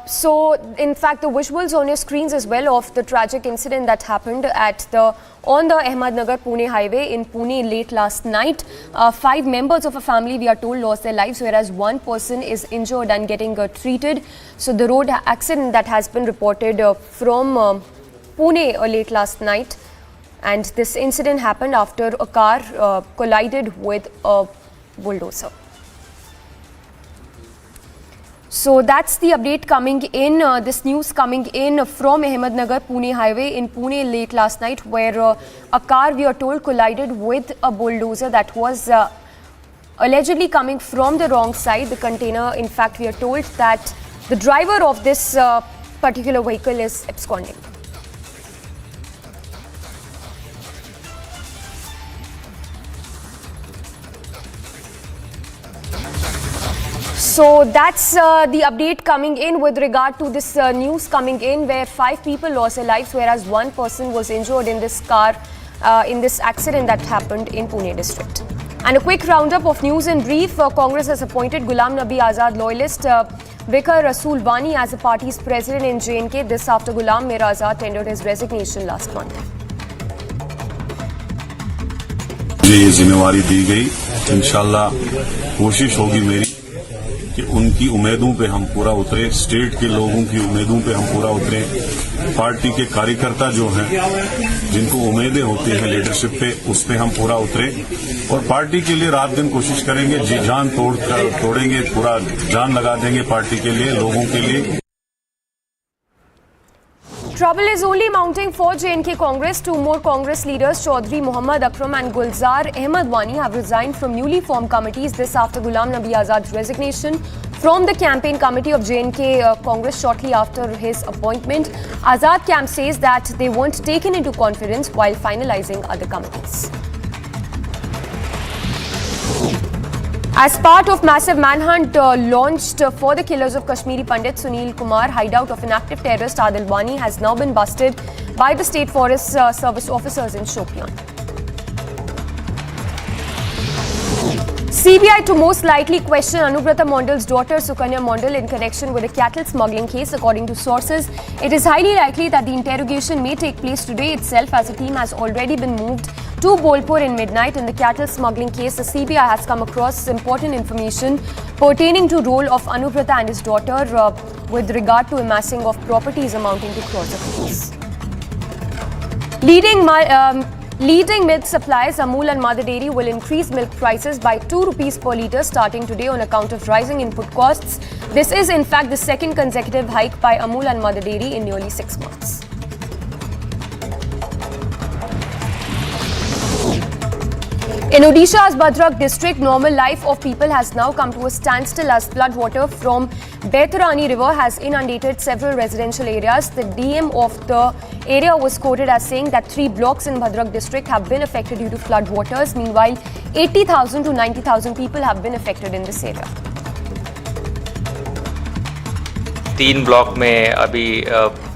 So, in fact, the visuals on your screens as well of the tragic incident that happened on the Ahmednagar-Pune highway in Pune late last night. 5 members of a family, we are told, lost their lives, whereas 1 person is injured and getting treated. So, the road accident that has been reported from Pune late last night, and this incident happened after a car collided with a bulldozer. So that's the update coming in, this news coming in from Ahmednagar-Pune highway in Pune late last night, where a car, we are told, collided with a bulldozer that was allegedly coming from the wrong side. The container, in fact, we are told that the driver of this particular vehicle is absconding. So that's the update coming in with regard to this news coming in, where 5 people lost their lives, whereas 1 person was injured in this car, in this accident that happened in Pune district. And a quick roundup of news in brief. Congress has appointed Ghulam Nabi Azad loyalist Vicar Rasool Wani as the party's president in J&K. This after Ghulam Mir Azad tendered his resignation last month. ये जिम्मेवारी दी गई, इंशाल्लाह कोशिश होगी मेरी कि उनकी उम्मीदों पे हम पूरा उतरे, स्टेट के लोगों की उम्मीदों पे हम पूरा उतरे। पार्टी के कार्यकर्ता जो हैं, जिनको उम्मीदें होती हैं लीडरशिप पे, उस पे हम पूरा उतरे और पार्टी के लिए रात दिन कोशिश करेंगे, जी जान तोड़ेंगे, पूरा जान लगा देंगे पार्टी के लिए, लोगों के लिए। Trouble is only mounting for J&K Congress. 2 more Congress leaders, Chaudhry Muhammad Akram and Gulzar Ahmad Wani, have resigned from newly formed committees. This after Ghulam Nabi Azad's resignation from the campaign committee of J&K Congress shortly after his appointment. Azad camp says that they weren't taken into confidence while finalizing other committees. As part of massive manhunt launched for the killers of Kashmiri Pandit Sunil Kumar, hideout of an active terrorist Adil Wani has now been busted by the State Forest Service officers in Shopian. CBI to most likely question Anubrata Mondal's daughter Sukanya Mondal in connection with a cattle smuggling case. According to sources, it is highly likely that the interrogation may take place today itself, as a team has already been moved to Bolpur in midnight. In the cattle smuggling case, the CBI has come across important information pertaining to role of Anubrata and his daughter with regard to amassing of properties amounting to crores of rupees. Leading milk suppliers Amul and Mother Dairy will increase milk prices by 2 rupees per litre starting today on account of rising input costs. This is in fact the second consecutive hike by Amul and Mother Dairy in nearly 6 months. In Odisha's Bhadrak district, normal life of people has now come to a standstill as floodwater from Baitarani river has inundated several residential areas. The DM of the area was quoted as saying that 3 blocks in Bhadrak district have been affected due to floodwaters. Meanwhile, 80,000 to 90,000 people have been affected in this area. 3 block में अभी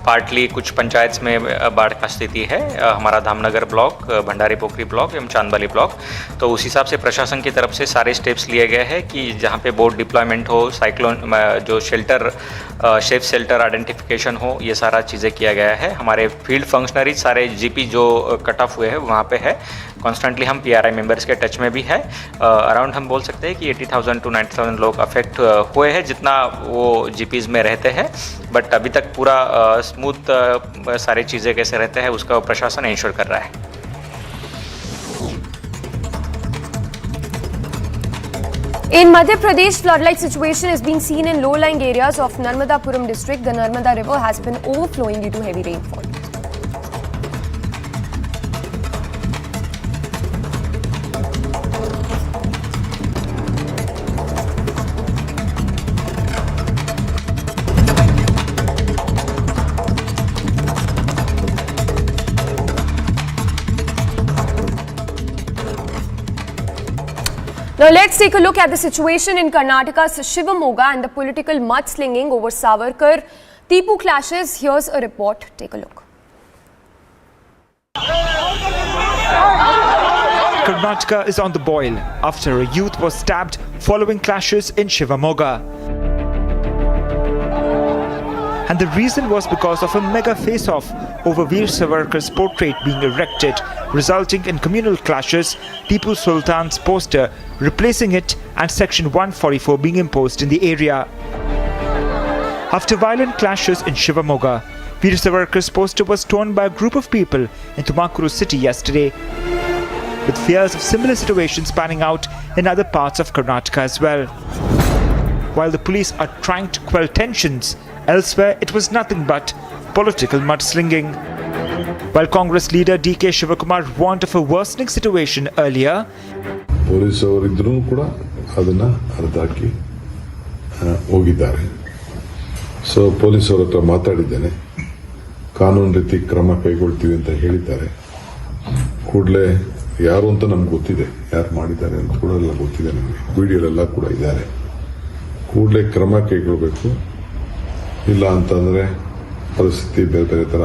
partly कुछ पंचायत में बाढ़ का स्थिति है। हमारा Dhamnagar block, Bhandari पोखरी block एवं चांदबाली ब्लॉक। तो उस हिसाब से प्रशासन की तरफ से सारे स्टेप्स लिए गए हैं कि जहां पे बोट डिप्लॉयमेंट हो, साइक्लोन जो शेल्टर सेफ शेल्टर आइडेंटिफिकेशन हो, ये सारा चीज़ें किया गया है। हमारे फील्ड फंक्शनरीज सारे जीपी जो कट ऑफ हुए हैं वहाँ पे है। कॉन्स्टेंटली हम पीआरआई मेंबर्स के टच में भी है। अराउंड हम बोल सकते हैं कि 80,000 टू 90,000 लोग अफेक्ट हुए हैं जितना वो जीपीज़ में रहते हैं। बट अभी तक पूरा स्मूथ सारी चीज़ें कैसे रहते हैं उसका प्रशासन इंश्योर कर रहा है। In Madhya Pradesh, flood-like situation is being seen in low-lying areas of Narmadapuram district. The Narmada river has been overflowing due to heavy rainfall. Now let's take a look at the situation in Karnataka's Shivamoga and the political mudslinging over Savarkar. Tipu clashes. Here's a report. Take a look. Karnataka is on the boil after a youth was stabbed following clashes in Shivamoga. And the reason was because of a mega face-off over Veer Savarkar's portrait being erected, resulting in communal clashes, Tipu Sultan's poster replacing it, and Section 144 being imposed in the area. After violent clashes in Shivamoga, Veer Savarkar's poster was torn by a group of people in Tumakuru city yesterday, with fears of similar situations panning out in other parts of Karnataka as well. While the police are trying to quell tensions, elsewhere it was nothing but political mudslinging. While Congress leader D.K. Shivakumar warned of a worsening situation earlier, ಪೊಲೀಸವರಿದ್ರೂ ಕೂಡ ಅದನ್ನು ಅರ್ಧಾಕಿ ಹೋಗಿದ್ದಾರೆ. So ಪೊಲೀಸರ ಹತ್ರ ಮಾತಾಡಿದ್ದೇನೆ, ಕಾನೂನು ರೀತಿ ಕ್ರಮ ಕೈಗೊಳ್ತೀವಿ ಅಂತ ಹೇಳಿದ್ದಾರೆ. ಕೂಡಲೇ ಯಾರು ಅಂತ ನಮ್ಗೆ ಗೊತ್ತಿದೆ, ಯಾರು ಮಾಡಿದ್ದಾರೆ ಅಂತ ಕೂಡ ಎಲ್ಲ ಗೊತ್ತಿದೆ, ನಮಗೆ ವಿಡಿಯೋಲೆಲ್ಲ ಕೂಡ ಇದ್ದಾರೆ. ಕೂಡಲೇ ಕ್ರಮ ಕೈಗೊಳ್ಳಬೇಕು, ಇಲ್ಲ ಅಂತಂದರೆ ಪರಿಸ್ಥಿತಿ ಬೇರೆ ಬೇರೆ ಥರ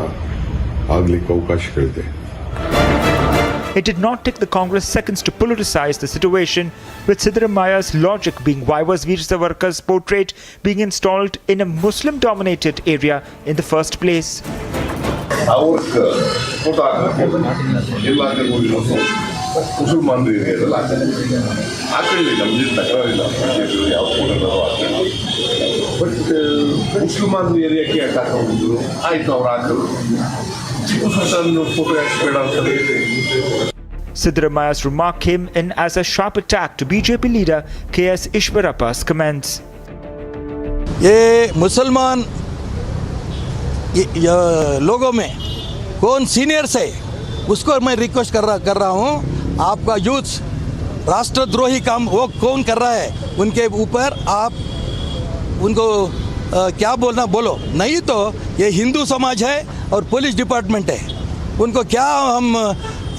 ಆಗಲಿಕ್ಕೆ ಅವಕಾಶಗಳಿದೆ. It did not take the Congress seconds to politicize the situation, with Siddaramaya's logic being why was Veer Savarkar's portrait being installed in a Muslim-dominated area in the first place. ಮುಸಲ್ಮಾನರು ಏರಿಯಾದಲ್ಲಿ ಹಾಕೊಳ್ಳಿ, ನಮ್ದು ತಕರಾರಿಲ್ಲ, ಬಟ್ ಮುಸಲ್ಮಾನರು ಏರಿಯಾಕ್ಕೆ ಯಾಕೆ ಹಾಕೊಂಡಿದ್ರು? ಆಯ್ತು, ಅವ್ರು ಹಾಕಲು Tipu Sultan photo ಯಾಕೆ ಬೇಡ ಅಂತ. Siddaramaya's remark came in as a sharp attack to BJP leader K.S. Ishwarappa's comments. ये मुसलमान लोगों में कौन सीनियर्स है, उसको मैं रिक्वेस्ट कर रहा हूँ, आपका यूथ राष्ट्रद्रोही काम वो कौन कर रहा है, उनके ऊपर आप उनको क्या बोलना बोलो, नहीं तो ये हिंदू समाज है और पुलिस डिपार्टमेंट है, उनको क्या हम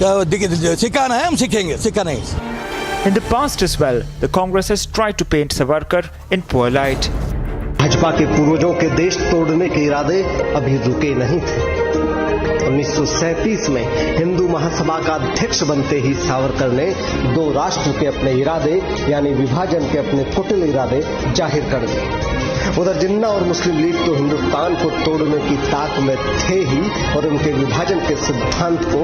सिखाना है, हम सीखेंगे, सिखाना है. In the past as well, the Congress has tried to paint Savarkar in poor light. Bhajpa के पूर्वजों के देश तोड़ने के इरादे अभी रुके नहीं थे. 1937 में हिंदू महासभा का अध्यक्ष बनते ही सावरकर ने दो राष्ट्र के अपने इरादे यानी विभाजन के अपने कुटिल इरादे जाहिर कर दिए. उधर जिन्ना और मुस्लिम लीग तो हिंदुस्तान को तोड़ने की ताक में थे ही, और उनके विभाजन के सिद्धांत को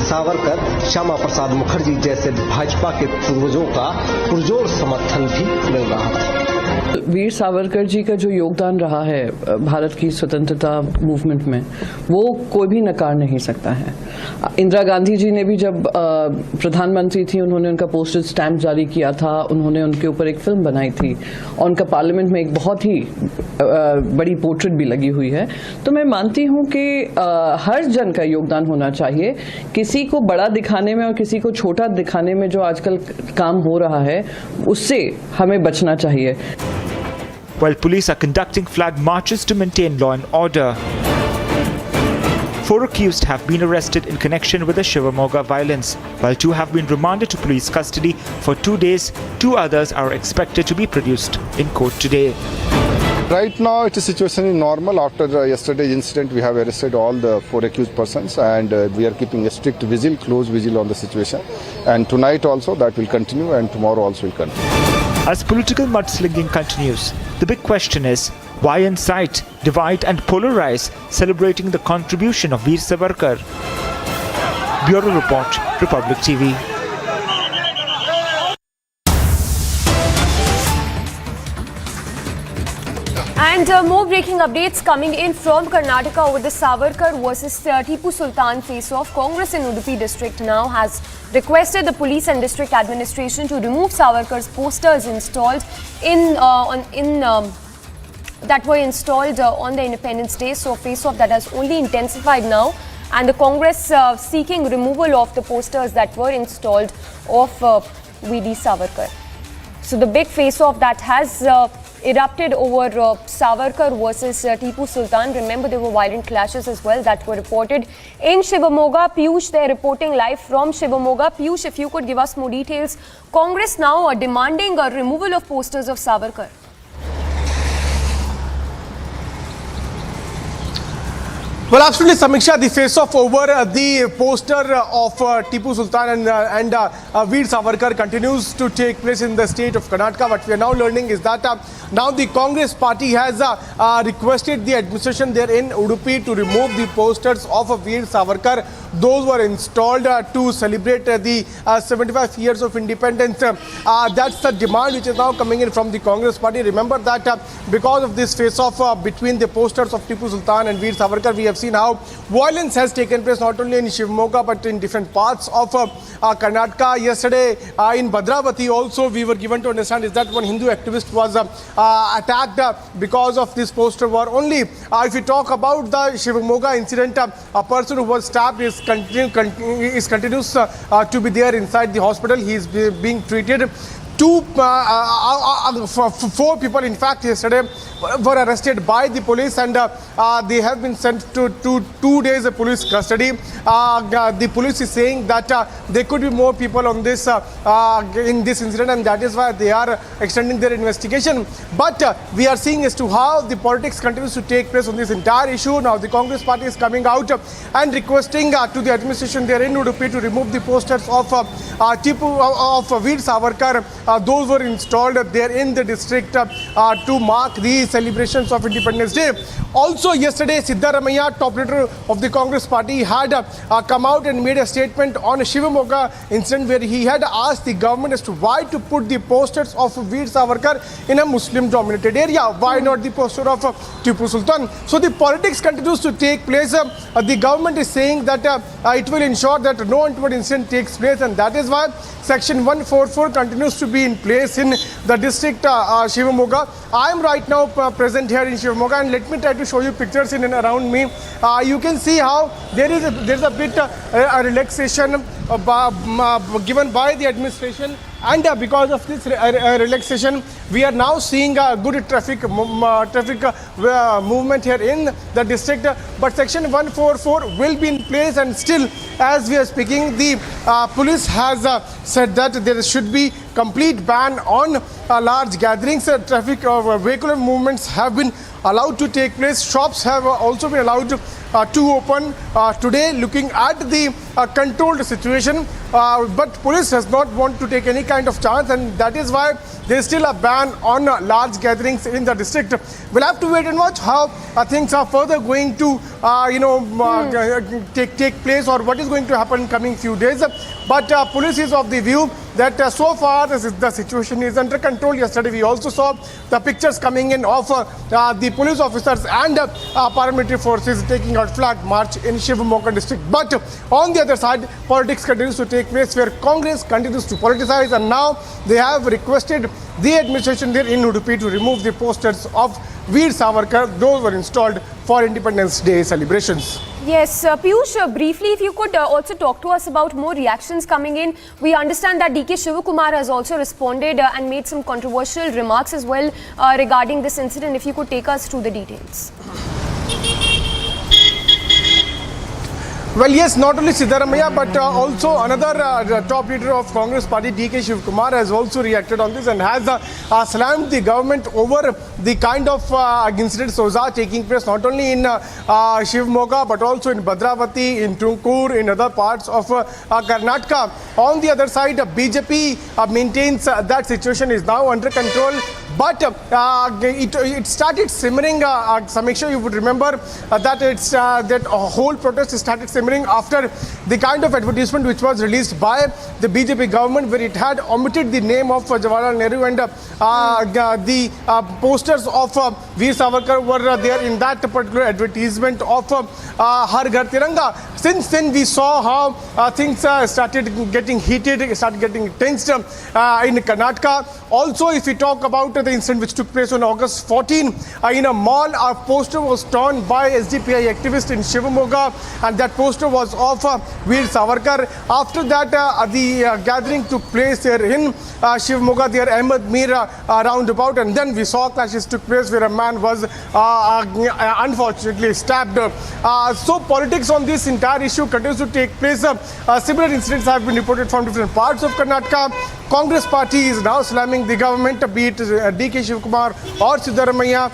सावरकर, श्यामा प्रसाद मुखर्जी जैसे भाजपा के पूर्वजों का पुरजोर समर्थन भी मिल रहा था. वीर सावरकर जी का जो योगदान रहा है भारत की स्वतंत्रता मूवमेंट में, वो कोई भी नकार नहीं सकता है. इंदिरा गांधी जी ने भी जब प्रधानमंत्री थी, उन्होंने उनका पोस्टल स्टैम्प जारी किया था, उन्होंने उनके ऊपर एक फिल्म बनाई थी और उनका पार्लियामेंट में एक बहुत ही बड़ी पोर्ट्रेट भी लगी हुई है. तो मैं मानती हूँ कि हर जन का योगदान होना चाहिए. किसी को बड़ा दिखाने में और किसी को छोटा दिखाने में जो आजकल काम हो रहा है, उससे हमें बचना चाहिए. While police are conducting flag marches to maintain law and order, 4 accused have been arrested in connection with the Shivamoga violence, while 2 have been remanded to police custody for 2 days. 2 others are expected to be produced in court today. Right now, the situation is normal. After yesterday's incident, we have arrested all the 4 accused persons, and we are keeping a strict vigil, close vigil on the situation. And tonight also that will continue, and tomorrow also will continue. As political mudslinging continues, the big question is why incite, divide and polarize, celebrating the contribution of Veer Savarkar? Bureau Report, Republic TV. And more breaking updates coming in from Karnataka over the Savarkar versus Tipu Sultan face-off. Congress in Udupi district now has requested the police and district administration to remove Savarkar's posters installed that were installed on the Independence Day. So face-off that has only intensified now, and the Congress seeking removal of the posters that were installed of V.D. Savarkar. So the big face-off that has erupted over Savarkar versus Tipu Sultan. Remember, there were violent clashes as well that were reported in Shivamoga. Piyush, they're reporting live from Shivamoga. Piyush, if you could give us more details. Congress now are demanding a removal of posters of Savarkar. Well, absolutely, Samiksha, the face-off over the poster of Tipu Sultan and Veer Savarkar continues to take place in the state of Karnataka. What we are now learning is that now the Congress party has requested the administration there in Udupi to remove the posters of Veer Savarkar. Those were installed to celebrate the 75 years of independence. That's the demand which is now coming in from the Congress party. Remember that because of this face-off between the posters of Tipu Sultan and Veer Savarkar, we have seen how violence has taken place not only in Shivamogga but in different parts of Karnataka. Yesterday in Bhadravati also we were given to understand is that one Hindu activist was attacked because of this poster war only. If we talk about the Shivamogga incident, a person who was stabbed is continues to be there inside the hospital. He is being treated. 4 people, in fact, yesterday were arrested by the police and they have been sent to 2 days of police custody. The police is saying that there could be more people on this in this incident, and that is why they are extending their investigation. But we are seeing as to how the politics continues to take place on this entire issue. Now the Congress party is coming out and requesting to the administration there in Udupi to remove the posters of Veer Savarkar. Those were installed there in the district to mark the celebrations of Independence Day. Also yesterday, Siddaramaiah, top leader of the Congress party, had come out and made a statement on a Shivamogga incident where he had asked the government as to why to put the posters of Veer Savarkar in a Muslim-dominated area. Why not the poster of Tipu Sultan? So the politics continues to take place. The government is saying that it will ensure that no untoward incident takes place, and that is why Section 144 continues to be in place in the district Shivamogga. I am right now present here in Shivamogga, and let me try to show you pictures in and around me. You can see how there is a bit a relaxation given by the administration, and because of this relaxation, we are now seeing a good traffic movement here in the district. But Section 144 will be in place, and still, as we are speaking, the police has said that there should be complete ban on large gatherings. Traffic vehicular movements have been allowed to take place. Shops have also been allowed to open today, looking at the controlled situation. But police does not want to take any kind of chance, and that is why there is still a ban on large gatherings in the district. We'll have to wait and watch how things are further going to take place, or what is going to happen in coming few days. But police is of the view that so far the situation is under control. Yesterday we also saw the pictures coming in of the police officers and paramilitary forces taking out flag march in Shivamogga district. But on the other side, politics continues to take place where Congress continues to politicize, and now they have requested the administration there in Udupi to remove the posters of Veer Savarkar. Those were installed for Independence Day celebrations. Yes, Piyush, briefly, if you could also talk to us about more reactions coming in. We understand that DK Shivakumar has also responded and made some controversial remarks as well regarding this incident. If you could take us through the details. Well, yes, not only Siddaramaiah, but also another top leader of Congress party, DK Shivakumar, has also reacted on this and has slammed the government over the kind of incidents those are taking place not only in Shivamogga but also in Bhadravati, in Tumkur, in other parts of Karnataka. On the other side, BJP maintains that situation is now under control. But it started simmering. Samiksha, you would remember that that whole protest started simmering after the kind of advertisement which was released by the BJP government, where it had omitted the name of Jawaharlal Nehru, and the posters of Veer Savarkar were there in that particular advertisement of Har Ghar Tiranga. Since then, we saw how things started getting heated, started getting tensed in Karnataka. Also, if we talk about the incident which took place on August 14 in a mall, a poster was torn by SDPI activists in Shivamogga, and that poster poster was of Veer Savarkar. After that, the gathering took place here in Shivamogga, there Ahmed Mir roundabout, and then we saw clashes took place where a man was unfortunately stabbed. So politics on this entire issue continues to take place. Similar incidents have been reported from different parts of Karnataka. Congress party is now slamming the government, be it D.K. Shivkumar or Siddaramaiah.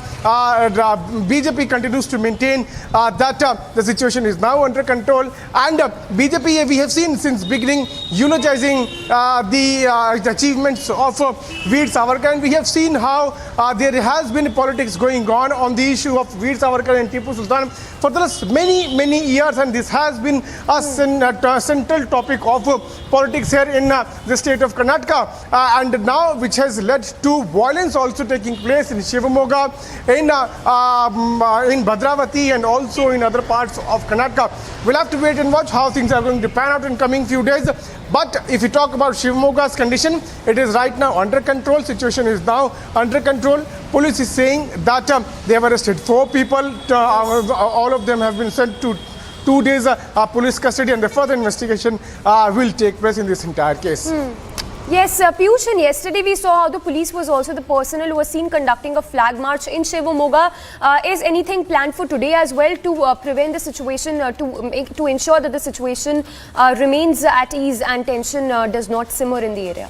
BJP continues to maintain that the situation is now under control, and BJP, we have seen since beginning eulogizing the achievements of Veer Savarkar, and we have seen how there has been politics going on the issue of Veer Savarkar and Tipu Sultan for the last many years, and this has been a central topic of politics here in the state of Karnataka, and now which has led to violence also taking place in Shivamogga, in Bhadravati, and also in other parts of Karnataka. We'll have to wait and watch how things are going to pan out in coming few days. But if you talk about Shivamogga's condition, it is right now under control. Situation is now under control. Police is saying that they have arrested 4 people. All of them have been sent to 2 days police custody, and the further investigation will take place in this entire case. Yes, Piyush, and yesterday we saw how the police was also the personnel who was seen conducting a flag march in Shivamogga. Is anything planned for today as well to prevent the situation, to ensure that the situation remains at ease and tension does not simmer in the area?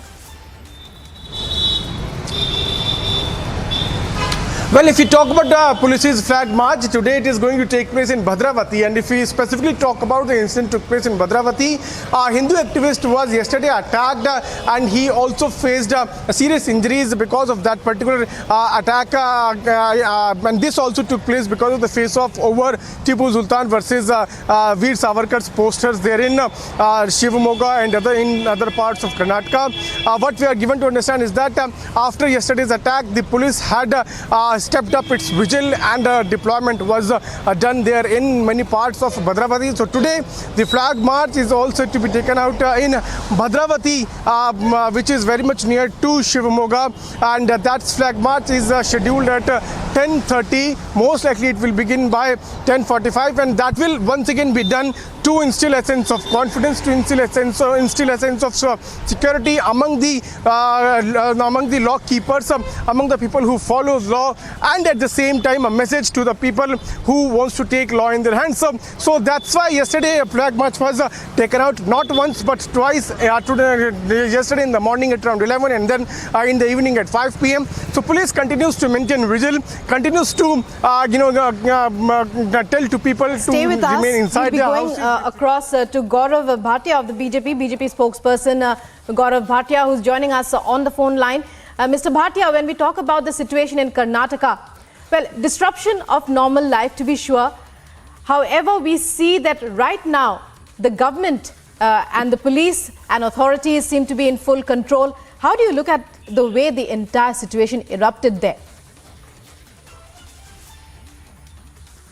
Well, if you talk about the police's flag march, today it is going to take place in Bhadravati, and if we specifically talk about the incident took place in Bhadravati, a Hindu activist was yesterday attacked and he also faced serious injuries because of that particular attack, and this also took place because of the face-off over Tipu Sultan versus Veer Savarkar's posters there in Shivamogga and in other parts of Karnataka. What we are given to understand is that after yesterday's attack, the police had stepped up its vigil, and deployment was done there in many parts of Bhadravati. So today the flag march is also to be taken out in Bhadravati, which is very much near to Shivamogga, and that flag march is scheduled at 10:30. Most likely it will begin by 10:45, and that will once again be done to instill a sense of confidence, to instill a sense of security among the law keepers, among the people who follow law, and at the same time a message to the people who wants to take law in their hands. So that's why yesterday a flag march was taken out not once but twice. Yesterday in the morning at around 11, and then in the evening at 5 p.m. So police continues to maintain vigil, continues to tell to people to remain inside their houses. Across to Gaurav Bhatia of the BJP spokesperson, Gaurav Bhatia, who's joining us on the phone line. Mr. Bhatia, when we talk about the situation in Karnataka, well, disruption of normal life to be sure. However, we see that right now the government and the police and authorities seem to be in full control. How do you look at the way the entire situation erupted there?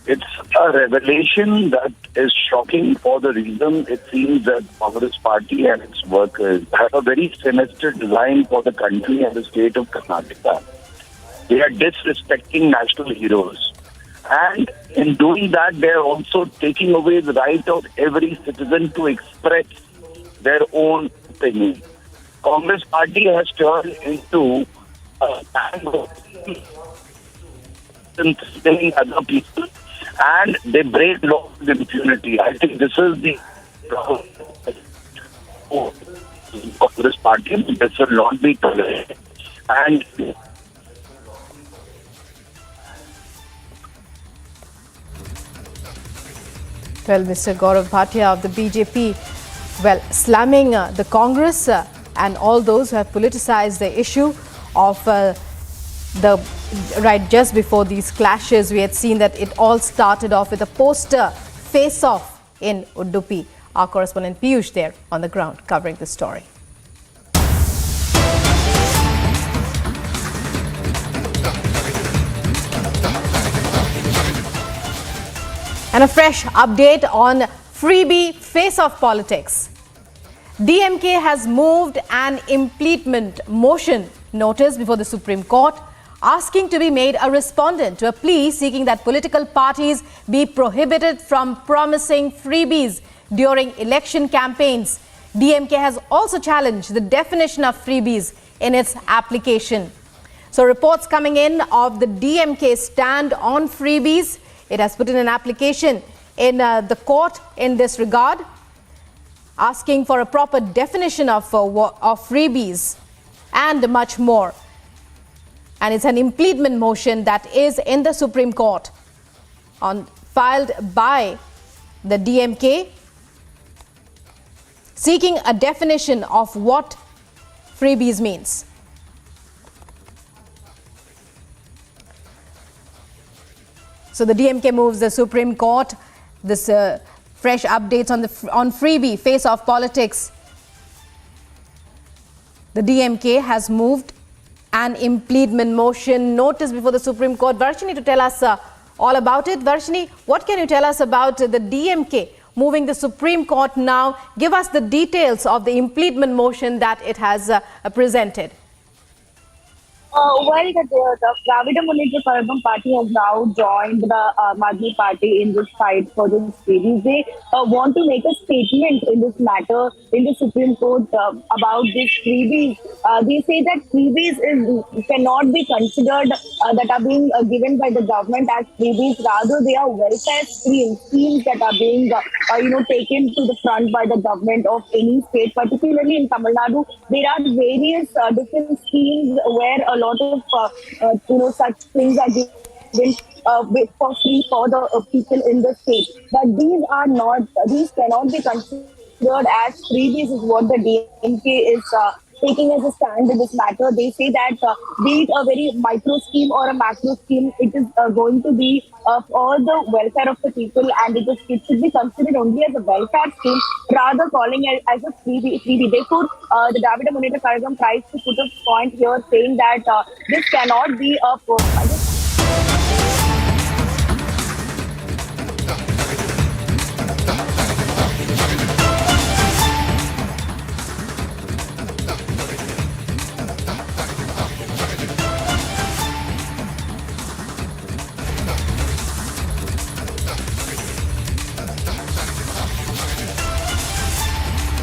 It's a revelation that is shocking for the reason it seems that Congress party and its workers have a very sinister design for the country and the state of Karnataka. They are disrespecting national heroes. And in doing that, they are also taking away the right of every citizen to express their own opinion. Congress party has turned into a band of other people, and they break laws with impunity. I think this is the problem of Congress party. This will not be tolerated. And well, Mr. Gaurav Bhatia of the BJP, well, slamming the Congress and all those who have politicized the issue of just before these clashes. We had seen that it all started off with a poster face-off in Udupi. Our correspondent Piyush there on the ground covering the story. And a fresh update on freebie face-off politics. DMK has moved an impleachment motion notice before the Supreme Court, asking to be made a respondent to a plea seeking that political parties be prohibited from promising freebies during election campaigns. DMK has also challenged the definition of freebies in its application. So reports coming in of the DMK stand on freebies. It has put in an application in the court in this regard, asking for a proper definition of freebies and much more. And it's an impleadment motion that is in the Supreme Court, filed by the DMK, seeking a definition of what freebies means. So the DMK moves the Supreme Court. This fresh updates on freebie face-off politics. The DMK has moved an impleadment motion notice before the Supreme Court. Varshini to tell us all about it. Varshini, what can you tell us about the DMK moving the Supreme Court now? Give us the details of the impleadment motion that it has presented. Well, the Dravida Munnetra Kazhagam party has now joined the Aam Party in this fight for this freebies. They want to make a statement in this matter in the Supreme Court about this freebies. They say that freebies cannot be considered that are being given by the government as freebies. Rather, they are welfare schemes that are being taken to the front by the government of any state. Particularly in Tamil Nadu, there are various different schemes where a lot of such things are given for free for the people in the state. But these cannot be considered as freebies, is what the DMK is taking as a stand in this matter. They say that be it a very micro scheme or a macro scheme, it is going to be for the welfare of the people, and it should be considered only as a welfare scheme rather calling it as a freebie. Therefore, the Dravida Munnetra Kazhagam tries to put a point here saying that this cannot be a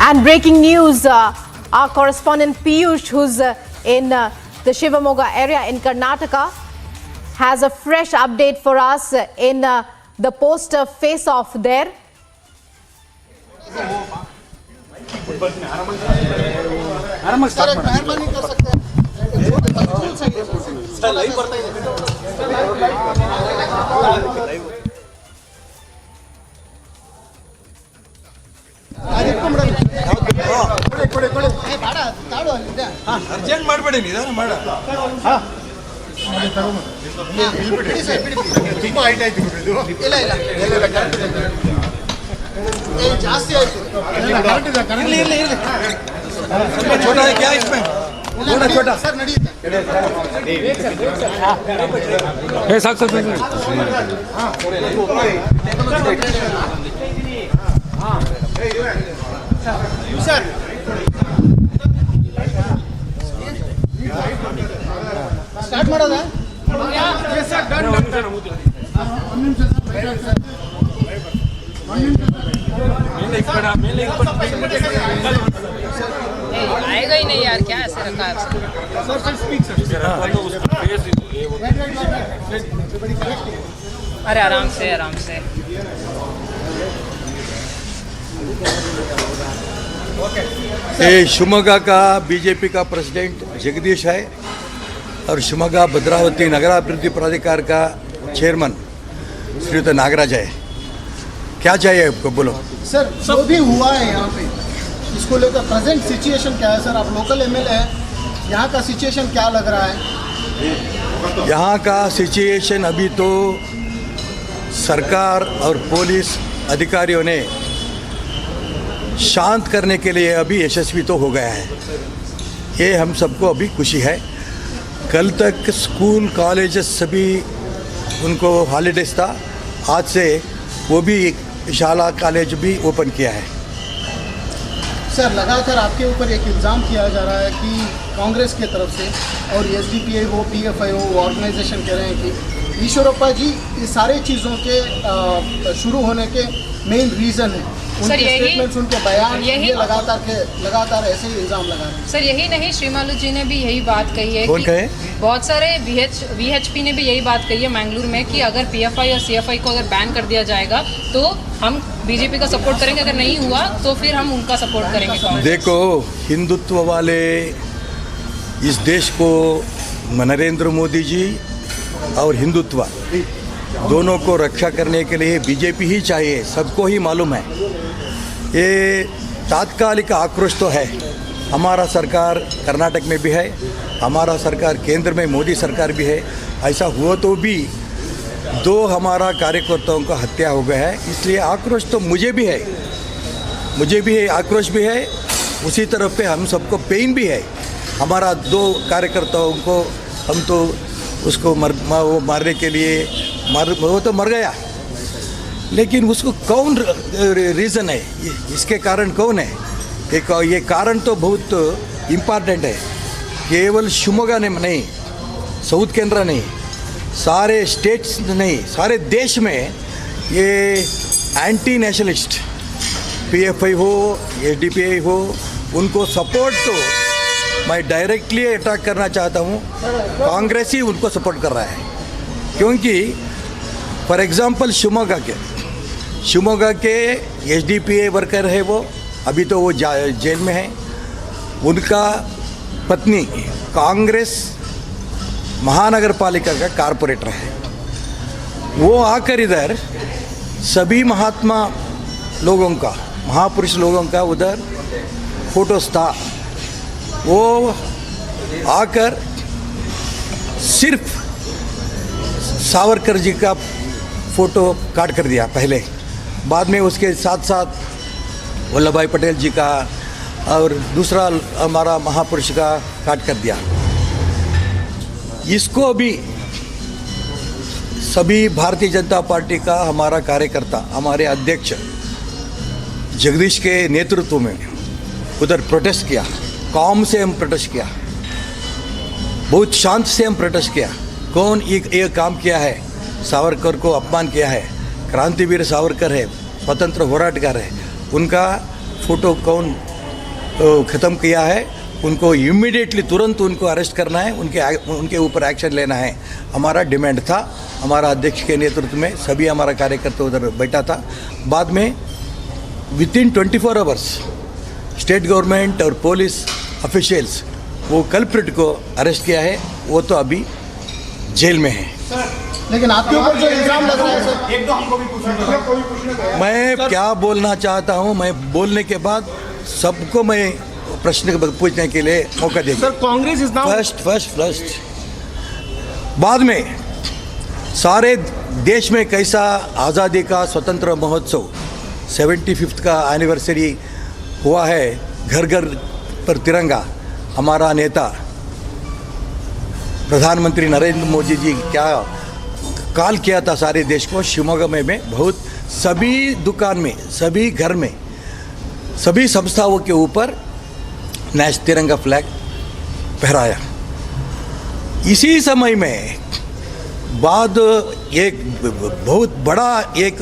And breaking news, our correspondent Piyush, who's in the Shivamogga area in Karnataka, has a fresh update for us in the poster face-off there. Urgent ಮಾಡಬೇಡಿ ನಿಧಾನ ಮಾಡ ತುಂಬಾ height ಆಯ್ತು ಇದು. ಇಲ್ಲ ಜಾಸ್ತಿ ಆಯ್ತು. छोटा है क्या इसमें? छोटा सर ನಡೆಯುತ್ತೆ. साक ಸರ್ ಸ್ಟಾರ್ಟ್ ಮಾಡೋದಾ? आएगा ही नहीं यार, क्या ऐसे रखा है? अरे आराम से ये शिवमोगा का बीजेपी का प्रेसिडेंट जगदीश है और शिवमोगा भद्रावती नगराभिवृद्धि प्राधिकार का चेयरमैन श्रीयुत नागराज है। क्या चाहिए आपको, बोलो सर। जो भी हुआ है यहाँ पे, इसको लेकर प्रेजेंट सिचुएशन क्या है सर? आप लोकल एमएलए हैं, यहाँ का सिचुएशन क्या लग रहा है? यहाँ का सिचुएशन अभी तो सरकार और पुलिस अधिकारियों ने शांत करने के लिए अभी यशस्वी तो हो गया है। ये हम सबको अभी खुशी है। कल तक स्कूल कॉलेजेस सभी उनको हॉलीडेज था, आज से वो भी शाला कॉलेज भी ओपन किया है। सर, लगातार आपके ऊपर एक इल्ज़ाम किया जा रहा है कि कांग्रेस की तरफ से और एसडीपीआई हो, पीएफआई हो, ऑर्गेनाइजेशन कह रहे हैं कि ईश्वरप्पा जी ये सारे चीज़ों के शुरू होने के मेन रीज़न है। सर यही यही लगातार ऐसे ही इल्जाम लगा रहे हैं। सर यही नहीं, श्रीमालू जी ने भी यही बात कही है। कौन कहे? बहुत सारे VHP ने भी यही बात कही है मैंगलोर में कि अगर PFI और CFI को अगर बैन कर दिया जाएगा तो हम बीजेपी का सपोर्ट करेंगे, अगर नहीं हुआ तो फिर हम उनका सपोर्ट करेंगे। देखो, हिंदुत्व वाले इस देश को नरेंद्र मोदी जी और हिंदुत्व दोनों को रक्षा करने के लिए बीजेपी ही चाहिए, सबको ही मालूम है। ये तात्कालिक आक्रोश तो है, हमारा सरकार कर्नाटक में भी है, हमारा सरकार केंद्र में मोदी सरकार भी है। ऐसा हुआ तो भी 2 हमारा कार्यकर्ताओं का हत्या हो गया है, इसलिए आक्रोश तो मुझे भी है, आक्रोश भी है। उसी तरफ पे हम सबको पेन भी है। हमारा 2 कार्यकर्ताओं को हम तो उसको वो मारने के लिए वो तो मर गया, लेकिन उसको कौन रीज़न है, इसके कारण कौन है? ये कारण तो बहुत इम्पॉर्टेंट है। केवल शिवमोगा ने नहीं, साउथ केंद्र नहीं, सारे स्टेट्स नहीं, सारे देश में ये एंटी नेशनलिस्ट PFI हो, SDPI हो, उनको सपोर्ट तो मैं डायरेक्टली अटैक करना चाहता हूँ। कांग्रेस ही उनको सपोर्ट कर रहा है, क्योंकि फॉर एग्जांपल शिवमोगा के SDPI वर्कर है, वो अभी तो वो जेल में है। उनका पत्नी कांग्रेस महानगर पालिका का कारपोरेटर है। वो आकर इधर सभी महात्मा लोगों का, महापुरुष लोगों का उधर फोटोस था। वो आकर सिर्फ सावरकर जी का फोटो काट कर दिया पहले, बाद में उसके साथ साथ वल्लभ भाई पटेल जी का और दूसरा हमारा महापुरुष का काट कर दिया। इसको भी सभी भारतीय जनता पार्टी का हमारा कार्यकर्ता, हमारे अध्यक्ष जगदीश के नेतृत्व में उधर प्रोटेस्ट किया। काम से हम प्रोटेस्ट किया, बहुत शांत से हम प्रोटेस्ट किया। कौन ये काम किया है? सावरकर को अपमान किया है। क्रांतिवीर सावरकर है, स्वतंत्र होराटगार है, उनका फोटो कौन ख़त्म किया है? उनको इमीडिएटली तुरंत उनको अरेस्ट करना है, उनके ऊपर एक्शन लेना है, हमारा डिमांड था। हमारा अध्यक्ष के नेतृत्व में सभी हमारा कार्यकर्ता उधर बैठा था। बाद में विथिन 24 आवर्स स्टेट गवर्नमेंट और पुलिस ऑफिशियल्स वो कल्प्रिट को अरेस्ट किया है, वो तो अभी जेल में है। लेकिन आपके ऊपर जो इल्जाम लग रहा है सर, एक दो हमको भी पूछना। मैं क्या बोलना चाहता हूं, मैं बोलने के बाद सबको मैं प्रश्न पूछने के लिए मौका देंगे। Sir, Congress is now first बाद में सारे देश में कैसा आज़ादी का स्वतंत्र महोत्सव 75th का एनिवर्सरी हुआ है, घर घर पर तिरंगा। हमारा नेता प्रधानमंत्री नरेंद्र मोदी जी क्या कॉल किया था सारे देश को। शिवमोगा में बहुत सभी दुकान में, सभी घर में, सभी संस्थाओं के ऊपर तिरंगा फ्लैग फहराया। इसी समय में बाद एक बहुत बड़ा एक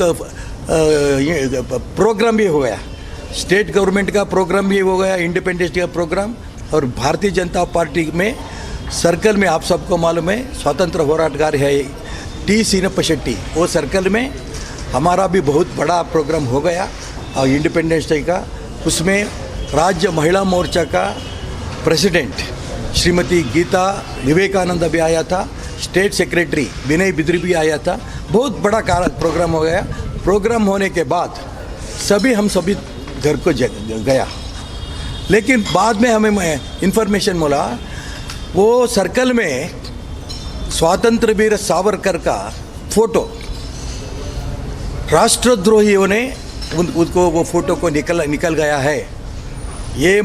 प्रोग्राम भी हो गया, स्टेट गवर्नमेंट का प्रोग्राम भी हो गया, इंडिपेंडेंस डे का प्रोग्राम। और भारतीय जनता पार्टी में सर्कल में आप सबको मालूम है, स्वतंत्र होराटगार है T. सीनप्पा शेट्टी, वो सर्कल में हमारा भी बहुत बड़ा प्रोग्राम हो गया और इंडिपेंडेंस डे का। उसमें राज्य महिला मोर्चा का प्रेसिडेंट श्रीमती गीता विवेकानंद भी आया था, स्टेट सेक्रेटरी विनय बिद्री भी आया था। बहुत बड़ा प्रोग्राम हो गया। प्रोग्राम होने के बाद हम सभी घर को गया, लेकिन बाद में हमें इंफॉर्मेशन मिला वो सर्कल में स्वातंत्र वीर सावरकर का फोटो राष्ट्रद्रोहियों ने उनको वो फोटो को निकल गया है। ये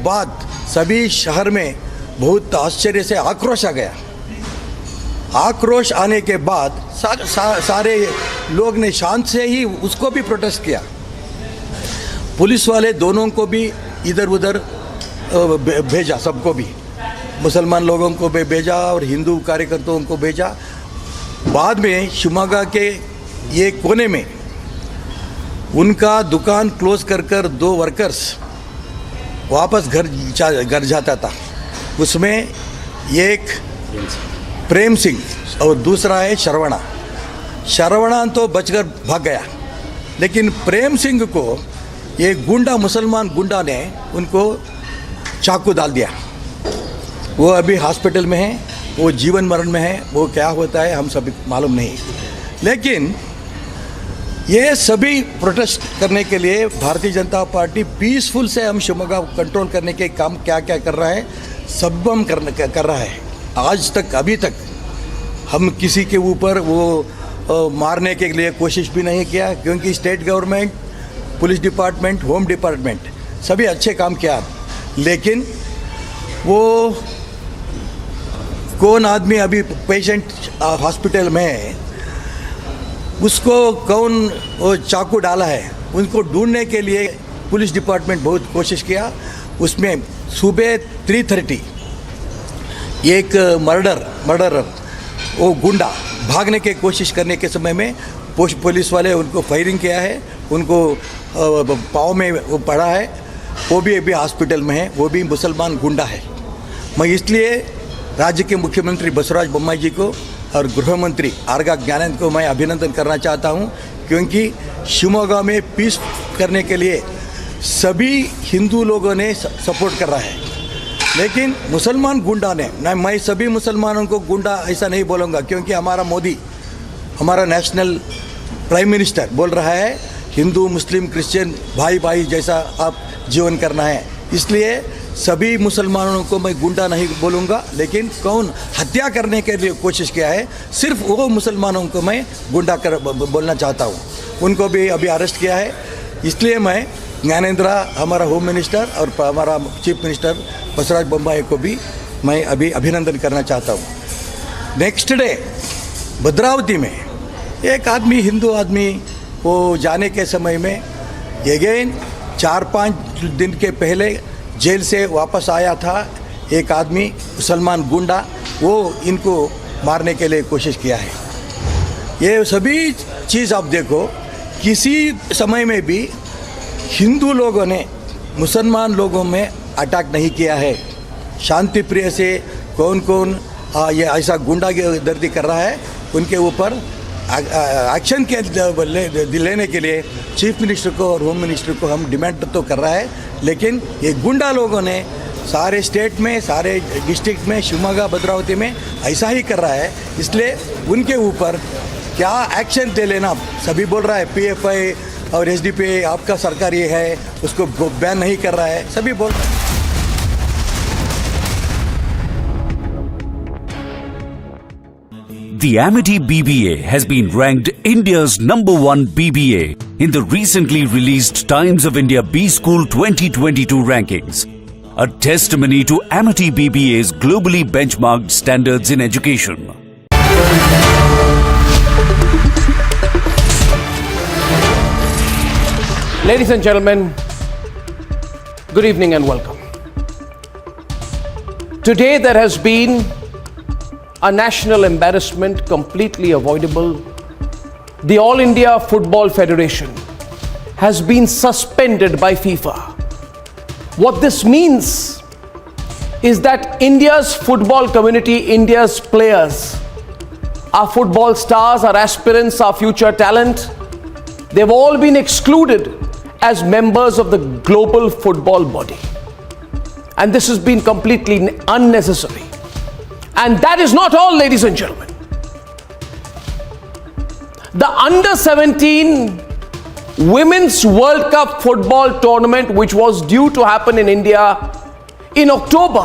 बात सभी शहर में बहुत आश्चर्य से आक्रोश आ गया। आक्रोश आने के बाद सारे लोग ने शांत से ही उसको भी प्रोटेस्ट किया। पुलिस वाले दोनों को भी इधर उधर भेजा, सबको भी, मुसलमान लोगों को भी भेजा और हिंदू कार्यकर्ताओं को भेजा। बाद में शिवमोगा के ये कोने में उनका दुकान क्लोज कर 2 वर्कर्स वापस घर जाता था। उसमें एक प्रेम सिंह और दूसरा है शरवणा तो बचकर भाग गया, लेकिन प्रेम सिंह को ये मुसलमान गुंडा ने उनको चाकू डाल दिया। वो अभी हॉस्पिटल में है, वो जीवन मरण में है। वो क्या होता है हम सभी मालूम नहीं, लेकिन ये सभी प्रोटेस्ट करने के लिए भारतीय जनता पार्टी पीसफुल से हम शिवमोगा कंट्रोल करने के काम क्या कर रहा है, सब हम कर रहा है। आज तक अभी तक हम किसी के ऊपर वो मारने के लिए कोशिश भी नहीं किया, क्योंकि state government, police department, home department सभी अच्छे काम किया। लेकिन वो कौन आदमी अभी पेशेंट हॉस्पिटल में है, उसको कौन वो चाकू डाला है, उनको ढूंढने के लिए पुलिस डिपार्टमेंट बहुत कोशिश किया। उसमें सुबह 3:30 एक मर्डरर वो गुंडा भागने की कोशिश करने के समय में पुलिस वाले उनको फायरिंग किया है, उनको पाँव में वो पड़ा है। वो भी अभी हॉस्पिटल में है, वो भी मुसलमान गुंडा है। मैं इसलिए राज्य के मुख्यमंत्री बसवराज बोम्माई जी को और गृह मंत्री आरगा ज्ञानेंद्र को मैं अभिनंदन करना चाहता हूं, क्योंकि शिवमोगा में पीस करने के लिए सभी हिंदू लोगों ने सपोर्ट कर रहा है। लेकिन मुसलमान गुंडा ने, मैं सभी मुसलमानों को गुंडा ऐसा नहीं बोलूँगा, क्योंकि हमारा मोदी, हमारा नेशनल प्राइम मिनिस्टर बोल रहा है हिंदू मुस्लिम क्रिश्चियन भाई भाई जैसा आप जीवन करना है। इसलिए सभी मुसलमानों को मैं गुंडा नहीं बोलूँगा, लेकिन कौन हत्या करने के लिए कोशिश किया है, सिर्फ वो मुसलमानों को मैं गुंडा बोलना चाहता हूँ। उनको भी अभी अरेस्ट किया है। इसलिए मैं ज्ञानेंद्र, हमारा होम मिनिस्टर और हमारा चीफ मिनिस्टर बसवराज बोम्माई को भी मैं अभी अभिनंदन करना चाहता हूँ। नेक्स्ट डे भद्रावती में एक आदमी, हिंदू आदमी, वो जाने के समय में अगेन 4-5 दिन के पहले जेल से वापस आया था एक आदमी, मुसलमान गुंडा, वो इनको मारने के लिए कोशिश किया है। ये सभी चीज़ आप देखो, किसी समय में भी हिंदू लोगों ने मुसलमान लोगों में अटैक नहीं किया है। शांति प्रिय से कौन ये ऐसा गुंडागर्दी कर रहा है, उनके ऊपर एक्शन के लेने के लिए चीफ मिनिस्टर को और होम मिनिस्टर को हम डिमांड तो कर रहा है। लेकिन ये गुंडा लोगों ने सारे स्टेट में, सारे डिस्ट्रिक्ट में, शिवमोगा भद्रावती में ऐसा ही कर रहा है। इसलिए उनके ऊपर क्या एक्शन ले लेना, सभी बोल रहा है PFI और SDP आपका सरकार ये है, उसको बैन नहीं कर रहा है, सभी बोल रहे हैं। The Amity BBA has been ranked India's #1 BBA in the recently released Times of India B School 2022 rankings, a testimony to Amity BBA's globally benchmarked standards in education. Ladies and gentlemen, good evening and welcome. Today there has been a national embarrassment completely avoidable. The All India Football Federation has been suspended by FIFA. What this means is that India's football community, India's players, our football stars, our aspirants, our future talent, they've all been excluded as members of the global football body. And this has been completely unnecessary. And that is not all, ladies and gentlemen. The Under-17 Women's World Cup football tournament, which was due to happen in India in October,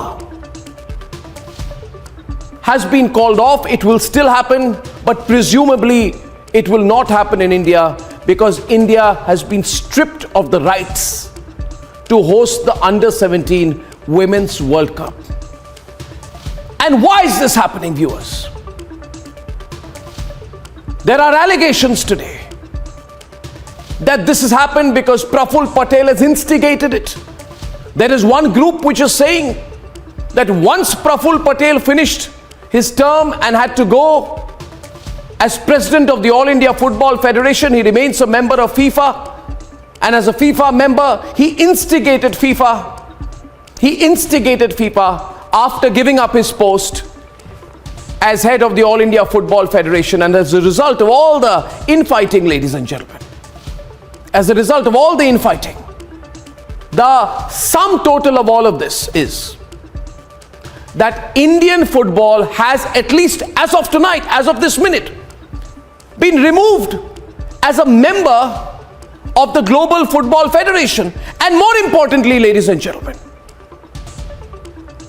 has been called off. It will still happen, but presumably it will not happen in India because India has been stripped of the rights to host the Under-17 Women's World Cup. And why is this happening, viewers? There are allegations today that this has happened because Praful Patel has instigated it. There is one group which is saying that once Praful Patel finished his term and had to go as president of the All India Football Federation, he remains a member of FIFA. And as a FIFA member, he instigated FIFA after giving up his post as head of the All India Football Federation. And as a result of all the infighting, ladies and gentlemen, as a result of all the infighting, the sum total of all of this is that Indian football has, at least as of tonight, as of this minute, been removed as a member of the Global Football Federation. And more importantly, ladies and gentlemen,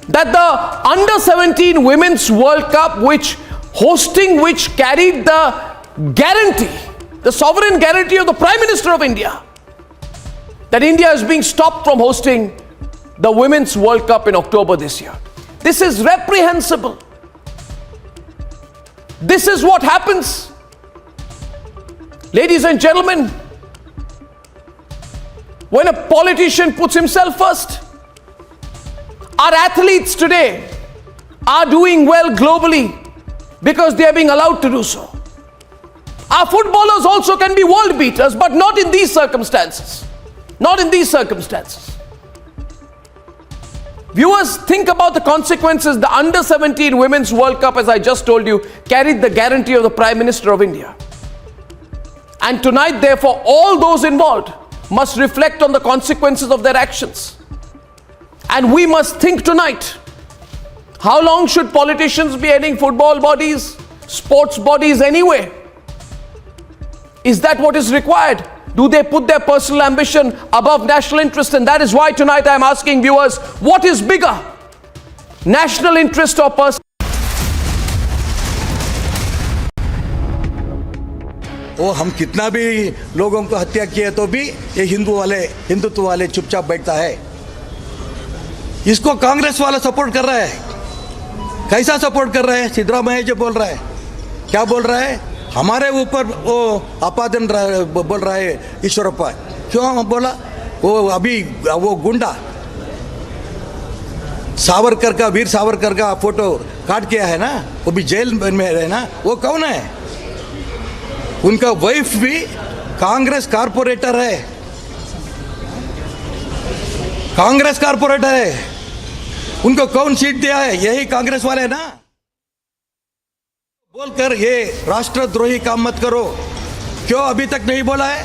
that the Under-17 Women's World Cup, which carried the guarantee, the sovereign guarantee of the Prime Minister of India, that India is being stopped from hosting the Women's World Cup in October this year. This is reprehensible. This is what happens. Ladies and gentlemen, when a politician puts himself first. Our athletes today are doing well globally because they are being allowed to do so. Our footballers also can be world beaters, but not in these circumstances. Not in these circumstances. Viewers, think about the consequences. The Under-17 Women's World Cup, as I just told you, carried the guarantee of the Prime Minister of India. And tonight, therefore, all those involved must reflect on the consequences of their actions. And we must think tonight, how long should politicians be heading football bodies, sports bodies anyway? Is that what is required? Do they put their personal ambition above national interest? And that is why tonight I am asking viewers, what is bigger? National interest or personal? वो हम कितना भी लोगों को हत्या किए तो भी ये हिंदुत्व वाले चुपचाप बैठता है। इसको कांग्रेस वाला सपोर्ट कर रहा है। कैसा सपोर्ट कर रहा है? सिद्धरामैया जी बोल रहा है, क्या बोल रहा है? हमारे ऊपर वो आपादन बोल रहा है ईश्वरप्पा। क्यों बोला? वो अभी वो गुंडा सावरकर का, वीर सावरकर का फोटो काट किया है ना, वो भी जेल में है ना, वो कौन है? उनका वाइफ भी कांग्रेस कारपोरेटर है, कांग्रेस कारपोरेटर है। उनको कौन सीट दिया है? यही कांग्रेस वाले ना। बोलकर ये राष्ट्रद्रोही काम मत करो। क्यों अभी तक नहीं बोला है?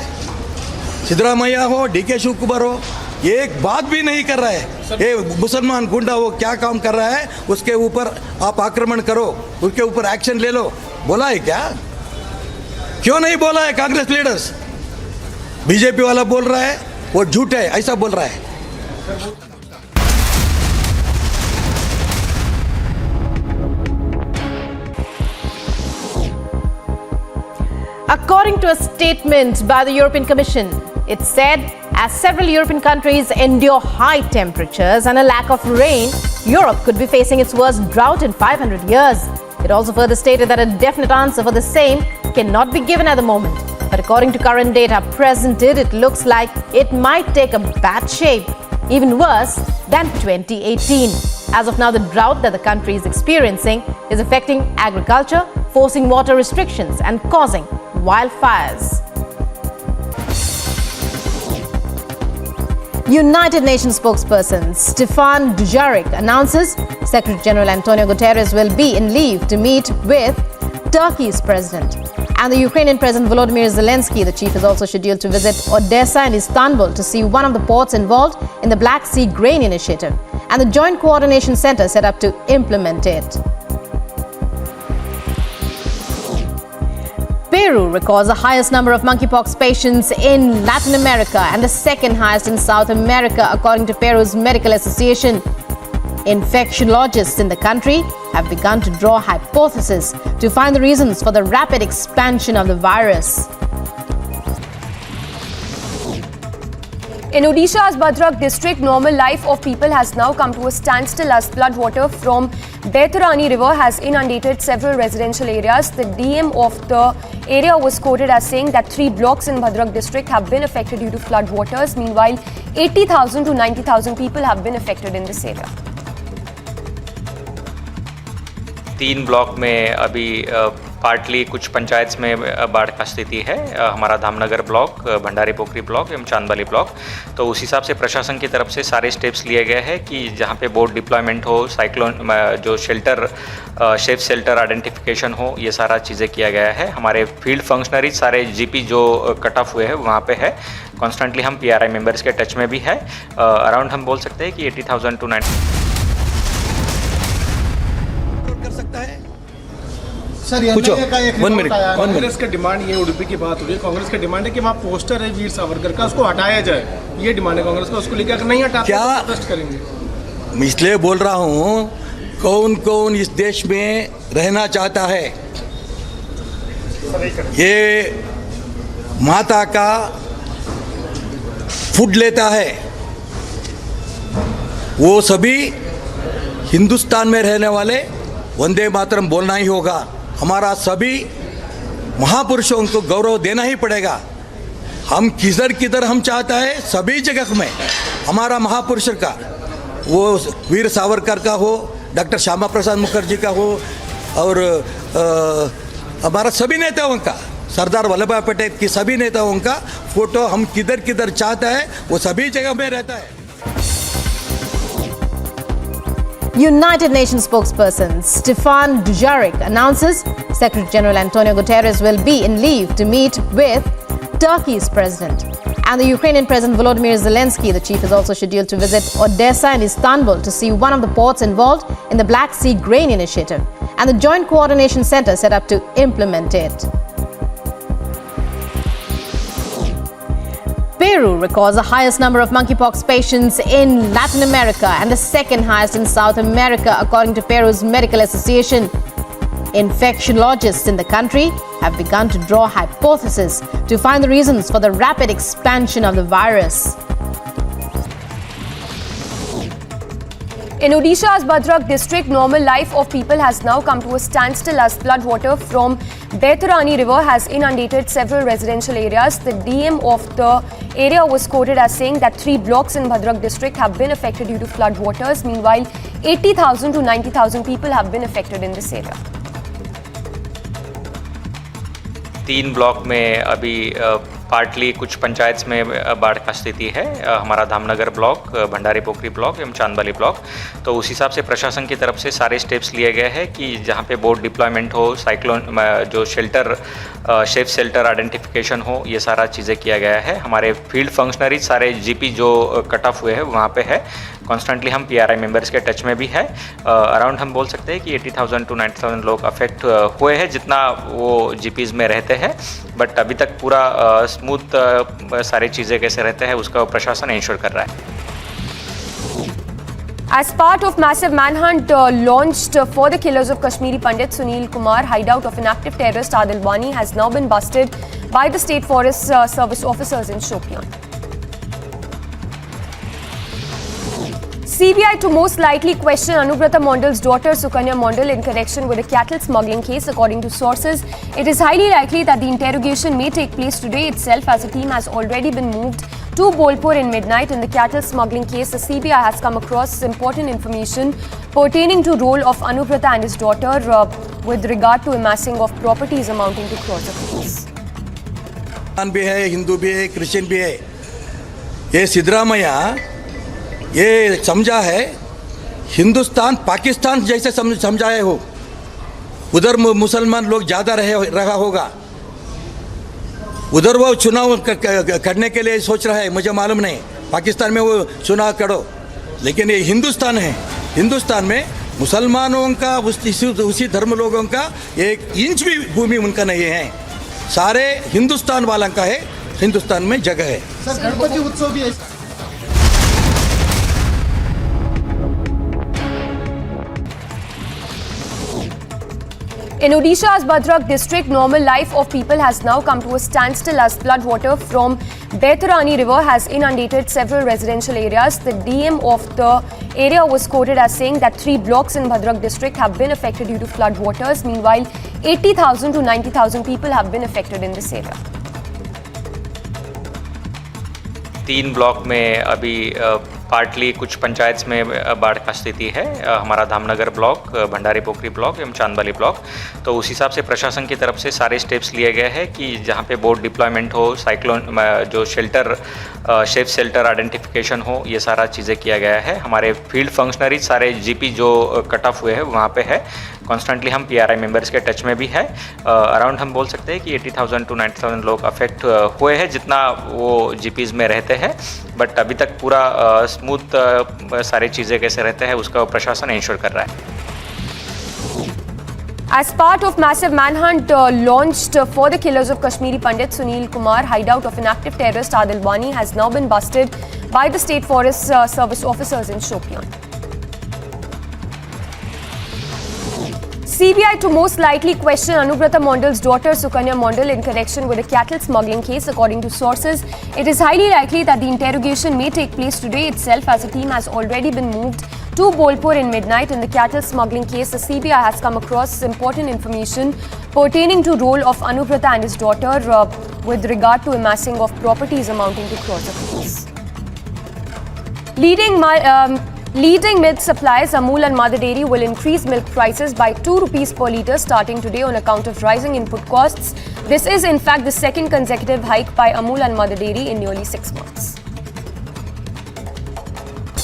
सिद्धरामैया हो, डीके शिवकुमार हो, ये एक बात भी नहीं कर रहा है। ये मुसलमान गुंडा वो क्या काम कर रहा है, उसके ऊपर आप आक्रमण करो, उसके ऊपर एक्शन ले लो। बोला है क्या? क्यों नहीं बोला है कांग्रेस लीडर्स? बीजेपी वाला बोल रहा है वो झूठ है, ऐसा बोल रहा है। According to a statement by the European Commission, it said as several European countries endure high temperatures and a lack of rain, Europe could be facing its worst drought in 500 years. It also further stated that a definite answer for the same cannot be given at the moment. But according to current data presented, it looks like it might take a bad shape, even worse than 2018. As of now, the drought that the country is experiencing is affecting agriculture, forcing water restrictions and causing wildfires. United Nations spokesperson Stefan Dujarric announces Secretary General Antonio Guterres will be in leave to meet with Turkey's president. And the Ukrainian President Volodymyr Zelensky, the chief, is also scheduled to visit Odessa and Istanbul to see one of the ports involved in the Black Sea Grain Initiative and the Joint Coordination Center set up to implement it. Peru records the highest number of monkeypox patients in Latin America and the second highest in South America, according to Peru's Medical Association. Infectiologists in the country have begun to draw hypotheses to find the reasons for the rapid expansion of the virus. In Odisha's Bhadrak district, normal life of people has now come to a standstill as floodwater from Baitarani river has inundated several residential areas. The DM of the area was quoted as saying that 3 blocks in Bhadrak district have been affected due to floodwaters. Meanwhile, 80,000 to 90,000 people have been affected in this area. 3 block में अभी partly कुछ पंचायत में बाढ़ का स्थिति है, हमारा Dhamnagar block, Bhandari पोखरी block एवं चांदबाली ब्लॉक। तो उस हिसाब से प्रशासन की तरफ से सारे स्टेप्स लिए गए हैं कि जहाँ पे बोट डिप्लॉयमेंट हो, साइक्लोन जो शेल्टर सेफ शेल्टर आइडेंटिफिकेशन हो, ये सारा चीज़ें किया गया है। हमारे फील्ड फंक्शनरीज सारे जीपी जो कट ऑफ हुए हैं वहाँ पे है। कॉन्स्टेंटली हम पीआरआई मेंबर्स के टच में भी है। अराउंड हम बोल सकते हैं कि 80,000 to 90,000 कर सकता है। सर कांग्रेस का डिमांड, ये उडुपी की बात हो रही है, कांग्रेस का डिमांड है कि वहाँ पोस्टर है वीर सावरकर का, उसको हटाया जाए। ये डिमांड है कांग्रेस का, उसको लेकर अगर नहीं हटाते क्या तो प्रोटेस्ट करेंगे। मैं इसलिए बोल रहा हूँ, कौन कौन इस देश में रहना चाहता है। ये माता का फूड लेता है, वो सभी हिंदुस्तान में रहने वाले वंदे मातरम बोलना ही होगा। हमारा सभी महापुरुषों को गौरव देना ही पड़ेगा। हम किधर हम चाहता है सभी जगह में हमारा महापुरुष का, वो वीर सावरकर का हो, डॉक्टर श्यामा प्रसाद मुखर्जी का हो, और हमारा सभी नेताओं का, सरदार वल्लभ भाई पटेल की सभी नेताओं का फोटो हम किधर चाहता है वो सभी जगह में रहता है। United Nations spokesperson Stefan Dujarric announces Secretary General Antonio Guterres will be in leave to meet with Turkey's president. And the Ukrainian President Volodymyr Zelensky, the chief, is also scheduled to visit Odessa and Istanbul to see one of the ports involved in the Black Sea Grain Initiative and the Joint Coordination Center set up to implement it. Peru records the highest number of monkeypox patients in Latin America and the second highest in South America, according to Peru's Medical Association. Infectiologists in the country have begun to draw hypotheses to find the reasons for the rapid expansion of the virus. In Odisha's Bhadrak district, normal life of people has now come to a standstill as floodwater from Baitarani river has inundated several residential areas. The DM of the area was quoted as saying that 3 blocks in Bhadrak district have been affected due to floodwaters. Meanwhile, 80,000 to 90,000 people have been affected in this area. 3 block में अभी partly कुछ पंचायत में बाढ़ का स्थिति है, हमारा Dhamnagar block, Bhandari पोखरी block एवं चांदबाली ब्लॉक। तो उस हिसाब से प्रशासन की तरफ से सारे स्टेप्स लिए गए हैं कि जहाँ पे बोट डिप्लॉयमेंट हो, साइक्लोन जो शेल्टर सेफ शेल्टर आइडेंटिफिकेशन हो, ये सारा चीज़ें किया गया है। हमारे फील्ड फंक्शनरीज सारे जीपी जो कट ऑफ हुए हैं वहाँ पे है। कॉन्स्टेंटली हम पीआरआई मेंबर्स के टच में भी है। अराउंड हम बोल सकते हैं कि 80,000 to 90,000 लोग अफेक्ट हुए हैं, जितना वो जीपीज़ में रहते हैं। बट अभी तक पूरा स्मूथ सारी चीज़ें कैसे रहते हैं उसका प्रशासन इंश्योर कर रहा है। As part of massive manhunt launched for the killers of Kashmiri Pandit Sunil Kumar, hideout of inactive terrorist Adil Wani has now been busted by the State Forest Service officers in Shopian. CBI to most likely question Anubrata Mondal's daughter Sukanya Mondal in connection with a cattle smuggling case. According to sources, it is highly likely that the interrogation may take place today itself, as a team has already been moved to Bolpur in midnight. In the cattle smuggling case, the CBI has come across important information pertaining to role of Anubrata and his daughter with regard to amassing of properties amounting to crores of rupees. भी है, हिंदू भी है, Christian भी है। ये सिद्धरामैया ये समझा है हिंदुस्तान पाकिस्तान जैसे समझाए हो, उधर मुसलमान लोग ज़्यादा रहा होगा, उधर वो चुनाव करने के लिए सोच रहा है, मुझे मालूम नहीं। पाकिस्तान में वो चुनाव करो, लेकिन ये हिंदुस्तान है। हिंदुस्तान में मुसलमानों का उसी धर्म लोगों का 1 इंच भी भूमि उनका नहीं है, सारे हिंदुस्तान वालों का है। हिंदुस्तान में जगह है। सर गणपति उत्सव भी है। In Odisha's Bhadrak district, normal life of people has now come to a standstill as floodwater from Baitarani river has inundated several residential areas. The DM of the area was quoted as saying that 3 blocks in Bhadrak district have been affected due to floodwaters. Meanwhile, 80,000 to 90,000 people have been affected in this area. 3 block में अभी partly कुछ पंचायत में बाढ़ का स्थिति है, हमारा Dhamnagar block, Bhandari पोखरी block एवं चांदबाली ब्लॉक। तो उस हिसाब से प्रशासन की तरफ से सारे स्टेप्स लिए गए हैं कि जहाँ पे बोट डिप्लॉयमेंट हो, साइक्लोन जो शेल्टर सेफ शेल्टर आइडेंटिफिकेशन हो, ये सारा चीज़ें किया गया है। हमारे फील्ड फंक्शनरीज सारे जीपी जो कट ऑफ हुए हैं वहाँ पे है। कॉन्स्टेंटली हम पीआरआई मेंबर्स के टच में भी है। अराउंड हम बोल सकते हैं कि 80,000 to 90,000 लोग अफेक्ट हुए हैं जितना वो जीपीज में रहते हैं। बट अभी तक पूरा स्मूथ सारी चीज़ें कैसे रहते हैं उसका प्रशासन इंश्योर कर रहा है। As part of massive manhunt launched for the killers of Kashmiri Pandit Sunil Kumar, hideout of an active terrorist Adil Wani has now been busted by the State Forest Service officers in Shopian. CBI to most likely question Anubrata Mondal's daughter Sukanya Mondal in connection with a cattle smuggling case. According to sources, it is highly likely that the interrogation may take place today itself, as a team has already been moved to Bolpur in midnight. In the cattle smuggling case, the CBI has come across important information pertaining to role of Anubrata and his daughter with regard to amassing of properties amounting to crores of rupees. Leading milk suppliers Amul and Mother Dairy will increase milk prices by 2 rupees per litre starting today on account of rising input costs. This is in fact the second consecutive hike by Amul and Mother Dairy in nearly 6 months.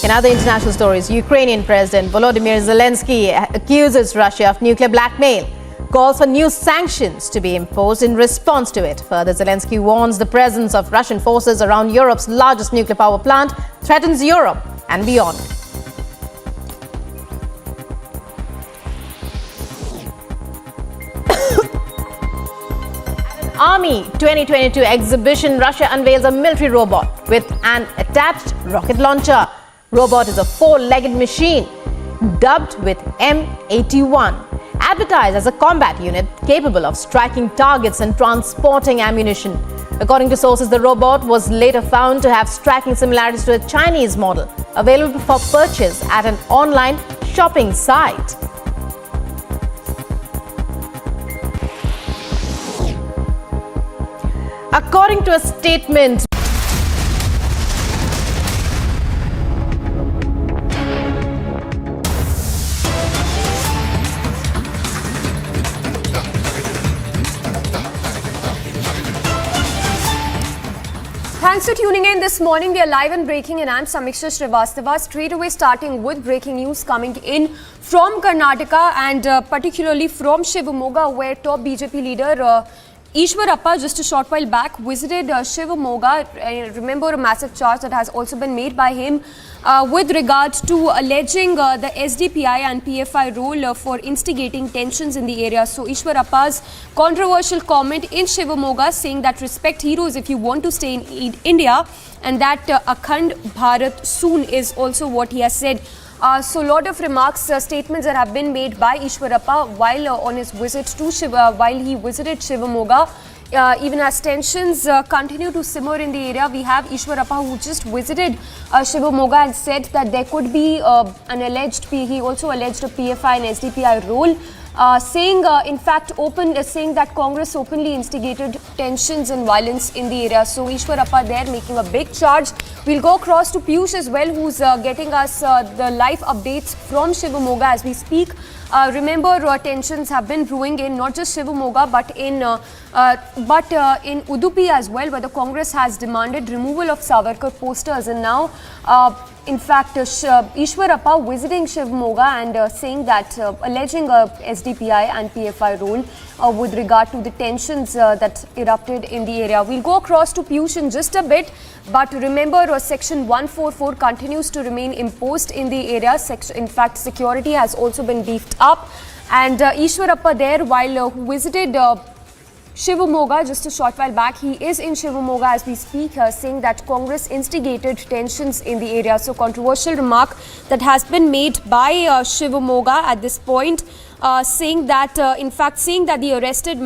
In other international stories, Ukrainian President Volodymyr Zelensky accuses Russia of nuclear blackmail, calls for new sanctions to be imposed in response to it. Further, Zelensky warns the presence of Russian forces around Europe's largest nuclear power plant threatens Europe and beyond. Army 2022 exhibition, Russia unveils a military robot with an attached rocket launcher. Robot is a 4-legged machine dubbed with M81, advertised as a combat unit capable of striking targets and transporting ammunition. According to sources, the robot was later found to have striking similarities to a Chinese model available for purchase at an online shopping site. According to a statement, thanks for tuning in this morning. We are live and breaking, and I'm Samiksha Srivastava. Straight away starting with breaking news coming in from Karnataka and particularly from Shivamogga, where top BJP leader Ishwarappa just a short while back visited Shivamogga. Remember a massive charge that has also been made by him with regard to alleging the SDPI and PFI role for instigating tensions in the area. So Ishwarappa's controversial comment in Shivamogga saying that respect heroes if you want to stay in India, and that Akhand Bharat soon is also what he has said. So a lot of remarks, statements that have been made by Ishwarappa while on his visit to while he visited Shivamogga. Even as tensions continue to simmer in the area, we have Ishwarappa who just visited Shivamogga and said that there could be he also alleged a PFI and SDPI role. Saying that Congress openly instigated tensions and violence in the area. So Ishwarappa there making a big charge. We'll go across to Piyush as well, who's getting us the live updates from Shivamogga as we speak. Remember, tensions have been brewing in not just Shivamogga but in Udupi as well, where the Congress has demanded removal of Savarkar posters, and now in fact Ishwarappa visiting Shivamogga and saying that alleging a SDPI and PFI role with regard to the tensions that erupted in the area. We'll go across to Piyush in just a bit, but remember Section 144 continues to remain imposed in the area. In fact, security has also been beefed up, and Ishwarappa there while who visited Shivamogga just a short while back. He is in Shivamogga as we speak, saying that Congress instigated tensions in the area. So controversial remark that has been made by Shivamogga at this point, saying that the arrested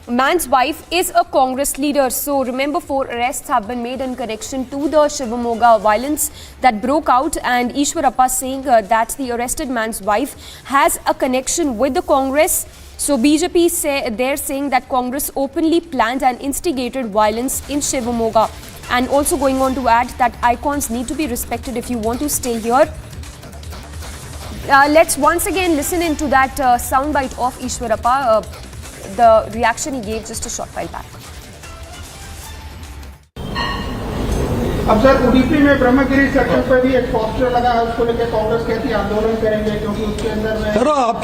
man's wife is a Congress leader. So remember, 4 arrests have been made in connection to the Shivamogga violence that broke out, and Ishwarappa saying that the arrested man's wife has a connection with the Congress. So BJP they're saying that Congress openly planned and instigated violence in Shivamogga. and also going on to add that icons need to be respected if you want to stay here. Let's once again listen into that soundbite of Ishwarappa, the reaction he gave just a short while back. अब sir Udupi में Brahmagiri sector पर भी एक poster लगा है, उसको लेकर कांग्रेस कहती है आंदोलन करेंगे क्योंकि उसके अंदर में करो आप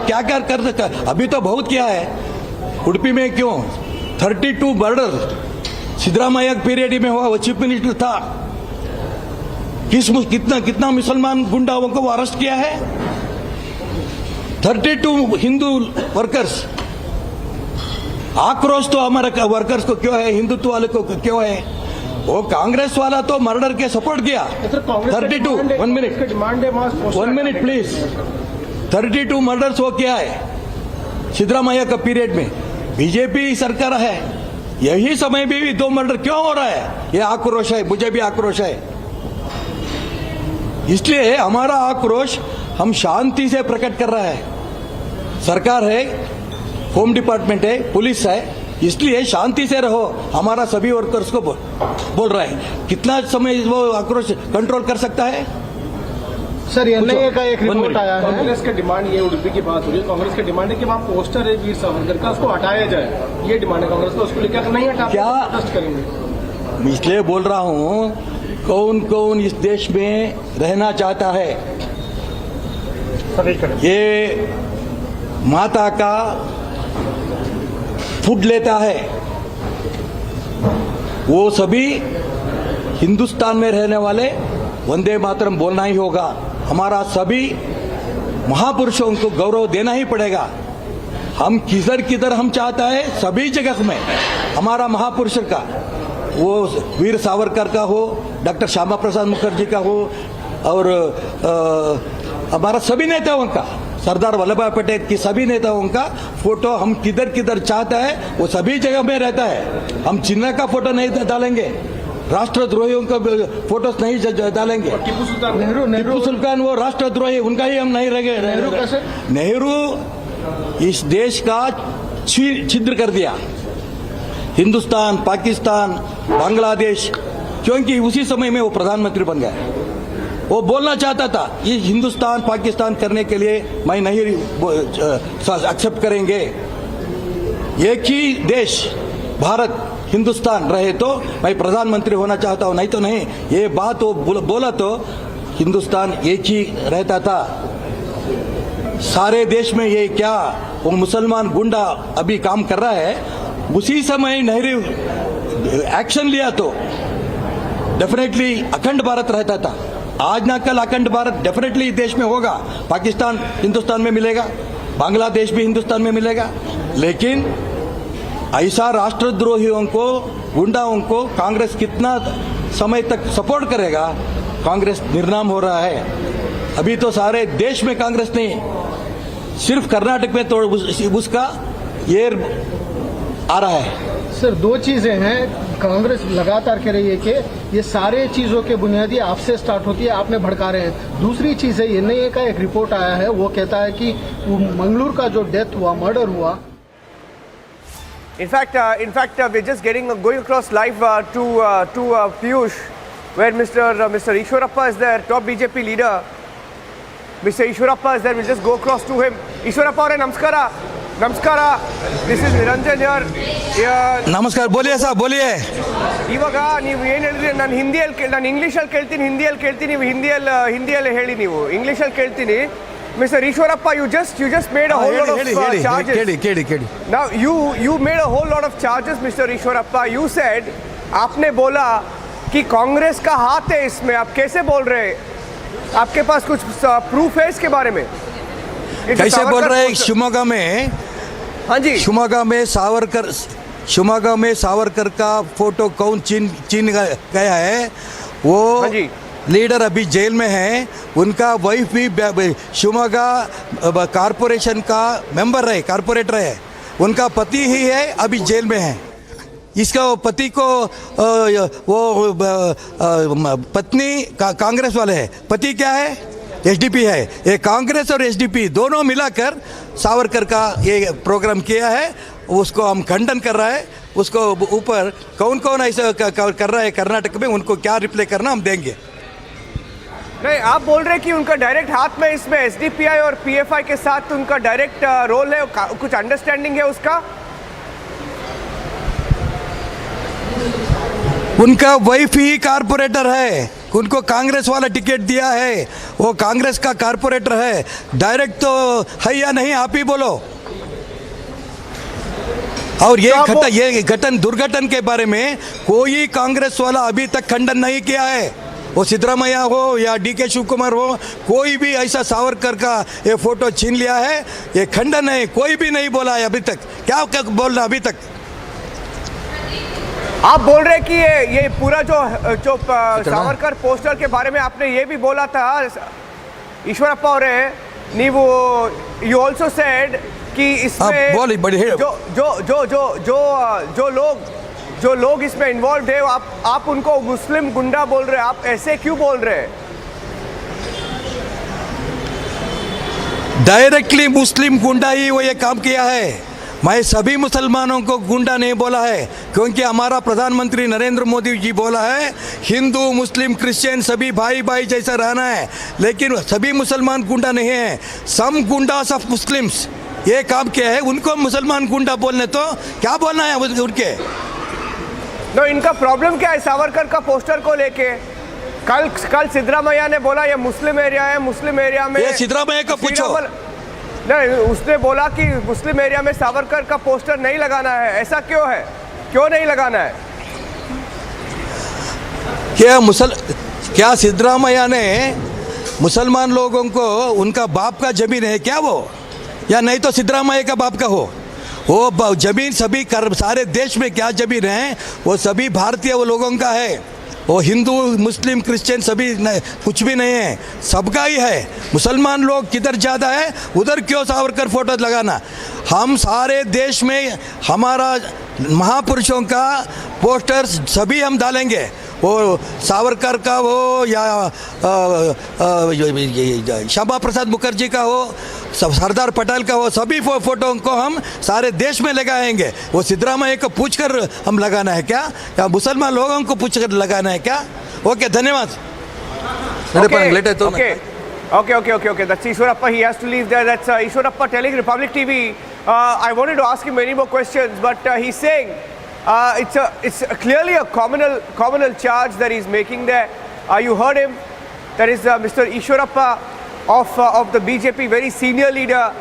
क्या क्या कर सकते हैं? अभी तो बहुत किया है उडुपी में। क्यों 32 मर्डर सिद्धरामैया पीरियड में हुआ, वो चीफ मिनिस्टर था। कितना मुसलमान गुंडाओं को वो अरेस्ट किया है? 32 हिंदू वर्कर्स। आक्रोश तो हमारे वर्कर्स को क्यों है, हिंदुत्व वाले को क्यों है? वो कांग्रेस वाला तो मर्डर के सपोर्ट किया। 32 1 मिनट प्लीज। 32 मर्डर्स वो किया है सिद्धरामैया का पीरियड में। बीजेपी सरकार है, यही समय में भी 2 मर्डर क्यों हो रहा है? ये आक्रोश है, मुझे भी आक्रोश है। इसलिए हमारा आक्रोश हम शांति से प्रकट कर रहा है। सरकार है, होम डिपार्टमेंट है, पुलिस है, इसलिए शांति से रहो, हमारा सभी वर्कर्स को बोल रहा है। कितना समय वो आक्रोश कंट्रोल कर सकता है? सर एनआईए का एक रिपोर्ट आया है, कांग्रेस की डिमांड, ये उडुपी की बात हो रही है, कांग्रेस की डिमांड है कि वहाँ पोस्टर है वीर सावरकर का, उसको हटाया जाए। ये डिमांड है कांग्रेस को, उसको लेकर नहीं हटा क्या करेंगे? इसलिए बोल रहा हूँ, कौन कौन इस देश में रहना चाहता है? ये माता का फूड लेता है, वो सभी हिंदुस्तान में रहने वाले वंदे मातरम बोलना ही होगा। हमारा सभी महापुरुषों को गौरव देना ही पड़ेगा। हम किधर हम चाहता है, सभी जगह में हमारा महापुरुष का, वो वीर सावरकर का हो, डॉक्टर श्यामा प्रसाद मुखर्जी का हो, और हमारा सभी नेताओं का, सरदार वल्लभ भाई पटेल की सभी नेताओं का फोटो हम किधर चाहता है, वो सभी जगह में रहता है। हम चिन्ह का फोटो नहीं डालेंगे, राष्ट्रद्रोहियों का फोटो नहीं डालेंगे। टीपू सुल्तान वो राष्ट्रद्रोही, उनका ही हम नहीं रहेंगे। नेहरू इस देश का छिद्र कर दिया, हिंदुस्तान, पाकिस्तान, बांग्लादेश, क्योंकि उसी समय में वो प्रधानमंत्री बन गया। वो बोलना चाहता था, ये हिंदुस्तान पाकिस्तान करने के लिए मैं नहीं एक्सेप्ट करेंगे। एक ही देश भारत हिंदुस्तान रहे तो मैं प्रधानमंत्री होना चाहता हूं, नहीं तो नहीं। ये बात वो बोला तो हिंदुस्तान एक ही रहता था। सारे देश में ये क्या वो मुसलमान गुंडा अभी काम कर रहा है, उसी समय नेहरू एक्शन लिया तो डेफिनेटली अखंड भारत रहता था। आज ना कल अखंड भारत डेफिनेटली देश में होगा। पाकिस्तान हिंदुस्तान में मिलेगा, बांग्लादेश भी हिंदुस्तान में मिलेगा। लेकिन ऐसा राष्ट्रद्रोहियों को, गुंडाओं को कांग्रेस कितना समय तक सपोर्ट करेगा? कांग्रेस निर्नाम हो रहा है। अभी तो सारे देश में कांग्रेस नहीं, सिर्फ कर्नाटक में तो उसका ये आ रहा है। सर 2 चीजें हैं, कांग्रेस लगातार कह रही है कि ये सारे चीजों के बुनियादी आपसे स्टार्ट होती है, आपने भड़का रहे हैं। दूसरी चीज है, एनआईए का एक रिपोर्ट आया है, वो कहता है कि मंगलूर का जो डेथ हुआ, मर्डर हुआ। In fact, we're just going across live to Piyush, where Mr. Ishwarappa is there, top BJP leader. Mr. Ishwarappa is there. We'll just go across to him. Ishwarappa ಅವರೇ ನಮಸ್ಕಾರ. ನಮಸ್ಕಾರ. This is Niranjan here. ನಮಸ್ಕಾರ. बोलिए साहब, बोलिए. ಇವಾಗ ನೀವು ಏನು ಹೇಳಿದ್ರಿ? ನಾನು ಇಂಗ್ಲಿಷಲ್ಲಿ ಕೇಳ್ತೀನಿ, ಹಿಂದಿಯಲ್ಲಿ ಕೇಳ್ತೀನಿ, ನೀವು ಹಿಂದಿಯಲ್ಲಿ ಹೇಳಿ. ನೀವು ಇಂಗ್ಲಿಷಲ್ಲಿ ಕೇಳ್ತೀನಿ. Mr. Ishwarappa, you just made a whole lot of charges. Now you made a whole lot of charges, Mr. Ishwarappa. You said, आपने बोला कि कांग्रेस का हाथ है इसमें. आप कैसे बोल रहे हैं? आपके पास कुछ प्रूफ है इसके बारे में? कैसे बोल रहे हैं? शिवमोगा में, हाँ जी, शिवमोगा में सावरकर का फोटो कौन चीन गया है? वो हाँ जी, लीडर अभी जेल में है। उनका वाइफ भी शिवमोगा कारपोरेशन का मेंबर है, कारपोरेटर है। उनका पति ही है, अभी जेल में है। इसका पति को वो पत्नी कांग्रेस वाले है, पति क्या है? एसडीपी है। ये कांग्रेस और एसडीपी दोनों मिलाकर सावरकर का ये प्रोग्राम किया है, उसको हम खंडन कर रहा है। उसको ऊपर कौन कौन ऐसा कर रहा है कर्नाटक में, उनको क्या रिप्लाई करना हम देंगे। नहीं, आप बोल रहे हैं कि उनका डायरेक्ट हाथ में इसमें एसडीपीआई और पीएफआई के साथ उनका डायरेक्ट रोल है, कुछ अंडरस्टैंडिंग है उसका? उनका वाइफ ही कारपोरेटर है, उनको कांग्रेस वाला टिकट दिया है, वो कांग्रेस का कारपोरेटर है। डायरेक्ट तो है या नहीं, आप ही बोलो। और ये दुर्घटना के बारे में कोई कांग्रेस वाला अभी तक खंडन नहीं किया है। वो सिद्धरामैया हो या डीके शिव कुमार हो, कोई भी ऐसा सावरकर का ये फोटो छीन लिया है, ये खंडन है, कोई भी नहीं बोला है अभी तक। क्या बोल रहा अभी तक? आप बोल रहे हैं कि ये पूरा जो सावरकर पोस्टर के बारे में आपने ये भी बोला था ईश्वरप्पा और नीवू, यू ऑल्सो सेड कि इसमें जो लोग इसमें इन्वॉल्व है आप उनको मुस्लिम गुंडा बोल रहे हैं। आप ऐसे क्यों बोल रहे हैं? डायरेक्टली मुस्लिम गुंडा ही वो ये काम किया है। मैं सभी मुसलमानों को गुंडा नहीं बोला है, क्योंकि हमारा प्रधानमंत्री नरेंद्र मोदी जी बोला है हिंदू मुस्लिम क्रिश्चियन सभी भाई भाई जैसा रहना है, लेकिन सभी मुसलमान गुंडा नहीं है। सम गुंडास ऑफ मुस्लिम्स ये काम किया है, उनको मुसलमान गुंडा बोलने तो क्या बोलना है उनके? तो इनका प्रॉब्लम क्या है सावरकर का पोस्टर को लेके? कल सिद्धरामैया ने बोला ये मुस्लिम एरिया है, मुस्लिम एरिया में सिद्धरामैया को पूछो। नहीं, उसने बोला कि मुस्लिम एरिया में सावरकर का पोस्टर नहीं लगाना है। ऐसा क्यों है? क्यों नहीं लगाना है? क्या सिद्धरामैया ने मुसलमान लोगों को उनका बाप का जमीन है क्या वो, या नहीं तो सिद्धरामैया का बाप का हो? वो जमीन सभी सारे देश में क्या जमीन है वो सभी भारतीय वो लोगों का है। वो हिंदू मुस्लिम क्रिश्चियन सभी कुछ भी नहीं है, सबका ही है। मुसलमान लोग किधर ज़्यादा है उधर क्यों सावरकर फोटो लगाना? हम सारे देश में हमारा महापुरुषों का पोस्टर्स सभी हम डालेंगे, वो सावरकर का हो या श्यामा प्रसाद मुखर्जी का हो, सरदार पटेल का हो, सभी फोटो को हम सारे देश में लगाएंगे। वो सिद्धरामैया को पूछकर हम लगाना है क्या, या मुसलमान लोगों को पूछकर लगाना है क्या? ओके, धन्यवाद। Okay. That's Ishwarappa. He has to leave there. That's Ishwarappa telling Republic TV. I wanted to ask him many more questions, but he's saying it's clearly a communal charge that he's making there. You heard him. That is Mr. Ishwarappa of the BJP, very senior leader.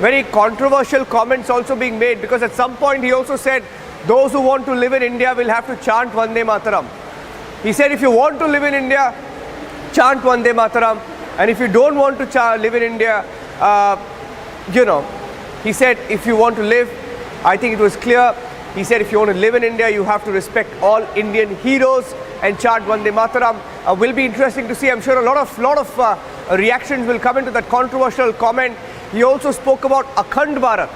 Very controversial comments also being made, because at some point he also said those who want to live in India will have to chant Vande Mataram. He said if you want to live in India, chant Vande Mataram. And if you don't want to live in India, he said if you want to live, I think it was clear, he said if you want to live in India, you have to respect all Indian heroes and chant Vande Mataram. Will be interesting to see. I'm sure a lot of reactions will come into that controversial comment. He also spoke about Akhand Bharat,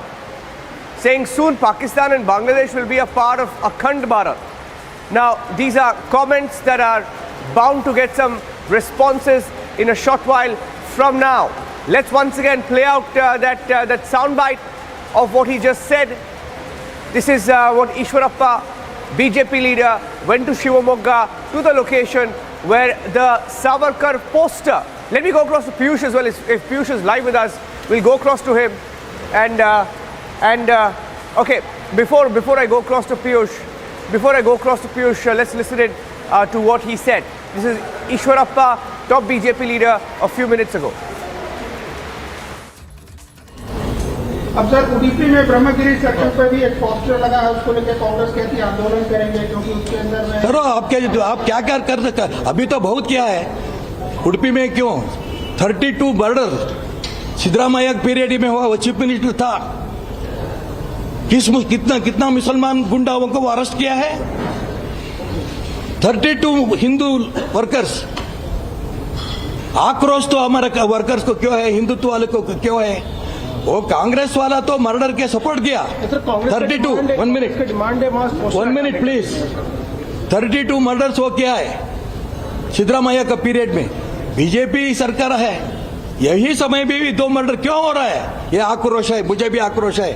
saying soon Pakistan and Bangladesh will be a part of Akhand Bharat. Now, these are comments that are bound to get some responses in a short while from now. Let's once again play out that soundbite of what he just said. This is what Ishwarappa, BJP leader, went to Shivamogga, to the location where the Savarkar poster. Let me go across to Piyush as well. If Piyush is live with us, we'll go across to him. Okay, before I go across to Piyush, let's listen in to what he said. This is Ishwarappa, top BJP leader, a few minutes ago. अब sir Udupi में Brahmagiri section पर भी एक poster लगा है, उसको लेकर कांग्रेस कहती है आंदोलन करेंगे, क्योंकि उसके अंदर में करो आप क्या कर सकते? अभी तो बहुत किया है उडुपी में। क्यों 32 मर्डर सिद्धरामैया पीरियड में हुआ, वो चीफ मिनिस्टर था। कितना मुसलमान गुंडाओं को वो अरेस्ट किया है? 32 हिंदू वर्कर्स। आक्रोश तो हमारे वर्कर्स को क्यों है, हिंदुत्व वाले को क्यों है? वो कांग्रेस वाला तो मर्डर के सपोर्ट किया। 32 1 मिनट प्लीज। 32 मर्डर्स वो किया है सिद्धरामैया का पीरियड में। बीजेपी सरकार है, यही समय में भी 2 मर्डर क्यों हो रहा है? ये आक्रोश है, मुझे भी आक्रोश है।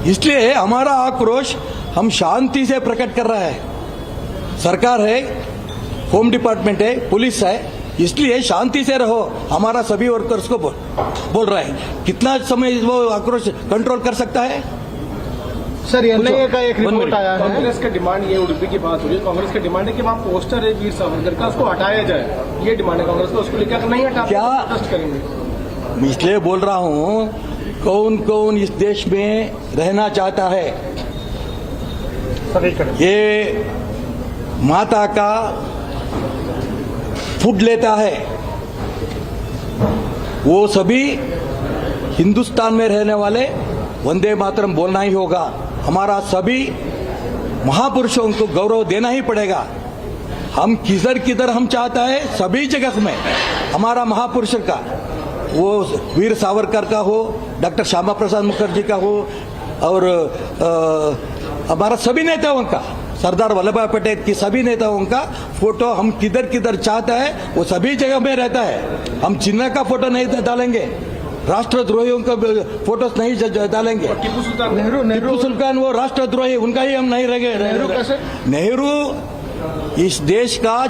इसलिए हमारा आक्रोश हम शांति से प्रकट कर रहा है। सरकार है, होम डिपार्टमेंट है, पुलिस है, इसलिए शांति से रहो, हमारा सभी वर्कर्स को बोल रहा है। कितना समय वो आक्रोश कंट्रोल कर सकता है? सर, एनआईए का एक रिपोर्ट आया है। कांग्रेस का डिमांड, ये उडुपी की बात हो रही है, कांग्रेस का डिमांड है कि वहाँ पोस्टर है वीर सावरकर का, उसको हटाया जाए। ये डिमांड है कांग्रेस का, उसको लेकर नहीं हटा क्या प्रोटेस्ट करेंगे। इसलिए बोल रहा हूँ, कौन कौन इस देश में रहना चाहता है? ये माता का फूड लेता है, वो सभी हिंदुस्तान में रहने वाले वंदे मातरम बोलना ही होगा। हमारा सभी महापुरुषों को गौरव देना ही पड़ेगा। हम किधर हम चाहता है, सभी जगह में हमारा महापुरुष का, वो वीर सावरकर का हो, डॉक्टर श्यामा प्रसाद मुखर्जी का हो, और हमारा सभी नेताओं का, सरदार वल्लभ भाई पटेल की सभी नेताओं का फोटो हम किधर चाहता है, वो सभी जगह में रहता है। हम चिन्ह का फोटो नहीं डालेंगे, राष्ट्रद्रोहियों का फोटो नहीं डालेंगे। टीपू सुल्तान वो राष्ट्रद्रोही, उनका ही हम नहीं रहेंगे। नेहरू इस देश का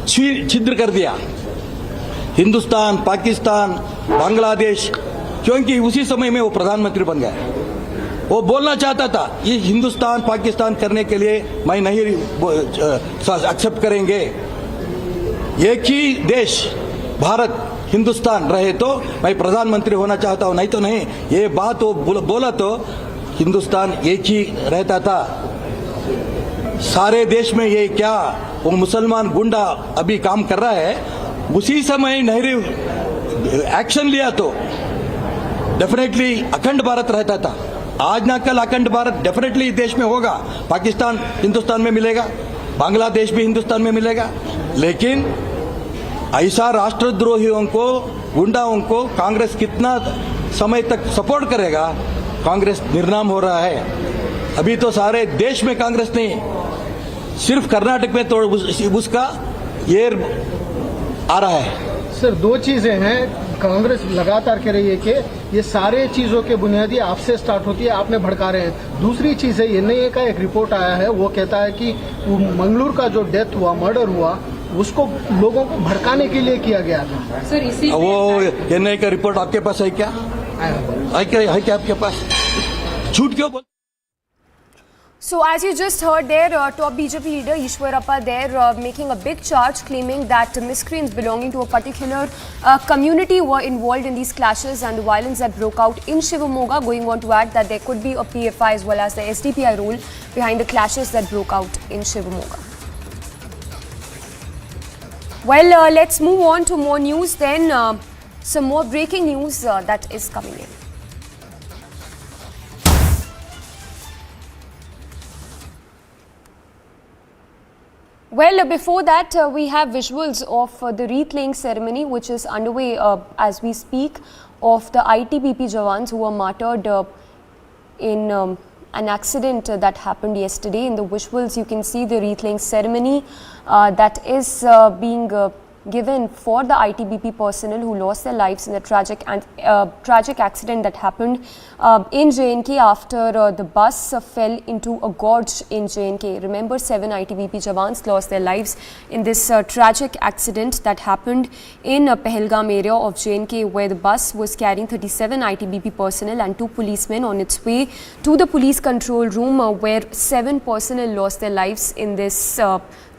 छिद्र कर दिया, हिंदुस्तान, पाकिस्तान, बांग्लादेश, क्योंकि उसी समय में वो प्रधानमंत्री बन गया। वो बोलना चाहता था, ये हिंदुस्तान पाकिस्तान करने के लिए मैं नहीं एक्सेप्ट करेंगे। एक ही देश भारत हिंदुस्तान रहे तो मैं प्रधानमंत्री होना चाहता हूं, नहीं तो नहीं। ये बात वो बोला तो हिंदुस्तान एक ही रहता था। सारे देश में ये क्या वो मुसलमान गुंडा अभी काम कर रहा है, उसी समय नेहरू एक्शन लिया तो डेफिनेटली अखंड भारत रहता था। आज ना कल अखंड भारत डेफिनेटली देश में होगा। पाकिस्तान हिंदुस्तान में मिलेगा, बांग्लादेश भी हिंदुस्तान में मिलेगा। लेकिन ऐसा राष्ट्रद्रोहियों को, गुंडाओं को कांग्रेस कितना समय तक सपोर्ट करेगा? कांग्रेस निर्नाम हो रहा है। अभी तो सारे देश में कांग्रेस नहीं, सिर्फ कर्नाटक में तो उसका ये आ रहा है। सर, दो चीजें हैं। कांग्रेस लगातार कह रही है कि ये सारे चीजों के बुनियादी आपसे स्टार्ट होती है, आपने भड़का रहे हैं। दूसरी चीज है, एनआईए का एक रिपोर्ट आया है, वो कहता है कि मंगलूर का जो डेथ हुआ, मर्डर हुआ, उसको लोगों को भड़काने के लिए किया गया था। सर, इसी वो एनआईए का रिपोर्ट आपके पास है क्या? है क्या आपके पास? झूठ क्यों बोल? So as you just heard there, top BJP leader Ishwarappa there making a big charge, claiming that miscreants belonging to a particular community were involved in these clashes and the violence that broke out in Shivamoga, going on to add that there could be a PFI as well as the SDPI role behind the clashes that broke out in Shivamoga. Well, let's move on to more news then. Some more breaking news that is coming in. Well, before that, we have visuals of the wreath laying ceremony, which is underway as we speak, of the ITBP Jawans who were martyred in an accident that happened yesterday. In the visuals, you can see the wreath laying ceremony that is being given for the ITBP personnel who lost their lives in the tragic accident that happened in JNK after the bus fell into a gorge in JNK. Remember, 7 ITBP Jawans lost their lives in this tragic accident that happened in Pahalgam area of JNK, where the bus was carrying 37 ITBP personnel and 2 policemen on its way to the police control room, where 7 personnel lost their lives in this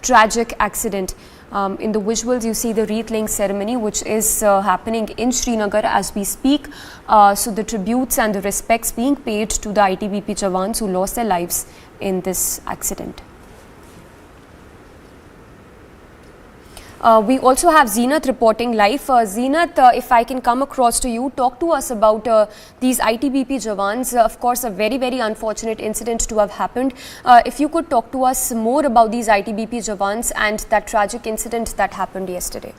tragic accident. In the visuals, you see the wreath laying ceremony, which is happening in Srinagar as we speak. So the tributes and the respects being paid to the ITBP Jawans who lost their lives in this accident. We also have Zeenat reporting live. Zeenat, if I can come across to you, talk to us about these ITBP Jawans. Of course, a very, very unfortunate incident to have happened. If you could talk to us more about these ITBP Jawans and that tragic incident that happened yesterday.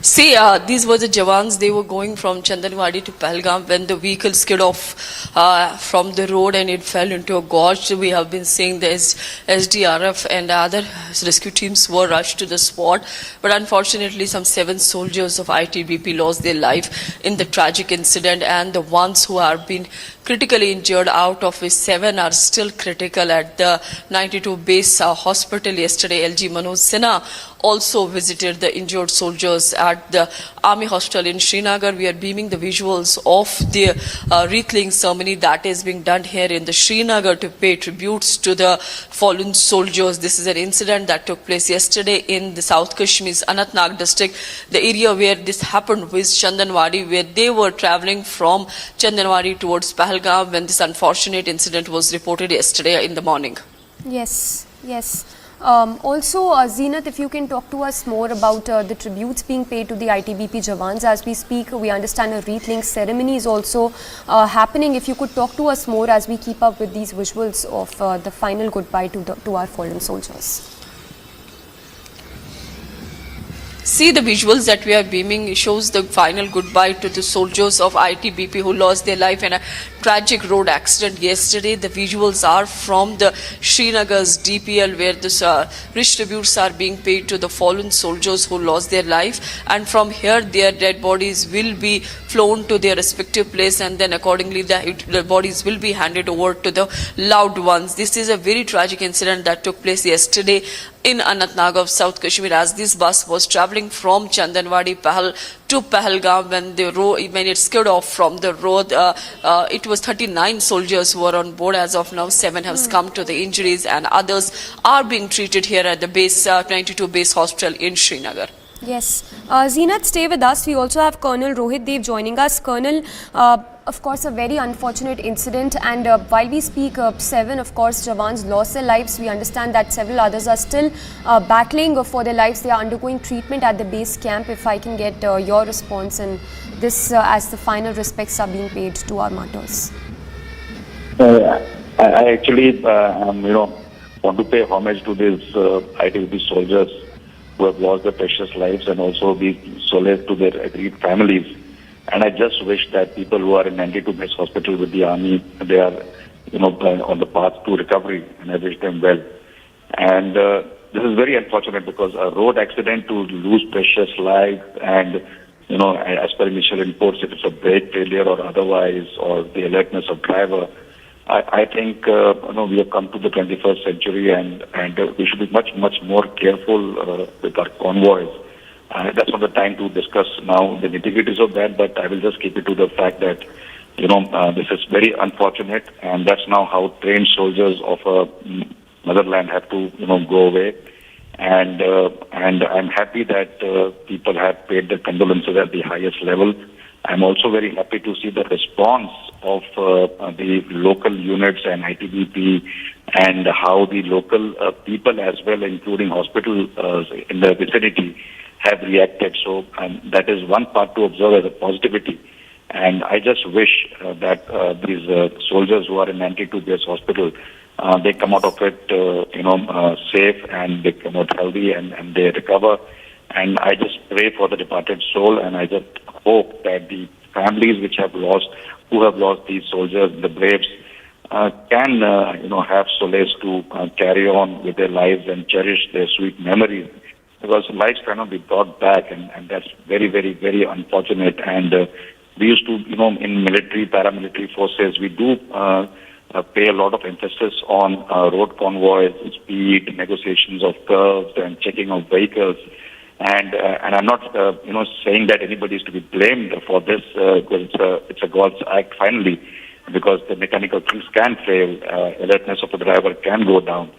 See, these were the Jawans. They were going from Chandanwadi to Pahalgam when the vehicle skid off from the road and it fell into a gorge. We have been seeing the SDRF and other rescue teams were rushed to the spot. But unfortunately, some 7 soldiers of ITBP lost their life in the tragic incident, and the ones who are been critically injured, out of which 7 are still critical at the 92 base hospital. Yesterday, LG Manoj Sinha also visited the injured soldiers at the Army Hospital in Srinagar. We are beaming the visuals of the wreath-laying ceremony that is being done here in the Srinagar to pay tributes to the fallen soldiers. This is an incident that took place yesterday in the South Kashmir's Anantnag district. The area where this happened was Chandanwadi, where they were travelling from Chandanwadi towards Pahalgam when this unfortunate incident was reported yesterday in the morning. Yes, yes. Also, Zeenat, if you can talk to us more about the tributes being paid to the ITBP Jawans. As we speak, we understand a wreath-laying ceremony is also happening. If you could talk to us more as we keep up with these visuals of the final goodbye to our fallen soldiers. See the visuals that we are beaming. It shows the final goodbye to the soldiers of ITBP who lost their life in a tragic road accident yesterday. The visuals are from the Srinagar's DPL, where this rich tributes are being paid to the fallen soldiers who lost their life. And from here, their dead bodies will be flown to their respective place, and then accordingly the bodies will be handed over to the loved ones. This is a very tragic incident that took place yesterday in Anantnag of South Kashmir, as this bus was travelling from Chandanwadi to Pahalgam when it skid off from the road. It was 39 soldiers who were on board. As of now, 7 have succumbed to the injuries, and others are being treated here at the base 92 base hospital in Srinagar. Yes. Zeenat, stay with us. We also have Colonel Rohit Dev joining us. Colonel, of course, a very unfortunate incident, and while we speak, 7, of course, Jawans lost their lives. We understand that several others are still battling for their lives. They are undergoing treatment at the base camp. If I can get your response and this as the final respects are being paid to our martyrs. I actually, want to pay homage to these ITBP soldiers who have lost their precious lives, and also be solace to their agreed families. And I just wish that people who are in 92 base hospital with the army, they are, on the path to recovery, and I wish them well. And this is very unfortunate because a road accident to lose precious life, and as per initial reports, if it's a brake failure or otherwise, or the alertness of driver, I think we have come to the 21st century, and we should be much more careful with our convoys. That's not the time to discuss now the nitty-gritties of that, but I will just keep it to the fact that this is very unfortunate, and that's now how trained soldiers of a motherland have to go away. And I'm happy that people have paid their condolences at the highest level. I'm also very happy to see the response of the local units and ITBP, and how the local people as well, including hospitals in the vicinity, have reacted. So that is one part to observe as a positivity. And I just wish that these soldiers who are in 92 base hospital, they come out of it, safe, and they come out healthy, and they recover. And I just pray for the departed soul, and I just hope that the families who have lost these soldiers, the braves, can have solace to carry on with their lives and cherish their sweet memories, because lives cannot be brought back, and that's very, very, very unfortunate. And we used to, in military, paramilitary forces, we do pay a lot of emphasis on road convoys, speed, negotiations of curves, and checking of vehicles. And I'm not, saying that anybody is to be blamed for this, because it's a God's act finally, because the mechanical things can fail, alertness of the driver can go down.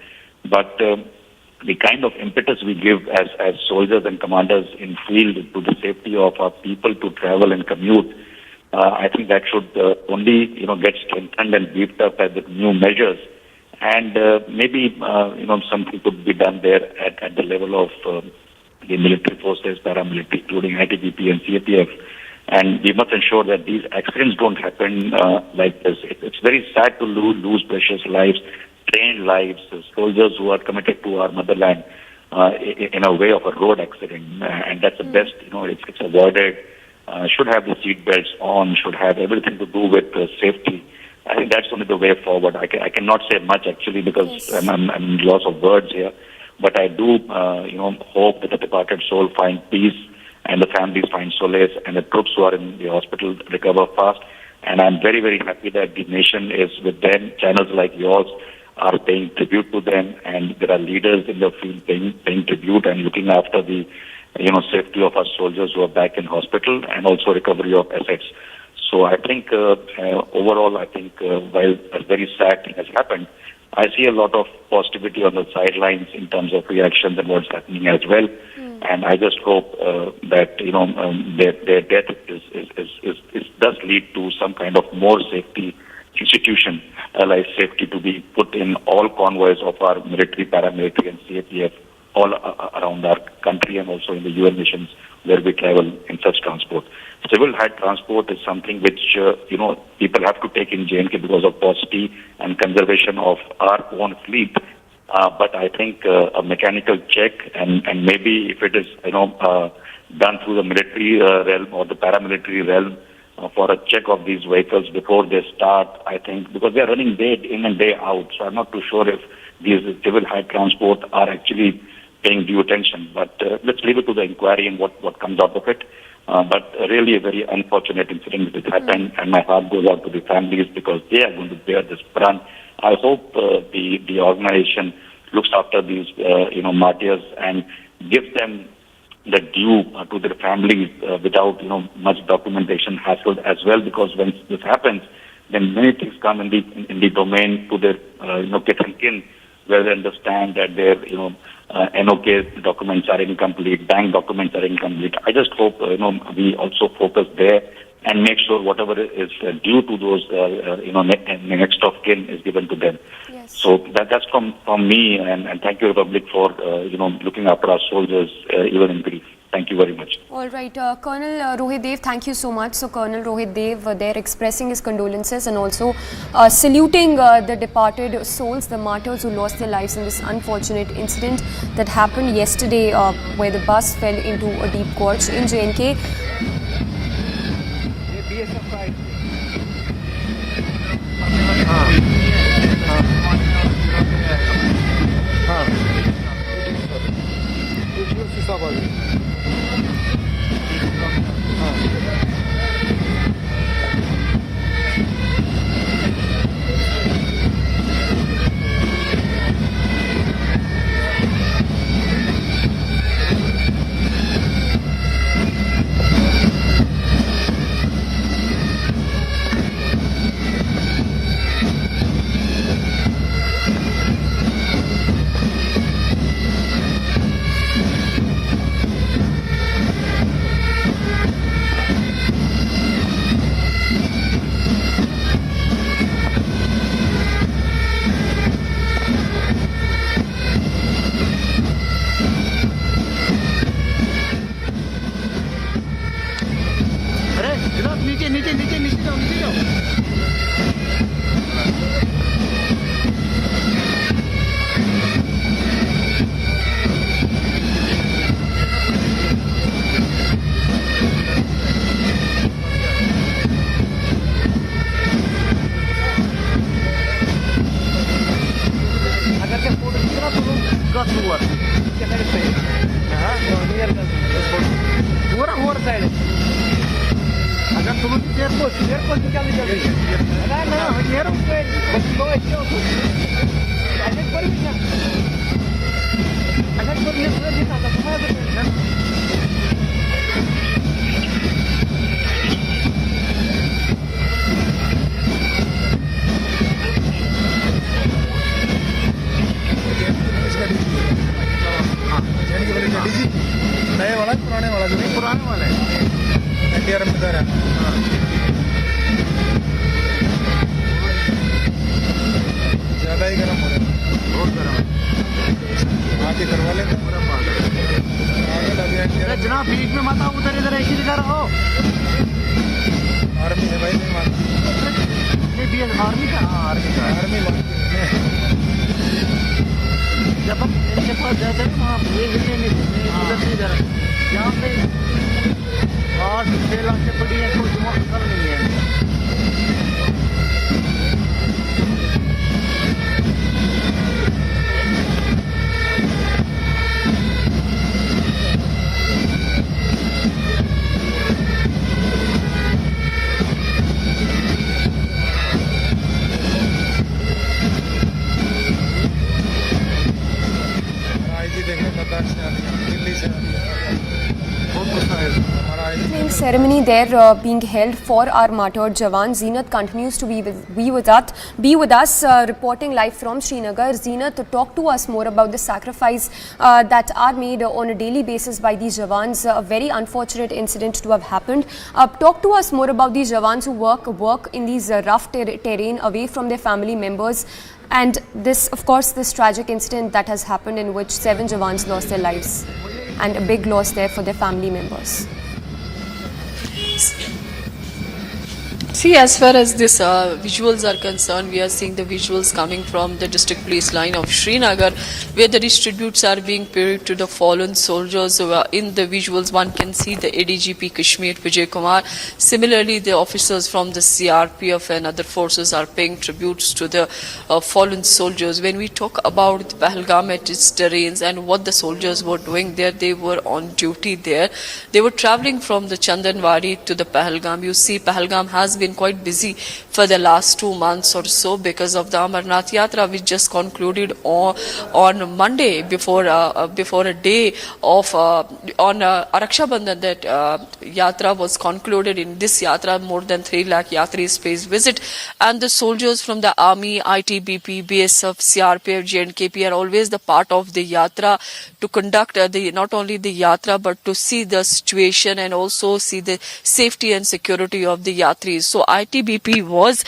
But the kind of impetus we give as soldiers and commanders in field to the safety of our people to travel and commute, I think that should only, get strengthened and beefed up as the new measures. And maybe, something could be done there at the level of the military forces, paramilitary, including ITBP and CAPF. And we must ensure that these accidents don't happen like this. It's very sad to lose precious lives, trained lives, soldiers who are committed to our motherland. in a way of a road accident, and that's the best. It's avoided. Should have the seat belts on. Should have everything to do with safety. I think that's only the way forward. I cannot say much actually because I'm loss of words here, but I do hope that the departed soul find peace and the families find solace and the troops who are in the hospital recover fast. And I'm very, very happy that the nation is with them. Channels like yours are paying tribute to them, and there are leaders in the field paying tribute and looking after the safety of our soldiers who are back in hospital and also recovery of assets. So I think overall, I think while a very sad thing has happened, I see a lot of positivity on the sidelines in terms of reactions and what's happening as well. And I just hope that their death does lead to some kind of more safety institution, life safety to be put in all convoys of our military, paramilitary, and CAPF all around our country and also in the UN missions where we travel in such transport. Civil high transport is something which people have to take in JNK because of paucity and conservation of our own fleet. But I think a mechanical check and maybe if it is done through the military realm or the paramilitary realm for a check of these vehicles before they start, I think because they are running day in and day out, so I'm not too sure if these civil high transport are actually paying due attention. But let's leave it to the inquiry and what comes out of it. But really a very unfortunate incident that happened, and my heart goes out to the families because they are going to bear this brunt. I hope the organization looks after these martyrs and gives them the due to their families without much documentation hassle as well, because when this happens, then many things come in the domain to their kith and kin, where they understand that their NOK documents are incomplete, bank documents are incomplete. I just hope we also focus there and make sure whatever is due to those next of kin is given to them. Yes. So that's from me, and thank you, Republic, for looking after our soldiers even in grief. Thank you very much. All right, Colonel Rohit Dev, thank you so much. So Colonel Rohit Dev there expressing his condolences and also saluting the departed souls, the martyrs who lost their lives in this unfortunate incident that happened yesterday where the bus fell into a deep gorge in JNK. जनाब बीच में मत आओ, उधर इधर ऐसी जगह रहो। Army है भाई, नहीं मानती। नहीं बीएस आर्मी का, आर्मी जब हम इनके पास जाते हैं वहाँ बेल आके पड़ी है, कोई दिमाग कल नहीं है। Ceremony there being held for our martyred Jawan. Zeenat continues to be with us, reporting live from Srinagar. Zeenat, talk to us more about the sacrifice that are made on a daily basis by these Jawans. A very unfortunate incident to have happened. Talk to us more about these Jawans who work in these rough terrain away from their family members. And this, of course, this tragic incident that has happened in which 7 Jawans lost their lives, and a big loss there for their family members. See, as far as this visuals are concerned, we are seeing the visuals coming from the district police line of Srinagar, where the tributes are being paid to the fallen soldiers. In the visuals, one can see the ADGP Kashmir Vijay Kumar. Similarly, the officers from the CRPF and other forces are paying tributes to the fallen soldiers. When we talk about Pahalgam at its terrains and what the soldiers were doing there, they were on duty there. They were traveling from the Chandanwadi to the Pahalgam. You see, Pahalgam has been quite busy for the last 2 months or so because of the Amarnath Yatra, which just concluded on Monday before a day of on Raksha Bandhan. That Yatra was concluded. In this Yatra, more than 3 lakh Yatris pays visit, and the soldiers from the Army, ITBP, BSF, CRPF, JNKP are always the part of the Yatra to conduct not only the Yatra but to see the situation and also see the safety and security of the Yatris. So ITBP was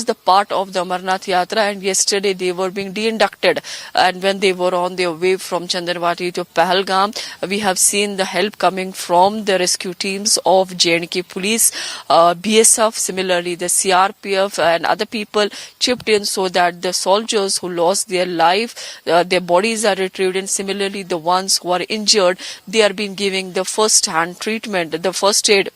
the part of the Amarnath Yatra, and yesterday they were being de-inducted. And when they were on their way from Chandanwadi to Pahalgam, we have seen the help coming from the rescue teams of JNK Police, BSF, similarly the CRPF and other people chipped in so that the soldiers who lost their life, their bodies are retrieved, and similarly the ones who are injured, they are being given the first-hand treatment, the first aid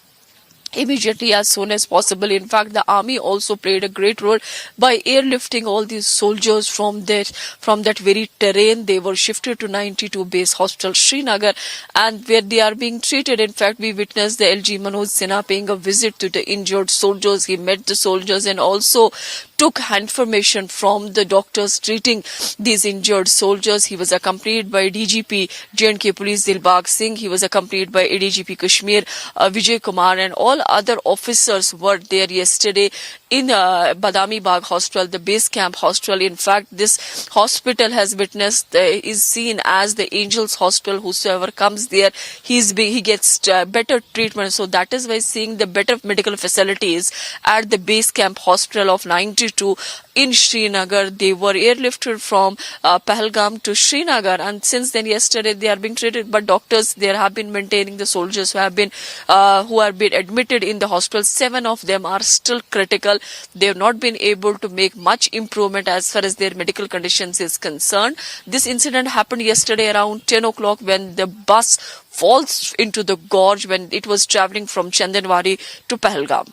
immediately as soon as possible. In fact, the army also played a great role by airlifting all these soldiers from that very terrain. They were shifted to 92 base hospital Srinagar, and where they are being treated. In fact, we witnessed the LG Manoj Sinha paying a visit to the injured soldiers. He met the soldiers and also took information from the doctors treating these injured soldiers. He was accompanied by DGP JNK Police Dilbag Singh. He was accompanied by ADGP Kashmir Vijay Kumar, and all other officers were there yesterday in Badami Bagh Hospital, the base camp hospital. In fact, this hospital has witnessed, is seen as the Angels Hospital. Whosoever comes there, he gets better treatment. So that is why seeing the better medical facilities at the base camp hospital of 92 in Srinagar. They were airlifted from Pahalgam to Srinagar, and since then yesterday they are being treated. But doctors there have been maintaining the soldiers who have been admitted in the hospital. 7 of them are still critical. They have not been able to make much improvement as far as their medical conditions is concerned. This incident happened yesterday around 10 o'clock when the bus falls into the gorge when it was traveling from Chandanwadi to Pahalgam.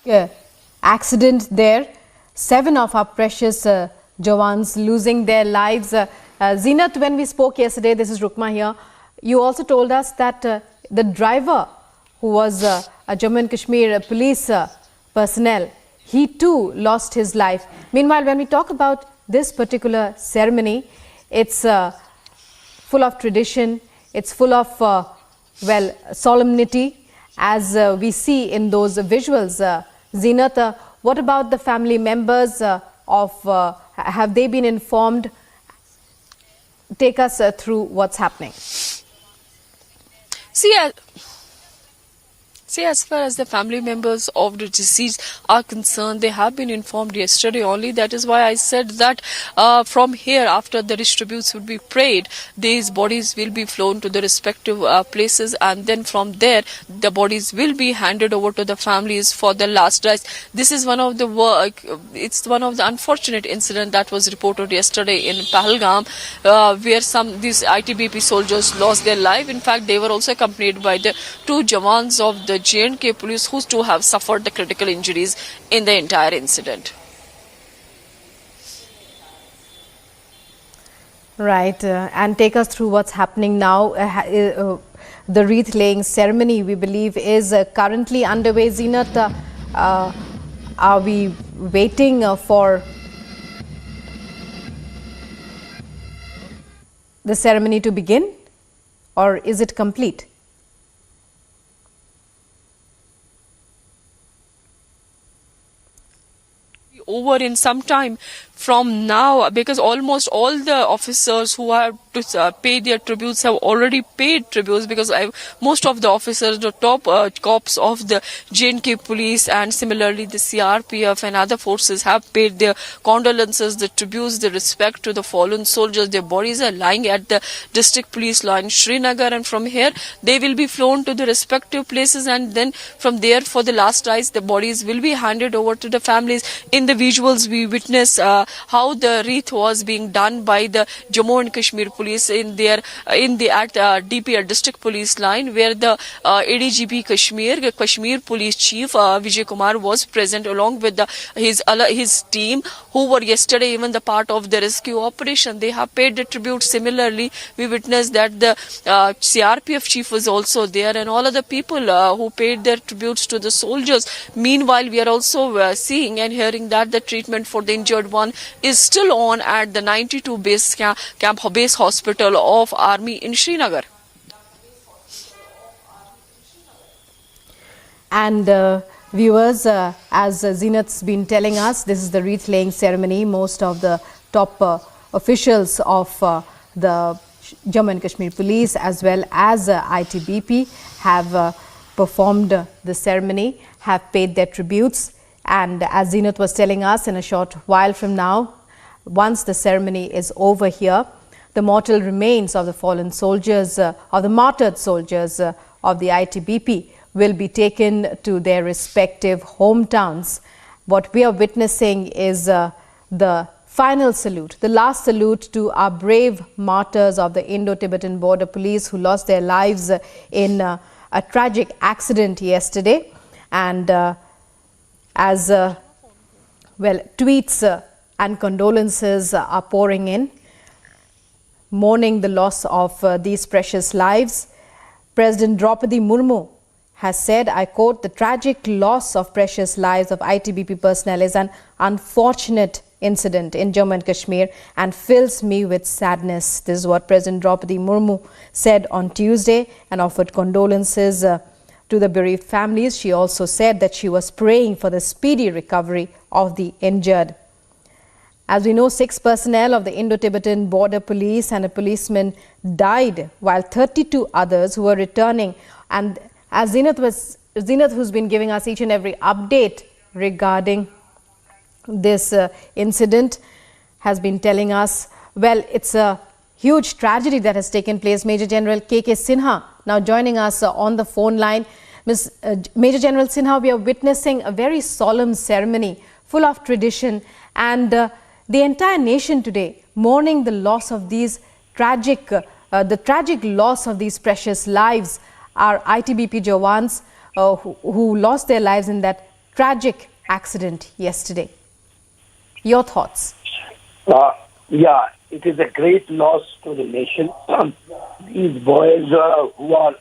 Yeah, accident there. 7 of our precious Jawans losing their lives. Zeenat, when we spoke yesterday, this is Rukma here, you also told us that the driver who was a Jammu and Kashmir police personnel, he too lost his life. Meanwhile, when we talk about this particular ceremony, it's full of tradition, it's full of, solemnity, as we see in those visuals. Zeenat, what about the family members have they been informed? Take us See, as far as the family members of the deceased are concerned, they have been informed yesterday only. That is why I said that from here, after the distributes would be prayed, these bodies will be flown to the respective places, and then from there, the bodies will be handed over to the families for the last rites. This is one of the it's one of the unfortunate incident that was reported yesterday in Pahalgam, where these ITBP soldiers lost their life. In fact, they were also accompanied by the 2 jawans of the J&K police, who too have suffered the critical injuries in the entire incident. Right, and take us through what's happening now. The wreath laying ceremony, we believe, is currently underway. Zinat, are we waiting for the ceremony to begin, or is it complete? Over in some time from now, because almost all the officers who have to pay their tributes have already paid tributes, because most of the officers, the top cops of the J&K police and similarly the CRPF and other forces have paid their condolences, the tributes, the respect to the fallen soldiers. Their bodies are lying at the district police line Srinagar, and from here they will be flown to the respective places, and then from there for the last rites the bodies will be handed over to the families. In the visuals we witness how the wreath was being done by the Jammu and Kashmir police at DPR district police line, where the ADGP Kashmir police chief Vijay Kumar was present along with his team, who were yesterday even the part of the rescue operation. They have paid the tribute. Similarly, we witnessed that the CRPF chief was also there, and all other people who paid their tributes to the soldiers. Meanwhile, we are also seeing and hearing that the treatment for the injured one is still on at the 92 base hospital of Army in Srinagar. And viewers, as Zinat's been telling us, this is the wreath laying ceremony. Most of the top officials of the Jammu and Kashmir police as well as ITBP have performed the ceremony, have paid their tributes. And as Zinat was telling us, in a short while from now, once the ceremony is over here, the mortal remains of the fallen soldiers, of the martyred soldiers of the ITBP will be taken to their respective hometowns. What we are witnessing is the final salute, the last salute to our brave martyrs of the Indo-Tibetan Border Police who lost their lives in a tragic accident yesterday. And as tweets and condolences are pouring in, mourning the loss of these precious lives. President Draupadi Murmu has said, I quote, "The tragic loss of precious lives of ITBP personnel is an unfortunate incident in Jammu and Kashmir and fills me with sadness." This is what President Draupadi Murmu said on Tuesday and offered condolences to the bereaved families. She also said that she was praying for the speedy recovery of the injured. As we know, 6 personnel of the Indo-Tibetan Border Police and a policeman died, while 32 others who were returning. And as Zinat, who's been giving us each and every update regarding this incident, has been telling us, well, it's a huge tragedy that has taken place. Major General K.K. Sinha now joining us on the phone line. Major General Sinha, we are witnessing a very solemn ceremony full of tradition, and the entire nation today mourning the loss of these tragic loss of these precious lives, our ITBP Jawans who lost their lives in that tragic accident yesterday. Your thoughts? Yeah, it is a great loss to the nation. These boys who are,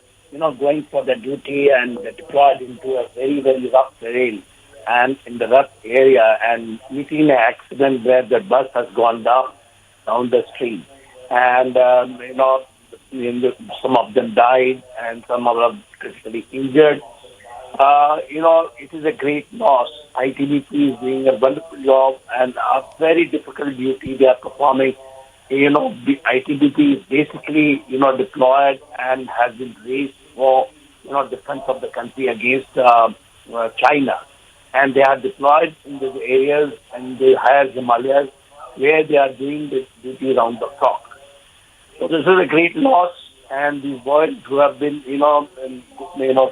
going for their duty and deployed into a very, very rough terrain and in the rough area and meeting an accident where the bus has gone down the street. And, some of them died and some of them critically injured. It is a great loss. ITBP is doing a wonderful job and a very difficult duty they are performing. The ITBP is basically, deployed and has been raised for defense of the country against China. And they are deployed in these areas and the higher Himalayas where they are doing this duty round the clock. So this is a great loss, and these boys who have been,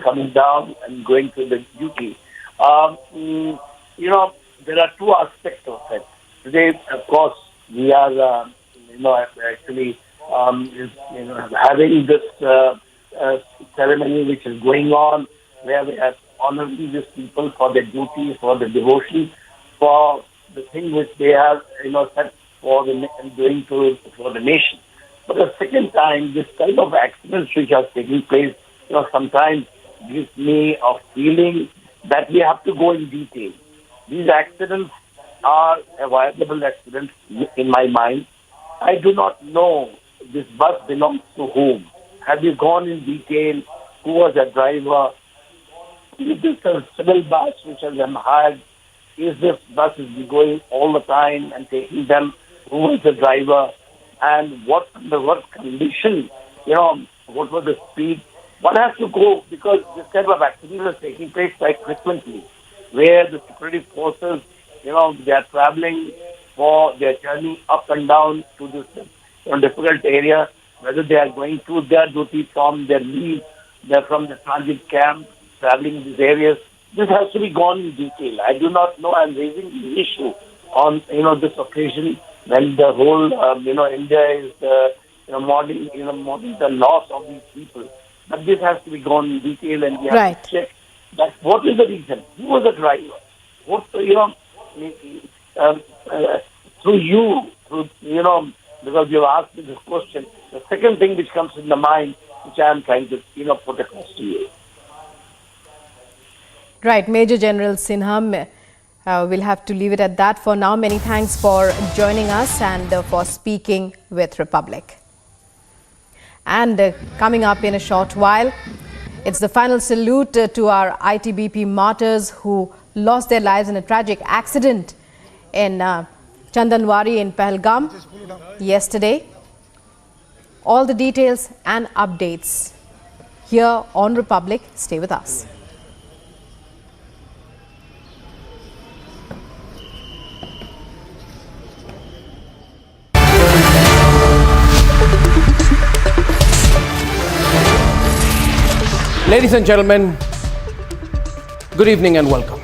coming down and going through the duty. There are two aspects of it. Today, of course, we are, actually, having this ceremony which is going on, where we are honoring these people for their duty, for the devotion, for the thing which they have, set for doing for the nation. But the second time, this type of accidents which are taking place, sometimes gives me a feeling that we have to go in detail. These accidents are avoidable accidents in my mind. I do not know this bus belongs to whom. Have you gone in detail? Who was the driver? Is this a civil bus which has been hired? Is this bus going all the time and taking them? Who was the driver? And what condition? What was the speed? One has to go, because this type of accidents are taking place quite frequently, where the security forces, they are traveling for their journey up and down to this difficult area, whether they are going to their duty from their leave, they're from the transit camp, traveling in these areas. This has to be gone in detail. I do not know. I'm raising the issue on, this occasion when the whole, India is, mourning the loss of these people. But this has to be gone in detail, and we have to check that what is the reason, who was the driver, because you asked me this question, the second thing which comes in the mind, which I am trying to, put across to you. Right, Major General Sinha, we'll have to leave it at that for now. Many thanks for joining us and for speaking with Republic. And coming up in a short while, it's the final salute to our ITBP martyrs who lost their lives in a tragic accident in Chandanwari in Pahalgam yesterday. All the details and updates here on Republic. Stay with us. Ladies and gentlemen, good evening and welcome.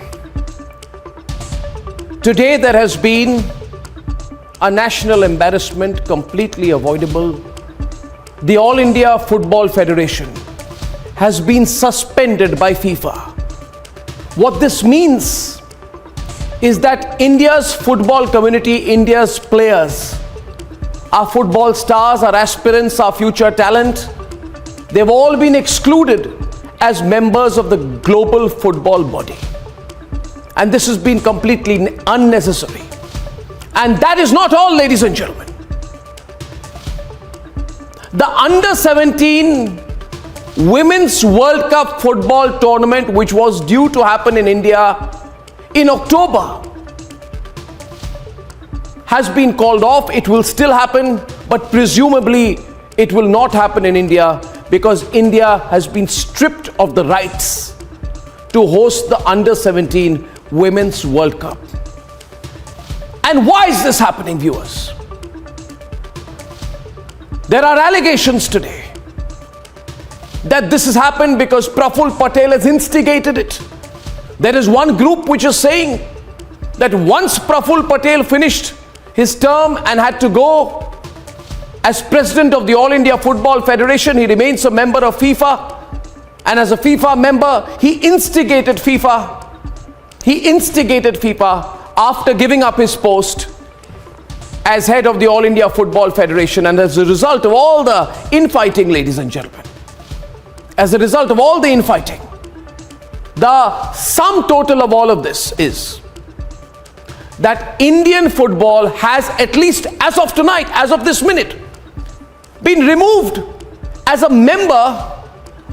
Today there has been a national embarrassment completely avoidable. The All India Football Federation has been suspended by FIFA. What this means is that India's football community, India's players, our football stars, our aspirants, our future talent, they've all been excluded as members of the global football body. And this has been completely unnecessary. And that is not all, ladies and gentlemen. The Under-17 Women's World Cup football tournament, which was due to happen in India in October, has been called off. It will still happen, but presumably it will not happen in India, because India has been stripped of the rights to host the Under-17 Women's World Cup. And why is this happening, viewers? There are allegations today that this has happened because Praful Patel has instigated it. There is one group which is saying that once Praful Patel finished his term and had to go as president of the All India Football Federation, he remains a member of FIFA, and as a FIFA member, he instigated FIFA after giving up his post as head of the All India Football Federation. And as a result of all the infighting, ladies and gentlemen, the sum total of all of this is that Indian football has, at least as of tonight, as of this minute, been removed as a member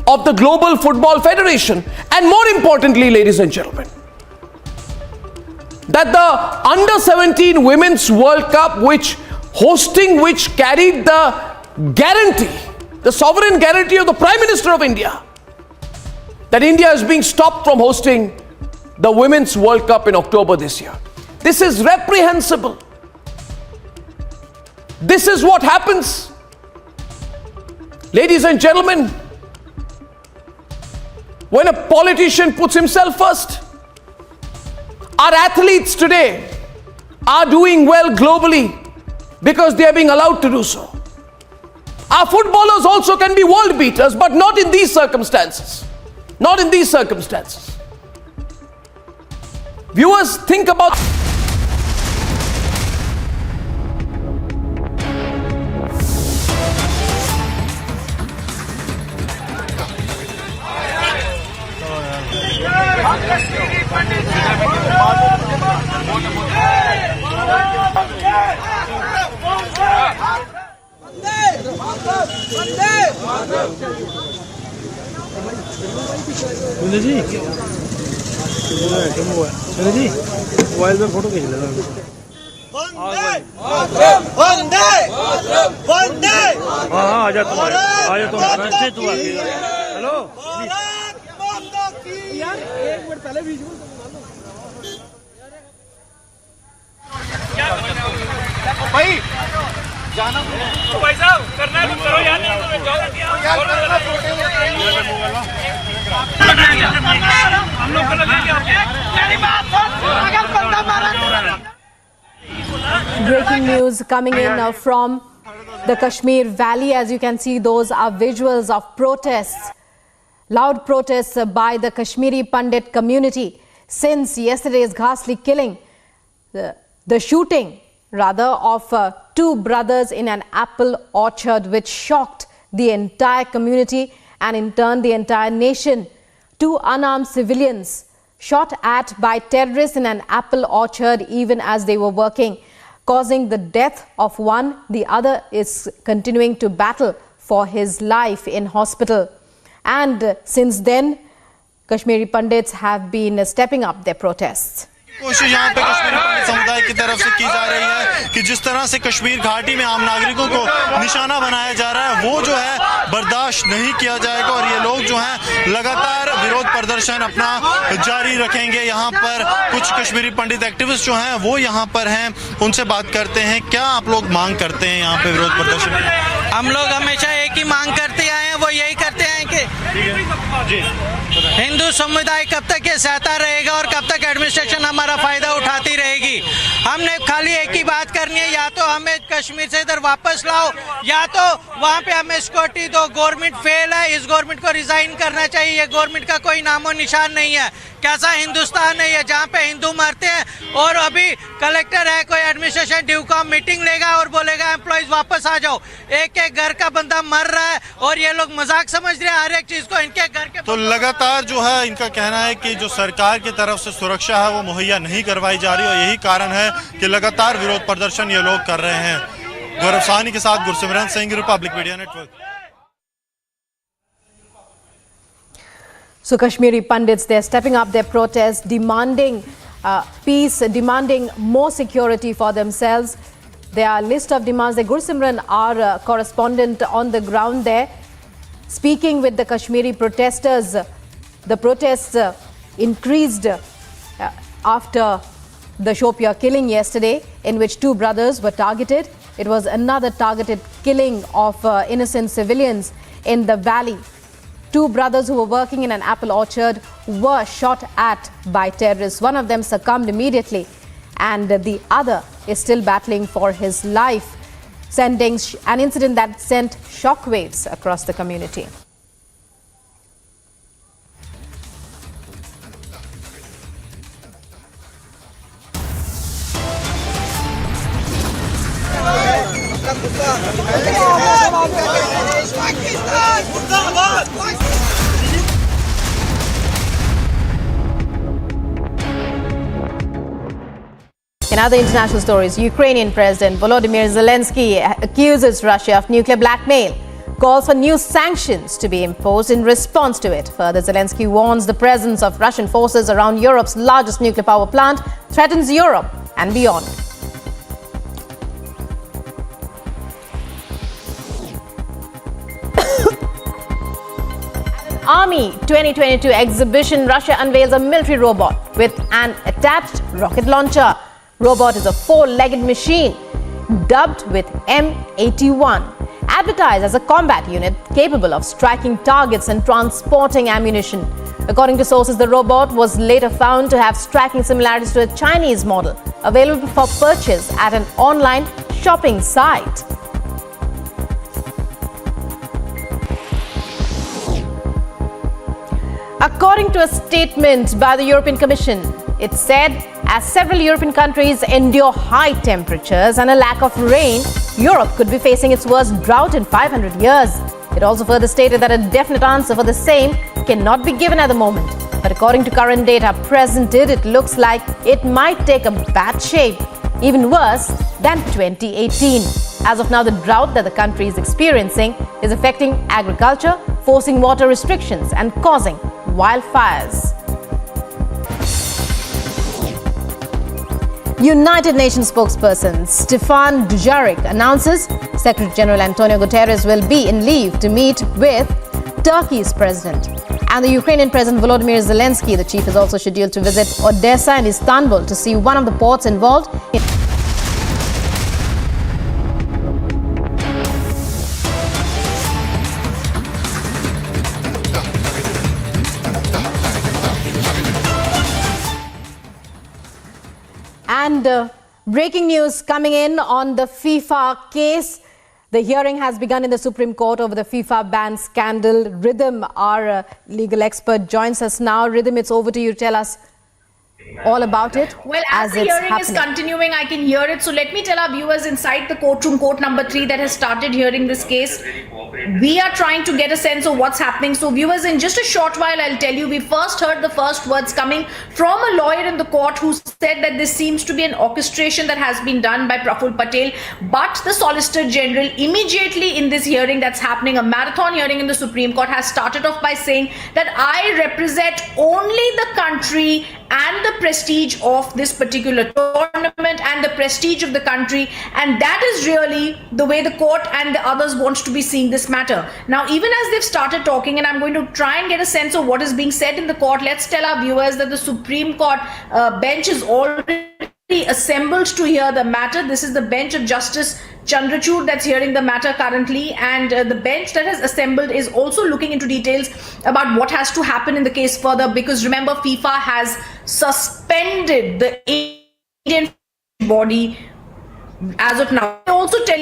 of the Global Football Federation. And more importantly, ladies and gentlemen, that the Under-17 Women's World Cup, which carried the guarantee, the sovereign guarantee of the Prime Minister of India, that India is being stopped from hosting the Women's World Cup in October this year. This is reprehensible. This is what happens. Ladies and gentlemen, when a politician puts himself first, our athletes today are doing well globally because they are being allowed to do so. Our footballers also can be world beaters, but not in these circumstances. Not in these circumstances. Viewers, think about... जी जी mobile पे photo खींच लेना हाँ आ जा तुम्हारे hello यार एक मिनट पहले बीच में भाई जाना भाई साहब करना है करो यार हम लोग Breaking news coming in from the Kashmir Valley. As you can see, those are visuals of protests, loud protests by the Kashmiri Pandit community since yesterday's ghastly killing, the shooting rather of two brothers in an apple orchard, which shocked the entire community and in turn the entire nation. Two unarmed civilians shot at by terrorists in an apple orchard even as they were working, causing the death of one. The other is continuing to battle for his life in hospital. And since then, Kashmiri Pandits have been stepping up their protests. कोशिश यहाँ पे कश्मीरी पंडित समुदाय की तरफ से की जा रही है कि जिस तरह से कश्मीर घाटी में आम नागरिकों को निशाना बनाया जा रहा है वो जो है बर्दाश्त नहीं किया जाएगा और ये लोग जो हैं लगातार विरोध प्रदर्शन अपना जारी रखेंगे। यहाँ पर कुछ कश्मीरी पंडित एक्टिविस्ट जो हैं वो यहाँ पर हैं, उनसे बात करते हैं। क्या आप लोग मांग करते हैं यहाँ पे विरोध प्रदर्शन? हम लोग हमेशा एक ही मांग करते आए हैं, वो यही करते हैं कि हिंदू समुदाय कब तक ये सहता रहेगा और कब तक एडमिनिस्ट्रेशन हमारा फायदा उठाती रहेगी। हमने खाली एक ही बात करनी है, या तो हमें कश्मीर से इधर वापस लाओ या तो वहाँ पे हमें सिक्योरिटी दो। गवर्नमेंट फेल है, इस गवर्नमेंट को रिजाइन करना चाहिए। ये गवर्नमेंट का कोई नामो निशान नहीं है। कैसा हिंदुस्तान है ये जहाँ पे हिंदू मरते हैं और अभी कलेक्टर है कोई एडमिनिस्ट्रेशन ड्यूकॉम मीटिंग लेगा और बोलेगा एम्प्लॉइज वापस आ जाओ। एक एक घर का बंदा मर रहा है और ये लोग मजाक समझ रहे हैं हर एक चीज को। इनके घर के तो लगातार जो है इनका कहना है कि जो सरकार की तरफ से सुरक्षा है वो मुहैया नहीं करवाई जा रही और यही कारण है कि लगातार विरोध प्रदर्शन ये लोग कर रहे हैं। गौरव साहनी के साथ Gursimran Singh, Republic media network. So Kashmiri Pandits, they're stepping up their protest, demanding peace, demanding more security for themselves. There are a list of demands. The Gursimran, our correspondent on the ground there, speaking with the Kashmiri protesters. The protests increased after the Shopia killing yesterday, in which two brothers were targeted. It was another targeted killing of innocent civilians in the valley. Two brothers who were working in an apple orchard were shot at by terrorists. One of them succumbed immediately and the other is still battling for his life, sending an incident that sent shockwaves across the community. In other international stories, Ukrainian President Volodymyr Zelensky accuses Russia of nuclear blackmail, calls for new sanctions to be imposed in response to it. Further, Zelensky warns the presence of Russian forces around Europe's largest nuclear power plant threatens Europe and beyond. Army 2022 exhibition, Russia unveils a military robot with an attached rocket launcher. Robot is a four-legged machine dubbed with M81, advertised as a combat unit capable of striking targets and transporting ammunition. According to sources, the robot was later found to have striking similarities to a Chinese model available for purchase at an online shopping site. According to a statement by the European Commission, it said as several European countries endure high temperatures and a lack of rain, Europe could be facing its worst drought in 500 years. It also further stated that a definite answer for the same cannot be given at the moment. But according to current data presented, it looks like it might take a bad shape, even worse than 2018. As of now, the drought that the country is experiencing is affecting agriculture, forcing water restrictions and causing wildfires. United Nations spokesperson Stefan Dujarric announces Secretary General Antonio Guterres will be in leave to meet with Turkey's president. And the Ukrainian President Volodymyr Zelensky, the chief, is also scheduled to visit Odessa and Istanbul to see one of the ports involved in And breaking news coming in on the FIFA case. The hearing has begun in the Supreme Court over the FIFA ban scandal. Rhythm, our legal expert, joins us now. Rhythm, it's over to you. Tell us all about it. Well, as the hearing is continuing, I can hear it. So let me tell our viewers inside the courtroom, court number 3, that has started hearing this case. We are trying to get a sense of what's happening. So viewers, in just a short while, I'll tell you, we first heard the first words coming from a lawyer in the court who said that this seems to be an orchestration that has been done by Praful Patel. But the Solicitor General immediately in this hearing that's happening, a marathon hearing in the Supreme Court, has started off by saying that I represent only the country and the prestige of this particular tournament and the prestige of the country, and that is really the way the court and the others want to be seeing this matter. Now, even as they've started talking, and I'm going to try and get a sense of what is being said in the court, let's tell our viewers that the Supreme Court bench is already assembled to hear the matter. This is the bench of Justice Chandrachud that's hearing the matter currently, and the bench that has assembled is also looking into details about what has to happen in the case further, because remember, FIFA has suspended the Indian body as of now. I also tell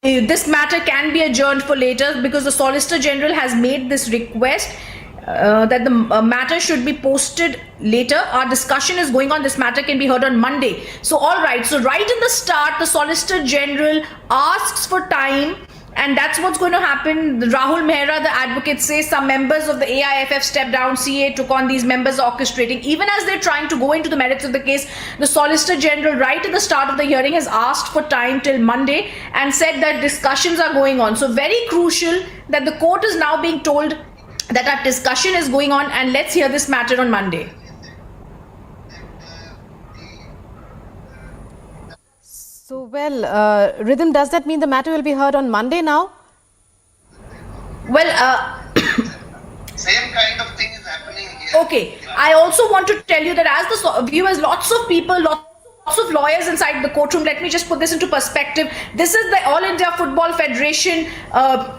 you this matter can be adjourned for later because the Solicitor General has made this request that the matter should be posted later. Our discussion is going on. This matter can be heard on Monday. So all right, so right in the start, the Solicitor General asks for time, and that's what's going to happen. Rahul Mehra, the advocate, says some members of the AIFF stepped down, CA took on, these members orchestrating. Even as they're trying to go into the merits of the case, the Solicitor General right at the start of the hearing has asked for time till Monday and said that discussions are going on. So very crucial that the court is now being told that our discussion is going on, and let's hear this matter on Monday. So, well, Rhythm, does that mean the matter will be heard on Monday now? Well, same kind of thing is happening here. Okay, I also want to tell you that as the viewers, lots of people, lots of lawyers inside the courtroom. Let me just put this into perspective. This is the All India Football Federation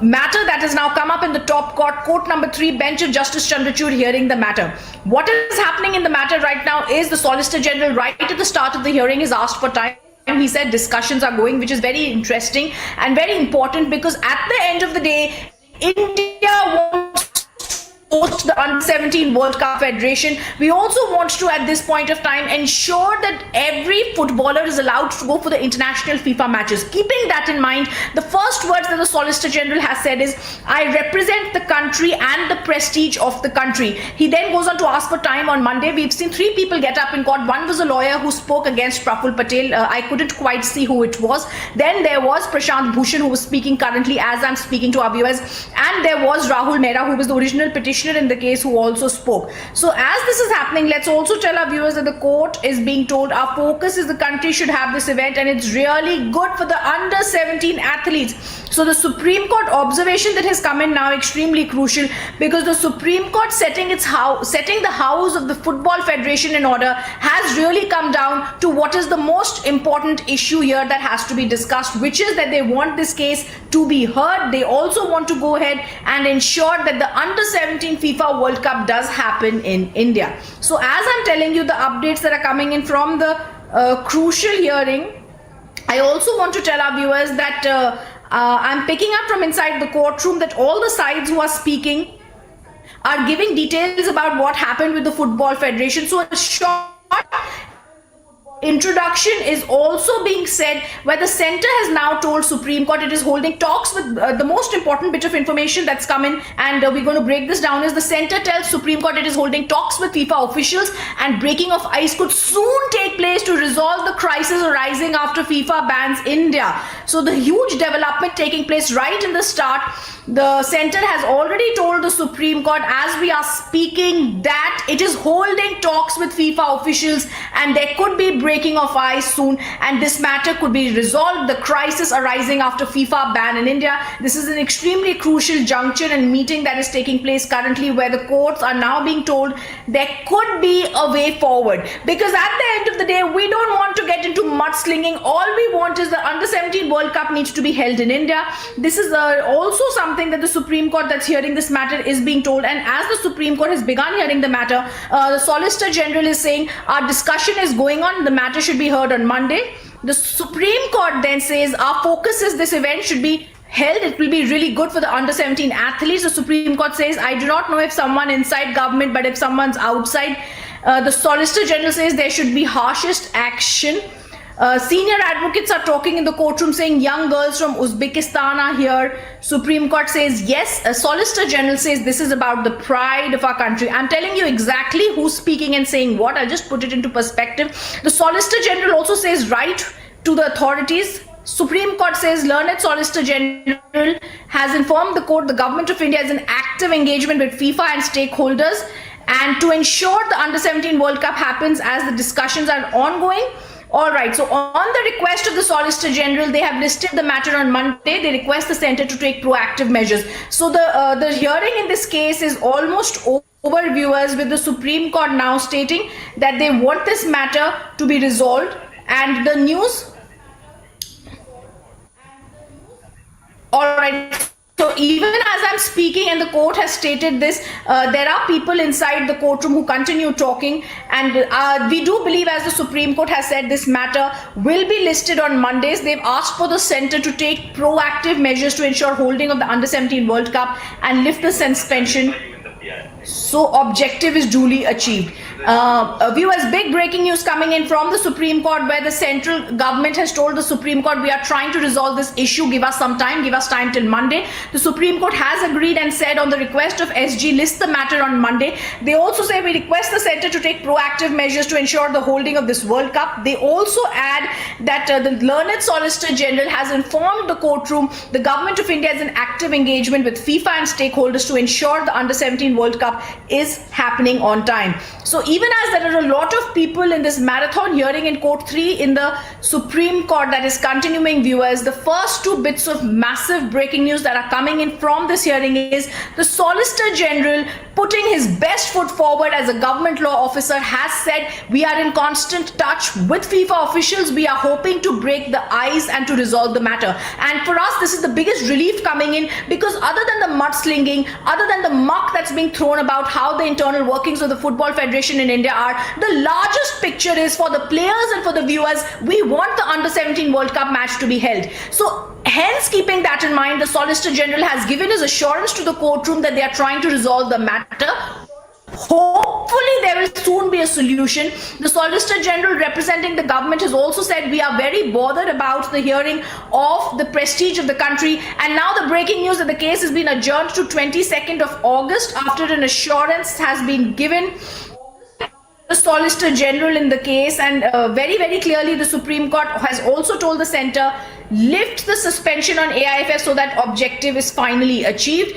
matter that has now come up in the top court, court number 3, bench of Justice Chandrachud hearing the matter. What is happening in the matter right now is the Solicitor General right at the start of the hearing has asked for time. He said discussions are going, which is very interesting and very important, because at the end of the day, India wants host the Under-17 World Cup Federation. We also want to, at this point of time, ensure that every footballer is allowed to go for the international FIFA matches. Keeping that in mind, the first words that the Solicitor General has said is, I represent the country and the prestige of the country. He then goes on to ask for time on Monday. We've seen 3 people get up in court. One was a lawyer who spoke against Praful Patel. I couldn't quite see who it was. Then there was Prashant Bhushan, who was speaking currently as I'm speaking to our viewers. And there was Rahul Mehra, who was the original petitioner commissioner in the case who also spoke. So as this is happening, let's also tell our viewers that the court is being told our focus is the country should have this event, and it's really good for the under 17 athletes. So the Supreme Court observation that has come in now extremely crucial, because the Supreme Court setting the house of the Football Federation in order has really come down to what is the most important issue here that has to be discussed, which is that they want this case to be heard. They also want to go ahead and ensure that the under 17 FIFA World Cup does happen in India. So as I'm telling you the updates that are coming in from the crucial hearing, I also want to tell our viewers that I'm picking up from inside the courtroom that all the sides who are speaking are giving details about what happened with the Football Federation. So a short introduction is also being said where the centre has now told Supreme Court it is holding talks with the most important bit of information that's come in, and we're going to break this down. Is the centre tells Supreme Court it is holding talks with FIFA officials, and breaking of ice could soon take place to resolve the crisis arising after FIFA bans India. So the huge development taking place right in the start. The centre has already told the Supreme Court as we are speaking that it is holding talks with FIFA officials, and there could be breaking of ice soon, and this matter could be resolved, the crisis arising after FIFA ban in India. This is an extremely crucial juncture and meeting that is taking place currently, where the courts are now being told there could be a way forward, because at the end of the day we don't want to get into mudslinging. All we want is the under 17 World Cup needs to be held in India. This is also something that the Supreme Court that's hearing this matter is being told, and as the Supreme Court has begun hearing the matter, the Solicitor General is saying our discussion is going on, the matter should be heard on Monday. The Supreme Court then says our focus is this event should be held, it will be really good for the under 17 athletes. The Supreme Court says I do not know if someone inside government, but if someone's outside. The Solicitor General says there should be harshest action. Senior advocates are talking in the courtroom saying young girls from Uzbekistan are here. Supreme Court says yes. Solicitor General says this is about the pride of our country. I'm telling you exactly who's speaking and saying what. I'll just put it into perspective. The Solicitor General also says right to the authorities. Supreme Court says learned Solicitor General has informed the court the government of India has an active engagement with FIFA and stakeholders, and to ensure the under 17 World Cup happens as the discussions are ongoing. All right, so on the request of the Solicitor General, they have listed the matter on Monday. They request the centre to take proactive measures. So the hearing in this case is almost over, viewers, with the Supreme Court now stating that they want this matter to be resolved. And the news... All right. So even as I'm speaking and the court has stated this, there are people inside the courtroom who continue talking, and we do believe, as the Supreme Court has said, this matter will be listed on Mondays. They've asked for the centre to take proactive measures to ensure holding of the Under 17 World Cup and lift the suspension. So objective is duly achieved. Viewers, big breaking news coming in from the Supreme Court, where the central government has told the Supreme Court we are trying to resolve this issue, give us some time, give us time till Monday. The Supreme Court has agreed and said on the request of SG list the matter on Monday. They also say we request the centre to take proactive measures to ensure the holding of this World Cup. They also add that the learned Solicitor General has informed the courtroom the government of India has an active engagement with FIFA and stakeholders to ensure the Under 17 World Cup is happening on time. So even as there are a lot of people in this marathon hearing in Court 3 in the Supreme Court that is continuing, viewers, the first two bits of massive breaking news that are coming in from this hearing is the Solicitor General putting his best foot forward as a government law officer has said we are in constant touch with FIFA officials. We are hoping to break the ice and to resolve the matter. And for us, this is the biggest relief coming in, because other than the mudslinging, other than the muck that's being thrown about how the internal workings of the Football Federation in India are, the largest picture is for the players and for the viewers. We want the Under 17 World Cup match to be held. So hence, keeping that in mind, the Solicitor General has given his assurance to the courtroom that they are trying to resolve the matter. Hopefully there will soon be a solution. The Solicitor General representing the government has also said we are very bothered about the hearing of the prestige of the country, and now the breaking news that the case has been adjourned to 22nd of August after an assurance has been given the Solicitor General in the case. And very, very clearly the Supreme Court has also told the centre lift the suspension on AIFF so that objective is finally achieved.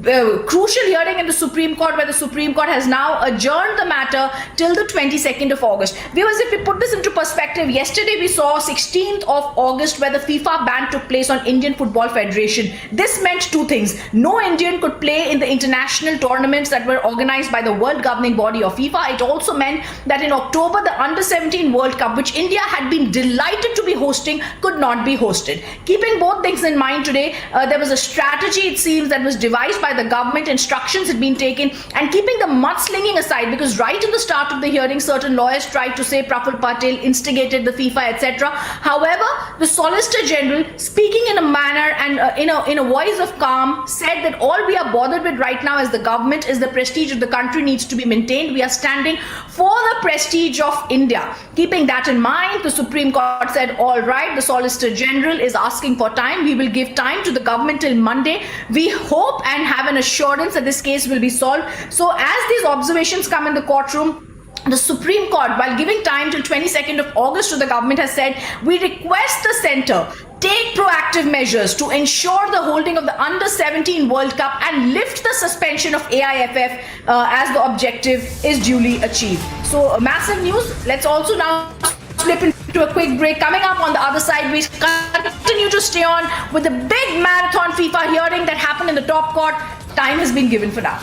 crucial hearing in the Supreme Court, where the Supreme Court has now adjourned the matter till the 22nd of August. Viewers, if we put this into perspective, yesterday we saw 16th of August where the FIFA ban took place on Indian Football Federation. This meant two things. No Indian could play in the international tournaments that were organized by the world governing body of FIFA. It also meant that in October, the Under-17 World Cup, which India had been delighted to be hosting, could not be hosted. Keeping both things in mind today, there was a strategy, it seems, that was devised by the government. Instructions had been taken, and keeping the mudslinging aside, because right in the start of the hearing, certain lawyers tried to say Praful Patel instigated the FIFA, etc. However, the Solicitor General, speaking in a manner and in a voice of calm, said that all we are bothered with right now as the government is the prestige of the country needs to be maintained. We are standing for the prestige of India. Keeping that in mind, the Supreme Court said, all right, the Solicitor General is asking for time. We will give time to the government till Monday. We hope and have an assurance that this case will be solved. So as these observations come in the courtroom, the Supreme Court, while giving time till 22nd of August to the government, has said, we request the centre take proactive measures to ensure the holding of the Under-17 World Cup and lift the suspension of AIFF as the objective is duly achieved. So massive news. Let's also now slip into a quick break. Coming up on the other side, we continue to stay on with the big marathon FIFA hearing that happened in the top court. Time has been given for that.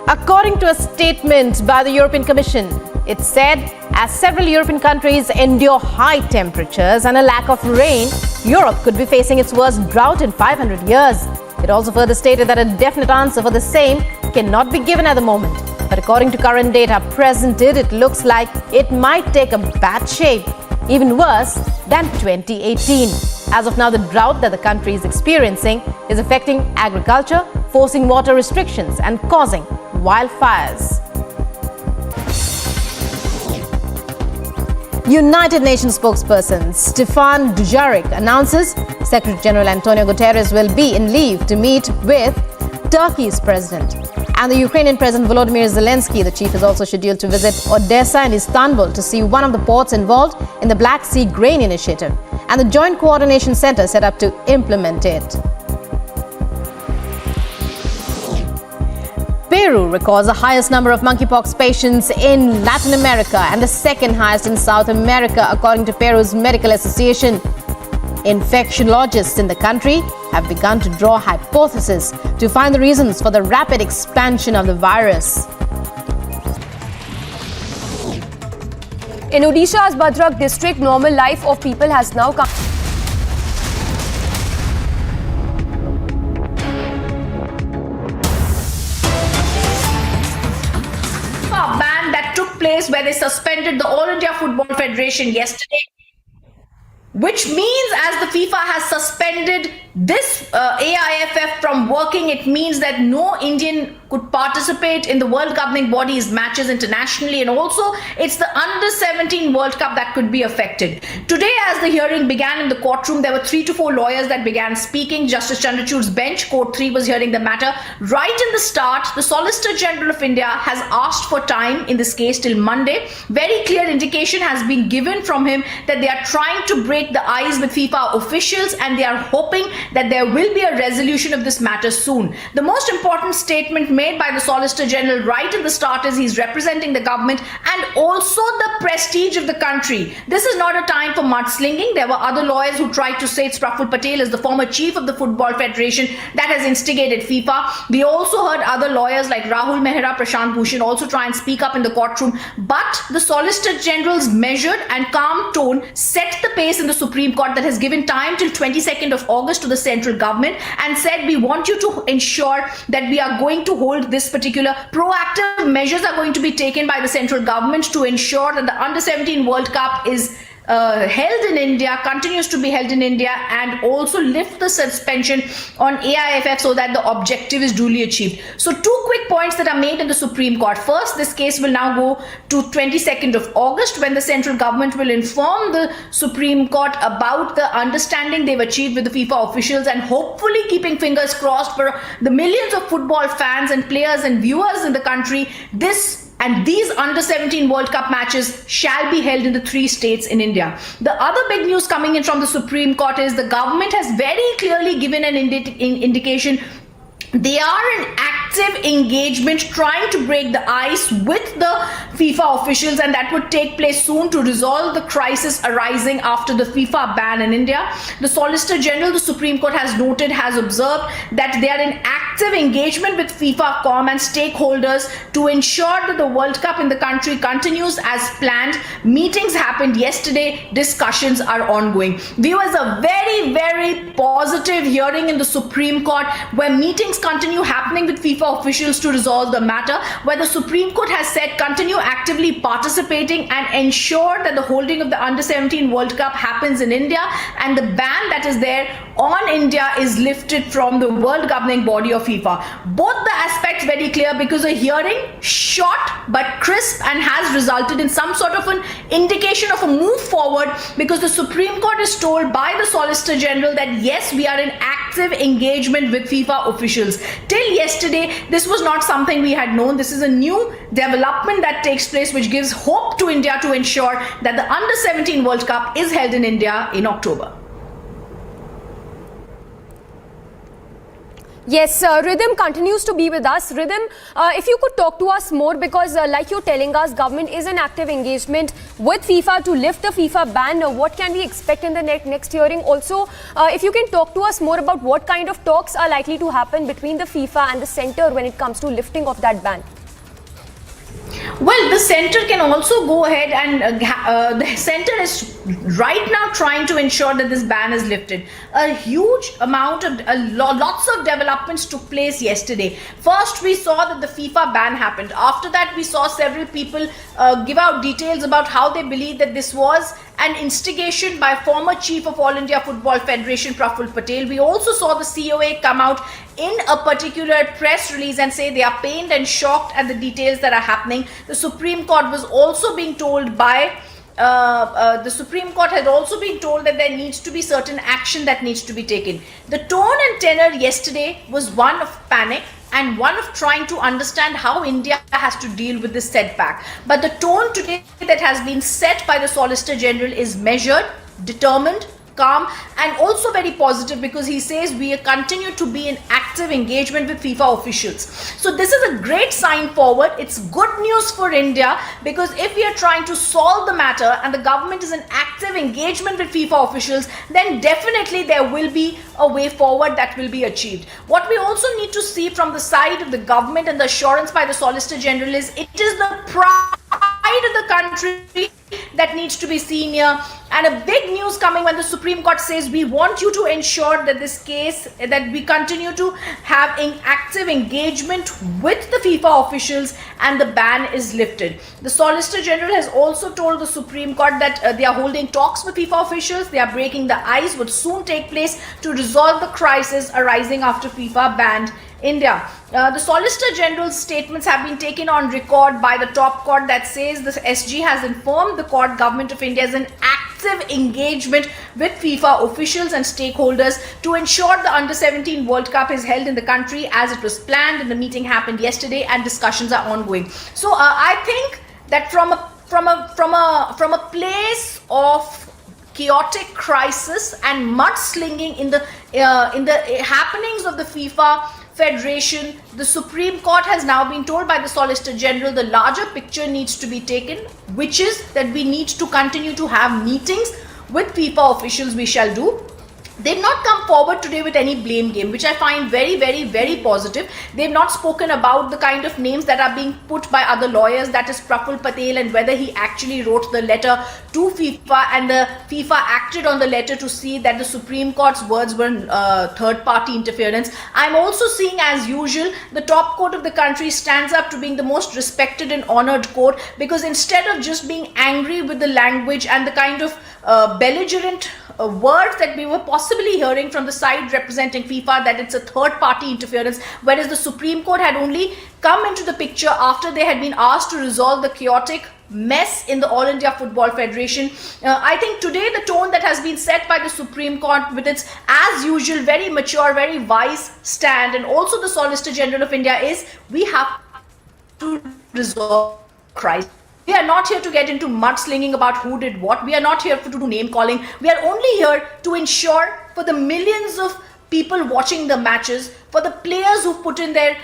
According to a statement by the European Commission, it said as several European countries endure high temperatures and a lack of rain, Europe could be facing its worst drought in 500 years. It also further stated that a definite answer for the same cannot be given at the moment. But according to current data presented, it looks like it might take a bad shape, even worse than 2018. As of now, the drought that the country is experiencing is affecting agriculture, forcing water restrictions and causing wildfires. United Nations spokesperson Stefan Dujarric announces Secretary General Antonio Guterres will be in leave to meet with Turkey's president. And the Ukrainian President Volodymyr Zelensky, the chief, is also scheduled to visit Odessa and Istanbul to see one of the ports involved in the Black Sea Grain Initiative and the Joint Coordination Center set up to implement it. Peru records the highest number of monkeypox patients in Latin America and the second highest in South America, according to Peru's Medical Association. Infectiologists in the country have begun to draw hypotheses to find the reasons for the rapid expansion of the virus. In Odisha's Bhadrak district, normal life of people has now come. Fifa Ban that took place where they suspended the All India Football Federation yesterday, which means as the FIFA has suspended this AIFF from working, it means that no Indian could participate in the world governing body's matches internationally, and also it's the Under-17 World Cup that could be affected. Today, as the hearing began in the courtroom, there were 3 to 4 lawyers that began speaking. Justice Chandrachud's bench, Court 3, was hearing the matter. Right in the start, the Solicitor General of India has asked for time in this case till Monday. Very clear indication has been given from him that they are trying to break the ice with FIFA officials and they are hoping that there will be a resolution of this matter soon. The most important statement made by the Solicitor General right in the start is he's representing the government and also the prestige of the country. This is not a time for mudslinging. There were other lawyers who tried to say it's Praful Patel as the former chief of the Football Federation that has instigated FIFA. We also heard other lawyers like Rahul Mehra, Prashant Bhushan also try and speak up in the courtroom. But the Solicitor General's measured and calm tone set the pace in the Supreme Court that has given time till 22nd of August to the central government and said, we want you to ensure that we are going to hold this particular proactive measures are going to be taken by the central government to ensure that the Under-17 World Cup is held in India, continues to be held in India, and also lift the suspension on AIFF so that the objective is duly achieved. So 2 quick points that are made in the Supreme Court. First, this case will now go to 22nd of August when the central government will inform the Supreme Court about the understanding they've achieved with the FIFA officials, and hopefully keeping fingers crossed for the millions of football fans and players and viewers in the country, this and these under-17 World Cup matches shall be held in the 3 states in India. The other big news coming in from the Supreme Court is the government has very clearly given an indication they are in active engagement trying to break the ice with the FIFA officials, and that would take place soon to resolve the crisis arising after the FIFA ban in India. The Solicitor General, the Supreme Court has observed that they are in active engagement with FIFA.com and stakeholders to ensure that the World Cup in the country continues as planned. Meetings happened yesterday, discussions are ongoing. Viewers, a very, very positive hearing in the Supreme Court where meetings continue happening with FIFA officials to resolve the matter, where the Supreme Court has said continue actively participating and ensure that the holding of the Under-17 World Cup happens in India, and the ban that is there on India is lifted from the world governing body of FIFA. Both the aspects very clear because a hearing short but crisp and has resulted in some sort of an indication of a move forward, because the Supreme Court is told by the Solicitor General that yes, we are in active engagement with FIFA officials. Till yesterday, this was not something we had known. This is a new development that takes place which gives hope to India to ensure that the Under-17 World Cup is held in India in October. Yes, Rhythm continues to be with us. Rhythm, if you could talk to us more, because like you're telling us, government is in active engagement with FIFA to lift the FIFA ban. What can we expect in the next hearing? Also, if you can talk to us more about what kind of talks are likely to happen between the FIFA and the centre when it comes to lifting of that ban. Well, the centre can also go ahead and the centre is right now trying to ensure that this ban is lifted. A huge amount of lots of developments took place yesterday. First, we saw that the FIFA ban happened. After that, we saw several people give out details about how they believe that this was an instigation by former Chief of All India Football Federation Praful Patel. We also saw the COA come out in a particular press release and say they are pained and shocked at the details that are happening. The Supreme Court was also being told by the Supreme Court had also been told that there needs to be certain action that needs to be taken. The tone and tenor yesterday was one of panic and one of trying to understand how India has to deal with this setback. But the tone today that has been set by the Solicitor General is measured, determined, calm, and also very positive, because he says we continue to be in active engagement with FIFA officials. So this is a great sign forward. It's good news for India, because if we are trying to solve the matter and the government is in active engagement with FIFA officials, then definitely there will be a way forward that will be achieved. What we also need to see from the side of the government and the assurance by the Solicitor General is it is the pride of the country that needs to be seen here. And a big news coming when the Supreme Court says we want you to ensure that this case, that we continue to have an active engagement with the FIFA officials and the ban is lifted. The Solicitor General has also told the Supreme Court that they are holding talks with FIFA officials. They are breaking the ice, would soon take place to resolve the crisis arising after FIFA banned India. The Solicitor General's statements have been taken on record by the top court that says the SG has informed the court government of India is in active engagement with FIFA officials and stakeholders to ensure the Under-17 World Cup is held in the country as it was planned, and the meeting happened yesterday and discussions are ongoing. So I think that from a place of chaotic crisis and mudslinging in the happenings of the FIFA Federation, the Supreme Court has now been told by the Solicitor General the larger picture needs to be taken, which is that we need to continue to have meetings with FIFA officials. We shall do. They've not come forward today with any blame game, which I find very, very, very positive. They've not spoken about the kind of names that are being put by other lawyers, that is Praful Patel, and whether he actually wrote the letter to FIFA and the FIFA acted on the letter to see that the Supreme Court's words were third-party interference. I'm also seeing, as usual, the top court of the country stands up to being the most respected and honored court, because instead of just being angry with the language and the kind of belligerent words that we were possibly hearing from the side representing FIFA, that it's a third-party interference, whereas the Supreme Court had only come into the picture after they had been asked to resolve the chaotic mess in the All India Football Federation. I think today the tone that has been set by the Supreme Court with its, as usual, very mature, very wise stand, and also the Solicitor General of India, is we have to resolve crisis. We are not here to get into mudslinging about who did what. We are not here to do name calling. We are only here to ensure for the millions of people watching the matches, for the players who put in their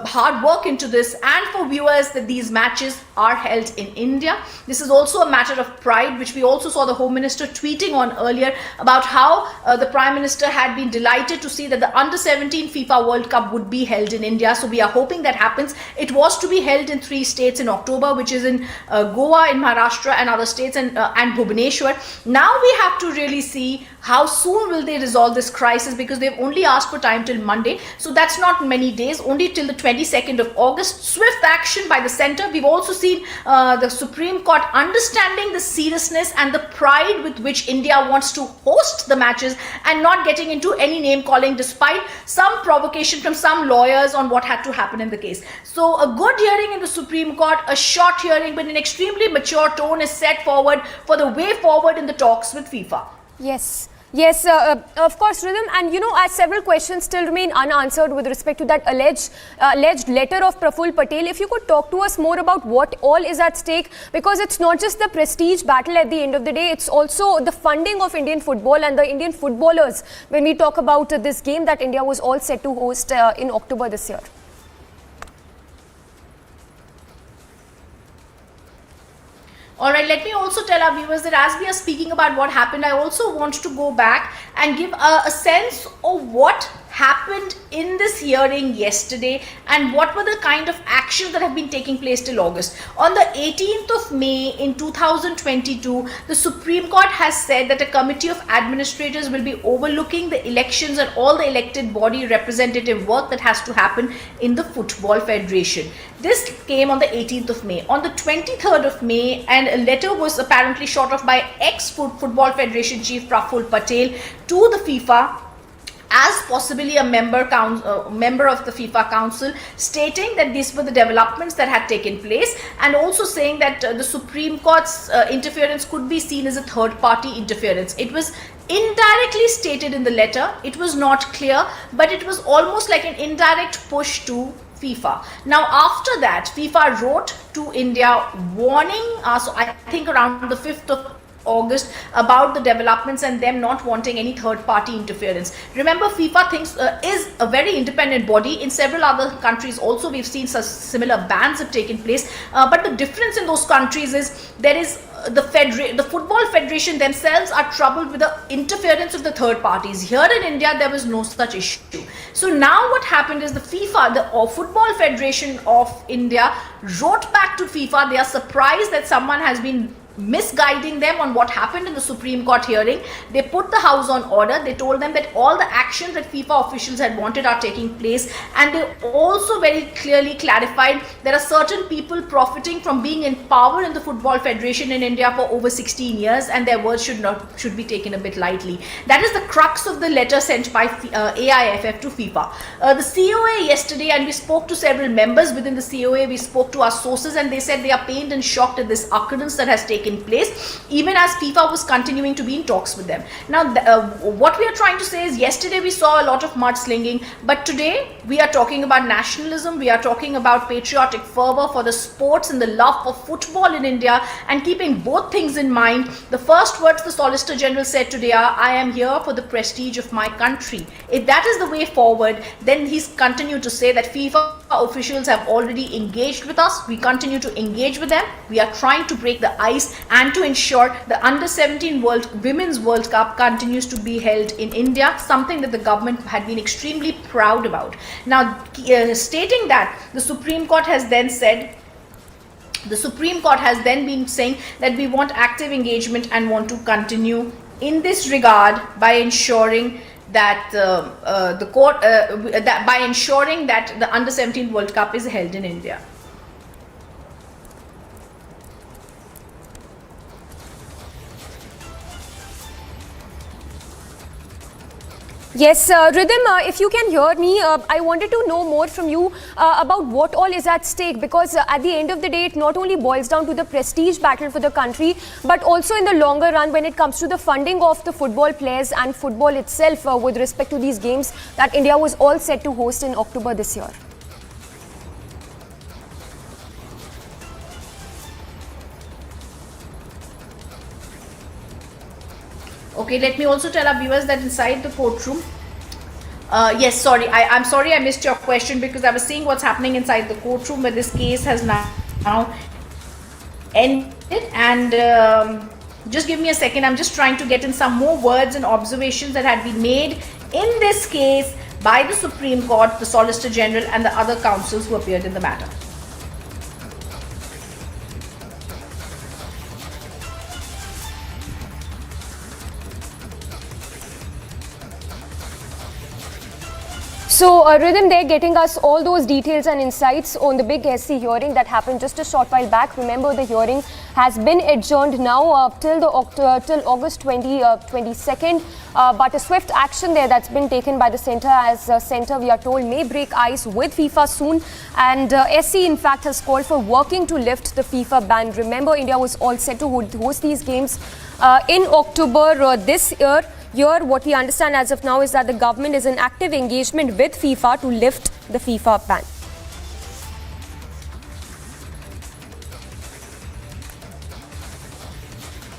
hard work into this, and for viewers that these matches are held in India. This is also a matter of pride, which we also saw the Home Minister tweeting on earlier about how the Prime Minister had been delighted to see that the Under-17 FIFA World Cup would be held in India. So we are hoping that happens. It was to be held in 3 states in October, which is in Goa, in Maharashtra and other states, and Bhubaneswar. Now we have to really see how soon will they resolve this crisis, because they've only asked for time till Monday. So that's not many days, only till the 22nd of August. Swift action by the centre. We've also seen the Supreme Court understanding the seriousness and the pride with which India wants to host the matches and not getting into any name calling despite some provocation from some lawyers on what had to happen in the case. So a good hearing in the Supreme Court, a short hearing, but an extremely mature tone is set forward for the way forward in the talks with FIFA. Yes. Yes, of course, Rhythm, and as several questions still remain unanswered with respect to that alleged letter of Praful Patel, if you could talk to us more about what all is at stake, because it's not just the prestige battle at the end of the day, it's also the funding of Indian football and the Indian footballers when we talk about this game that India was all set to host in October this year. Alright, let me also tell our viewers that as we are speaking about what happened, I also want to go back and give a sense of what happened in this hearing yesterday and what were the kind of actions that have been taking place till August. On the 18th of May in 2022, the Supreme Court has said that a committee of administrators will be overlooking the elections and all the elected body representative work that has to happen in the Football Federation. This came on the 18th of May. On the 23rd of May, and a letter was apparently shot off by ex-Football Federation Chief Praful Patel to the FIFA as possibly a member of the FIFA Council, stating that these were the developments that had taken place, and also saying that the Supreme Court's interference could be seen as a third-party interference. It was indirectly stated in the letter. It was not clear, but it was almost like an indirect push to FIFA. Now after that, FIFA wrote to India warning us, I think around the 5th of August, about the developments and them not wanting any third-party interference. Remember, FIFA is a very independent body. In several other countries also we've seen such similar bans have taken place, but the difference in those countries is there is the Football Federation themselves are troubled with the interference of the third parties. Here in India there was no such issue. So now what happened is the FIFA, the Football Federation of India, wrote back to FIFA. They are surprised that someone has been misguiding them on what happened in the Supreme Court hearing. They put the house on order. They told them that all the actions that FIFA officials had wanted are taking place, and they also very clearly clarified there are certain people profiting from being in power in the Football Federation in India for over 16 years, and their words should be taken a bit lightly. That is the crux of the letter sent by AIFF to FIFA. The COA yesterday, and we spoke to several members within the COA, we spoke to our sources, and they said they are pained and shocked at this occurrence that has taken place, even as FIFA was continuing to be in talks with them. Now, what we are trying to say is, yesterday we saw a lot of mudslinging, but today we are talking about nationalism, we are talking about patriotic fervor for the sports and the love for football in India, and keeping both things in mind, the first words the Solicitor General said today are, I am here for the prestige of my country. If that is the way forward, then he's continued to say that FIFA officials have already engaged with us, we continue to engage with them, we are trying to break the ice and to ensure the Under-17 Women's World Cup continues to be held in India, something that the government had been extremely proud about. Now, stating that, the Supreme Court has then said, the Supreme Court has then been saying that we want active engagement and want to continue in this regard by ensuring that by ensuring that the Under-17 World Cup is held in India. Yes, Rhythm, if you can hear me, I wanted to know more from you about what all is at stake, because at the end of the day, it not only boils down to the prestige battle for the country, but also in the longer run when it comes to the funding of the football players and football itself with respect to these games that India was all set to host in October this year. Okay, let me also tell our viewers that inside the courtroom, yes, sorry, I'm sorry I missed your question because I was seeing what's happening inside the courtroom where this case has now ended. And just give me a second, I'm just trying to get in some more words and observations that had been made in this case by the Supreme Court, the Solicitor General and the other counsels who appeared in the matter. So, Rhythm, they're getting us all those details and insights on the big SC hearing that happened just a short while back. Remember, the hearing has been adjourned now till August 22nd. But a swift action there that's been taken by the centre, as centre, we are told, may break ice with FIFA soon. And SC, in fact, has called for working to lift the FIFA ban. Remember, India was all set to host these games in October this year. Here, what we understand as of now is that the government is in active engagement with FIFA to lift the FIFA ban.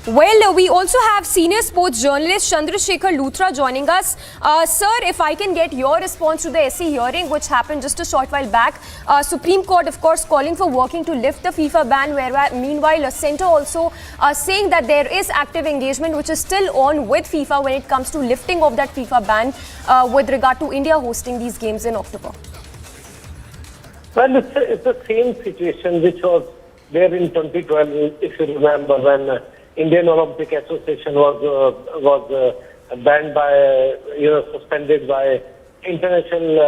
Well, we also have senior sports journalist Chandrasekhar Luthra joining us. Sir, if I can get your response to the SC hearing which happened just a short while back. Supreme Court, of course, calling for working to lift the FIFA ban, where meanwhile a centre also saying that there is active engagement which is still on with FIFA when it comes to lifting of that FIFA ban with regard to India hosting these games in October. Well, it's the same situation which was there in 2012, if you remember, when Indian Olympic Association was banned by, suspended by International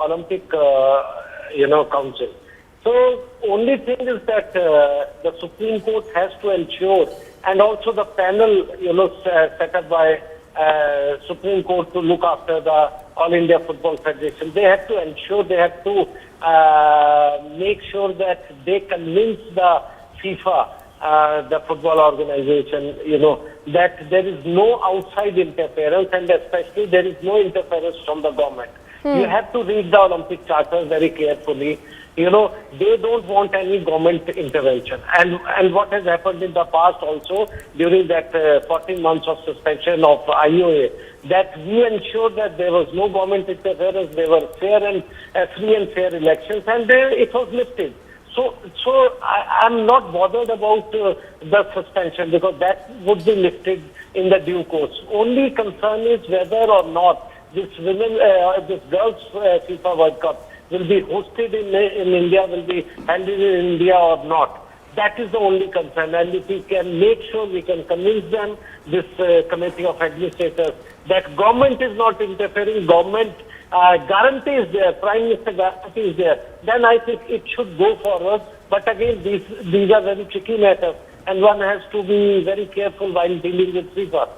Olympic, Council. So only thing is that the Supreme Court has to ensure, and also the panel, set up by Supreme Court to look after the All India Football Federation, they have to ensure, they have to make sure that they convince the FIFA, the football organization, that there is no outside interference, and especially there is no interference from the government. You have to read the Olympic Charter very carefully. They don't want any government intervention. And what has happened in the past also, during that 14 months of suspension of IOA, that we ensured that there was no government interference, there were fair and free and fair elections, and it was lifted. So I'm not bothered about the suspension, because that would be lifted in the due course. Only concern is whether or not this girls' FIFA World Cup will be hosted in India, will be handled in India or not. That is the only concern. And if we can make sure, we can convince them, this committee of administrators, that government is not interfering, government guarantee is there, Prime Minister guarantee is there, then I think it should go forward. But again, these are very tricky matters, and one has to be very careful while dealing with FIFA.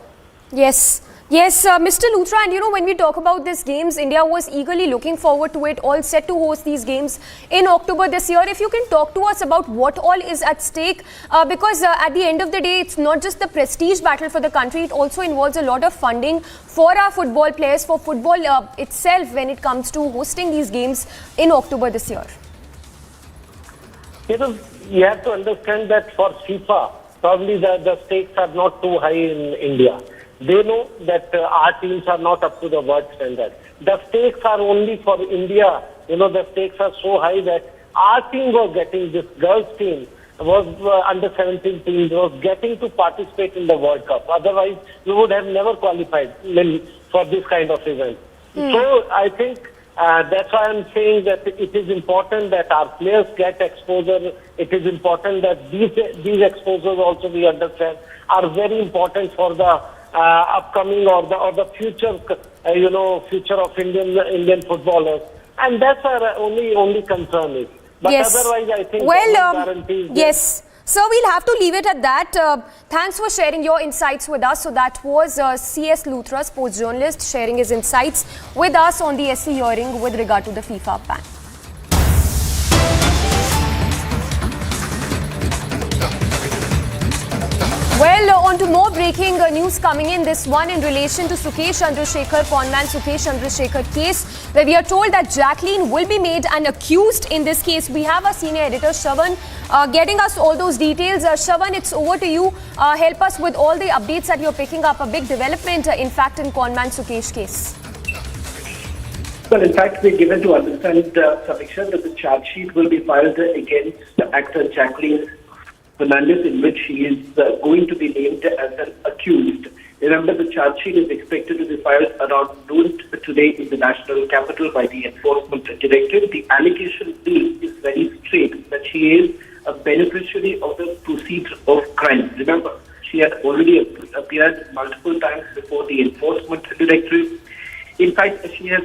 Yes. Yes, Mr. Luthra, and when we talk about these games, India was eagerly looking forward to it, all set to host these games in October this year. If you can talk to us about what all is at stake, because at the end of the day, it's not just the prestige battle for the country, it also involves a lot of funding for our football players, for football itself, when it comes to hosting these games in October this year. You have to understand that for FIFA, probably the stakes are not too high in India. They know that our teams are not up to the world standard. The stakes are only for India. The stakes are so high that our team was getting, this girls team was under 17 teams, was getting to participate in the World Cup. Otherwise, we would have never qualified for this kind of event. So I think that's why I'm saying that it is important that our players get exposure. It is important that these exposures also, we understand, are very important for the upcoming or the future, future of Indian footballers, and that's our only concern is. But otherwise, I think guarantees. Yes. So we'll have to leave it at that. Thanks for sharing your insights with us. So that was CS Luthra, sports journalist, sharing his insights with us on the SC hearing with regard to the FIFA ban. Well, on to more break. breaking news coming in. This one in relation to Sukesh Chandrasekhar, conman Sukesh Chandrasekhar case, where we are told that Jacqueline will be made an accused in this case. We have our senior editor Shravan getting us all those details. Shravan, it's over to you. Help us with all the updates that you're picking up. A big development, in fact, in conman Sukesh case. Well, in fact, we're given to understand, Samiksha, that the charge sheet will be filed against actor Jacqueline Fernandez, in which she is going to be named as an accused. Remember, the charge sheet is expected to be filed around noon today in the national capital by the enforcement director. The allegation is very straight, that she is a beneficiary of the proceeds of crime. Remember, she had already appeared multiple times before the enforcement directorate. In fact, she has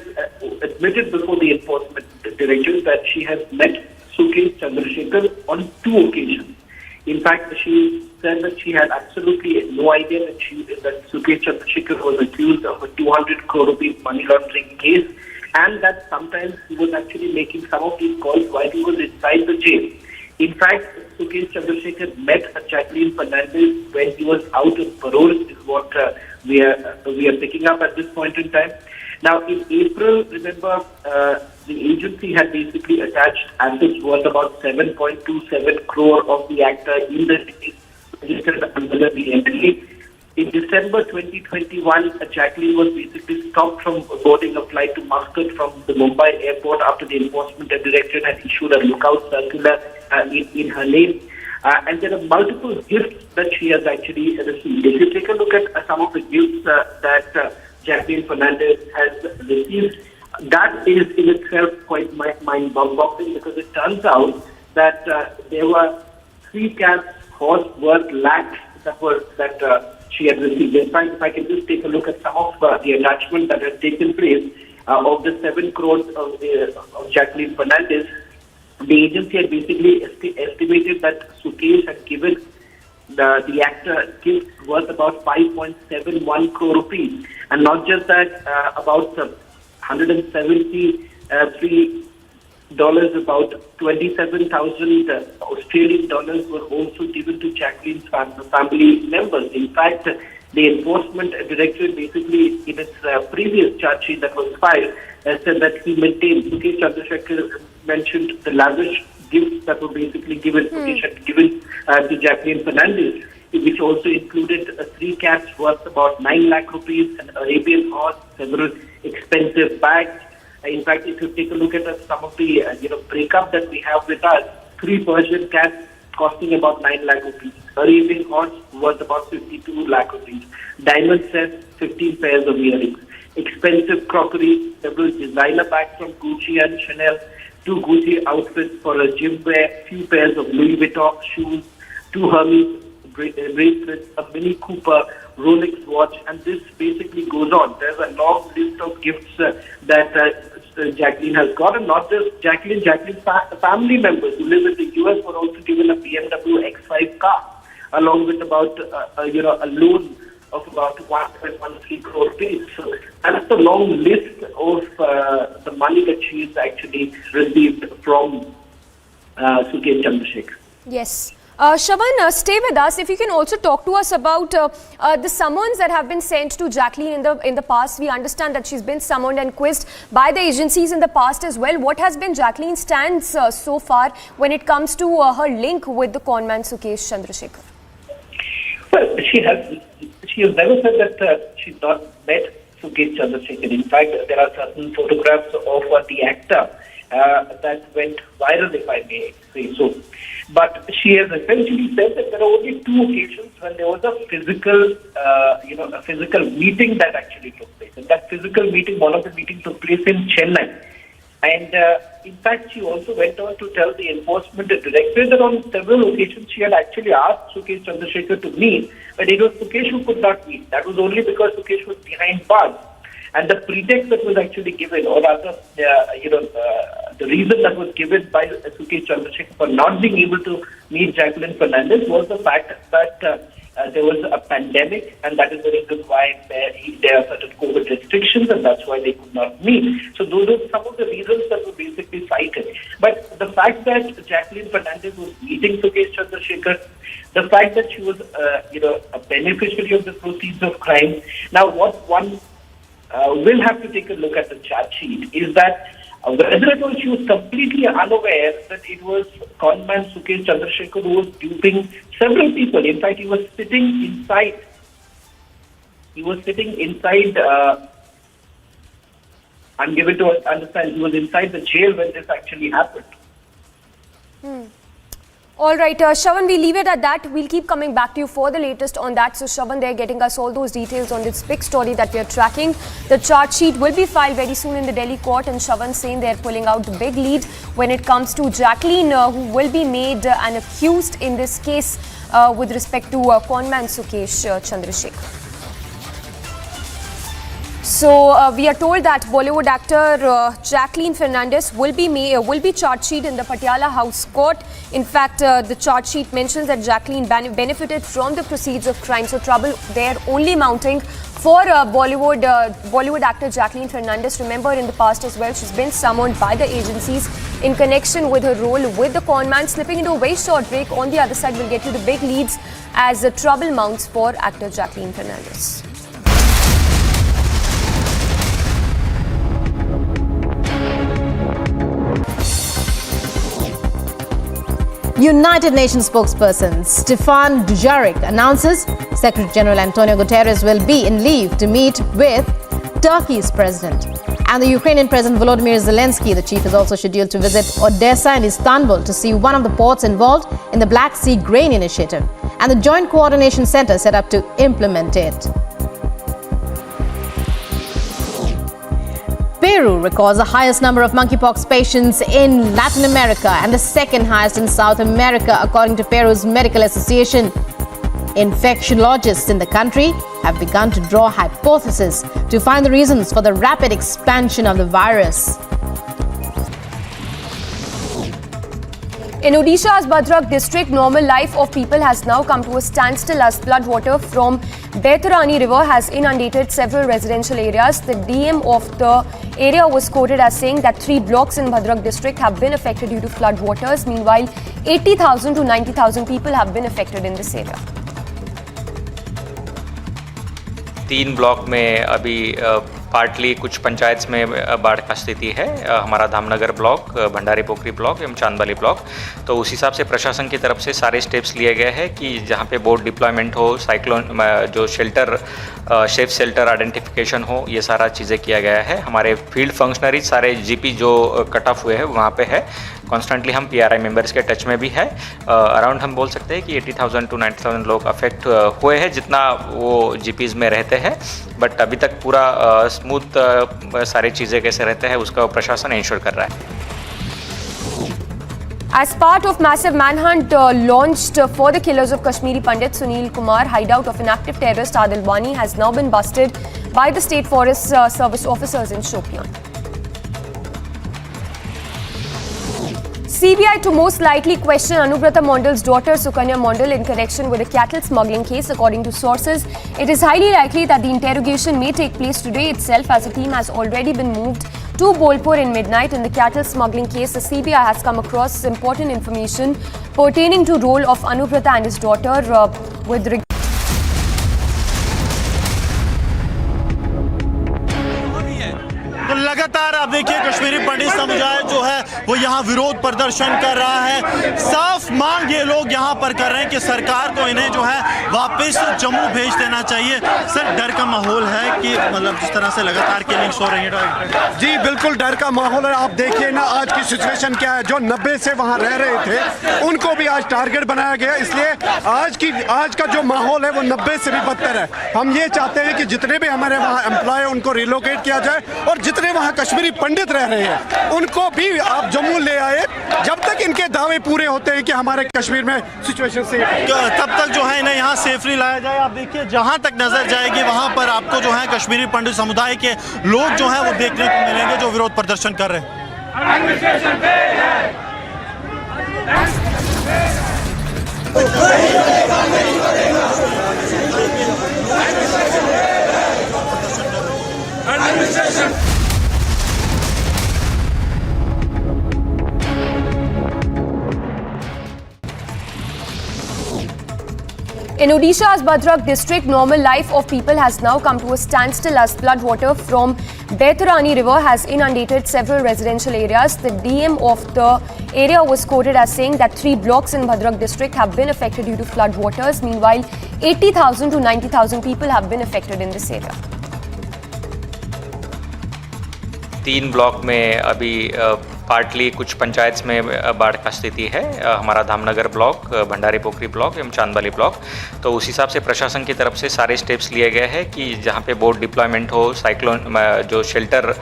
admitted before the enforcement directorate that she has met Sukesh Chandrasekhar on 2 occasions. In fact, she said that she had absolutely no idea that Sukesh Chandrasekhar was accused of a 200 crore rupees money laundering case, and that sometimes he was actually making some of these calls while he was inside the jail. In fact, Sukesh Chandrasekhar met Jacqueline Fernandez when he was out on parole, is what we are picking up at this point in time. Now, in April, remember, the agency had basically attached assets worth about 7.27 crore of the actor in the registered under the NLA. In December 2021, Jacqueline was basically stopped from boarding a flight to Muscat from the Mumbai airport after the enforcement directorate had issued a lookout circular in her name. And there are multiple gifts that she has actually received. If you take a look at some of the gifts that Jacqueline Fernandez has received, that is in itself quite mind-boggling, because it turns out that there were 3 caps horse worth lakhs that she had received. In fact, if I can just take a look at some of the attachment that has taken place of the 7 crores of Jacqueline Fernandez, the agency had basically estimated that Sukesh had given the actor gifts worth about 5.71 crore rupees. And not just that, about $173, about 27,000 Australian dollars were also given to Jacqueline's family members. In fact, the enforcement directorate basically in its previous charge sheet that was filed said that he maintained, Sukesh Chandrasekhar mentioned the lavish gifts that were basically given to Jacqueline Fernandez, which also included 3 caps worth about 9 lakh rupees, an Arabian horse, several expensive bags. In fact, if you take a look at some of the breakup that we have with us, 3 Persian cats costing about 9 lakh rupees, Arabian horse worth about 52 lakh rupees, diamond sets, 15 pairs of earrings, expensive crockery, several designer bags from Gucci and Chanel, 2 Gucci outfits for a gym wear, few pairs of Louis Vuitton shoes, 2 Hermes bracelets, a Mini Cooper, Rolex watch, and this basically goes on. There's a long list of gifts that Jacqueline has got, and not just Jacqueline's family members who live in the US were also given a BMW X5 car, along with about a loan of about 1.13 crore rupees. So that's the long list of the money that she has actually received from Sukesh Chandrasekhar. Yes. Shravan, stay with us. If you can also talk to us about the summons that have been sent to Jacqueline in the past. We understand that she's been summoned and quizzed by the agencies in the past as well. What has been Jacqueline's stance so far when it comes to her link with the conman Sukesh Chandrasekhar? Well, she has never said that she's not met Sukesh Chandrasekhar. In fact, there are certain photographs of the actor that went viral, if I may say so. But she has essentially said that there are only 2 occasions when there was a physical, a physical meeting that actually took place. And that physical meeting, one of the meetings took place in Chennai. And in fact, she also went on to tell the enforcement director that on several occasions she had actually asked Sukesh Chandrasekhar to meet, but it was Sukesh who could not meet. That was only because Sukesh was behind bars. And the pretext that was actually given, or rather, the reason that was given by Sukesh Chandrasekhar for not being able to meet Jacqueline Fernandez was the fact that there was a pandemic, and that is the reason why there are certain COVID restrictions, and that's why they could not meet. So those are some of the reasons that were basically cited. But the fact that Jacqueline Fernandez was meeting Sukesh Chandrasekhar, the fact that she was, a beneficiary of the proceeds of crime. Now, what one will have to take a look at the charge sheet is that whether or not she was completely unaware that it was conman Sukesh Chandrasekhar who was duping several people. In fact, he was sitting inside. I'm given to understand he was inside the jail when this actually happened. All right, Shravan, we leave it at that. We'll keep coming back to you for the latest on that. So, Shravan, they're getting us all those details on this big story that we're tracking. The charge sheet will be filed very soon in the Delhi court, and Shravan saying they're pulling out the big lead when it comes to Jacqueline, who will be made an accused in this case with respect to conman Sukesh Chandrasekhar. So we are told that Bollywood actor Jacqueline Fernandez will be charge sheet in the Patiala House Court. In fact, the charge sheet mentions that Jacqueline benefited from the proceeds of crime. So trouble there only mounting for Bollywood actor Jacqueline Fernandez. Remember, in the past as well, she's been summoned by the agencies in connection with her role with the conman. Slipping into a very short break. On the other side, we'll get you the big leads as the trouble mounts for actor Jacqueline Fernandez. United Nations spokesperson Stefan Dujarric announces Secretary General Antonio Guterres will be in leave to meet with Turkey's president. And the Ukrainian President Volodymyr Zelensky, the chief, is also scheduled to visit Odessa and Istanbul to see one of the ports involved in the Black Sea Grain Initiative and the Joint Coordination Center set up to implement it. Peru records the highest number of monkeypox patients in Latin America and the second highest in South America, according to Peru's Medical Association. Infectiologists in the country have begun to draw hypotheses to find the reasons for the rapid expansion of the virus. In Odisha's Bhadrak district, normal life of people has now come to a standstill as floodwater from Baitarani river has inundated several residential areas. The DM of the area was quoted as saying that 3 blocks in Bhadrak district have been affected due to floodwaters. Meanwhile, 80,000 to 90,000 people have been affected in this area. 3 block में अभी partly कुछ पंचायत में बाढ़ का स्थिति है। हमारा Dhamnagar block, Bhandari पोखरी block एवं चांदबाली ब्लॉक। तो उस हिसाब से प्रशासन की तरफ से सारे स्टेप्स लिए गए हैं कि जहां पे बोट डिप्लॉयमेंट हो, साइक्लोन जो शेल्टर सेफ शेल्टर आइडेंटिफिकेशन हो, ये सारा चीज़ें किया गया है। हमारे फील्ड फंक्शनरीज सारे जीपी जो कट ऑफ हुए हैं वहाँ पे है। कॉन्स्टेंटली हम पीआरआई मेंबर्स के टच में भी है। अराउंड हम बोल सकते हैं कि 80,000 टू 90,000 लोग अफेक्ट हुए हैं जितना वो जीपीज़ में रहते हैं। बट अभी तक पूरा स्मूथ सारी चीज़ें कैसे रहते हैं उसका प्रशासन इंश्योर कर रहा है। As part of massive manhunt launched for the killers of Kashmiri Pandit Sunil Kumar, hideout of an active terrorist Adil Wani has now been busted by the State Forest Service officers in Shopian. CBI to most likely question Anubrata Mondal's daughter Sukanya Mondal in connection with a cattle smuggling case. According to sources, it is highly likely that the interrogation may take place today itself, as a team has already been moved to Bolpur in midnight. In the cattle smuggling case, the CBI has come across important information pertaining to role of Anubrata and his daughter with regard. तो लगातार आप देखिए कश्मीरी पंडित समुदाय जो है वो यहाँ विरोध प्रदर्शन कर रहा है। साफ मांग ये लोग यहाँ पर कर रहे हैं कि सरकार को इन्हें जो है वापस जम्मू भेज देना चाहिए। सर, डर का माहौल है कि मतलब जिस तरह से लगातार किलिंग्स हो रही है? जी बिल्कुल डर का माहौल है। आप देखिए ना आज की सिचुएशन क्या है। जो 90 से वहाँ रह रहे थे उनको भी आज टारगेट बनाया गया, इसलिए आज का जो माहौल है वो 90 से भी बदतर है। हम ये चाहते हैं कि जितने भी हमारे वहाँ एम्प्लॉय उनको रिलोकेट किया जाए और जितने वहाँ कश्मीरी पंडित रह रहे हैं उनको भी आप जम्मू ले आए जब तक इनके दावे पूरे होते हैं कि हमारे कश्मीर में सिचुएशन से तब तक जो है इन्हें यहाँ सेफली लाया जाए। आप देखिए जहाँ तक नजर जाएगी वहाँ पर आपको जो है कश्मीरी पंडित समुदाय के लोग जो हैं वो देखने को मिलेंगे जो विरोध प्रदर्शन कर रहे हैं। In Odisha's Bhadrak district, normal life of people has now come to a standstill as floodwater from Baitarani river has inundated several residential areas. The DM of the area was quoted as saying that 3 blocks in Bhadrak district have been affected due to floodwaters. Meanwhile, 80,000 to 90,000 people have been affected in this area. 3 block में अभी partly कुछ पंचायत में बाढ़ का स्थिति है। हमारा Dhamnagar block, Bhandari पोखरी block एवं चांदबाली ब्लॉक, तो उस हिसाब से प्रशासन की तरफ से सारे स्टेप्स लिए गए हैं कि जहां पे बोट डिप्लॉयमेंट हो, साइक्लोन जो शेल्टर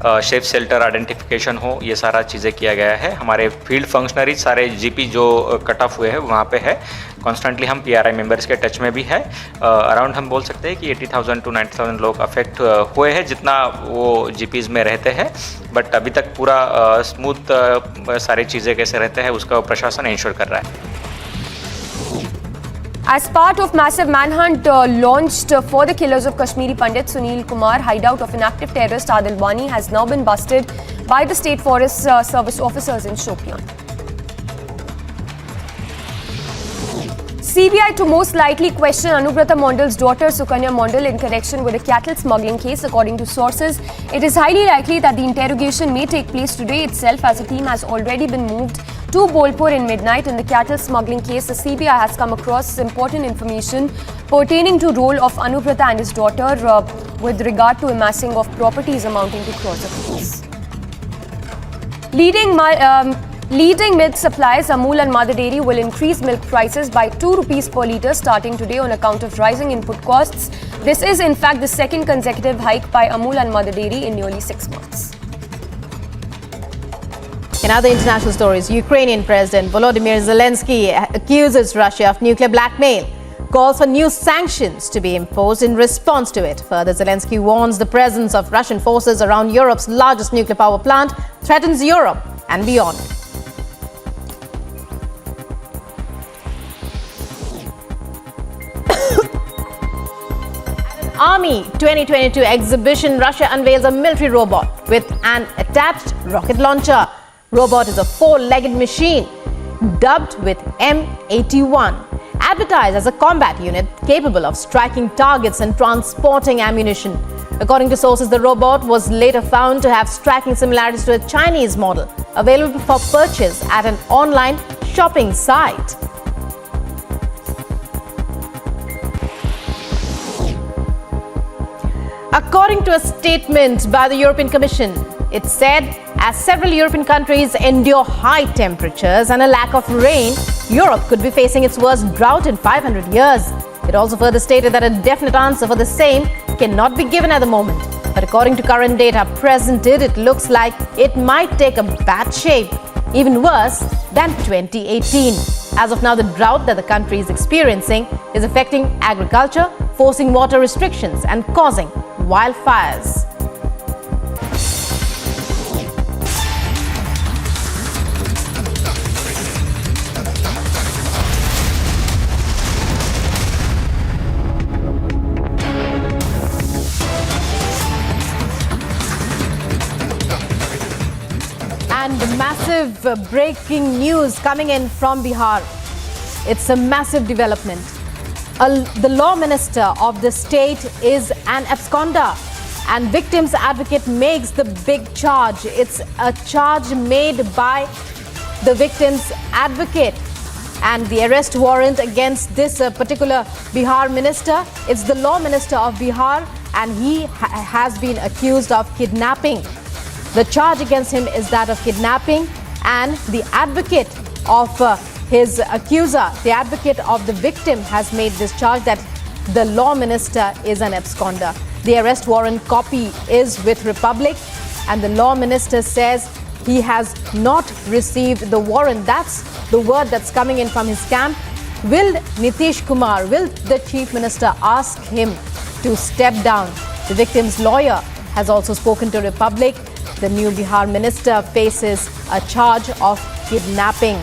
सेफ शेल्टर आइडेंटिफिकेशन हो, ये सारा चीज़ें किया गया है। हमारे फील्ड फंक्शनरीज सारे जीपी जो कट ऑफ हुए हैं वहाँ पे है। कॉन्स्टेंटली हम पीआरआई मेंबर्स के टच में भी है। अराउंड हम बोल सकते हैं कि 80,000 टू 90,000 लोग अफेक्ट हुए हैं जितना वो जीपीज़ में रहते हैं, बट अभी तक पूरा स्मूथ सारी चीज़ें कैसे रहते हैं उसका प्रशासन इंश्योर कर रहा है। As part of massive manhunt launched for the killers of Kashmiri Pandit Sunil Kumar, hideout of an active terrorist Adil Wani has now been busted by the State Forest Service officers in Shopian. CBI to most likely question Anubrata Mondal's daughter Sukanya Mondal in connection with a cattle smuggling case. According to sources, it is highly likely that the interrogation may take place today itself, as a team has already been moved to Bolpur in midnight. In the cattle smuggling case, the CBI has come across important information pertaining to role of Anubrata and his daughter with regard to amassing of properties amounting to crores of rupees. Leading milk suppliers Amul and Mother Dairy will increase milk prices by 2 rupees per litre starting today on account of rising input costs. This is in fact the second consecutive hike by Amul and Mother Dairy in nearly 6 months. In other international stories, Ukrainian President Volodymyr Zelensky accuses Russia of nuclear blackmail, calls for new sanctions to be imposed in response to it. Further, Zelensky warns the presence of Russian forces around Europe's largest nuclear power plant threatens Europe and beyond. Army 2022 exhibition, Russia unveils a military robot with an attached rocket launcher. Robot is a 4-legged machine dubbed with M81, advertised as a combat unit capable of striking targets and transporting ammunition. According to sources, the robot was later found to have striking similarities to a Chinese model available for purchase at an online shopping site. According to a statement by the European Commission, it said as several European countries endure high temperatures and a lack of rain, Europe could be facing its worst drought in 500 years. It also further stated that a definite answer for the same cannot be given at the moment. But according to current data presented, it looks like it might take a bad shape, even worse than 2018. As of now, the drought that the country is experiencing is affecting agriculture, forcing water restrictions and causing wildfires. And massive breaking news coming in from Bihar. It's a massive development. The law minister of the state is an absconder, and victims advocate makes the big charge. It's a charge made by the victim's advocate, and the arrest warrant against this particular Bihar minister, it's the law minister of Bihar, and he has been accused of kidnapping. The charge against him is that of kidnapping, and the advocate of his accuser, the advocate of the victim, has made this charge that the law minister is an absconder. The arrest warrant copy is with Republic, and the law minister says he has not received the warrant. That's the word that's coming in from his camp. Will Nitish Kumar, will the chief minister ask him to step down? The victim's lawyer has also spoken to Republic. The new Bihar minister faces a charge of kidnapping.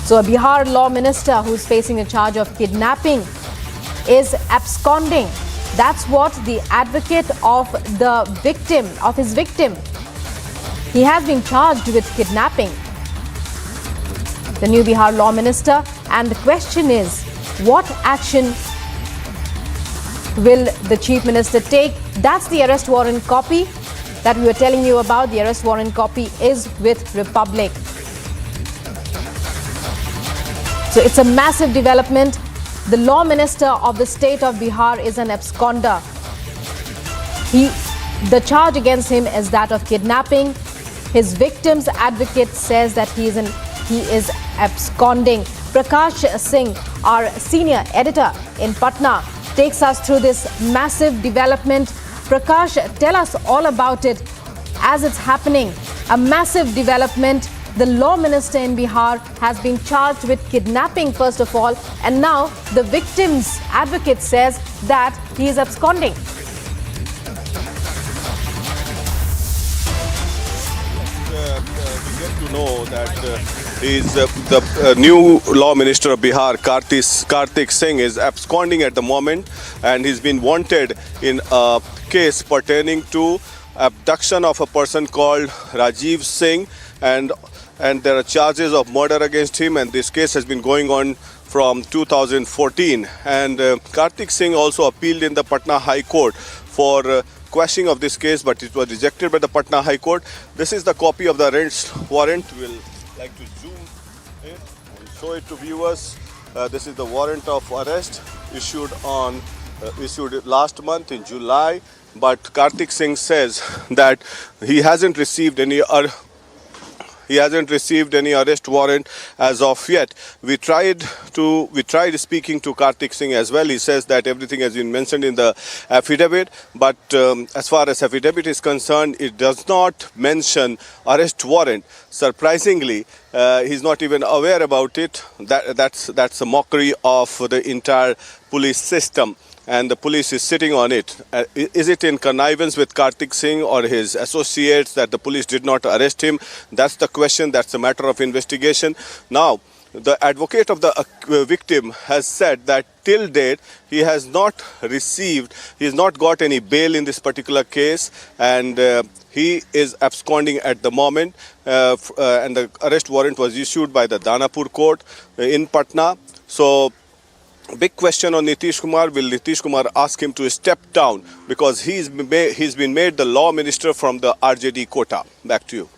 So a Bihar law minister who's facing a charge of kidnapping is absconding. That's what the advocate of the victim, of his victim, he has been charged with kidnapping. The new Bihar law minister, and the question is, What action will the Chief Minister take? That's the arrest warrant copy that we were telling you about. The arrest warrant copy is with Republic. So it's a massive development. The Law Minister of the state of Bihar is an absconder. The charge against him is that of kidnapping. His victim's advocate says that he is absconding. Prakash Singh, our senior editor in Patna, takes us through this massive development. Prakash, tell us all about it as it's happening. A massive development. The law minister in Bihar has been charged with kidnapping, first of all, and now the victim's advocate says that he is absconding. We get to know that the new law minister of Bihar, Kartik Singh, is absconding at the moment, and he's been wanted in a case pertaining to abduction of a person called Rajiv Singh, and there are charges of murder against him, and this case has been going on from 2014. And Kartik Singh also appealed in the Patna High Court for quashing of this case, but it was rejected by the Patna High Court. This is the copy of the arrest warrant. We'll like to zoom it and show it to viewers. This is the warrant of arrest issued last month in July. But Kartik Singh says that he hasn't received any arrest warrant as of yet. We tried speaking to Kartik Singh as well. He says that everything has been mentioned in the affidavit, but as far as affidavit is concerned, it does not mention arrest warrant. Surprisingly, he's not even aware about it. That's a mockery of the entire police system, and the police is sitting on it. Is it in connivance with Kartik Singh or his associates that the police did not arrest him? That's the question. That's a matter of investigation. Now, the advocate of the victim has said that till date he has not got any bail in this particular case, and he is absconding at the moment, and the arrest warrant was issued by the Danapur court in Patna. So big question on Nitish Kumar. Will Nitish Kumar ask him to step down because he's been made the law minister from the RJD quota? Back to you.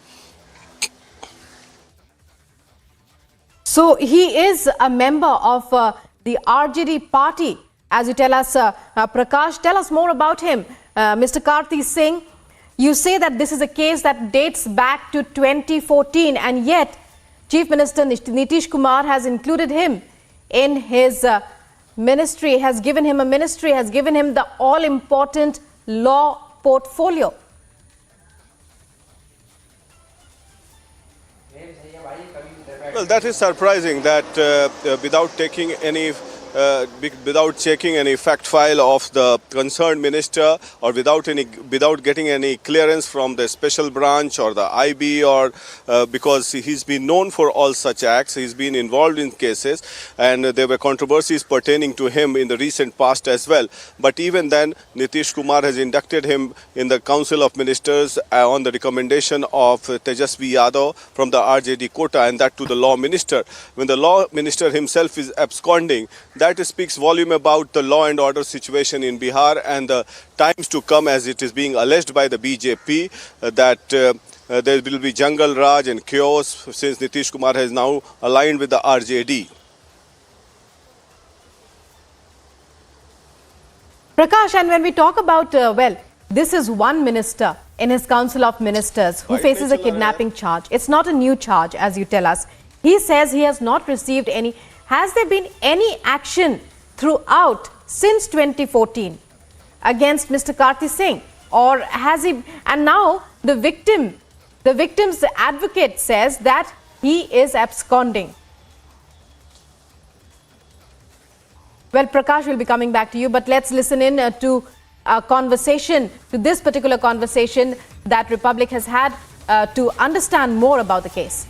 So he is a member of the RJD party, as you tell us. Prakash, tell us more about him. Mr. Kartik Singh, you say that this is a case that dates back to 2014, and yet Chief Minister Nitish Kumar has included him in his ministry, has given him a ministry, has given him the all-important law portfolio. Well, that is surprising that without checking any fact file of the concerned minister, or without getting any clearance from the special branch or the IB, or because he's been known for all such acts, he's been involved in cases, and there were controversies pertaining to him in the recent past as well. But even then, Nitish Kumar has inducted him in the Council of Ministers on the recommendation of Tejasvi Yadav from the RJD quota, and that to the law minister. When the law minister himself is absconding, that speaks volume about the law and order situation in Bihar and the times to come, as it is being alleged by the BJP that there will be jungle raj and chaos since Nitish Kumar has now aligned with the RJD. Prakash, and when we talk about, this is one minister in his Council of Ministers who faces a kidnapping charge. It's not a new charge, as you tell us. He says he has not received any. Has there been any action throughout since 2014 against Mr. Kartik Singh, or has he? And now the victim's advocate says that he is absconding. Well, Prakash will be coming back to you, but let's listen in to a conversation, to this particular conversation that Republic has had to understand more about the case.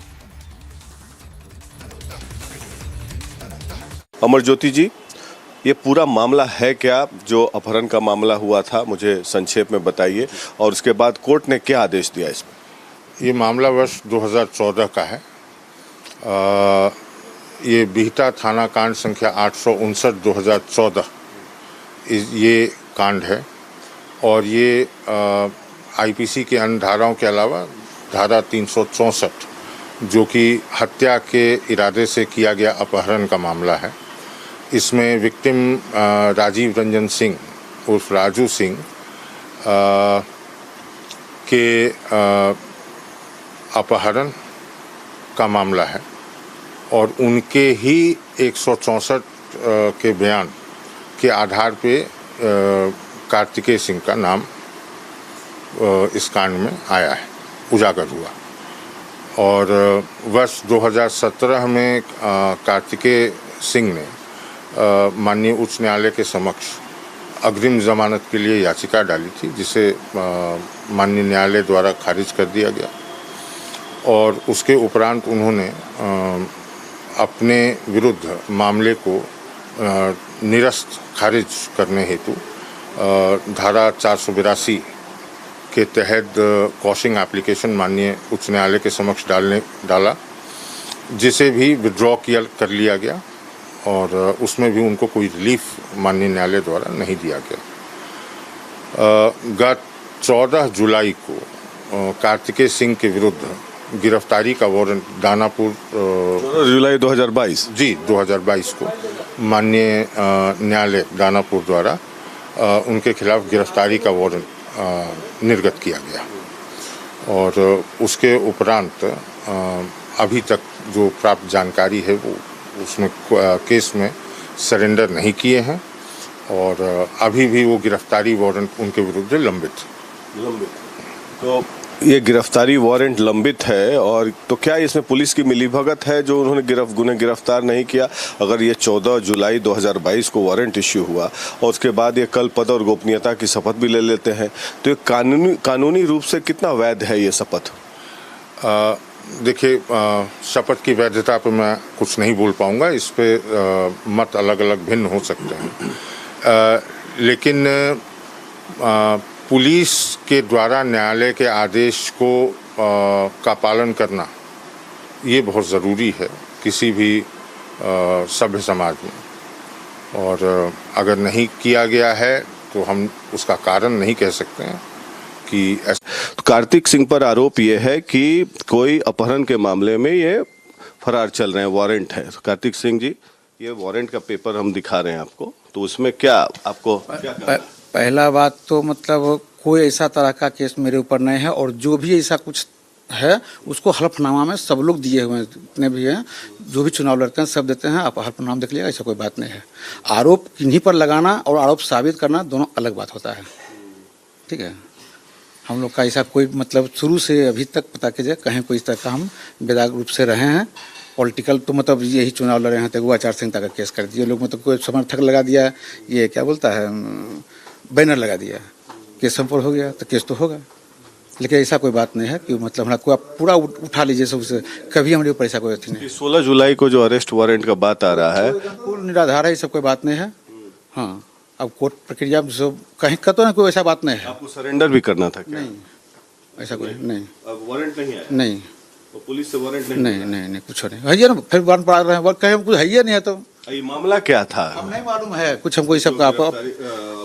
Amar Jyoti जी, ये पूरा मामला है क्या जो अपहरण का मामला हुआ था, मुझे संक्षेप में बताइए, और उसके बाद कोर्ट ने क्या आदेश दिया इसमें? ये मामला वर्ष 2014 का है। ये बिहटा थाना कांड संख्या 859/2014 ये कांड है और ये आईपीसी के अन्य धाराओं के अलावा धारा 364 जो कि हत्या के इरादे से किया गया अपहरण का मामला है। इसमें विक्टिम राजीव रंजन सिंह उर्फ राजू सिंह के अपहरण का मामला है और उनके ही 164 के बयान के आधार पे कार्तिकेय सिंह का नाम इस कांड में आया है, उजागर हुआ। और वर्ष 2017 में कार्तिकेय सिंह ने माननीय उच्च न्यायालय के समक्ष अग्रिम जमानत के लिए याचिका डाली थी, जिसे माननीय न्यायालय द्वारा खारिज कर दिया गया और उसके उपरांत उन्होंने अपने विरुद्ध मामले को निरस्त खारिज करने हेतु धारा 482 के तहत कॉशिंग एप्लीकेशन माननीय उच्च न्यायालय के समक्ष डाला, जिसे भी विड्रॉ कर लिया गया और उसमें भी उनको कोई रिलीफ माननीय न्यायालय द्वारा नहीं दिया गया। गत 14 जुलाई को कार्तिकेय सिंह के विरुद्ध गिरफ्तारी का वारंट दानापुर 14 जुलाई 2022 जी 2022 को माननीय न्यायालय दानापुर द्वारा उनके खिलाफ गिरफ्तारी का वारंट निर्गत किया गया और उसके उपरांत अभी तक जो प्राप्त जानकारी है वो उसमें केस में सरेंडर नहीं किए हैं और अभी भी वो गिरफ्तारी वारंट उनके विरुद्ध लंबित। तो ये गिरफ्तारी वारंट लंबित है और तो क्या इसमें पुलिस की मिलीभगत है जो उन्होंने गिरफ्तार नहीं किया? अगर ये 14 जुलाई 2022 को वारंट इश्यू हुआ और उसके बाद ये कल पद और गोपनीयता की शपथ भी ले लेते हैं, तो ये कानूनी रूप से कितना वैध है ये शपथ? देखिए, शपथ की वैधता पर मैं कुछ नहीं बोल पाऊंगा, इस पे मत अलग अलग भिन्न हो सकते हैं, लेकिन पुलिस के द्वारा न्यायालय के आदेश को का पालन करना ये बहुत ज़रूरी है किसी भी सभ्य समाज में, और अगर नहीं किया गया है तो हम उसका कारण नहीं कह सकते हैं कि तो कार्तिक सिंह पर आरोप ये है कि कोई अपहरण के मामले में ये फरार चल रहे हैं, वारंट है। तो कार्तिक सिंह जी, ये वारंट का पेपर हम दिखा रहे हैं आपको, तो उसमें क्या आपको पहला बात तो मतलब कोई ऐसा तरह का केस मेरे ऊपर नहीं है और जो भी ऐसा कुछ है उसको हल्फनामा में सब लोग दिए हुए हैं, जितने भी हैं जो भी चुनाव लड़ते हैं सब देते हैं, आप हल्फनामा देख लीजिएगा, ऐसा कोई बात नहीं है। आरोप किन्हीं पर लगाना और आरोप साबित करना दोनों अलग बात होता है, ठीक है। हम लोग का ऐसा कोई मतलब शुरू से अभी तक पता कीजिए कहीं कोई इस तरह का हम बेदाग रूप से रहे हैं। पॉलिटिकल तो मतलब यही चुनाव लड़े हैं तो वो आचार संहिता का केस कर दिए लोग, मतलब कोई समर्थक लगा दिया, ये क्या बोलता है बैनर लगा दिया, केस हम पर हो गया तो केस तो होगा। लेकिन ऐसा कोई बात नहीं है कि मतलब हमारा कोई पूरा उठा लीजिए सबसे, कभी हमारे ऊपर ऐसा कोई अथी नहीं। 16 जुलाई को जो अरेस्ट वारंट का बात आ रहा है पूर्ण निराधार है, ये सब कोई बात नहीं है। हाँ, अब कोर्ट प्रक्रिया में कहीं का तो कोई ऐसा बात नहीं है। आपको सरेंडर भी करना था क्या? नहीं, ऐसा कोई नहीं। अब वारंट नहीं है? नहीं, तो पुलिस से वारंट नहीं कुछ नहीं है ना, फिर वारंट पड़ा रहे हैं, कहीं कुछ है ही नहीं है तो ये मामला क्या था? अब नहीं मालूम है कुछ हमको इस सब का।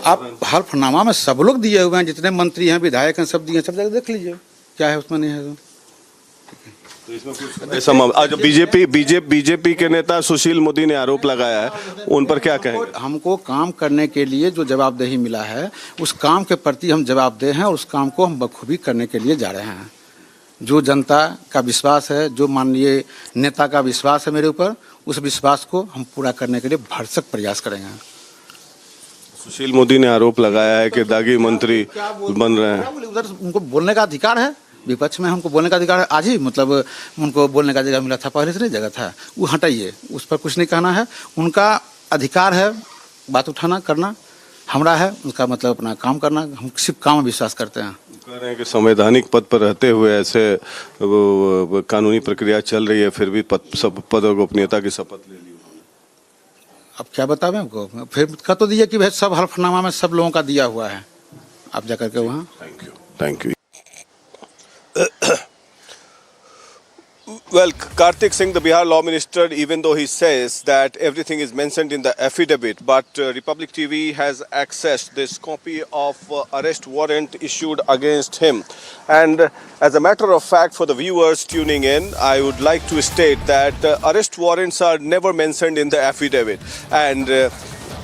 आप हल्फनामा में सब लोग दिए हुए हैं, जितने मंत्री हैं विधायक हैं सब दिए, सब जगह देख लीजिए क्या है उसमें नहीं है तो इसमें कुछ ऐसा आज बीजेपी के नेता सुशील मोदी ने आरोप लगाया है, उन पर क्या कहेंगे? हमको काम करने के लिए जो जवाबदेही मिला है उस काम के प्रति हम जवाबदेह हैं और उस काम को हम बखूबी करने के लिए जा रहे हैं। जो जनता का विश्वास है, जो माननीय नेता का विश्वास है मेरे ऊपर, उस विश्वास को हम पूरा करने के लिए भरसक प्रयास करेंगे। सुशील मोदी ने आरोप लगाया है कि दागी मंत्री बन रहे हैं। उधर उनको बोलने का अधिकार है, विपक्ष में हमको बोलने का अधिकार है। आज ही मतलब उनको बोलने का जगह मिला था, पहले से नहीं जगह था, वो हटाइए, उस पर कुछ नहीं कहना है। उनका अधिकार है बात उठाना करना, हमारा है उनका मतलब अपना काम करना। हम सिर्फ काम में विश्वास करते हैं। कह रहे हैं कि संवैधानिक पद पर रहते हुए ऐसे कानूनी प्रक्रिया चल रही है, फिर भी पद और गोपनीयता की शपथ ले ली। अब क्या बतावें हमको, फिर कह तो दिए कि भाई सब हल्फनामा में सब लोगों का दिया हुआ है, आप जाकर के वहाँ। Thank you. Well, Kartik Singh, the Bihar Law Minister, even though he says that everything is mentioned in the affidavit, but Republic TV has accessed this copy of arrest warrant issued against him. And as a matter of fact, for the viewers tuning in, I would like to state that arrest warrants are never mentioned in the affidavit. And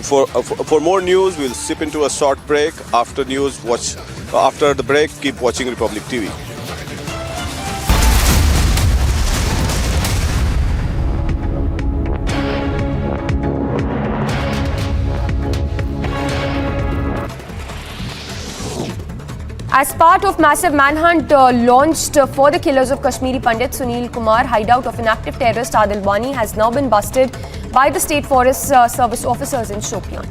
for more news, we'll sip into a short break. After the break, keep watching Republic TV. As part of massive manhunt launched for the killers of Kashmiri Pandit Sunil Kumar, hideout of an active terrorist Adil Wani has now been busted by the State Forest Service officers in Shopian.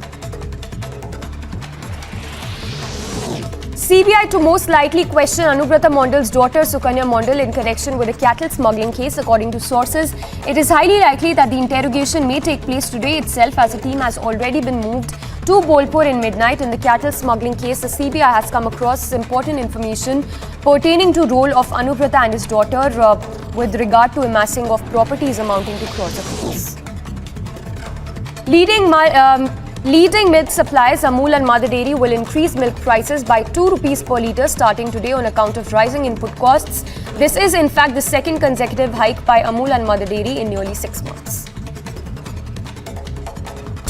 CBI to most likely question Anubrata Mondal's daughter Sukanya Mondal in connection with a cattle smuggling case. According to sources, it is highly likely that the interrogation may take place today itself, as a team has already been moved to Bolpur in midnight. In the cattle smuggling case, the CBI has come across important information pertaining to role of Anubrata and his daughter with regard to amassing of properties amounting to crores of rupees. Leading milk suppliers Amul and Mother Dairy will increase milk prices by 2 rupees per litre starting today on account of rising input costs. This is in fact the second consecutive hike by Amul and Mother Dairy in nearly 6 months.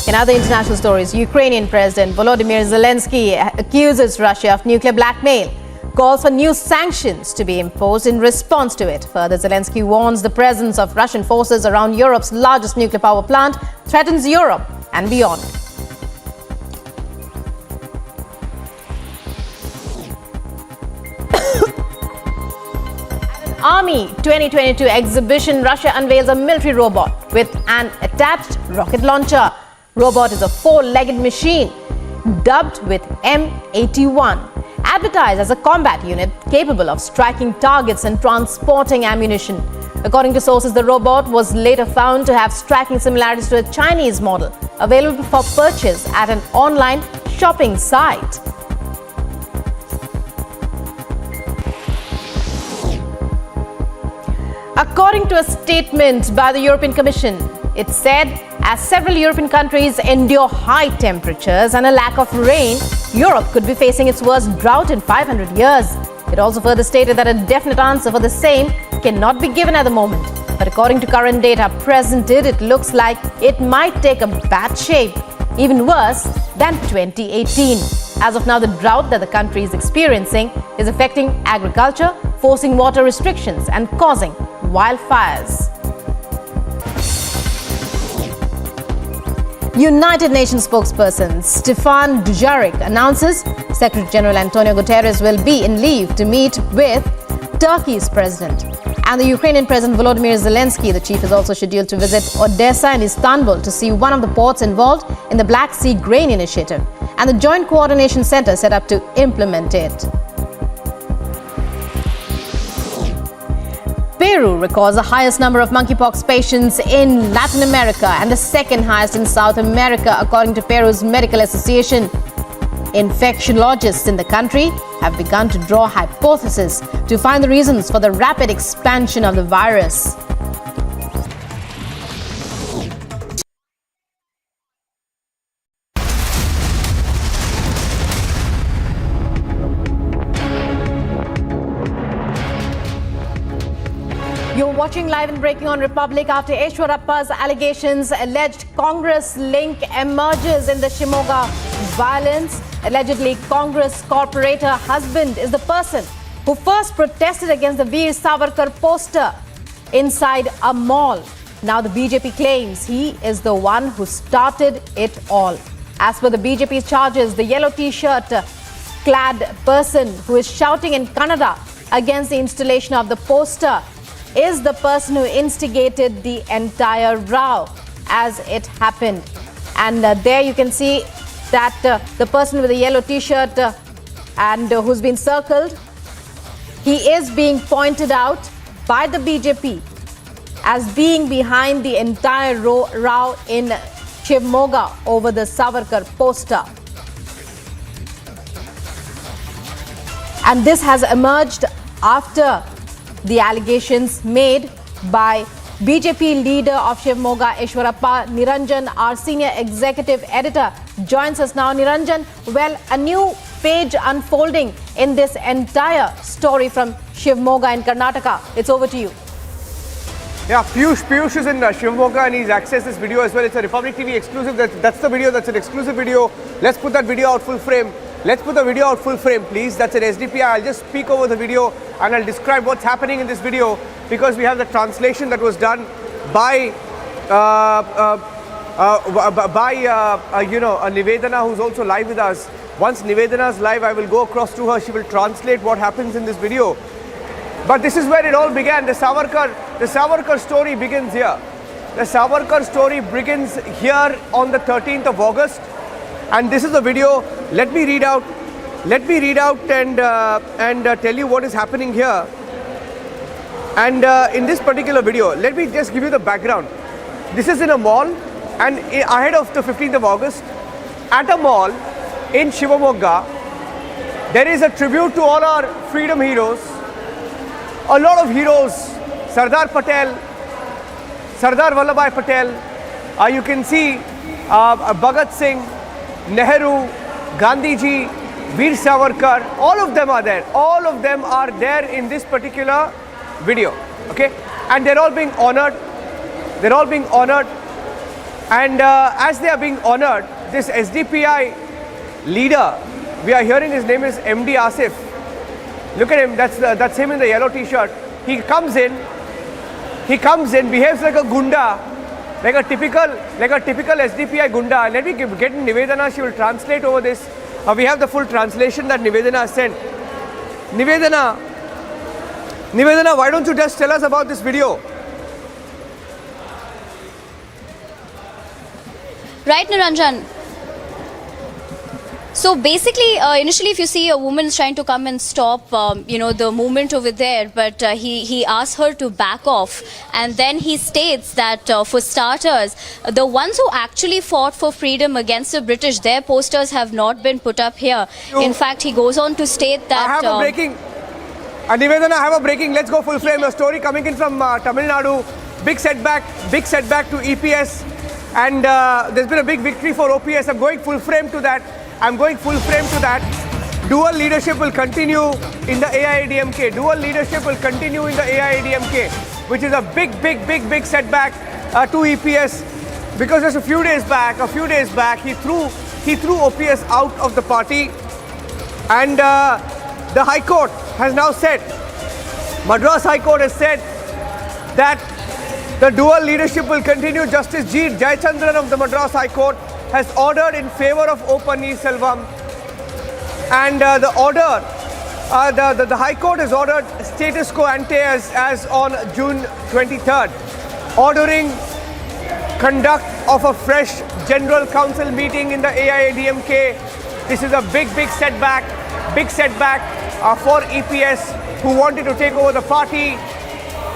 In other international stories, Ukrainian President Volodymyr Zelensky accuses Russia of nuclear blackmail, calls for new sanctions to be imposed in response to it. Further, Zelensky warns the presence of Russian forces around Europe's largest nuclear power plant threatens Europe and beyond. Army 2022 exhibition, Russia unveils a military robot with an attached rocket launcher. Robot is a 4-legged machine dubbed with M81, advertised as a combat unit capable of striking targets and transporting ammunition. According to sources, the robot was later found to have striking similarities to a Chinese model available for purchase at an online shopping site. According to a statement by the European Commission, it said as several European countries endure high temperatures and a lack of rain, Europe could be facing its worst drought in 500 years. It also further stated that a definite answer for the same cannot be given at the moment. But according to current data presented, it looks like it might take a bad shape, even worse than 2018. As of now, the drought that the country is experiencing is affecting agriculture, forcing water restrictions and causing wildfires. United Nations spokesperson Stefan Dujarric announces Secretary General Antonio Guterres will be in leave to meet with Turkey's president. And the Ukrainian President Volodymyr Zelensky, the chief, is also scheduled to visit Odessa and Istanbul to see one of the ports involved in the Black Sea Grain Initiative and the Joint Coordination Center set up to implement it. Peru records the highest number of monkeypox patients in Latin America and the second highest in South America, according to Peru's Medical Association. Infectiologists in the country have begun to draw hypotheses to find the reasons for the rapid expansion of the virus. You're watching Live and Breaking on Republic. After Eshwarappa's allegations, alleged Congress link emerges in the Shimoga violence. Allegedly, Congress corporator husband is the person who first protested against the Veer Savarkar poster inside a mall. Now the BJP claims he is the one who started it all. As per the BJP's charges, the yellow t-shirt clad person who is shouting in Kannada against the installation of the poster is the person who instigated the entire row as it happened. And there you can see that the person with the yellow t-shirt and who's been circled, he is being pointed out by the BJP as being behind the entire row in Shimoga over the Savarkar poster. And this has emerged after the allegations made by BJP leader of Shivamogga, Ishwarappa. Niranjan, our senior executive editor, joins us now. Niranjan, well, a new page unfolding in this entire story from Shivamogga in Karnataka. It's over to you. Yeah, Piyush is in Shivamogga and he's accessed this video as well. It's a Republic TV exclusive. That's the video. That's an exclusive video. Let's put that video out full frame. Let's put the video out full frame, please. That's an SDPI. I'll just speak over the video and I'll describe what's happening in this video because we have the translation that was done by Nivedana, who's also live with us. Once Nivedana's live, I will go across to her. She will translate what happens in this video. But this is where it all began. The Savarkar story begins here. The Savarkar story begins here on the 13th of August. And this is the video. Let me read out and tell you what is happening here. And in this particular video, let me just give you the background. This is in a mall and ahead of the 15th of August, at a mall in Shivamogga, there is a tribute to all our freedom heroes. A lot of heroes, Sardar Patel, Sardar Vallabhbhai Patel, you can see Bhagat Singh, Nehru, Gandhiji, Veer Savarkar, all of them are there. All of them are there in this particular video, okay? And they're all being honored. They're all being honored. And as they are being honored, this SDPI leader, we are hearing his name is MD Asif. Look at him, that's him in the yellow t-shirt. He comes in, behaves like a gunda, like a typical SDPI gunda. Let me get Nivedana, she will translate over this. We have the full translation that Nivedana has sent. Nivedana, why don't you just tell us about this video? Right, Niranjan. So basically, initially, if you see a woman is trying to come and stop, the movement over there, but he asks her to back off. And then he states that for starters, the ones who actually fought for freedom against the British, their posters have not been put up here. In fact, he goes on to state that... I have a breaking. Nivedana, I have a breaking. Let's go full frame. A story coming in from Tamil Nadu. Big setback to EPS. And there's been a big victory for OPS. I'm going full frame to that. Dual leadership will continue in the AIADMK. Which is a big setback to EPS. Because just a few days back, he threw OPS out of the party. And the High Court has now said, Madras High Court has said that the dual leadership will continue. Justice G. Jayachandran of the Madras High Court has ordered in favor of O. Pannirselvam. And the High Court has ordered status quo ante as on June 23rd, ordering conduct of a fresh General Council meeting in the AIADMK. This is a big setback for EPS who wanted to take over the party.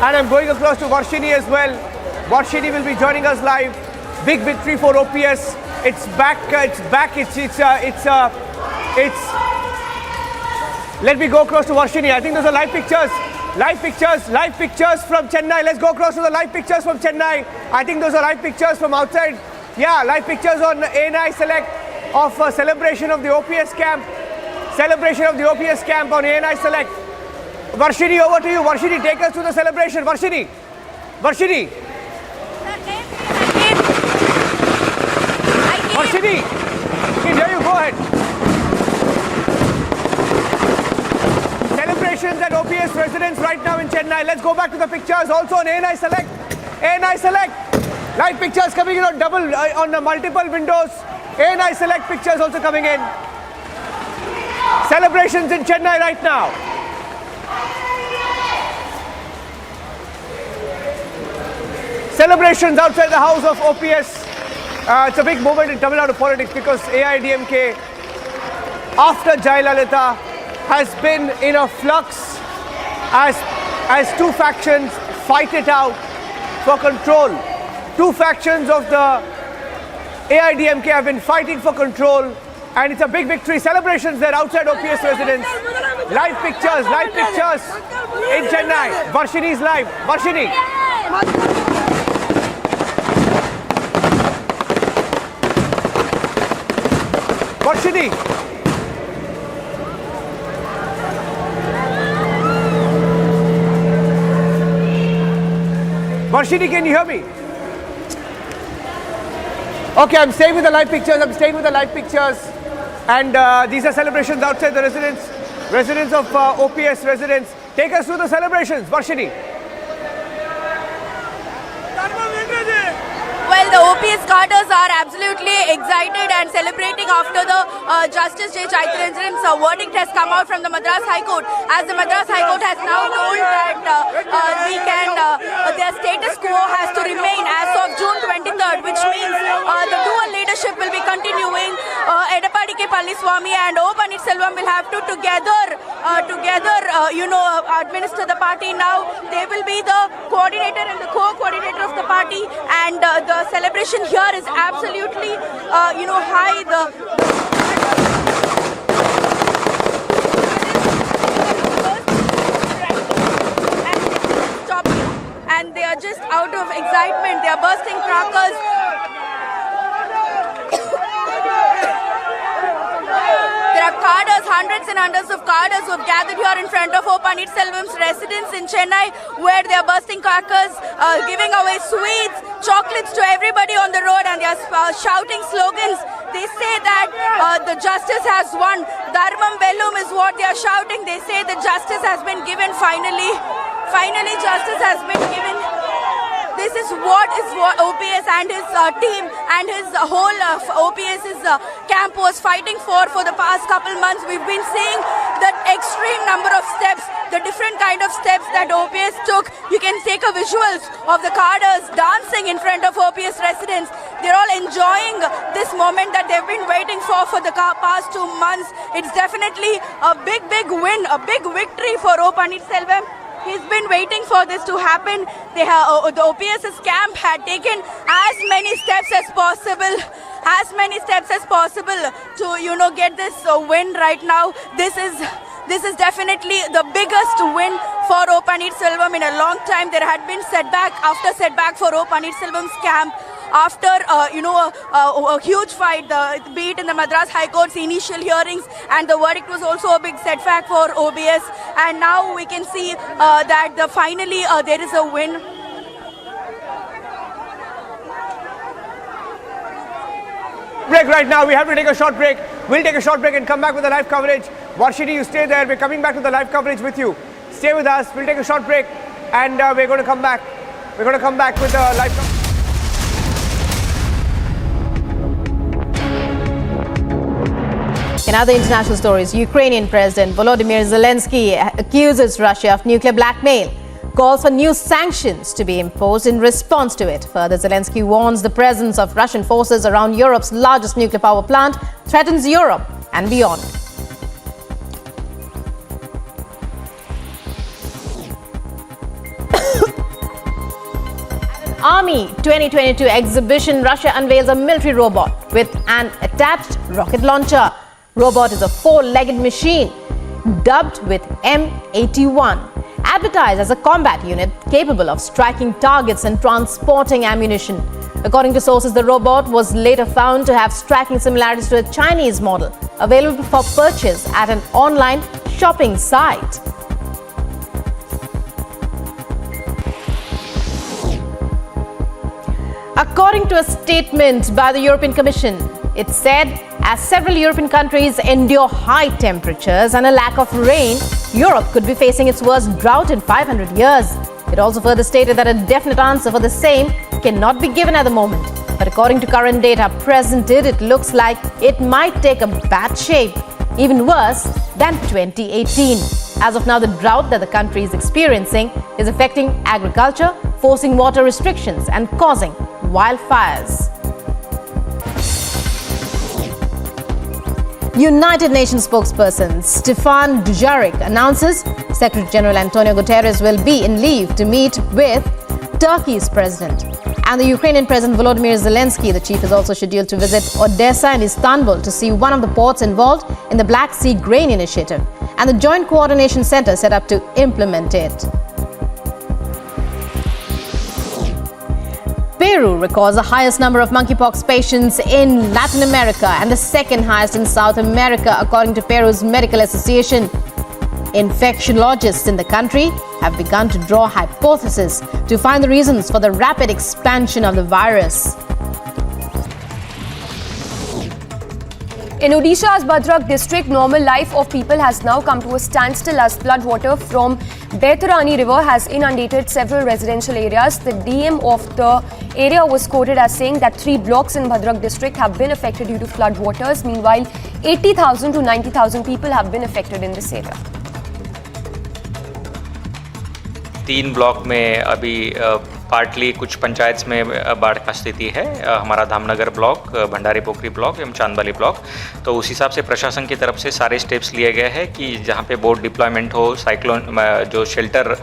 And I'm going across to Varshini as well. Varshini will be joining us live. Big victory for OPS. It's back. Let me go across to Varshini. I think those are live pictures from Chennai. Let's go across to the live pictures from Chennai. I think those are live pictures from outside. Yeah, live pictures on ANI Select of celebration of the OPS camp. On ANI Select. Varshini, over to you. Varshini, take us to the celebration. Varshini. Varshini, here you go ahead. Celebrations at OPS residence right now in Chennai. Let's go back to the pictures also on ANI Select. Live pictures coming in on on multiple windows. ANI Select pictures also coming in. Celebrations in Chennai right now. Celebrations outside the house of OPS. It's a big moment in Tamil Nadu politics because AIADMK, after Jayalalitha, has been in a flux as two factions fight it out for control. Two factions of the AIADMK have been fighting for control, and it's a big victory. Celebrations there outside OPS residence. Live pictures in Chennai. Varshini is live. Varshini. Varshini. Varshini, can you hear me? Okay, I'm staying with the live pictures. And these are celebrations outside the residence of OPS residents. Take us through the celebrations, Varshini. Well, the OPS cadres are absolutely excited and celebrating after the Justice J. Chaitranjan's verdict has come out from the Madras High Court. As the Madras High Court has now told that their status quo has to remain as of June 23rd, which means the dual leadership will be continuing. Edapadi K. Palliswamy and O. Pannirselvam will have to together administer the party now. They will be the coordinator and the co-coordinator of the party, and the celebration here is absolutely, high. And they are just out of excitement. They are bursting crackers. There are cadres, hundreds and hundreds of cadres who have gathered here in front of O. Pannirselvam's residence in Chennai, where they are bursting crackers, giving away sweets, chocolates to everybody on the road, and they are shouting slogans. They say that the justice has won. Dharmam Vellum is what they are shouting. They say the justice has been given finally. Finally, justice has been given. This is what OPS and his team and his whole OPS's camp was fighting for the past couple months. We've been seeing the extreme number of steps, the different kind of steps that OPS took. You can take a visuals of the cadres dancing in front of OPS residents. They're all enjoying this moment that they've been waiting for the past 2 months. It's definitely a big win, a big victory for O. Pannirselvam. He's been waiting for this to happen. The OPS's camp had taken as many steps as possible to get this win right now. This is definitely the biggest win for O. Pannirselvam in a long time. There had been setback after setback for O. Pannirselvam's camp. After a huge fight, be it in the Madras High Court's initial hearings, and the verdict was also a big setback for OBS. And now we can see that finally there is a win. Break right now. We have to take a short break. We'll take a short break and come back with the live coverage. Varshini, you stay there. We're coming back to the live coverage with you. Stay with us. We'll take a short break, and we're going to come back. We're going to come back with the live coverage. In other international stories, Ukrainian President Volodymyr Zelensky accuses Russia of nuclear blackmail, calls for new sanctions to be imposed in response to it. Further, Zelensky warns the presence of Russian forces around Europe's largest nuclear power plant threatens Europe and beyond. Army 2022 exhibition, Russia unveils a military robot with an attached rocket launcher. Robot is a four-legged machine dubbed with M81, advertised as a combat unit capable of striking targets and transporting ammunition. According to sources, the robot was later found to have striking similarities to a Chinese model available for purchase at an online shopping site. According to a statement by the European Commission, it said as several European countries endure high temperatures and a lack of rain, Europe could be facing its worst drought in 500 years. It also further stated that a definite answer for the same cannot be given at the moment. But according to current data presented, it looks like it might take a bad shape, even worse than 2018. As of now, the drought that the country is experiencing is affecting agriculture, forcing water restrictions and causing wildfires. United Nations spokesperson Stefan Dujarric announces Secretary General Antonio Guterres will be in leave to meet with Turkey's president. And the Ukrainian President Volodymyr Zelensky, the chief, is also scheduled to visit Odessa and Istanbul to see one of the ports involved in the Black Sea Grain Initiative and the Joint Coordination Center set up to implement it. Peru records the highest number of monkeypox patients in Latin America and the second highest in South America, according to Peru's Medical Association. Infectiologists in the country have begun to draw hypotheses to find the reasons for the rapid expansion of the virus. In Odisha's Bhadrak district, normal life of people has now come to a standstill as floodwater from Baitarani river has inundated several residential areas. The DM of the area was quoted as saying that 3 blocks in Bhadrak district have been affected due to floodwaters. Meanwhile, 80,000 to 90,000 people have been affected in this area. 3 block में अभी partly कुछ पंचायत में बाढ़ का स्थिति है। हमारा Dhamnagar block, Bhandari पोखरी block एवं चांदबाली ब्लॉक, तो उस हिसाब से प्रशासन की तरफ से सारे स्टेप्स लिए गए हैं कि जहाँ पे बोट डिप्लॉयमेंट हो, साइक्लोन जो शेल्टर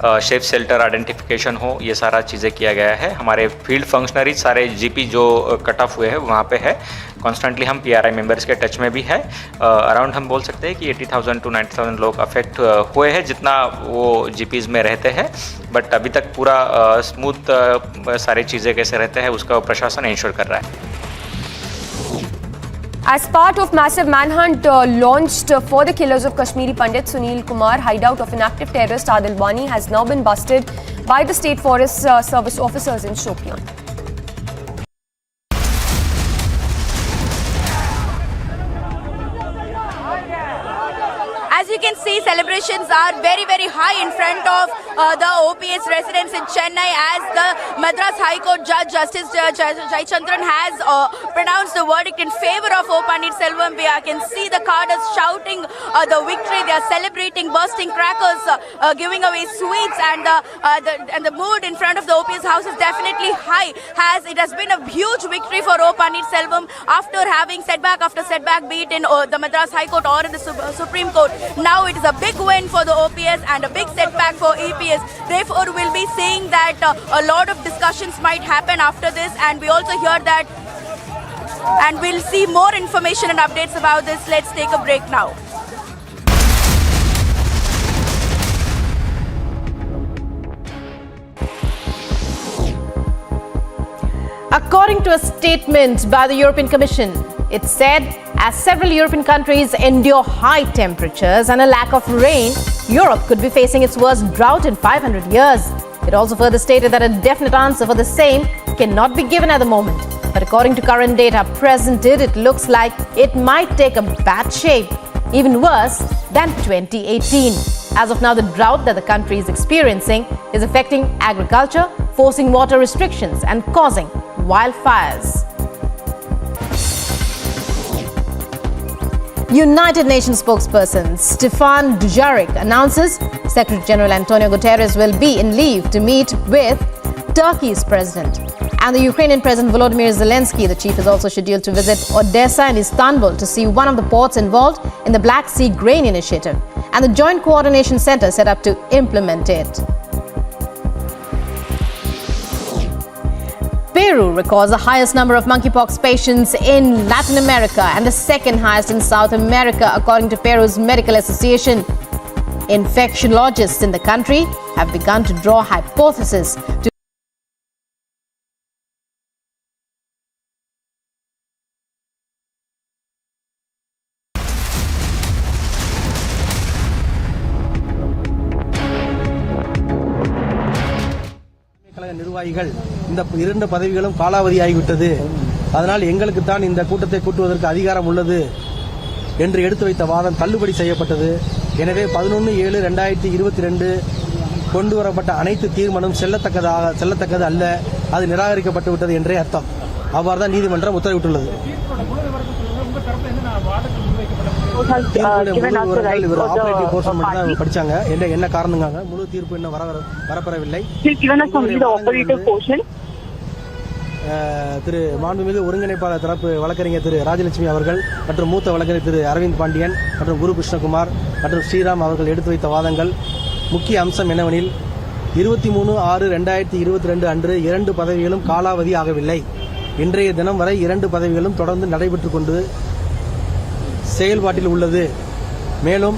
सेफ शेल्टर आइडेंटिफिकेशन हो, ये सारा चीज़ें किया गया है। हमारे फील्ड फंक्शनरीज सारे जीपी जो कट ऑफ हुए हैं वहाँ पे है। कॉन्स्टेंटली हम पीआरआई मेंबर्स के टच में भी है। अराउंड हम बोल सकते हैं कि 80,000 टू 90,000 लोग अफेक्ट हुए हैं जितना वो जीपीज में रहते हैं। बट अभी तक पूरा स्मूथ सारी चीज़ें कैसे रहते हैं उसका प्रशासन इंश्योर कर रहा है। As part of massive manhunt launched for the killers of Kashmiri Pandit Sunil Kumar, hideout of an active terrorist Adil Wani has now been busted by the State Forest Service officers in Shopian. As you can see, celebrations are very, very high in front of the OPS residents in Chennai as the Madras High Court Judge Justice Jayachandran has pronounced the verdict in favor of O. Pannirselvam. We can see the cadres shouting the victory. They are celebrating, bursting crackers, giving away sweets, and the mood in front of the OPS house is definitely high. It has been a huge victory for O. Pannirselvam after having setback after setback, be it in the Madras High Court or in the Supreme Court. Now it is a big win for the OPS and a big setback for EPS. Therefore, we'll be seeing that a lot of discussions might happen after this, and we also hear that, and we'll see more information and updates about this. Let's take a break now. According to a statement by the European Commission, it said as several European countries endure high temperatures and a lack of rain, Europe could be facing its worst drought in 500 years. It also further stated that a definite answer for the same cannot be given at the moment. But according to current data presented, it looks like it might take a bad shape, even worse than 2018. As of now, the drought that the country is experiencing is affecting agriculture, forcing water restrictions and causing wildfires. United Nations spokesperson Stefan Dujarric announces Secretary General Antonio Guterres will be in leave to meet with Turkey's president. And the Ukrainian President Volodymyr Zelensky, the chief, is also scheduled to visit Odessa and Istanbul to see one of the ports involved in the Black Sea Grain Initiative and the Joint Coordination Center set up to implement it. Peru records the highest number of monkeypox patients in Latin America and the second highest in South America, according to Peru's Medical Association. Infectiologists in the country have begun to draw hypotheses to நிர்வாகிகள் இந்த 2 பதவிகளும் காலாவதியாகிவிட்டது, அதனால் எங்களுக்கு தான் இந்த கூட்டத்தை கூட்டுவதற்கு அதிகாரம் உள்ளது என்று எடுத்து வைத்த வாதம் தள்ளுபடி செய்யப்பட்டது. எனவே 11/7/2022 கொண்டு வரப்பட்ட அனைத்து தீர்மானம் செல்லத்தக்கது அல்ல, அது நிராகரிக்கப்பட்டு விட்டது என்றே அர்த்தம். அவ்வாறு தான் நீதிமன்றம் உத்தரவிட்டுள்ளது. படிச்சாங்க என்ன காரணங்க முழு தீர்ப்பு என்ன வரப்பெறவில்லை. திரு மாண்புமிகு ஒருங்கிணைப்பாளர் தரப்பு வழக்கறிஞர் திரு ராஜலட்சுமி அவர்கள் மற்றும் மூத்த வழக்கறிஞர் திரு அரவிந்த் பாண்டியன் மற்றும் குரு கிருஷ்ணகுமார் மற்றும் ஸ்ரீராம் அவர்கள் எடுத்து வைத்த வாதங்கள் முக்கிய அம்சம் என்னவெனில் 23/6/2022 அன்று 2 பதவிகளும் காலாவதி ஆகவில்லை. இன்றைய தினம் வரை 2 பதவிகளும் தொடர்ந்து நடைபெற்றுக் கொண்டு செயல்பாட்டில் உள்ளது. மேலும்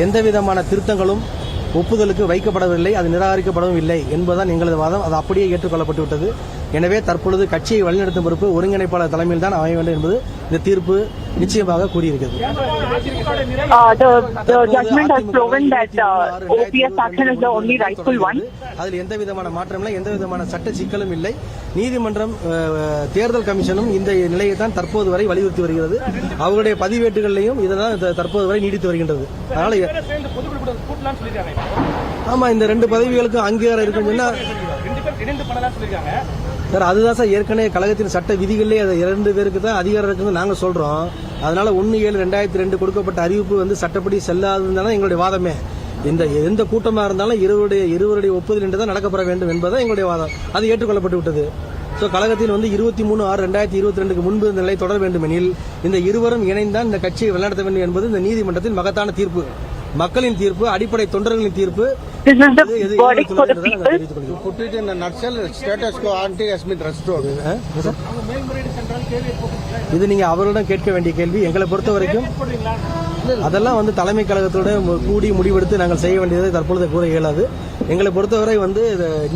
எந்தவிதமான திருத்தங்களும் ஒப்புதலுக்கு வைக்கப்படவில்லை, அது நிராகரிக்கப்படவும் இல்லை என்பதுதான் எங்களது வாதம். அது அப்படியே ஏற்றுக்கொள்ளப்பட்டு விட்டது. எனவே தற்பொழுது கட்சியை வழிநடத்தும் பொறுப்பு ஒருங்கிணைப்பாளர் தலைமையில் தான் அமைய வேண்டும் என்பது இந்த தீர்ப்பு நிச்சயமாக கூறியிருக்கிறது. The judgment has proven that OPS faction is the only rightful one. அதில் எந்த விதமான மாற்றம் இல்லை, எந்த விதமான சட்ட சிக்கலும் இல்லை. நீதிமன்றம் தேர்தல் கமிஷனும் இந்த நிலையை தான் தற்போது வரை வலியுறுத்தி வருகிறது. அவர்களுடைய பதிவேட்டுகளிலையும் இதுதான் தற்போது வரை நீடித்து வருகின்றது. அதனால ஆமா, இந்த 2 பதவிகளுக்கும் அங்கீகாரம் இருக்குன்னு சார், அதுதான் சார் ஏற்கனவே கழகத்தின் சட்ட விதிகளிலே அது 2 பேருக்கு தான் அதிகாரம் இருக்குன்னு நாங்க சொல்றோம். அதனால 1/7/2002 கொடுக்கப்பட்ட அறிவிப்பு சட்டப்படி செல்லாததுதான் எங்களுடைய வாதமே. எந்த கூட்டமா இருந்தாலும் இருவருடைய ஒப்புதல் என்று தான் நடக்கப்பட வேண்டும் என்பதுதான் எங்களுடைய வாதம். அது ஏற்றுக்கொள்ளப்பட்டு விட்டது. ஸோ கழகத்தில் 23/6/2022 முன்பு இந்த நிலை தொடர வேண்டும் எனில் இந்த இருவரும் இணைந்தான் இந்த கட்சியை வழிநடத்த வேண்டும் என்பது இந்த நீதிமன்றத்தின் மகத்தான தீர்ப்பு, மக்களின் தீர்ப்பு, அடிப்படை தொண்டர்களின் தீர்ப்பு. இது நீங்க அவர்களிடம் கேட்க வேண்டிய கேள்வி. எங்களை பொறுத்த வரைக்கும் அதெல்லாம் தலைமை கழகத்தோட கூடி முடிவெடுத்து நாங்கள் செய்ய வேண்டியதை தற்பொழுது கூற இயலாது. எங்களை பொறுத்தவரை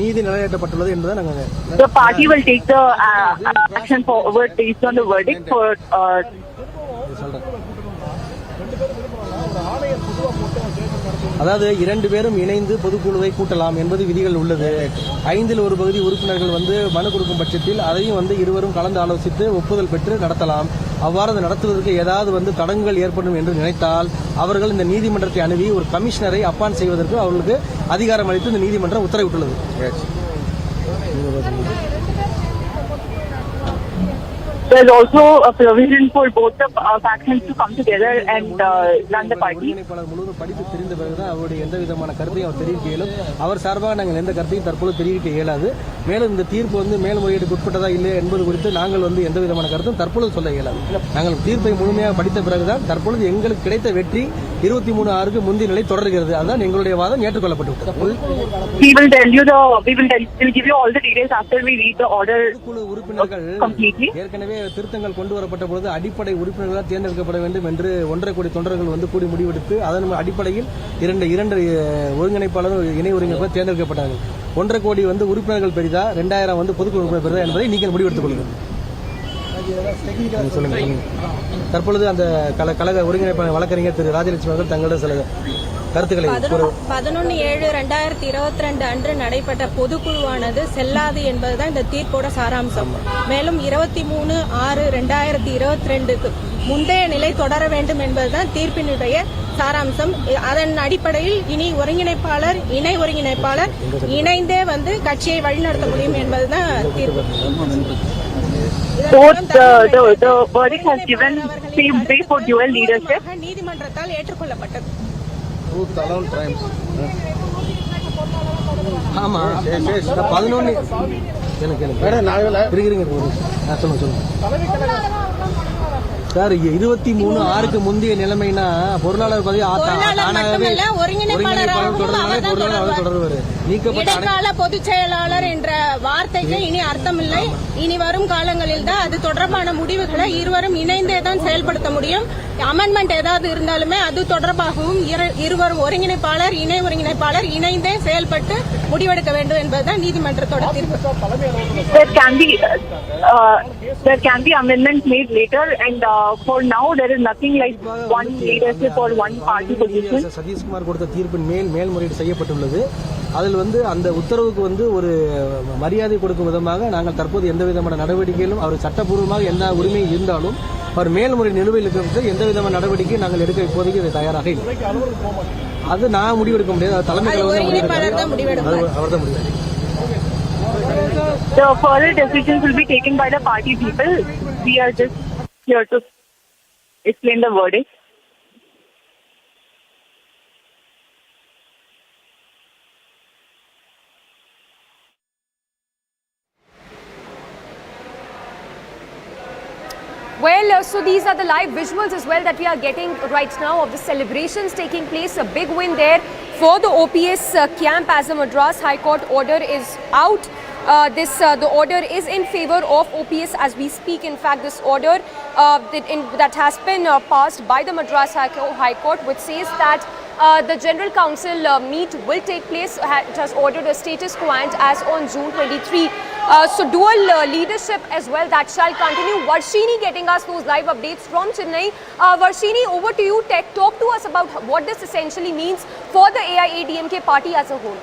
நீதி நிலைநாட்டப்பட்டுள்ளது என்றுதான் நாங்கள். The party will take the action forward based on the verdict for அதாவது 2 பேரும் இணைந்து பொதுக்குழுவை கூட்டலாம் என்பது விதிகள் உள்ளது. 5 1 பகுதி உறுப்பினர்கள் மனு கொடுக்கும் பட்சத்தில் அதையும் இருவரும் கலந்து ஆலோசித்து ஒப்புதல் பெற்று நடத்தலாம். அவ்வாறு நடத்துவதற்கு ஏதாவது தடங்கள் ஏற்படும் என்று நினைத்தால் அவர்கள் இந்த நீதிமன்றத்தை அணுகி ஒரு கமிஷனரை அப்பான் செய்வதற்கு அவர்களுக்கு அதிகாரம் அளித்து இந்த நீதிமன்றம் உத்தரவிட்டுள்ளது. There's also a provision for both the factions to come together and run the party. ஒருங்கிணைப்பாளர் முழுவதும் படித்து தெரிந்த பிறகுதான் அவருடைய எந்த விதமான கருத்தையும் அவர் தெரிவிக்க இயலும். அவர் சார்பாக நாங்கள் எந்த கருத்தையும் தற்போது தெரிவிக்க இயலாது. மேலும் இந்த தீர்ப்பு மேல்முறையீடுக்கு உட்பட்டதா இல்லை என்பது குறித்து நாங்கள் எந்த விதமான கருத்தும் தற்பொழுது சொல்ல இயலாது. நாங்கள் தீர்ப்பை முழுமையாக படித்த பிறகுதான் தற்பொழுது எங்களுக்கு கிடைத்த வெற்றி 23/6 முந்தைய நிலை தொடர்கிறது. அதுதான் எங்களுடைய வாதம் ஏற்றுக்கொள்ளப்பட்டு. We will give you all the details after we read the order. உறுப்பினர்கள் ஏற்கனவே திருத்தங்கள் கொண்டு வரப்பட்ட பொழுது அடிப்படை உறுப்பினர்களால் தேர்ந்தெடுக்கப்பட வேண்டும் என்று 1.5 கோடி தொண்டர்கள் கூடி முடிவெடுத்து அதன் அடிப்படையில் 2 ஒருங்கிணைப்பாளர் இணை ஒருங்கிணைப்பாளர் தேர்ந்தெடுக்கப்பட்டார்கள். 1.5 கோடி உறுப்பினர்கள் பெரிதா 2000 பொதுக்குழு உறுப்பினர் பெரிதா என்பதை நீங்கள் முடிவெடுத்துக் கொள்ளுங்கள். சொல்லுங்க. தற்பொழுது அந்த கழக ஒருங்கிணைப்பாளர் வழக்கறிஞர் திரு ராஜலட்சுமி அவர்கள் தங்களுடைய சில கருத்துக்களை 11/7/2022 அன்று நடைபெற்ற பொதுக்குழுவானது செல்லாது என்பதுதான் இந்த தீர்ப்போட சாராம்சம். மேலும் 23/6/2022 முந்தைய நிலை தொடர வேண்டும் என்பதுதான் தீர்ப்பினுடைய சாராம்சம். அதன் அடிப்படையில் இனி ஒருங்கிணைப்பாளர் இணை ஒருங்கிணைப்பாளர் இணைந்தே கட்சியை வழிநடத்த முடியும் என்பதுதான் தீர்ப்பு. The verdict has given same way for dual leadership. நீதிமன்றத்தால் ஏற்றுக்கொள்ளப்பட்டது. ஆமா 11 சொல்லுங்க சார். 23/6 முந்தைய நிலைமைனா பொருளாளர் பதவி இடைக்கால பொதுச் செயலாளர் என்ற வார்த்தைக்கு இனி அர்த்தம் இல்லை. இனி வரும் காலங்களில் தான் அது தொடர்பான முடிவுகளை இருவரும் இணைந்தே தான் செயல்படுத்த முடியும். அமெண்ட்மெண்ட் ஏதாவது இருந்தாலுமே அது தொடர்பாகவும் இருவரும் ஒருங்கிணைப்பாளர் இணை ஒருங்கிணைப்பாளர் இணைந்தே செயல்பட்டு முடிவெடுக்க வேண்டும் என்பதுதான் நீதிமன்றத்தோட தீர்ப்பு. There can be amendments made later and for now there is nothing like one leadership or one party position. Satishkumar கொடுத்த தீர்ப்பின் மேல்முறையீடு செய்யப்பட்டுள்ளது. அதில் அந்த உத்தரவுக்கு ஒரு மரியாதை கொடுக்கும் விதமாக நாங்கள் தற்போது எந்த விதமான நடவடிக்கையிலும் அவர் சட்டப்பூர்வமாக எந்த உரிமை இருந்தாலும் அவர் மேல்முறை நிலுவையில் இருக்கிறது எந்த விதமான நடவடிக்கை நாங்கள் எடுக்க இப்போதைக்கு தயாராக இல்லை. அது நான் முடிவெடுக்க முடியாது. அது தலைமை கழகம் முடிவெடுக்க அவர் தான் முடிவு. The further decisions will be taken by the party people. We are just here to explain the verdict. Well, so these are the live visuals as well that we are getting right now of the celebrations taking place. A big win there for the OPS camp as the Madras High Court order is out. The order is in favor of OPS as we speak. In fact, this order that has been passed by the Madras High Court, which says that the General Council meet will take place. It has ordered a status quo as on June 23. So dual leadership as well, that shall continue. Varshini getting us those live updates from Chennai. Varshini, over to you. Talk to us about what this essentially means for the AIADMK party as a whole.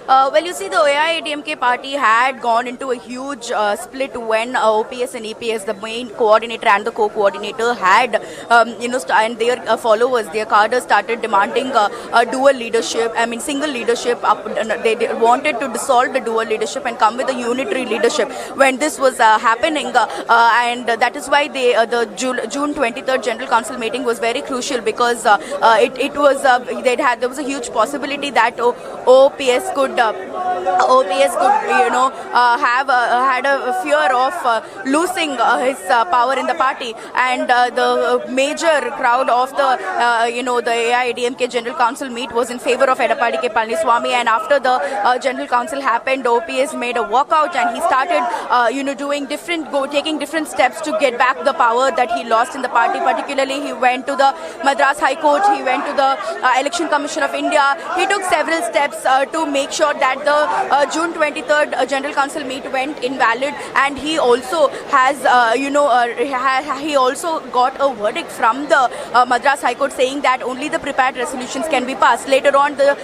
Well, you see, the AIADMK party had gone into a huge split when OPS and EPS, the main coordinator and the co-coordinator, had, and their followers, their cadres started demanding a dual leadership. I mean, single leadership. They wanted to dissolve the dual leadership and come with a unitary leadership. When this was happening, and that is why the June 23rd General Council meeting was very crucial, because there was a huge possibility that OPS could had a fear of losing his power in the party, and the major crowd of the AIADMK General Council meet was in favor of Edapadi K. Palaniswamy. And after the General Council happened, OPS made a walkout, and he started taking different steps to get back the power that he lost in the party. Particularly, he went to the Madras High Court, he went to the Election Commission of India. He took several steps to make sure that the June 23rd General Council meet went invalid, and he also has, he also got a verdict from the Madras High Court saying that only the prepared resolutions can be passed. Later on, the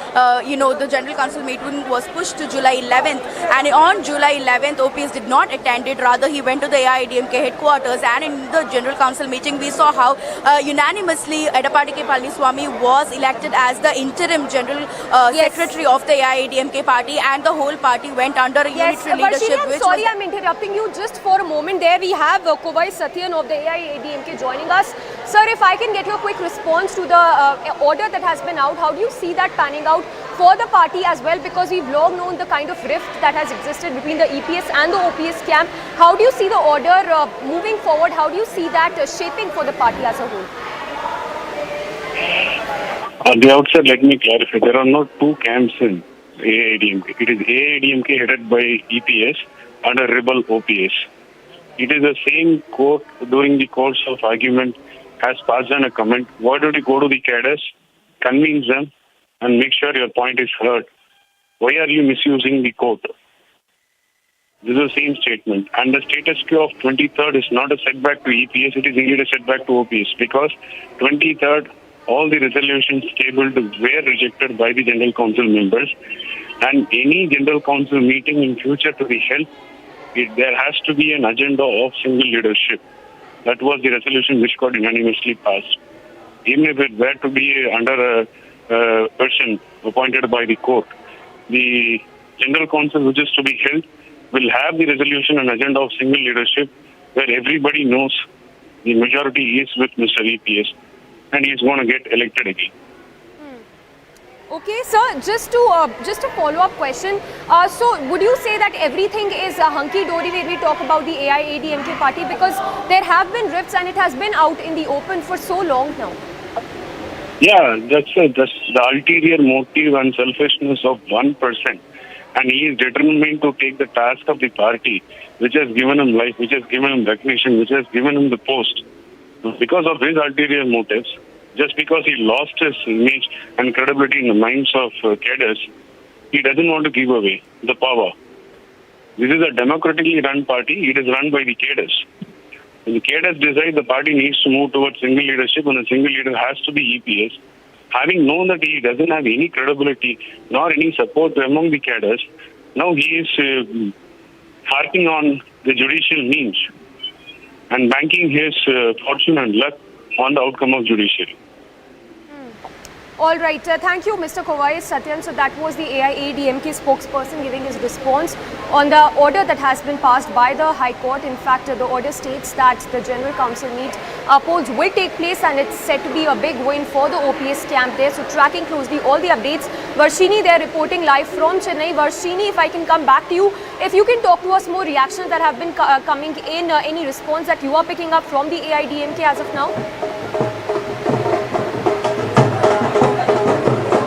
General Council meeting was pushed to July 11th, and on July 11th, OPS did not attend it. Rather, he went to the AIADMK headquarters, and in the General Council meeting, we saw how unanimously Edapadi K. Palaniswamy was elected as the interim General Secretary of the AIADMK party, and the whole party went under a unitary leadership. I'm sorry, I'm interrupting you just for a moment there. We have Kovai Satyan of the AIADMK joining us. Sir, if I can get your quick response to the order that has been out, how do you see that panning out for the party as well? Because we've long known the kind of rift that has existed between the EPS and the OPS camp. How do you see the order moving forward? How do you see that shaping for the party as a whole? At the outset, let me clarify, there are not two camps in AIADMK. It is AIADMK headed by EPS and a rebel OPS. It is the same court during the course of argument has passed on a comment. Why don't you go to the cadres, convince them, and make sure your point is heard? Why are you misusing the court? This is the same statement. And the status quo of 23rd is not a setback to EPS, it is indeed a setback to OPS, because 23rd, all the resolutions tabled were rejected by the General Council members, and any General Council meeting in future to be held, there has to be an agenda of single leadership. That was the resolution which got unanimously passed. Even if it were to be under a person appointed by the court, the General Council which is to be held will have the resolution and agenda of single leadership, where everybody knows the majority is with Mr. EPS, and he is going to get elected again. Okay, sir, just a follow-up question. So, would you say that everything is hunky-dory when we talk about the AIADMK party? Because there have been rifts and it has been out in the open for so long now. Yeah, that's the ulterior motive and selfishness of one person. And he is determined to take the task of the party, which has given him life, which has given him recognition, which has given him the post. Because of his ulterior motives, just because he lost his image and credibility in the minds of cadres, he doesn't want to give away the power. This is a democratically run party. It is run by the cadres. When the cadres decide the party needs to move towards single leadership, and the single leader has to be EPS, having known that he doesn't have any credibility nor any support among the cadres, now he is harping on the judicial means and banking his fortune and luck on the outcome of judiciary. All right. Thank you, Mr. Kovai Satyan. So that was the AIADMK spokesperson giving his response on the order that has been passed by the High Court. In fact, the order states that the General Council meet polls will take place, and it's said to be a big win for the OPS camp there. So tracking closely all the updates. Varshini, they're reporting live from Chennai. Varshini, if I can come back to you, if you can talk to us more reactions that have been coming in, any response that you are picking up from the AIADMK as of now?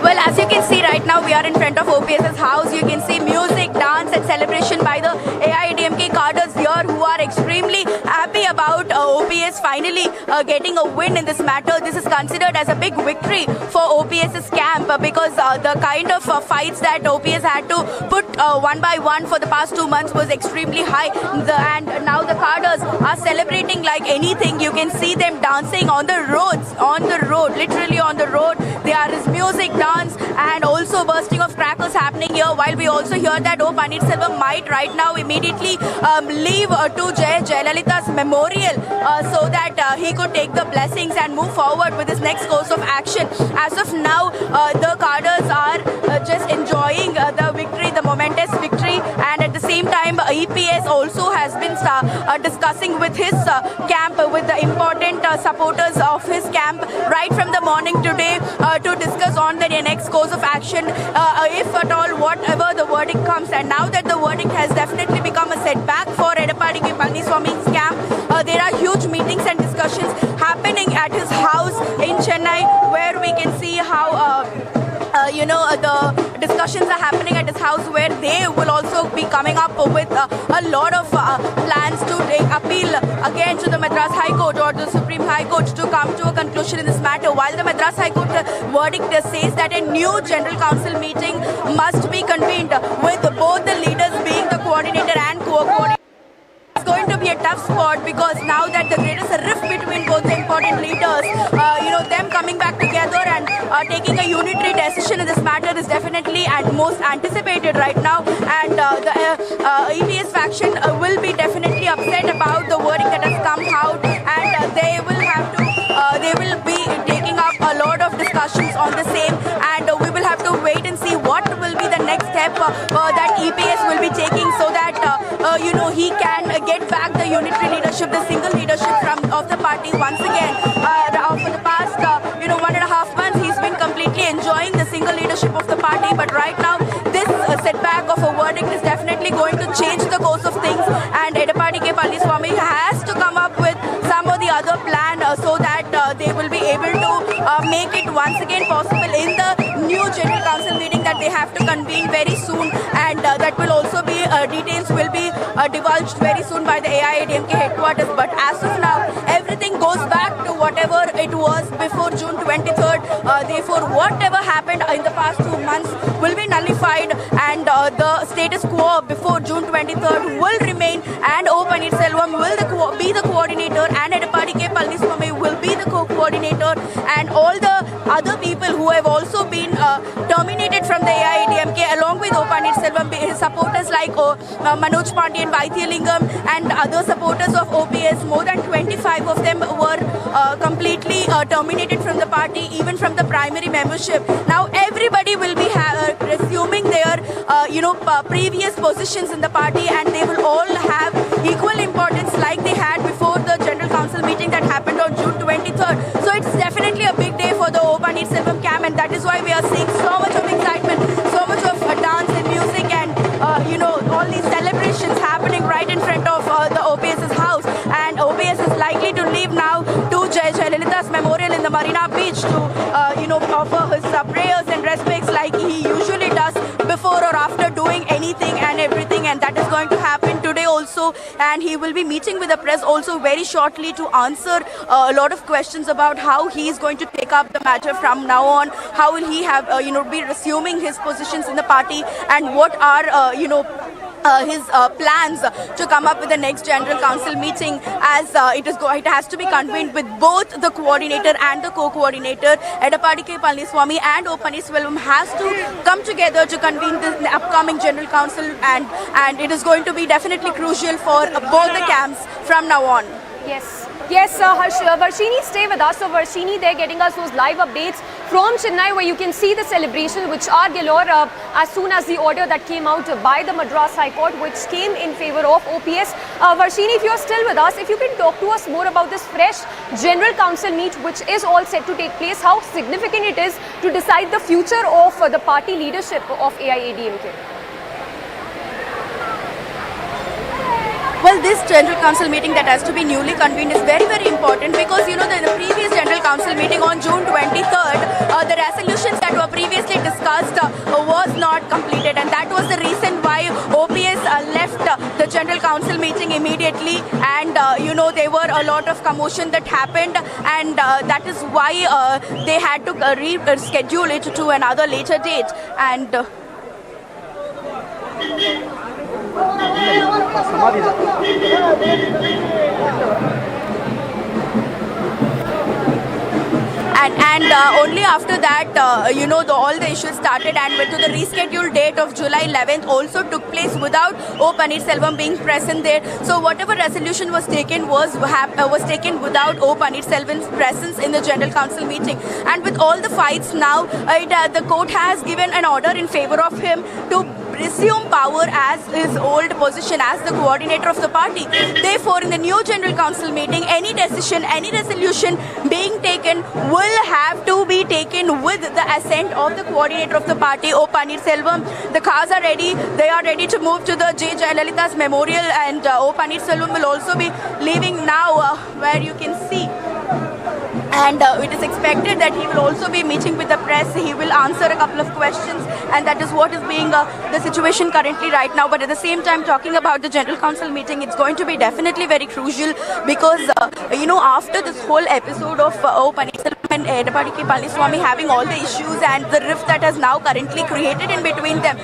Well, as you can see right now, we are in front of OPS's house. You can see music, dance and celebration by the AIADMK cadres here, who are extremely happy about OPS finally finally getting a win in this matter. This is considered as a big victory for OPS's camp because the kind of fights that OPS had to put one by one for the past 2 months was extremely high. And now the cadres are celebrating like anything. You can see them dancing on the roads, literally on the road. There is music, dance, and also bursting of crackers happening here. While we also hear that O Pannirselvam might right now immediately leave to Jayalalitha's memorial so that he could take the blessings and move forward with his next course of action. As of now, the cadres are just enjoying the victory, the momentous victory, and at the same time, EPS also has been discussing with his camp, with the important supporters of his camp right from the morning today to discuss on the next course of action, if at all, whatever the verdict comes. And now that the verdict has definitely become a setback for Edapadi K. Palaniswamy's camp, there are huge meetings and discussions happening at his house in Chennai, where we can see how the discussions are happening at his house, where they will also be coming up with a lot of plans to appeal again to the Madras High Court or the Supreme High Court to come to a conclusion in this matter. While the Madras High Court verdict says that a new General Council meeting must be convened with both the leaders being the coordinator and co-coordinator. It's going to be a tough spot because now that the greatest rift between both the important leaders, them coming back together and taking a unitary decision in this matter is definitely and most anticipated right now. And the EPS faction will be definitely upset about the verdict that has come out, and they will be taking up a lot of discussions on the same, and we will have to wait and see what will be the next step that EPS will be taking so that he can get back the unitary leadership, the single leadership of the party once again. For the past 1.5 months, he's been completely enjoying the single leadership of the party, but right now this setback of a verdict is definitely going to change the course of things, and Edapadi K. Palaniswamy has to come up with some or the other plan so that they will be able to make it once again possible in the new General Council meeting that they have to convene very soon, and that will also be details will be divulged very soon by the AIADMK headquarters. But as of now, everything goes back to whatever it was before June 23rd. Therefore, whatever happened in the past 2 months will be nullified, and the status quo before June 23rd will remain, and O Pannirselvam will be the coordinator, and Edapadi K. Palaniswamy will be the co-coordinator, and all the other people who have also been terminated from the AIADMK along with O Pannirselvam, his supporters like Manoj Pandyan, Vaithilingam, and other supporters of OPS, more than 25 of them were completely terminated from the party, even from the primary membership. Now everybody will be resuming their previous positions in the party, and they will all have equal importance like they had before the General Council meeting that happened on June 23rd. So it's definitely a big day for the O Pannirselvam camp, and that is why we are seeing so much of excitement, so much of dance and music, and all these celebrations happening right in front of the OPS's house. And OPS is likely to leave now to Jayalalitha's memorial in the Marina Beach to offer his prayers and respects like he usually does before or after doing anything and everything, and that is going to happen today also. And he will be meeting with the press also very shortly to answer a lot of questions about how he is going to take up the matter from now on, how will he have be resuming his positions in the party, and what are his plans to come up with the next General Council meeting, as it has to be convened with both the coordinator and the co-coordinator. Edapadi K. Palaniswamy and O Pannirselvam has to come together to convene the upcoming General Council, and it is going to be definitely crucial for both the camps from now on. Yes, Varshini, stay with us. So Varshini, they're getting us those live updates from Chennai, where you can see the celebrations which are galore as soon as the order that came out by the Madras High Court, which came in favor of OPS. Varshini, if you're still with us, if you can talk to us more about this fresh General Council meet which is all set to take place, how significant it is to decide the future of the party leadership of AIADMK. Well, this General Council meeting that has to be newly convened is very, very important because, you know, the previous General Council meeting on June 23rd, the resolutions that were previously discussed was not completed, and that was the reason why OPS left the General Council meeting immediately, and, you know, there were a lot of commotion that happened, and that is why they had to reschedule it to another later date. And only after that, you know, all the issues started, and went to the rescheduled date of July 11th also took place without O. Paneerselvam being present there. So whatever resolution was taken was taken without O. Paneerselvam's presence in the General Council meeting. And with all the fights now, the court has given an order in favor of him to resume power as his old position as the coordinator of the party. Therefore, in the new General Council meeting, any decision, any resolution being taken will have to be taken with the assent of the coordinator of the party, O. Paneerselvam. The cars are ready. They are ready to move to the J. Jayalalitha's memorial, and O. Paneerselvam will also be leaving now, where you can see. And it is expected that he will also be meeting with the press. He will answer a couple of questions, and that is what is being the situation currently right now. But at the same time, talking about the General Council meeting, it's going to be definitely very crucial because, you know, after this whole episode of O. Paneerselvam and Edapadi K. Palaniswamy having all the issues and the rift that has now currently created in between them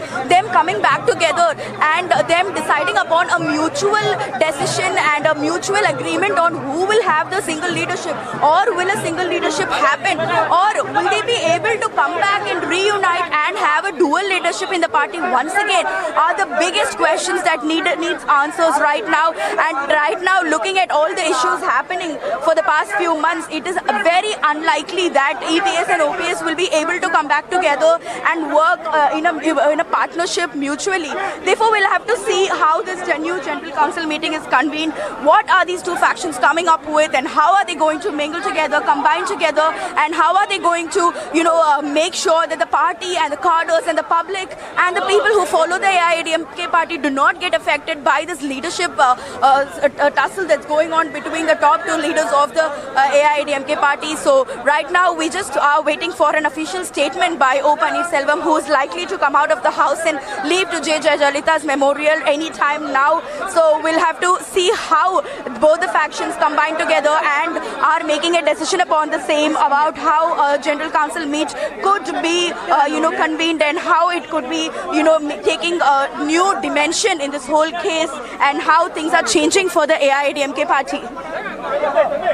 coming back together and them deciding upon a mutual decision and a mutual agreement on who will have the single leadership, or will a single leadership happen, or will they be able to come back and reunite and have a dual leadership in the party once again, are the biggest questions that needs answers right now. And right now, looking at all the issues happening for the past few months, it is very unlikely that EPS and OPS will be able to come back together and work in a partnership mutually. Therefore, we'll have to see how this new General Council meeting is convened. What are these two factions coming up with, and how are they going to mingle together, combine together, and how are they going to, you know, make sure that the party and the cadres and the public and the people who follow the AIADMK party do not get affected by this leadership tussle that's going on between the top two leaders of the AIADMK party. So right now we just are waiting for an official statement by O. Paneerselvam, who is likely to come out of the house and leave to J. Jayalalitha's memorial anytime now. So we'll have to see how both the factions combine together and are making a decision upon the same about how a General Council meet could be, you know, convened, and how it could be, you know, taking a new dimension in this whole case, and how things are changing for the AIADMK party.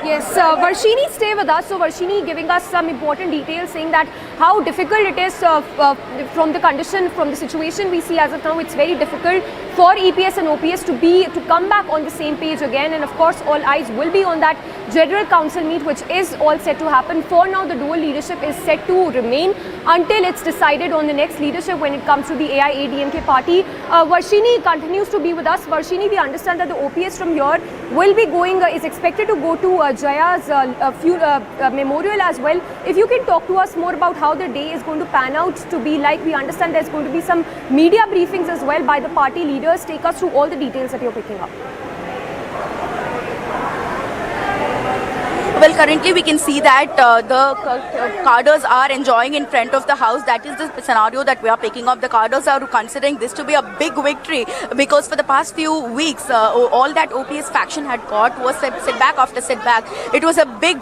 Yes, Varshini, stay with us. So Varshini giving us some important details, saying that how difficult it is from the condition, from the situation we see as of now. It's very difficult for EPS and OPS to come back on the same page again, and of course all eyes will be on that General Council meet, which is all set to happen. For now, the dual leadership is set to remain until it's decided on the next leadership when it comes to the AIADMK party. Varshini continues to be with us. Varshini, we understand that the OPS from here will be going, is expected to go to Jaya's memorial as well. If you can talk to us more about how the day is going to pan out to be like. We understand there's going to be some media briefings as well by the party leaders. Take us through all the details that you're picking up. Well, currently we can see that the cadres are enjoying in front of the house. That is the scenario that we are picking up. The cadres are considering this to be a big victory, because for the past few weeks, all that OPS faction had got was setback after setback. It was a big,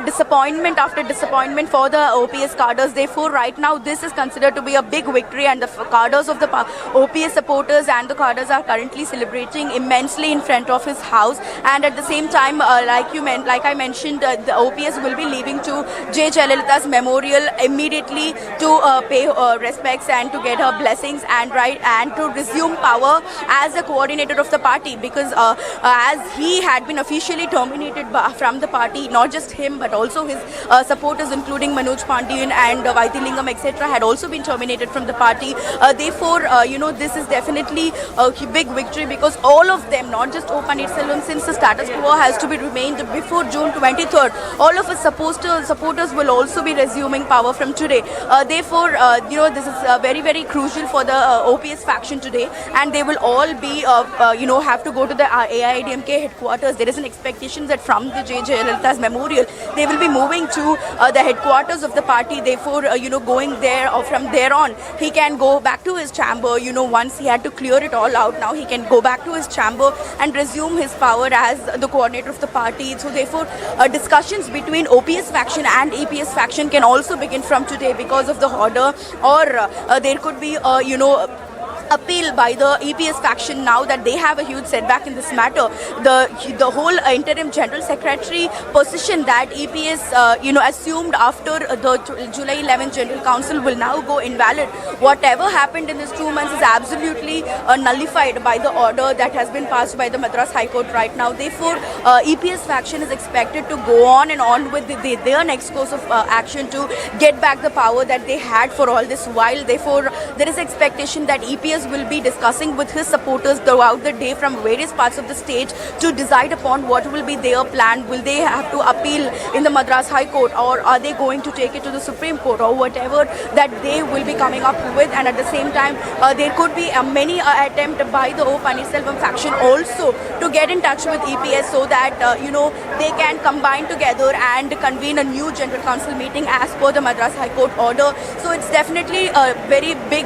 disappointment after disappointment for the OPS cadres. Therefore, right now, this is considered to be a big victory, and the cadres of the OPS supporters and the cadres are currently celebrating immensely in front of his house. And at the same time, like I mentioned, the OPS will be leaving to J. Jayalalitha's memorial immediately to pay respects and to get her blessings and to resume power as the coordinator of the party, because as he had been officially terminated from the party, not just him but also his supporters including Manoj Pandian and Vaidilingam etc. had also been terminated from the party. Therefore, this is definitely a big victory, because all of them, not just O. Paneerselvam, since the status quo has to be remained before June 23rd. All of his supporters will also be resuming power from today. Therefore, this is very, very crucial for the OPS faction today, and they will all be, have to go to the AIADMK headquarters. There is an expectation that from the Jayalalitha's memorial, they will be moving to the headquarters of the party. Therefore, going there or from there on, he can go back to his chamber. Once he had to clear it all out, now he can go back to his chamber and resume his power as the coordinator of the party. So therefore, discussions between OPS faction and EPS faction can also begin from today because of the order, or there could be, appeal by the EPS faction now that they have a huge setback in this matter. The whole interim general secretary position that EPS assumed after the July 11th General Council will now go invalid. Whatever happened in these 2 months is absolutely nullified by the order that has been passed by the Madras High Court right now. Therefore, EPS faction is expected to go on and on with their next course of action to get back the power that they had for all this while. Therefore, there is expectation that EPS will be discussing with his supporters throughout the day from various parts of the state to decide upon what will be their plan. Will they have to appeal in the Madras High Court, or are they going to take it to the Supreme Court, or whatever that they will be coming up with? And at the same time, there could be many attempt by the O Pannirselvam faction also to get in touch with EPS so that they can combine together and convene a new General Council meeting as per the Madras High Court order. So it's definitely a very big,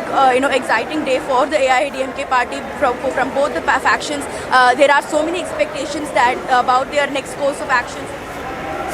exciting day for the AIADMK party from both the factions. There are so many expectations that about their next course of action.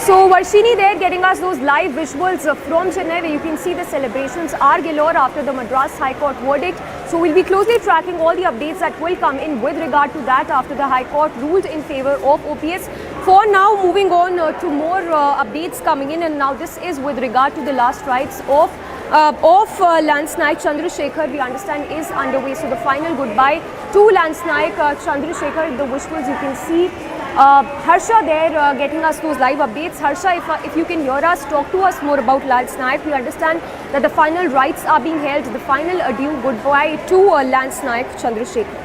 So Varshini there getting us those live visuals from Chennai where you can see the celebrations are galore after the Madras High Court verdict. So we'll be closely tracking all the updates that will come in with regard to that after the High Court ruled in favor of OPS. For now, moving on to more updates coming in, and now this is with regard to the last rites of Lance Naik Chandrasekhar, we understand is underway. So the final goodbye to Lance Naik Chandrasekhar, the visuals you can see. Harsha there getting us those live updates. Harsha, if you can hear us, talk to us more about Lance Naik. We understand that the final rites are being held, the final adieu goodbye to Lance Naik Chandrasekhar.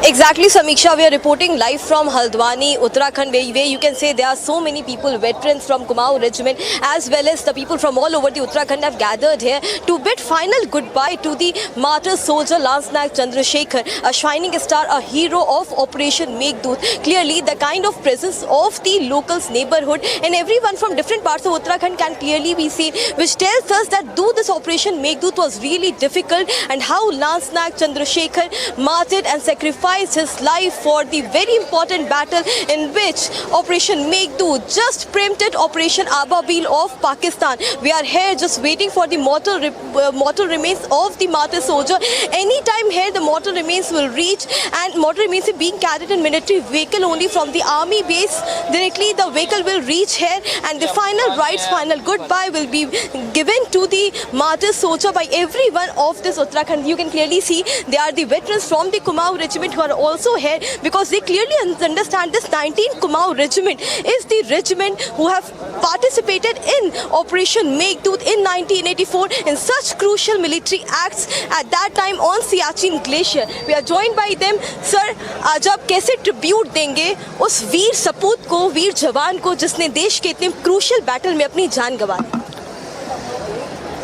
Exactly, Samiksha. We are reporting live from Haldwani, Uttarakhand, where you can say there are so many people, veterans from Kumaon Regiment, as well as the people from all over the Uttarakhand have gathered here to bid final goodbye to the martyr soldier Lance Naik Chandrasekhar, a shining star, a hero of Operation Meghdoot. Clearly, the kind of presence of the locals, neighborhood, and everyone from different parts of Uttarakhand can clearly be seen, which tells us that though this Operation Meghdoot was really difficult, and how Lance Naik Chandrasekhar martyred and sacrificed his life for the very important battle in which Operation Meghdoot just preempted Operation Ababil of Pakistan. We are here just waiting for the mortal remains of the martyr soldier. Anytime here the mortal remains will reach, and mortal remains are being carried in military vehicle only from the army base. Directly the vehicle will reach here, and the final rites, final goodbye will be given to the martyr soldier by everyone of this Uttarakhand. You can clearly see they are the veterans from the Kumaon Regiment who are also here, because they clearly understand this 19th Kumaon Regiment is the regiment who have participated in Operation Meghdoot in 1984 in such crucial military acts at that time on Siachen Glacier. We are joined by them. Sir, आज आप कैसे tribute देंगे उस वीर सपूत को, वीर जवान को जिसने देश के इतने क्रूशियल बैटल में अपनी जान गंवाई?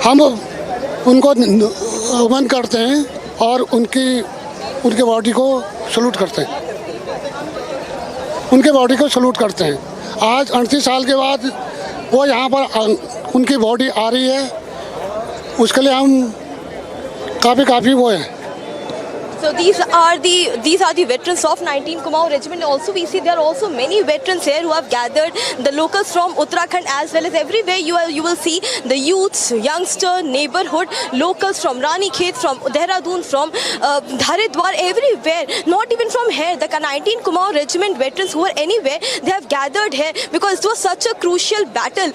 हम उनको नमन करते हैं और उनके बॉडी को सलूट करते हैं, उनके बॉडी को सलूट करते हैं। आज 38 साल के बाद वो यहाँ पर उनकी बॉडी आ रही है, उसके लिए हम काफ़ी वो हैं। So these are the veterans of 19 Kumaon Regiment. Also we see there are also many veterans here who have gathered, the locals from Uttarakhand as well as everywhere you will see the youths, youngster, neighborhood, locals from Ranikhet, from Dehradun, from Haridwar, everywhere. Not even from here, the 19 Kumaon Regiment veterans who are anywhere, they have gathered here because it was such a crucial battle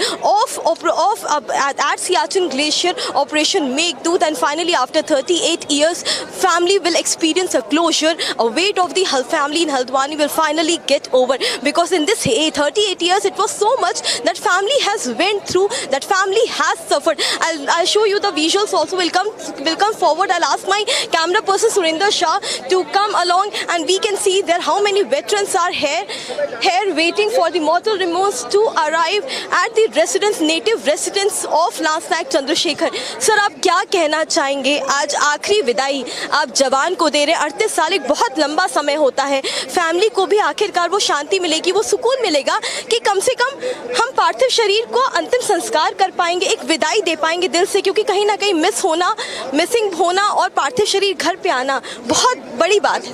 at Siachen Glacier, Operation Meghdoot, and finally after 38 years, family will experience experience a closure, a weight of the family in Haldwani will finally get over, because in this 38 years it was so much that family has went through, that family has suffered. I'll show you the visuals also. Will come forward. I'll ask my camera person Surinder Shah to come along, and we can see there how many veterans are here waiting for the mortal remains to arrive at the native residence of Lance Naik Chandrasekhar. Sir, आप क्या कहना चाहेंगे? आज आखिरी विदाई आप जवान को दे रहे हैं। 38 साल एक बहुत लंबा समय होता है। फैमिली को भी आखिरकार वो शांति मिलेगी, वो सुकून मिलेगा कि कम से कम हम पार्थिव शरीर को अंतिम संस्कार कर पाएंगे, एक विदाई दे पाएंगे दिल से, क्योंकि कहीं ना कहीं मिसिंग होना और पार्थिव शरीर घर पे आना बहुत बड़ी बात है।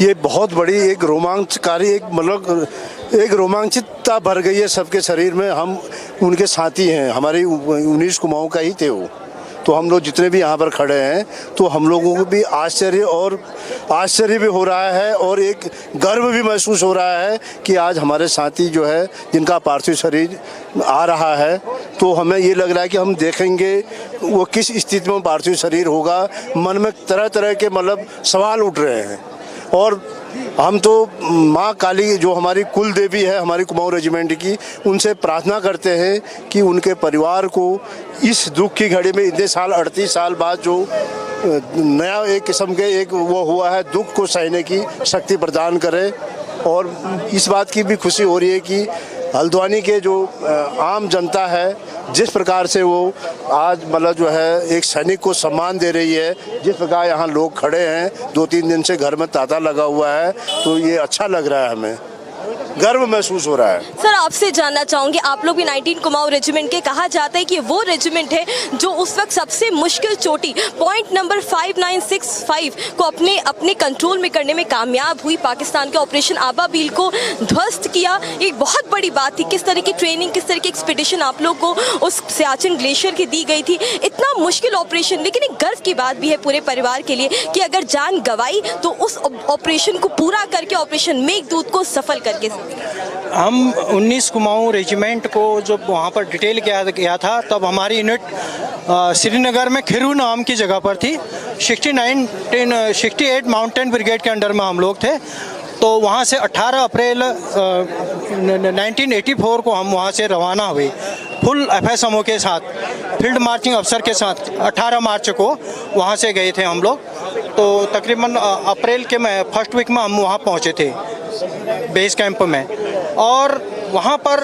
ये बहुत बड़ी एक रोमांचकारी एक रोमांचितता भर गई है सबके शरीर में। हम उनके साथी हैं, हमारे 19 कुमाऊं का ही थे वो। तो हम लोग जितने भी यहाँ पर खड़े हैं, तो हम लोगों को भी आश्चर्य भी हो रहा है और एक गर्व भी महसूस हो रहा है कि आज हमारे साथी जो है, जिनका पार्थिव शरीर आ रहा है, तो हमें ये लग रहा है कि हम देखेंगे वो किस स्थिति में पार्थिव शरीर होगा। मन में तरह तरह के सवाल उठ रहे हैं। और हम तो माँ काली जो हमारी कुल देवी है, हमारी कुमाऊं रेजिमेंट की, उनसे प्रार्थना करते हैं कि उनके परिवार को इस दुख की घड़ी में इतने साल 38 साल बाद जो नया एक किस्म के एक वो हुआ है, दुख को सहने की शक्ति प्रदान करे। और इस बात की भी खुशी हो रही है कि हल्द्वानी के जो आम जनता है, जिस प्रकार से वो आज जो है एक सैनिक को सम्मान दे रही है, जिस प्रकार यहाँ लोग खड़े हैं, 2-3 दिन से घर में तांता लगा हुआ है, तो ये अच्छा लग रहा है, हमें गर्व महसूस हो रहा है। सर, आपसे जानना चाहूंगी, आप लोग भी 19 कुमाऊं रेजिमेंट के, कहा जाता है कि वो रेजिमेंट है जो उस वक्त सबसे मुश्किल चोटी पॉइंट नंबर 5965 को अपने कंट्रोल में करने में कामयाब हुई। पाकिस्तान के ऑपरेशन आबाबील को ध्वस्त किया। एक बहुत बड़ी बात थी, किस तरह की ट्रेनिंग, किस तरह की एक्सपीडिशन आप लोग को उस सियाचिन ग्लेशियर की दी गई थी। इतना मुश्किल ऑपरेशन, लेकिन एक गर्व की बात भी है पूरे परिवार के लिए कि अगर जान गंवाई तो उस ऑपरेशन को पूरा करके, ऑपरेशन मेघदूत को सफल करके। हम 19 कुमाऊं रेजिमेंट को जब वहाँ पर डिटेल किया था, तब हमारी यूनिट श्रीनगर में खिरू नाम की जगह पर थी। 68 माउंटेन ब्रिगेड के अंडर में हम लोग थे। तो वहाँ से 18 अप्रैल 1984 को हम वहाँ से रवाना हुए फुल FSMO के साथ, फील्ड मार्चिंग अफसर के साथ। 18 मार्च को वहाँ से गए थे हम लोग। तो तकरीबन अप्रैल के फर्स्ट वीक में हम वहाँ पहुँचे थे बेस कैंप में। और वहाँ पर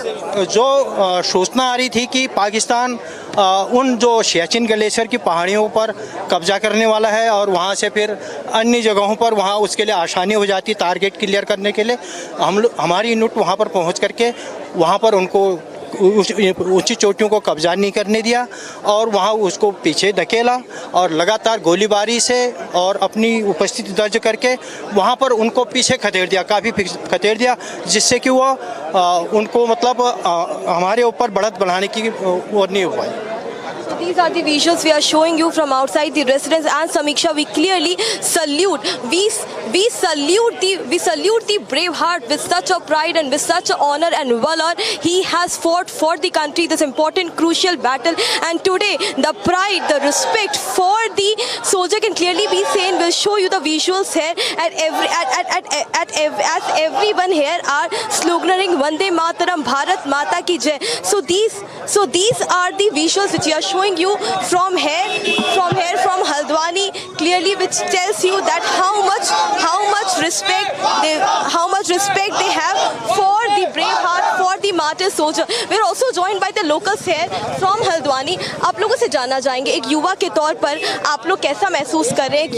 जो सूचना आ रही थी कि पाकिस्तान उन जो सियाचिन ग्लेशियर की पहाड़ियों पर कब्जा करने वाला है और वहाँ से फिर अन्य जगहों पर वहाँ उसके लिए आसानी हो जाती है टारगेट क्लियर करने के लिए। हमारी यूनिट वहाँ पर पहुँच करके वहाँ पर उनको ऊंची चोटियों को कब्जा नहीं करने दिया और वहाँ उसको पीछे धकेला और लगातार गोलीबारी से और अपनी उपस्थिति दर्ज करके वहाँ पर उनको पीछे खदेड़ दिया, काफ़ी खदेड़ दिया, जिससे कि वो उनको हमारे ऊपर बढ़त बनाने की वो नहीं हुआ। These are the visuals we are showing you from outside the residence, and Samiksha, we clearly salute. We salute the brave heart with such a pride and with such a honor and valor. He has fought for the country this important, crucial battle, and today the pride, the respect for the soldier can clearly be seen. We'll show you the visuals here. As everyone here are sloganing Vande Mataram, Bharat Mata Ki Jai. So these are the visuals which we are showing you from Haldwani, clearly, which tells you that how much respect they have for the brave heart, for the martyr soldier. We are also joined by the locals here from Haldwani. आप लोगों से जानना चाहेंगे, एक युवा के तौर पर आप लोग कैसा महसूस कर रहे हैं? एक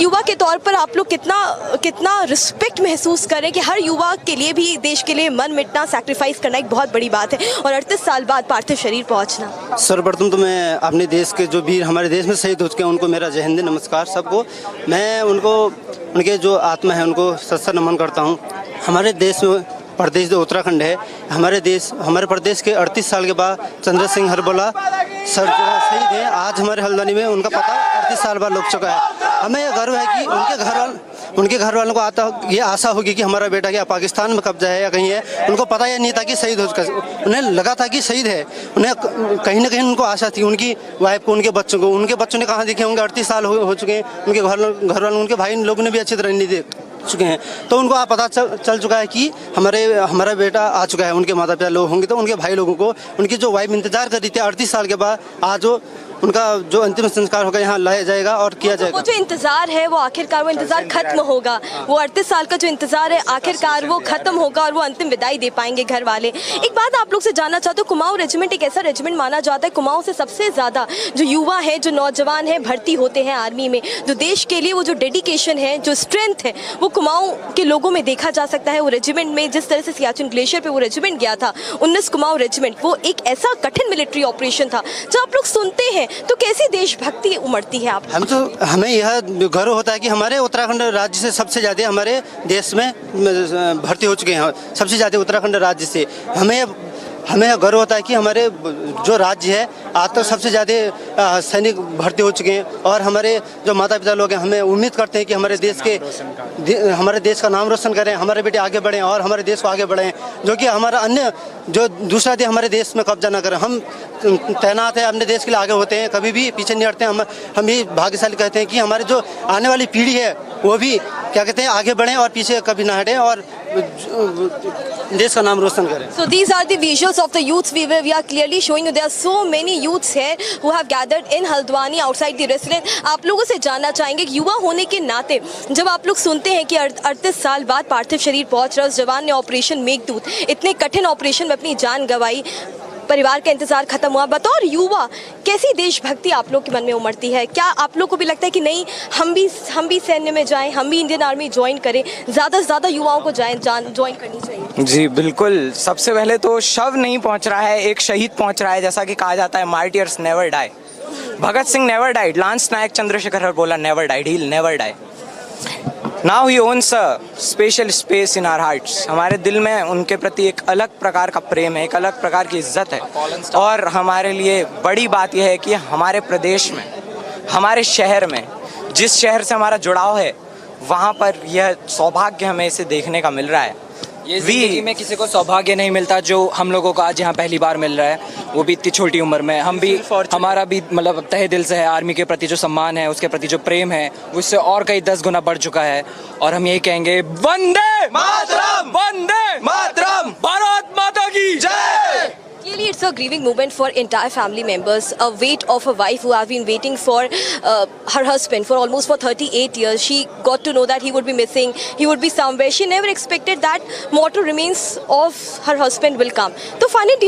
युवा के तौर पर आप लोग कितना रिस्पेक्ट महसूस करें कि हर युवा के लिए भी देश के लिए मन मिटना, सैक्रिफाइस करना एक बहुत बड़ी बात है, और 38 साल बाद पार्थिव शरीर पहुंचना। सर्वप्रथम तो मैं अपने देश के जो वीर हमारे देश में शहीद हो चुके हैं उनको मेरा जय हिंद, नमस्कार सबको। मैं उनके जो आत्मा है उनको सच्चा नमन करता हूँ। हमारे देश में प्रदेश जो उत्तराखंड है, हमारे प्रदेश के 38 साल के बाद चंद्र सिंह हरबोला सर जो शहीद हैं आज हमारे हल्द्वानी में, उनका पता 38 साल बाद लग चुका है। हमें ये गर्व है कि उनके घर वालों को ये आशा होगी कि हमारा बेटा क्या पाकिस्तान में कब्जा है या कहीं है। उनको पता ही नहीं था कि शहीद हो चुका, उन्हें लगा था कि शहीद है, उन्हें कहीं ना कहीं उनको आशा थी, उनकी वाइफ को, उनके बच्चों ने कहाँ देखे होंगे, 38 साल हो चुके हैं, उनके घर वालों, उनके भाई लोगों ने भी अच्छी तरह नहीं देख चुके हैं। तो उनको पता चल चुका है कि हमारा बेटा आ चुका है। उनके माता पिता लोग होंगे तो उनके भाई लोगों को, उनकी जो वाइफ इंतजार कर रही थी 38 साल के बाद, आज उनका जो अंतिम संस्कार होगा यहाँ लाया जाएगा और किया जाएगा। वो जो इंतजार है वो आखिरकार वो इंतजार खत्म होगा, वो 38 साल का जो इंतजार है आखिरकार वो खत्म होगा और वो अंतिम विदाई दे पाएंगे घर वाले। एक बात आप लोग से जानना चाहते हो, कुमाऊं रेजिमेंट एक ऐसा रेजिमेंट माना जाता है, कुमाऊं से सबसे ज्यादा जो युवा है, जो नौजवान है भर्ती होते हैं आर्मी में, जो देश के लिए वो जो डेडिकेशन है, जो स्ट्रेंथ है, वो कुमाऊं के लोगों में देखा जा सकता है। वो रेजिमेंट में जिस तरह से सियाचिन ग्लेशियर पे वो रेजिमेंट गया था, 19 कुमाऊं रेजिमेंट, वो एक ऐसा कठिन मिलिट्री ऑपरेशन था। जब आप लोग सुनते हैं तो कैसी देशभक्ति उमड़ती है? हमें यह गर्व होता है कि हमारे उत्तराखंड राज्य से सबसे ज़्यादा हमारे देश में भर्ती हो चुके हैं, सबसे ज़्यादा उत्तराखंड राज्य से। हमें गर्व होता है कि हमारे जो राज्य है आज तक सबसे ज़्यादा सैनिक भर्ती हो चुके हैं और हमारे जो माता पिता लोग हैं, हमें उम्मीद करते हैं कि हमारे देश का नाम रोशन करें, हमारे बेटे आगे बढ़ें और हमारे देश को आगे बढ़ें, जो कि हमारा अन्य जो दूसरा देश हमारे देश में कब्जा ना करें। हम तैनात है, अपने देश के लिए आगे होते हैं, कभी भी पीछे नहीं हटते हैं। हम ये भाग्यशाली कहते हैं कि हमारे जो आने वाली पीढ़ी है वो भी क्या कहते हैं आगे बढ़ें और पीछे कभी ना हटें और देश का नाम रोशन करें। So these are the visuals of the youths we are clearly showing you. There are so many youths here who have gathered in Haldwani outside the residence. आप लोगों से जानना चाहेंगे कि युवा होने के नाते जब आप लोग सुनते हैं कि 38 साल बाद पार्थिव शरीर पहुंच रहा है, उस जवान ने ऑपरेशन मेघदूत, इतने कठिन ऑपरेशन में अपनी जान गंवाई, परिवार का इंतजार खत्म हुआ, बतौर युवा कैसी देशभक्ति आप लोग के मन में उमड़ती है? क्या आप लोग को भी लगता है कि नहीं हम भी सैन्य में जाएं, हम भी इंडियन आर्मी ज्वाइन करें, ज़्यादा से ज़्यादा युवाओं को ज्वाइन करनी चाहिए? जी बिल्कुल। सबसे पहले तो शव नहीं पहुंच रहा है, एक शहीद पहुंच रहा है, जैसा कि कहा जाता है martyrs never die. Bhagat Singh never died, lance Naik Chandrashekhar बोला never died, he will never die. Now he owns a special space in our hearts. हमारे दिल में उनके प्रति एक अलग प्रकार का प्रेम है, एक अलग प्रकार की इज्जत है। और हमारे लिए बड़ी बात यह है कि हमारे प्रदेश में, हमारे शहर में, जिस शहर से हमारा जुड़ाव है, वहाँ पर यह सौभाग्य हमें इसे देखने का मिल रहा है। ये जिंदगी में किसी को सौभाग्य नहीं मिलता जो हम लोगों को आज यहाँ पहली बार मिल रहा है, वो भी इतनी छोटी उम्र में। हम भी, हमारा भी मतलब तहे दिल से है, आर्मी के प्रति जो सम्मान है, उसके प्रति जो प्रेम है, वो इससे और कई 10 गुना बढ़ चुका है। और हम यही कहेंगे, वंदे मातरम, वंदे मातरम, भारत माता की जय। Clearly, it's a grieving moment for entire family members. A wait of a wife who have been waiting for her husband for almost 38 years. She got to know that he would be missing. He would be somewhere. She never expected that mortal remains of her husband will come. So, Fani, do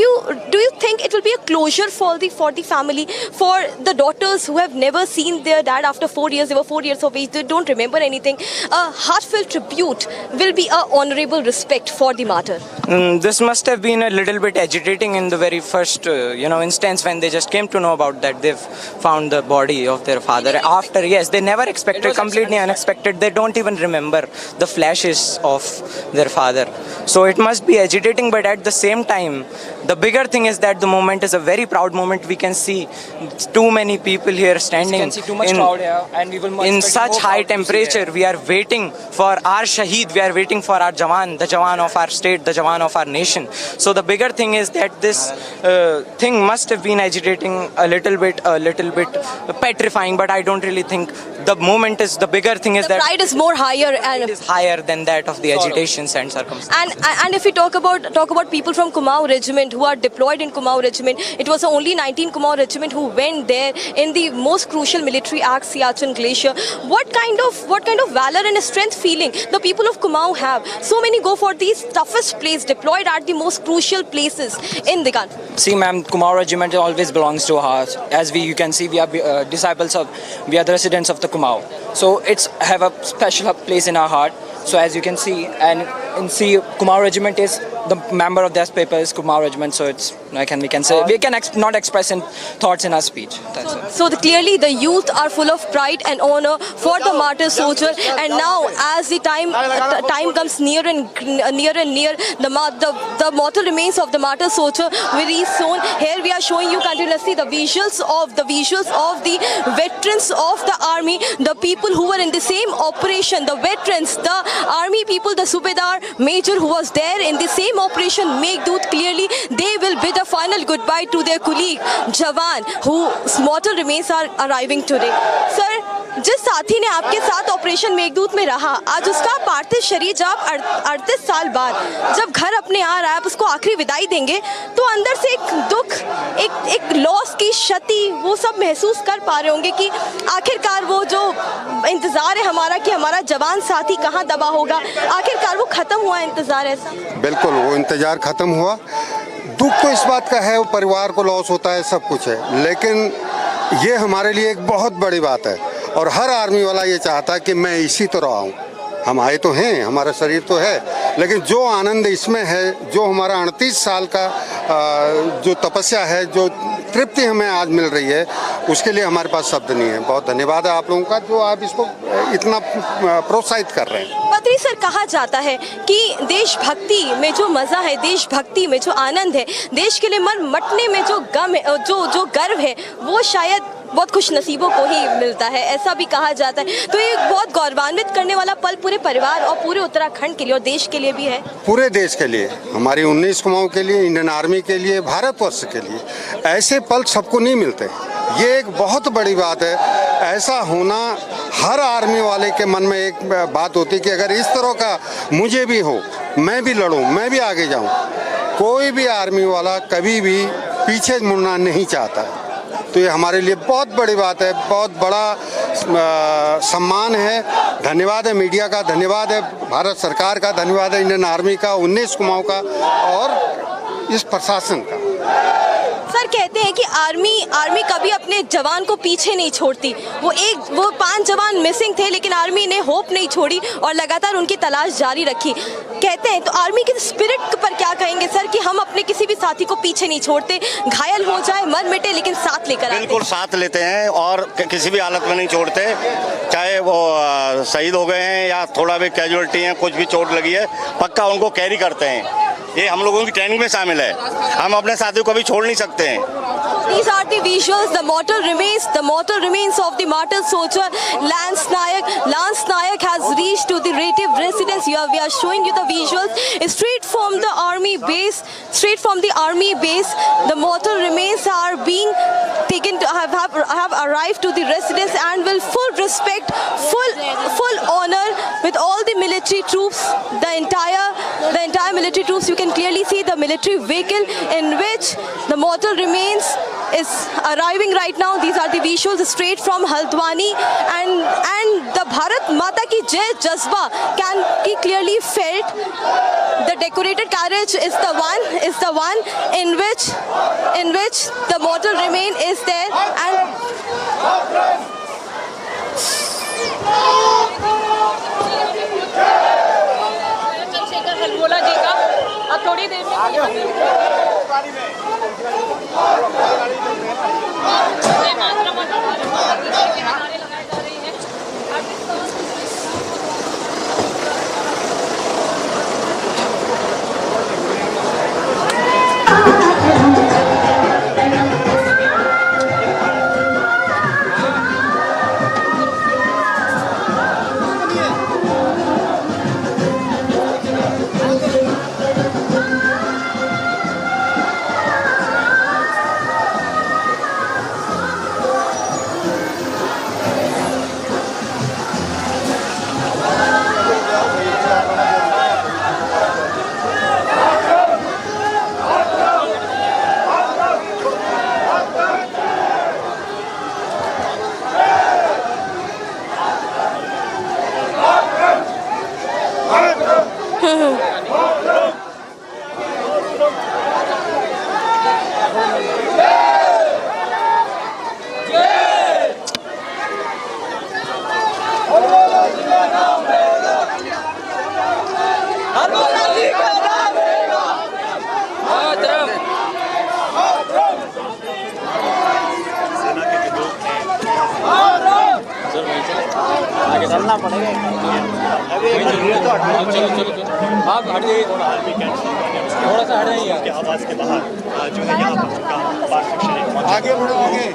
you think it will be a closure for the family, for the daughters who have never seen their dad after 4 years? They were 4 years of age. They don't remember anything. A heartfelt tribute will be a honorable respect for the martyr. This must have been a little bit agitating in the very first instance when they just came to know about that they've found the body of their father. After, yes, they never expected, completely unexpected. They don't even remember the flashes of their father. So it must be agitating, but at the same time, the bigger thing is that the moment is a very proud moment. We can see too many people here standing. We can see too much crowd here, and we will in such high temperature. We are waiting for our shaheed. We are waiting for our jawan, the jawan of our state, the jawan of our nation. So the bigger thing is that this thing must have been agitating a little bit petrifying, but I don't really think the moment is the bigger thing. Is the that pride is more higher, and it is higher than that of the agitations and circumstances. And if we talk about people from Kumaon Regiment who are deployed in Kumaon Regiment, it was only 19 Kumaon Regiment who went there in the most crucial military act, Siachen Glacier. What kind of valor and strength feeling the people of Kumaon have? So many go for these toughest places, deployed at the most crucial places in the country. See, ma'am, Kumaon Regiment always belongs to us. As you can see, we are we are the residents of the Kumaon. So it's have a special place in our heart. So as you can see, Kumaon Regiment is the member of this paper is Kumaon Regiment, so it's we can say we can not express in thoughts in our speech. That's it. So clearly the youth are full of pride and honor for the martyr soldier, and now as the time comes near, the mortal remains of the martyr soldier will be shown. Here we are showing you continuously the visuals of the veterans of the army, the people who were in the same operation, the veterans, the army people, the Subedar major who was there in the same operation Meghdoot. Clearly they will bid a final goodbye to their colleague Jawan whose mortal remains are arriving today. Sir, जिस साथी ने आपके साथ operation Meghdoot में रहा, आज उसका पार्थिव शरीर जब 38 साल बाद जब घर अपने आ रहा है, आप उसको आखिरी विदाई देंगे, तो अंदर से एक दुख, एक लॉस की क्षति, वो सब महसूस कर पा रहे होंगे कि आखिरकार वो जो इंतजार है हमारा कि हमारा जवान साथी कहाँ दबा होगा, आखिरकार वो खत्म हुआ इंतजार ऐसा? बिल्कुल, वो इंतजार खत्म हुआ। दुख तो इस बात का है, वो परिवार को लॉस होता है, सब कुछ है, लेकिन ये हमारे लिए एक बहुत बड़ी बात है और हर आर्मी वाला ये चाहता है कि मैं इसी तरह आऊँ। हम आए तो हैं, हमारा शरीर तो है, लेकिन जो आनंद इसमें है, जो हमारा 38 साल का जो तपस्या है, जो तृप्ति हमें आज मिल रही है, उसके लिए हमारे पास शब्द नहीं है। बहुत धन्यवाद है आप लोगों का जो आप इसको इतना प्रोत्साहित कर रहे हैं। पत्री सर, कहा जाता है कि देशभक्ति में जो मजा है, देशभक्ति में जो आनंद है, देश के लिए मर मटने में जो गम है, जो गर्व है, वो शायद बहुत खुश नसीबों को ही मिलता है, ऐसा भी कहा जाता है। तो ये बहुत गौरवान्वित करने वाला पल पूरे परिवार और पूरे उत्तराखंड के लिए और देश के लिए भी है। पूरे देश के लिए, हमारी 19 कुमाऊं के लिए, इंडियन आर्मी के लिए, भारतवर्ष के लिए ऐसे पल सबको नहीं मिलते। ये एक बहुत बड़ी बात है। ऐसा होना हर आर्मी वाले के मन में एक बात होती कि अगर इस तरह का मुझे भी हो, मैं भी लड़ूं, मैं भी आगे जाऊं। कोई भी आर्मी वाला कभी भी पीछे मुड़ना नहीं चाहता। तो ये हमारे लिए बहुत बड़ी बात है, बहुत बड़ा सम्मान है। धन्यवाद है मीडिया का, धन्यवाद है भारत सरकार का, धन्यवाद है इंडियन आर्मी का, 19 कुमाऊं का और इस प्रशासन का। सर, कहते हैं कि आर्मी कभी अपने जवान को पीछे नहीं छोड़ती। वो 5 जवान मिसिंग थे, लेकिन आर्मी ने होप नहीं छोड़ी और लगातार उनकी तलाश जारी रखी। कहते हैं तो आर्मी के स्पिरिट पर क्या कहेंगे सर, कि हम अपने किसी भी साथी को पीछे नहीं छोड़ते, घायल हो जाए, मर मिटे, लेकिन साथ लेकर आते। बिल्कुल साथ लेते हैं और किसी भी हालत में नहीं छोड़ते, चाहे वो शहीद हो गए हैं या थोड़ा भी कैजुअलिटी है, कुछ भी चोट लगी है, पक्का उनको कैरी करते हैं। ये हम लोगों की ट्रेनिंग में शामिल है। हम अपने साथियों को भी छोड़ नहीं सकते हैं। These are the visuals, the mortal remains of the martyr soldier Lance Nayak. Lance Nayak has reached to the relative residence. We are showing you the visuals straight from the army base. The mortal remains are being taken to have arrived to the residence and will full respect, full honor with all the military troops, the entire military troops. You can clearly see the military vehicle in which the mortal remains is arriving right now. These are the visuals straight from Haldwani, and the Bharat Mata ki Jai Jazba can be clearly felt. The decorated carriage is the one in which the mortal remain is there, and जी का अब थोड़ी देर चलना पड़ेगा। आप हट जाइए थोड़ा सा हट जाइए आपके आवाज़ के बाहर जो है यहाँ आगे बढ़ो आगे।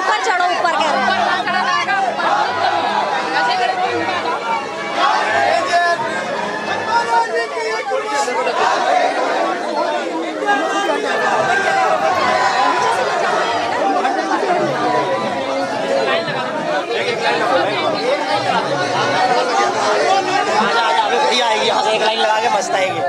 ऊपर चढ़ो ऊपर कह रहे हैं। भैया आएगी यहाँ से एक लाइन लगा के मस्त आएगी।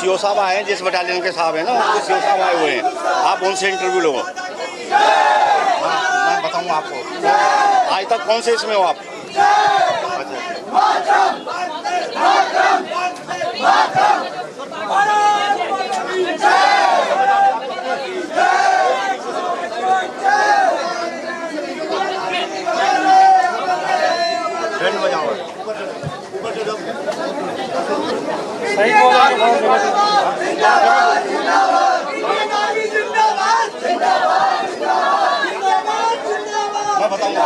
सीओ साहब आए हैं, जिस बटालियन के साहब हैं ना उनके सीओ साहब आए हुए हैं, आप उनसे इंटरव्यू लो। मैं बताऊँ आपको, आज तक कौन से इसमें हो आप? सही मैं बताऊंगा।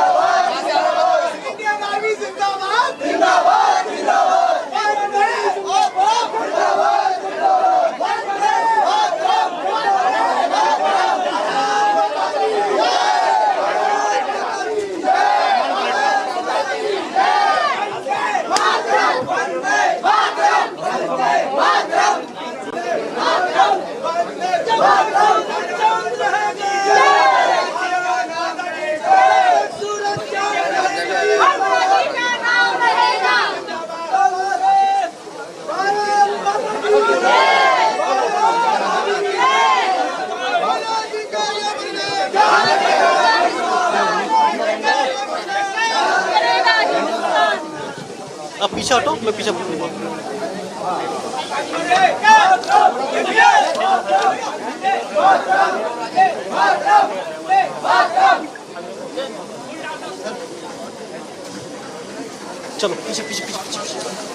आप पीछे हटो, मैं पीछे चलो पीछे पीछे पीछे पीछे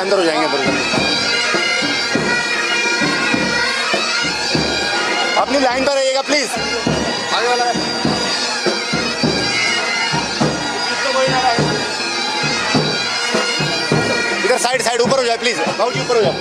अंदर हो जाएंगे अपनी लाइन पर रहिएगा प्लीज। आगे वाला इधर साइड ऊपर हो जाए प्लीज, बाबू जी ऊपर हो जाओ।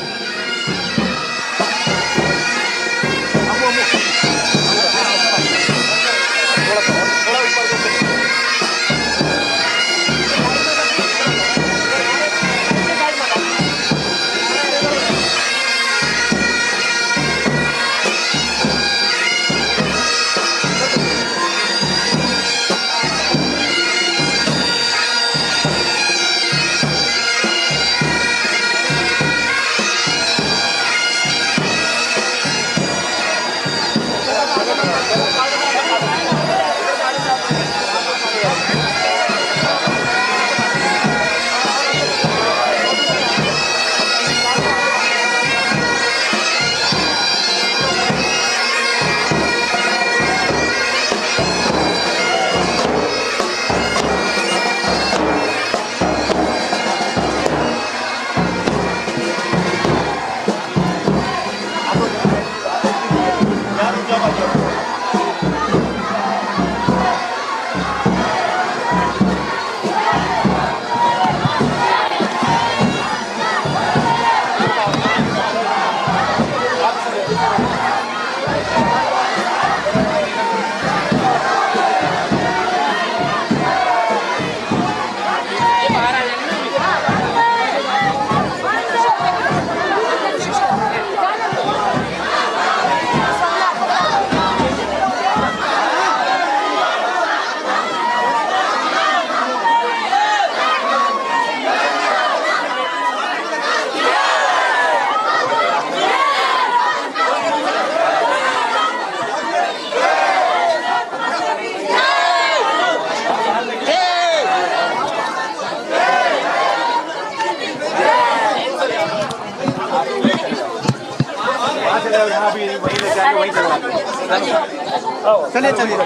चलिए चलिए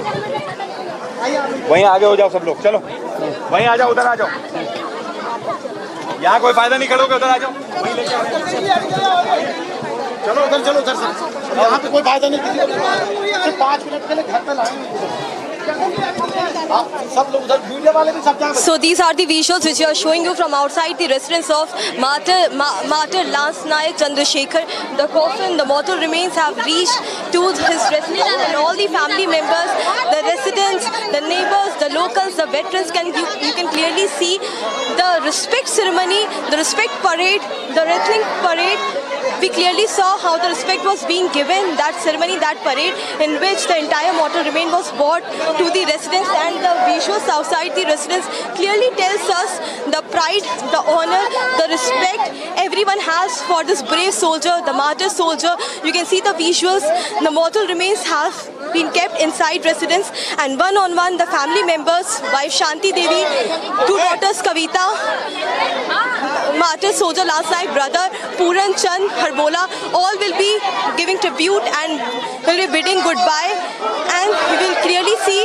वहीं आगे हो जाओ सब लोग, चलो वहीं आ जाओ, उधर आ जाओ, यहाँ कोई फायदा नहीं, करोगे उधर आ जाओ, वहीं लेके आओ। चलो उधर से, यहाँ पे कोई फायदा नहीं, किसी को सिर्फ 5 मिनट के लिए घर पे लाएंगे। So these are the visuals which we are showing you from outside the residence of Martyr Lance Naik Chandrasekhar. The coffin, the mortal remains have reached to his residence, and all the family members, the residents, the neighbors, the locals, the veterans, you can clearly see the respect ceremony, the respect parade, the wrestling parade. We clearly saw how the respect was being given, that ceremony, that parade, in which the entire mortal remain was brought to the residence, and the visuals outside the residence clearly tells us the pride, the honor, the respect everyone has for this brave soldier, the martyr soldier. You can see the visuals, the mortal remains have been kept inside residence, and one on one the family members, wife Shanti Devi, 2 daughters Kavita, martyr soldier Lance Naik, brother Puran Chand Harbola, all will be giving tribute and will be bidding goodbye, and we will clearly see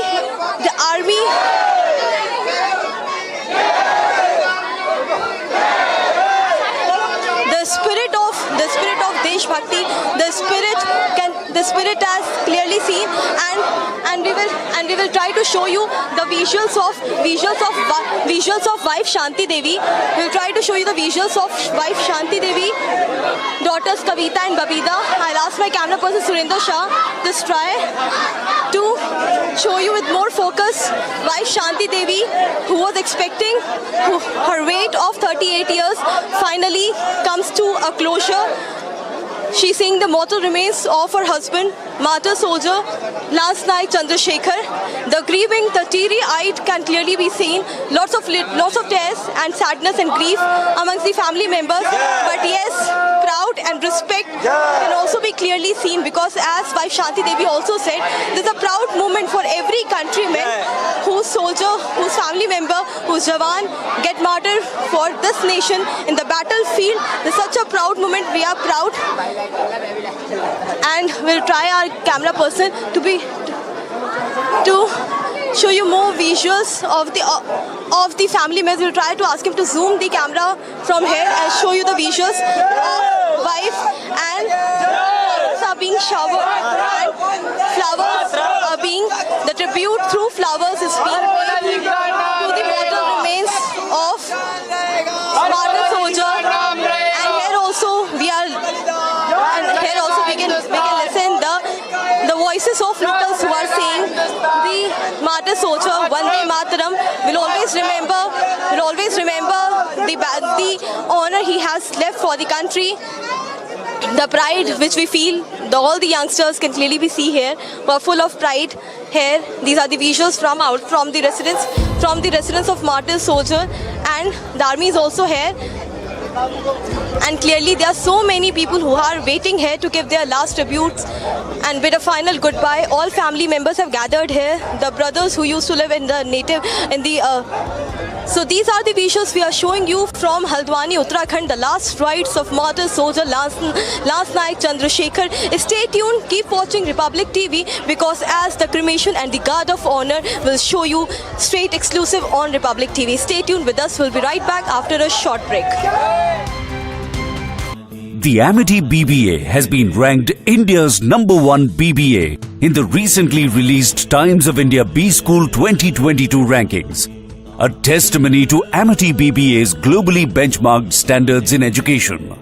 the army. The spirit of Desh Bhakti, the spirit as clearly seen, and we will try to show you the visuals of wife Shanti Devi. We'll try to show you the visuals of wife Shanti Devi, daughters Kavita and Babida. I'll ask my camera person Surendra Shah to try to show you with more focus wife Shanti Devi, who was expecting her wait of 38 years finally comes to a closure. She's seeing the mortal remains of her husband, martyr soldier Lance Naik Chandrasekhar. The grieving, the teary-eyed can clearly be seen. Lots of tears and sadness and grief amongst the family members. But yes, proud and respect can also be clearly seen, because as wife Shanti Devi also said, this is a proud moment for every countryman whose soldier, whose family member, whose jawan get martyred for this nation in the battlefield. This is such a proud moment. We are proud. And we'll try our camera person to show you more visuals of the family members. We'll try to ask him to zoom the camera from here and show you the visuals of wife and are being showered and flowers are being, the tribute through flowers is being paid to the mortal remains of martyr soldier. And here also we can listen the voices of locals who are saying the martyr soldier Vande Mataram will always remember the honor he has left for the country. The pride which we feel, all the youngsters can clearly be seen here, were full of pride here. These are the visuals from the residence of martyr soldier, and the army is also here. And clearly there are so many people who are waiting here to give their last tributes and bid a final goodbye. All family members have gathered here. The brothers who used to live so these are the visuals we are showing you from Haldwani, Uttarakhand, the last rites of martyr soldier Lance Naik Chandrasekhar. Stay tuned, keep watching Republic TV, because as the cremation and the guard of honor will show you straight exclusive on Republic TV. Stay tuned with us, we'll be right back after a short break. The Amity BBA has been ranked India's #1 BBA in the recently released Times of India B School 2022 rankings. A testimony to Amity BBA's globally benchmarked standards in education.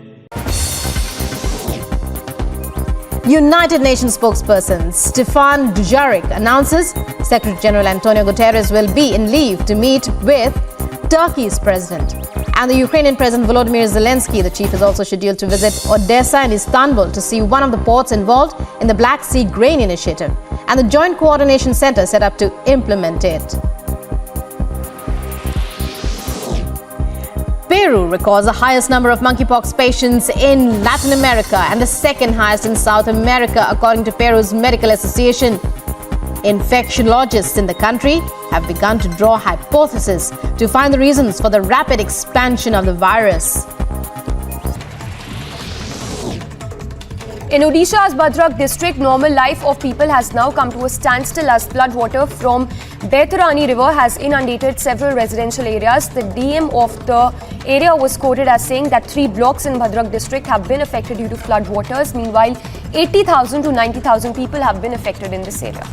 United Nations spokesperson Stefan Dujarric announces Secretary General Antonio Guterres will be in leave to meet with Turkey's president. And the Ukrainian President Volodymyr Zelensky, the chief, is also scheduled to visit Odessa and Istanbul to see one of the ports involved in the Black Sea Grain Initiative and the Joint Coordination Center set up to implement it. Peru records the highest number of monkeypox patients in Latin America and the second highest in South America, according to Peru's Medical Association. Infectiologists in the country have begun to draw hypotheses to find the reasons for the rapid expansion of the virus. In Odisha's Bhadrak district, normal life of people has now come to a standstill as floodwater from Baitarani river has inundated several residential areas. The DM of the area was quoted as saying that 3 blocks in Bhadrak district have been affected due to floodwaters. Meanwhile, 80,000 to 90,000 people have been affected in this area.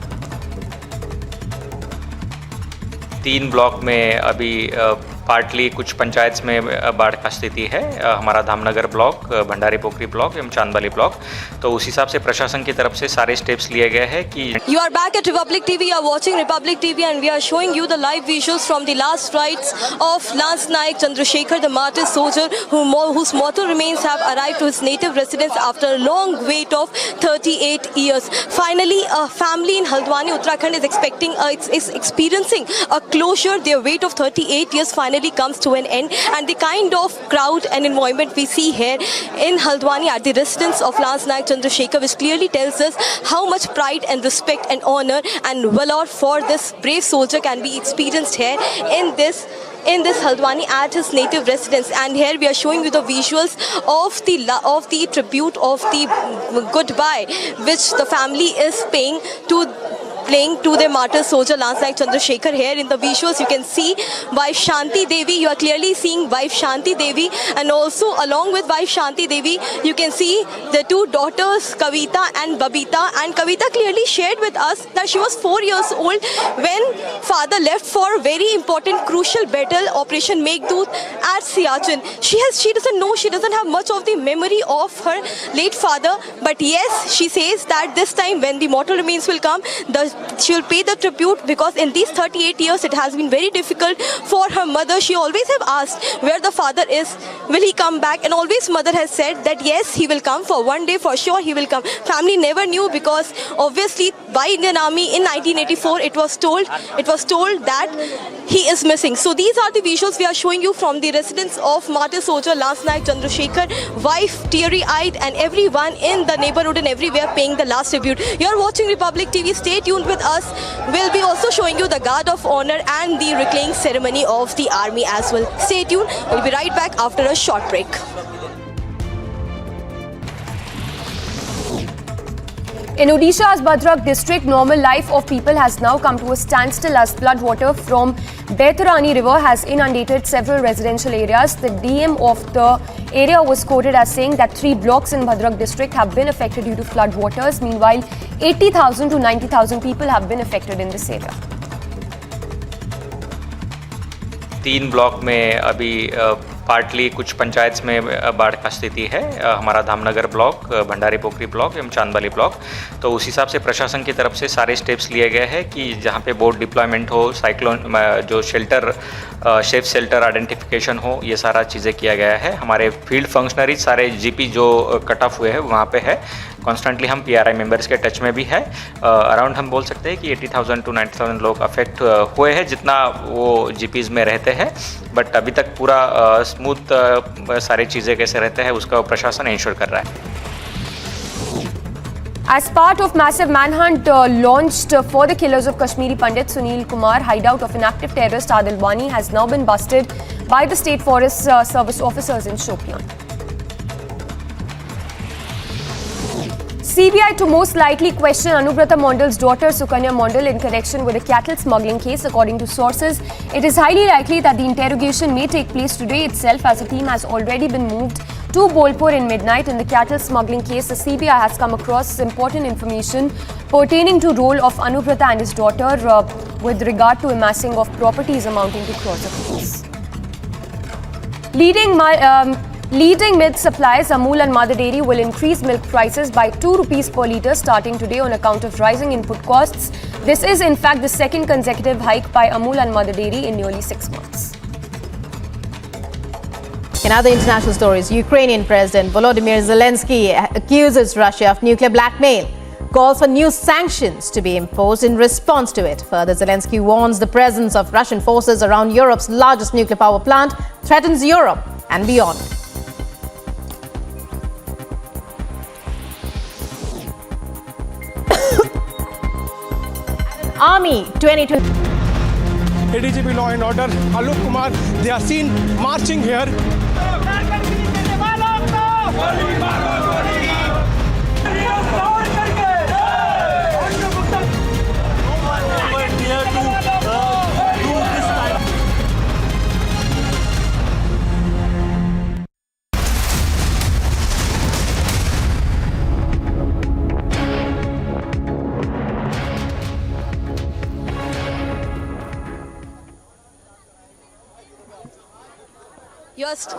3 block में अभी partly कुछ पंचायत में बाढ़ का स्थिति है। हमारा Dhamnagar block, Bhandari पोखरी block एवं चांदबाली ब्लॉक, तो उस हिसाब से प्रशासन की तरफ से सारे स्टेप्स लिए गए हैं कि You are back at Republic TV. You are watching Republic TV, and we are showing you the live visuals from the last rites of Lance Naik Chandrasekhar, the martyr soldier whose mortal remains have arrived to his native residence after a long wait of 38 years. Finally, a family in Haldwani, Uttarakhand is experiencing a closure. Their wait of 38 years finally comes to an end, and the kind of crowd and environment we see here in Haldwani at the residence of Lance Naik Chandrasekhar, which clearly tells us how much pride and respect and honor and valor for this brave soldier can be experienced here in this Haldwani at his native residence. And here we are showing you the visuals of the tribute, of the goodbye which the family is paying to the martyr soldier Lance Naik Chandrasekhar. Here in the visuals you can see wife Shanti Devi. You are clearly seeing wife Shanti Devi, and also along with wife Shanti Devi you can see the 2 daughters Kavita and Babita. And Kavita clearly shared with us that she was 4 years old when father left for very important crucial battle, Operation Meghdoot at Siachen. She doesn't know, she doesn't have much of the memory of her late father, but yes, she says that this time when the mortal remains will come, she will pay the tribute, because in these 38 years it has been very difficult for her mother. She always have asked where the father is, will he come back, and always mother has said that yes, he will come, for one day for sure he will come. Family never knew, because obviously by Indian Army in 1984 it was told that he is missing. So these are the visuals we are showing you from the residence of martyr soldier Lance Naik Chandrasekhar, wife teary-eyed, and everyone in the neighborhood and everywhere paying the last tribute. You are watching Republic TV. Stay tuned with us. We'll be also showing you the guard of honor and the reclaiming ceremony of the army as well. Stay tuned. We'll be right back after a short break. In Odisha's Bhadrak district, normal life of people has now come to a standstill as flood water from Baitarani river has inundated several residential areas. The DM of the area was quoted as saying that 3 blocks in Bhadrak district have been affected due to flood waters. Meanwhile, 80,000 to 90,000 people have been affected in this area. 3 block में अभी partly कुछ पंचायत में बाढ़ का स्थिति है। हमारा Dhamnagar block, Bhandari पोखरी block एवं चांदबाली ब्लॉक, तो उस हिसाब से प्रशासन की तरफ से सारे स्टेप्स लिए गए हैं कि जहां पे बोट डिप्लॉयमेंट हो, साइक्लोन जो शेल्टर सेफ शेल्टर आइडेंटिफिकेशन हो, ये सारा चीज़ें किया गया है। हमारे फील्ड फंक्शनरीज सारे जीपी जो कट ऑफ हुए हैं वहाँ पे है। कॉन्स्टेंटली हम पीआरआई मेंबर्स के टच में भी है। अराउंड हम बोल सकते हैं कि 80,000 टू 90,000 लोग अफेक्ट हुए हैं जितना वो जीपीज़ में रहते हैं। बट अभी तक पूरा स्मूथ सारी चीज़ें कैसे रहते हैं उसका प्रशासन इंश्योर कर रहा है। As part of massive manhunt launched for the killers of Kashmiri Pandit Sunil Kumar, hideout of inactive terrorist Adil Wani has now been busted by the State Forest Service officers in Shopian. CBI to most likely question Anubrata Mondal's daughter Sukanya Mondal in connection with a cattle smuggling case. According to sources, it is highly likely that the interrogation may take place today itself, as a team has already been moved to Bolpur in midnight. In the cattle smuggling case, the CBI has come across important information pertaining to role of Anubrata and his daughter with regard to amassing of properties amounting to crores of rupees. Leading milk suppliers Amul and Mother Dairy will increase milk prices by 2 rupees per litre starting today on account of rising input costs. This is in fact the second consecutive hike by Amul and Mother Dairy in nearly 6 months. In other international stories, Ukrainian President Volodymyr Zelensky accuses Russia of nuclear blackmail, calls for new sanctions to be imposed in response to it. Further, Zelensky warns the presence of Russian forces around Europe's largest nuclear power plant threatens Europe and beyond. Army 2020. ADGP Law and Order, Alok Kumar, they are seen marching here.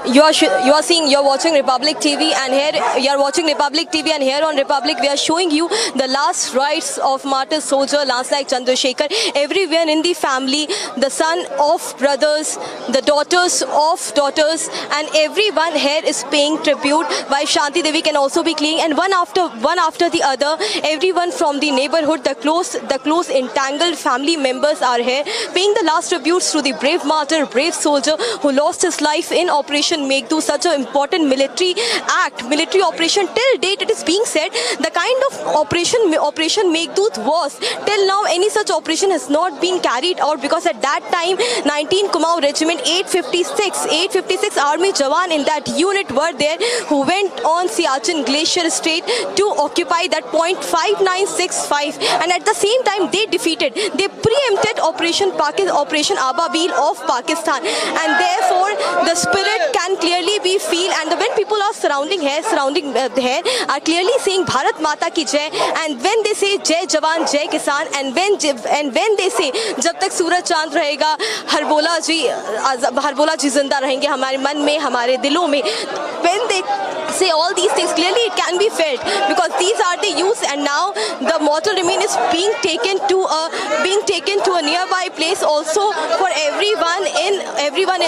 You're watching Republic TV, and here you're watching Republic TV, and here on Republic we are showing you the last rites of martyr soldier Lance-like Chandrasekhar. Everyone in the family, the son of brothers, the daughters of daughters, and everyone here is paying tribute. While Shanti Devi can also be cleaning, and one after the other, everyone from the neighborhood, the close entangled family members are here paying the last tributes to the brave martyr, brave soldier who lost his life in Operation Meghdoot, such an important military operation. Till date, it is being said the kind of Operation Meghdoot was, till now any such operation has not been carried out, because at that time 19 Kumaon Regiment 856 Army Jawan in that unit were there, who went on Siachen Glacier Strait to occupy that point 5965, and at the same time they preempted Operation Ababil of Pakistan, and therefore the spirit can clearly be feel, and when people are surrounding here are clearly saying Bharat Mata ki Jai, and when they say Jai Jawan Jai Kisan, and when they say जब तक सूरज चांद रहेगा हरबोला जी जिंदा रहेंगे हमारे मन में, हमारे दिलों में, when they say all these things, clearly it can be felt, because these are the youths, and now the mortal remain is being taken to a nearby place also for everyone in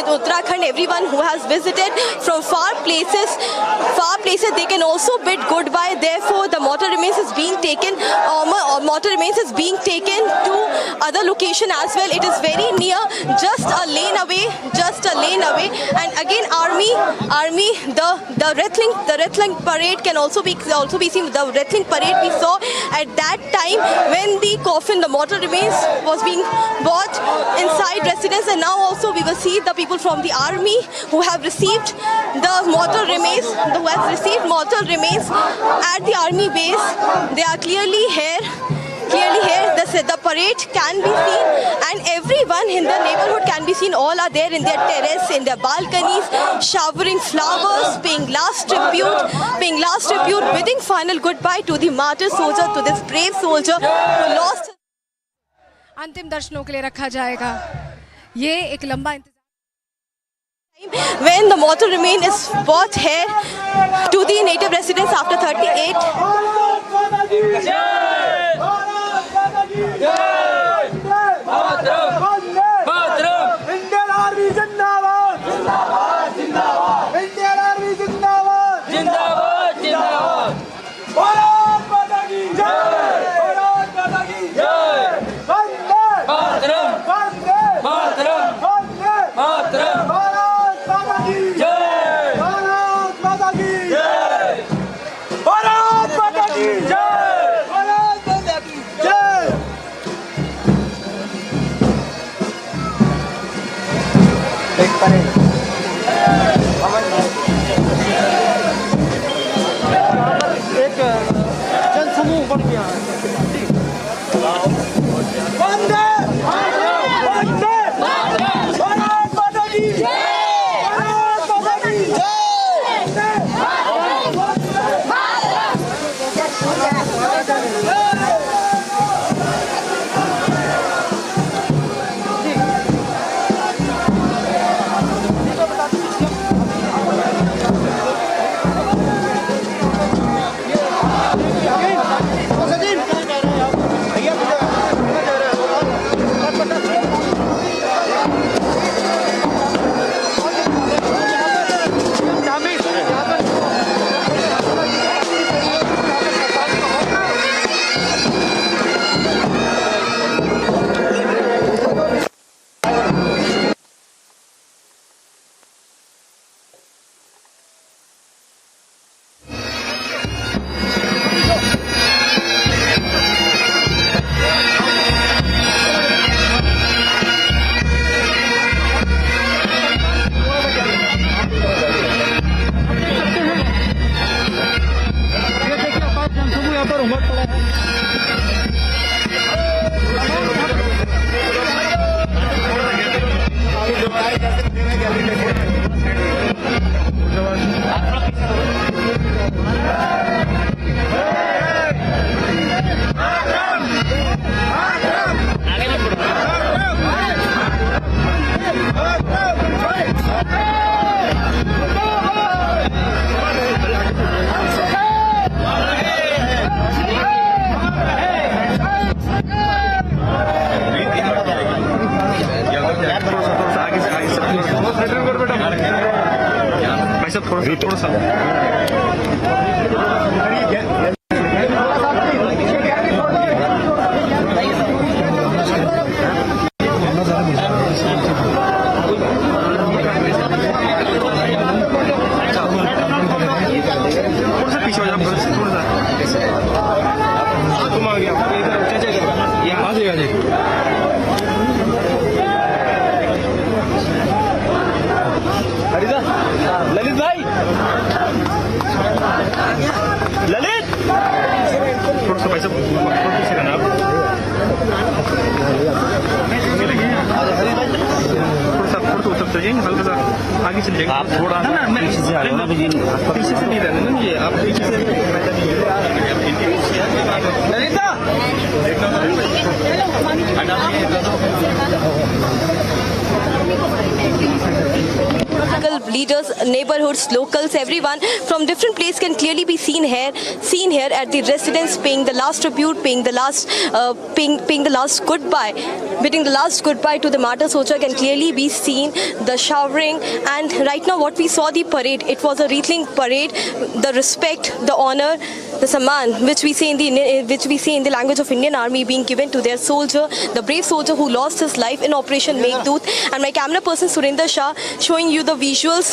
Uttarakhand, everyone who has visited from far places they can also bid goodbye. Therefore the mortal remains is being taken, mortal remains is being taken to other location as well. It is very near, just a lane away, and again army, the wrestling parade can also be seen. The wrestling parade we saw at that time when the coffin, the mortal remains, was being brought inside residence, and now also we will see the people from the army who have received the mortal remains, at the army base. They are clearly here. The parade can be seen, and everyone in the neighborhood can be seen. All are there in their terrace, in their balconies, showering flowers, paying last tribute, bidding final goodbye to the martyr soldier, to this brave soldier who lost. अंतिम दर्शनों के लिए रखा जाएगा ये एक लंबा when the mortal remain is brought here to the native residence after 38. एक जनसमूह बन गया है थोड़ा सा ललित भाई ललित थोड़ा सा पैसा पीछे करना आप थोड़ा सा चलिए हल्का सा आगे चल जाएंगे आप थोड़ा पीछे से नहीं रहना ना ये आप पीछे से Lalita Leaders, neighborhoods, locals, everyone from different places can clearly be seen here at the residence, paying the last tribute, paying the last goodbye, bidding the last goodbye to the martyr soldier can clearly be seen. The showering, and right now what we saw the parade, it was a wreathing parade. The respect, the honor the samman which we see in the language of Indian Army being given to their soldier, the brave soldier who lost his life in Operation Meghdoot. And my camera person Surinder Shah showing you the visuals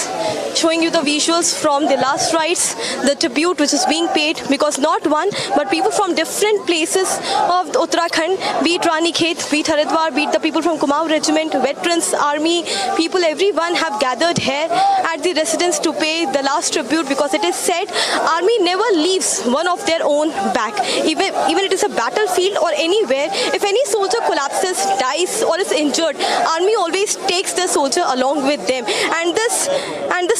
from the last rites, the tribute which is being paid, because not one but people from different places of Uttarakhand, be it Ranikhet, be it Haridwar, be it the people from Kumaon Regiment, veterans, army people, everyone have gathered here at the residence to pay the last tribute, because it is said army never leaves one of their own back. Even it is a battlefield or anywhere, if any soldier collapses, dies or is injured, army always takes the soldier along with them. And this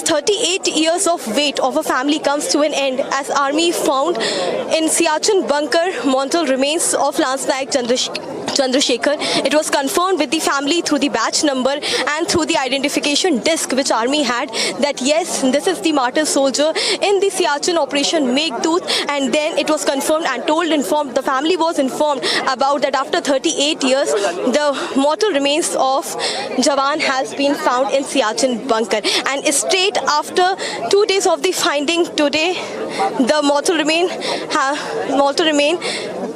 38 years of wait of a family comes to an end as army found in Siachen bunker mortal remains of Lance Naik Chandrasekhar. It was confirmed with the family through the batch number and through the identification disc which army had, that yes, this is the martyr soldier in the Siachen Operation Meghdoot. And then it was confirmed and the family was informed about that after 38 years the mortal remains of Jawan has been found in Siachen bunker. And straight after 2 days of the finding, today the mortal remain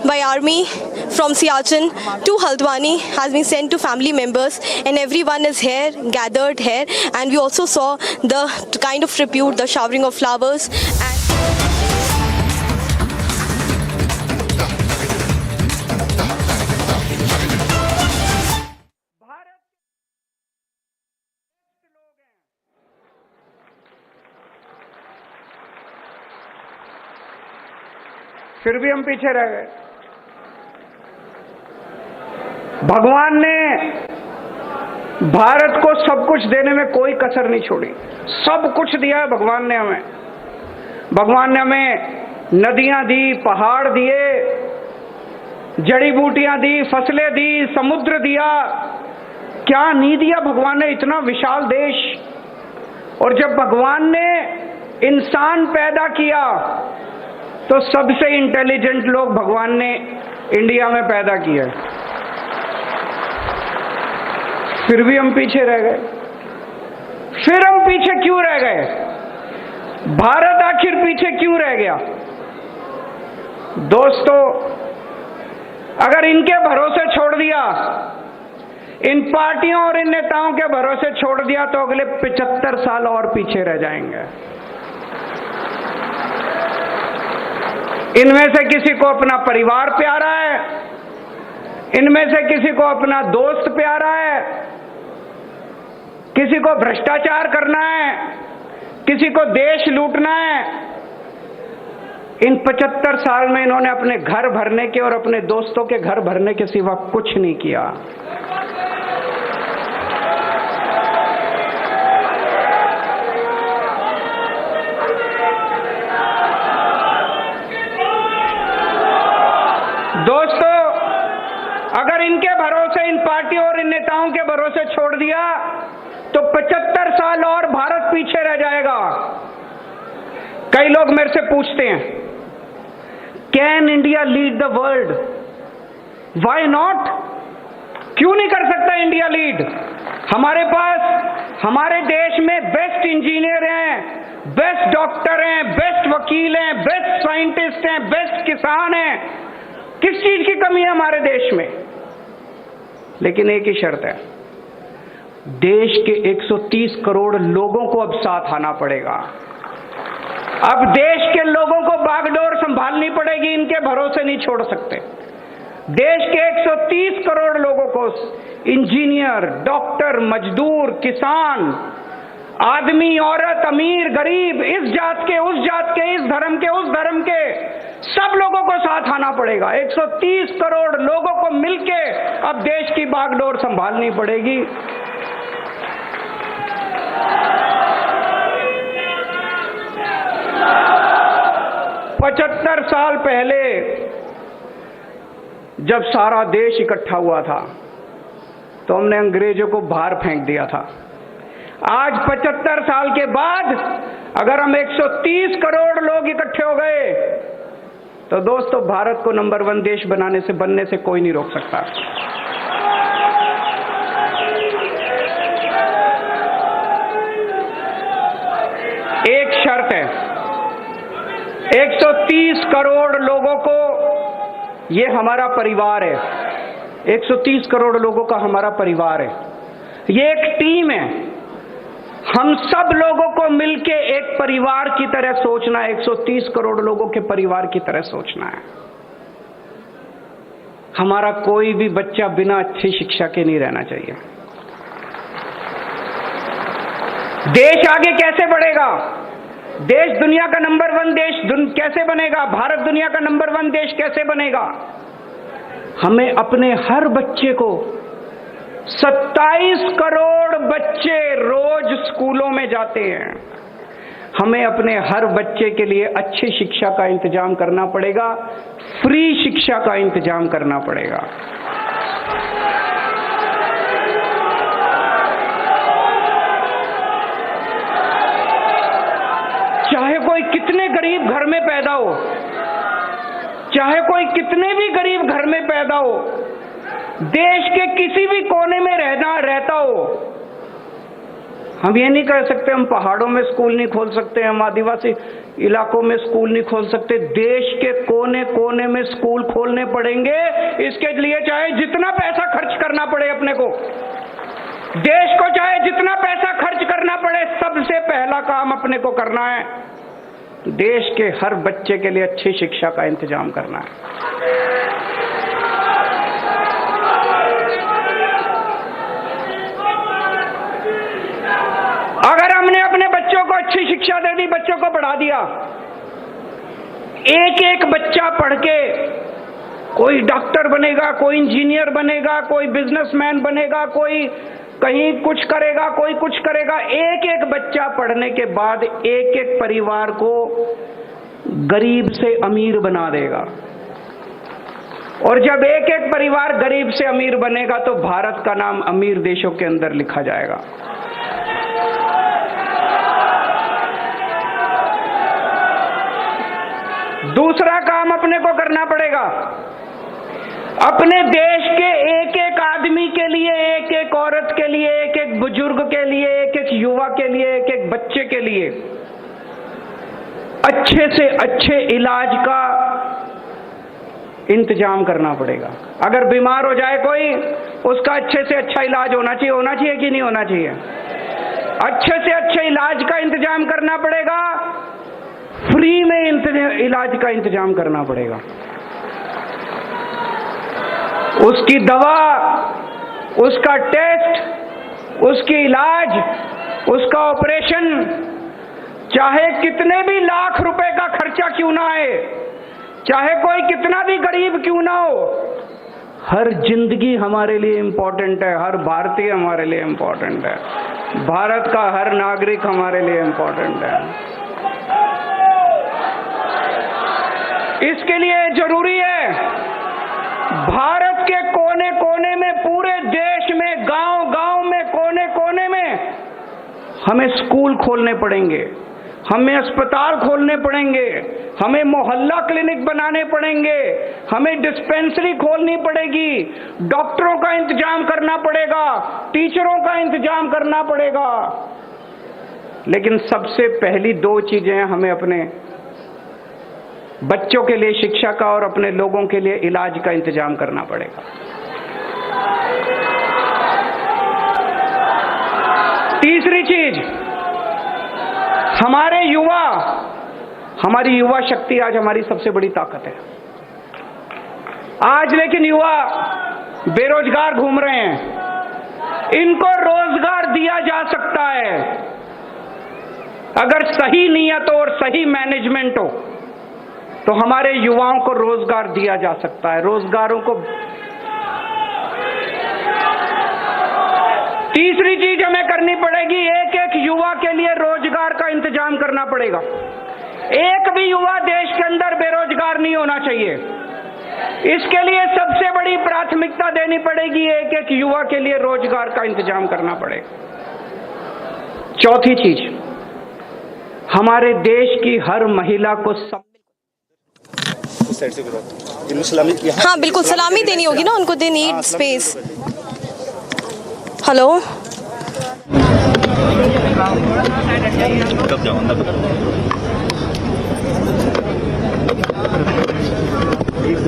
by army from Siachen to Haldwani has been sent to family members, and everyone is here, gathered here. And we also saw the kind of tribute, the showering of flowers. फिर भी हम पीछे रह गए। भगवान ने भारत को सब कुछ देने में कोई कसर नहीं छोड़ी, सब कुछ दिया है भगवान ने हमें। भगवान ने हमें नदियां दी, पहाड़ दिए, जड़ी बूटियां दी, फसलें दी, समुद्र दिया, क्या नहीं दिया भगवान ने, इतना विशाल देश। और जब भगवान ने इंसान पैदा किया तो सबसे इंटेलिजेंट लोग भगवान ने इंडिया में पैदा किए, फिर भी हम पीछे रह गए। फिर हम पीछे क्यों रह गए? भारत आखिर पीछे क्यों रह गया? दोस्तों, अगर इनके भरोसे छोड़ दिया, इन पार्टियों और इन नेताओं के भरोसे छोड़ दिया, तो अगले 75 साल और पीछे रह जाएंगे। इनमें से किसी को अपना परिवार प्यारा है, इनमें से किसी को अपना दोस्त प्यारा है, किसी को भ्रष्टाचार करना है, किसी को देश लूटना है। इन 75 साल में इन्होंने अपने घर भरने के और अपने दोस्तों के घर भरने के सिवा कुछ नहीं किया। दोस्तों, अगर इनके भरोसे, इन पार्टियों और इन नेताओं के भरोसे छोड़ दिया तो 75 साल और भारत पीछे रह जाएगा। कई लोग मेरे से पूछते हैं, can India lead the world? Why not? क्यों नहीं कर सकता इंडिया लीड? हमारे पास, हमारे देश में बेस्ट इंजीनियर हैं, बेस्ट डॉक्टर हैं, बेस्ट वकील हैं, बेस्ट साइंटिस्ट हैं, बेस्ट किसान हैं। किस चीज की कमी है हमारे देश में? लेकिन एक ही शर्त है, देश के 130 करोड़ लोगों को अब साथ आना पड़ेगा। अब देश के लोगों को बागडोर संभालनी पड़ेगी, इनके भरोसे नहीं छोड़ सकते। देश के 130 करोड़ लोगों को, इंजीनियर, डॉक्टर, मजदूर, किसान, आदमी, औरत, अमीर, गरीब, इस जात के, उस जात के, इस धर्म के, उस धर्म के, सब लोगों को साथ आना पड़ेगा। 130 करोड़ लोगों को मिलके अब देश की बागडोर संभालनी पड़ेगी। पचहत्तर साल पहले जब सारा देश इकट्ठा हुआ था तो हमने अंग्रेजों को बाहर फेंक दिया था। आज 75 साल के बाद अगर हम 130 करोड़ लोग इकट्ठे हो गए तो दोस्तों, भारत को नंबर 1 देश बनने से कोई नहीं रोक सकता। एक शर्त है, 130 करोड़ लोगों को ये हमारा परिवार है। 130 करोड़ लोगों का हमारा परिवार है। ये एक टीम है। हम सब लोगों को मिलके एक परिवार की तरह सोचना है। 130 करोड़ लोगों के परिवार की तरह सोचना है। हमारा कोई भी बच्चा बिना अच्छी शिक्षा के नहीं रहना चाहिए। देश आगे कैसे बढ़ेगा? देश दुनिया का नंबर 1 देश कैसे बनेगा? भारत दुनिया का नंबर 1 देश कैसे बनेगा? हमें अपने हर बच्चे को 27 करोड़ बच्चे रोज स्कूलों में जाते हैं। हमें अपने हर बच्चे के लिए अच्छी शिक्षा का इंतजाम करना पड़ेगा, फ्री शिक्षा का इंतजाम करना पड़ेगा। चाहे कोई कितने गरीब घर में पैदा हो, चाहे कोई कितने भी गरीब घर में पैदा हो, देश के किसी भी कोने में रहता हो, हम ये नहीं कह सकते हम पहाड़ों में स्कूल नहीं खोल सकते, हम आदिवासी इलाकों में स्कूल नहीं खोल सकते। देश के कोने कोने में स्कूल खोलने पड़ेंगे। इसके लिए चाहे जितना पैसा खर्च करना पड़े अपने को, देश को चाहे जितना पैसा खर्च करना पड़े, सबसे पहला काम अपने को करना है देश के हर बच्चे के लिए अच्छी शिक्षा का इंतजाम करना है। अगर हमने अपने बच्चों को अच्छी शिक्षा दे दी, बच्चों को पढ़ा दिया, एक एक बच्चा पढ़ के कोई डॉक्टर बनेगा, कोई इंजीनियर बनेगा, कोई बिजनेसमैन बनेगा, कोई कहीं कुछ करेगा, कोई कुछ करेगा। एक एक बच्चा पढ़ने के बाद एक एक परिवार को गरीब से अमीर बना देगा। और जब एक एक परिवार गरीब से अमीर बनेगा तो भारत का नाम अमीर देशों के अंदर लिखा जाएगा। दूसरा काम अपने को करना पड़ेगा, अपने देश के एक एक आदमी के लिए, एक एक औरत के लिए, एक एक बुजुर्ग के लिए, एक एक युवा के लिए, एक एक बच्चे के लिए अच्छे से अच्छे इलाज का इंतजाम करना पड़ेगा। अगर बीमार हो जाए कोई, उसका अच्छे से अच्छा इलाज होना चाहिए कि नहीं होना चाहिए? अच्छे से अच्छे इलाज का इंतजाम करना पड़ेगा, फ्री में इलाज का इंतजाम करना पड़ेगा। उसकी दवा, उसका टेस्ट, उसकी इलाज, उसका ऑपरेशन, चाहे कितने भी लाख रुपए का खर्चा क्यों ना आए, चाहे कोई कितना भी गरीब क्यों ना हो, हर जिंदगी हमारे लिए इंपॉर्टेंट है, हर भारतीय हमारे लिए इंपॉर्टेंट है, भारत का हर नागरिक हमारे लिए इंपॉर्टेंट है। इसके लिए जरूरी है भारत के कोने कोने में, पूरे देश में, गांव गांव में, कोने कोने में हमें स्कूल खोलने पड़ेंगे, हमें अस्पताल खोलने पड़ेंगे, हमें मोहल्ला क्लिनिक बनाने पड़ेंगे, हमें डिस्पेंसरी खोलनी पड़ेगी, डॉक्टरों का इंतजाम करना पड़ेगा, टीचरों का इंतजाम करना पड़ेगा। लेकिन सबसे पहली 2 चीजें हमें अपने बच्चों के लिए शिक्षा का और अपने लोगों के लिए इलाज का इंतजाम करना पड़ेगा। तीसरी चीज, हमारी युवा शक्ति आज हमारी सबसे बड़ी ताकत है। आज लेकिन युवा बेरोजगार घूम रहे हैं, इनको रोजगार दिया जा सकता है अगर सही नियत और सही मैनेजमेंट हो, तो हमारे युवाओं को रोजगार दिया जा सकता है। रोजगारों को तीसरी चीज हमें करनी पड़ेगी, एक एक युवा के लिए रोजगार का इंतजाम करना पड़ेगा। एक भी युवा देश के अंदर बेरोजगार नहीं होना चाहिए। इसके लिए सबसे बड़ी प्राथमिकता देनी पड़ेगी, एक एक युवा के लिए रोजगार का इंतजाम करना पड़ेगा। चौथी चीज, हमारे देश की हर महिला को हाँ बिल्कुल सलामी देनी होगी ना उनको, दे नीड स्पेस। हेलो,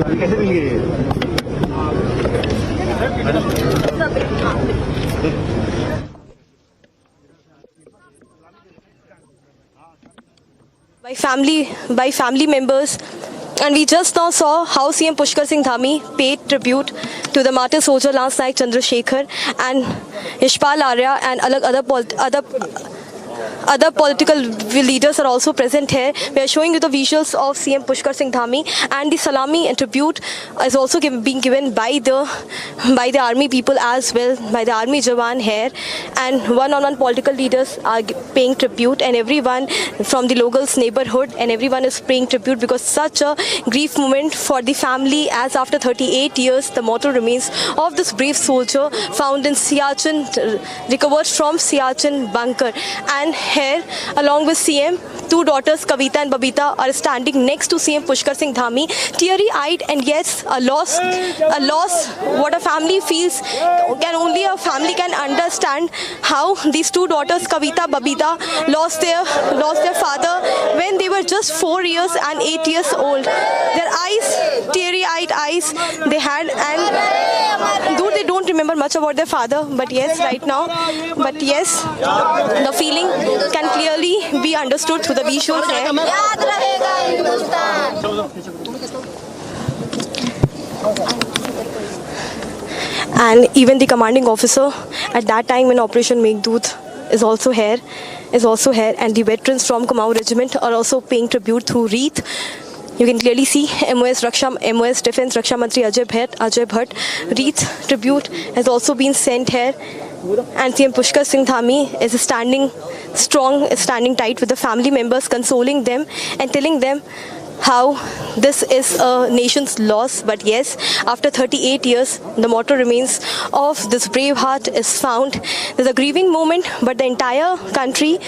कैसे मिल गई? by family members. And we just now saw how CM Pushkar Singh Dhami paid tribute to the martyr soldier Lance Naik Chandrasekhar, and Ishpal Arya and other political leaders are also present here. We are showing you the visuals of CM Pushkar Singh Dhami, and the salami and tribute is also being given by the army people as well, by the army jawan here, and one-on-one political leaders are paying tribute, and everyone from the locals neighborhood and everyone is paying tribute, because such a grief moment for the family, as after 38 years the mortal remains of this brave soldier found in Siachen, recovered from Siachen bunker. And here, along with CM, two daughters Kavita and Babita are standing next to CM Pushkar Singh Dhami, teary-eyed, and yes, a loss. What a family feels, only a family can understand how these two daughters Kavita, Babita lost their father when they were just 4 years and 8 years old. Their eyes, teary-eyed eyes they had, and though they don't remember much about their father, but yes, the feeling can clearly be understood through the visuals here. And even the commanding officer at that time in Operation Meghdoot is also here, and the veterans from Kumaon Regiment are also paying tribute through Wreath. You can clearly see MOS Defense Raksha Mantri Ajay Bhatt. Wreath tribute has also been sent here, and CM Pushkar Singh Dhami is standing tight with the family members, consoling them and telling them how this is a nation's loss. But yes, after 38 years, the mortal remains of this brave heart is found. There's a grieving moment, but the entire country,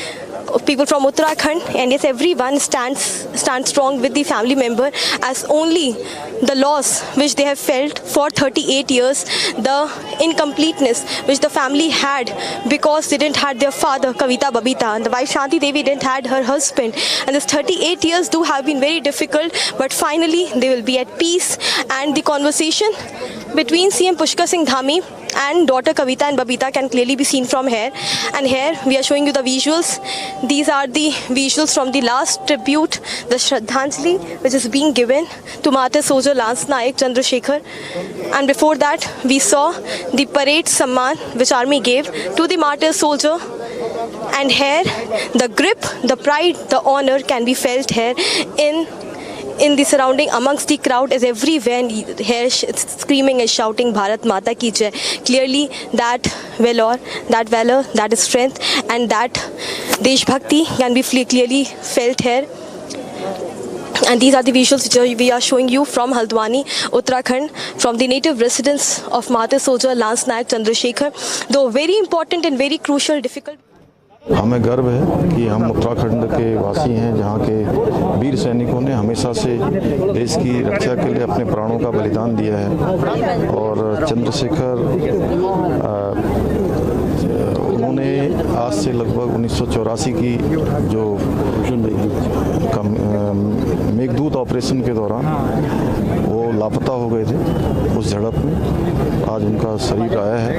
people from Uttarakhand, and yes, everyone stands strong with the family member, as only the loss which they have felt for 38 years, the incompleteness which the family had because they didn't have their father, Kavita Babita, and the wife Shanti Devi didn't had her husband. And this 38 years do have been very difficult, but finally they will be at peace. And the conversation between CM Pushkar Singh Dhami and daughter Kavita and Babita can clearly be seen from here. And here we are showing you the visuals. These are the visuals from the last tribute, the Shraddhanjali, which is being given to martyr soldier Lance Naik Chandrasekhar. And before that, we saw the parade Samman which army gave to the martyr soldier. And here, the grip, the pride, the honor can be felt here in the surrounding, amongst the crowd, is everywhere here screaming and shouting Bharat Mata Ki Jai. Clearly that valor, that strength, and that Desh Bhakti can be clearly felt here. And these are the visuals which we are showing you from Haldwani, Uttarakhand, from the native residence of martyr soldier Lance Naik Chandrasekhar. Though very important and very crucial, difficult. हमें गर्व है कि हम उत्तराखंड के वासी हैं, जहाँ के वीर सैनिकों ने हमेशा से देश की रक्षा के लिए अपने प्राणों का बलिदान दिया है। और चंद्रशेखर उन्होंने आज से लगभग 1984 की जो मेघदूत ऑपरेशन के दौरान वो लापता हो गए थे उस झड़प में। आज उनका शरीर आया है।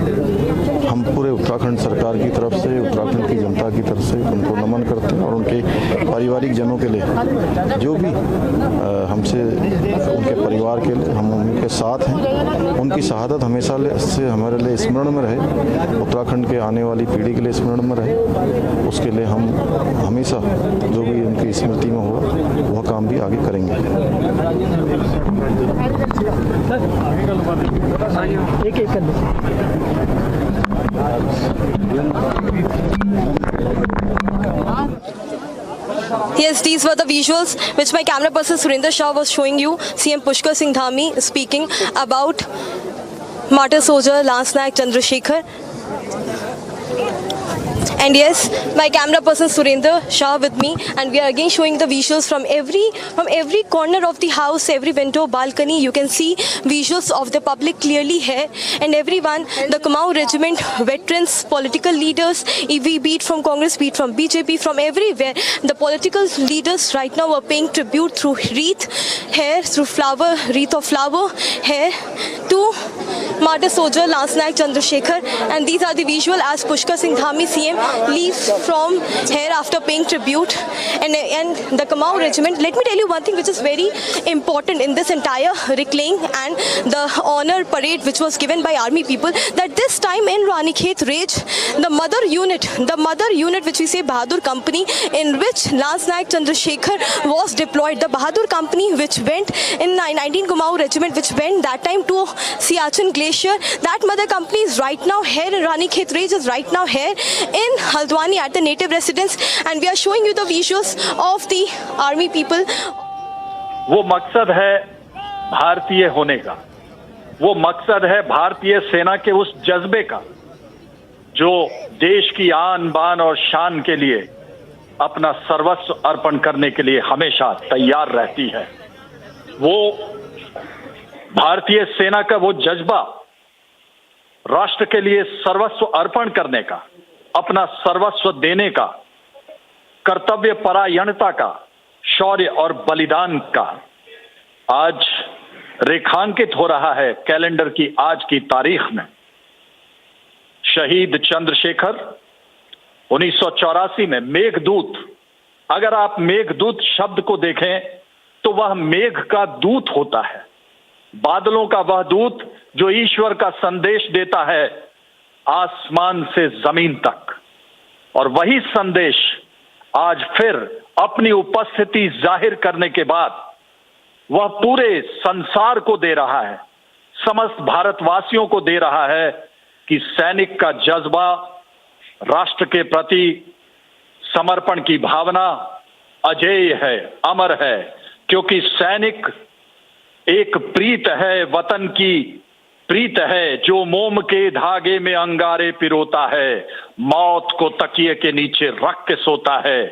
हम पूरे उत्तराखंड सरकार की तरफ से, उत्तराखंड की जनता की तरफ से उनको नमन करते हैं, और उनके पारिवारिक जनों के लिए जो भी हमसे, उनके परिवार के लिए हम उनके साथ हैं। उनकी शहादत हमेशा से हमारे लिए स्मरण में रहे, उत्तराखंड के आने वाली पीढ़ी के लिए स्मरण में रहे। उसके लिए हम हमेशा जो भी उनकी स्मृति में होगा वह काम भी आगे करेंगे। Yes, these were the visuals which my camera person Surinder Shah was showing you. CM Pushkar Singh Dhami speaking about martyr soldier Lance Naik Chandrasekhar. And yes, my camera person Surendra Shah with me, and we are again showing the visuals from every corner of the house, every window, balcony. You can see visuals of the public clearly here, and everyone, the Kumaon Regiment, veterans, political leaders, be it from Congress, be it from BJP, from everywhere, the political leaders right now are paying tribute through wreath here, through flower, wreath of flower here to martyr soldier Lance Naik Chandrasekhar. And these are the visual as Pushkar Singh Dhami CM leaves from here after paying tribute. And the Kumaon Regiment, let me tell you one thing which is very important in this entire reclaim and the honor parade which was given by army people, that this time in Ranikhet Rage, the mother unit which we say Bahadur Company, in which Lance Naik Chandrasekhar was deployed, the Bahadur Company which went in 19 Kumaon Regiment, which went that time to Siachen Glacier, that mother company is right now here in Ranikhet Rage, is right now here in Haldwani at the native residence, and we are showing you the visuals of the army people. वो मकसद है भारतीय होने का, वो मकसद है भारतीय सेना के उस जज्बे का जो देश की आन बान और शान के लिए अपना सर्वस्व अर्पण करने के लिए हमेशा तैयार रहती है। वो भारतीय सेना का वो जज्बा, राष्ट्र के लिए सर्वस्व अर्पण करने का, अपना सर्वस्व देने का, कर्तव्य परायणता का, शौर्य और बलिदान का आज रेखांकित हो रहा है कैलेंडर की आज की तारीख में। शहीद चंद्रशेखर 1984 में मेघदूत, अगर आप मेघदूत शब्द को देखें तो वह मेघ का दूत होता है, बादलों का वह दूत जो ईश्वर का संदेश देता है आसमान से जमीन तक। और वही संदेश आज फिर अपनी उपस्थिति जाहिर करने के बाद वह पूरे संसार को दे रहा है, समस्त भारतवासियों को दे रहा है कि सैनिक का जज्बा, राष्ट्र के प्रति समर्पण की भावना अजेय है, अमर है, क्योंकि सैनिक एक प्रीत है, वतन की प्रीत है जो मोम के धागे में अंगारे पिरोता है, मौत को तकिए के नीचे रख के सोता है।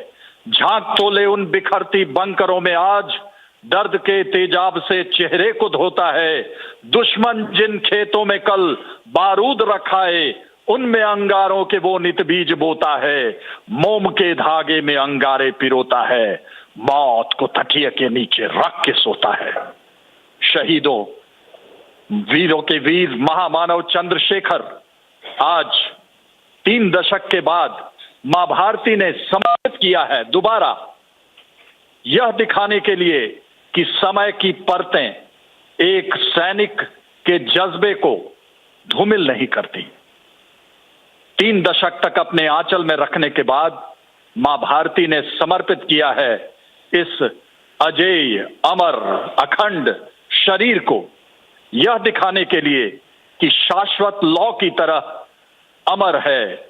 झांक तो ले उन बिखरती बंकरों में आज, दर्द के तेजाब से चेहरे को धोता है। दुश्मन जिन खेतों में कल बारूद रखाए, उनमें अंगारों के वो नित बीज बोता है। मोम के धागे में अंगारे पिरोता है, मौत को तकिए के नीचे रख के सोता है। शहीदों, वीरों के वीर महामानव चंद्रशेखर आज 3 दशक के बाद मां भारती ने समर्पित किया है दोबारा, यह दिखाने के लिए कि समय की परतें एक सैनिक के जज्बे को धूमिल नहीं करती। 3 दशक तक अपने आंचल में रखने के बाद मां भारती ने समर्पित किया है इस अजेय, अमर, अखंड शरीर को, यह दिखाने के लिए कि शाश्वत लौ की तरह अमर है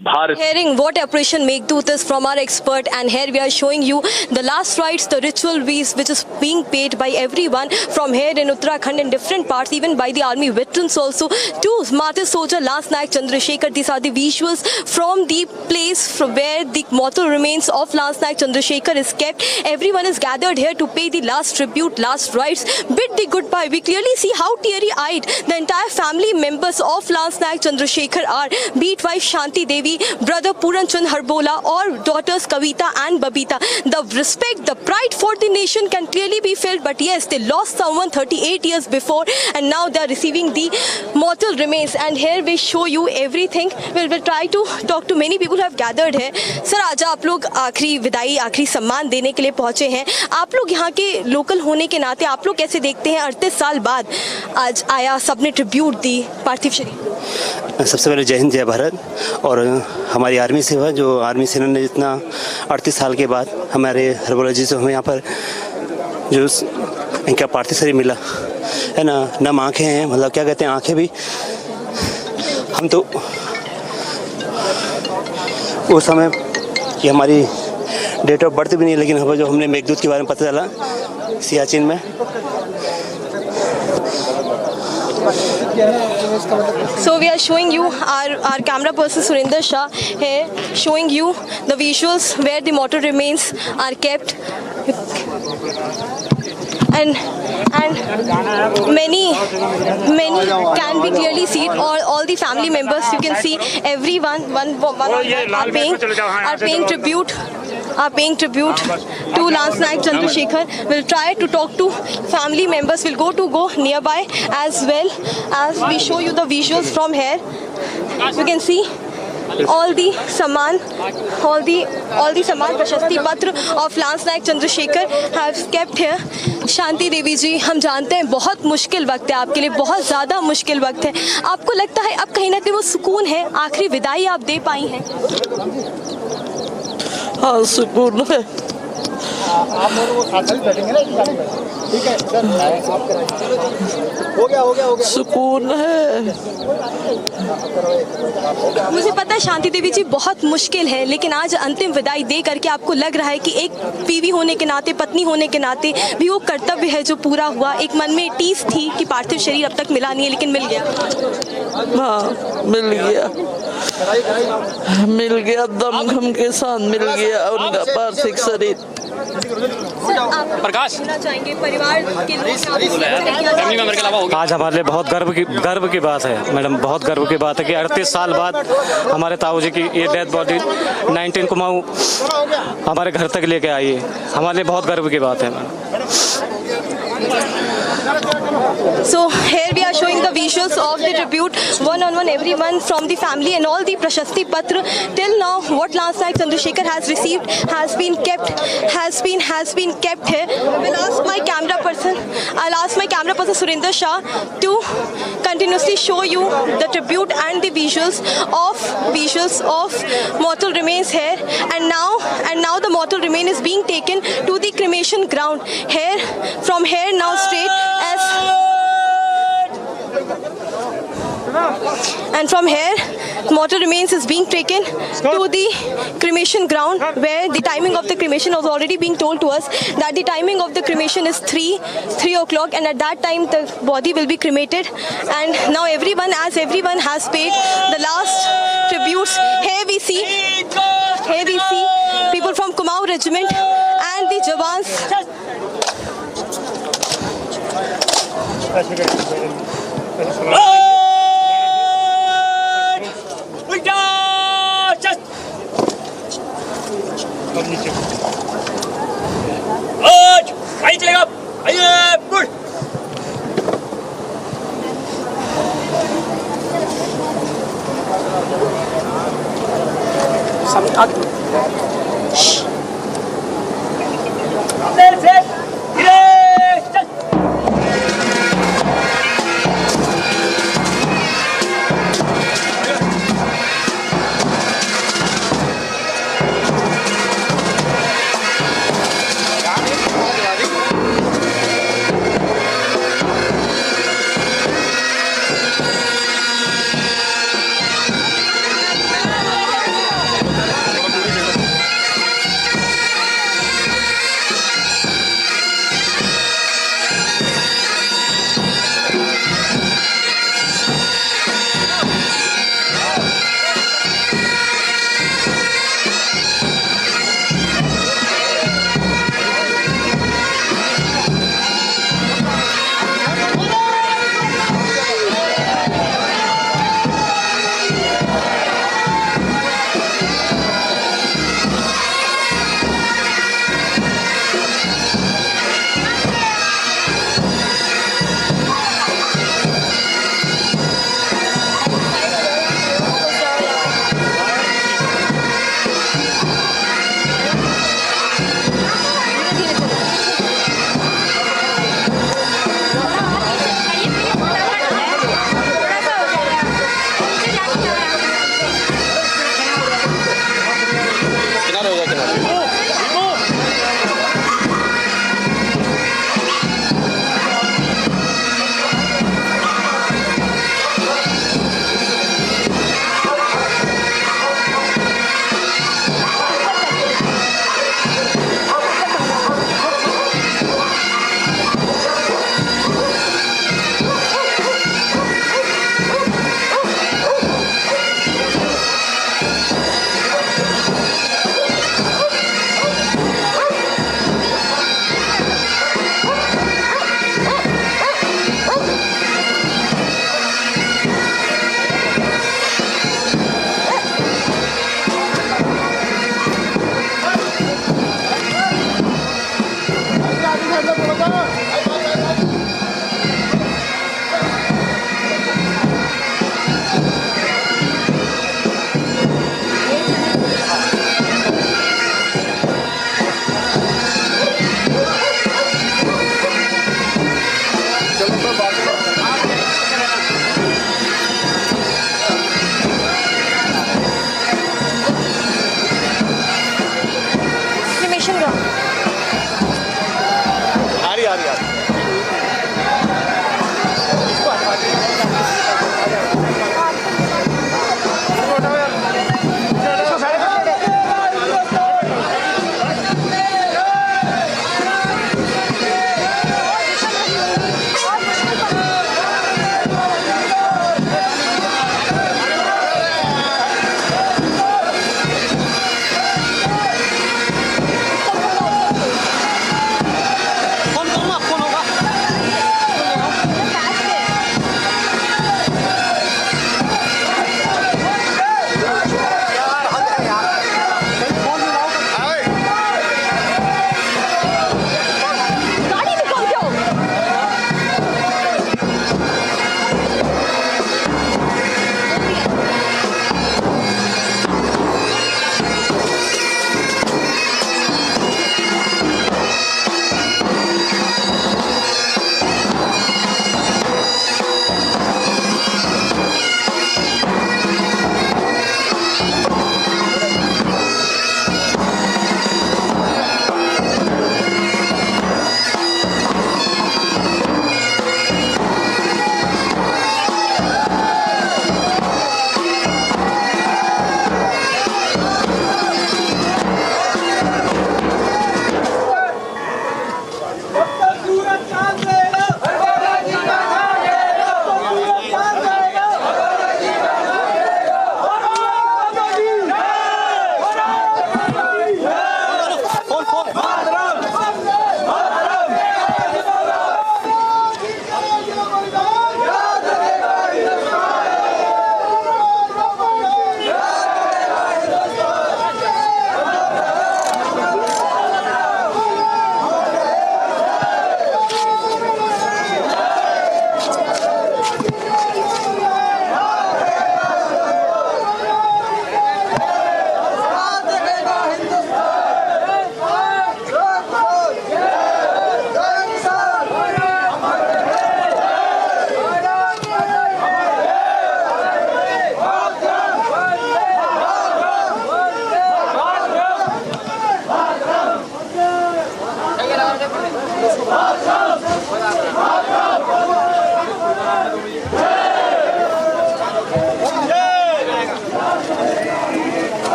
Bharat. Hearing what Operation Meghdut is from our expert, and here we are showing you the last rites, the ritual wreath which is being paid by everyone from here in Uttarakhand in different parts, even by the army veterans also, to martyr soldier Lance Naik Chandrasekhar. These are the visuals from the place from where the mortal remains of Lance Naik Chandrasekhar is kept. Everyone is gathered here to pay the last tribute, last rites, bid the goodbye. We clearly see how teary-eyed the entire family members of Lance Naik Chandrasekhar are, be it wife Shanti Devi, brother Puran Chand Harbola, or daughters Kavita and Babita. The respect, the pride for the nation can clearly be felt, but yes, they lost someone 38 years before and now they are receiving the mortal remains. And here we show you everything. We'll try to talk to many people who have gathered here. Sir, आज आप लोग आखिरी विदाई, आखिरी सम्मान देने के लिए पहुंचे हैं। आप लोग यहाँ के लोकल होने के नाते आप लोग कैसे देखते हैं 38 साल बाद आज आया सबने ट्रिब्यूट दी पार्थिव शरीर? सबसे पहले जय हिंद, जय भारत। और हमारी आर्मी सेवा, जो आर्मी सेना ने जितना 38 साल के बाद हमारे हरबोला जी से हमें यहाँ पर जो इनका पार्थिव शरीर मिला है ना, नम आँखें हैं, मतलब क्या कहते हैं, आँखें भी, हम तो उस समय कि हमारी डेट ऑफ बर्थ भी नहीं, लेकिन हमें जो हमने मेघदूत के बारे में पता चला सियाचिन में, So we are showing you our camera person Surinder Shah here, showing you the visuals where the mortal remains are kept. And many can be clearly seen. All the family members, you can see everyone are paying tribute to Lance Naik Chandrasekhar. We'll try to talk to family members. We'll go nearby as well as we show you the visuals from here. You can see all the saman Prashasti Patra of Lance Naik Chandrasekhar have kept here. Shanti Devi जी, हम जानते हैं बहुत मुश्किल वक्त है आपके लिए, बहुत ज़्यादा मुश्किल वक्त है. आपको लगता है अब कहीं ना कहीं वो सुकून है, आखिरी विदाई आप दे पाई हैं? हाँ, सुकून है. आप दोनों वो साथ ही बैठेंगे ना, ठीक है सर, हो गया सुकून है. मुझे पता है शांति देवी जी बहुत मुश्किल है, लेकिन आज अंतिम विदाई दे करके आपको लग रहा है कि एक बीवी होने के नाते, पत्नी होने के नाते भी वो कर्तव्य है जो पूरा हुआ. एक मन में टीस थी कि पार्थिव शरीर अब तक मिला नहीं है, लेकिन मिल गया. हाँ, मिल गया दम घम के साथ मिल गया उनका पार्थिव शरीर. प्रकाश चाहेंगे परिवार के लोग, आज हमारे लिए बहुत गर्व की बात है मैडम, बहुत गर्व की बात है कि 38 साल बाद हमारे ताऊ जी की ये डेथ बॉडी 19 कुमाऊं हमारे घर तक लेके आई है. हमारे लिए बहुत गर्व की बात है madam. So here we are showing the visuals of the tribute, one-on-one everyone from the family and all the Prashasti Patra. Till now, what Lance Naik Chandrasekhar has received has been kept here. I'll ask my camera person Surinder Shah to continuously show you the tribute and the visuals of mortal remains here. And now the mortal remain is being taken to the cremation ground. From here now straight and from here mortal remains is being taken to the cremation ground, where the timing of the cremation was already being told to us that the timing of the cremation is 3 o'clock, and at that time the body will be cremated. And now everyone has paid the last tributes. Here we see people from Kumaon regiment and the Jawans. आइए चलेगा, आइए good.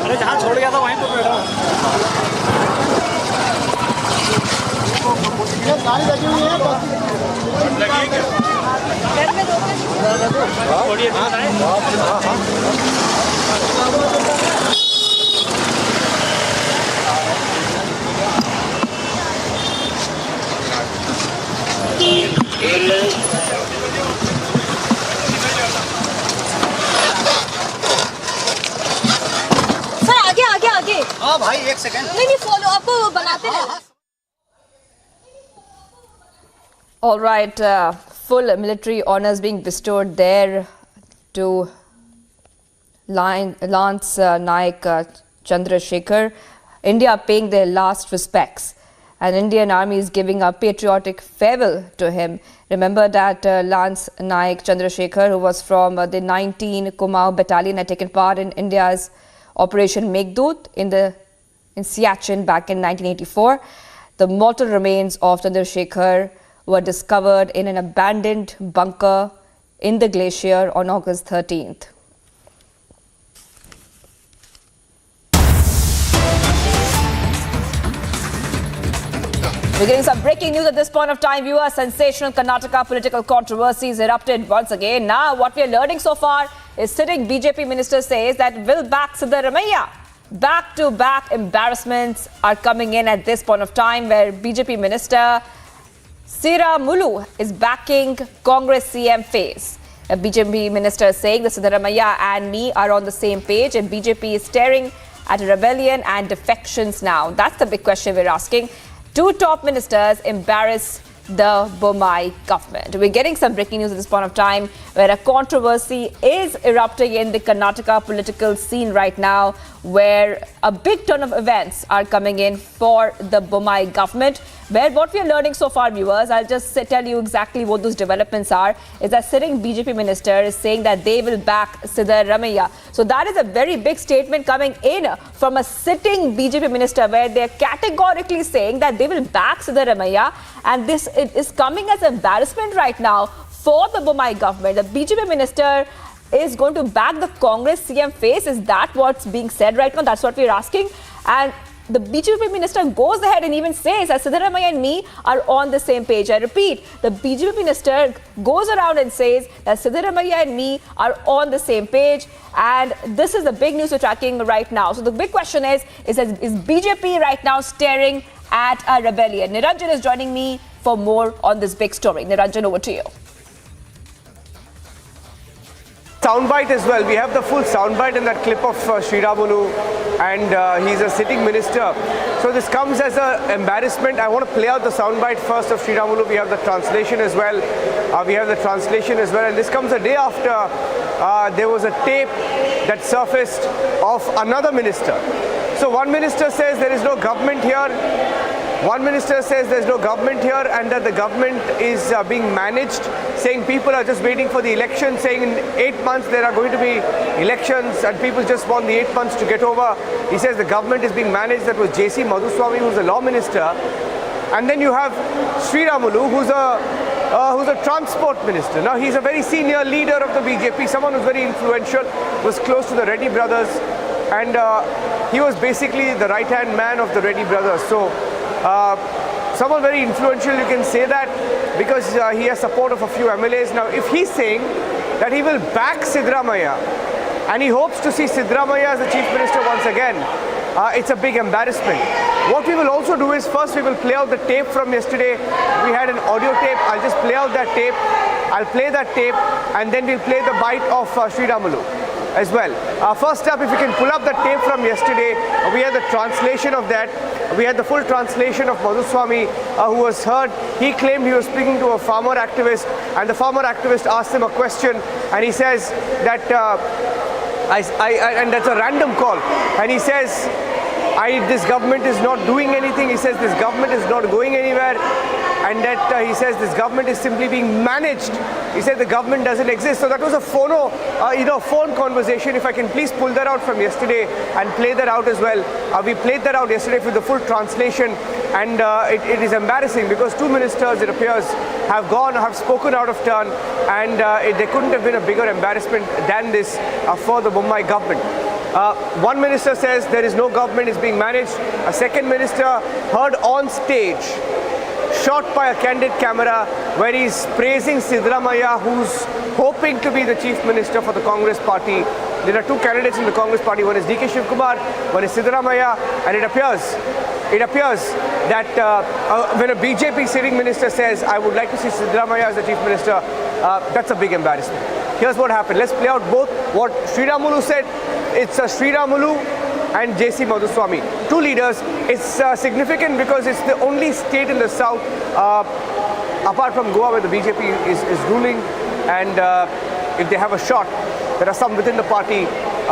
अरे जहाँ छोड़ गया था वहीं पर बैठा हूँ। गाड़ी लगी हुई है सर आगे आगे आगे। हाँ भाई एक सेकंड। नहीं फॉलो आपको बनाते हैं। All right, full military honours being bestowed there to Lance Naik Chandrasekhar. India paying their last respects. And Indian Army is giving a patriotic farewell to him. Remember that Lance Naik Chandrasekhar, who was from the 19 Kumaon Battalion, had taken part in India's Operation Meghdoot in Siachen back in 1984. The mortal remains of Chandrasekhar were discovered in an abandoned bunker in the glacier on August 13th. We're getting some breaking news at this point of time, viewers. Sensational Karnataka political controversies erupted once again. Now, what we are learning so far is sitting BJP minister says that will back Siddaramaiah. Back-to-back embarrassments are coming in at this point of time, where BJP minister Siramulu is backing Congress CM face. A BJP minister saying that Siddaramaiah and me are on the same page, and BJP is staring at rebellion and defections now. That's the big question we're asking. Two top ministers embarrass the Bommai government. We're getting some breaking news at this point of time, where a controversy is erupting in the Karnataka political scene right now, where a big ton of events are coming in for the Bommai government. Where what we are learning so far, viewers, I'll just tell you exactly what those developments are, is that sitting BJP minister is saying that they will back Siddaramaiah. So that is a very big statement coming in from a sitting BJP minister, where they're categorically saying that they will back Siddaramaiah, and this is coming as embarrassment right now for the Bommai government. The BJP minister is going to back the Congress CM face. Is that what's being said right now? That's what we're asking. And the BJP minister goes ahead and even says that Siddaramaiah and me are on the same page. I repeat, the BJP minister goes around and says that Siddaramaiah and me are on the same page. And this is the big news we're tracking right now. So the big question is BJP right now staring at a rebellion? Niranjan is joining me for more on this big story. Niranjan, over to you. Soundbite as well. We have the full soundbite in that clip of Sriramulu, and he's a sitting minister. So this comes as an embarrassment. I want to play out the soundbite first of Sriramulu. We have the translation as well. And this comes a day after there was a tape that surfaced of another minister. So one minister says there is no government here. One minister says there's no government here, and that the government is being managed, saying people are just waiting for the election, saying in 8 months there are going to be elections and people just want the 8 months to get over. He says the government is being managed. That was J.C. Madhuswamy, who's the law minister. And then you have Sriramulu, who's a transport minister. Now he's a very senior leader of the BJP, someone who's very influential, was close to the Reddy brothers, and he was basically the right-hand man of the Reddy brothers. So someone very influential, you can say that, because he has support of a few MLAs. Now, if he's saying that he will back Siddaramaiah and he hopes to see Siddaramaiah as the chief minister once again, it's a big embarrassment. What we will also do is, first we will play out the tape from yesterday. We had an audio tape. I'll just play out that tape. I'll play that tape, and then we'll play the bite of Sriramulu as well. First up, if you can pull up the tape from yesterday, we had the translation of that. We had the full translation of Madhuswamy, who was heard. He claimed he was speaking to a farmer activist, and the farmer activist asked him a question, and he says that, and that's a random call, and he says, this government is not doing anything. He says this government is not going anywhere. and that he says this government is simply being managed. He said the government doesn't exist. So that was a phone conversation. If I can please pull that out from yesterday and play that out as well. We played that out yesterday with the full translation, and it is embarrassing because two ministers, it appears, have spoken out of turn, and there couldn't have been a bigger embarrassment than this for the Mumbai government. One minister says there is no government, is being managed. A second minister heard on stage, shot by a candid camera, where he's praising Siddaramaiah, who's hoping to be the chief minister for the Congress party. There are two candidates in the Congress party. One is D.K. Shivkumar, one is Siddaramaiah, and it appears that when a BJP sitting minister says, I would like to see Siddaramaiah as the chief minister, that's a big embarrassment. Here's what happened. Let's play out both what Sriramulu said. It's Sriramulu and J.C. Madhuswamy, two leaders. It's significant because it's the only state in the south, apart from Goa, where the BJP is ruling, and if they have a shot, there are some within the party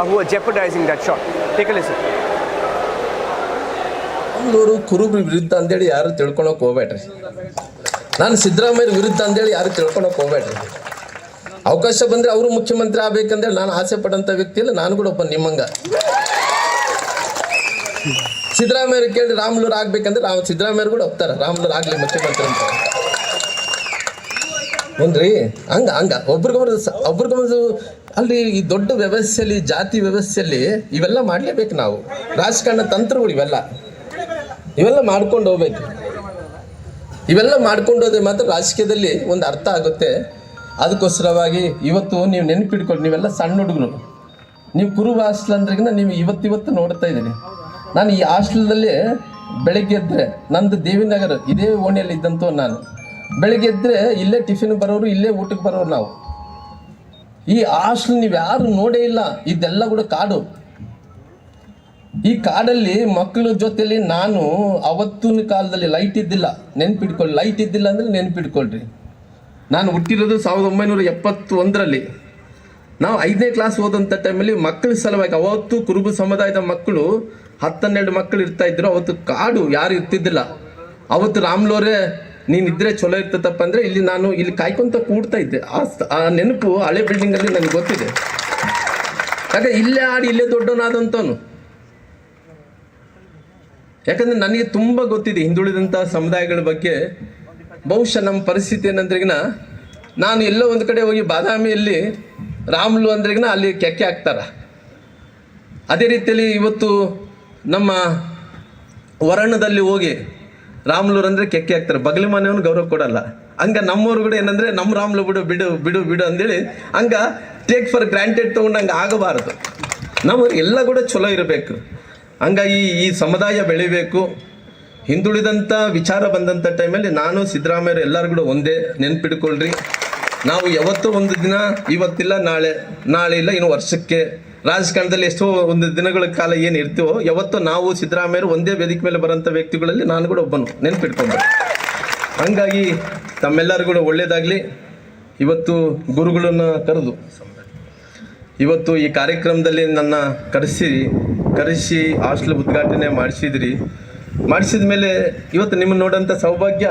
who are jeopardizing that shot. Take a listen. ಕುರುಬ್ರ ವಿರುದ್ಧ ಅಂತೇಳಿ ಯಾರು ತಿಳ್ಕೊಳಕ್ ಹೋಗ್ಬೇಡ್ರಿ. ನಾನು ಸಿದ್ದರಾಮಯ್ಯ ವಿರುದ್ಧ ಅಂತೇಳಿ ಯಾರು ತಿಳ್ಕೊಳಕ್ ಹೋಗ್ಬೇಡ್ರಿ. ಅವಕಾಶ ಬಂದರೆ ಅವರು ಮುಖ್ಯಮಂತ್ರಿ ಆಗ್ಬೇಕಂದೇಳಿ ನಾನು ಆಸೆ ಪಡೋಂಥ ವ್ಯಕ್ತಿ ಇಲ್ಲ. ನಾನು ಕೂಡ ಒಬ್ಬ ನಿಮ್ಮಂಗ. ಸಿದ್ದರಾಮಯ್ಯ ಕೇಳಿ ರಾಮುಲು ಆಗ್ಬೇಕಂದ್ರೆ ಸಿದ್ದರಾಮಯ್ಯ ಕೂಡ ಒಪ್ತಾರೆ, ರಾಮುಲು ಆಗಲಿ ಮುಖ್ಯಮಂತ್ರಿ ಅಂತ. ಏನ್ರಿ ಹಂಗ ಒಬ್ರಿಗೊಬ್ರು ಅಲ್ಲಿ ಈ ದೊಡ್ಡ ವ್ಯವಸ್ಥೆಯಲ್ಲಿ, ಜಾತಿ ವ್ಯವಸ್ಥೆಯಲ್ಲಿ ಇವೆಲ್ಲ ಮಾಡಲೇಬೇಕು ನಾವು. ರಾಜಕಾರಣ ತಂತ್ರಗಳು ಇವೆಲ್ಲ ಮಾಡ್ಕೊಂಡು ಹೋಗ್ಬೇಕು. ಇವೆಲ್ಲ ಮಾಡ್ಕೊಂಡು ಹೋದ್ರೆ ಮಾತ್ರ ರಾಜಕೀಯದಲ್ಲಿ ಒಂದು ಅರ್ಥ ಆಗುತ್ತೆ. ಅದಕ್ಕೋಸ್ಕರವಾಗಿ ಇವತ್ತು ನೀವು ನೆನಪಿಟ್ಕೊಳ್ಳಿ, ನೀವೆಲ್ಲ ಸಣ್ಣ ಹುಡುಗರು, ನೀವು ಕುರುಬ ಹಾಸ್ಟೆಲ್ ಅಂದ್ರೆಗಿನ ನೀವು ಇವತ್ತು ನೋಡ್ತಾ ಇದ್ದೀನಿ. ನಾನು ಈ ಹಾಸ್ಟೆಲ್ದಲ್ಲಿ ಬೆಳಗ್ಗೆ ಎದ್ದರೆ, ನಂದು ದೇವಿನಗರ ಇದೇ ಓಣಿಯಲ್ಲಿ ಇದ್ದಂಥ ನಾನು, ಬೆಳಗ್ಗೆ ಎದ್ದರೆ ಇಲ್ಲೇ ಟಿಫಿನ್ ಬರೋರು, ಇಲ್ಲೇ ಊಟಕ್ಕೆ ಬರೋರು ನಾವು. ಈ ಹಾಸ್ಟೆಲ್ ನೀವು ಯಾರು ನೋಡೇ ಇಲ್ಲ. ಇದೆಲ್ಲ ಕೂಡ ಕಾಡು. ಈ ಕಾಡಲ್ಲಿ ಮಕ್ಕಳ ಜೊತೆಲಿ ನಾನು ಅವತ್ತಿನ ಕಾಲದಲ್ಲಿ ಲೈಟ್ ಇದ್ದಿಲ್ಲ, ನೆನ್ಪಿಟ್ಕೊಳ್ಳಿ. ಲೈಟ್ ಇದ್ದಿಲ್ಲ ಅಂದರೆ ನೆನ್ಪಿಟ್ಕೊಳ್ರಿ. ನಾನು ಹುಟ್ಟಿರೋದು 1971ರಲ್ಲಿ. ನಾವು 5ನೇ ಕ್ಲಾಸ್ ಓದಂಥ ಟೈಮಲ್ಲಿ ಮಕ್ಕಳ ಸಲುವಾಗಿ, ಅವತ್ತು ಕುರುಬ ಸಮುದಾಯದ ಮಕ್ಕಳು 10-12 ಮಕ್ಕಳು ಇರ್ತಾ ಇದ್ರು. ಅವತ್ತು ಕಾಡು ಯಾರು ಇರ್ತಿದ್ದಿಲ್ಲ. ಅವತ್ತು ರಾಮ್ಲೋರೇ ನೀನಿದ್ರೆ ಚಲೋ ಇರ್ತದಪ್ಪ ಅಂದರೆ ನಾನು ಇಲ್ಲಿ ಕಾಯ್ಕೊಂತ ಕೂಡ್ತಾ ಇದ್ದೆ. ಆ ನೆನಪು ಹಳೆ ಬಿಲ್ಡಿಂಗಲ್ಲಿ ನನಗೆ ಗೊತ್ತಿದೆ. ಯಾಕಂದ್ರೆ ಇಲ್ಲೇ ಆಡಿ ಇಲ್ಲೇ ದೊಡ್ಡವನಾದಂಥವನು. ಯಾಕಂದರೆ ನನಗೆ ತುಂಬ ಗೊತ್ತಿದೆ ಹಿಂದುಳಿದಂಥ ಸಮುದಾಯಗಳ ಬಗ್ಗೆ. ಬಹುಶಃ ನಮ್ಮ ಪರಿಸ್ಥಿತಿ ಏನಂದ್ರೆಗಿನ, ನಾನು ಎಲ್ಲೋ ಒಂದು ಕಡೆ ಹೋಗಿ ಬಾದಾಮಿಯಲ್ಲಿ ರಾಮುಲು ಅಂದ್ರೆಗಿನ ಅಲ್ಲಿ ಕೆಕ್ಕೆ ಹಾಕ್ತಾರೆ. ಅದೇ ರೀತಿಯಲ್ಲಿ ಇವತ್ತು ನಮ್ಮ ವರಣದಲ್ಲಿ ಹೋಗಿ ರಾಮುಲು ಅಂದರೆ ಕೆಕ್ಕೆ ಹಾಕ್ತಾರೆ. ಬಗಲಿ ಮನೆಯವನು ಗೌರವ ಕೊಡಲ್ಲ. ಹಂಗೆ ನಮ್ಮವ್ರು ಕೂಡ ಏನಂದರೆ ನಮ್ಮ ರಾಮುಲು ಬಿಡು ಅಂದೇಳಿ ಹಂಗೆ ಟೇಕ್ ಫಾರ್ ಗ್ರಾಂಟೆಡ್ ತೊಗೊಂಡು ಹಂಗೆ ಆಗಬಾರ್ದು. ನಾವು ಎಲ್ಲ ಕೂಡ ಚಲೋ ಇರಬೇಕು. ಹಂಗಾಗಿ ಈ ಸಮುದಾಯ ಬೆಳಿಬೇಕು. ಹಿಂದುಳಿದಂಥ ವಿಚಾರ ಬಂದಂಥ ಟೈಮಲ್ಲಿ ನಾನು ಸಿದ್ದರಾಮಯ್ಯ ಎಲ್ಲರೂ ಕೂಡ ಒಂದೇ, ನೆನ್ಪಿಡ್ಕೊಳ್ರಿ. ನಾವು ಯಾವತ್ತೋ ಒಂದು ದಿನ, ಇವತ್ತಿಲ್ಲ ನಾಳೆ ಇಲ್ಲ, ಇನ್ನು ವರ್ಷಕ್ಕೆ ರಾಜಕಾರಣದಲ್ಲಿ ಎಷ್ಟೋ ಒಂದು ದಿನಗಳ ಕಾಲ ಏನು ಇರ್ತೀವೋ, ಯಾವತ್ತೋ ನಾವು ಸಿದ್ದರಾಮಯ್ಯ ಒಂದೇ ವೇದಿಕೆ ಮೇಲೆ ಬರೋಂಥ ವ್ಯಕ್ತಿಗಳಲ್ಲಿ ನಾನು ಕೂಡ ಒಬ್ಬನು, ನೆನ್ಪಿಟ್ಕೊಂಡ್ರೆ. ಹಂಗಾಗಿ ತಮ್ಮೆಲ್ಲರೂ ಕೂಡ ಒಳ್ಳೆಯದಾಗಲಿ. ಇವತ್ತು ಗುರುಗಳನ್ನು ಕರೆದು ಇವತ್ತು ಈ ಕಾರ್ಯಕ್ರಮದಲ್ಲಿ ನನ್ನ ಕರೆಸಿ ಹಾಸ್ಟೆಲ್ ಉದ್ಘಾಟನೆ ಮಾಡಿಸಿದ ಮೇಲೆ ಇವತ್ತು ನಿಮ್ಮನ್ನು ನೋಡೋಂಥ ಸೌಭಾಗ್ಯ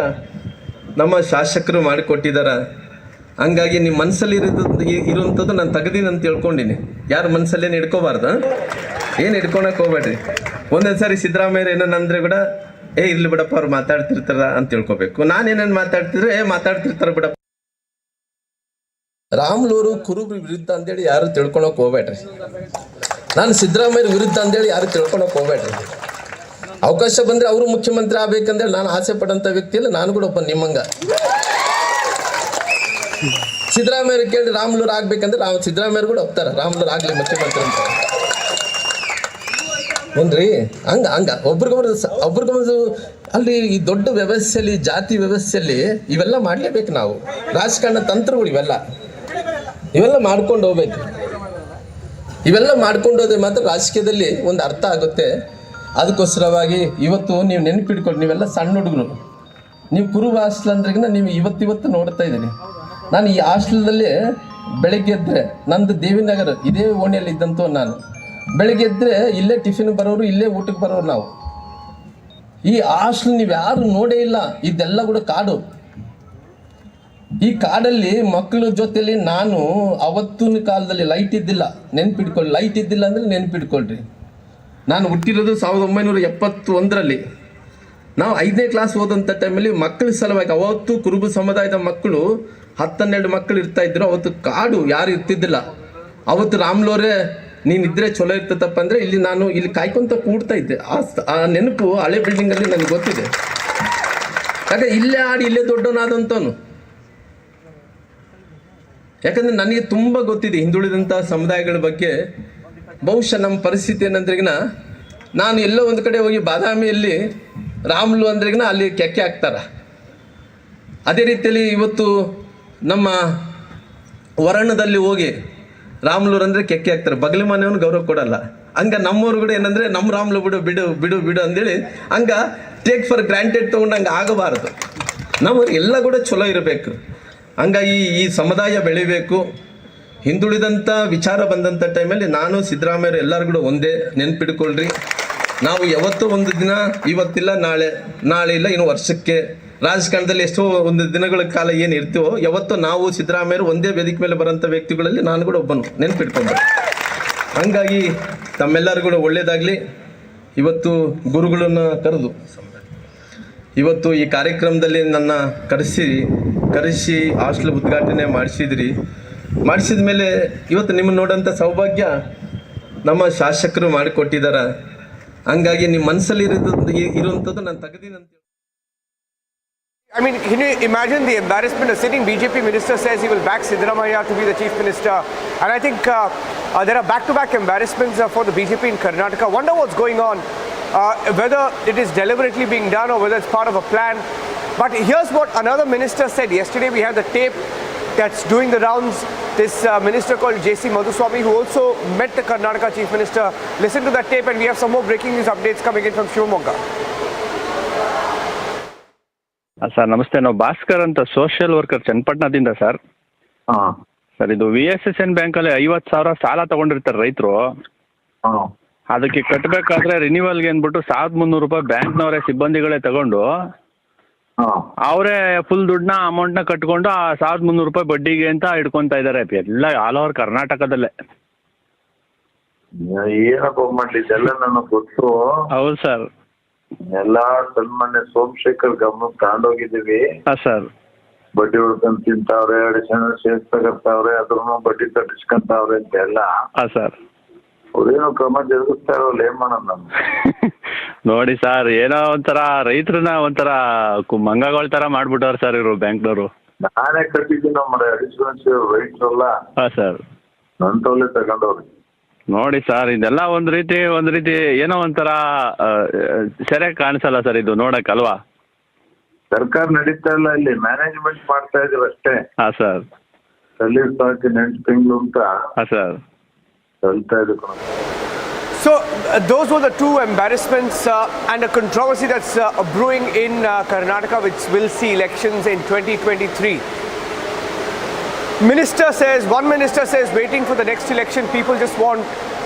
ನಮ್ಮ ಶಾಸಕರು ಮಾಡಿಕೊಟ್ಟಿದ್ದಾರೆ. ಹಂಗಾಗಿ ನಿಮ್ಮ ಮನಸ್ಸಲ್ಲಿ ಇರುವಂಥದ್ದು ನಾನು ತೆಗೆದೀನಿ ಅಂತ ತಿಳ್ಕೊಂಡಿನಿ. ಯಾರು ಮನಸ್ಸಲ್ಲೇನು ಇಟ್ಕೋಬಾರ್ದು, ಏನು ಇಟ್ಕೊಳಕ್ಕೆ ಹೋಗ್ಬೇಡ್ರಿ. ಒಂದೊಂದು ಸಾರಿ ಸಿದ್ದರಾಮಯ್ಯ ಏನಂದ್ರೆ ಕೂಡ ಇರ್ಲಿ ಬಿಡಪ್ಪ ಅವ್ರು ಮಾತಾಡ್ತಿರ್ತಾರ ಅಂತ ತಿಳ್ಕೊಬೇಕು. ನಾನೇನೇನು ಮಾತಾಡ್ತಿರ್ತಾರೆ ಬಿಡಪ್ಪ. ರಾಮುಲು ಕುರುಬ್ರ ವಿರುದ್ಧ ಅಂತೇಳಿ ಯಾರು ತಿಳ್ಕೊಳಕ್ಕೆ ಹೋಗ್ಬೇಡ್ರಿ. ನಾನು ಸಿದ್ದರಾಮಯ್ಯ ವಿರುದ್ಧ ಅಂತೇಳಿ ಯಾರು ತಿಳ್ಕೊಳಕ್ಕೆ ಹೋಗ್ಬೇಡ್ರಿ. ಅವಕಾಶ ಬಂದರೆ ಅವರು ಮುಖ್ಯಮಂತ್ರಿ ಆಗ್ಬೇಕಂದೇಳಿ ನಾನು ಆಸೆ ಪಡೋಂಥ ವ್ಯಕ್ತಿ ಇಲ್ಲ. ನಾನು ಕೂಡ ಒಬ್ಬ ನಿಮ್ಮಂಗ. ಸಿದ್ದರಾಮಯ್ಯ ಕೇಳಿ ರಾಮುಲು ಆಗ್ಬೇಕಂದ್ರೆ ಸಿದ್ದರಾಮಯ್ಯ ಕೂಡ ಒಪ್ತಾರೆ, ರಾಮುಲು ಆಗಲಿ ಮುಖ್ಯಮಂತ್ರಿ ಅಂತ. ಏನ್ರಿ ಹಂಗ ಒಬ್ರಿಗೊಬ್ರು ಅಲ್ಲಿ ಈ ದೊಡ್ಡ ವ್ಯವಸ್ಥೆಯಲ್ಲಿ, ಜಾತಿ ವ್ಯವಸ್ಥೆಯಲ್ಲಿ ಇವೆಲ್ಲ ಮಾಡಲೇಬೇಕು ನಾವು. ರಾಜಕಾರಣ ತಂತ್ರಗಳು ಇವೆಲ್ಲ ಮಾಡ್ಕೊಂಡು ಹೋಗ್ಬೇಕು. ಇವೆಲ್ಲ ಮಾಡ್ಕೊಂಡು ಹೋದ್ರೆ ಮಾತ್ರ ರಾಜಕೀಯದಲ್ಲಿ ಒಂದು ಅರ್ಥ ಆಗುತ್ತೆ. ಅದಕ್ಕೋಸ್ಕರವಾಗಿ ಇವತ್ತು ನೀವು ನೆನಪಿಟ್ಕೊಳ್ಳಿ, ನೀವೆಲ್ಲ ಸಣ್ಣ ಹುಡುಗರು, ನೀವು ಕುರುಬ ಹಾಸ್ಟೆಲ್ ಅಂದ್ರೆಗಿನ ನೀವು ಇವತ್ತು ನೋಡ್ತಾ ಇದ್ದೀನಿ. ನಾನು ಈ ಹಾಸ್ಟೆಲ್ದಲ್ಲಿ ಬೆಳಗ್ಗೆ ಎದ್ದರೆ, ನಂದು ದೇವಿನಗರ ಇದೇ ಓಣಿಯಲ್ಲಿ ಇದ್ದಂಥ ನಾನು, ಬೆಳಗ್ಗೆ ಎದ್ದರೆ ಇಲ್ಲೇ ಟಿಫಿನ್ ಬರೋರು, ಇಲ್ಲೇ ಊಟಕ್ಕೆ ಬರೋರು ನಾವು. ಈ ಹಾಸ್ಟೆಲ್ ನೀವು ಯಾರು ನೋಡೇ ಇಲ್ಲ. ಇದೆಲ್ಲ ಕೂಡ ಕಾಡು. ಈ ಕಾಡಲ್ಲಿ ಮಕ್ಕಳ ಜೊತೆಲಿ ನಾನು ಅವತ್ತಿನ ಕಾಲದಲ್ಲಿ ಲೈಟ್ ಇದ್ದಿಲ್ಲ, ನೆನ್ಪಿಟ್ಕೊಳ್ಳಿ. ಲೈಟ್ ಇದ್ದಿಲ್ಲ ಅಂದರೆ ನೆನ್ಪಿಟ್ಕೊಳ್ರಿ. ನಾನು ಹುಟ್ಟಿರೋದು 1971ರಲ್ಲಿ. ನಾವು 5ನೇ ಕ್ಲಾಸ್ ಓದಂಥ ಟೈಮಲ್ಲಿ ಮಕ್ಕಳ ಸಲುವಾಗಿ ಅವತ್ತು ಕುರುಬ ಸಮುದಾಯದ ಮಕ್ಕಳು 10-12 ಮಕ್ಕಳು ಇರ್ತಾಯಿದ್ರು. ಅವತ್ತು ಕಾಡು ಯಾರು ಇರ್ತಿದ್ದಿಲ್ಲ. ಅವತ್ತು ರಾಮ್ಲೋರೇ ನೀನಿದ್ರೆ ಚಲೋ ಇರ್ತದಪ್ಪ ಅಂದರೆ ನಾನು ಇಲ್ಲಿ ಕಾಯ್ಕೊಂತ ಕೂಡ್ತಾ ಇದ್ದೆ. ಆ ನೆನಪು ಹಳೆ ಬಿಲ್ಡಿಂಗಲ್ಲಿ ನನಗೆ ಗೊತ್ತಿದೆ. ಯಾಕಂದ್ರೆ ಇಲ್ಲೇ ಆಡಿ ಇಲ್ಲೇ ದೊಡ್ಡವನಾದಂಥವನು. ಯಾಕಂದರೆ ನನಗೆ ತುಂಬ ಗೊತ್ತಿದೆ ಹಿಂದುಳಿದಂಥ ಸಮುದಾಯಗಳ ಬಗ್ಗೆ. ಬಹುಶಃ ನಮ್ಮ ಪರಿಸ್ಥಿತಿ ಏನಂದ್ರೆಗಿನ, ನಾನು ಎಲ್ಲೋ ಒಂದು ಕಡೆ ಹೋಗಿ ಬಾದಾಮಿಯಲ್ಲಿ ರಾಮ್ಲು ಅಂದ್ರೆಗಿನ ಅಲ್ಲಿ ಕೆಕ್ಕೆ ಹಾಕ್ತಾರೆ. ಅದೇ ರೀತಿಯಲ್ಲಿ ಇವತ್ತು ನಮ್ಮ ವರಣದಲ್ಲಿ ಹೋಗಿ ರಾಮ್ಲೂರ್ ಅಂದರೆ ಕೆಕ್ಕೆ ಹಾಕ್ತಾರೆ. ಬಗಲಿ ಮನೆಯವನು ಗೌರವ ಕೊಡಲ್ಲ. ಹಂಗೆ ನಮ್ಮವ್ರು ಕೂಡ ಏನಂದರೆ ನಮ್ಮ ರಾಮ್ಲು ಬಿಡು ಬಿಡು ಬಿಡು ಬಿಡು ಅಂದೇಳಿ ಹಂಗೆ ಟೇಕ್ ಫಾರ್ ಗ್ರಾಂಟೆಡ್ ತೊಗೊಂಡು ಹಂಗೆ ಆಗಬಾರ್ದು. ನಾವು ಎಲ್ಲ ಕೂಡ ಚಲೋ ಇರಬೇಕು. ಹಂಗಾಗಿ ಈ ಸಮುದಾಯ ಬೆಳಿಬೇಕು. ಹಿಂದುಳಿದಂಥ ವಿಚಾರ ಬಂದಂಥ ಟೈಮಲ್ಲಿ ನಾನು ಸಿದ್ದರಾಮಯ್ಯರು ಎಲ್ಲರೂ ಕೂಡ ಒಂದೇ, ನೆನ್ಪಿಡ್ಕೊಳ್ರಿ. ನಾವು ಯಾವತ್ತೂ ಒಂದು ದಿನ, ಇವತ್ತಿಲ್ಲ ನಾಳೆ ಇಲ್ಲ ಇನ್ನು ವರ್ಷಕ್ಕೆ, ರಾಜಕಾರಣದಲ್ಲಿ ಎಷ್ಟೋ ಒಂದು ದಿನಗಳ ಕಾಲ ಏನು ಇರ್ತೀವೋ ಯಾವತ್ತೂ ನಾವು ಸಿದ್ದರಾಮಯ್ಯರು ಒಂದೇ ವೇದಿಕೆ ಮೇಲೆ ಬರೋಂಥ ವ್ಯಕ್ತಿಗಳಲ್ಲಿ ನಾನು ಕೂಡ ಒಬ್ಬನು, ನೆನ್ಪಿಟ್ಕೊಂಡ್ರೆ. ಹಂಗಾಗಿ ತಮ್ಮೆಲ್ಲರೂ ಕೂಡ ಒಳ್ಳೆಯದಾಗಲಿ. ಇವತ್ತು ಗುರುಗಳನ್ನು ಕರೆದು ಇವತ್ತು ಈ ಕಾರ್ಯಕ್ರಮದಲ್ಲಿ ನನ್ನ ಕರೆಸಿ ಹಾಸ್ಟೆಲ್ ಉದ್ಘಾಟನೆ ಮಾಡಿಸಿದ ಮೇಲೆ ಇವತ್ತು ನಿಮ್ಮನ್ನು ನೋಡೋಂಥ ಸೌಭಾಗ್ಯ ನಮ್ಮ ಶಾಸಕರು ಮಾಡಿಕೊಟ್ಟಿದ್ದಾರೆ. ಹಂಗಾಗಿ ನಿಮ್ಮ ಮನಸ್ಸಲ್ಲಿ ಇರುವಂಥದ್ದು ನಾನು ತೆಗೆದಿನಂತ. I mean, can you imagine the embarrassment? A sitting BJP minister says he will back Siddaramaiah to be the chief minister. And I think there are back-to-back embarrassments for the BJP in Karnataka. Wonder what's going on, whether it is deliberately being done or whether it's part of a plan. But here's what another minister said. Yesterday we had the tape that's doing the rounds. This minister called J.C. Madhuswamy, who also met the Karnataka chief minister. Listen to that tape and we have some more breaking news updates coming in from Shivamogga. Sir ನಮಸ್ತೆ. ನಾವು ಭಾಸ್ಕರ್ ಅಂತ social worker ಚನ್ನಪಟ್ಟಣದಿಂದ sir. Sir ಇದು VSSN ಬ್ಯಾಂಕಲ್ಲಿ 50,000 ಸಾಲ ತಗೊಂಡಿರ್ತಾರೆ ರೈತರು. ಅದಕ್ಕೆ ಕಟ್ಟಬೇಕಾದ್ರೆ ರಿನ್ಯೂವಲ್ಗೆ ಅಂದ್ಬಿಟ್ಟು 1,300 ರೂಪಾಯಿ ಬ್ಯಾಂಕ್ನವರೇ ಸಿಬ್ಬಂದಿಗಳೇ ತಗೊಂಡು ಅವರೇ ಫುಲ್ ದುಡ್ಡನ್ನ ಅಮೌಂಟ್ನ ಕಟ್ಕೊಂಡು ಆ 1,300 ರೂಪಾಯಿ ಬಡ್ಡಿಗೆ ಅಂತ ಇಟ್ಕೊತಾ ಇದ್ದಾರೆ. ಎಲ್ಲ ಆಲ್ ಓವರ್ ಕರ್ನಾಟಕದಲ್ಲೇ. ಏನಪ್ಪ ಮಾಡ್ಲಿ, ಇದೆಲ್ಲ ನನಗೆ ಗೊತ್ತು. ಹೌದು ಸರ್. ಎಲ್ಲ ಸನ್ಮಾನ್ಯ ಸೋಮಶೇಖರ್ ಗಮನಕ್ಕೆ ತಗೊಂಡೋಗಿದ್ದೀವಿ. ಸರ್ ಬಡ್ಡಿ ಹೊಡ್ಕೊಂಡ್ ತಿಂತಾವ್ರೆ, ಅಡಿಷನಲ್ ಶೇರ್ಸ್ ತಗೋತಾವ್ರೆ, ಅದ್ರೂ ಬಡ್ಡಿ ತಟ್ಟಿಸ್ಕೊಂತಾವ್ರೆ ಅಂತ ಎಲ್ಲ. ಸರ್ ಅವ್ರೇನೋ ಕ್ರಮ ಜರುಗಿಸ್ತಾ ಇರೋಲ್ಲ, ಏನ್ ಮಾಡೋಣ ನಾನು. ನೋಡಿ ಸರ್, ಏನೋ ಒಂಥರ ರೈತರನ್ನ ಒಂಥರ ಮಂಗಗಳ ತರ ಮಾಡ್ಬಿಟ್ಟವ್ರು ಸರ್ ಇವರು ಬ್ಯಾಂಕ್ನವರು. ನಾನೇ ಕಟ್ಟಿದ್ದೀನಿ ನಮ್ಮ ಅಡಿಷನಲ್ ಶೇರ್ ರೈತರಲ್ಲ. ಸರ್ ನಂತವಲ್ಲೇ ತಗೊಂಡವ್ರಿ. ನೋಡಿ ಸರ್, ಇದೆಲ್ಲ ಒಂದ್ ರೀತಿ ಏನೋ ಒಂಥರ ಸರಿಯಾಗಿ ಕಾಣಿಸಲ್ಲ ಸರ್ ಇದು ನೋಡಕ್ ಅಲ್ವಾ. ಸರ್ಕಾರ ನಡೀತಾ ಇಲ್ಲ, ಇಲ್ಲಿ ಮ್ಯಾನೇಜ್ಮೆಂಟ್ ಮಾಡ್ತಾ ಇದ್ರು ಅಷ್ಟೇ. ಸರ್ ಸಲೀರ್ ಸಾಕಿ 8 ತಿಂಗಳು ಅಂತ ಸರ್ ಹೇಳ್ತಾ ಇದ್ರು. So those were the two embarrassments and a controversy that's brewing in Karnataka, which will see elections in 2023. One minister says waiting for the next election, people just want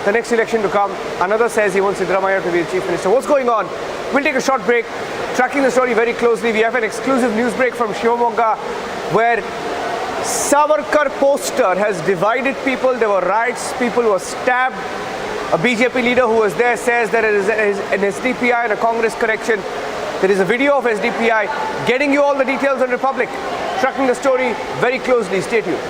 the next election to come. Another says he wants Siddaramaiah to be the chief minister. What's going on? We'll take a short break. Tracking the story very closely, we have an exclusive news break from Shivamogga where Savarkar poster has divided people. There were riots, people were stabbed. A BJP leader who was there says there is an SDPI and a Congress connection. There is a video of SDPI. Getting you all the details on Republic. Tracking the story very closely. Stay tuned.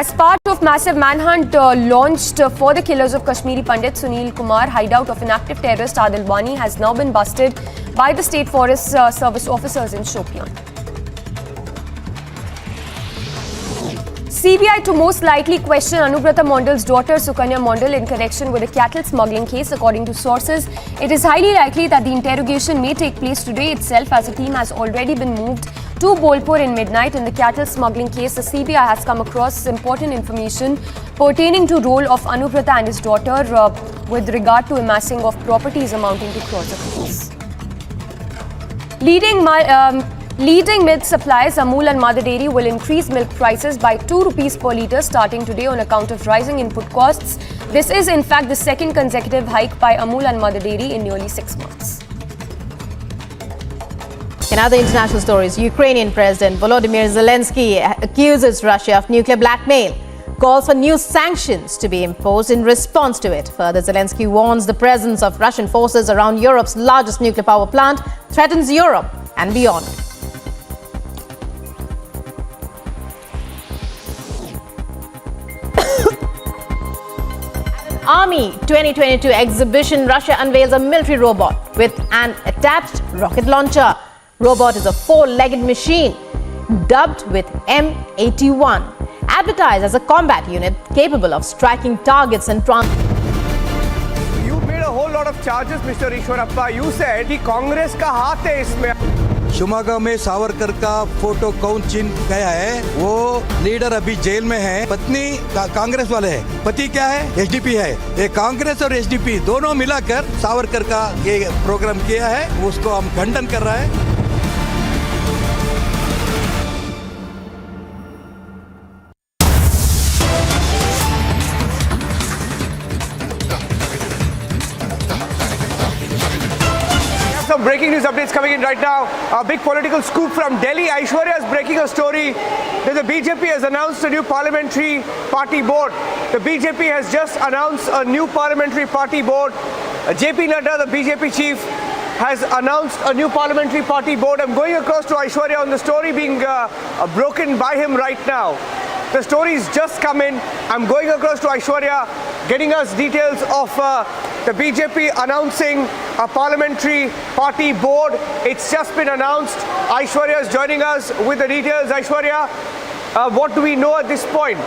As part of massive manhunt launched for the killers of Kashmiri Pandit Sunil Kumar, hideout of inactive terrorist Adil Wani has now been busted by the State Forest Service officers in Shopian. CBI to most likely question Anubrata Mondal's daughter Sukanya Mondal in connection with a cattle smuggling case. According to sources, it is highly likely that the interrogation may take place today itself, as a team has already been moved to Bolpur in midnight. In the cattle smuggling case, the CBI has come across important information pertaining to role of Anubrata and his daughter with regard to amassing of properties amounting to crores of rupees. Leading milk suppliers Amul and Mother Dairy will increase milk prices by 2 rupees per litre starting today on account of rising input costs. This is in fact the second consecutive hike by Amul and Mother Dairy in nearly 6 months. In other international stories, Ukrainian President Volodymyr Zelensky accuses Russia of nuclear blackmail, calls for new sanctions to be imposed in response to it. Further, Zelensky warns the presence of Russian forces around Europe's largest nuclear power plant threatens Europe and beyond. Army 2022 exhibition, Russia unveils a military robot with an attached rocket launcher. Robot is a four-legged machine dubbed with M81, advertised as a combat unit capable of striking targets and You made a whole lot of charges, Mr. Ishwarappa. You said कि कांग्रेस का हाथ है इसमें. शिवमोगा में सावरकर का photo कौन छीन गया है, वो लीडर अभी जेल में है. पत्नी कांग्रेस वाले है, पति क्या है, एसडीपी है. ये कांग्रेस और एसडीपी दोनों मिलाकर सावरकर का ये प्रोग्राम किया है, उसको हम खंडन कर रहा है. Some breaking news updates coming in right now. A big political scoop from Delhi. Aishwarya is breaking a story that the BJP has announced a new parliamentary party board. The BJP has just announced a new parliamentary party board. JP Nadda, the BJP chief, has announced a new parliamentary party board. I'm going across to Aishwarya on the story being broken by him right now. The story's just come in. I'm going across to Aishwarya, getting us details of the BJP announcing a parliamentary party board. It's just been announced. Aishwarya is joining us with the details. Aishwarya, what do we know at this point?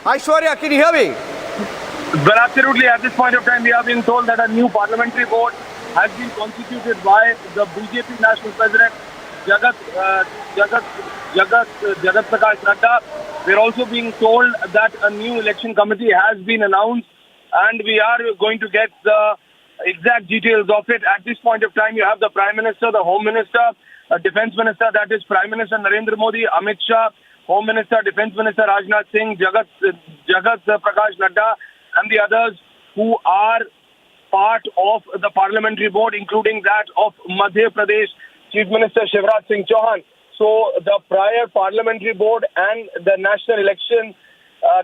Aishwarya, can you hear me? Well, absolutely. At this point of time, we are being told that a new parliamentary board has been constituted by the BJP National President Jagat Prakash Nadda. We're also being told that a new election committee has been announced, and we are going to get the exact details of it. At this point of time, you have the Prime Minister, the Home Minister, Defence Minister, that is Prime Minister Narendra Modi, Amit Shah, Home Minister, Defence Minister Rajnath Singh, Jagat Prakash Nadda, and the others who are part of the parliamentary board, including that of Madhya Pradesh Chief Minister Shivraj Singh Chauhan. So the prior parliamentary board and the National Election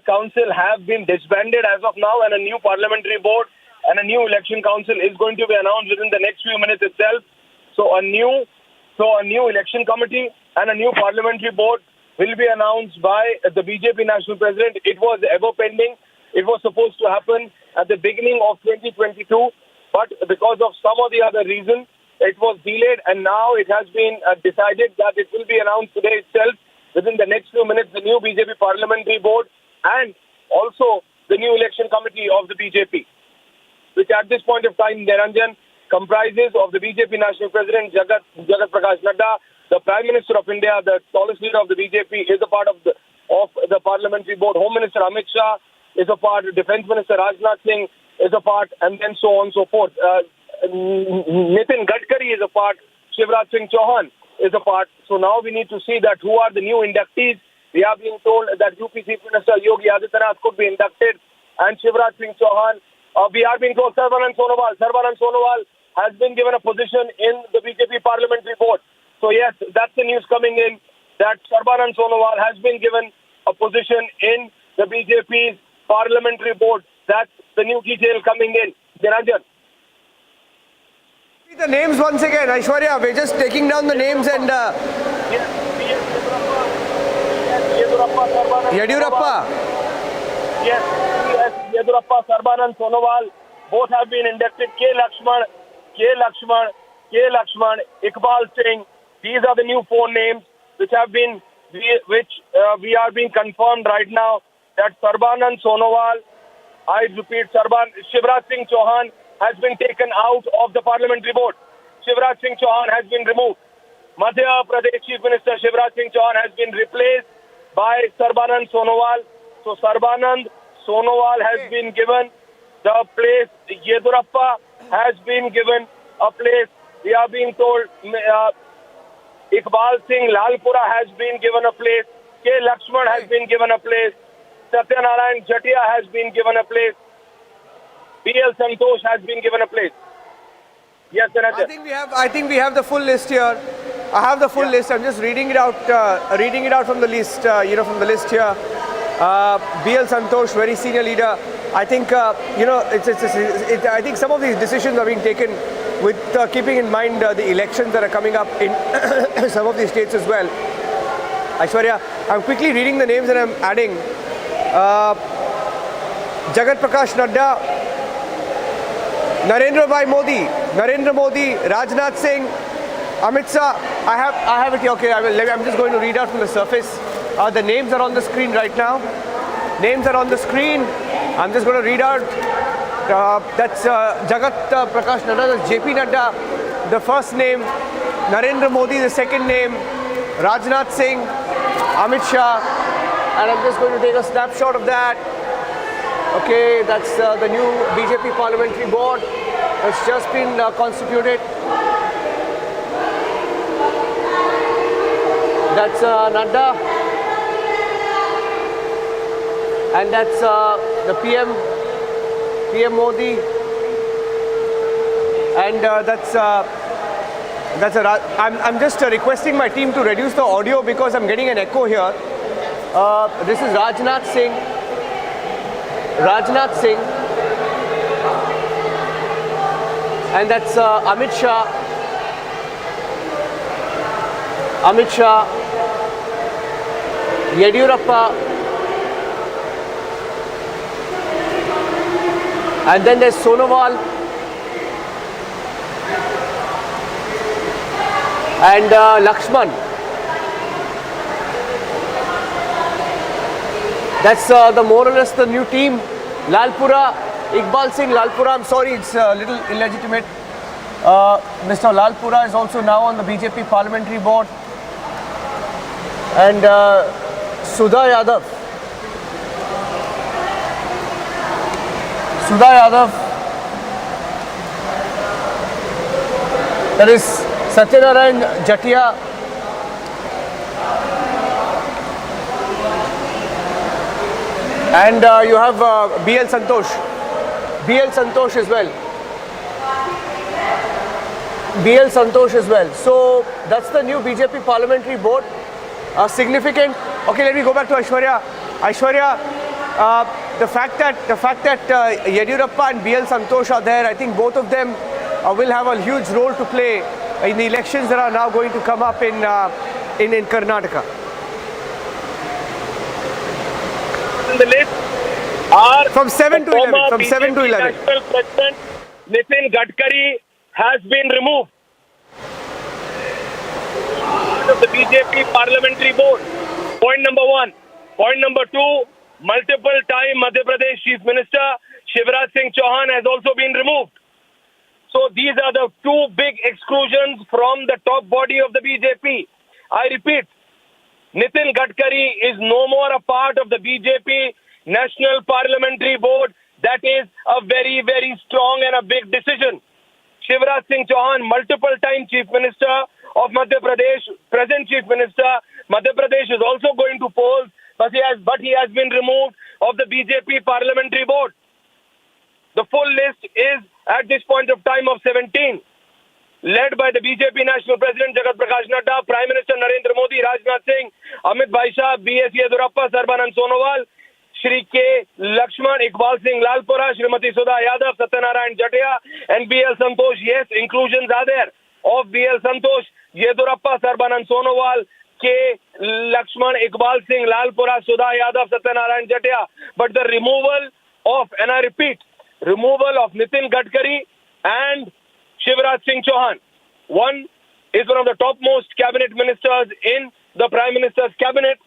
Council have been disbanded as of now, and a new parliamentary board and a new election council is going to be announced within the next few minutes itself. So a new election committee and a new parliamentary board will be announced by the BJP National President. It was ever pending. It was supposed to happen at the beginning of 2022, but because of some or the other reason, it was delayed, and now it has been decided that it will be announced today itself. Within the next few minutes, the new BJP parliamentary board and also the new election committee of the BJP, which at this point of time, Niranjan, comprises of the BJP National President Jagat Prakash Nadda, the Prime Minister of India, the tallest leader of the BJP, is a part of the parliamentary board. Home Minister Amit Shah is a part, Defence Minister Rajnath Singh is a part, and then so on and so forth. Nitin Gadkari is a part, Shivraj Singh Chauhan is a part. So now we need to see that who are the new inductees. We are being told that UP Chief Minister Yogi Adityanath could be inducted, and Shivraj Singh Chauhan. We are being told Sarbanand Sonowal has been given a position in the BJP parliamentary board. So yes, that's the news coming in, that Sarbanand Sonowal has been given a position in the BJP's parliamentary board. That's the new detail coming in. Niranjan. The names once again, Aishwarya. We're just taking down the names and. Yediyurappa. Yes, Yediyurappa, Sarbanand Sonowal, both have been inducted. K. Lakshman, Iqbal Singh. These are the new four names which we are being confirmed right now, that Sarbanand Sonowal, I repeat, Shivraj Singh Chauhan has been taken out of the parliamentary board. Shivraj Singh Chauhan has been removed. Madhya Pradesh Chief Minister Shivraj Singh Chauhan has been replaced by Sarbanand Sonowal. So Sarbanand Sonowal has been given the place. Yediyurappa has been given a place. We are being told Iqbal Singh Lalpura has been given a place. K. Lakshman has been given a place. Satyanarayan Jatia has been given a place. B.L. Santosh has been given a place. Yes, Senator. I think we have the full list here. I have the full list. I'm just reading it out from the list. From the list here. B.L. Santosh, very senior leader. I think I think some of these decisions are being taken with keeping in mind the elections that are coming up in some of these states as well. Aishwarya, I'm quickly reading the names and I'm adding. Jagat Prakash Nadda, Narendra Modi, Rajnath Singh, Amit Shah. I have it here. Okay, I'm just going to read out from the surface. The names are on the screen right now. Names are on the screen. I'm just going to read out. That's Jagat Prakash Nadda, that's JP Nadda, the first name. Narendra Modi, the second name. Rajnath Singh, Amit Shah. And I'm just going to take a snapshot of that. Okay, that's the new BJP Parliamentary Board that's just been constituted. That's Nadda. And that's the PM Modi. And I'm just requesting my team to reduce the audio because I'm getting an echo here. This is Rajnath Singh. And that's Amit Shah. Yediyurappa. And then there's Sonowal. And Lakshman. That's the more or less the new team. Lalpura, Iqbal Singh Lalpura. I'm sorry, it's a little illegitimate. Mr. Lalpura is also now on the BJP Parliamentary Board. And Sudha Yadav. That is Satyanarayan Jatia. And you have B.L. Santosh as well. So that's the new BJP Parliamentary Board. Significant. Okay, let me go back to Aishwarya. The fact that Yediyurappa and B.L. Santosh are there, I think both of them will have a huge role to play in the elections that are now going to come up in Karnataka. On the list are from 7 to 11. From 7 to 11. National President Nitin Gadkari has been removed of the BJP Parliamentary Board. Point number 1. Point number 2. Multiple time Madhya Pradesh Chief Minister Shivraj Singh Chauhan has also been removed. So these are the two big exclusions from the top body of the BJP. I repeat, Nitin Gadkari is no more a part of the BJP National Parliamentary Board. That is a very, very strong and a big decision. Shivraj Singh Chauhan, multiple time Chief Minister of Madhya Pradesh, present Chief Minister, Madhya Pradesh is also going to polls, but he has been removed of the BJP Parliamentary Board. The full list is at this point of time of 17. Led by the BJP National President Jagat Prakash Nadda, Prime Minister Narendra Modi, Rajnath Singh, Amit Shah, B.S. Yediyurappa, Sarbanand Sonowal, Shri K. Lakshman, Iqbal Singh Lalpura, Srimati Sudha Yadav, Satyanarayan Jatia, and B.L. Santosh. Yes, inclusions are there of B.L. Santosh, Yediyurappa, Sarbanand Sonowal, K. Lakshman, Iqbal Singh Lalpura, Sudha Yadav, Satyanarayan Jatia. But the removal of, and I repeat, removal of Nitin Gadkari and Shivraj Singh Chauhan. One is one of the topmost cabinet ministers in the Prime Minister's cabinet,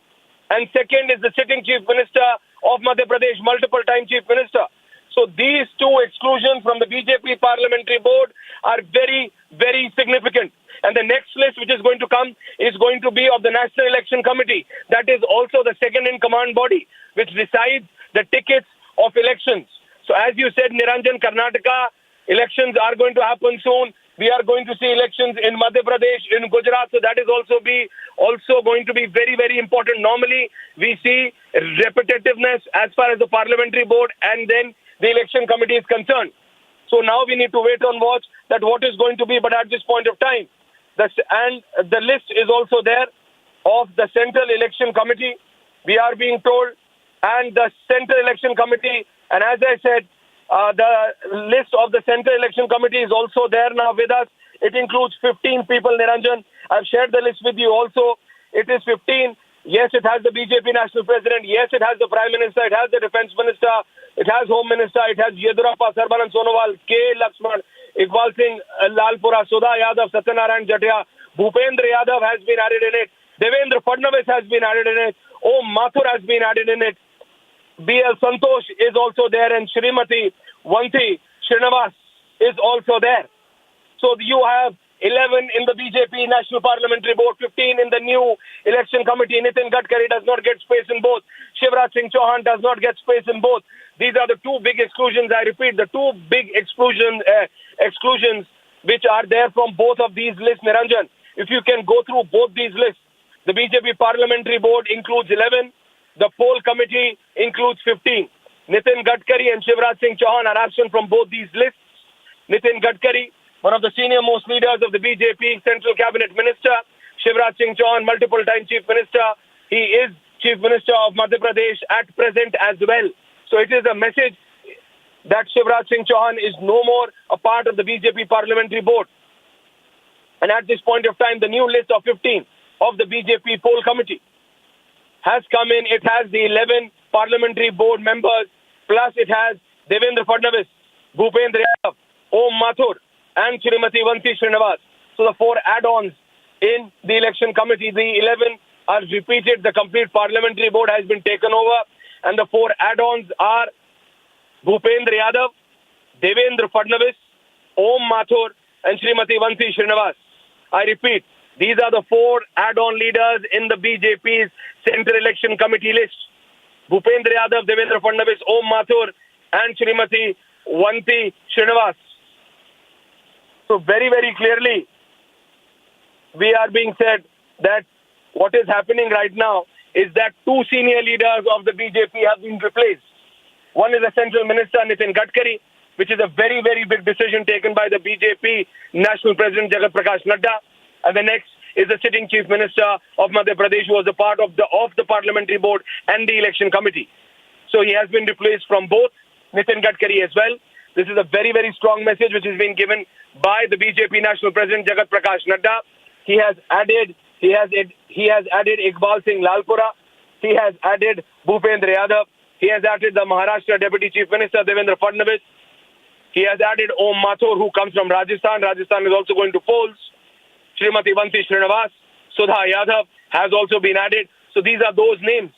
and second is the sitting Chief Minister of Madhya Pradesh, multiple time Chief Minister. So these two exclusions from the BJP Parliamentary Board are very, very significant. And the next list which is going to come is going to be of the National Election Committee. That is also the second in command body which decides the tickets of elections. So as you said, Niranjan, Karnataka elections are going to happen soon. We are going to see elections in Madhya Pradesh, in Gujarat, so that is also going to be very, very important. Normally, we see repetitiveness as far as the parliamentary board and then the election committee is concerned. So now we need to wait and watch that what is going to be. But at this point of time, the list is also there of the Central Election Committee. We are being told, and the Central Election Committee, and as I said, the list of the Central Election Committee is also there now with us. It includes 15 people, Niranjan. I've shared the list with you also. It is 15. Yes, it has the BJP National President. Yes, it has the Prime Minister. It has the Defence Minister. It has Home Minister. It has Yedurappa, Sarbanan Sonowal, K. Lakshman, Iqbal Singh, Lalpura, Sudha Yadav, Satyanarayan Jatia, Bhupendra Yadav has been added in it. Devendra Fadnavis has been added in it. Om Mathur has been added in it. B.L. Santosh is also there, and Srimati Vanti Srinivas is also there. So you have 11 in the BJP National Parliamentary Board, 15 in the new election committee. Nitin Gadkari does not get space in both. Shivraj Singh Chauhan does not get space in both. These are the two big exclusions. I repeat, the two big exclusions which are there from both of these lists, Niranjan. If you can go through both these lists, the BJP Parliamentary Board includes 11. The poll committee includes 15. Nitin Gadkari and Shivraj Singh Chauhan are absent from both these lists. Nitin Gadkari, one of the senior most leaders of the BJP Central Cabinet Minister. Shivraj Singh Chauhan, multiple time Chief Minister. He is Chief Minister of Madhya Pradesh at present as well. So it is a message that Shivraj Singh Chauhan is no more a part of the BJP Parliamentary Board. And at this point of time, the new list of 15 of the BJP poll committee has come in. It has the 11 parliamentary board members, plus it has Devendra Fadnavis, Bhupendra Yadav, Om Mathur, and Srimati Vanti Srinivas. So the 4 add-ons in the election committee, the 11 are repeated. The complete parliamentary board has been taken over, and the 4 add-ons are Bhupendra Yadav, Devendra Fadnavis, Om Mathur, and Srimati Vanti Srinivas. I repeat, these are the 4 add-on leaders in the BJP's Central Election Committee list. Bhupendra Yadav, Devendra Fadnavis, Om Mathur, and Srimati Vanti Srinivas. So very, very clearly, we are being said that what is happening right now is that 2 senior leaders of the BJP have been replaced. One is the Central Minister, Nitin Gadkari, which is a very, very big decision taken by the BJP National President Jagat Prakash Nadda. And the next is the sitting Chief Minister of Madhya Pradesh, who was a part of the Parliamentary Board and the Election Committee. So he has been replaced from both, Nitin Gadkari as well. This is a very, very strong message which has been given by the BJP National President Jagat Prakash Nadda. He has added Iqbal Singh Lalpura. He has added Bhupendra Yadav. He has added the Maharashtra Deputy Chief Minister Devendra Fadnavis. He has added Om Mathur, who comes from Rajasthan. Rajasthan is also going to polls. Srimati Vanti Srinivas, Sudha Yadav has also been added. So these are those names.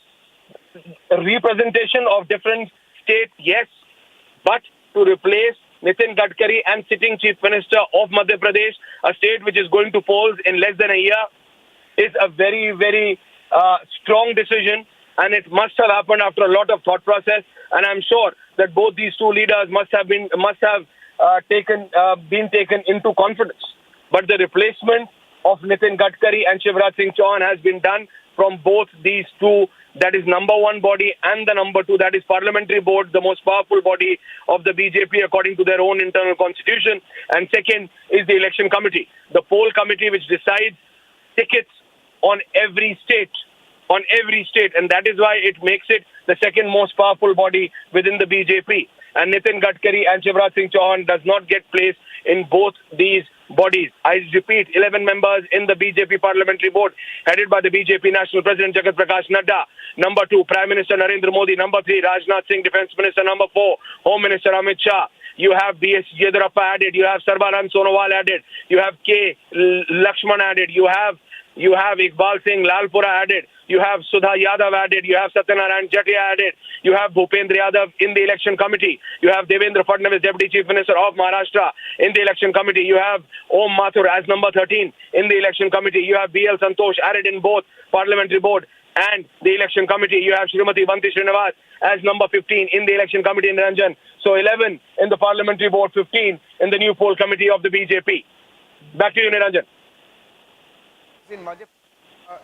Representation of different states, yes, but to replace Nitin Gadkari and sitting Chief Minister of Madhya Pradesh, a state which is going to polls in less than a year, is a very, very strong decision, and it must have happened after a lot of thought process. And I'm sure that both these 2 leaders must have been taken into confidence. But the replacement of Nitin Gadkari and Shivraj Singh Chauhan has been done from both these 2. That is number 1 body, and the number 2, that is Parliamentary Board, the most powerful body of the BJP according to their own internal constitution. And second is the Election Committee, the poll committee which decides tickets on every state. And that is why it makes it the second most powerful body within the BJP. And Nitin Gadkari and Shivraj Singh Chauhan does not get place in both these bodies. I repeat, 11 members in the BJP Parliamentary Board, headed by the BJP National President Jagat Prakash Nadda. Number 2, Prime Minister Narendra Modi. Number 3, Rajnath Singh, Defence Minister. Number 4, Home Minister Amit Shah. You have B.S. Yedurappa added. You have Sarbanan Sonowal added. You have K. Lakshman added. You have Iqbal Singh Lalpura added. You have Sudha Yadav added. You have Satyanarayan Jatia added. You have Bhupendra Yadav in the Election Committee. You have Devendra Fadnavis, Deputy Chief Minister of Maharashtra, in the Election Committee. You have Om Mathur as number 13 in the Election Committee. You have B.L. Santosh added in both Parliamentary Board and the Election Committee. You have Srimati Vanti Srinivas as number 15 in the Election Committee in Ranjan. So 11 in the Parliamentary Board, 15 in the new poll committee of the BJP. Back to you, Niranjan.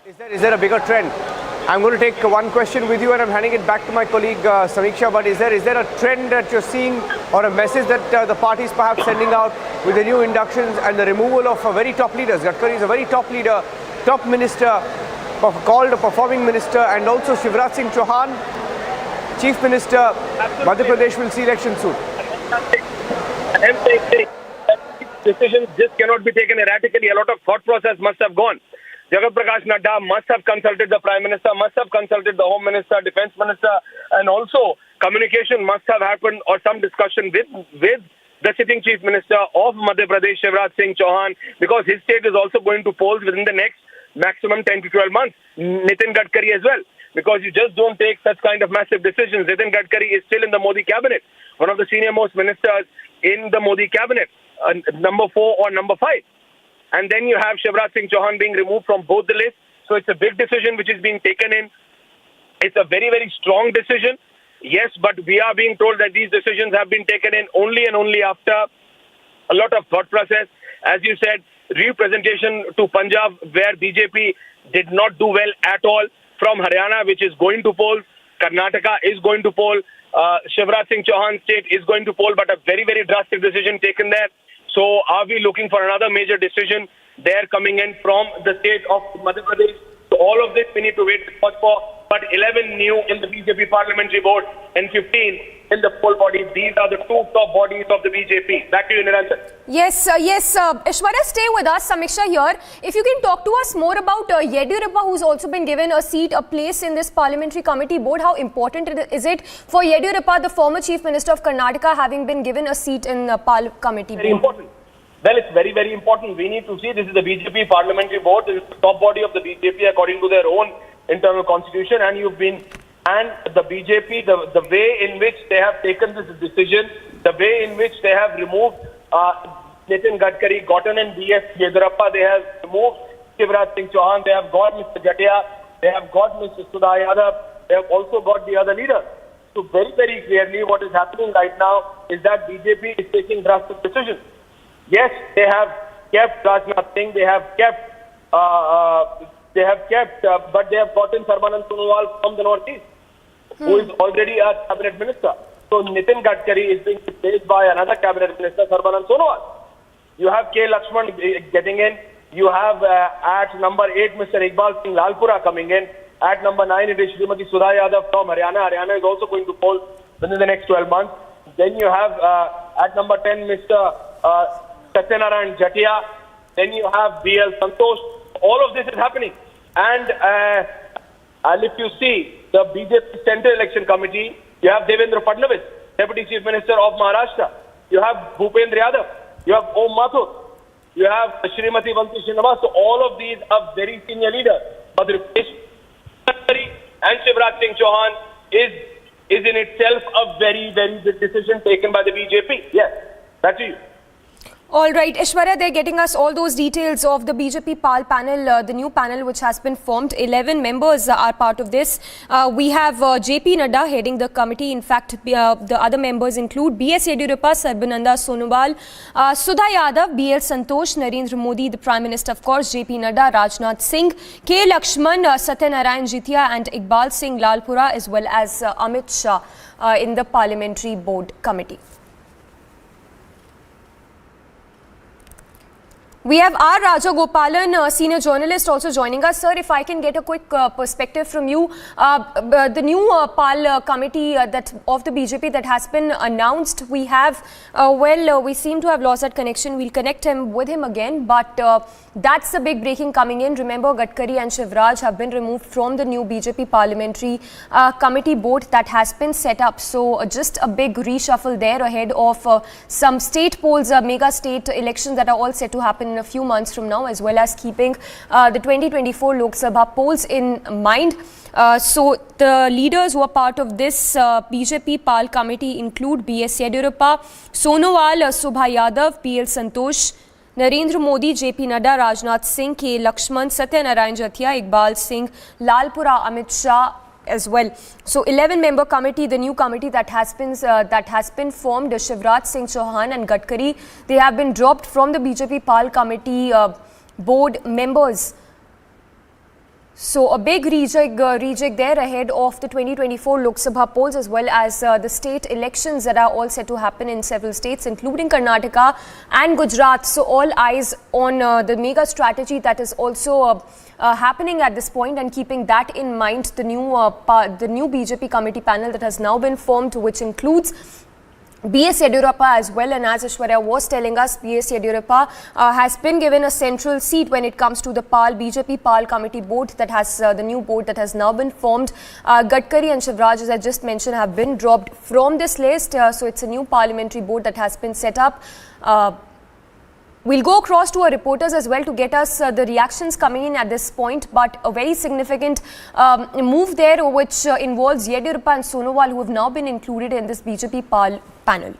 Is there a bigger trend? I'm going to take one question with you and I'm handing it back to my colleague Samiksha, but is there a trend that you're seeing or a message that the party is perhaps sending out with the new inductions and the removal of very top leaders? Gadkari is a very top leader, top minister, called a performing minister, and also Shivraj Singh Chauhan, Chief Minister. Madhya Pradesh will see election soon. I am saying decisions just cannot be taken erratically. A lot of thought process must have gone. Jagat Prakash Nadda must have consulted the Prime Minister, must have consulted the Home Minister, Defence Minister, and also communication must have happened or some discussion with the sitting Chief Minister of Madhya Pradesh, Shivraj Singh Chauhan, because his state is also going to polls within the next maximum 10 to 12 months. Nitin Gadkari as well, because you just don't take such kind of massive decisions. Nitin Gadkari is still in the Modi cabinet, one of the senior most ministers in the Modi cabinet, number 4 or number 5. And then you have Shivraj Singh Chauhan being removed from both the lists. So it's a big decision which is being taken in. It's a very, very strong decision. Yes, but we are being told that these decisions have been taken in only and only after a lot of thought process. As you said, representation to Punjab where BJP did not do well at all. From Haryana, which is going to poll, Karnataka is going to poll, Shivraj Singh Chauhan state is going to poll, but a very, very drastic decision taken there. So are we looking for another major decision there coming in from the state of Madhya Pradesh? So all of this we need to wait for. But 11 new in the BJP parliamentary board and 15 in the poll body. These are the two top bodies of the BJP. Back to you, Niranjan. Yes. Ishwarya, stay with us. Samiksha here. If you can talk to us more about Yediyurappa, who's also been given a seat, a place in this parliamentary committee board. How important is it for Yediyurappa, the former Chief Minister of Karnataka, having been given a seat in the committee board? Very important. Well, it's very, very important. We need to see this is the BJP parliamentary board. This is the top body of the BJP according to their own internal constitution, and the BJP, the way in which they have taken this decision, the way in which they have removed Nitin Gadkari, gotten in B.S. Yediyurappa, they have removed Shivraj Singh Chauhan, they have got Mr. Jatia, they have got Mr. Sudha Yadav, they have also got the other leaders. So very, very clearly what is happening right now is that BJP is taking drastic decisions. Yes, they have kept Rajnath Singh, they have kept but they have gotten Sarbanand Sonowal from the northeast, who is already a cabinet minister. So Nitin Gadkari is being replaced by another cabinet minister, Sarbanand Sonowal. You have K. Lakshman getting in. You have at number 8, Mr. Iqbal Singh Lalpura coming in. At number 9, it is Srimati Sudha Yadav from Haryana. Haryana is also going to poll within the next 12 months. Then you have at number 10, Mr. Satyanarayan Jatia. Then you have B.L. Santosh. All of this is happening. And if you see the BJP Central Election Committee, you have Devendra Fadnavis, Deputy Chief Minister of Maharashtra. You have Bhupendra Yadav. You have Om Mathur. You have Shrimati Vanti Srinivas. So all of these are very senior leaders. But the replacement and Shivraj Singh Chauhan is in itself a very, very big decision taken by the BJP. Yes, back to you. All right, Ishwarya, they're getting us all those details of the BJP PAL panel, the new panel which has been formed. 11 members are part of this. We have JP Nadda heading the committee. In fact, the other members include B.S. Yediyurappa, Sarbananda Sonowal, Sudha Yadav, B.L. Santosh, Narendra Modi, the Prime Minister, of course, JP Nadda, Rajnath Singh, K. Lakshman, Satyanarayan Jatia and Iqbal Singh Lalpura, as well as Amit Shah in the parliamentary board committee. We have R. Rajagopalan, senior journalist, also joining us. Sir, if I can get a quick perspective from you, the new PAL committee that of the BJP that has been announced, we have, we seem to have lost that connection. We'll connect with him again, but that's the big breaking coming in. Remember, Gadkari and Shivraj have been removed from the new BJP parliamentary committee board that has been set up. So just a big reshuffle there ahead of some state polls, mega state elections that are all set to happen in a few months from now, as well as keeping the 2024 Lok Sabha polls in mind. So the leaders who are part of this BJP PAL committee include B.S. Yediyurappa, Sonowal, Subha Yadav, P.L. Santosh, Narendra Modi, JP Nadda, Rajnath Singh, K. Lakshman, Satyanarayan Jatia, Iqbal Singh, Lalpura, Amit Shah, as well. So 11-member committee, the new committee that has been formed, Shivraj Singh Chauhan and Gadkari, they have been dropped from the BJP PAL committee board members. So a big reject there ahead of the 2024 Lok Sabha polls, as well as the state elections that are all set to happen in several states, including Karnataka and Gujarat. So all eyes on the mega strategy that is also happening at this point, and keeping that in mind, the new BJP committee panel that has now been formed, which includes B.S. Yediyurappa as well, and as Aishwarya was telling us, B.S. Yediyurappa has been given a central seat when it comes to the BJP PAL committee board that has the new board that has now been formed. Gadkari and Shivraj, as I just mentioned, have been dropped from this list, so it's a new parliamentary board that has been set up. We'll go across to our reporters as well to get us the reactions coming in at this point, but a very significant move there, which involves Yediyurappa and Sonowal, who have now been included in this BJP PAL panel.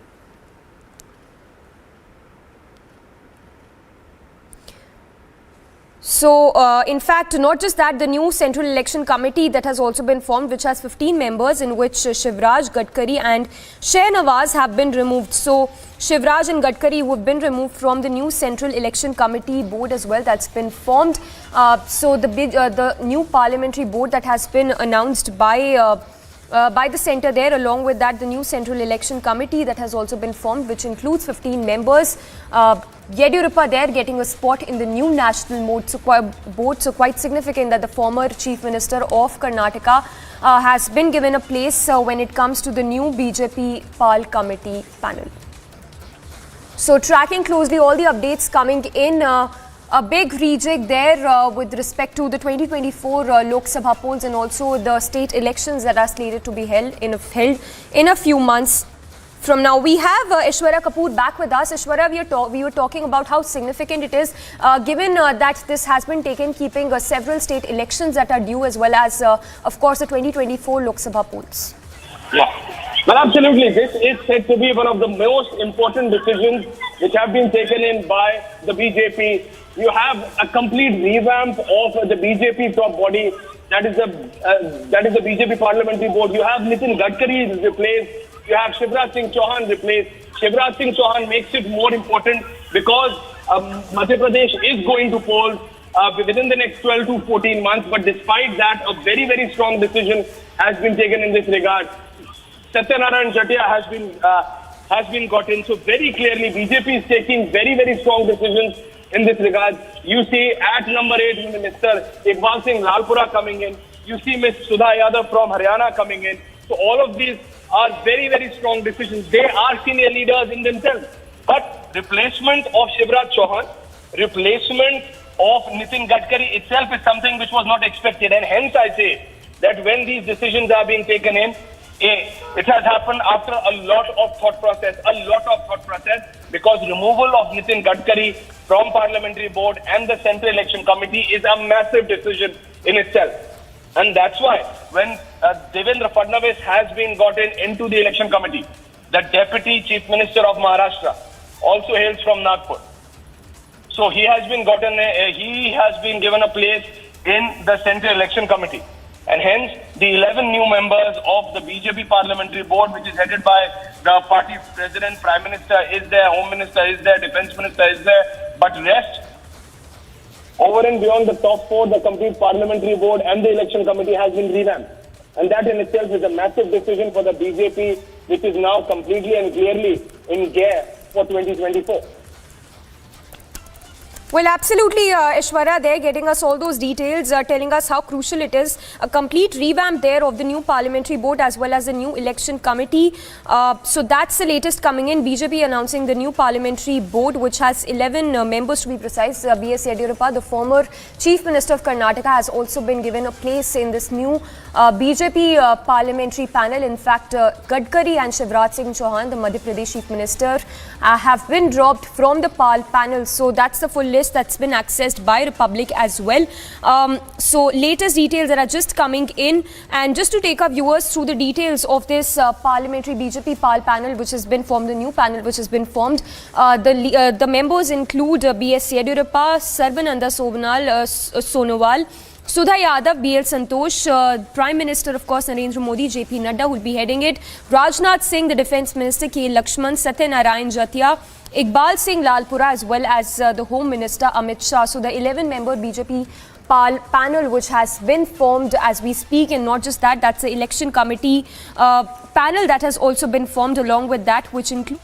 So, in fact, not just that, the new Central Election Committee that has also been formed, which has 15 members, in which Shivraj, Gadkari and Shahnawaz have been removed. So, Shivraj and Gadkari who have been removed from the new Central Election Committee board as well that's been formed. So, the new parliamentary board that has been announced by the centre there, along with that the new Central Election Committee that has also been formed, which includes 15 members. Yediyurappa there getting a spot in the new national board, so quite significant that the former Chief Minister of Karnataka has been given a place when it comes to the new BJP PAL committee panel. So tracking closely all the updates coming in. A big rejig there with respect to the 2024 Lok Sabha polls and also the state elections that are slated to be held in a few months from now. We have Aishwarya Kapoor back with us. Aishwarya, we were talking about how significant it is given that this has been taken keeping several state elections that are due, as well as of course the 2024 Lok Sabha polls. Yeah. Well, absolutely. This is said to be one of the most important decisions which have been taken in by the BJP. You have a complete revamp of the BJP top body, that is the BJP parliamentary board. You have Nitin Gadkari replaced. You have Shivraj Singh Chauhan replaced. Shivraj Singh Chauhan makes it more important because Madhya Pradesh is going to polls within the next 12 to 14 months. But despite that, a very, very strong decision has been taken in this regard. Satyanarayan Jatia has been gotten. So very clearly, BJP is taking very, very strong decisions in this regard. You see at number 8, Mr. Iqbal Singh Lalpura coming in. You see Ms. Sudha Yadav from Haryana coming in. So all of these are very, very strong decisions. They are senior leaders in themselves. But replacement of Shivraj Chauhan, replacement of Nitin Gadkari itself is something which was not expected. And hence I say that when these decisions are being taken in, it has happened after a lot of thought process, because removal of Nitin Gadkari from Parliamentary Board and the Central Election Committee is a massive decision in itself. And that's why when Devendra Fadnavis has been gotten into the Election Committee, the Deputy Chief Minister of Maharashtra also hails from Nagpur. So he has been given a place in the Central Election Committee. And hence, the 11 new members of the BJP Parliamentary Board, which is headed by the party president, Prime Minister is there, Home Minister is there, Defence Minister is there, but rest, over and beyond the top 4, the complete Parliamentary Board and the Election Committee has been revamped. And that in itself is a massive decision for the BJP, which is now completely and clearly in gear for 2024. Well, absolutely, Aishwarya there getting us all those details, telling us how crucial it is. A complete revamp there of the new parliamentary board as well as the new election committee. So that's the latest coming in. BJP announcing the new parliamentary board, which has 11 members to be precise. B.S. Yediyurappa, the former Chief Minister of Karnataka, has also been given a place in this new BJP parliamentary panel. In fact, Gadkari and Shivraj Singh Chauhan, the Madhya Pradesh Chief Minister, have been dropped from the PAL panel. So that's the full list that's been accessed by Republic as well. So latest details that are just coming in, and just to take our viewers through the details of this parliamentary BJP PAL panel which has been formed, the new panel which has been formed. The members include B.S. Yediyurappa, Sarbananda Sonowal, Sudha Yadav, BL Santosh, Prime Minister, of course, Narendra Modi, JP Nadda will be heading it. Rajnath Singh, the Defence Minister, K. Lakshman, Satyanarayan Jatia, Iqbal Singh Lalpura, as well as the Home Minister, Amit Shah. So the 11-member BJP panel which has been formed as we speak, and not just that, that's the election committee panel that has also been formed along with that, which includes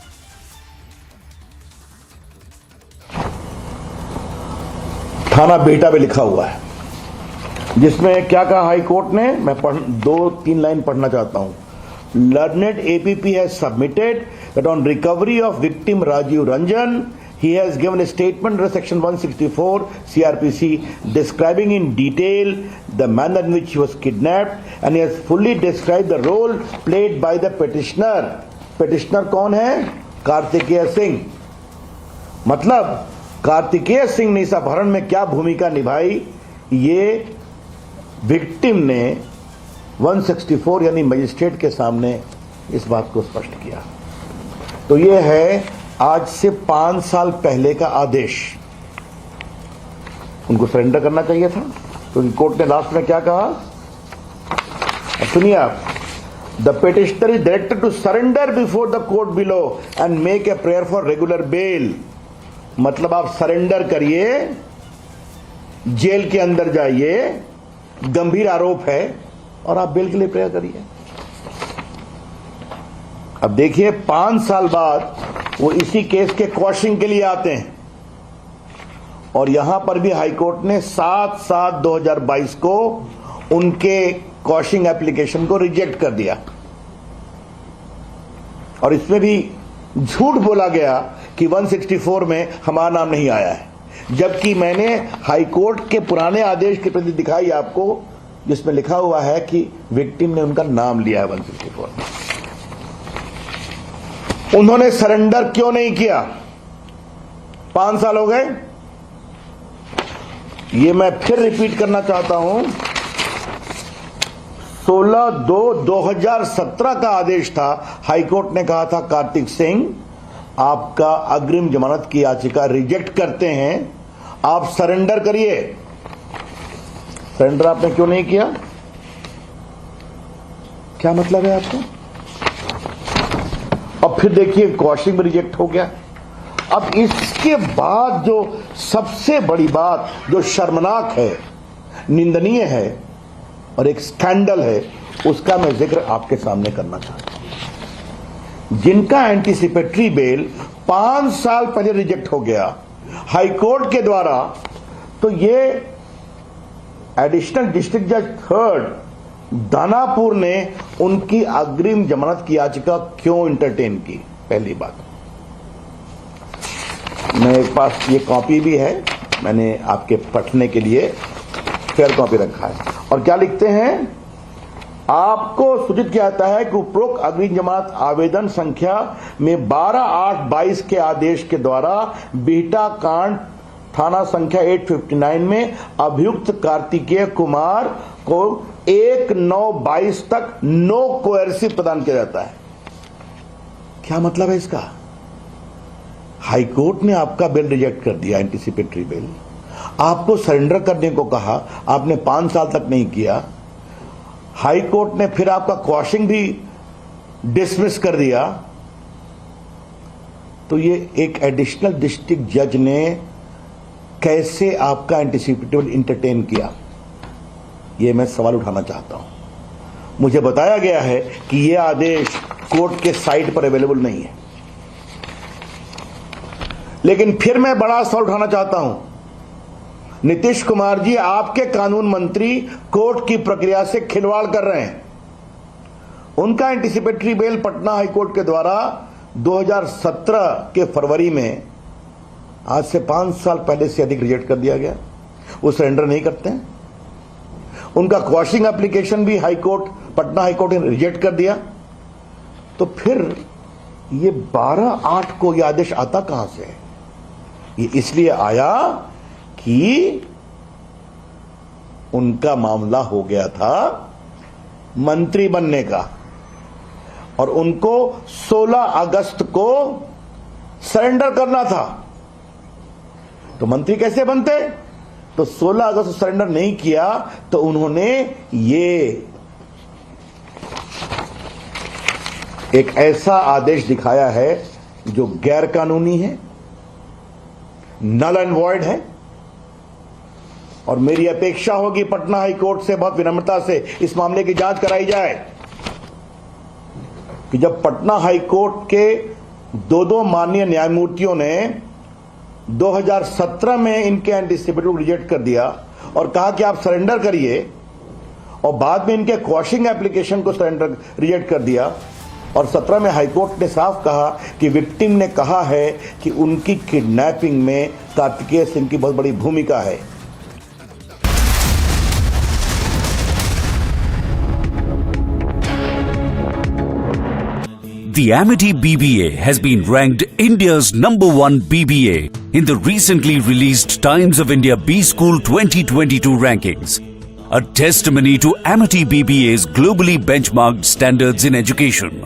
थाना बेटा पे लिखा हुआ है, जिसमें क्या कहा high court ने, मैं 2-3 लाइन पढ़ना चाहता हूं. Learned APP has submitted that on recovery of victim Rajiv Ranjan, he has given a statement under section 164 CRPC describing in detail the manner in which he was kidnapped, and he has fully described the role played by the petitioner. Petitioner कौन है? कार्तिकेय सिंह. मतलब कार्तिकेय सिंह ने इस अपहरण में क्या भूमिका निभाई, ये विक्टिम ने 164 यानी मजिस्ट्रेट के सामने इस बात को स्पष्ट किया. तो ये है आज से 5 साल पहले का आदेश. उनको सरेंडर करना चाहिए था, क्योंकि कोर्ट ने लास्ट में क्या कहा, सुनिए आप, the petitioner is directed to surrender before the court below and make a prayer for regular bail. मतलब आप सरेंडर करिए, जेल के अंदर जाइए, गंभीर आरोप है, और आप बेल के लिए प्रेयर करिए. अब देखिए 5 साल बाद वो इसी केस के क्वॉशिंग के लिए आते हैं, और यहां पर भी हाईकोर्ट ने 7/7/2022 को उनके क्वॉशिंग एप्लीकेशन को रिजेक्ट कर दिया. और इसमें भी झूठ बोला गया कि 164 में हमारा नाम नहीं आया है, जबकि मैंने हाईकोर्ट के पुराने आदेश की प्रति दिखाई आपको, जिसमें लिखा हुआ है कि विक्टिम ने उनका नाम लिया है 164 में. उन्होंने सरेंडर क्यों नहीं किया? 5 साल हो गए. ये मैं फिर रिपीट करना चाहता हूं, 16/2/2017 का आदेश था. हाईकोर्ट ने कहा था कार्तिक सिंह, आपका अग्रिम जमानत की याचिका रिजेक्ट करते हैं, आप सरेंडर करिए. सरेंडर आपने क्यों नहीं किया? क्या मतलब है आपका? अब फिर देखिए क्वॉशिंग में रिजेक्ट हो गया. अब इसके बाद जो सबसे बड़ी बात, जो शर्मनाक है, निंदनीय है और एक स्कैंडल है, उसका मैं जिक्र आपके सामने करना चाहता हूं. जिनका एंटीसिपेटरी बेल 5 साल पहले रिजेक्ट हो गया हाईकोर्ट के द्वारा, तो ये एडिशनल डिस्ट्रिक्ट जज 3rd दानापुर ने उनकी अग्रिम जमानत की याचिका क्यों इंटरटेन की? पहली बात, मेरे पास ये कॉपी भी है, मैंने आपके पढ़ने के लिए फेयर कॉपी रखा है. और क्या लिखते हैं? आपको सूचित किया जाता है कि उपरोक्त अग्रिम जमानत आवेदन संख्या में 12/8/22 के आदेश के द्वारा बीटा कांड थाना संख्या 859 में अभियुक्त कार्तिकेय कुमार को 1/9/22 तक नो कोएर्सिव प्रदान किया जाता है. क्या मतलब है इसका? हाईकोर्ट ने आपका बेल रिजेक्ट कर दिया, एंटीसिपेटरी बेल. आपको सरेंडर करने को कहा, आपने 5 साल तक नहीं किया. हाई कोर्ट ने फिर आपका क्वॉशिंग भी डिसमिस कर दिया. तो ये एक एडिशनल डिस्ट्रिक्ट जज ने कैसे आपका एंटीसिपेटरी इंटरटेन किया, ये मैं सवाल उठाना चाहता हूं. मुझे बताया गया है कि यह आदेश कोर्ट के साइट पर अवेलेबल नहीं है. लेकिन फिर मैं बड़ा सवाल उठाना चाहता हूं. नीतीश कुमार जी, आपके कानून मंत्री कोर्ट की प्रक्रिया से खिलवाड़ कर रहे हैं. उनका एंटीसिपेटरी बेल पटना हाईकोर्ट के द्वारा 2017 के फरवरी में, आज से 5 साल पहले से अधिक रिजेक्ट कर दिया गया. वो सरेंडर नहीं करते हैं. उनका क्वॉशिंग एप्लीकेशन भी हाईकोर्ट, पटना हाईकोर्ट ने रिजेक्ट कर दिया. तो फिर ये 12/8 को यह आदेश आता कहां से है? ये इसलिए आया कि उनका मामला हो गया था मंत्री बनने का, और उनको 16 अगस्त को सरेंडर करना था. तो मंत्री कैसे बनते? तो 16 अगस्त को सरेंडर नहीं किया तो उन्होंने ये एक ऐसा आदेश दिखाया है जो गैर कानूनी है, नल एंड वॉइड है। और मेरी अपेक्षा होगी पटना हाई कोर्ट से बहुत विनम्रता से इस मामले की जांच कराई जाए कि जब पटना हाई कोर्ट के दो माननीय न्यायमूर्तियों ने 2017 में इनके एंटीसिपेटरी को रिजेक्ट कर दिया और कहा कि आप सरेंडर करिए, और बाद में इनके क्वॉशिंग एप्लीकेशन को सरेंडर रिजेक्ट कर दिया, और 17 में हाईकोर्ट ने साफ कहा कि विक्टिम ने कहा है कि उनकी किडनैपिंग में कार्तिकेय सिंह की बहुत बड़ी भूमिका है। The Amity BBA has been ranked India's #1 BBA in the recently released Times of India B School 2022 rankings, a testimony to Amity BBA's globally benchmarked standards in education.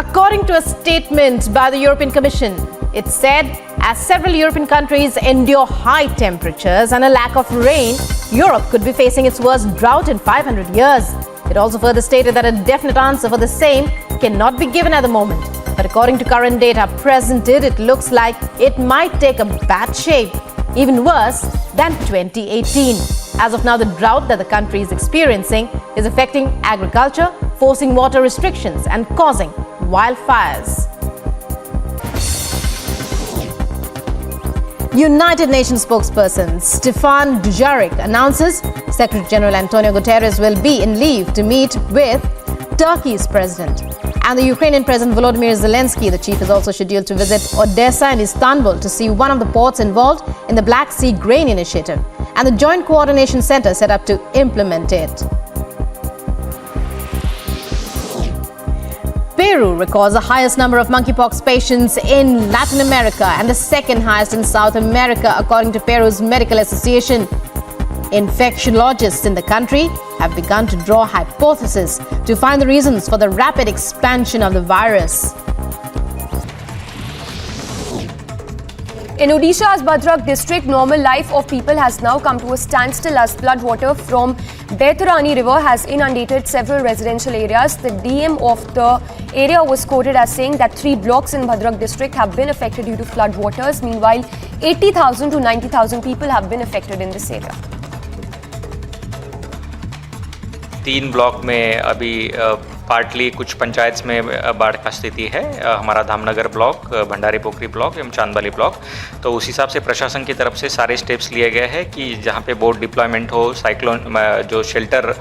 According to a statement by the European Commission, it said as several European countries endure high temperatures and a lack of rain, Europe could be facing its worst drought in 500 years. It also further stated that a definite answer for the same cannot be given at the moment. But according to current data presented, it looks like it might take a bad shape, even worse than 2018. As of now, the drought that the country is experiencing is affecting agriculture, forcing water restrictions and causing wildfires. United Nations spokesperson Stefan Dujarric announces Secretary General Antonio Guterres will be in leave to meet with Turkey's president. And the Ukrainian President Volodymyr Zelensky, the chief, is also scheduled to visit Odessa and Istanbul to see one of the ports involved in the Black Sea Grain Initiative and the Joint Coordination Center set up to implement it. Peru records the highest number of monkeypox patients in Latin America and the second highest in South America, according to Peru's Medical Association. Infectiologists in the country have begun to draw hypotheses to find the reasons for the rapid expansion of the virus. In Odisha's Bhadrak district, normal life of people has now come to a standstill as floodwater from Baitarani river has inundated several residential areas. The DM of the area was quoted as saying that 3 blocks in Bhadrak district have been affected due to floodwaters. Meanwhile, 80,000 to 90,000 people have been affected in this area. 3 block में अभी partly कुछ पंचायत में बाढ़ का स्थिति है। हमारा Dhamnagar block, Bhandari पोखरी block एवं चांदवाली ब्लॉक। तो उस हिसाब से प्रशासन की तरफ से सारे स्टेप्स लिए गए हैं कि जहां पे बोट डिप्लॉयमेंट हो, साइक्लोन जो शेल्टर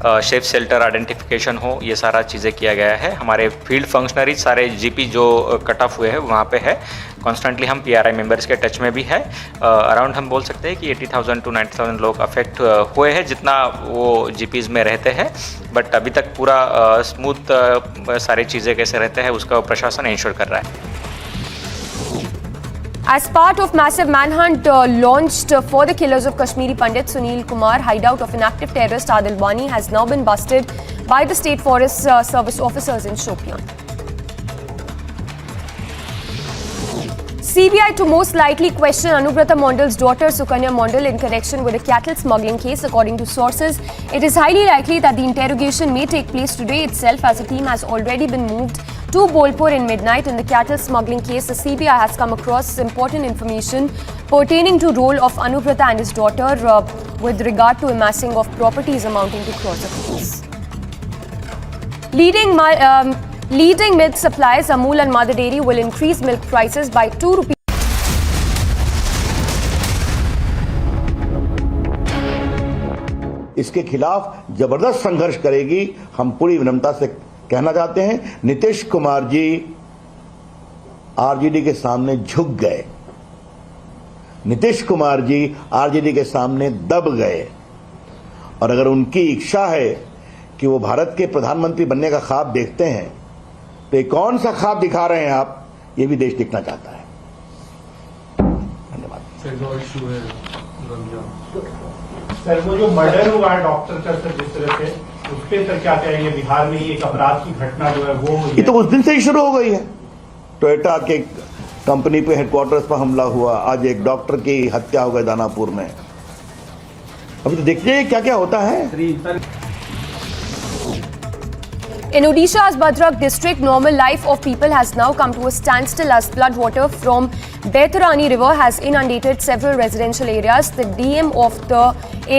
सेफ शेल्टर आइडेंटिफिकेशन हो, ये सारा चीज़ें किया गया है। हमारे फील्ड फंक्शनरीज सारे जीपी जो कट ऑफ हुए हैं वहाँ पे है। कॉन्स्टेंटली हम पीआरआई मेंबर्स के टच में भी है। अराउंड हम बोल सकते हैं कि 80,000 टू 90,000 लोग अफेक्ट हुए हैं जितना वो जीपीज़ में रहते हैं। बट अभी तक पूरा स्मूथ सारी चीज़ें कैसे रहते हैं उसका प्रशासन इंश्योर कर रहा है। As part of massive manhunt launched for the killers of Kashmiri Pandit Sunil Kumar, hideout of an active terrorist Adil Wani has now been busted by the State Forest Service officers in Shopian. CBI to most likely question Anubrata Mondal's daughter Sukanya Mondal in connection with a cattle smuggling case. According to sources, it is highly likely that the interrogation may take place today itself, as a team has already been moved to Bolpur in midnight. In the cattle smuggling case, the CBI has come across important information pertaining to role of Anubrata and his daughter with regard to amassing of properties amounting to crores of rupees. Leading milk suppliers Amul and Mother Dairy will increase milk prices by 2 rupees. इसके खिलाफ जबरदस्त संघर्ष करेगी। हम पूरी विनम्रता से कहना चाहते हैं, नीतीश कुमार जी आरजेडी के सामने झुक गए, नीतीश कुमार जी आरजेडी के सामने दब गए, और अगर उनकी इच्छा है कि वो भारत के प्रधानमंत्री बनने का ख्वाब देखते हैं तो कौन सा ख्वाब दिखा रहे हैं आप, ये भी देश देखना चाहता है। सर, वो जो मर्डर हुआ है डॉक्टर का, सर, जिस तरह से उस पे सर क्या कहेंगे? बिहार में एक अपराध की घटना जो है वो ये तो उस दिन से ही शुरू हो गई है। टोयोटा के कंपनी पे हेडक्वार्टर्स पर हमला हुआ, आज एक डॉक्टर की हत्या हो गई दानापुर में। अभी तो देखिए क्या क्या होता है। In Odisha's Bhadrak district, normal life of people has now come to a standstill as flood water from Baitarani river has inundated several residential areas. The DM of the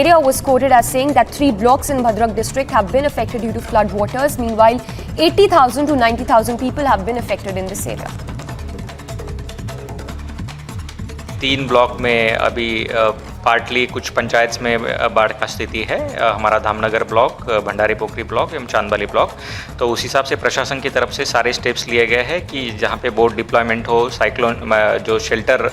area was quoted as saying that 3 blocks in Bhadrak district have been affected due to flood waters. Meanwhile, 80,000 to 90,000 people have been affected in this area. 3 block में अभी partly कुछ पंचायत में बाढ़ का स्थिति है। हमारा Dhamnagar block, Bhandari पोखरी block एवं चांदबाली ब्लॉक। तो उस हिसाब से प्रशासन की तरफ से सारे स्टेप्स लिए गए हैं कि जहाँ पे बोट डिप्लॉयमेंट हो, साइक्लोन जो शेल्टर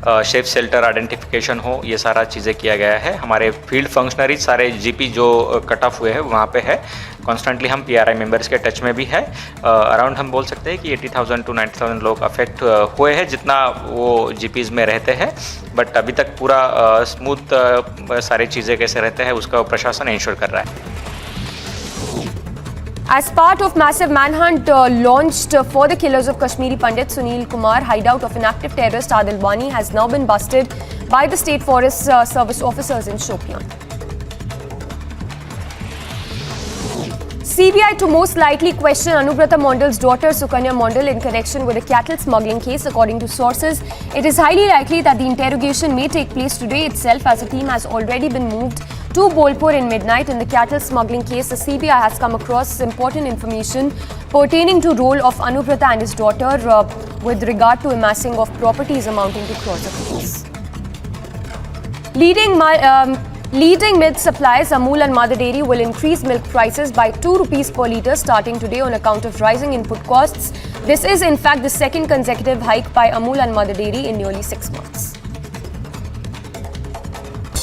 सेफ शेल्टर आइडेंटिफिकेशन हो, ये सारा चीज़ें किया गया है। हमारे फील्ड फंक्शनरीज सारे जीपी जो कट ऑफ हुए हैं वहाँ पे है। कॉन्स्टेंटली हम पीआरआई मेंबर्स के टच में भी है। अराउंड हम बोल सकते हैं कि 80,000 टू 90,000 लोग अफेक्ट हुए हैं जितना वो जीपीज में रहते हैं। बट अभी तक पूरा स्मूथ सारी चीज़ें कैसे रहते हैं उसका प्रशासन इंश्योर कर रहा है। As part of massive manhunt launched for the killers of Kashmiri Pandit Sunil Kumar, hideout of an active terrorist Adil Wani has now been busted by the State Forest Service officers in Shopian. CBI to most likely question Anubrata Mondal's daughter Sukanya Mondal in connection with a cattle smuggling case. According to sources, it is highly likely that the interrogation may take place today itself, as a team has already been moved to Bolpur in midnight. In the cattle smuggling case, the CBI has come across important information pertaining to role of Anubrata and his daughter with regard to amassing of properties amounting to crores of rupees. Leading milk suppliers Amul and Mother Dairy will increase milk prices by 2 rupees per litre starting today on account of rising input costs. This is in fact the second consecutive hike by Amul and Mother Dairy in nearly 6 months.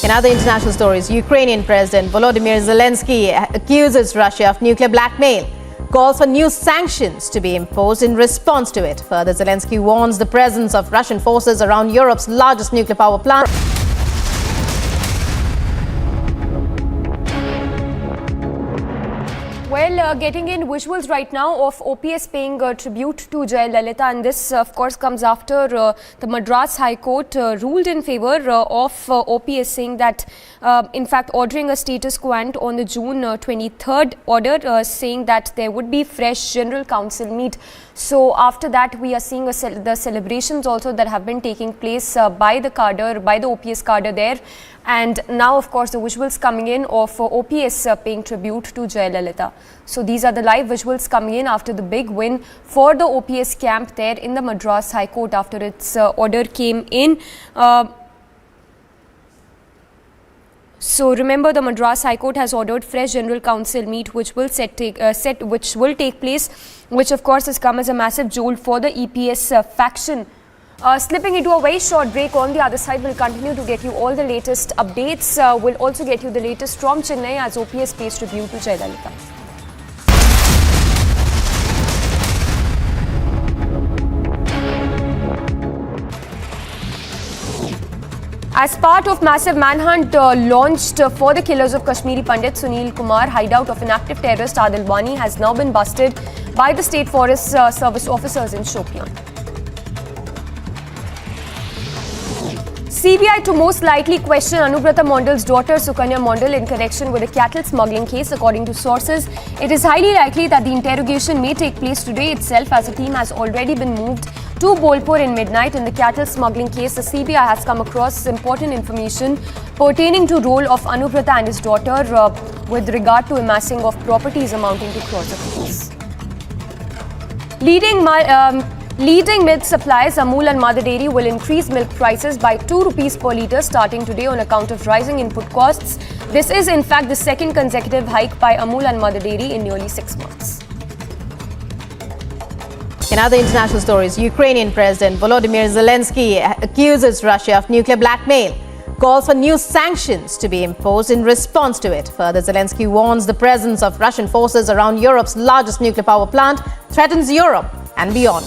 In other international stories, Ukrainian President Volodymyr Zelensky accuses Russia of nuclear blackmail, calls for new sanctions to be imposed in response to it. Further, Zelensky warns the presence of Russian forces around Europe's largest nuclear power plant. Well, getting in visuals right now of OPS paying tribute to Jayalalitha, and this of course comes after the Madras High Court ruled in favor of OPS, saying that in fact ordering a status quo on the June 23rd order, saying that there would be fresh General Council meet. So after that we are seeing the celebrations also that have been taking place by the cadre, by the OPS cadre there. And now of course the visuals coming in of OPS paying tribute to Jayalalitha. So these are the live visuals coming in after the big win for the OPS camp there in the Madras High Court after its order came in. So remember, the Madras High Court has ordered fresh General Council meet which will take place, which of course has come as a massive jolt for the EPS faction. Slipping into a very short break. On the other side, we'll continue to get you all the latest updates. We'll also get you the latest from Chennai as OPS pays tribute to Jayalalitha. As part of massive manhunt launched for the killers of Kashmiri Pandit Sunil Kumar, hideout of an active terrorist Adil Wani has now been busted by the State Forest Service officers in Shopian. CBI to most likely question Anubrata Mondal's daughter Sukanya Mondal in connection with a cattle smuggling case. According to sources, it is highly likely that the interrogation may take place today itself, as a team has already been moved to Bolpur in midnight. In the cattle smuggling case, the CBI has come across important information pertaining to role of Anubrata and his daughter with regard to amassing of properties amounting to crores of rupees. Leading milk suppliers Amul and Mother Dairy will increase milk prices by 2 rupees per litre starting today on account of rising input costs. This is in fact the second consecutive hike by Amul and Mother Dairy in nearly 6 months. In other international stories, Ukrainian President Volodymyr Zelensky accuses Russia of nuclear blackmail, calls for new sanctions to be imposed in response to it. Further, Zelensky warns the presence of Russian forces around Europe's largest nuclear power plant threatens Europe and beyond.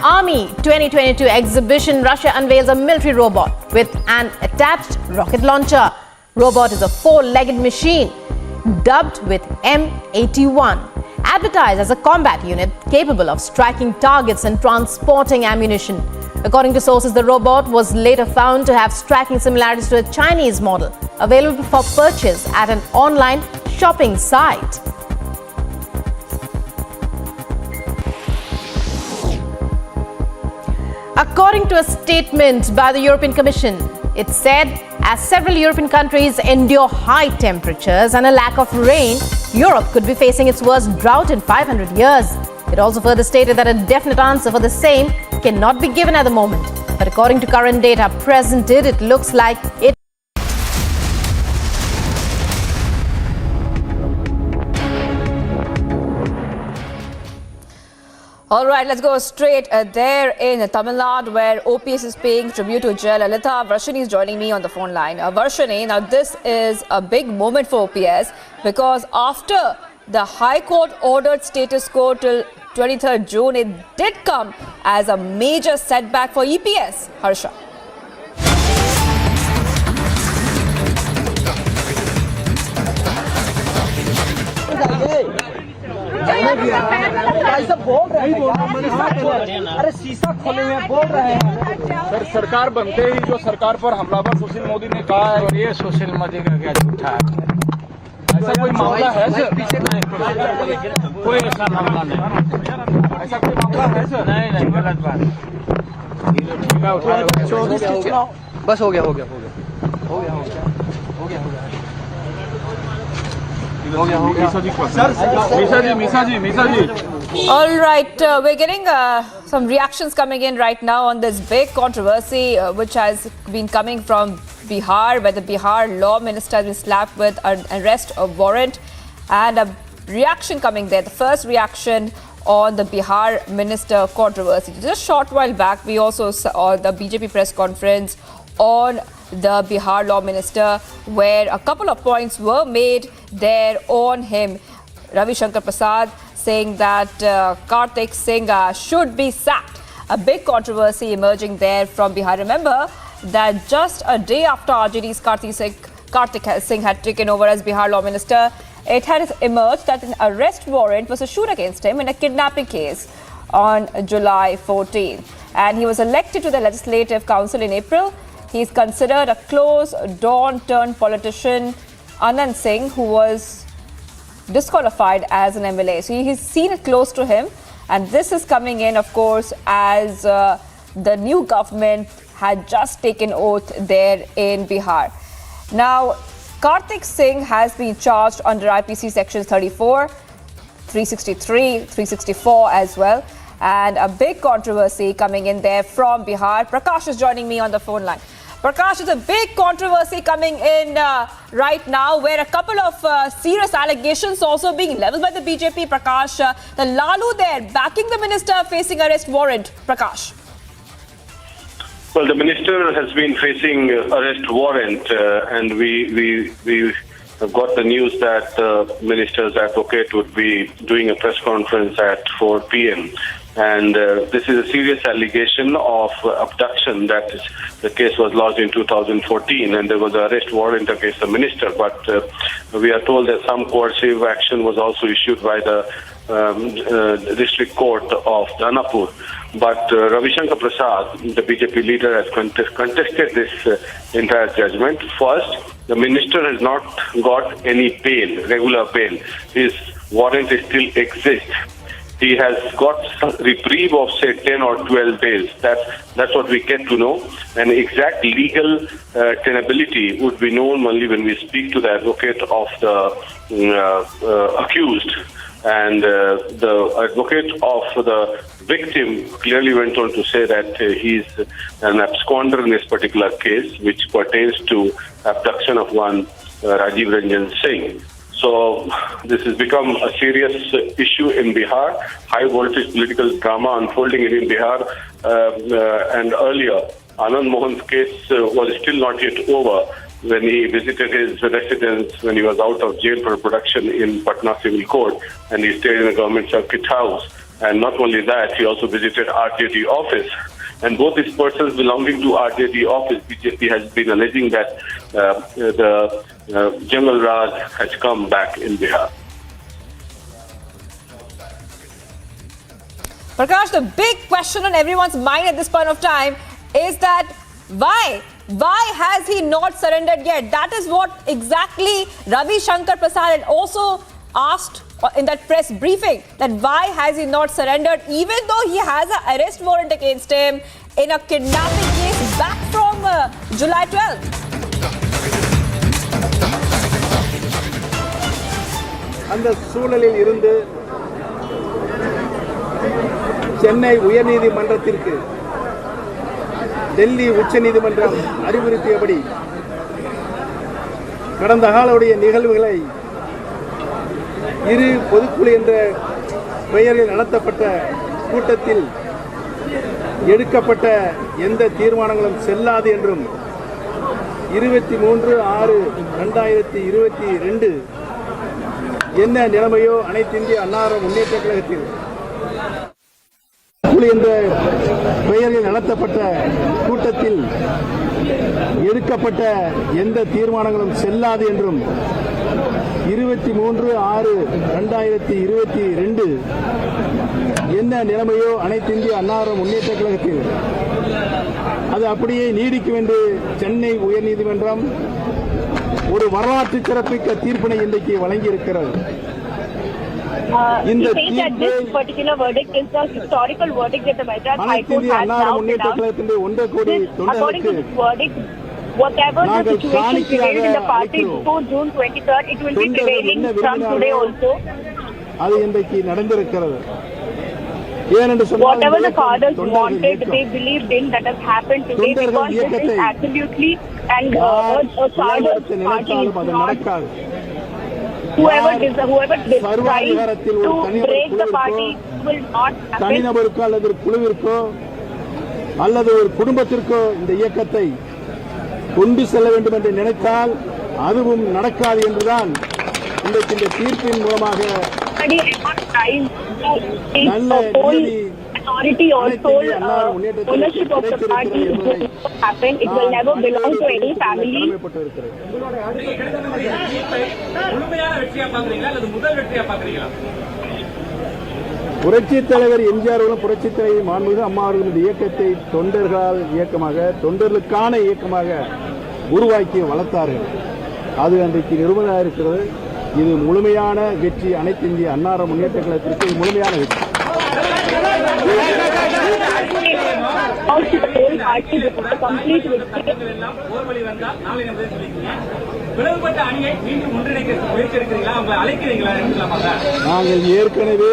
Army 2022 exhibition, Russia unveils a military robot with an attached rocket launcher. Robot is a 4-legged machine dubbed with M81. Advertised as a combat unit capable of striking targets and transporting ammunition. According to sources, the robot was later found to have striking similarities to a Chinese model available for purchase at an online shopping site. According to a statement by the European Commission, it said as several European countries endure high temperatures and a lack of rain, Europe could be facing its worst drought in 500 years. It also further stated that a definite answer for the same cannot be given at the moment. But according to current data presented, it looks like it All right, let's go straight there in Tamil Nadu, where OPS is paying tribute to Jayalalitha. Varshini is joining me on the phone line. Varshini, now this is a big moment for OPS because after the High Court ordered status quo till 23rd June, it did come as a major setback for EPS. Harsha. अरे शीशा खोले हुए बोल रहे हैं sir. सरकार बनते ही जो सरकार पर हमलावर सुशील मोदी ने कहा है, ये सुशील मोदी का क्या झूठा है? ऐसा कोई मामला है सर? कोई ऐसा मामला नहीं, ऐसा कोई मामला है सर? नहीं नहीं, गलत बात। बस हो गया हो गया हो गया हो गया हो गया हो गया हो गया। All right, we're getting some reactions coming in right now on this big controversy which has been coming from Bihar, where the Bihar law minister has been slapped with an arrest warrant, and a reaction coming there. The first reaction on the Bihar minister controversy. Just a short while back, we also saw the BJP press conference on the Bihar law minister, where a couple of points were made there on him. Ravi Shankar Prasad saying that Kartik Singh should be sacked. A big controversy emerging there from Bihar. Remember that just a day after RJD's Kartik Singh had taken over as Bihar law minister, it had emerged that an arrest warrant was issued against him in a kidnapping case on July 14th. And he was elected to the Legislative Council in April. He's considered a close Dawn-turned politician, Anand Singh, who was disqualified as an MLA. So he's seen it close to him. And this is coming in, of course, as the new government had just taken oath there in Bihar. Now, Kartik Singh has been charged under IPC sections 34, 363, 364 as well. And a big controversy coming in there from Bihar. Prakash is joining me on the phone line. Prakash, there's a big controversy coming in right now, where a couple of serious allegations also being leveled by the BJP. Prakash, the Lalu there backing the minister facing arrest warrant. Prakash. Well, the minister has been facing arrest warrant, and we have got the news that the minister's advocate would be doing a press conference at 4 p.m. And this is a serious allegation of abduction. That is, the case was lodged in 2014, and there was an arrest warrant against the minister. But we are told that some coercive action was also issued by the district court of Danapur. But Ravi Shankar Prasad, the BJP leader, has contested this entire judgment. First, the minister has not got any bail, regular bail. His warrant still exists. He has got some reprieve of, say, 10 or 12 days. That's what we get to know. And exact legal tenability would be known only when we speak to the advocate of the accused. And the advocate of the victim clearly went on to say that he's an absconder in this particular case, which pertains to abduction of one Rajiv Ranjan Singh. So this has become a serious issue in Bihar, high voltage political drama unfolding in Bihar. And earlier, Anand Mohan's case was still not yet over when he visited his residence when he was out of jail for production in Patna Civil Court, and he stayed in the government circuit house. And not only that, he also visited RJD office. And both these persons belonging to RJD office, BJP has been alleging that the Jungle Raj has come back in Bihar. Prakash, the big question on everyone's mind at this point of time is that why has he not surrendered yet? That is what exactly Ravi Shankar Prasad had also asked in that press briefing, that why has he not surrendered even though he has an arrest warrant against him in a kidnapping case back from July 12th. அந்த சூழலில் இருந்து சென்னை உயர்நீதிமன்றத்திற்கு டெல்லி உச்சநீதிமன்றம் அறிவுறுத்தியபடி கடந்த காலவுடைய நிகழ்வுகளை இரு பொதுக்குழு என்ற பெயரில் நடத்தப்பட்ட கூட்டத்தில் எடுக்கப்பட்ட எந்த தீர்மானங்களும் செல்லாது என்றும் 23/6/2022 என்ன நிலைமையோ அனைத்து இந்திய அண்ணா முன்னேற்ற கழகத்தில் என்ற பெயரில் நடத்தப்பட்ட கூட்டத்தில் எடுக்கப்பட்ட எந்த தீர்மானங்களும் செல்லாது என்றும் 23/6/2022 என்ன நிலைமையோ அனைத்து இந்திய அண்ணா முன்னேற்ற கழகத்தில் அது அப்படியே நீடிக்கும் என்று சென்னை உயர்நீதிமன்றம் ஒரு வரலாற்று சிறப்புமிக்க தீர்ப்பினை இன்றைக்கு வழங்கியிருக்கிறது. இந்த தீர்ப்பு அனைத்து இந்திய அண்ணா முன்னேற்ற கழகத்தின் 1 கோடி தொண்டர்களுக்கு நாங்கள் காணிக்கையாக அது இன்றைக்கு நடந்திருக்கிறது. ஏனென்று சொன்னால் நினைத்தாலும் அது நடக்காது. சர்வாதிகாரத்தில் ஒரு தனிநபருக்கோ அல்லது ஒரு குழுவிற்கோ அல்லது ஒரு குடும்பத்திற்கோ இந்த இயக்கத்தை கொண்டு செல்ல வேண்டும் என்று நினைத்தால் அதுவும் நடக்காது என்றுதான் இன்றைக்கு இந்த தீர்ப்பின் மூலமாக நல்ல நிதி authority or sole ownership of the party will happen. It will never belong to any family. புரட்சித் தலைவர் எம்ஜிஆர் அவர்களும் புரட்சித் தலைவர் மாண்புமிகு அம்மா அவர்களும் இந்த இயக்கத்தை தொண்டர்களால் இயக்கமாக தொண்டர்களுக்கான இயக்கமாக உருவாக்கி வளர்த்தார்கள். அது அன்றைக்கு நிறுவனம் இருக்கிறது. இது முழுமையான வெற்றி. அனைத்து இந்திய அண்ணா முன்னேற்ற கழகத்திற்கு இது முழுமையான வெற்றி. நாங்கள் ஏற்கனவே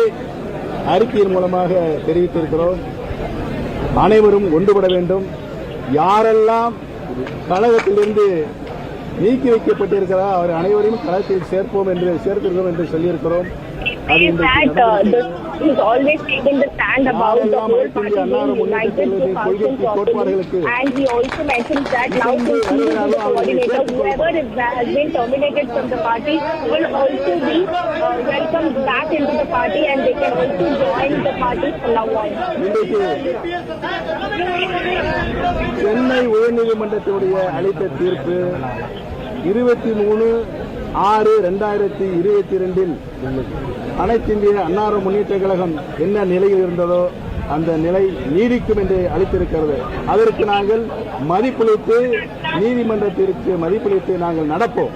அறிக்கையின் மூலமாக தெரிவித்திருக்கிறோம். அனைவரும் ஒன்றுபட வேண்டும். யாரெல்லாம் கழகத்திலிருந்து நீக்கி வைக்கப்பட்டிருக்கிறார் அவர் அனைவரையும் கழகத்தில் சேர்ப்போம் என்று சேர்த்திருக்கிறோம் என்று சொல்லியிருக்கிறோம். He's always taken the stand about the whole party being united to function properly, and he also mentions that now since he is the coordinator, whoever has been terminated from the party will also be welcomed back into the party, and they can also join the party from now on. Chennai உயர்நீதிமன்றத்தினுடைய அளித்த தீர்ப்பு 23/6/2022 அனைத்து இந்திய அண்ணா முன்னேற்ற கழகம் என்ன நிலையில் இருந்ததோ அந்த நிலை நீடிக்கும் என்று அளித்திருக்கிறது. அதற்கு நாங்கள் மதிப்பளித்து நீதிமன்றத்திற்கு மதிப்பளித்து நாங்கள் நடப்போம்.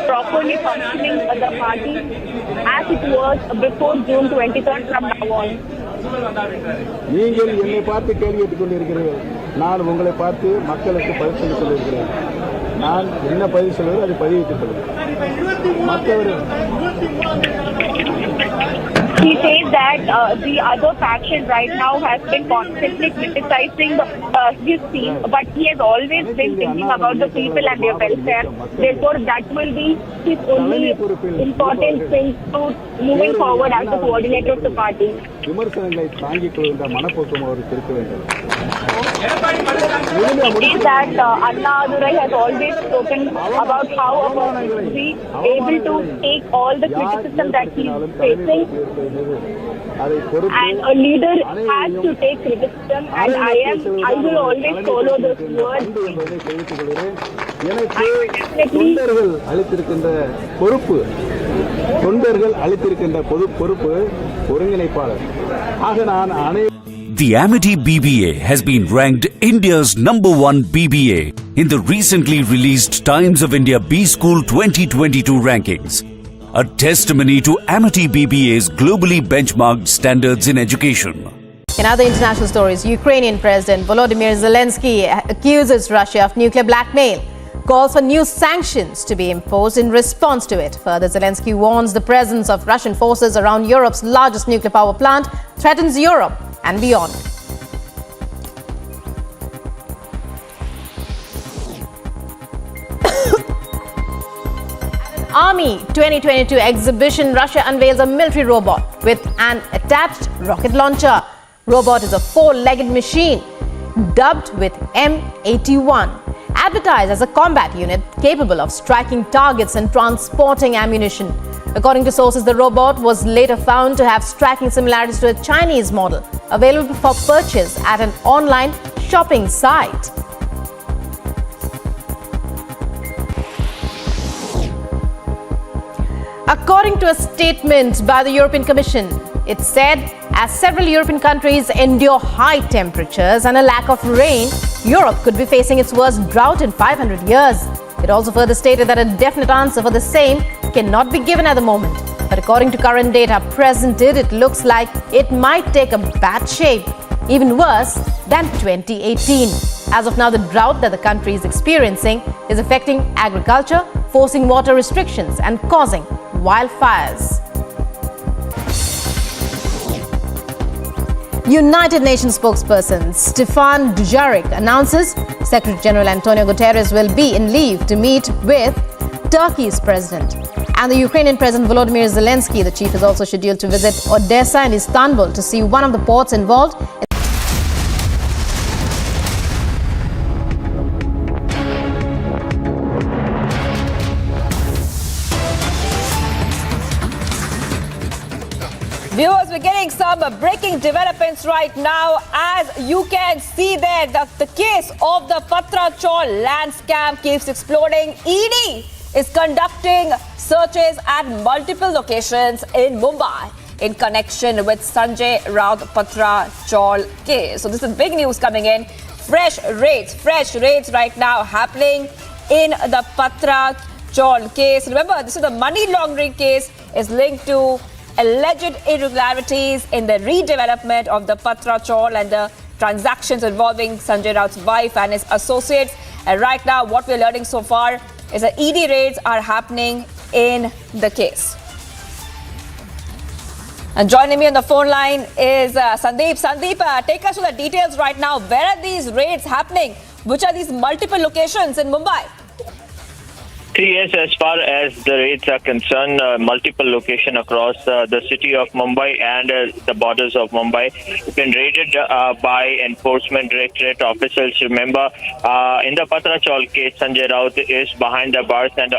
Properly functioning the party as it was before June 23rd from now on. நீங்கள் என்னை பார்த்து கேள்வி கேட்டுக் கொண்டிருக்கிறீர்கள். நான் உங்களை பார்த்து மக்களுக்கு பதில் சொல்லிக் கொண்டிருக்கிறேன். நான் என்ன பதில் சொல்வது அதை பதிவிட்டுக் கொள்கிறேன். மற்றவர் He says that the other faction right now has been constantly criticizing his team, but he has always been thinking about the people and their welfare. Therefore, that will be his only important thing to moving forward as the coordinator of the party. Is that Anna Adurai has always spoken about how a person should be able to take all the criticism that he is facing, and a leader has to take criticism, and I will always follow those words. The Amity BBA has been ranked India's #1 BBA in the recently released Times of India B School 2022 rankings, a testimony to Amity BBA's globally benchmarked standards in education. In other international stories, Ukrainian President Volodymyr Zelensky accuses Russia of nuclear blackmail, calls for new sanctions to be imposed in response to it. Further, Zelensky warns the presence of Russian forces around Europe's largest nuclear power plant threatens Europe and beyond. At an Army 2022 exhibition, Russia unveils a military robot with an attached rocket launcher. Robot is a four-legged machine dubbed with M81, advertised as a combat unit capable of striking targets and transporting ammunition. According to sources, the robot was later found to have striking similarities to a Chinese model available for purchase at an online shopping site. According to a statement by the European Commission, it said as several European countries endure high temperatures and a lack of rain, Europe could be facing its worst drought in 500 years. It also further stated that a definite answer for the same cannot be given at the moment. But according to current data presented, it looks like it might take a bad shape, even worse than 2018. As of now, the drought that the country is experiencing is affecting agriculture, forcing water restrictions and causing wildfires. United Nations spokesperson Stefan Dujarric announces Secretary General Antonio Guterres will be in leave to meet with Turkey's president. And the Ukrainian President Volodymyr Zelensky, the chief, is also scheduled to visit Odessa and Istanbul to see one of the ports involved. Viewers, we're getting some breaking developments right now. As you can see there, the case of the Patra Chaul land scam keeps exploding. ED is conducting searches at multiple locations in Mumbai in connection with Sanjay Raut Patra Chaul case. So this is big news coming in. Fresh raids right now happening in the Patra Chaul case. Remember, this is the money laundering case, is linked to alleged irregularities in the redevelopment of the Patra Chaul and the transactions involving Sanjay Raut's wife and his associates. And right now, what we're learning so far is that ED raids are happening in the case. And joining me on the phone line is Sandeep. Sandeep, take us to the details right now. Where are these raids happening? Which are these multiple locations in Mumbai? Yes, as far as the raids are concerned, multiple locations across the city of Mumbai and the borders of Mumbai have been raided by Enforcement Directorate officers. Remember, in the Patra Chaul case, Sanjay Raut is behind the bars and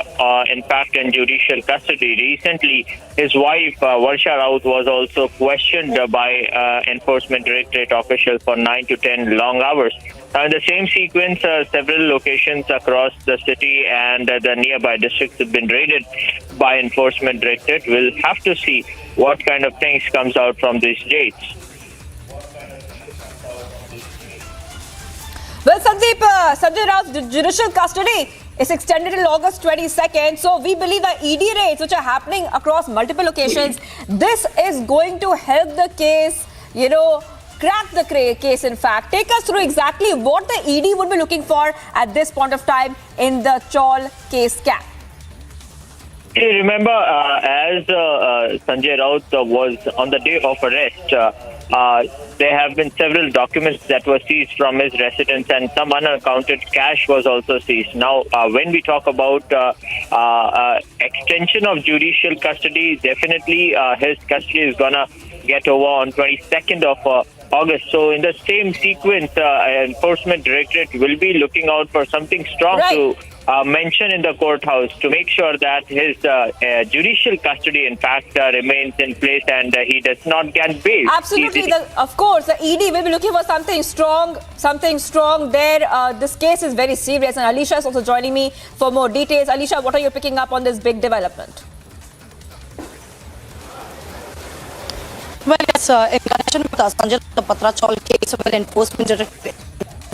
in fact in judicial custody. Recently, his wife, Varsha Raut, was also questioned by Enforcement Directorate officials for 9 to 10 long hours. In the same sequence, several locations across the city and the nearby districts have been raided by Enforcement Directorate. We'll have to see what kind of things comes out from these raids. Well, Sandeep, Sanjay Raut's judicial custody is extended till August 22nd. So we believe that ED raids, which are happening across multiple locations, this is going to help the case, crack the case. In fact, take us through exactly what the ED would be looking for at this point of time in the Chaul case scam. You remember, as Sanjay Raut was on the day of arrest, there have been several documents that were seized from his residence, and some unaccounted cash was also seized. Now, when we talk about extension of judicial custody, definitely his custody is gonna get over on 22nd of August. So, in the same sequence, Enforcement Directorate will be looking out for something strong to mention in the courthouse to make sure that his judicial custody, in fact, remains in place and he does not get bail. Absolutely. Of course, the ED will be looking for something strong there. This case is very serious, and Alisha is also joining me for more details. Alisha, what are you picking up on this big development? Well, yes, in connection with Sanjay Patrachal case, where Enforcement Directorate.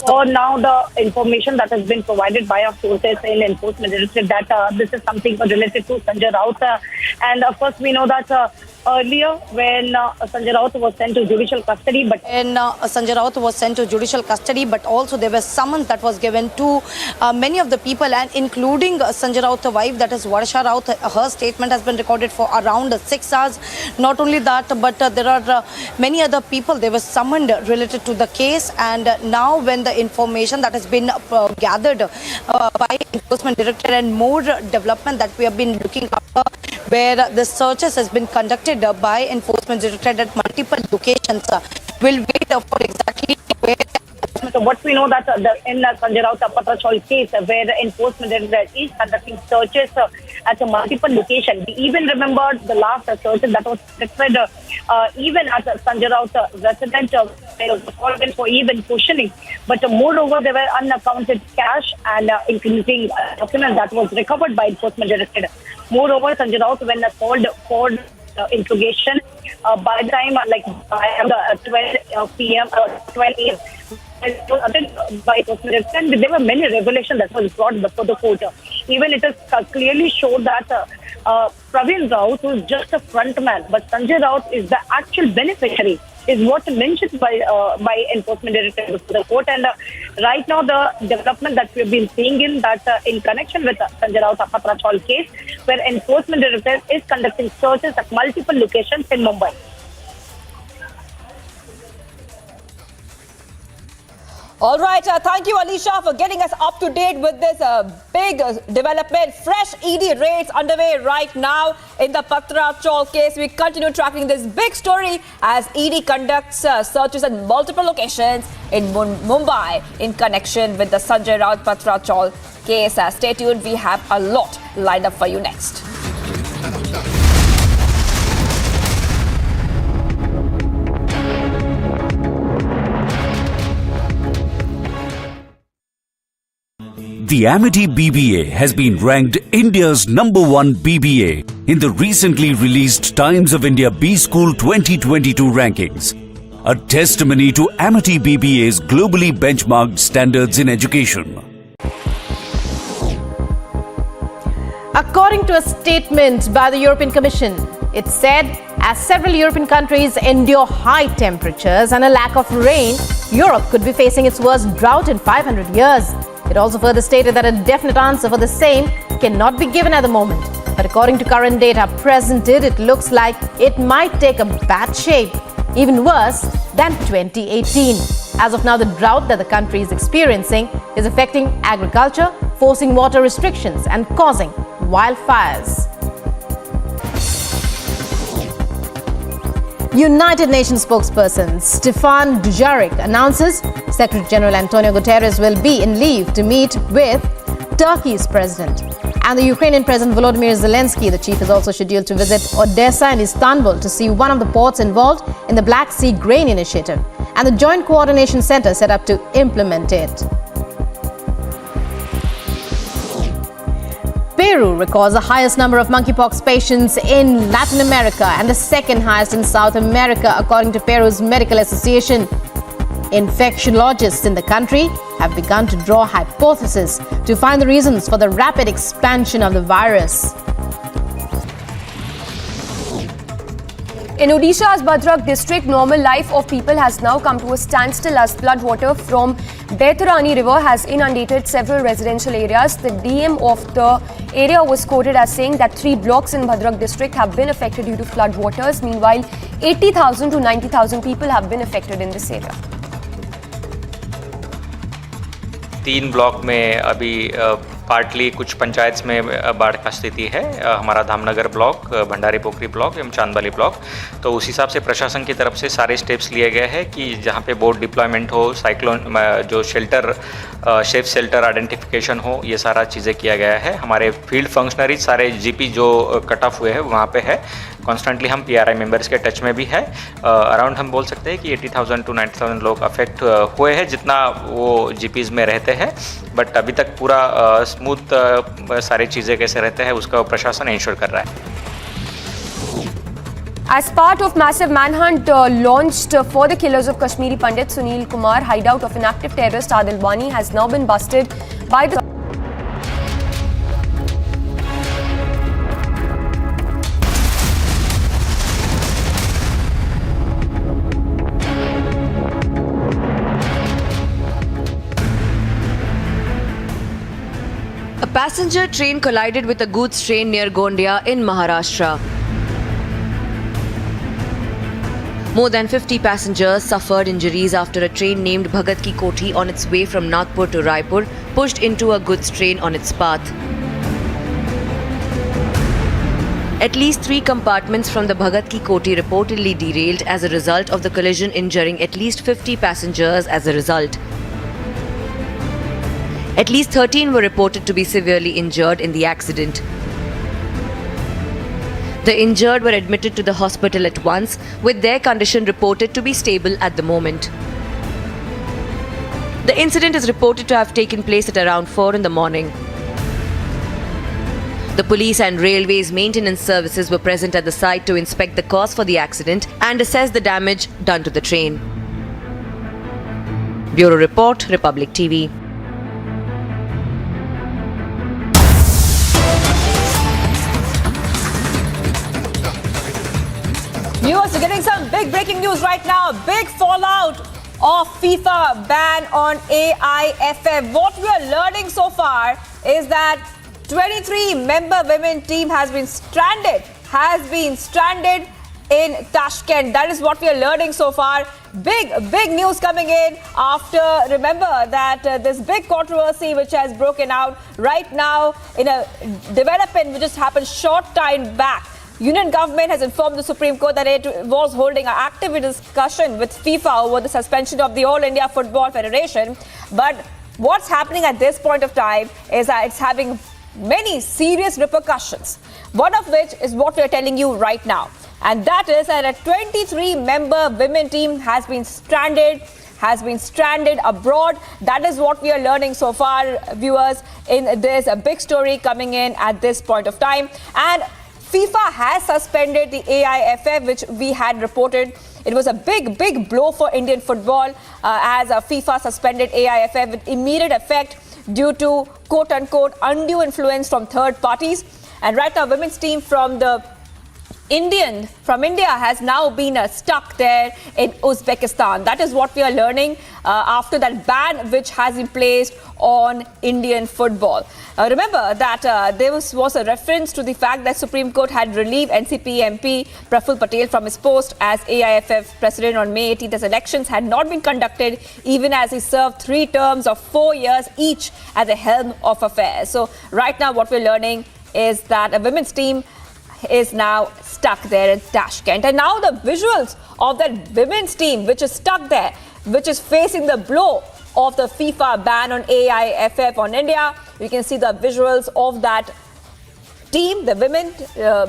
So now the information that has been provided by our sources in Enforcement Directorate that this is something related to Sanjay Raut. And of course, we know that earlier when Sanjay Raut was sent to judicial custody, but Sanjay Raut was sent to judicial custody, but also there was summons that was given to many of the people, and including Sanjay Raut's wife, that is Varsha Raut. Her statement has been recorded for around 6 hours. Not only that, but there are many other people they were summoned related to the case. And now when the information that has been gathered by Enforcement Directorate and more development that we have been looking after, where the searches has been conducted by Enforcement Directorate at multiple locations. We'll wait for exactly where. So what we know that in Sanjay Raut Patrachal case, where the Enforcement Directorate is conducting searches at a multiple location. We even remember the last searches that was conducted even at Sanjay Raut residence, there was called for even questioning. But moreover, there were unaccounted cash and including documents that was recovered by Enforcement Directorate. Moreover, Sanjay Raut, when called for interrogation, by the time by 12 p.m. 12 a.m. by and there were many revelations that was brought before the court. Even it is clearly showed that Praveen Raut was just a front man, but Sanjay Raut is the actual beneficiary, is what mentioned by Enforcement Directorate to the court. And right now the development that we've been seeing in that in connection with Sanjay Raut Patrachal case, where Enforcement Directorate is conducting searches at multiple locations in Mumbai. All right, thank you, Alisha, for getting us up to date with this big development. Fresh ED raids underway right now in the Patrachal case. We continue tracking this big story as ED conducts searches at multiple locations in Mumbai in connection with the Sanjay Raut Patrachal case. Stay tuned, we have a lot lined up for you next. The Amity BBA has been ranked India's #1 BBA in the recently released Times of India B School 2022 rankings, a testimony to Amity BBA's globally benchmarked standards in education. According to a statement by the European Commission, it said as several European countries endure high temperatures and a lack of rain, Europe could be facing its worst drought in 500 years. It also further stated that a definite answer for the same cannot be given at the moment. But according to current data presented, it looks like it might take a bad shape, even worse than 2018. As of now, the drought that the country is experiencing is affecting agriculture, forcing water restrictions and causing wildfires. United Nations spokesperson Stefan Dujarric announces Secretary General Antonio Guterres will be in leave to meet with Turkey's president. And the Ukrainian President Volodymyr Zelensky, the chief, is also scheduled to visit Odessa and Istanbul to see one of the ports involved in the Black Sea Grain Initiative and the Joint Coordination Center set up to implement it. Peru records the highest number of monkeypox patients in Latin America and the second highest in South America, according to Peru's Medical Association. Infectiologists in the country have begun to draw hypotheses to find the reasons for the rapid expansion of the virus. In Odisha's Bhadrak district, normal life of people has now come to a standstill as floodwater from Baitarani river has inundated several residential areas. The DM of the area was quoted as saying that 3 blocks in Bhadrak district have been affected due to floodwaters. Meanwhile, 80,000 to 90,000 people have been affected in this area. 3 block में अभी partly कुछ पंचायत में बाढ़ का स्थिति है। हमारा Dhamnagar block, Bhandari पोखरी block एवं चांदबाली ब्लॉक, तो उस हिसाब से प्रशासन की तरफ से सारे स्टेप्स लिए गए हैं कि जहां पे बोट डिप्लॉयमेंट हो, साइक्लोन जो शेल्टर सेफ शेल्टर आइडेंटिफिकेशन हो, ये सारा चीज़ें किया गया है। हमारे फील्ड फंक्शनरीज सारे जीपी जो कट ऑफ हुए हैं वहाँ पे है। कॉन्स्टेंटली हम पीआरआई मेंबर्स के टच में भी है। अराउंड हम बोल सकते हैं कि 80,000 टू 90,000 लोग अफेक्ट हुए हैं जितना वो जीपीज़ में रहते हैं, बट अभी तक पूरा स्मूथ सारी चीज़ें कैसे रहते हैं उसका प्रशासन इंश्योर कर रहा है। As part of massive manhunt launched for the killers of Kashmiri Pandit Sunil Kumar, hideout of an active terrorist Adil Wani has now been busted by the A passenger train collided with a goods train near Gondia in Maharashtra. More than 50 passengers suffered injuries after a train named Bhagat Ki Kothi on its way from Nagpur to Raipur pushed into a goods train on its path. At least 3 compartments from the Bhagat Ki Kothi reportedly derailed as a result of the collision, injuring at least 50 passengers as a result. At least 13 were reported to be severely injured in the accident. The injured were admitted to the hospital at once, with their condition reported to be stable at the moment. The incident is reported to have taken place at around 4 in the morning. The police and railways maintenance services were present at the site to inspect the cause for the accident and assess the damage done to the train. Bureau Report, Republic TV. Viewers, we're getting some big breaking news right now. Big fallout of FIFA ban on AIFF. What we are learning so far is that 23-member women team has been stranded in Tashkent. That is what we are learning so far. Big news coming in after, remember that this big controversy which has broken out right now in a development which just happened short time back. Union government has informed the Supreme Court that it was holding an active discussion with FIFA over the suspension of the All India Football Federation. But what's happening at this point of time is that it's having many serious repercussions. One of which is what we're telling you right now. And that is that a 23-member women team has been stranded abroad. That is what we are learning so far, viewers, in this big story coming in at this point of time. And FIFA has suspended the AIFF, which we had reported. It was a big blow for Indian football as FIFA suspended AIFF with immediate effect due to quote-unquote undue influence from third parties. And right now, women's team from India has now been stuck there in Uzbekistan. That is what we are learning after that ban which has been placed on Indian football. Remember that there was a reference to the fact that Supreme Court had relieved NCP MP Praful Patel from his post as AIFF president on May 18th, as elections had not been conducted, even as he served 3 terms of 4 years each at the helm of affairs. So right now what we're learning is that a women's team is now stuck there in Tashkent. And now the visuals of that women's team which is stuck there, which is facing the blow of the FIFA ban on AIFF on India. You can see the visuals of that team, the women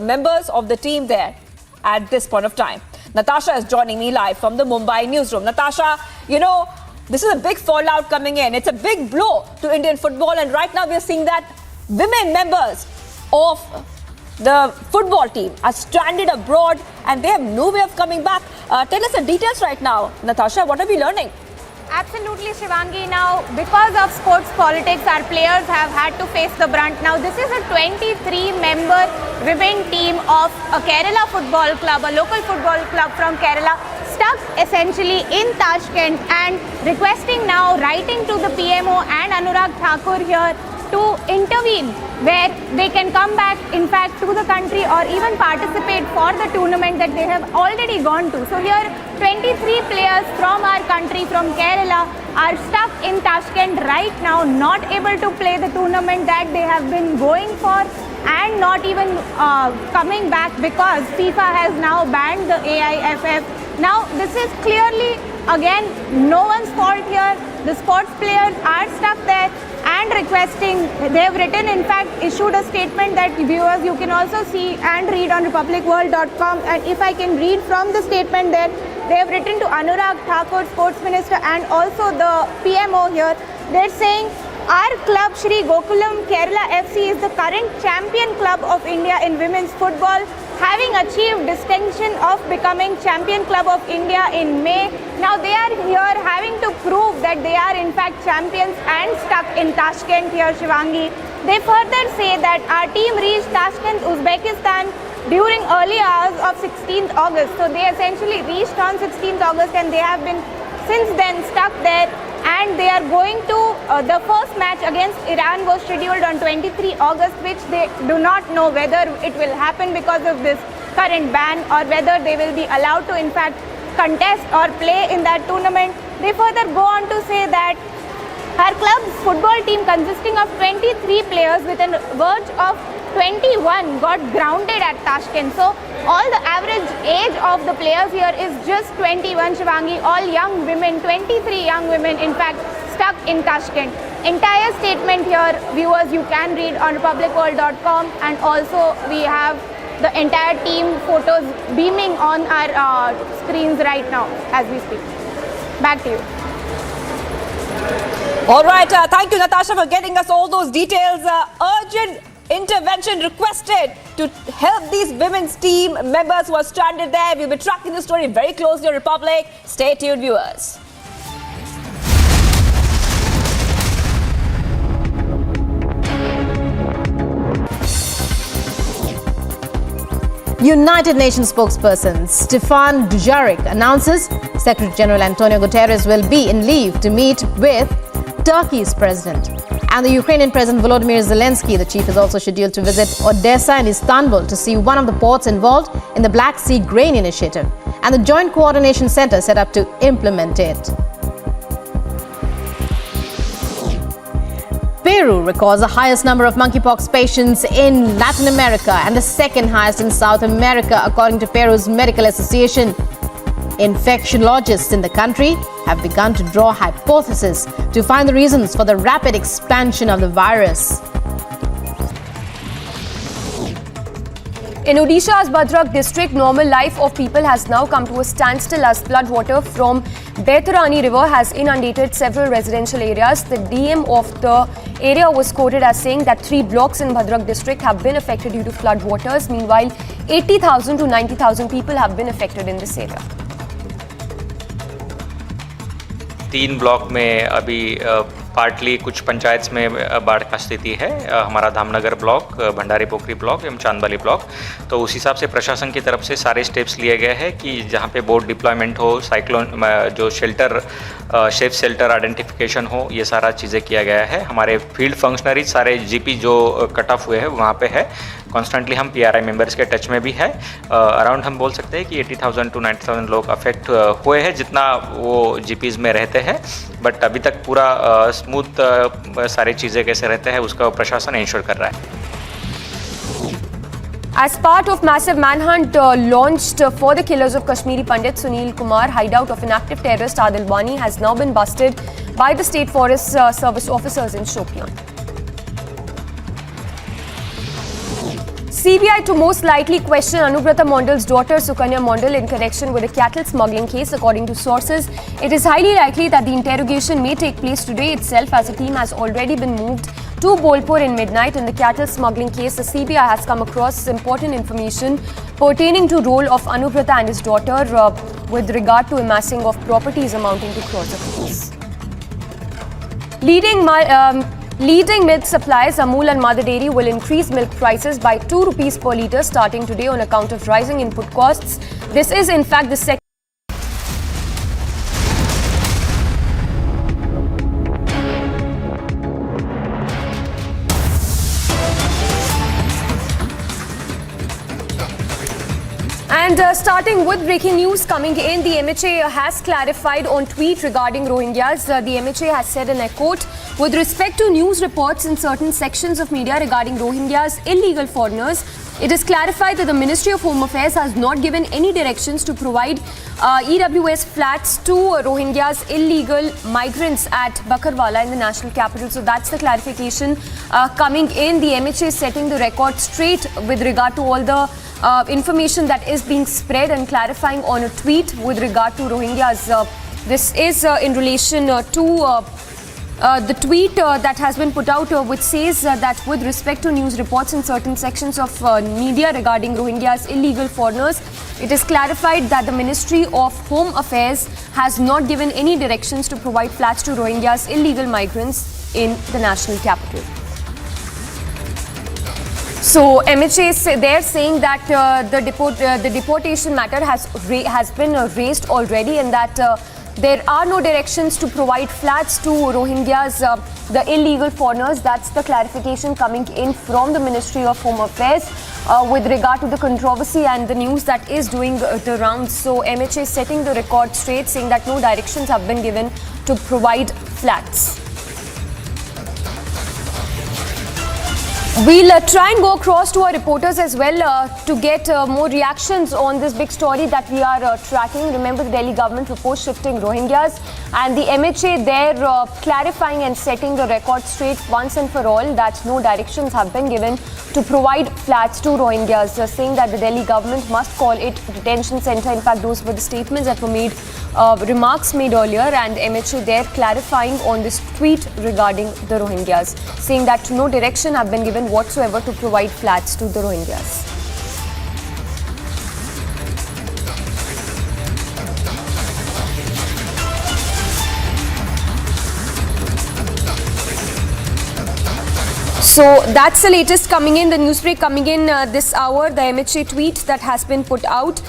members of the team there at this point of time. Natasha is joining me live from the Mumbai newsroom. Natasha, you know, this is a big fallout coming in. It's a big blow to Indian football, and right now we are seeing that women members of the football team are stranded abroad and they have no way of coming back. Tell us the details right now, Natasha. What are we learning? Absolutely, Shivangi. Now, because of sports politics, our players have had to face the brunt. Now, this is a 23-member women team of a Kerala football club, a local football club from Kerala, stuck essentially in Tashkent and requesting now, writing to the PMO and Anurag Thakur here to intervene, where they can come back, in fact, to the country or even participate for the tournament that they have already gone to. So here, 23 players from our country, from Kerala, are stuck in Tashkent right now, not able to play the tournament that they have been going for and not even coming back because FIFA has now banned the AIFF. Now, this is clearly, again, no one's fault here. The sports players are stuck there and requesting. They have written, in fact, issued a statement that viewers you can also see and read on republicworld.com. And if I can read from the statement there, they have written to Anurag Thakur, Sports Minister, and also the PMO here. They're saying, our club, Shri Ghulam Kerala FC, is the current champion club of India in women's football, having achieved distinction of becoming champion club of India in May. Now they are here having to prove that they are in fact champions and stuck in Tashkent here, Shivangi. They further say that our team reached Tashkent, Uzbekistan during early hours of 16th August. So they essentially reached on 16th August and they have been since then stuck there. And they are going to, the first match against Iran was scheduled on 23 August, which they do not know whether it will happen because of this current ban or whether they will be allowed to in fact contest or play in that tournament. They further go on to say that our club's football team consisting of 23 players with a verge of 21 got grounded at Tashkent. So all the average age of the players here is just 21, Shivangi. All young women, 23 young women, in fact, stuck in Tashkent. Entire statement here, viewers, you can read on republicworld.com, and also we have the entire team photos beaming on our screens right now as we speak. Back to you. All right, thank you, Natasha, for getting us all those details. Urgent intervention requested to help these women's team members who are stranded there. We'll be tracking the story very closely on Republic. Stay tuned, viewers. United Nations spokesperson Stefan Dujarric announces Secretary General Antonio Guterres will be in leave to meet with Turkey's president. And the Ukrainian President Volodymyr Zelensky, the chief, is also scheduled to visit Odessa and Istanbul to see one of the ports involved in the Black Sea Grain Initiative and the Joint Coordination Center set up to implement it. Peru records the highest number of monkeypox patients in Latin America and the second highest in South America, according to Peru's Medical Association. Infectiologists in the country have begun to draw hypotheses to find the reasons for the rapid expansion of the virus. In Odisha's Bhadrak district, normal life of people has now come to a standstill as floodwater from Baitarani river has inundated several residential areas. The DM of the area was quoted as saying that 3 blocks in Bhadrak district have been affected due to floodwaters. Meanwhile, 80,000 to 90,000 people have been affected in this area. 3 block में अभी partly कुछ पंचायत में बाढ़ का स्थिति है। हमारा Dhamnagar block, Bhandari पोखरी block एवं चांदबाली ब्लॉक, तो उस हिसाब से प्रशासन की तरफ से सारे स्टेप्स लिए गए हैं कि जहां पे बोट डिप्लॉयमेंट हो, साइक्लोन जो शेल्टर सेफ शेल्टर आइडेंटिफिकेशन हो, ये सारा चीज़ें किया गया है। हमारे फील्ड फंक्शनरीज सारे जीपी जो कट ऑफ हुए हैं वहाँ पे है। कॉन्स्टेंटली हम पीआरआई मेंबर्स के टच में भी है। अराउंड हम बोल सकते हैं कि 80,000 टू 90,000 लोग अफेक्ट हुए हैं जितना वो जीपीज़ में रहते हैं, बट अभी तक पूरा स्मूथ सारी चीज़ें कैसे रहते हैं उसका प्रशासन इंश्योर कर रहा है। As part of massive manhunt launched for the killers of Kashmiri Pandit Sunil Kumar, hideout of an active terrorist Adil Wani has now been busted by the State Forest Service officers in Shopian. CBI to most likely question Anubrata Mondal's daughter Sukanya Mondal in connection with a cattle smuggling case. According to sources, it is highly likely that the interrogation may take place today itself, as a team has already been moved to Bolpur in midnight. In the cattle smuggling case, the CBI has come across important information pertaining to role of Anubrata and his daughter with regard to amassing of properties amounting to crores of rupees. Leading milk suppliers Amul and Mother Dairy will increase milk prices by 2 rupees per litre starting today on account of rising input costs. This is in fact the second And starting with breaking news coming in, the MHA has clarified on tweet regarding Rohingyas. The MHA has said, and I quote, with respect to news reports in certain sections of media regarding Rohingyas, illegal foreigners, it is clarified that the Ministry of Home Affairs has not given any directions to provide EWS flats to Rohingyas illegal migrants at Bakarwala in the national capital. So that's the clarification coming in. The MHA is setting the record straight with regard to all the information that is being spread and clarifying on a tweet with regard to Rohingyas. This is in relation to the tweet that has been put out which says that with respect to news reports in certain sections of media regarding Rohingyas illegal foreigners, it is clarified that the Ministry of Home Affairs has not given any directions to provide flats to Rohingyas illegal migrants in the national capital. So MHA, they're saying that the deportation matter has been raised already, and that there are no directions to provide flats to Rohingyas, the illegal foreigners. That's the clarification coming in from the Ministry of Home Affairs with regard to the controversy and the news that is doing the rounds. So MHA is setting the record straight, saying that no directions have been given to provide flats. We'll try and go across to our reporters as well to get more reactions on this big story that we are tracking. Remember, the Delhi government proposed shifting Rohingyas, and the MHA there clarifying and setting the record straight once and for all that no directions have been given to provide flats to Rohingyas, saying that the Delhi government must call it detention center. In fact, those were the statements that were made, remarks made earlier, and MHA there clarifying on this tweet regarding the Rohingyas, saying that no direction have been given whatsoever to provide flats to the Rohingyas. So that's the latest coming in, the news break coming in this hour, the MHA tweet that has been put out,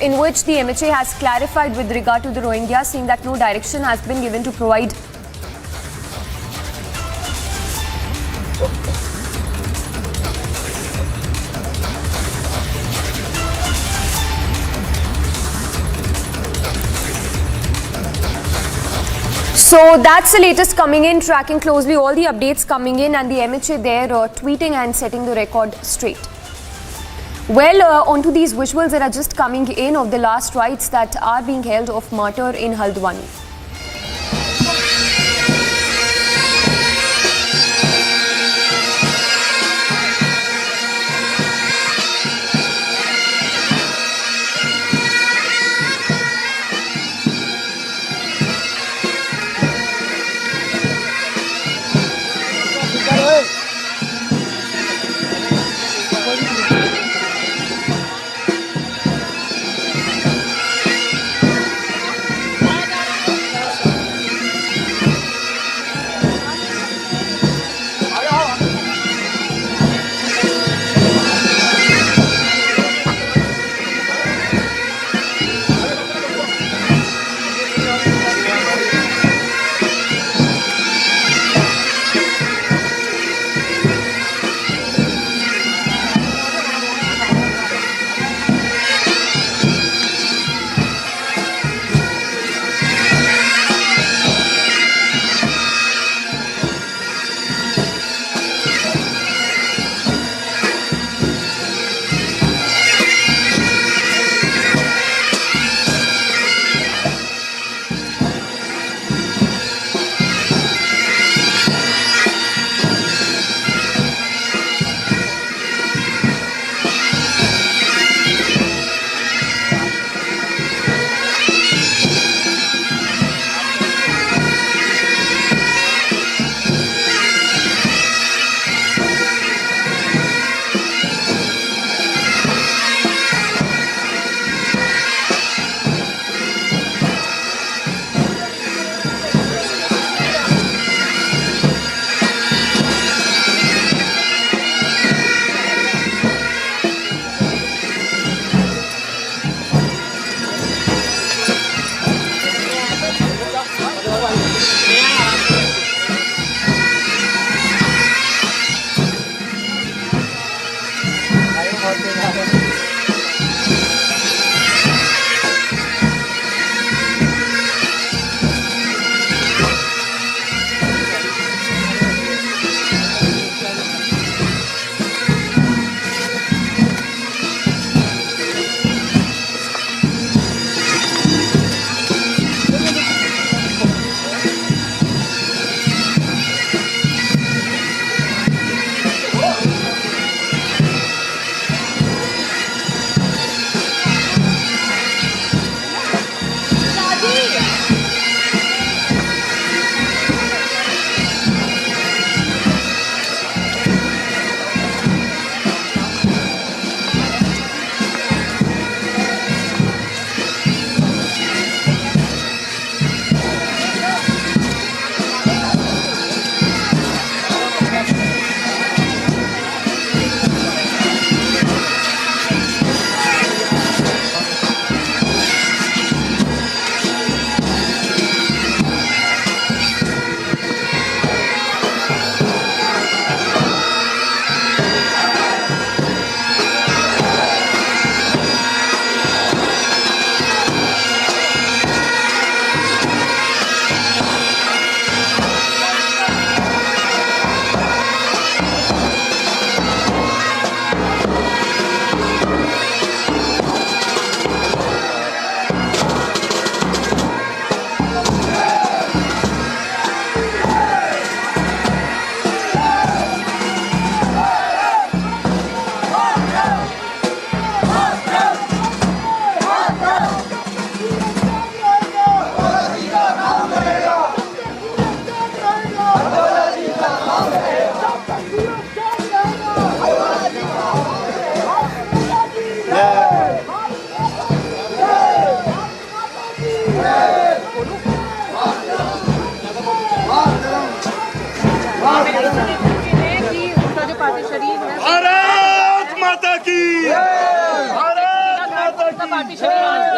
in which the MHA has clarified with regard to the Rohingyas, saying that no direction has been given to provide So that's the latest coming in, tracking closely all the updates coming in, and the MHA there tweeting and setting the record straight. Well, onto these visuals that are just coming in of the last rites that are being held of martyr in Haldwani.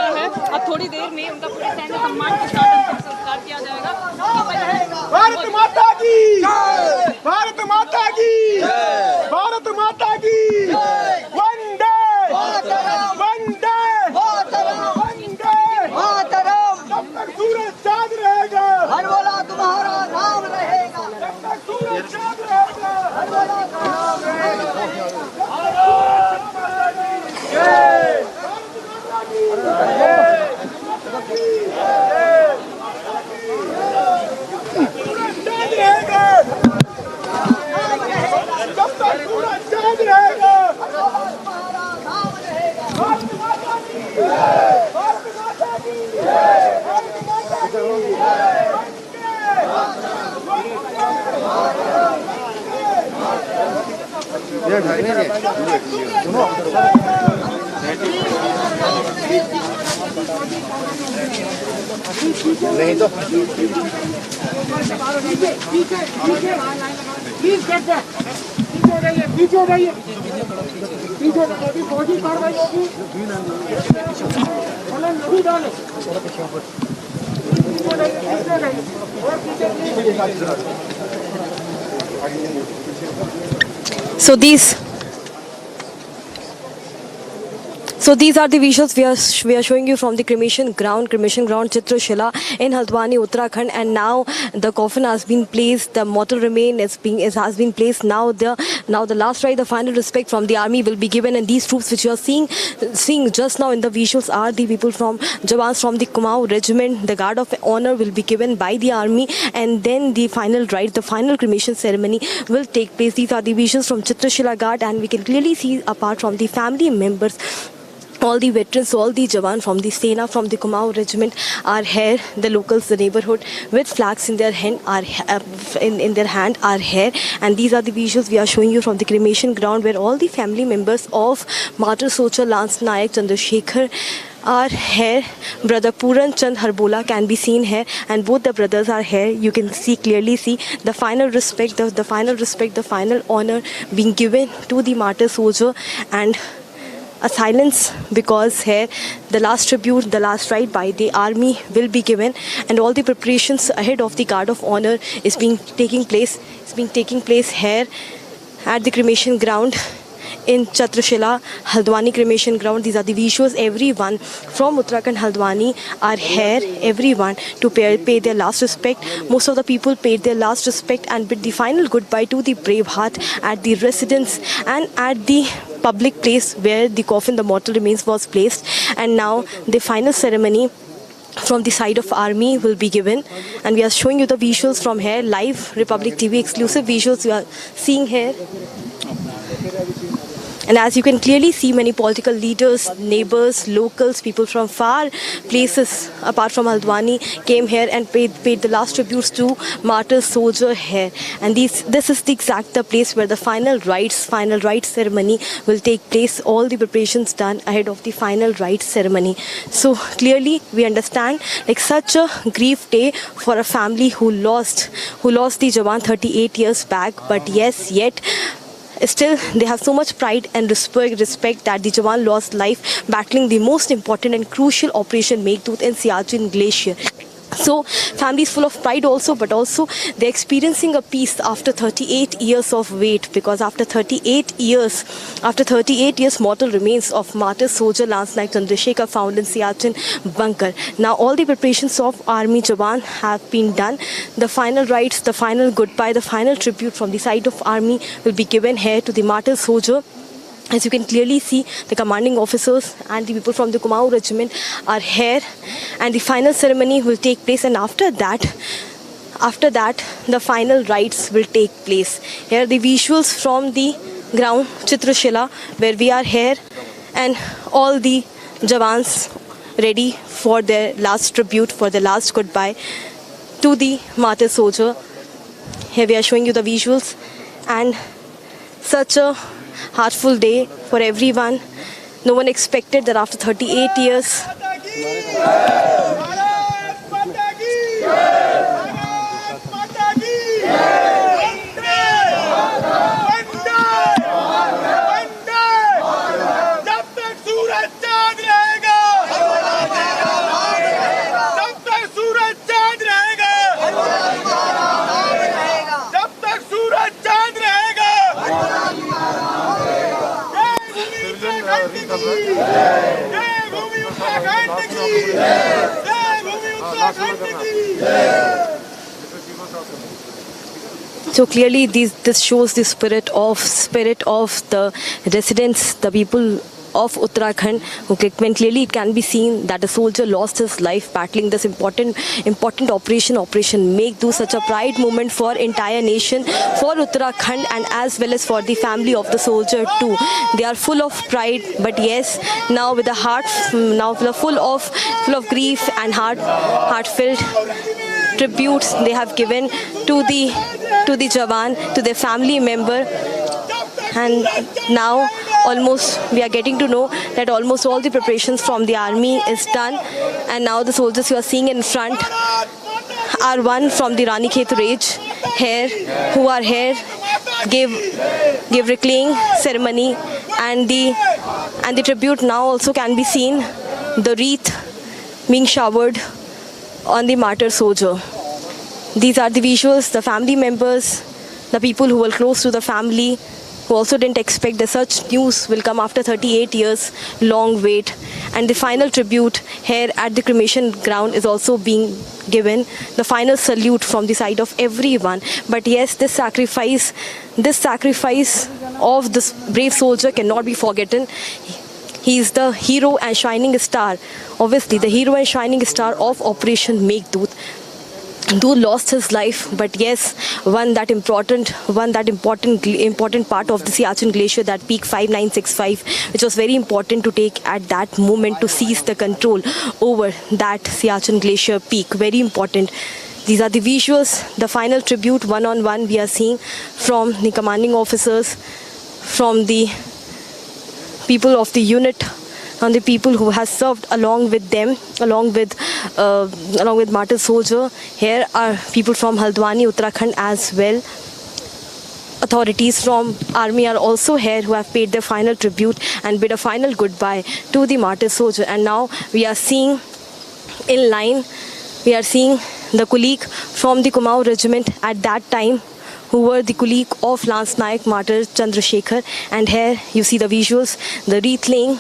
रहा है। अब थोड़ी देर में उनका पूरे सैन्य सम्मान के साथ अंतिम संस्कार किया जाएगा। भारत माता की भारत माता की भारत माता की वंदे वंदे वंदे मातरम। जब तक सूरज चांद रहेगा हर बोला तुम्हारा नाम रहेगा। जब तक सूरज चांद रहेगा हर बोला तुम्हारा नाम रहेगा। जब तक सूरज चांद रहेगा भारत माता की भारत माता की भारत माता की नहीं तो पीछे रहिए फौजी कार्रवाई होगी। नहीं डाले So these are the visuals we are showing you from the cremation ground Chitrashila in Haldwani, Uttarakhand, and now the coffin has been placed, the mortal remain has been placed. Now the last rite, the final respect from the army will be given, and these troops which you are seeing just now in the visuals are the people from Jawans from the Kumaon regiment. The guard of honor will be given by the army, and then the final rite, the final cremation ceremony will take place. These are the visuals from Chitrashila Ghat, and we can clearly see apart from the family members, all the veterans, all the Jawan from the Sena, from the Kumaon regiment are here. The locals, the neighborhood, with flags in their hand are in their hand are here. And these are the visuals we are showing you from the cremation ground, where all the family members of Martyr Soldier Lance Nayak Chandrasekhar are here. Brother Puran Chand Harbola can be seen here, and both the brothers are here. You can clearly see the final respect, the final honor being given to the martyr soldier, and a silence, because here the last tribute, the last rite by the army will be given, and all the preparations ahead of the guard of honor is taking place here at the cremation ground in Chitrashila, Haldwani cremation ground. These are the visuals. Everyone from Uttarakhand, Haldwani are here, everyone to pay their last respect. Most of the people paid their last respect and bid the final goodbye to the brave heart at the residence and at the public place where the coffin, the mortal remains, was placed. And now the final ceremony from the side of army will be given, and we are showing you the visuals from here, live Republic TV exclusive visuals you are seeing here. And as you can clearly see, many political leaders, neighbors, locals, people from far places apart from Haldwani came here and paid the last tributes to martyr soldier here. And this is the exact place where the final rites ceremony will take place. All the preparations done ahead of the final rites ceremony. So clearly we understand, like, such a grief day for a family who lost the Jawan 38 years back, but yes, yet still they have so much pride and respect that the Jawan lost life battling the most important and crucial operation Meghdut in Siachen Glacier. So family is full of pride also, but also they're experiencing a peace after 38 years of wait, because after 38 years mortal remains of martyr soldier Lance Nayak Chandrasekhar found in Siachen bunker. Now all the preparations of army Jawan have been done. The final rites, the final goodbye, the final tribute from the side of army will be given here to the martyr soldier. As you can clearly see, the commanding officers and the people from the Kumaon regiment are here, and the final ceremony will take place, and after that the final rites will take place. Here are the visuals from the ground Chitrashila, where we are here, and all the Jawans ready for their last tribute, for their last goodbye to the martyr soldier. Here we are showing you the visuals, and such a heartful day for everyone. No one expected that after 38 years. So clearly, this shows the spirit of the residents, the people of Uttarakhand. Okay, when clearly it can be seen that a soldier lost his life battling this important operation Meghdoot, such a pride moment for entire nation, for Uttarakhand, and as well as for the family of the soldier too. They are full of pride, but yes, now with a heart now full of grief and heartfelt tributes they have given to the Jawan, to their family member. And now almost we are getting to know that almost all the preparations from the army is done, and now the soldiers you are seeing in front are one from the Ranikhet Range here, who are here give reclaiming ceremony, and the tribute now also can be seen, the wreath being showered on the martyr soldier. These are the visuals, the family members, the people who were close to the family, who also didn't expect that such news will come after 38 years long wait. And the final tribute here at the cremation ground is also being given, the final salute from the side of everyone. But yes, this sacrifice of this brave soldier cannot be forgotten. He is the hero and shining star, obviously the hero and shining star of Operation Meghdoot. Though lost his life, but yes, one that important part of the Siachen Glacier, that peak 5965, which was very important to take at that moment to seize the control over that Siachen Glacier peak. Very important. These are the visuals, the final tribute one-on-one we are seeing from the commanding officers, from the people of the unit, and the people who has served along with them, along with martyr soldier. Here are people from Haldwani, Uttarakhand as well. Authorities from army are also here, who have paid their final tribute and bid a final goodbye to the martyr soldier. And now we are seeing in line, we are seeing the colleague from the Kumaon regiment at that time, who were the colleague of Lance Nayak martyr Chandrasekhar. And here you see the visuals, the wreath laying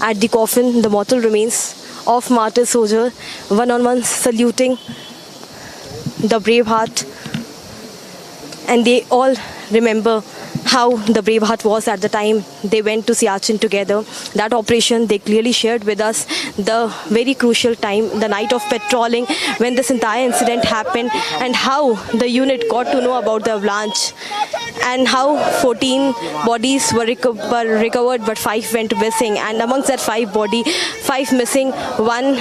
at the coffin, the mortal remains of martyr soldier, one-on-one saluting the brave heart. And they all remember how the brave heart was at the time they went to Siachen together. That operation, they clearly shared with us the very crucial time, the night of patrolling when this entire incident happened, and how the unit got to know about the avalanche, and how 14 bodies were recovered, but 5 went missing. And amongst that 5 missing, one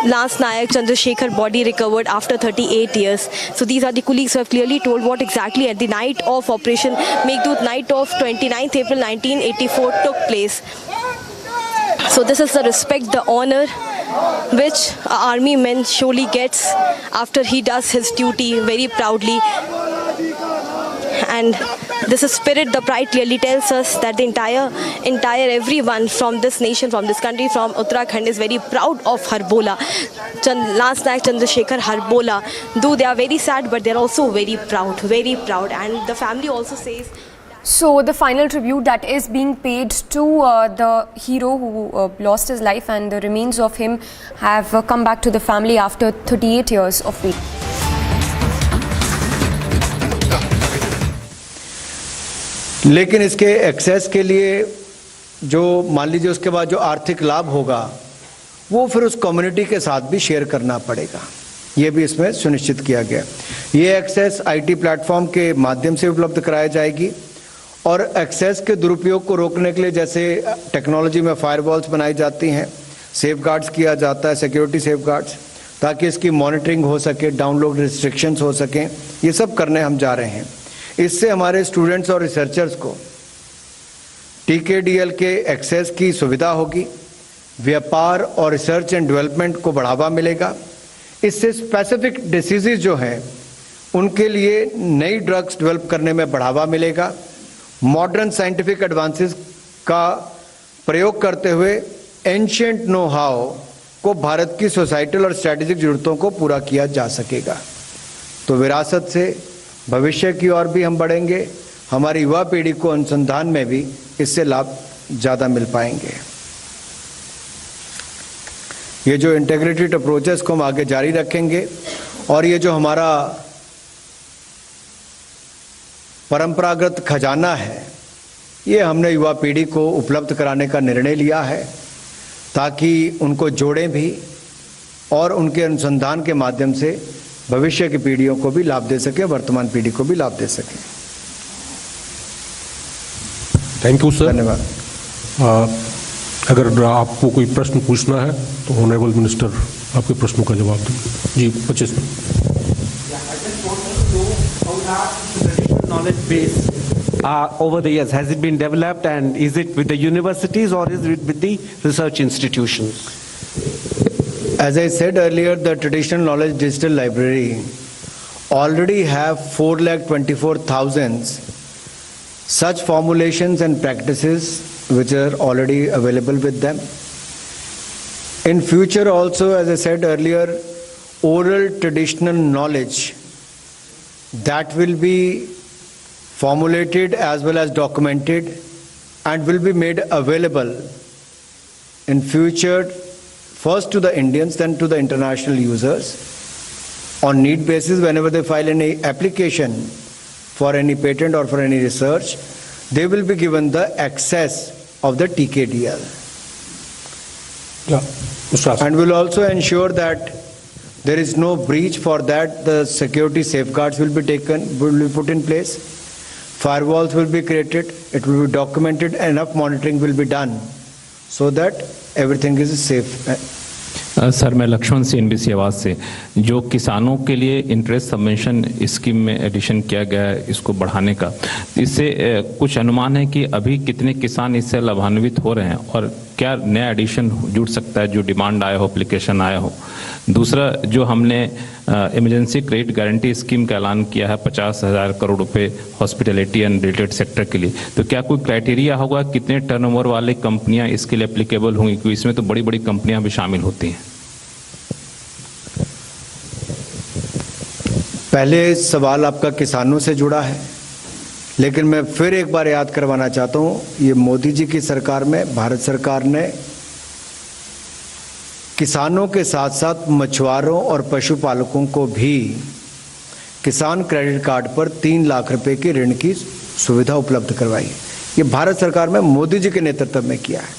Lance Nayak Chandrasekhar body recovered after 38 years. So these are the colleagues who have clearly told what exactly at the night of Operation Meghdoot, night of 29th April 1984 took place. So this is the respect, the honor which an army man surely gets after he does his duty very proudly. And this is spirit, the pride clearly tells us that the entire everyone from this nation, from this country, from Uttarakhand is very proud of Harbola. Lance Nayak Chandrasekhar Harbola. Though they are very sad, but they are also very proud, and the family also says. So the final tribute that is being paid to the hero who lost his life, and the remains of him have come back to the family after 38 years of wait. लेकिन इसके access के लिए जो मान लीजिए उसके बाद जो आर्थिक लाभ होगा वो फिर उस कम्युनिटी के साथ भी शेयर करना पड़ेगा, ये भी इसमें सुनिश्चित किया गया। ये एक्सेस आईटी प्लेटफॉर्म के माध्यम से उपलब्ध कराई जाएगी, और एक्सेस के दुरुपयोग को रोकने के लिए जैसे टेक्नोलॉजी में फायरवॉल्स बनाई जाती हैं, सेफगार्ड्स किया जाता है, सिक्योरिटी सेफगार्ड्स, ताकि इसकी मॉनिटरिंग हो सके, डाउनलोड रिस्ट्रिक्शंस हो सकें, ये सब करने हम जा रहे हैं। इससे हमारे स्टूडेंट्स और रिसर्चर्स को टीकेडीएल के एक्सेस की सुविधा होगी, व्यापार और रिसर्च एंड डेवलपमेंट को बढ़ावा मिलेगा। इससे स्पेसिफिक डिसीजेज जो हैं उनके लिए नई ड्रग्स डेवलप करने में बढ़ावा मिलेगा। मॉडर्न साइंटिफिक एडवांसेस का प्रयोग करते हुए एंशिएंट नो हाउ को भारत की सोसाइटल और स्ट्रेटेजिक जरूरतों को पूरा किया जा सकेगा। तो विरासत से भविष्य की ओर भी हम बढ़ेंगे, हमारी युवा पीढ़ी को अनुसंधान में भी इससे लाभ ज़्यादा मिल पाएंगे। ये जो इंटीग्रेटेड अप्रोच है इसको हम आगे जारी रखेंगे और ये जो हमारा परंपरागत खजाना है ये हमने युवा पीढ़ी को उपलब्ध कराने का निर्णय लिया है ताकि उनको जोड़ें भी और उनके अनुसंधान के माध्यम से भविष्य की पीढ़ियों को भी लाभ दे सके, वर्तमान पीढ़ी को भी लाभ दे सके। Thank you sir. धन्यवाद। अगर आपको कोई प्रश्न पूछना है तो ऑनरेबल मिनिस्टर आपके प्रश्नों का जवाब देंगे। जी 25 knowledge base over the years, has it been developed and is it with the universities or is it with the research institutions? As I said earlier, the Traditional Knowledge Digital Library already have 4,24,000 such formulations and practices which are already available with them. In future also, as I said earlier, oral traditional knowledge that will be formulated as well as documented and will be made available in future first to the Indians, then to the international users on need basis. Whenever they file any application for any patent or for any research, they will be given the access of the TKDL. Yeah, and will also ensure that there is no breach. For that, the security safeguards will be taken, will be put in place. Firewalls will be created, it will be documented, enough monitoring will be done so that everything is safe. Sir मैं लक्ष्मण से NBC आवाज़ से, जो किसानों के लिए interest subvention scheme में addition किया गया है इसको बढ़ाने का, इससे कुछ अनुमान है कि अभी कितने किसान इससे लाभान्वित हो रहे हैं और क्या नया एडिशन जुड़ सकता है जो डिमांड आया हो, एप्लीकेशन आया हो। दूसरा, जो हमने इमरजेंसी क्रेडिट गारंटी स्कीम का ऐलान किया है 50,000 करोड़ रुपए हॉस्पिटैलिटी एंड रिलेटेड सेक्टर के लिए, तो क्या कोई क्राइटेरिया होगा कितने टर्नओवर वाली कंपनियां इसके लिए एप्लीकेबल होंगी, क्योंकि इसमें तो बड़ी बड़ी कंपनियां भी शामिल होती हैं। पहले सवाल आपका किसानों से जुड़ा है, लेकिन मैं फिर एक बार याद करवाना चाहता हूँ, ये मोदी जी की सरकार में भारत सरकार ने किसानों के साथ साथ मछुआरों और पशुपालकों को भी किसान क्रेडिट कार्ड पर 3 लाख रुपए की ऋण की सुविधा उपलब्ध करवाई है। ये भारत सरकार में मोदी जी के नेतृत्व में किया है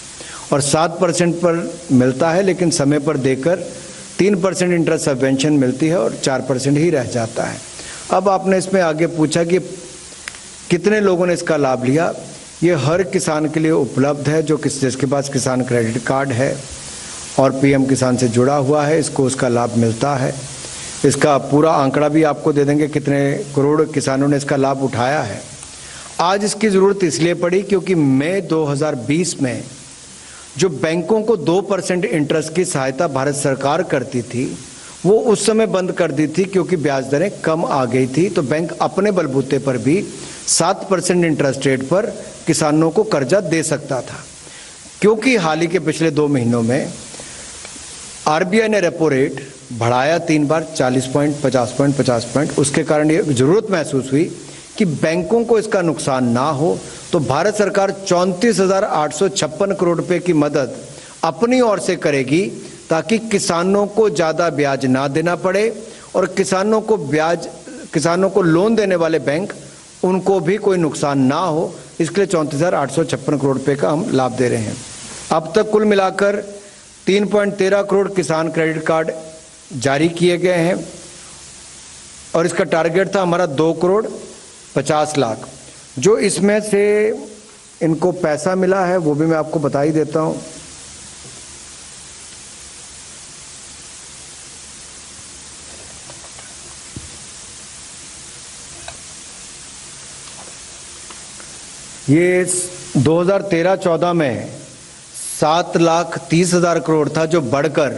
और 7% पर मिलता है, लेकिन समय पर देकर 3% इंटरेस्ट सबवेंशन मिलती है और 4% ही रह जाता है। अब आपने इसमें आगे पूछा कि कितने लोगों ने इसका लाभ लिया। ये हर किसान के लिए उपलब्ध है जो जिसके पास किसान क्रेडिट कार्ड है और PM किसान से जुड़ा हुआ है, इसको उसका लाभ मिलता है। इसका पूरा आंकड़ा भी आपको दे देंगे कितने करोड़ किसानों ने इसका लाभ उठाया है। आज इसकी ज़रूरत इसलिए पड़ी क्योंकि मई 2020 में जो बैंकों को 2% इंटरेस्ट की सहायता भारत सरकार करती थी वो उस समय बंद कर दी थी क्योंकि ब्याज दरें कम आ गई थी, तो बैंक अपने बलबूते पर भी 7% इंटरेस्ट रेट पर किसानों को कर्जा दे सकता था। क्योंकि हाल ही के पिछले 2 महीनों में RBI ने रेपो रेट बढ़ाया 3 बार 40 पॉइंट 50 पॉइंट 50 पॉइंट, उसके कारण ये जरूरत महसूस हुई कि बैंकों को इसका नुकसान ना हो, तो भारत सरकार 34,856 करोड़ रुपए की मदद अपनी ओर से करेगी ताकि किसानों को ज़्यादा ब्याज ना देना पड़े और किसानों को लोन देने वाले बैंक उनको भी कोई नुकसान ना हो। इसके लिए 34,856 करोड़ रुपए का हम लाभ दे रहे हैं। अब तक कुल मिलाकर 3.13 करोड़ किसान क्रेडिट कार्ड जारी किए गए हैं और इसका टारगेट था हमारा 2 करोड़ 50 लाख। जो इसमें से इनको पैसा मिला है वो भी मैं आपको बता ही देता हूं। ये 2013-14 में 7,30,000 करोड़ था जो बढ़कर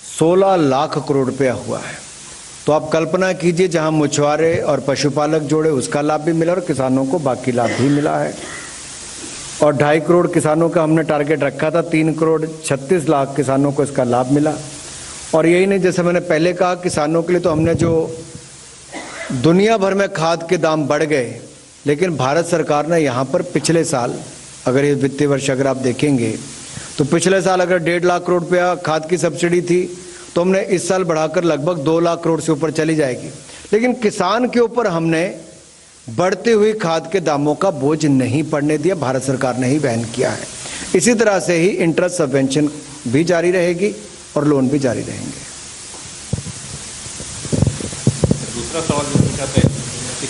16 लाख करोड़ रुपया हुआ है। तो आप कल्पना कीजिए, जहां मछुआरे और पशुपालक जोड़े उसका लाभ भी मिला और किसानों को बाकी लाभ भी मिला है। और 2.5 करोड़ किसानों का हमने टारगेट रखा था, 3 करोड़ 36 लाख किसानों को इसका लाभ मिला। और यही नहीं, जैसे मैंने पहले कहा, किसानों के लिए तो हमने जो दुनिया भर में खाद के दाम बढ़ गए, लेकिन भारत सरकार ने यहाँ पर पिछले साल, अगर ये वित्तीय वर्ष अगर आप देखेंगे तो तो पिछले साल अगर 1.5 लाख करोड़ रुपया खाद की सब्सिडी थी तो हमने इस साल बढ़ाकर लगभग 2 लाख करोड़ से ऊपर चली जाएगी। लेकिन किसान के ऊपर हमने बढ़ते हुए खाद के दामों का बोझ नहीं पड़ने दिया, भारत सरकार ने ही वहन किया है। इसी तरह से ही इंटरेस्ट सबवेंशन भी जारी रहेगी और लोन भी जारी रहेंगे। दूसरा सवाल जो पूछा था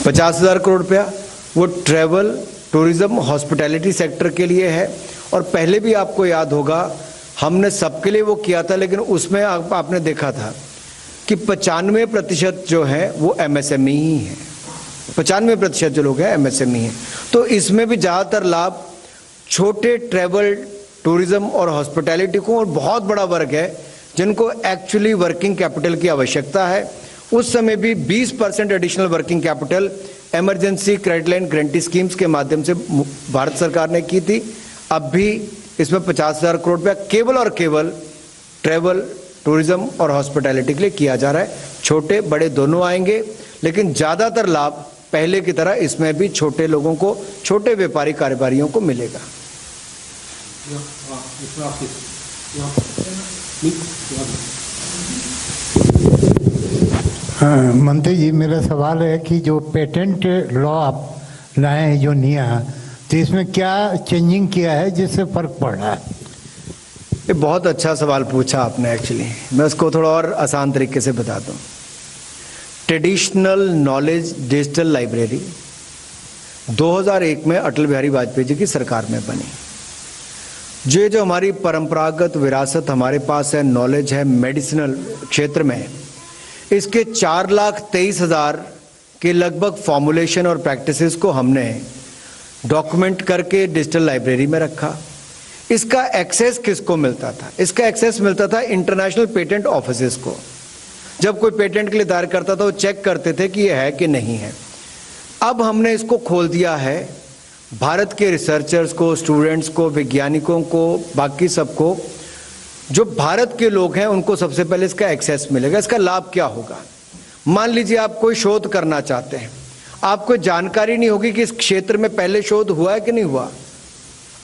50,000 करोड़ रुपया वो ट्रैवल, टूरिज्म, हॉस्पिटैलिटी सेक्टर के लिए है। और पहले भी आपको याद होगा हमने सबके लिए वो किया था, लेकिन उसमें आपने देखा था कि 95% जो है वो एमएसएमई ही है। 95% जो लोग हैं एमएसएमई हैं। तो इसमें भी ज़्यादातर लाभ छोटे ट्रैवल, टूरिज्म और हॉस्पिटैलिटी को, और बहुत बड़ा वर्ग है जिनको एक्चुअली वर्किंग कैपिटल की आवश्यकता है। उस समय भी 20% additional working capital emergency credit line guarantee schemes के माध्यम से भारत सरकार ने की थी। अब भी इसमें 50,000 करोड़ रुपया केवल और केवल ट्रैवल, टूरिज्म और हॉस्पिटैलिटी के लिए किया जा रहा है। छोटे बड़े दोनों आएंगे, लेकिन ज़्यादातर लाभ पहले की तरह इसमें भी छोटे लोगों को, छोटे व्यापारी कारोबारियों को मिलेगा। मंत्री जी, मेरा सवाल है कि जो पेटेंट लॉ आप लाए हैं जो नया, तो इसमें क्या चेंजिंग किया है जिससे फर्क पड़ रहा है? ये बहुत अच्छा सवाल पूछा आपने। एक्चुअली मैं उसको थोड़ा और आसान तरीके से बता दूं। ट्रेडिशनल नॉलेज डिजिटल लाइब्रेरी 2001 में अटल बिहारी वाजपेयी जी की सरकार में बनी। जो हमारी परंपरागत विरासत हमारे पास है, नॉलेज है मेडिसिनल क्षेत्र में, इसके 4,23,000 के लगभग फॉर्मुलेशन और प्रैक्टिसेस को हमने डॉक्यूमेंट करके डिजिटल लाइब्रेरी में रखा। इसका एक्सेस किसको मिलता था? इसका एक्सेस मिलता था इंटरनेशनल पेटेंट ऑफिसेस को। जब कोई पेटेंट के लिए दायर करता था वो चेक करते थे कि ये है कि नहीं है। अब हमने इसको खोल दिया है भारत के रिसर्चर्स को, स्टूडेंट्स को, वैज्ञानिकों को, बाकी सबको, जो भारत के लोग हैं उनको सबसे पहले इसका एक्सेस मिलेगा। इसका लाभ क्या होगा? मान लीजिए आप कोई शोध करना चाहते हैं, आपको जानकारी नहीं होगी कि इस क्षेत्र में पहले शोध हुआ है कि नहीं हुआ।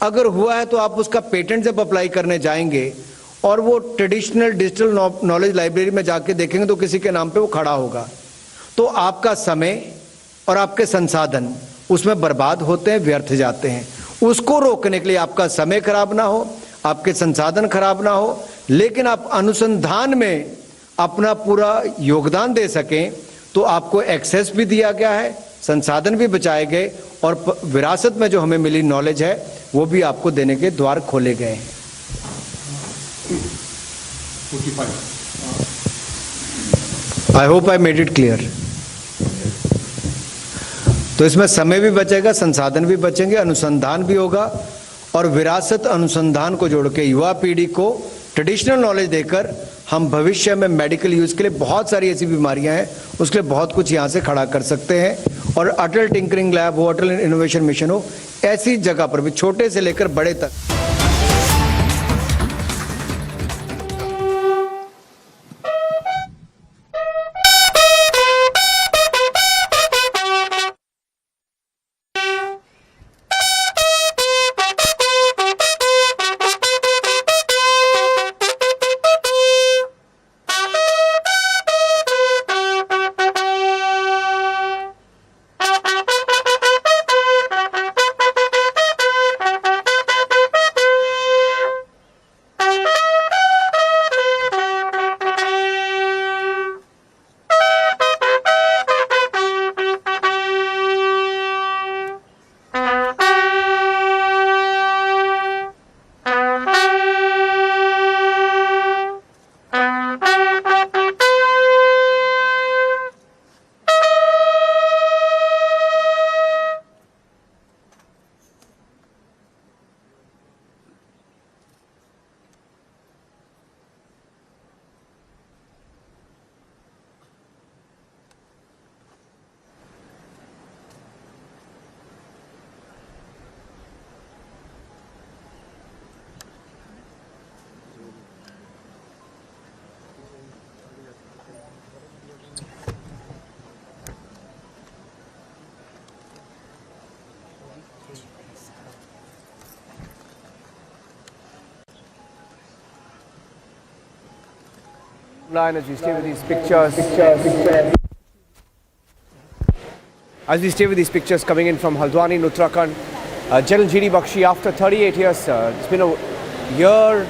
अगर हुआ है तो आप उसका पेटेंट जब अप्लाई करने जाएंगे और वो ट्रेडिशनल डिजिटल नॉलेज लाइब्रेरी में जाके देखेंगे तो किसी के नाम पे वो खड़ा होगा, तो आपका समय और आपके संसाधन उसमें बर्बाद होते हैं, व्यर्थ जाते हैं। उसको रोकने के लिए आपका समय खराब ना हो, आपके संसाधन खराब ना हो, लेकिन आप अनुसंधान में अपना पूरा योगदान दे सकें, तो आपको एक्सेस भी दिया गया है, संसाधन भी बचाए गए और विरासत में जो हमें मिली नॉलेज है वो भी आपको देने के द्वार खोले गए हैं। I hope I made it clear. तो इसमें समय भी बचेगा, संसाधन भी बचेंगे, अनुसंधान भी होगा और विरासत अनुसंधान को जोड़ के युवा पीढ़ी को ट्रेडिशनल नॉलेज देकर हम भविष्य में मेडिकल यूज के लिए बहुत सारी ऐसी बीमारियां हैं उसके लिए बहुत कुछ यहाँ से खड़ा कर सकते हैं। और अटल टिंकरिंग लैब हो, अटल इनोवेशन मिशन हो, ऐसी जगह पर भी छोटे से लेकर बड़े तक। Line as we stay with these pictures. As we stay with these pictures coming in from Haldwani in Uttarakhand, General G.D. Bakshi, after 38 years, it's been a year,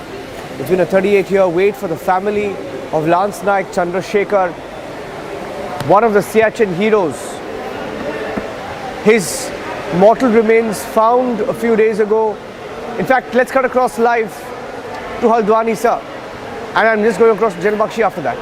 it's been a 38-year wait for the family of Lance Naik Chandrasekhar, one of the Siachen heroes. His mortal remains found a few days ago. In fact, let's cut across live to Haldwani, sir. And I'm just going across to General Bakshi after that.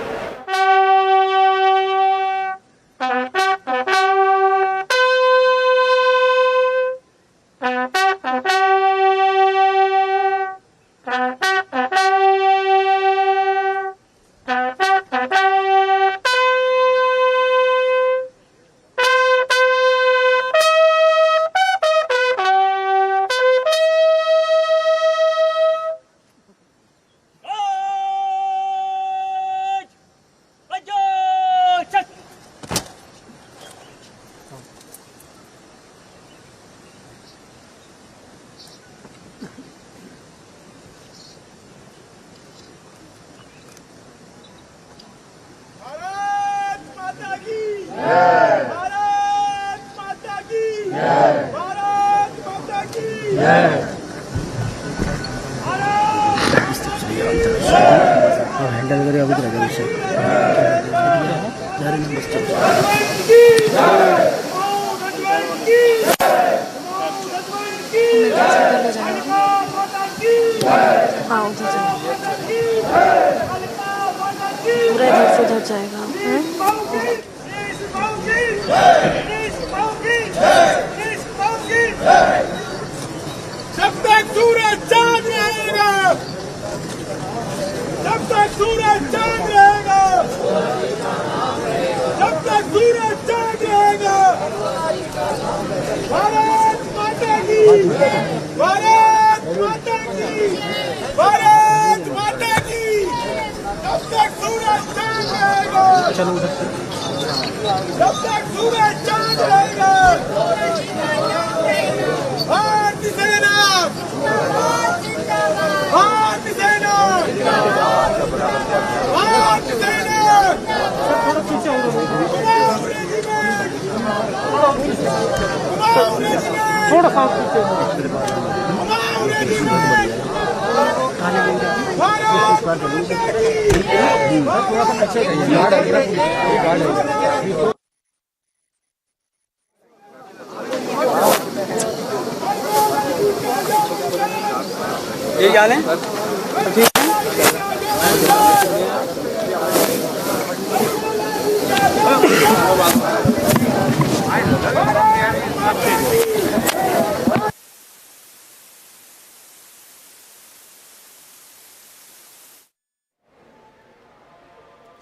ये क्या है?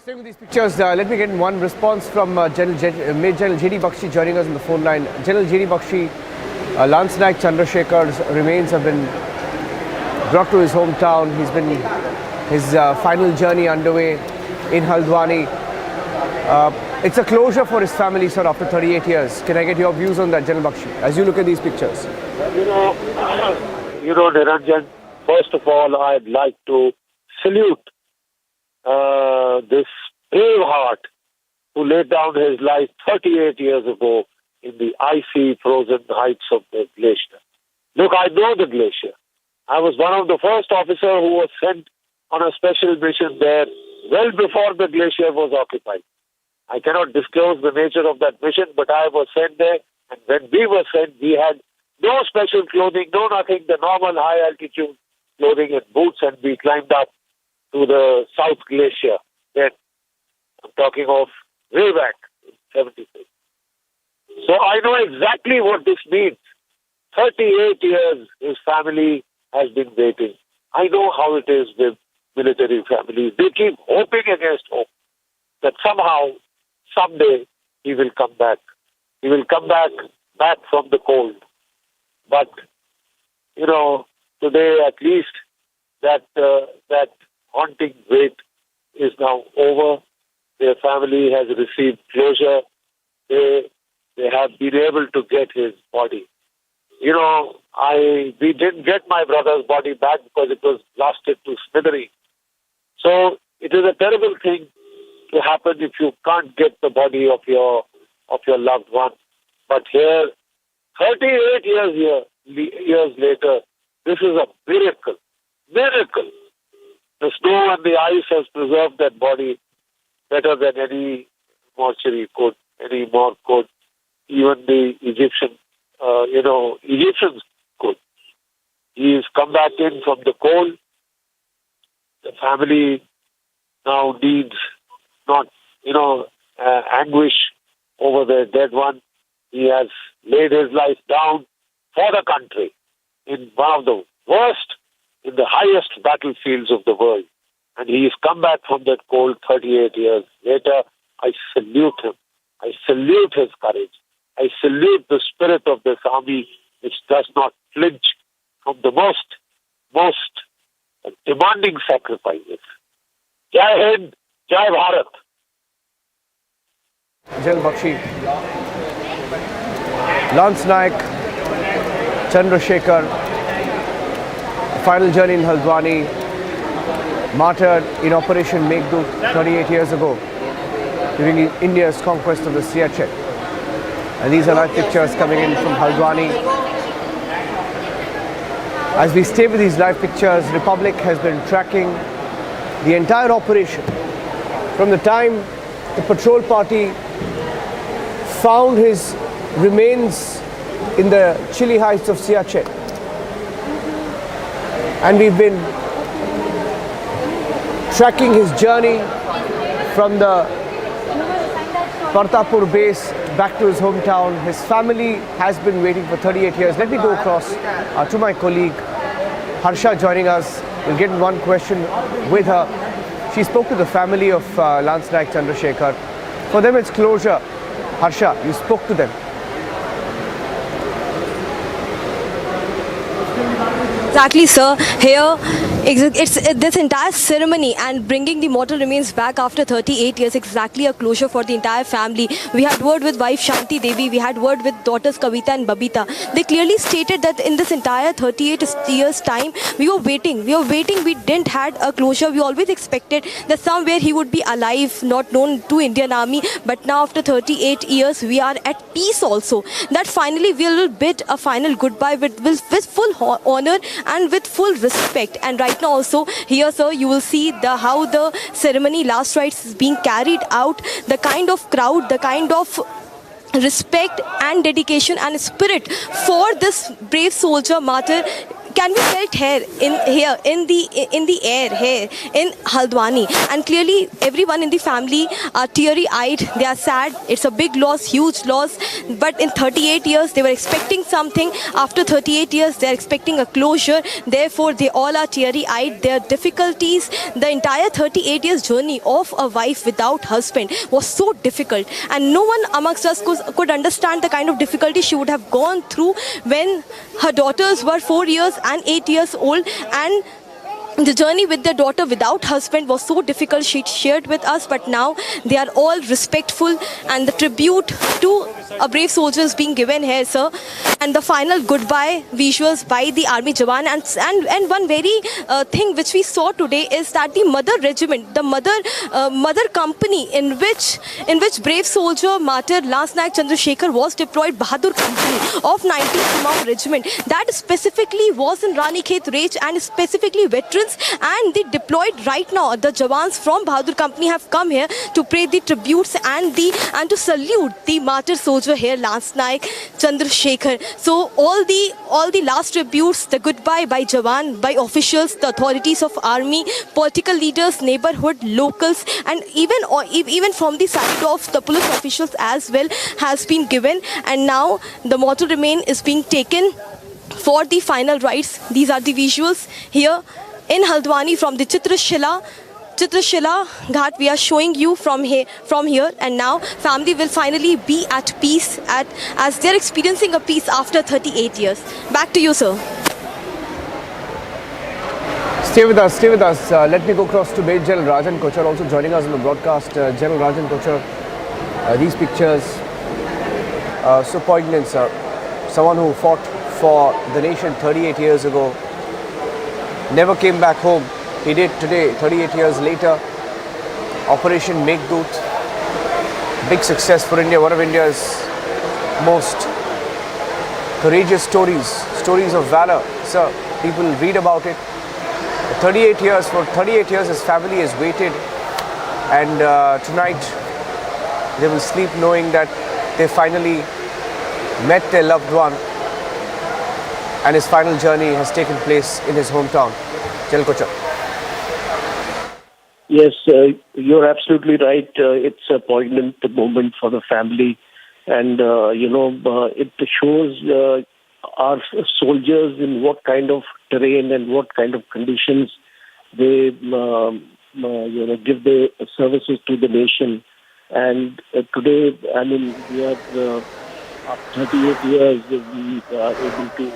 Staying with these pictures, let me get one response from Major General G.D. Bakshi joining us on the phone line. General G.D. Bakshi, Lance Naik Chandrasekhar's remains have been brought to his hometown. He's been his final journey underway in Haldwani. It's a closure for his family, sir, after 38 years. Can I get your views on that, General Bakshi, as you look at these pictures? You know, Niranjan, first of all, I'd like to salute this brave heart who laid down his life 38 years ago in the icy, frozen heights of the glacier. Look, I know the glacier. I was one of the first officers who was sent on a special mission there well before the glacier was occupied. I cannot disclose the nature of that mission, but I was sent there, and when we were sent, we had no special clothing, no nothing, the normal high altitude clothing and boots, and we climbed up to the South Glacier. Then I'm talking of way back in 76. So I know exactly what this means. 38 years his family has been waiting. I know how it is with military families. They keep hoping against hope that somehow, someday, he will come back. He will come back from the cold. But, you know, today at least that haunting wait is now over. Their family has received closure. They have been able to get his body. You know, we didn't get my brother's body back because it was blasted to smithereens. So It is a terrible thing to happen if you can't get the body of your loved one. But here, 38 years later, this is a miracle. Miracle. The snow and the ice has preserved that body better than any mortuary could, any morgue could, even the Egyptians could. He's come back in from the cold. The family now needs not, anguish over their dead one. He has laid his life down for the country in one of the worst, in the highest battlefields of the world. And he's come back from that cold 38 years later. I salute him. I salute his courage. I salute the spirit of this army, which does not flinch from the most demanding sacrifices. Jai Hind, Jai Bharat. Jal Bakshi, Lance Naik, Chandrasekhar, final journey in Haldwani, martyred in Operation Meghdut 38 years ago during India's conquest of the Siachen. And these are live pictures coming in from Haldwani. As we stay with these live pictures, Republic has been tracking the entire operation from the time the patrol party found his remains in the chilly heights of Siachen. And we've been tracking his journey from the Partapur base back to his hometown. His family has been waiting for 38 years. Let me go across to my colleague Harsha joining us. We'll get one question with her. She spoke to the family of Lance Naik Chandrasekhar. For them it's closure. Harsha, you spoke to them. Exactly, sir. Here, it's this entire ceremony and bringing the mortal remains back after 38 years, exactly a closure for the entire family. We had word with wife Shanti Devi, we had word with daughters Kavita and Babita. They clearly stated that in this entire 38 years time, we were waiting, we didn't had a closure. We always expected that somewhere he would be alive, not known to Indian Army, but now after 38 years, we are at peace also. That finally we will bid a final goodbye with full honor and with full respect. And right now also here, sir, you will see how the ceremony last rites is being carried out, the kind of crowd, the kind of respect and dedication and spirit for this brave soldier martyr can be felt here in the air here in Haldwani. And clearly everyone in the family are teary-eyed. They are sad. It's a big loss, huge loss. But in 38 years they were expecting something. After 38 years they are expecting a closure. Therefore they all are teary-eyed. Their difficulties, the entire 38 years journey of a wife without husband was so difficult, and no one amongst us could understand the kind of difficulty she would have gone through when her daughters were 4 years and 8 years old, and the journey with their daughter without husband was so difficult. She shared with us, but now they are all respectful, and the tribute to a brave soldier is being given here, sir. And the final goodbye visuals by the army jawan, and one very thing which we saw today is that the mother regiment, the mother company in which brave soldier martyr Lance Naik Chandrasekhar was deployed, Bahadur company of 19th Command Regiment, that specifically was in Ranikhet range, and specifically veterans, and they deployed right now. The Jawans from Bahadur Company have come here to pay the tributes and to salute the martyr soldier here, Lance Naik Chandrasekhar. So all the last tributes, the goodbye by Jawan, by officials, the authorities of army, political leaders, neighborhood, locals, and even from the side of the police officials as well has been given. And now the mortal remain is being taken for the final rites. These are the visuals here in Haldwani from the Chitrashila Ghat. We are showing you from here, and now family will finally be at peace as they are experiencing a peace after 38 years. Back to you, sir. Stay with us. Let me go across to Major General Rajan Kochar, also joining us on the broadcast. General Rajan Kochar, these pictures so poignant, sir. Someone who fought for the nation 38 years ago, never came back home. He did today, 38 years later. Operation Meghdoot. Big success for India, one of India's most courageous stories of valor. Sir, people read about it. For 38 years his family has waited, and tonight they will sleep knowing that they finally met their loved one and his final journey has taken place in his hometown. General Kocha. Yes, you're absolutely right. It's a poignant moment for the family, and it shows our soldiers in what kind of terrain and what kind of conditions they give their services to the nation. And today, I mean, we are after 38 years we are able to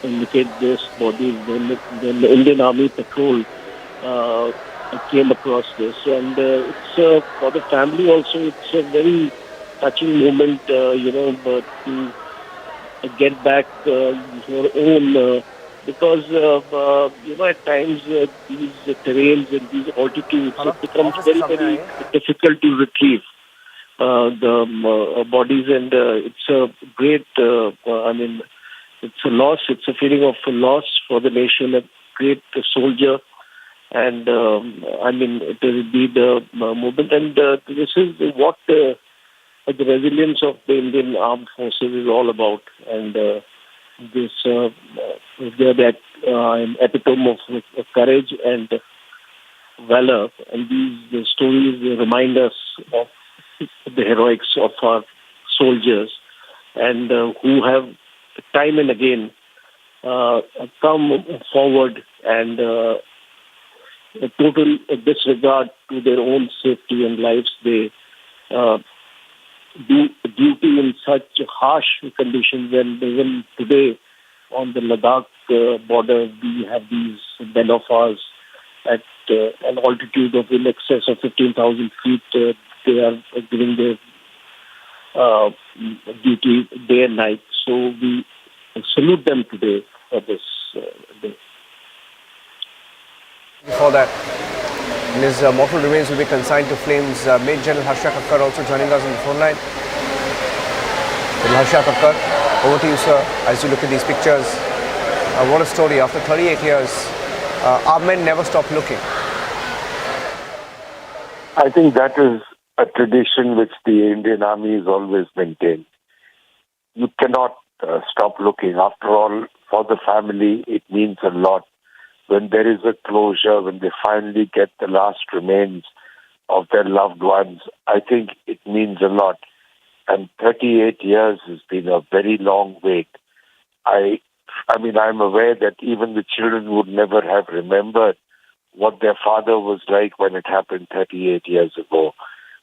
locate those bodies. Then the Indian Army patrol came across this, and it's for the family also. It's a very touching moment, to get back your own, because at times these terrains and these altitudes, it becomes very, very difficult to retrieve the bodies, and it's a great. It's a loss. It's a feeling of loss for the nation. A great soldier. And it will be the movement, and this is what the resilience of the Indian Armed Forces is all about. And they're that epitome of courage and valor. And these stories remind us of the heroics of our soldiers, and who have time and again come forward and total disregard to their own safety and lives. They do duty in such harsh conditions, and even today on the Ladakh border, we have these men of ours at an altitude of in excess of 15,000 feet. They are giving their duty day and night. So we salute them today for this day. Before that, and his mortal remains will be consigned to flames. Major General Harsha Kakkar also joining us on the phone line. General Harsha Kakkar, over to you, sir, as you look at these pictures. What a story. After 38 years, our men never stop looking. I think that is a tradition which the Indian Army has always maintained. You cannot stop looking. After all, for the family, it means a lot. When there is a closure, when they finally get the last remains of their loved ones, I think it means a lot. And 38 years has been a very long wait. I'm aware that even the children would never have remembered what their father was like when it happened 38 years ago.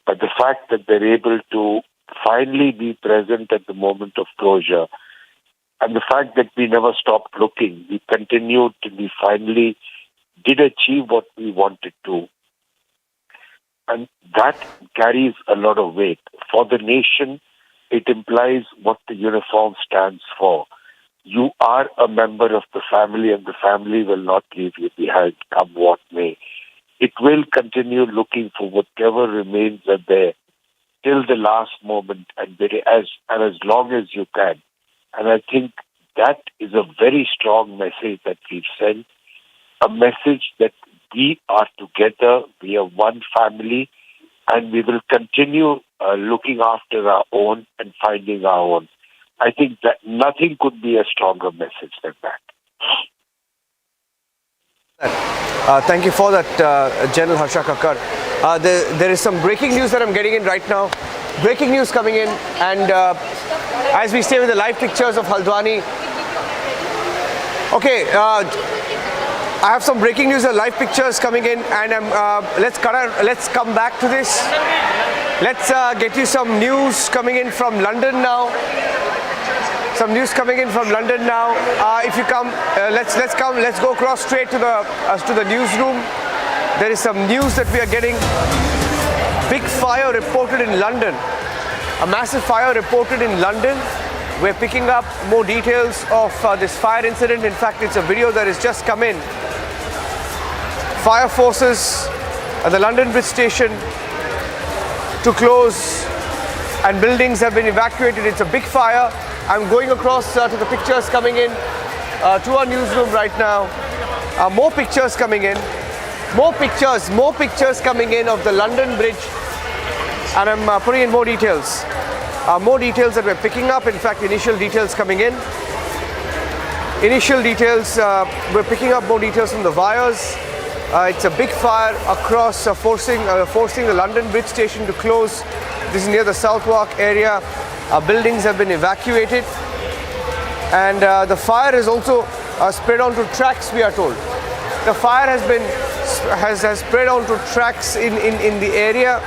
But the fact that they're able to finally be present at the moment of closure, and the fact that we never stopped looking, we continued till we finally did achieve what we wanted to. And that carries a lot of weight. For the nation, it implies what the uniform stands for. You are a member of the family, and the family will not leave you behind, come what may. It will continue looking for whatever remains are there till the last moment, and as long as you can. And I think that is a very strong message that we've sent, a message that we are together, we are one family, and we will continue looking after our own and finding our own. I think that nothing could be a stronger message than that. Thank you for that, General Harsha Kakkar. There is some breaking news that I'm getting in right now. Breaking news coming in, and as we stay with the live pictures of Haldwani. Okay, I have some breaking news, live pictures coming in, and let's come back to this. Let's get you some news coming in from London now. Some news coming in from London now. If you come, let's go across straight to the newsroom. There is some news that we are getting. Big fire reported in London. A massive fire reported in London. We're picking up more details of this fire incident. In fact, it's a video that has just come in. Fire forces the London Bridge station to close, and buildings have been evacuated. It's a big fire. I'm going across to the pictures coming in to our newsroom right now. More pictures coming in. More pictures coming in of the London Bridge. And I'm putting in more details. More details that we're picking up. In fact, initial details coming in. Initial details, we're picking up more details from the wires. It's a big fire across, forcing the London Bridge station to close. This is near the Southwark area. Buildings have been evacuated. And the fire is also spread onto tracks, we are told. The fire has spread onto tracks in the area.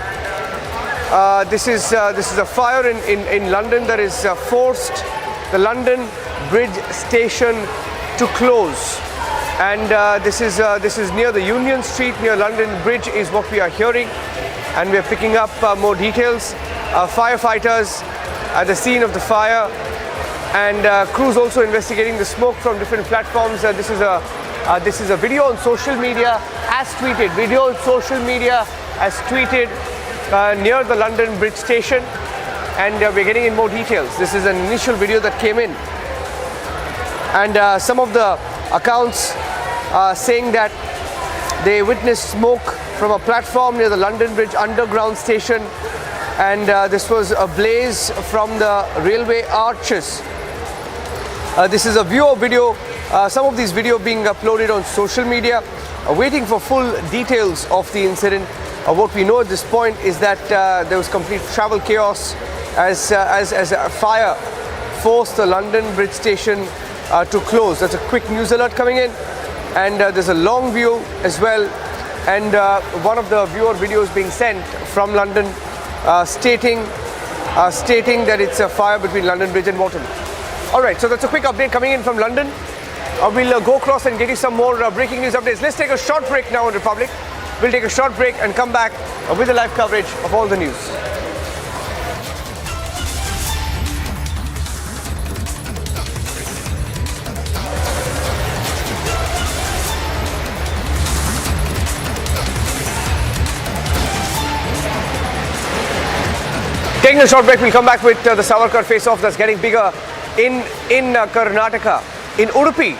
This is a fire in London that is forced the London Bridge station to close, and this is near the Union Street, near London Bridge is what we are hearing, and we are picking up more details. Firefighters at the scene of the fire, and crews also investigating the smoke from different platforms. This is a video on social media as tweeted. Video on social media as tweeted near the London Bridge station, and we're getting in more details. This is an initial video that came in, and some of the accounts saying that they witnessed smoke from a platform near the London Bridge underground station, and this was a blaze from the railway arches. This is a view of video, some of these video being uploaded on social media, waiting for full details of the incident. What we know at this point is that there was complete travel chaos as a fire forced the London Bridge station to close. That's a quick news alert coming in, and there's a long view as well, and one of the viewer videos being sent from London stating that it's a fire between London Bridge and Waterloo. Alright, so that's a quick update coming in from London. We'll go across and get you some more breaking news updates. Let's take a short break now on Republic. We'll take a short break and come back with the live coverage of all the news. Taking a short break, we'll come back with the Savarkar face-off that's getting bigger in Karnataka. In Udupi,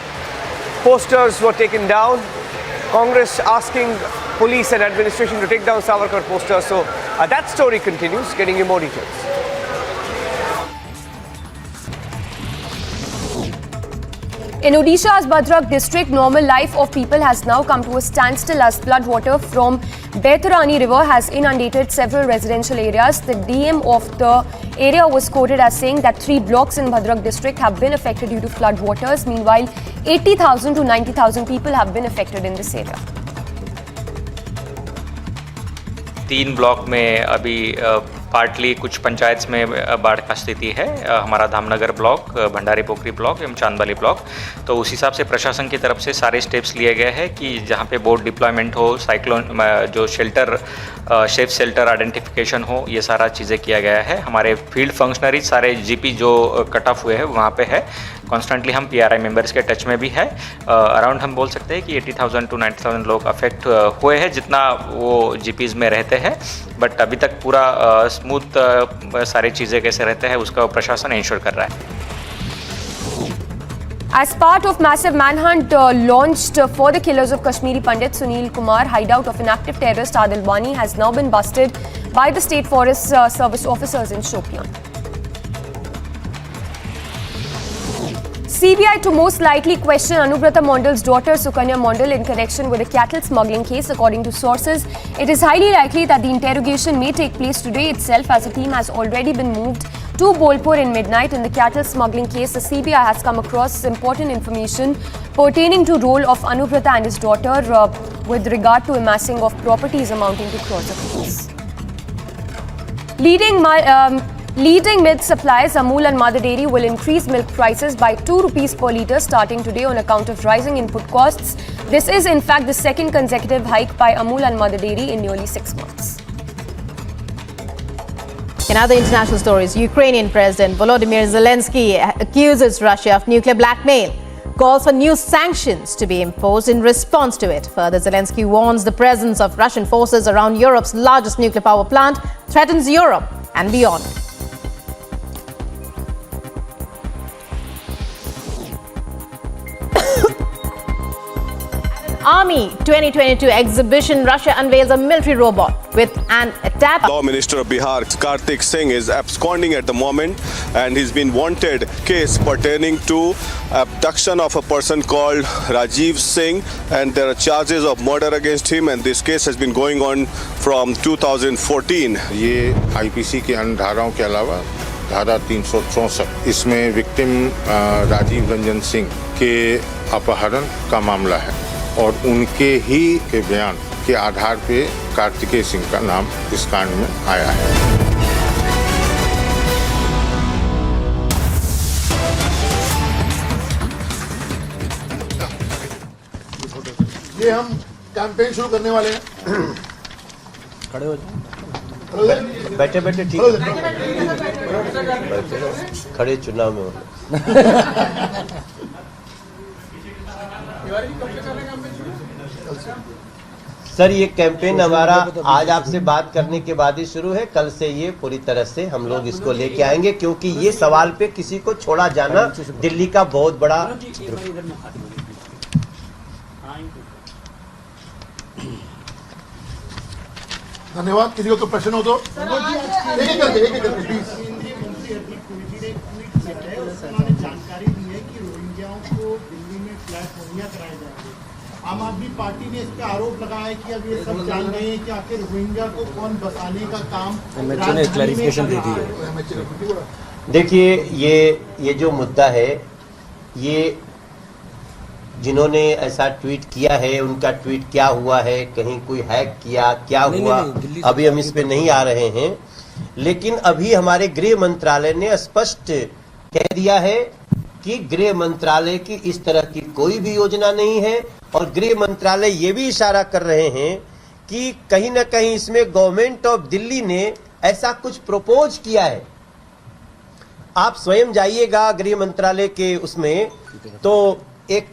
posters were taken down. Congress asking police and administration to take down Savarkar posters. So that story continues, getting you more details. In Odisha's Bhadrak district, normal life of people has now come to a standstill as floodwater from Baitarani river has inundated several residential areas. The DM of the area was quoted as saying that 3 blocks in Bhadrak district have been affected due to floodwaters. Meanwhile, 80,000 to 90,000 people have been affected in this area. 3 block में अभी partly कुछ पंचायत में बाढ़ का स्थिति है। हमारा Dhamnagar block, Bhandari पोखरी block एवं चांदबाली ब्लॉक, तो उस हिसाब से प्रशासन की तरफ से सारे स्टेप्स लिए गए हैं कि जहां पे बोट डिप्लॉयमेंट हो, साइक्लोन जो शेल्टर सेफ शेल्टर आइडेंटिफिकेशन हो, ये सारा चीज़ें किया गया है। हमारे फील्ड फंक्शनरीज सारे जीपी जो कट ऑफ हुए हैं वहाँ पे है। कॉन्स्टेंटली हम पीआरआई मेंबर्स के टच में भी है। अराउंड हम बोल सकते हैं कि 80,000 टू 90,000 लोग अफेक्ट हुए हैं जितना वो जीपीज़ में रहते हैं, बट अभी तक पूरा स्मूथ सारी चीज़ें कैसे रहते हैं उसका प्रशासन इंश्योर कर रहा है। As part of massive manhunt launched for the killers of Kashmiri Pandit Sunil Kumar, hideout of an active terrorist Adil Wani has now been busted by the State Forest Service officers in Shopian. CBI to most likely question Anubrata Mondal's daughter Sukanya Mondal in connection with a cattle smuggling case. According to sources, it is highly likely that the interrogation may take place today itself, as a team has already been moved to Bolpur in midnight. In the cattle smuggling case, the CBI has come across important information pertaining to role of Anubrata and his daughter with regard to amassing of properties amounting to crores of rupees. Leading milk suppliers Amul and Mother Dairy will increase milk prices by 2 rupees per litre starting today on account of rising input costs. This is in fact the second consecutive hike by Amul and Mother Dairy in nearly 6 months. In other international stories, Ukrainian President Volodymyr Zelensky accuses Russia of nuclear blackmail. calls for new sanctions to be imposed in response to it. Further, Zelensky warns the presence of Russian forces around Europe's largest nuclear power plant threatens Europe and beyond. Army 2022 exhibition, Russia unveils a military robot with an attack. Law Minister of Bihar, Kartik Singh, is absconding at the moment, and he's been wanted case pertaining to abduction of a person called Rajiv Singh, and there are charges of murder against him, and this case has been going on from 2014. ये IPC के अन्य धाराओं के अलावा धारा 364 इसमें victim Rajiv Ranjan Singh के अपहरण का मामला है और उनके ही के बयान के आधार पे कार्तिकेय सिंह का नाम इस कांड में आया है। ये हम कैंपेन शुरू करने वाले हैं। खड़े हो जाओ। बैठे बैठे ठीक है। खड़े चुनाव में हो। सर, ये कैंपेन हमारा आज आपसे बात करने के बाद ही शुरू है। कल से ये पूरी तरह से हम लोग इसको लेके आएंगे, क्योंकि ये सवाल पे किसी को छोड़ा जाना दिल्ली का बहुत बड़ा। धन्यवाद। किसी को कोई प्रश्न हो तो एक एक करके प्लीज। जानकारी दी है कि रोहिंग्याओं को दिल्ली में फ्लैट मुहैया कराए जाएंगे। आम आदमी पार्टी ने इस पे आरोप लगाया है कि अब ये सब जान गए हैं कि आखिर रोहिंग्या को कौन बसाने का काम ने क्लैरिफिकेशन दे दी है। देखिए, ये जो मुद्दा है, ये जिन्होंने ऐसा ट्वीट किया है उनका ट्वीट क्या हुआ है, कहीं कोई हैक किया, क्या हुआ, अभी हम इस पे नहीं आ रहे हैं। लेकिन अभी हमारे गृह मंत्रालय ने स्पष्ट कह दिया है कि गृह मंत्रालय की इस तरह की कोई भी योजना नहीं है, और गृह मंत्रालय ये भी इशारा कर रहे हैं कि कहीं ना कहीं इसमें गवर्नमेंट ऑफ दिल्ली ने ऐसा कुछ प्रपोज किया है। आप स्वयं जाइएगा गृह मंत्रालय के उसमें, तो एक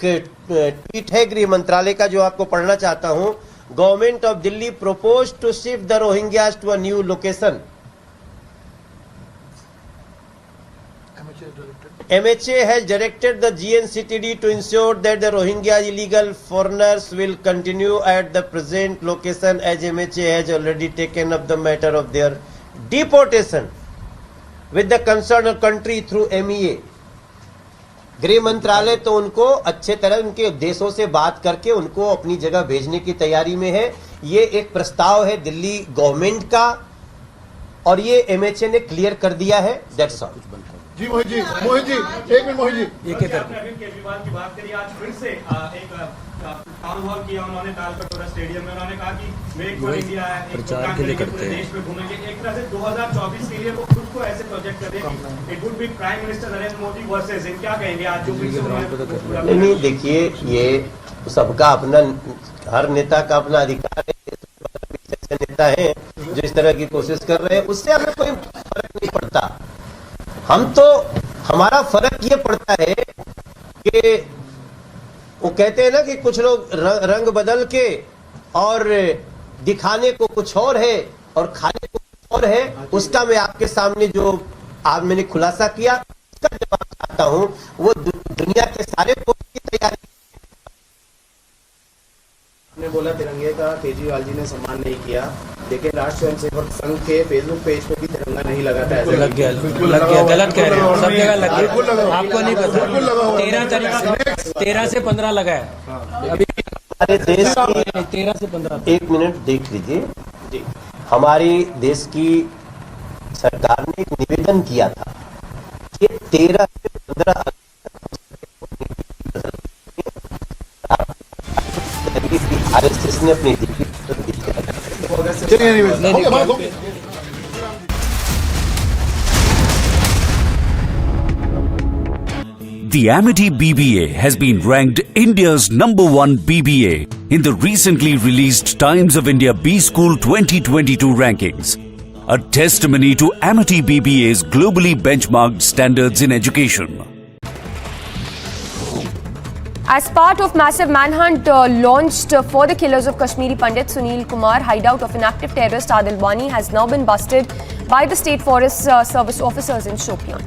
ट्वीट है गृह मंत्रालय का जो आपको पढ़ना चाहता हूं। Government of Delhi propose to shift the Rohingyas to a new location. MHA has directed the GNCTD to ensure that the Rohingya illegal foreigners will continue at the present location, as MHA has already taken up the matter of their deportation with the concerned country through MEA. गृह मंत्रालय तो उनको अच्छे तरह उनके देशों से बात करके उनको अपनी जगह भेजने की तैयारी में है। ये एक प्रस्ताव है दिल्ली गवर्नमेंट का, और ये MHA ने क्लियर कर दिया है। That's all. जी मोहित जी, एक मिनट मोहित जी, एक एक करके। केजरीवाल की बात करिए, आज फिर से एक टाउन हॉल किया उन्होंने तालकटोरा स्टेडियम में। उन्होंने कहा कि मेक फॉर इंडिया है, प्रचार के लिए करते हैं, देश में घूमेंगे। एक तरह से 2024 के लिए वो खुद को ऐसे प्रोजेक्ट कर रहे हैं, it would be prime minister Narendra Modi versus इन। क्या कहेंगे आज जो नहीं, देखिए, ये सबका अपना, हर नेता का अपना अधिकार है। ऐसे नेता हैं जो इस तरह की कोशिश कर रहे हैं, उससे हमें कोई फर्क नहीं पड़ता। हम तो, हमारा फर्क ये पड़ता है कि वो कहते हैं ना कि कुछ लोग रंग बदल के और दिखाने को कुछ और है और खाने को कुछ और है। उसका मैं आपके सामने जो आज मैंने खुलासा किया उसका जवाब चाहता हूं। वो दुनिया के सारे लोगों की तैयारी। ने बोला तिरंगे का केजरीवाल जी ने सम्मान नहीं किया, लेकिन राष्ट्रीय स्वयंसेवक संघ के फेसबुक पेज पे भी तिरंगा नहीं लगा था। लग गया, गलत कह रहे हो, सब जगह लग गया। आपको नहीं पता, 13 से 15 लगा है अभी हमारे देश की। 13 से 15। एक मिनट देख लीजिए, हमारी देश की सरकार ने एक निवेदन किया था कि 13 से 15 RSS ने अपनी The Amity BBA has been ranked India's #1 BBA in the recently released Times of India B School 2022 rankings, a testimony to Amity BBA's globally benchmarked standards in education. As part of massive manhunt launched for the killers of Kashmiri Pandit Sunil Kumar, hideout of inactive terrorist Adil Wani has now been busted by the State Forest Service officers in Shopian.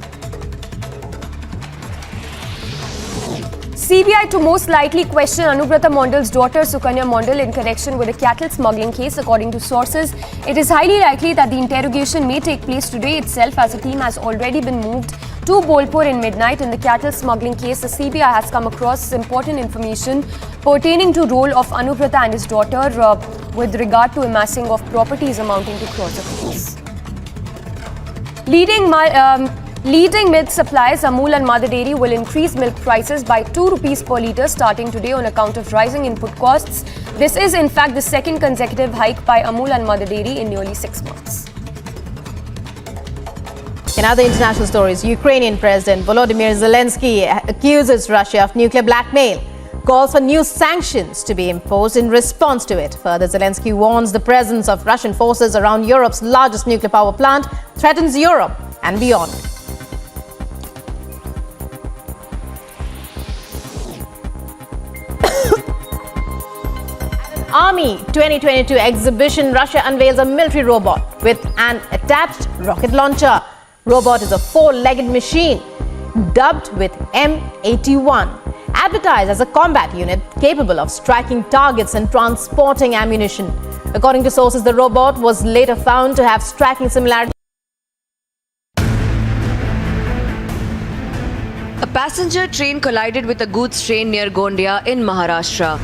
CBI to most likely question Anubrata Mondal's daughter Sukanya Mondal in connection with a cattle smuggling case. According to sources, it is highly likely that the interrogation may take place today itself, as a team has already been moved to Bolpur in midnight. In the cattle smuggling case, the CBI has come across important information pertaining to role of Anubrata and his daughter with regard to amassing of properties amounting to crores of rupees. Leading milk suppliers Amul and Mother Dairy will increase milk prices by 2 rupees per litre starting today on account of rising input costs. This is in fact the second consecutive hike by Amul and Mother Dairy in nearly 6 months. In other international stories, Ukrainian President Volodymyr Zelensky accuses Russia of nuclear blackmail, calls for new sanctions to be imposed in response to it. Further, Zelensky warns the presence of Russian forces around Europe's largest nuclear power plant threatens Europe and beyond. Army 2022 exhibition, Russia unveils a military robot with an attached rocket launcher. Robot is a 4-legged machine dubbed with M81, advertised as a combat unit capable of striking targets and transporting ammunition. According to sources, the robot was later found to have striking similarities. A passenger train collided with a goods train near Gondia in Maharashtra.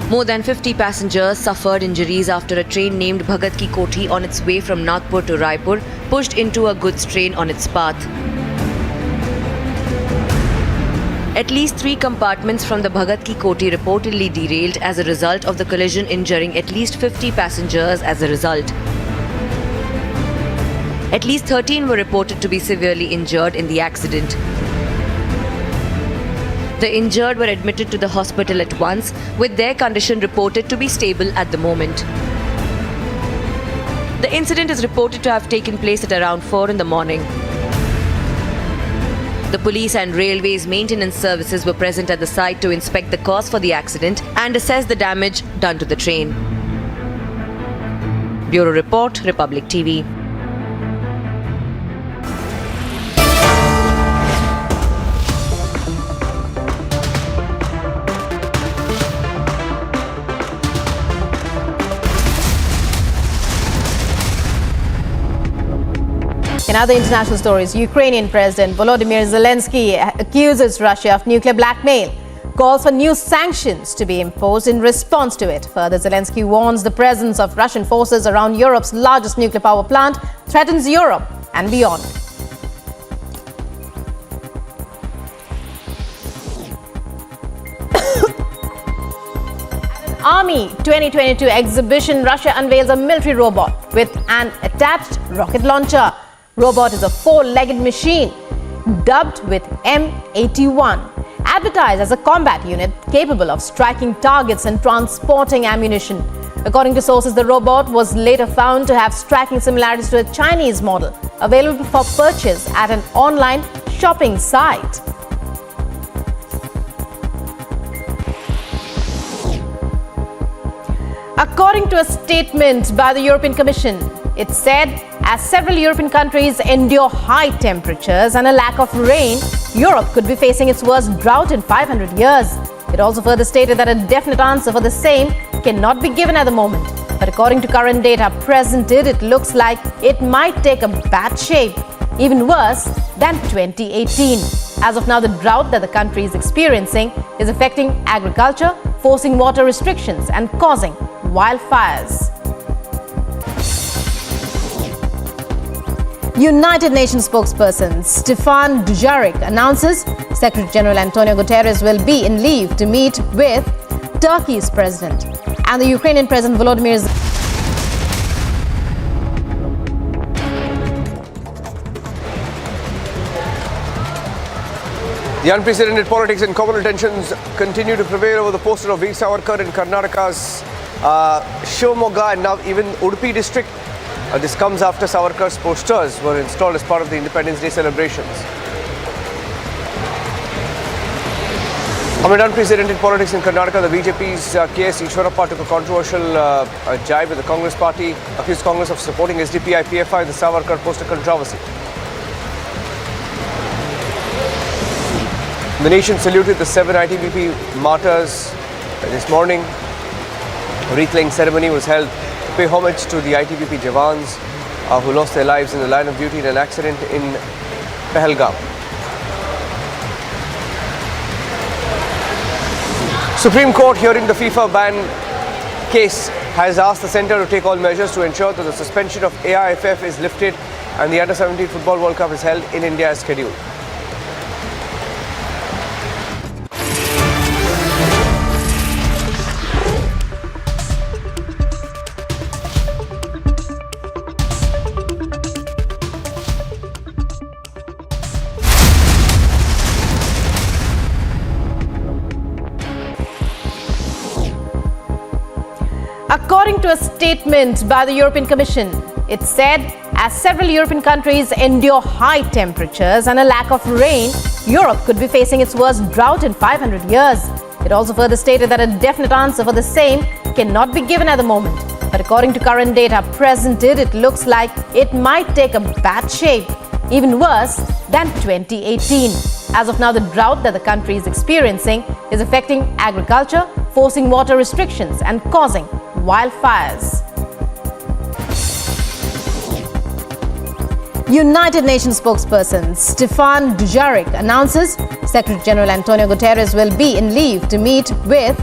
More than 50 passengers suffered injuries after a train named Bhagat Ki Kothi on its way from Nagpur to Raipur pushed into a goods train on its path. At least 3 compartments from the Bhagat Ki Kothi reportedly derailed as a result of the collision, injuring at least 50 passengers as a result. At least 13 were reported to be severely injured in the accident. The injured were admitted to the hospital at once, with their condition reported to be stable at the moment. The incident is reported to have taken place at around 4 in the morning. The police and railways maintenance services were present at the site to inspect the cause for the accident and assess the damage done to the train. Bureau Report, Republic TV. In other international stories, Ukrainian President Volodymyr Zelensky accuses Russia of nuclear blackmail, calls for new sanctions to be imposed in response to it. Further, Zelensky warns the presence of Russian forces around Europe's largest nuclear power plant threatens Europe and beyond. Army 2022 exhibition, Russia unveils a military robot with an attached rocket launcher. Robot is a 4-legged machine dubbed with M81, advertised as a combat unit capable of striking targets and transporting ammunition. According to sources, the robot was later found to have striking similarities to a Chinese model available for purchase at an online shopping site. According to a statement by the European Commission, it said, as several European countries endure high temperatures and a lack of rain, Europe could be facing its worst drought in 500 years. It also further stated that a definite answer for the same cannot be given at the moment. But according to current data presented, it looks like it might take a bad shape, even worse than 2018. As of now, the drought that the country is experiencing is affecting agriculture, forcing water restrictions and causing wildfires. United Nations spokesperson Stefan Dujarric announces Secretary General Antonio Guterres will be in leave to meet with Turkey's president and the Ukrainian President Volodymyr Zelensky. The unprecedented politics and communal tensions continue to prevail over the poster of Veer Savarkar in Karnataka's Shivamogga and now even Udupi district. This comes after Savarkar's posters were installed as part of the Independence Day celebrations. Amid unprecedented politics in Karnataka, the BJP's K.S. Ishwarappa took a controversial jibe with the Congress party, accused Congress of supporting SDPI PFI, the Savarkar poster controversy. The nation saluted the 7 ITBP martyrs this morning. A wreath-laying ceremony was held to pay homage to the ITBP Jawans who lost their lives in the line of duty in an accident in Pahalgam. Supreme Court hearing the FIFA ban case has asked the centre to take all measures to ensure that the suspension of AIFF is lifted and the Under-17 Football World Cup is held in India as scheduled. According to a statement by the European Commission, it said as several European countries endure high temperatures and a lack of rain, Europe could be facing its worst drought in 500 years. It also further stated that a definite answer for the same cannot be given at the moment. But according to current data presented, it looks like it might take a bad shape, even worse than 2018. As of now, the drought that the country is experiencing is affecting agriculture, forcing water restrictions and causing wildfires. United Nations spokesperson Stefan Dujarric announces Secretary General Antonio Guterres will be in leave to meet with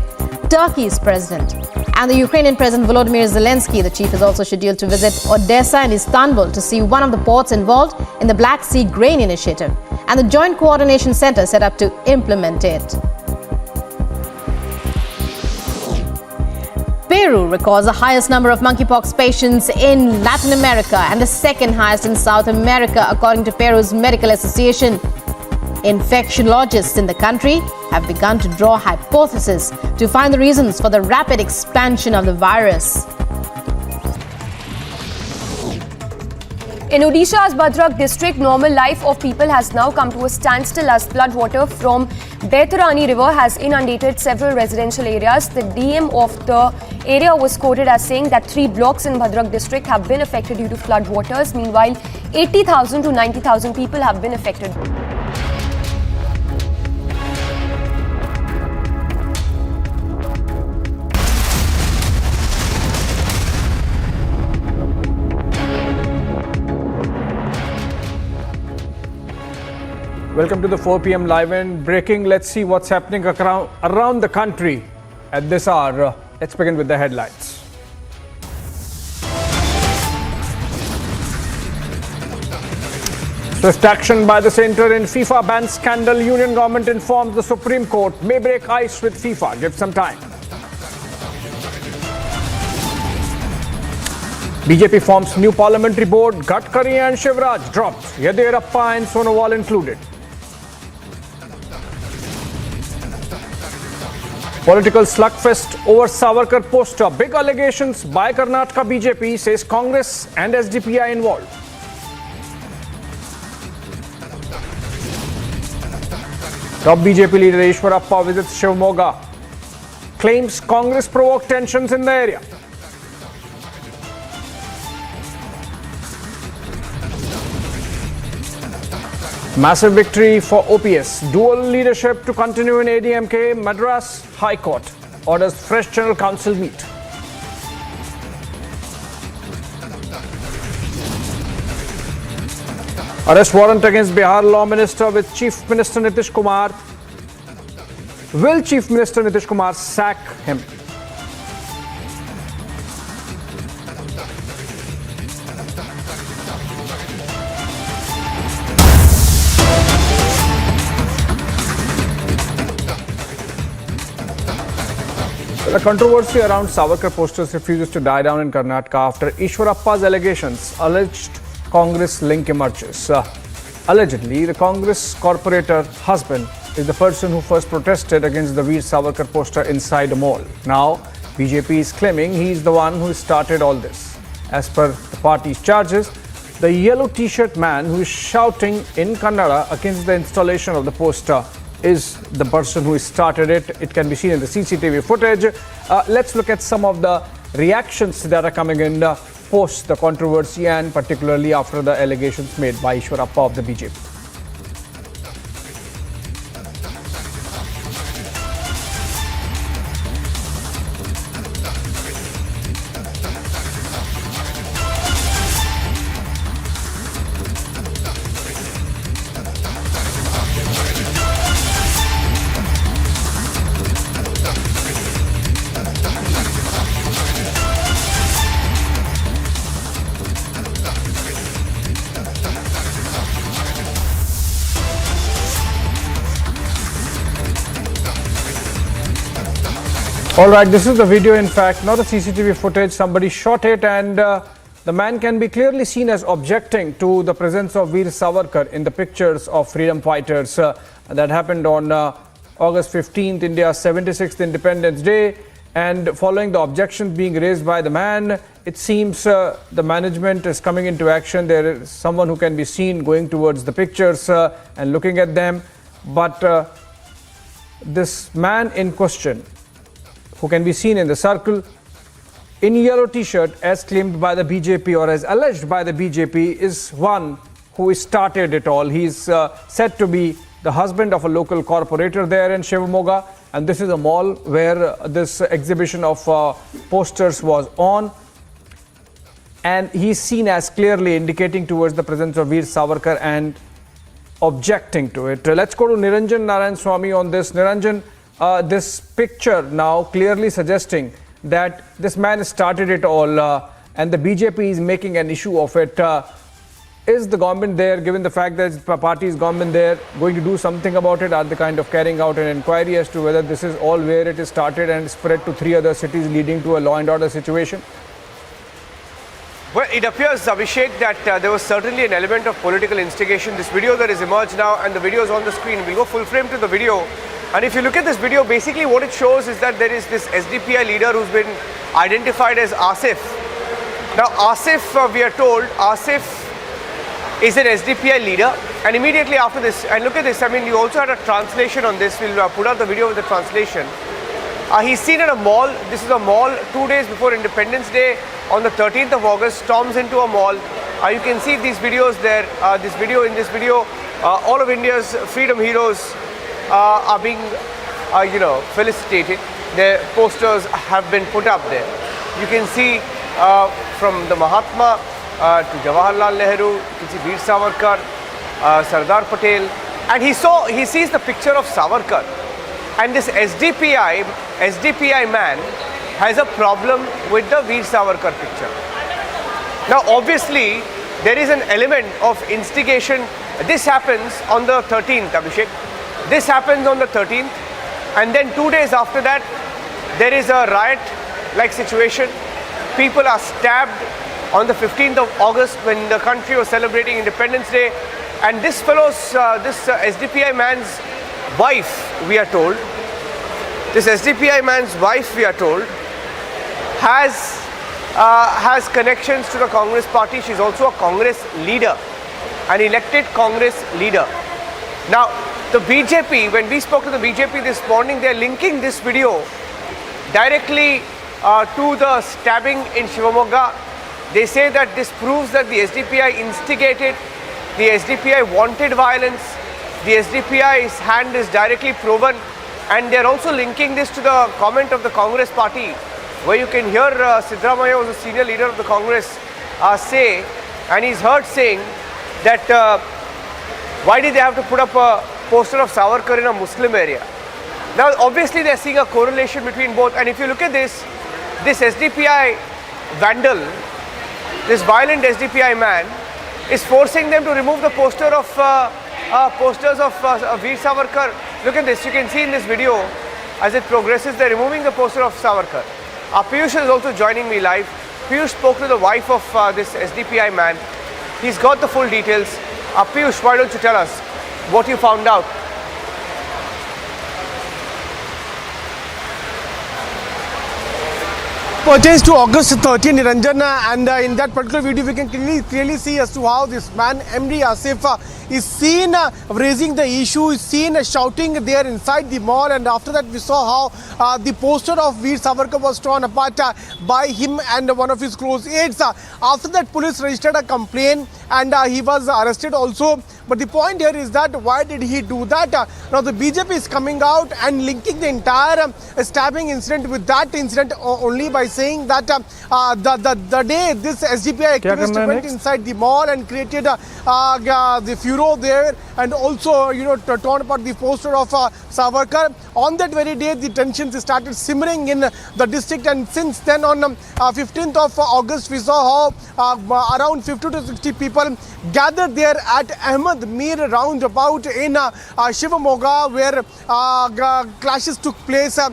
Turkey's president. And the Ukrainian President Volodymyr Zelensky, the chief, is also scheduled to visit Odessa and Istanbul to see one of the ports involved in the Black Sea Grain Initiative and the Joint Coordination Center set up to implement it. Peru records the highest number of monkeypox patients in Latin America and the second highest in South America, according to Peru's Medical Association. Infectiologists in the country have begun to draw hypotheses to find the reasons for the rapid expansion of the virus. In Odisha's Bhadrak district, normal life of people has now come to a standstill as floodwater from Baitarani river has inundated several residential areas. The DM of the area was quoted as saying that 3 blocks in Bhadrak district have been affected due to floodwaters. Meanwhile, 80,000 to 90,000 people have been affected. Welcome to the 4 p.m. live and breaking. Let's see what's happening around the country at this hour. Let's begin with the headlines. Swift action by the centre in FIFA ban scandal. Union government informs the Supreme Court may break ice with FIFA. Give some time. BJP forms new parliamentary board. Gadkari and Shivraj dropped. Yediyurappa and Sonowal included. Political slugfest over Savarkar poster. Big allegations by Karnataka BJP, says Congress and SDPI involved. Top BJP leader Ishwarappa visits Shivamogga. Claims Congress provoked tensions in the area. Massive victory for OPS. Dual leadership to continue in ADMK. Madras High Court orders fresh General Council meet. Arrest warrant against Bihar Law Minister with Chief Minister Nitish Kumar. Will Chief Minister Nitish Kumar sack him? The controversy around Savarkar posters refuses to die down in Karnataka after Ishwarappa's allegations. Alleged Congress link emerges. Allegedly, the Congress corporator husband is the person who first protested against the Veer Savarkar poster inside a mall. Now, BJP is claiming he is the one who started all this. As per the party's charges, the yellow t-shirt man who is shouting in Kannada against the installation of the poster is the person who started it. It can be seen in the CCTV footage. Let's look at some of the reactions that are coming in post the controversy and particularly after the allegations made by Ishwarappa of the BJP. All right, this is the video, in fact, not a CCTV footage. Somebody shot it, and the man can be clearly seen as objecting to the presence of Veer Savarkar in the pictures of freedom fighters. That happened on August 15th, India's 76th Independence Day. And following the objections being raised by the man, it seems the management is coming into action. There is someone who can be seen going towards the pictures and looking at them. But this man in question, who can be seen in the circle in yellow t-shirt, as claimed by the BJP or as alleged by the BJP, is one who started it all. He's said to be the husband of a local corporator there in Shivamoga, and this is a mall where this exhibition of posters was on, and he's seen as clearly indicating towards the presence of Veer Savarkar and objecting to it. Let's go to Niranjan Narayan Swamy on this. Niranjan, this picture now clearly suggesting that this man started it all and the BJP is making an issue of it. Is the government there, given the fact that the party is government there, going to do something about it? Are they kind of carrying out an inquiry as to whether this is all where it is started and spread to 3 other cities, leading to a law and order situation? Well, it appears, Abhishek, that there was certainly an element of political instigation. This video that is emerged now, and the video is on the screen. We'll go full frame to the video. And if you look at this video, basically what it shows is that there is this SDPI leader who's been identified as Asif. Now, Asif, we are told, Asif is an SDPI leader. And immediately after this, and look at this, I mean, you also had a translation on this. We'll put out the video with the translation. He's seen at a mall. This is a mall 2 days before Independence Day on the 13th of August, storms into a mall. You can see these videos there. In this video, all of India's freedom heroes are being, felicitated. Their posters have been put up there. You can see from the Mahatma to Jawaharlal Nehru, you can see Veer Savarkar, Sardar Patel, and he sees the picture of Savarkar. And this SDPI man has a problem with the Veer Savarkar picture. Now, obviously, there is an element of instigation. This happens on the 13th, Abhishek. This happens on the 13th, and then 2 days after that, there is a riot-like situation. People are stabbed on the 15th of August when the country was celebrating Independence Day. And this SDPI man's wife, we are told, has connections to the Congress party. She's also a Congress leader, an elected Congress leader. Now, the BJP, when we spoke to the BJP this morning, they're linking this video directly to the stabbing in Shivamoga. They say that this proves that the SDPI instigated, the SDPI wanted violence, the SDPI's hand is directly proven, and they're also linking this to the comment of the Congress party, where you can hear Siddaramaiah, was a senior leader of the Congress, say, and he's heard saying that why did they have to put up a poster of Savarkar in a Muslim area? Now, obviously, they're seeing a correlation between both. And if you look at this SDPI vandal, this violent SDPI man, is forcing them to remove the posters of Veer Savarkar. Look at this. You can see in this video, as it progresses, they're removing the poster of Savarkar. Piyush is also joining me live. Piyush spoke to the wife of this SDPI man. He's got the full details. Piyush, why don't you tell us what you found out? pertains to August 13, Niranjan, and in that particular video we can clearly see as to how this man MD Asif is seen raising the issue, is seen shouting there inside the mall, and after that we saw how the poster of Veer Savarkar was torn apart by him and one of his close aides. After that, police registered a complaint and he was arrested also. But the point here is that why did he do that? Now the BJP is coming out and linking the entire stabbing incident with that incident only by saying that the day this SDPI activist went inside the mall and created the furor there, and also torn apart the poster of Savarkar, on that very day the tensions started simmering in the district, and since then on 15th of August we saw how around 50 to 60 people gathered there at Ahmed Mir roundabout in Shivamoga, where clashes took place. The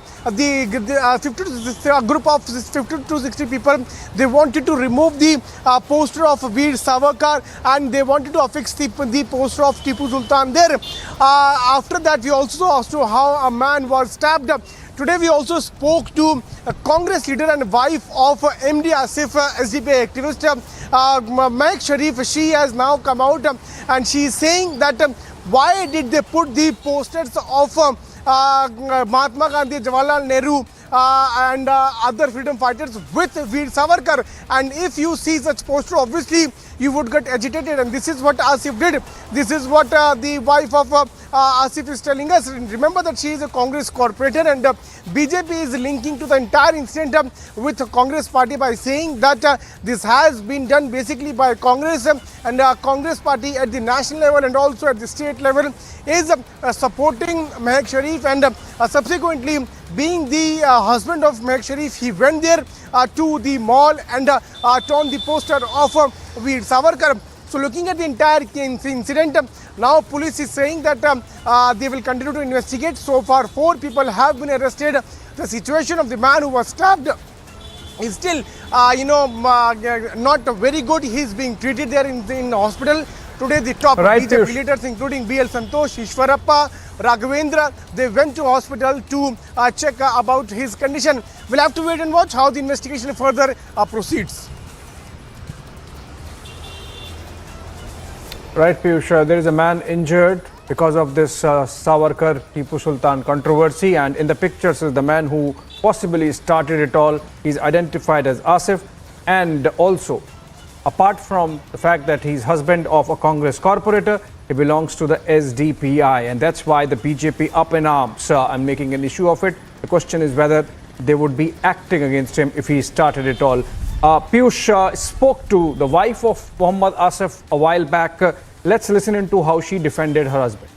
group of 50 to 60 people, they wanted to remove the poster of Veer Savarkar and they wanted to affix the poster of Tipu Sultan there. After that, we also saw how a man was stabbed. Today we also spoke to a Congress leader and wife of MD Asif, SDPI activist, Mehak Sharif. She has now come out and she is saying that why did they put the posters of Mahatma Gandhi, Jawaharlal Nehru and other freedom fighters with Veer Savarkar, and if you see such poster, obviously you would get agitated, and this is what Asif did. This is what the wife of Asif is telling us. Remember that she is a Congress corporator, and BJP is linking to the entire incident with the Congress party by saying that this has been done basically by Congress, and Congress party at the national level and also at the state level is supporting Mehak Sharif, and subsequently being the husband of Mehak Sharif, he went there to the mall and torn the poster of Veer Savarkar. So looking at the entire incident, now police is saying that they will continue to investigate. So far 4 people have been arrested. The situation of the man who was stabbed is still not very good. He is being treated there in the hospital. Today the top BJP leaders including BL Santosh, Ishwarappa, Raghavendra, they went to hospital to check about his condition. We'll have to wait and watch how the investigation further proceeds. Right, Piyush, there is a man injured because of this Savarkar Tipu Sultan controversy, and in the pictures is the man who possibly started it all. He's identified as Asif, and also apart from the fact that he's husband of a Congress corporator, he belongs to the SDPI, and that's why the BJP up in arms and making an issue of it. The question is whether they would be acting against him if he started it all. Piyush spoke to the wife of Muhammad Asif a while back. Let's listen into how she defended her husband.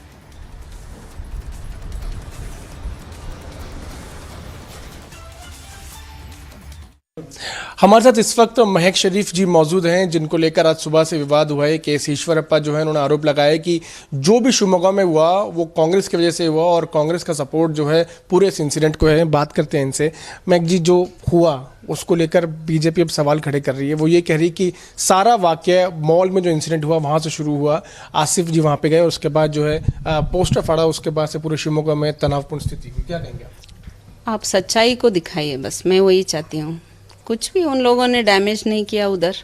हमारे साथ इस वक्त महक शरीफ जी मौजूद हैं, जिनको लेकर आज सुबह से विवाद हुआ है। केस ईश्वरप्पा जो है उन्होंने आरोप लगाया कि जो भी शिवमोगा में हुआ वो कांग्रेस की वजह से हुआ और कांग्रेस का सपोर्ट जो है पूरे इस इंसिडेंट को है। बात करते हैं इनसे। महक जी, जो हुआ उसको लेकर बीजेपी अब सवाल खड़े कर रही है। वो ये कह रही कि सारा वाकया मॉल में जो इंसिडेंट हुआ वहाँ से शुरू हुआ, आसिफ जी वहाँ पे गए, उसके बाद जो है पोस्टर फाड़ा, उसके बाद से पूरे शिवमोगा में तनावपूर्ण स्थिति हुई। क्या कहेंगे आप? सच्चाई को दिखाइए, बस मैं वही चाहती हूँ। कुछ भी उन लोगों ने डैमेज नहीं किया, उधर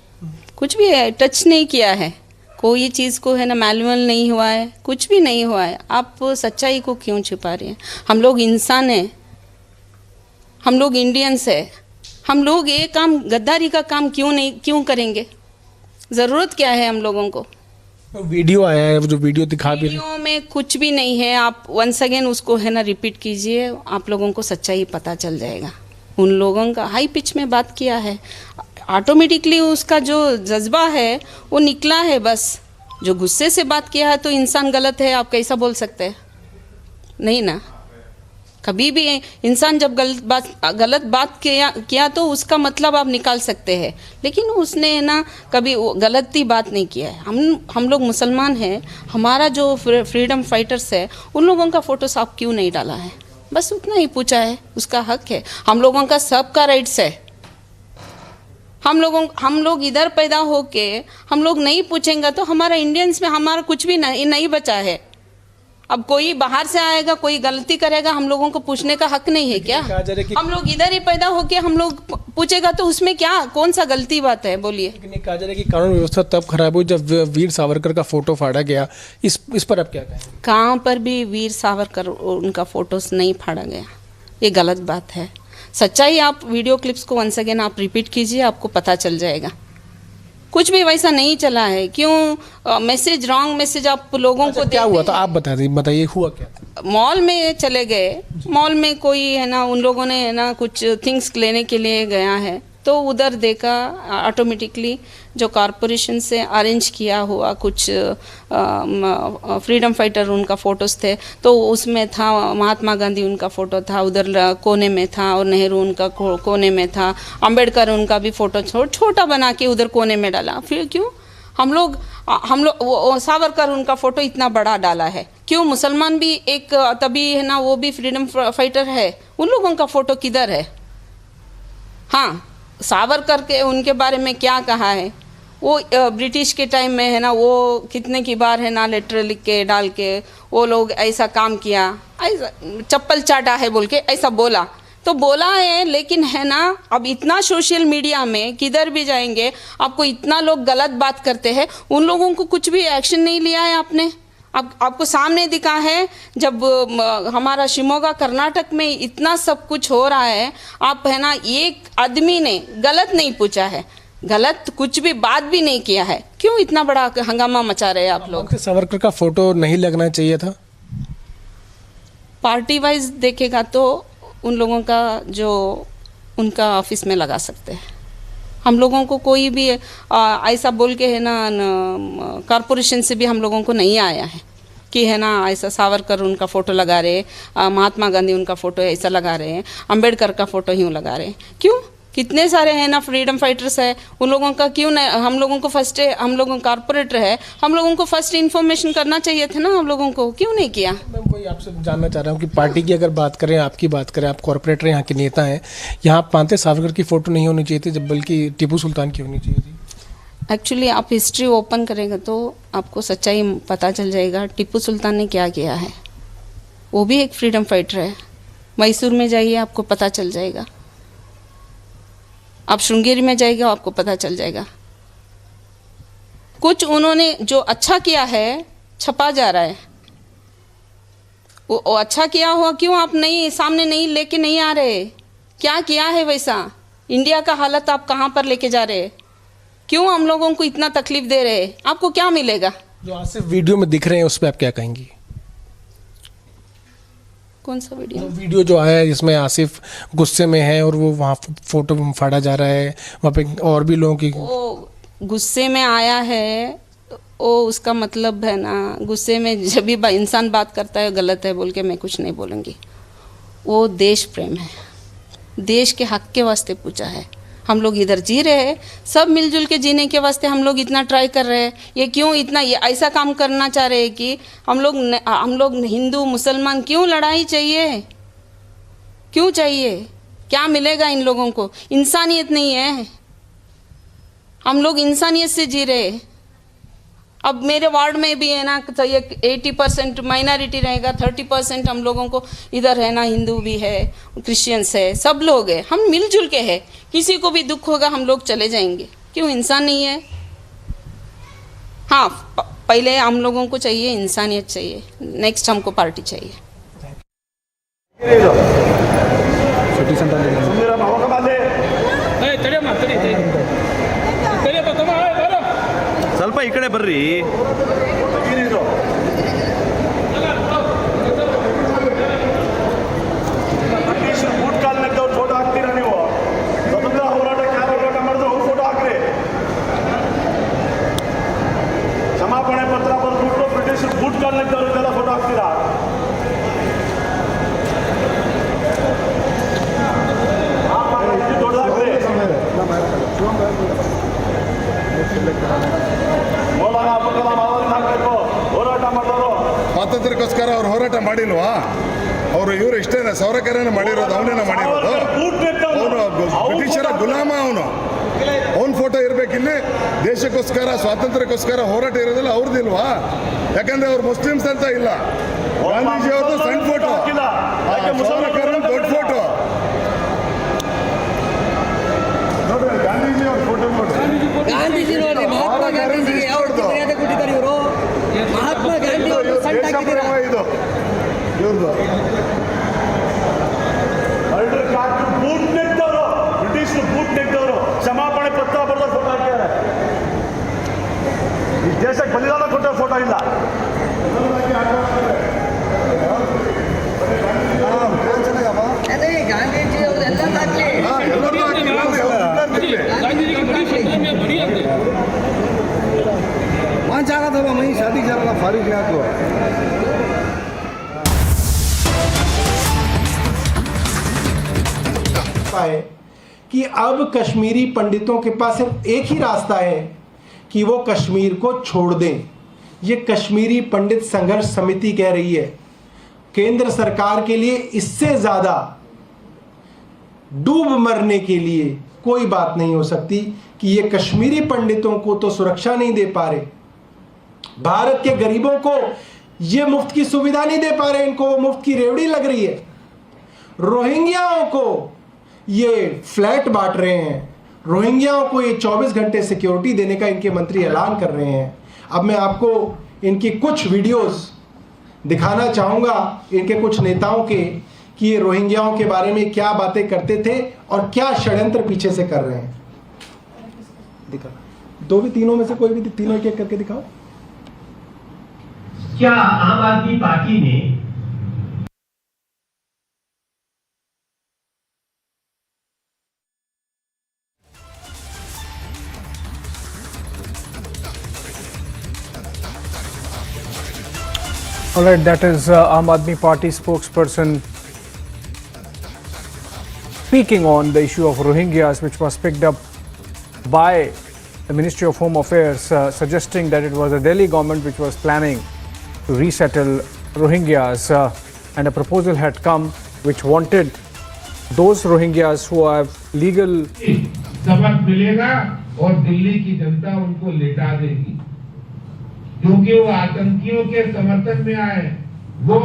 कुछ भी टच नहीं किया है, कोई चीज़ को है ना मैनुअल नहीं हुआ है, कुछ भी नहीं हुआ है। आप सच्चाई को क्यों छुपा रहे हैं? हम लोग इंसान हैं, हम लोग इंडियंस है, हम लोग ये काम गद्दारी का काम क्यों करेंगे? ज़रूरत क्या है हम लोगों को? वीडियो आया है, जो वीडियो दिखा भी, वीडियो में कुछ भी नहीं है। आप वंस अगेन उसको है ना रिपीट कीजिए, आप लोगों को सच्चाई पता चल जाएगा। उन लोगों का हाई पिच में बात किया है, ऑटोमेटिकली उसका जो जज्बा है वो निकला है। बस जो गुस्से से बात किया है तो इंसान गलत है, आप कैसा बोल सकते हैं? नहीं ना। कभी भी इंसान जब गलत बात किया तो उसका मतलब आप निकाल सकते हैं, लेकिन उसने ना कभी गलती बात नहीं किया है। हम लोग मुसलमान हैं, हमारा जो फ्रीडम फाइटर्स है उन लोगों का फोटोस आप क्यों नहीं डाला है? बस उतना ही पूछा है, उसका हक है। हम लोगों का सबका राइट्स है। हम लोग इधर पैदा होके हम लोग नहीं पूछेंगे तो हमारा इंडियंस में हमारा कुछ भी नहीं बचा है। अब कोई बाहर से आएगा, कोई गलती करेगा, हम लोगों को पूछने का हक नहीं है क्या? हम लोग इधर ही पैदा होके हम लोग पूछेगा तो उसमें क्या, कौन सा गलती बात है? बोलिए। लेकिन कहा जा रहा है कि कानून व्यवस्था तब खराब हुई जब वीर सावरकर का फोटो फाड़ा गया। इस पर अब क्या कहें? कहाँ पर भी वीर सावरकर उनका फोटोस नहीं फाड़ा गया, ये गलत बात है। सच्चाई आप वीडियो क्लिप्स को वंस अगेन आप रिपीट कीजिए, आपको पता चल जाएगा। कुछ भी वैसा नहीं चला है। क्यों मैसेज, रॉन्ग मैसेज आप लोगों को क्या हुआ था आप बताइए हुआ क्या था? मॉल में चले गए, मॉल में कोई है ना, उन लोगों ने है ना कुछ थिंग्स लेने के लिए गया है, तो उधर देखा ऑटोमेटिकली जो कॉरपोरेशन से अरेंज किया हुआ कुछ फ्रीडम फाइटर उनका फ़ोटोज़ थे, तो उसमें था महात्मा गांधी उनका फ़ोटो था, उधर कोने में था, और नेहरू उनका कोने में था, अंबेडकर उनका भी फ़ोटो छोटा बना के उधर कोने में डाला। फिर क्यों हम लोग वो सावरकर उनका फ़ोटो इतना बड़ा डाला है? क्यों मुसलमान भी एक तभी है ना, वो भी फ्रीडम फाइटर है, उन लोगों का फ़ोटो किधर है? हाँ, सावरकर के उनके बारे में क्या कहा है? वो ब्रिटिश के टाइम में है ना, वो कितने की बार है ना लेटर लिख के डाल के वो लोग ऐसा काम किया, ऐसा चप्पल चाटा है बोल के ऐसा बोला तो बोला है। लेकिन है ना, अब इतना सोशल मीडिया में किधर भी जाएंगे आपको इतना लोग गलत बात करते हैं, उन लोगों को कुछ भी एक्शन नहीं लिया है आपने। आपको सामने दिखा है जब हमारा शिमोगा कर्नाटक में इतना सब कुछ हो रहा है, आप है ना एक आदमी ने गलत नहीं पूछा है, गलत कुछ भी बात भी नहीं किया है, क्यों इतना बड़ा हंगामा मचा रहे हैं आप लोग? सावरकर का फोटो नहीं लगना चाहिए था? पार्टी वाइज देखेगा तो उन लोगों का जो उनका ऑफिस में लगा सकते हैं। हम लोगों को कोई भी ऐसा बोल के है ना कॉरपोरेशन से भी हम लोगों को नहीं आया है कि है ना ऐसा सावरकर उनका फ़ोटो लगा रहे, महात्मा गांधी उनका फ़ोटो ऐसा लगा रहे हैं, अंबेडकर का फ़ोटो यूँ लगा रहे हैं। क्यों? कितने सारे हैं ना फ्रीडम फाइटर्स है, उन लोगों का क्यों नहीं? हम लोगों को फर्स्ट, हम लोगों कॉर्पोरेटर है, हम लोगों को फर्स्ट इन्फॉर्मेशन करना चाहिए था ना, हम लोगों को क्यों नहीं किया? मैं कोई आपसे जानना चाह रहा हूँ कि पार्टी की अगर बात करें, आपकी बात करें, आप कॉर्पोरेटर यहाँ के नेता हैं, यहाँ आप मानते सावरकर की फ़ोटो नहीं होनी चाहिए थी, जब बल्कि टीपू सुल्तान की होनी चाहिए थी? एक्चुअली आप हिस्ट्री ओपन करेंगे तो आपको सच्चाई पता चल जाएगा। टीपू सुल्तान ने क्या किया है, वो भी एक फ्रीडम फाइटर है। मैसूर में जाइए आपको पता चल जाएगा, आप श्रृंगेरी में जाएगा आपको पता चल जाएगा। कुछ उन्होंने जो अच्छा किया है छपा जा रहा है, वो अच्छा किया हुआ क्यों आप नहीं सामने नहीं लेके नहीं आ रहे? क्या किया है वैसा? इंडिया का हालत आप कहाँ पर लेके जा रहे हैं? क्यों हम लोगों को इतना तकलीफ दे रहे हैं? आपको क्या मिलेगा? जो आज सिर्फ वीडियो में दिख रहे हैं उस पर आप क्या कहेंगी? कौन सा वीडियो? वीडियो जो आया है जिसमें आसिफ गुस्से में है और वो वहाँ फोटो फाड़ा जा रहा है, वहाँ पे और भी लोगों की वो गुस्से में आया है, वो उसका मतलब है ना गुस्से में जब भी इंसान बात करता है गलत है बोल के मैं कुछ नहीं बोलूँगी। वो देश प्रेम है, देश के हक के वास्ते पूछा है। हम लोग इधर जी रहे हैं, सब मिलजुल के जीने के वास्ते हम लोग इतना ट्राई कर रहे हैं। ये क्यों इतना ये ऐसा काम करना चाह रहे हैं कि हम लोग हिंदू मुसलमान क्यों लड़ाई चाहिए? क्यों चाहिए? क्या मिलेगा इन लोगों को? इंसानियत नहीं है। हम लोग इंसानियत से जी रहे हैं। अब मेरे वार्ड में भी है ना तो ये 80% माइनॉरिटी रहेगा, 30% हम लोगों को इधर है ना हिंदू भी है, क्रिश्चियंस है, सब लोग हैं, हम मिलजुल के हैं। किसी को भी दुख होगा हम लोग चले जाएंगे। क्यों? इंसान नहीं है? हाँ, पहले हम लोगों को चाहिए इंसानियत चाहिए, नेक्स्ट हमको पार्टी चाहिए। ಸ್ವಲ್ಪ ಈ ಕಡೆ ಬರ್ರಿ. ಬೂಟ್ ಕಾಲ್ನದ್ದವ್ರು ಫೋಟೋ ಹಾಕ್ತೀರಾ ನೀವು? ಸ್ವತಂತ್ರ ಹೋರಾಟಕ್ಕೆ ಯಾರು ಹೋರಾಟ ಮಾಡಿದ್ರು ಅವ್ರು ಫೋಟೋ ಹಾಕ್ರಿ. ಕ್ಷಮಾಪಣೆ ಪತ್ರ ಬರ್ಬಿಟ್ಟು ಬ್ರಿಟಿಷ್ ಬೂಟ್ ಕಾಲ್ನದ್ದವ್ರಿಗೆಲ್ಲ ಫೋಟೋ ಹಾಕ್ತೀರಾ? ದೊಡ್ಡದಾಗ್ರಿ. ಸ್ವಾತಂತ್ರ್ಯಕ್ಕೋಸ್ಕರ ಅವ್ರು ಹೋರಾಟ ಮಾಡಿಲ್ವಾ? ಅವರು ಇವರು ಇಷ್ಟೇನ ಸೌರಕರನ ಮಾಡಿರೋದು, ಅವನೇನ ಮಾಡಿರೋದು? ಅವನು ಬ್ರಿಟಿಷರ ಗುಲಾಮ, ಅವನ ಫೋಟೋ ಇರಬೇಕಿಲ್ಲಿ. ದೇಶಕ್ಕೋಸ್ಕರ ಸ್ವಾತಂತ್ರ್ಯಕ್ಕೋಸ್ಕರ ಹೋರಾಟ ಇರೋದಿಲ್ಲ ಅವ್ರದ್ದಿಲ್ವಾ? ಯಾಕಂದ್ರೆ ಅವ್ರು ಮುಸ್ಲಿಮ್ಸ್ ಅಂತ ಇಲ್ಲ, ಗಾಂಧೀಜಿ ಅವ್ರದ್ದು ಸಣ್ಣ ಫೋಟೋ, ಸೌರಕರಣ ದೊಡ್ಡ ಫೋಟೋ ನೋಡ್ರಿ. ಗಾಂಧೀಜಿ ಅವ್ರ ಫೋಟೋ ನೋಡ್ರಿ. ಗಾಂಧೀಜಿ ನೋಡ್ರಿ, ಮಹಾತ್ಮ ಗಾಂಧೀಜಿಗೆ ಯಾವ ರೀತಿ ಮರ್ಯಾದೆ ಕೊಟ್ಟಿದ್ದಾರೆ ಇವರು. ಮಹಾತ್ಮ ಗಾಂಧಿ ಅವರು ಸಣ್ಣ ಹಾಕಿದ್ದೀರಾ ಇದು ಇವ್ರದ್ದು ಬೂಟ್ ನೆಕ್ದವರು, ಬ್ರಿಟಿಷ್ ಬೂಟ್ ನೆಕ್ದವರು ಕ್ಷಮಾಪಣೆ ಪತ್ರ ಬರೆದ ಫೋಟೋ ಹಾಕಿದ್ದಾರೆ. ಈ ದೇಶಕ್ಕೆ ಬಲಿದಾನ ಕೊಟ್ಟ ಫೋಟೋ ಇಲ್ಲ. ಅದೇ ಗಾಂಧೀಜಿ ಅವ್ರದೆಲ್ಲ ಹಾಕ್ಲಿ. वहाँ जा रहा था, वहीं शादी जा रहा था, फारिग यहाँ को है कि अब कश्मीरी पंडितों के पास सिर्फ एक ही रास्ता है कि वो कश्मीर को छोड़ दें। ये कश्मीरी पंडित संघर्ष समिति कह रही है। केंद्र सरकार के लिए इससे ज्यादा डूब मरने के लिए कोई बात नहीं हो सकती कि ये कश्मीरी पंडितों को तो सुरक्षा नहीं दे पा रहे, भारत के गरीबों को ये मुफ्त की सुविधा नहीं दे पा रहे, इनको वो मुफ्त की रेवड़ी लग रही है। रोहिंग्याओं को ये फ्लैट बांट रहे हैं, रोहिंग्याओं को ये 24 घंटे सिक्योरिटी देने का इनके मंत्री ऐलान कर रहे हैं। अब मैं आपको इनकी कुछ वीडियोस दिखाना चाहूँगा, इनके कुछ नेताओं के, कि ये रोहिंग्याओं के बारे में क्या बातें करते थे और क्या षड्यंत्र पीछे से कर रहे हैं। दिखा दो भी, तीनों में से कोई भी तीनों एक एक करके दिखाओ। क्या आम आदमी पार्टी ने All right, that is Aam Aadmi Party spokesperson speaking on the issue of Rohingyas, which was picked up by the Ministry of Home Affairs, suggesting that it was the Delhi government which was planning to resettle Rohingyas, and a proposal had come which wanted those Rohingyas who have legal. सबक मिलेगा और दिल्ली की जनता उनको लेटा देगी, क्योंकि वो आतंकियों के समर्थन में आए, वो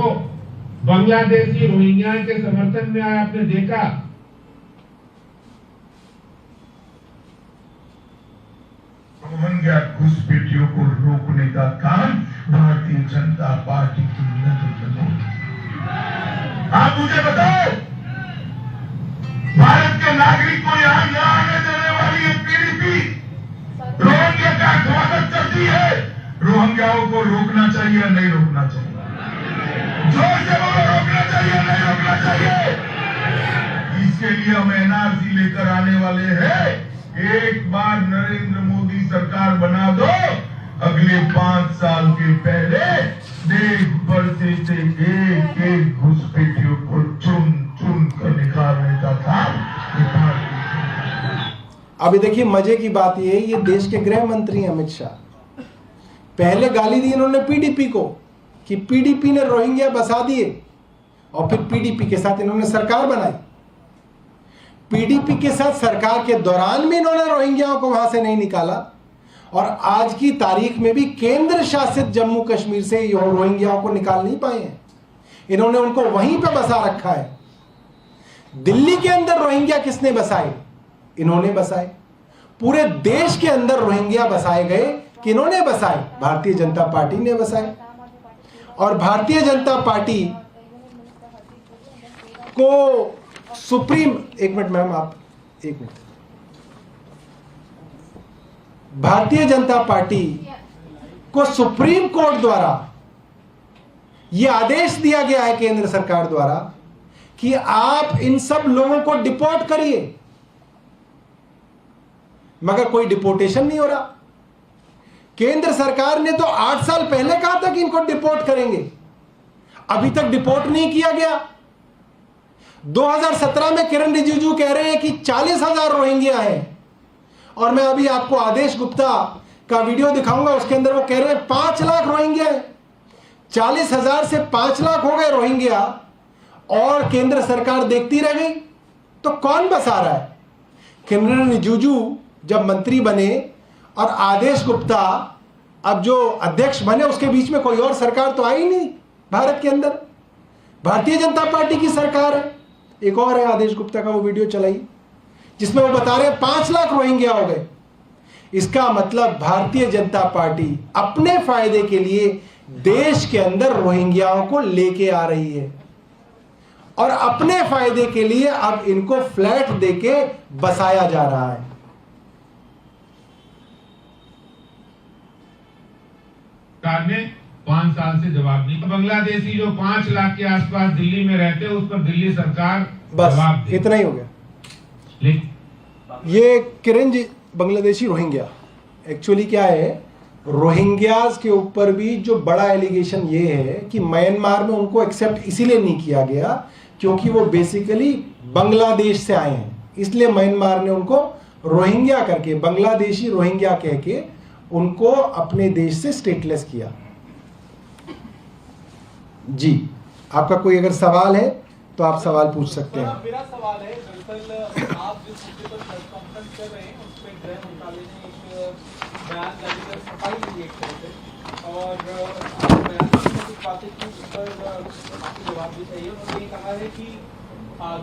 बांग्लादेशी रोहिंग्या के समर्थन में आए। आपने देखा रोहिंग्या घुसपैठियों को रोकने का काम भारतीय जनता पार्टी की नेतृत्व में। आप मुझे बताओ, भारत के नागरिक को यहाँ न आने देने वाली ये पीडीपी रोहिंग्या का स्वागत करती है। रोहिंग्याओं को रोकना चाहिए या नहीं रोकना चाहिए? जोर से बोलो, रोकना चाहिए या नहीं रोकना चाहिए? इसके लिए हम एनआरसी लेकर आने वाले हैं। एक बार नरेंद्र मोदी सरकार बना दो, अगले 5 साल के पहले देश भर से एक एक घुसपैठियों को चुन चुन कर निकालने का काम। अभी देखिए मजे की बात ये देश के गृह मंत्री अमित शाह, पहले गाली दी इन्होंने पीडीपी को कि पीडीपी ने रोहिंग्या बसा दिए, और फिर पीडीपी के साथ इन्होंने सरकार बनाई। पीडीपी के साथ सरकार के दौरान भी इन्होंने रोहिंग्याओं को वहां से नहीं निकाला, और आज की तारीख में भी केंद्र शासित जम्मू कश्मीर से रोहिंग्याओं को निकाल नहीं पाए हैं। इन्होंने उनको वहीं पे बसा रखा है। दिल्ली के अंदर रोहिंग्या किसने बसाए? इन्होंने बसाए। पूरे देश के अंदर रोहिंग्या बसाए गए, किन्होंने बसाए? भारतीय जनता पार्टी ने बसाए। और भारतीय जनता पार्टी को सुप्रीम, एक मिनट मैम, आप एक मिनट, भारतीय जनता पार्टी को सुप्रीम कोर्ट द्वारा यह आदेश दिया गया है केंद्र सरकार द्वारा कि आप इन सब लोगों को डिपोर्ट करिए, मगर कोई डिपोर्टेशन नहीं हो रहा। केंद्र सरकार ने तो 8 साल पहले कहा था कि इनको डिपोर्ट करेंगे, अभी तक डिपोर्ट नहीं किया गया। 2017 में किरण रिजिजू कह रहे हैं कि 40,000 रोहिंग्या हैं, और मैं अभी आपको आदेश गुप्ता का वीडियो दिखाऊंगा, उसके अंदर वो कह रहे हैं 5 लाख रोहिंग्या हैं। 40,000 से 5 लाख हो गए रोहिंग्या, और केंद्र सरकार देखती रह गई। तो कौन बसा रहा है? किरण रिजिजू जब मंत्री बने और आदेश गुप्ता अब जो अध्यक्ष बने, उसके बीच में कोई और सरकार तो आई नहीं। भारत के अंदर। भारतीय जनता पार्टी की सरकार है। एक और है आदेश गुप्ता का, वो वीडियो चलाई जिसमें वो बता रहे हैं 5 लाख रोहिंग्या हो गए। इसका मतलब भारतीय जनता पार्टी अपने फायदे के लिए देश के अंदर रोहिंग्याओं को लेके आ रही है और अपने फायदे के लिए अब इनको फ्लैट देके बसाया जा रहा है। सरकार ने 5 साल से जवाब नहीं। बांग्लादेशी जो 5 लाख के आसपास दिल्ली में रहते हैं, उस पर दिल्ली सरकार बस इतना ही हो गया। ये किरंज बांग्लादेशी रोहिंग्या, एक्चुअली क्या है, रोहिंग्याज के ऊपर भी जो बड़ा एलिगेशन ये है कि म्यांमार में उनको एक्सेप्ट इसीलिए नहीं किया गया क्योंकि वो बेसिकली बांग्लादेश से आए हैं, इसलिए म्यांमार ने उनको रोहिंग्या करके, बांग्लादेशी रोहिंग्या कह के उनको अपने देश से स्टेटलेस किया। जी, आपका कोई अगर सवाल है तो आप सवाल पूछ सकते हैं। मेरा सवाल है, दरअसल आप जिस मुद्दे पर प्रेस कॉन्फ्रेंस कर रहे हैं उस पर गृह मंत्रालय ने एक बयान जारी कर सफाई दी एक तरह से, और बयान में कुछ बातें की उस पर आपको जवाब भी चाहिए। उन्होंने ये कहा है कि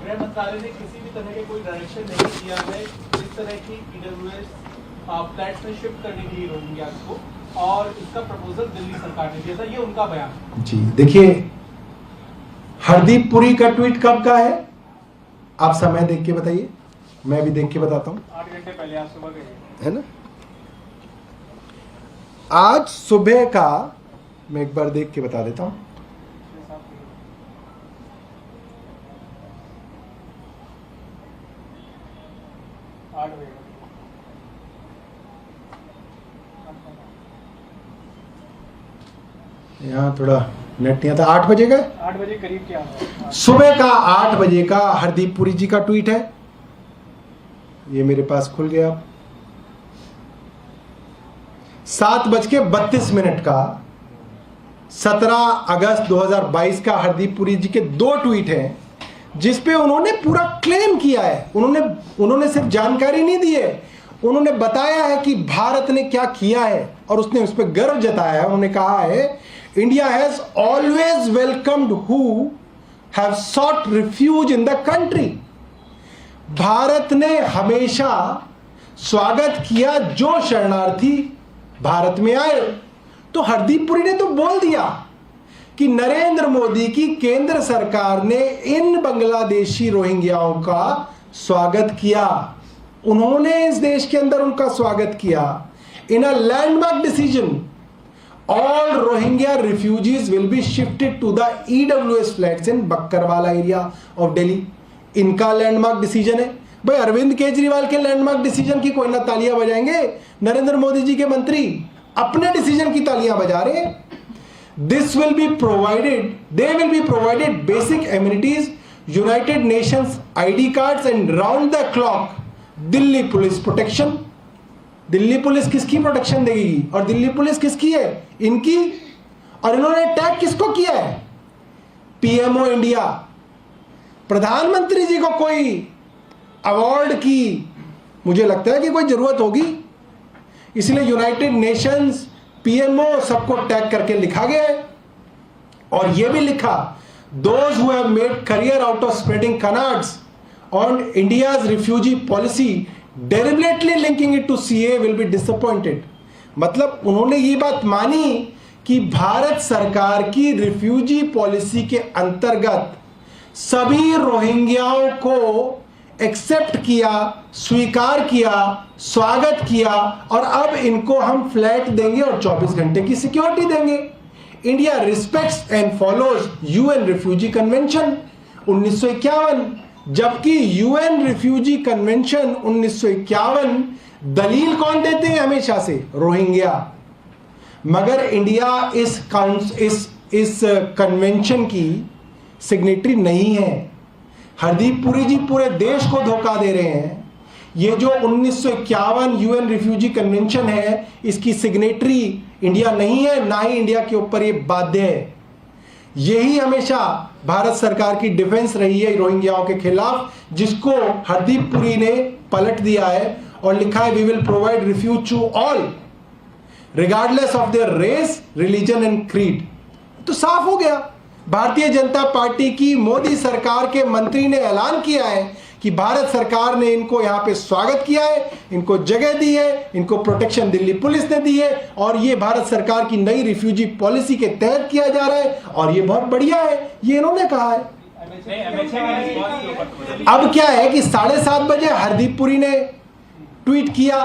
गृह मंत्रालय ने किसी भी तरह के कोई डायरेक्शन नहीं दिया है इस तरह की EWS फ्लैट्स में शिफ्ट करने के लिए रोहिंग्या को, और इसका प्रपोजल दिल्ली सरकार ने दिया था, ये उनका बयान। जी देखिए, हरदीप पुरी का ट्वीट कब का है, आप समय देख के बताइए, मैं भी देख के बताता हूं। 8 घंटे पहले, आज सुबह गए है ना। आज सुबह का मैं एक बार देख के बता देता हूं। यहाँ थोड़ा नेट नहीं आता। 8 बजे का, 8 बजे करीब क्या सुबह का 8 बजे का हरदीप पुरी जी का ट्वीट है। ये मेरे पास खुल गया। 7:32 का 17 अगस्त 2022 का हरदीप पुरी जी के 2 ट्वीट हैं जिसपे उन्होंने पूरा क्लेम किया है। उन्होंने सिर्फ जानकारी नहीं दी है, उन्होंने बताया है कि भारत ने क्या किया है और उसने उस पर गर्व जताया है। उन्होंने कहा है, India has always welcomed who have sought refuge in the country. Bharat ने हमेशा स्वागत किया जो शरणार्थी भारत में आए। तो हरदीप पुरी ने तो बोल दिया कि नरेंद्र मोदी की केंद्र सरकार ने इन बांग्लादेशी रोहिंग्याओं का स्वागत किया, उन्होंने इस देश के अंदर उनका स्वागत किया। In a landmark decision all Rohingya refugees will be shifted to the EWS flats in Bakkarwala area of Delhi. इनका लैंडमार्क डिसीजन है भाई। अरविंद केजरीवाल के लैंडमार्क डिसीजन की कोई ना तालियां बजाएंगे, नरेंद्र मोदी जी के मंत्री अपने डिसीजन की तालियां बजा रहे हैं। This will be provided, they will be provided basic amenities, United Nations ID cards and round the clock Delhi police protection. Delhi police किसकी प्रोटेक्शन देगी और दिल्ली पुलिस किसकी है, इनकी। और इन्होंने टैग किसको किया है, PMO इंडिया। प्रधानमंत्री जी को कोई अवार्ड की मुझे लगता है कि कोई जरूरत होगी, इसलिए यूनाइटेड नेशंस, PMO सबको टैग करके लिखा गया है। और यह भी लिखा, those who have made career out of spreading canards on India's refugee policy deliberately linking it to CA will be disappointed। मतलब उन्होंने ये बात मानी कि भारत सरकार की रिफ्यूजी पॉलिसी के अंतर्गत सभी रोहिंग्याओं को एक्सेप्ट किया, स्वीकार किया, स्वागत किया और अब इनको हम फ्लैट देंगे और 24 घंटे की सिक्योरिटी देंगे। India respects and follows UN refugee convention 1951, जबकि UN रिफ्यूजी कन्वेंशन 1951 दलील कौन देते हैं हमेशा से, रोहिंग्या। मगर इंडिया इस कन्वेंशन की सिग्नेटरी नहीं है। हरदीप पुरी जी पूरे देश को धोखा दे रहे हैं। ये जो 1951 UN रिफ्यूजी कन्वेंशन है, इसकी सिग्नेटरी इंडिया नहीं है, ना ही इंडिया के ऊपर ये बाध्य है। यही हमेशा भारत सरकार की डिफेंस रही है रोहिंग्याओं के खिलाफ, जिसको हरदीप पुरी ने पलट दिया है और लिखा है, we will provide refuge to all regardless of their race, religion and creed. तो साफ हो गया भारतीय जनता पार्टी की मोदी सरकार के मंत्री ने ऐलान किया है कि भारत सरकार ने इनको यहां पे स्वागत किया है, इनको जगह दी है, इनको प्रोटेक्शन दिल्ली पुलिस ने दी है और ये भारत सरकार की नई रिफ्यूजी पॉलिसी के तहत किया जा रहा है और ये बहुत बढ़िया है, ये इन्होंने कहा है। अब क्या है कि 7:30 बजे हरदीप पुरी ने ट्वीट किया,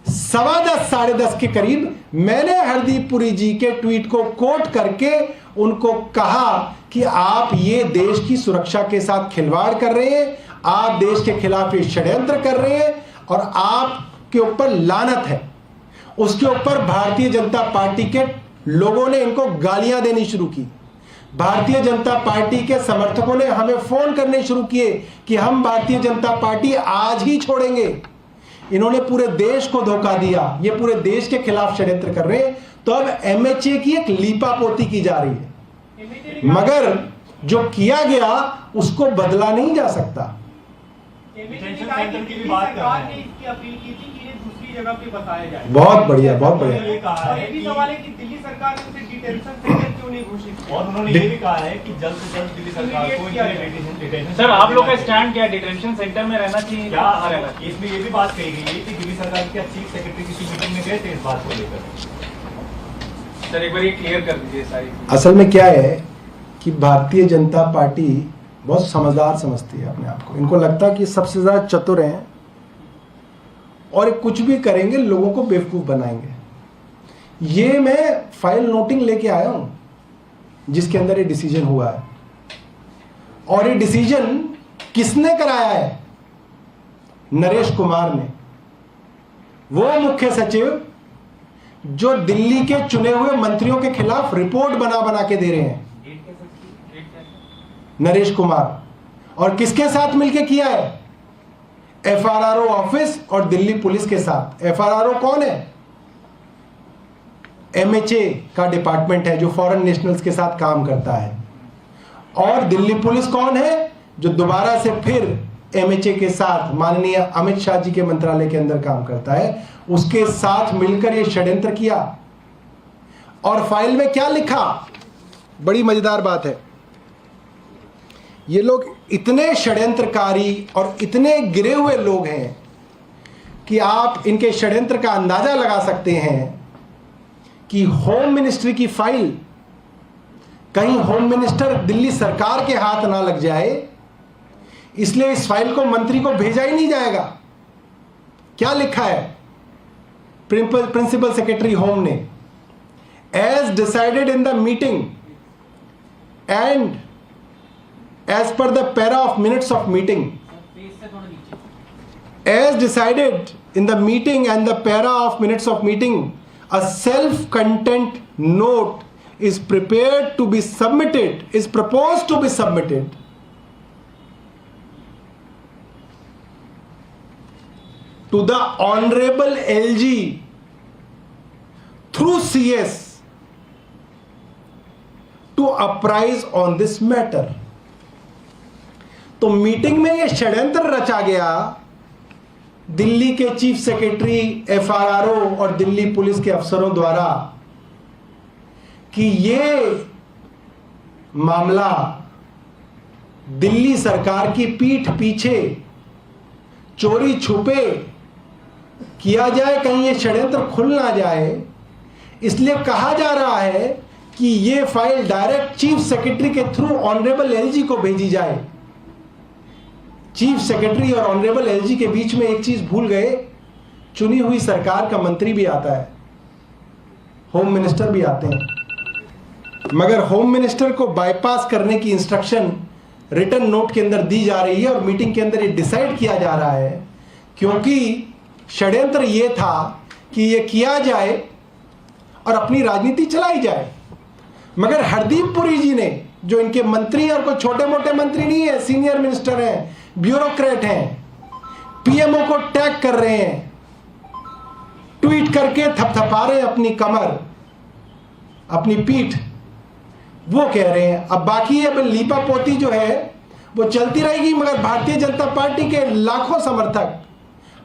10:15 10:30 के करीब मैंने हरदीप पुरी जी के ट्वीट को कोट करके उनको कहा कि आप ये देश की सुरक्षा के साथ खिलवाड़ कर रहे हैं, आप देश के खिलाफ ये षड्यंत्र कर रहे हैं और आपके ऊपर लानत है। उसके ऊपर भारतीय जनता पार्टी के लोगों ने इनको गालियां देनी शुरू की। भारतीय जनता पार्टी के समर्थकों ने हमें फोन करने शुरू किए कि हम भारतीय जनता पार्टी आज ही छोड़ेंगे। इन्होंने पूरे देश को धोखा दिया, ये पूरे देश के खिलाफ षड्यंत्र कर रहे हैं। तो अब एमएचए की एक लीपापोती की जा रही है, मगर जो किया गया उसको बदला नहीं जा सकता। बहुत बढ़िया, बहुत बढ़िया। दिल्ली सरकार ने उसे डिटेंशन सेंटर क्यों नहीं घोषित किया? और उन्होंने ये भी कहा है कि जल्द से जल्द दिल्ली सरकार को डिटेंशन। सर, आप लोग का स्टैंड क्या है? डिटेंशन सेंटर में रहना चाहिए क्या? इसमें ये भी बात कही गई है कि दिल्ली सरकार के चीफ सेक्रेटरी किसी मीटिंग में गए थे इस बात को लेकर। सर, एक बार ये क्लियर कर दीजिए सारी। असल में क्या है कि भारतीय जनता पार्टी बहुत समझदार समझती है अपने आप को। इनको लगता है कि सबसे ज्यादा चतुर हैं और कुछ भी करेंगे लोगों को बेवकूफ बनाएंगे। ये मैं फाइल नोटिंग लेके आया हूं जिसके अंदर ये डिसीजन हुआ है और ये डिसीजन किसने कराया है? नरेश कुमार ने, वो मुख्य सचिव जो दिल्ली के चुने हुए मंत्रियों के खिलाफ रिपोर्ट बना के दे रहे हैं, नरेश कुमार। और किसके साथ मिलके किया है? एफआरआरओ ऑफिस और दिल्ली पुलिस के साथ। एफआरआरओ कौन है? एमएचए का डिपार्टमेंट है जो फॉरेन नेशनल्स के साथ काम करता है। और दिल्ली पुलिस कौन है? जो दोबारा से फिर एमएचए के साथ माननीय अमित शाह जी के मंत्रालय के अंदर काम करता है। उसके साथ मिलकर यह षड्यंत्र किया। और फाइल में क्या लिखा? बड़ी मजेदार बात है। ये लोग इतने षड्यंत्रकारी और इतने गिरे हुए लोग हैं कि आप इनके षड्यंत्र का अंदाजा लगा सकते हैं कि होम मिनिस्ट्री की फाइल कहीं होम मिनिस्टर दिल्ली सरकार के हाथ ना लग जाए, इसलिए इस फाइल को मंत्री को भेजा ही नहीं जाएगा। क्या लिखा है प्रिंसिपल सेक्रेटरी होम ने? As decided in the meeting and as per the para of minutes of meeting, as decided in the meeting and the para of minutes of meeting, a self-content note is prepared to be submitted, is proposed to be submitted to the Honorable LG through CS to apprise on this matter. तो meeting में ये षड्यंत्र रचा गया दिल्ली के chief secretary, FRRO और Delhi police के अफसरों द्वारा कि ये मामला दिल्ली सरकार की पीठ पीछे चोरी छुपे किया जाए, कहीं ये षड्यंत्र खुल ना जाए। इसलिए कहा जा रहा है कि ये फाइल डायरेक्ट चीफ सेक्रेटरी के थ्रू ऑनरेबल एलजी को भेजी जाए। चीफ सेक्रेटरी और ऑनरेबल एलजी के बीच में एक चीज भूल गए, चुनी हुई सरकार का मंत्री भी आता है, होम मिनिस्टर भी आते हैं, मगर होम मिनिस्टर को बाईपास करने की इंस्ट्रक्शन रिटन नोट के अंदर दी जा रही है और मीटिंग के अंदर ये डिसाइड किया जा रहा है, क्योंकि षड्यंत्र ये था कि ये किया जाए और अपनी राजनीति चलाई जाए। मगर हरदीप पुरी जी ने, जो इनके मंत्री और कोई छोटे मोटे मंत्री नहीं है, सीनियर मिनिस्टर हैं, ब्यूरोक्रेट हैं, पीएमओ को टैग कर रहे हैं, ट्वीट करके थपथपा रहे हैं अपनी कमर, अपनी पीठ, वो कह रहे हैं। अब बाकी अब लीपापोती जो है वो चलती रहेगी, मगर भारतीय जनता पार्टी के लाखों समर्थक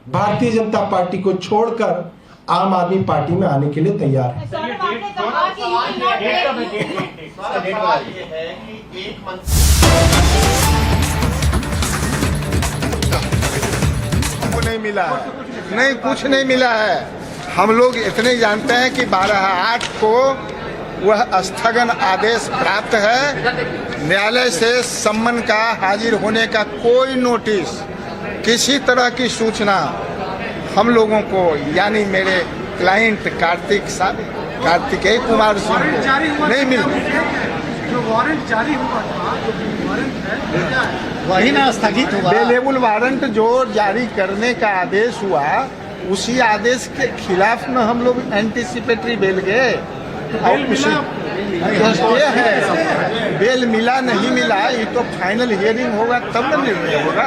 भारतीय जनता पार्टी को छोड़कर आम आदमी पार्टी में आने के लिए तैयार है। सवाल ये है कि एक को नहीं मिला है, नहीं कुछ नहीं मिला है। हम लोग इतने जानते हैं कि 12/8 को वह स्थगन आदेश प्राप्त है। न्यायालय से सम्मन का हाजिर होने का कोई नोटिस, किसी तरह की सूचना हम लोगों को यानी मेरे क्लाइंट कार्तिकेय कुमार सिंह को नहीं मिल। जो वारंट जारी हुआ था, जो वारंट है वही ना स्थगित हुआ। बेलेबल वारंट जो जारी करने का आदेश हुआ, उसी आदेश के खिलाफ न हम लोग एंटीसिपेटरी बेल गए और उसी स्टे है। बेल मिला नहीं मिला, ये तो फाइनल हियरिंग होगा तब न निर्णय होगा।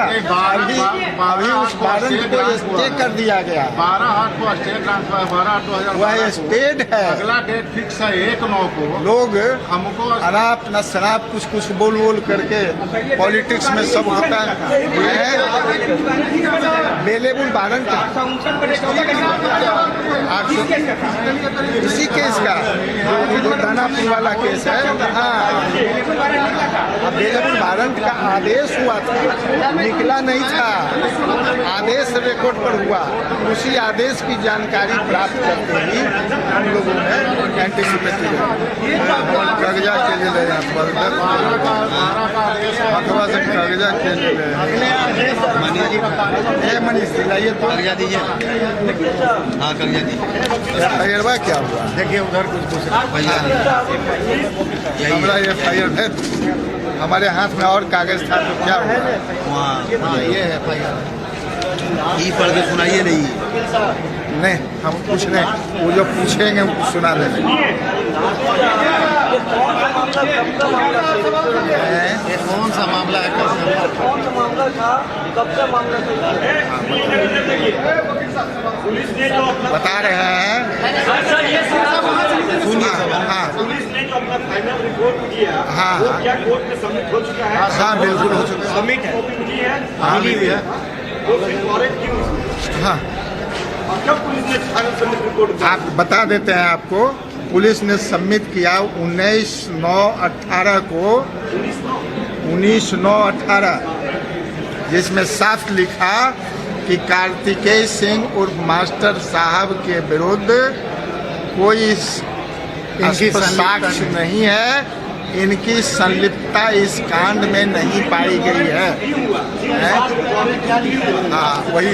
अभी उस वारंट को स्टे कर दिया गया। 12/8 को स्टे ट्रांसफर, 12/8 वह स्टेट है। अगला डेट फिक्स है 1/9 को। लोग हमको अनाप न शराब कुछ बोल करके पॉलिटिक्स में सब होता है। बेलेबल वारंट इसी केस का जो दानापुर वाला केस है, हाँ, बेलेबल वारंट का आदेश हुआ था, निकला नहीं था, आदेश रिकॉर्ड पर हुआ। उसी आदेश की जानकारी प्राप्त करते ही हम लोगों ने एंटीसिपेटरी कागजा के लिए ले अथवा से कागजा के लिए मनीष दिलाइए तो कागजा दीजिए। हाँ कागजा दीजिए। क्या हुआ देखिए उधर कुछ हमारा FIR है, हमारे हाथ में और कागज था तो क्या हुआ? ये है FIR, ये पढ़ के सुनाइए। नहीं हम कुछ नहीं, वो जो पूछेंगे वो सुना देंगे। ये कौन सा मामला है? कौन सा मामला था? कब से मामला बता रहे हैं। सुनिए। हाँ पुलिस ने जो अपना फाइनल रिपोर्ट किया, हाँ वो क्या कोर्ट में सबमिट हो चुका है? हाँ बिल्कुल हो चुका है, सबमिट है। हाँ मिली है। वो फिर वारंट क्यों? हाँ कब पुलिस ने फाइनल सबमिट रिपोर्ट? आप बता देते हैं आपको। पुलिस ने सबमिट किया 19/9/18 को, 19/9/18, जिसमें साफ लिखा कि कार्तिकेय सिंह उर्फ मास्टर साहब के विरुद्ध कोई साक्ष्य नहीं है, इनकी संलिप्तता इस कांड में नहीं पाई गई है। हाँ वही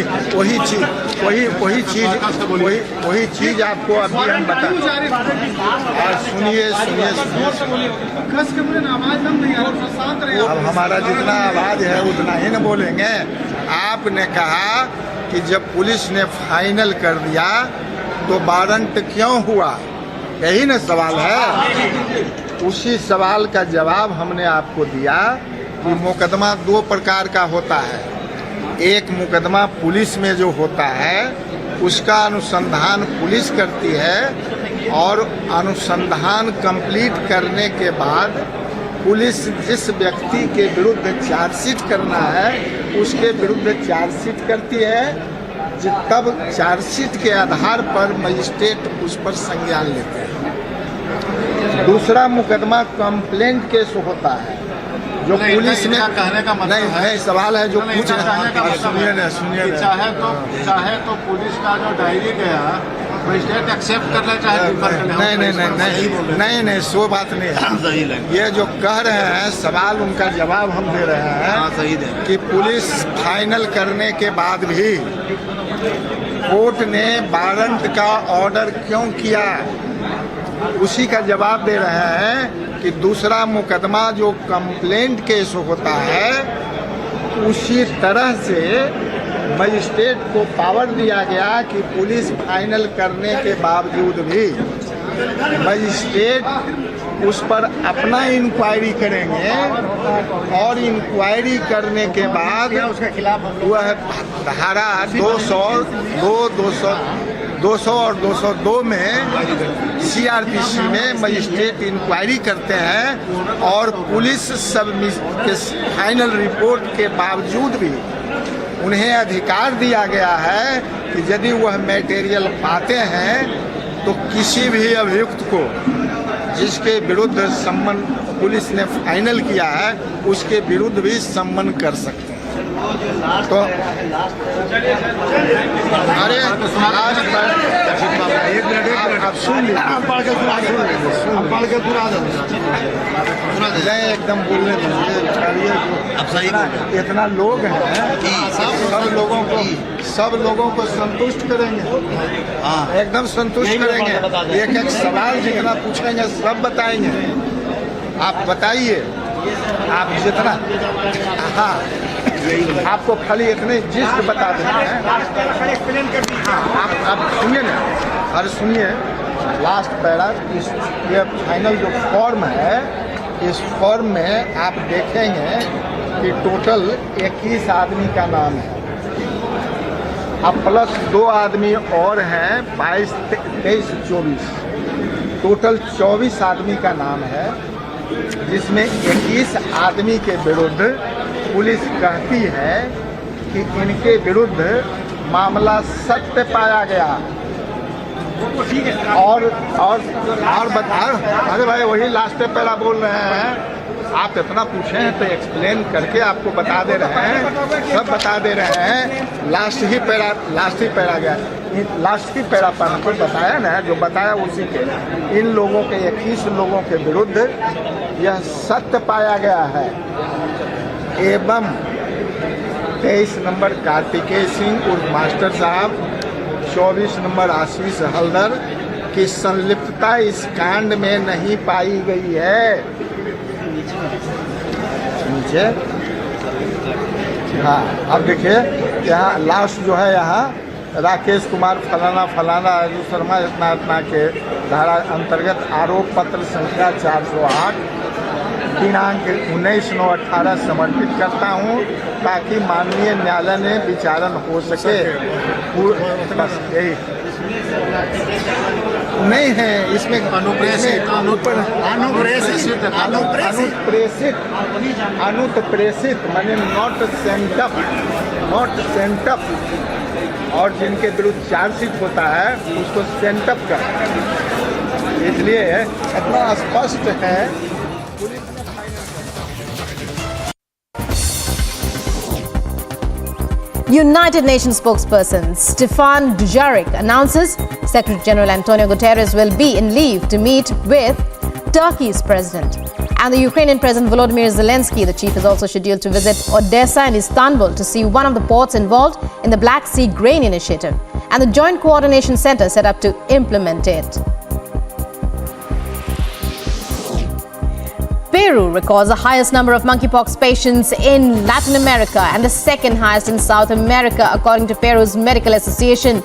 चीज आपको अभी हम बता। सुनिए अब हमारा जितना आवाज है उतना ही न बोलेंगे। आपने कहा कि जब पुलिस ने फाइनल कर दिया तो वारंट क्यों हुआ, यही न सवाल है। उसी सवाल का जवाब हमने आपको दिया कि मुकदमा 2 प्रकार का होता है। एक मुकदमा पुलिस में जो होता है उसका अनुसंधान पुलिस करती है, और अनुसंधान कंप्लीट करने के बाद पुलिस जिस व्यक्ति के विरुद्ध चार्जशीट करना है उसके विरुद्ध चार्जशीट करती है। तब चार्जशीट के आधार पर मजिस्ट्रेट उस पर संज्ञान लेते हैं। दूसरा मुकदमा कंप्लेंट केस होता है, जो पुलिस में कहने का मतलब नहीं सवाल है जो पूछ रहे। सुनिए चाहे तो पुलिस का जो डायरी गया मजिस्ट्रेट एक्सेप्ट कर ले, चाहे नहीं सो बात नहीं है। ये जो कह रहे हैं सवाल, उनका जवाब हम दे रहे हैं कि पुलिस फाइनल करने के बाद भी कोर्ट ने वारंट का ऑर्डर क्यों किया, उसी का जवाब दे रहे हैं कि दूसरा मुकदमा जो कंप्लेंट केस होता है उसी तरह से मजिस्ट्रेट को पावर दिया गया कि पुलिस फाइनल करने के बावजूद भी मजिस्ट्रेट उस पर अपना इंक्वायरी करेंगे, और इंक्वायरी करने के बाद उसके खिलाफ वह धारा 200 और 202 में CRPC में मजिस्ट्रेट इंक्वायरी करते हैं, और पुलिस सब के फाइनल रिपोर्ट के बावजूद भी उन्हें अधिकार दिया गया है कि यदि वह मटेरियल पाते हैं तो किसी भी अभियुक्त को जिसके विरुद्ध सम्मन पुलिस ने फाइनल किया है उसके विरुद्ध भी सम्मन कर सकते हैं। तो अरे आप सुन लीजिए, एकदम बोलने दीजिए। इतना लोग हैं, सब लोगों को संतुष्ट करेंगे, एकदम संतुष्ट करेंगे। एक एक सवाल जितना पूछेंगे सब बताएंगे। आप बताइए, आप जितना, हाँ आपको खाली इतने जिस्ट बता देते हैं। आप सुनिए ना, अरे सुनिए, लास्ट पैरा ये फाइनल जो फॉर्म है, इस फॉर्म में आप देखेंगे कि टोटल 21 आदमी का नाम है, अब प्लस 2 आदमी और हैं, 22, 23, 24, टोटल 24 आदमी का नाम है, जिसमें 21 आदमी के विरुद्ध पुलिस कहती है कि इनके विरुद्ध मामला सत्य पाया गया। और बता, अरे भाई वही लास्ट पैरा बोल रहे हैं। आप इतना पूछे हैं तो एक्सप्लेन करके आपको बता दे रहे हैं, सब बता दे रहे हैं। लास्ट ही पैरा गया, लास्ट ही पैरा पर हमको बताया ना, जो बताया उसी के। इन लोगों के 21 लोगों के विरुद्ध यह सत्य पाया गया है एवं 23 नंबर कार्तिकेय सिंह उर्फ मास्टर साहब, 24 नंबर आशीष हल्दर की संलिप्तता इस कांड में नहीं पाई गई है। नीचे हाँ, अब देखिए यहाँ लास्ट जो है, यहाँ राकेश कुमार फलाना राजू शर्मा इतना के धारा अंतर्गत आरोप पत्र संख्या 408 दिनांक 19/9/18 समर्पित करता हूँ, ताकि माननीय न्यायालय में विचारण हो सके। बस यही नहीं है इसमें अनुप्रेषित माने नॉट सेंटअप, और जिनके विरुद्ध चार्जशीट होता है उसको सेंटअप कर, इसलिए इतना स्पष्ट है। United Nations spokesperson Stefan Dujarric announces Secretary General Antonio Guterres will be in leave to meet with Turkey's president. And the Ukrainian President Volodymyr Zelensky, the chief, is also scheduled to visit Odessa and Istanbul to see one of the ports involved in the Black Sea Grain Initiative and the Joint Coordination Center set up to implement it. Peru records the highest number of monkeypox patients in Latin America and the second highest in South America, according to Peru's Medical Association.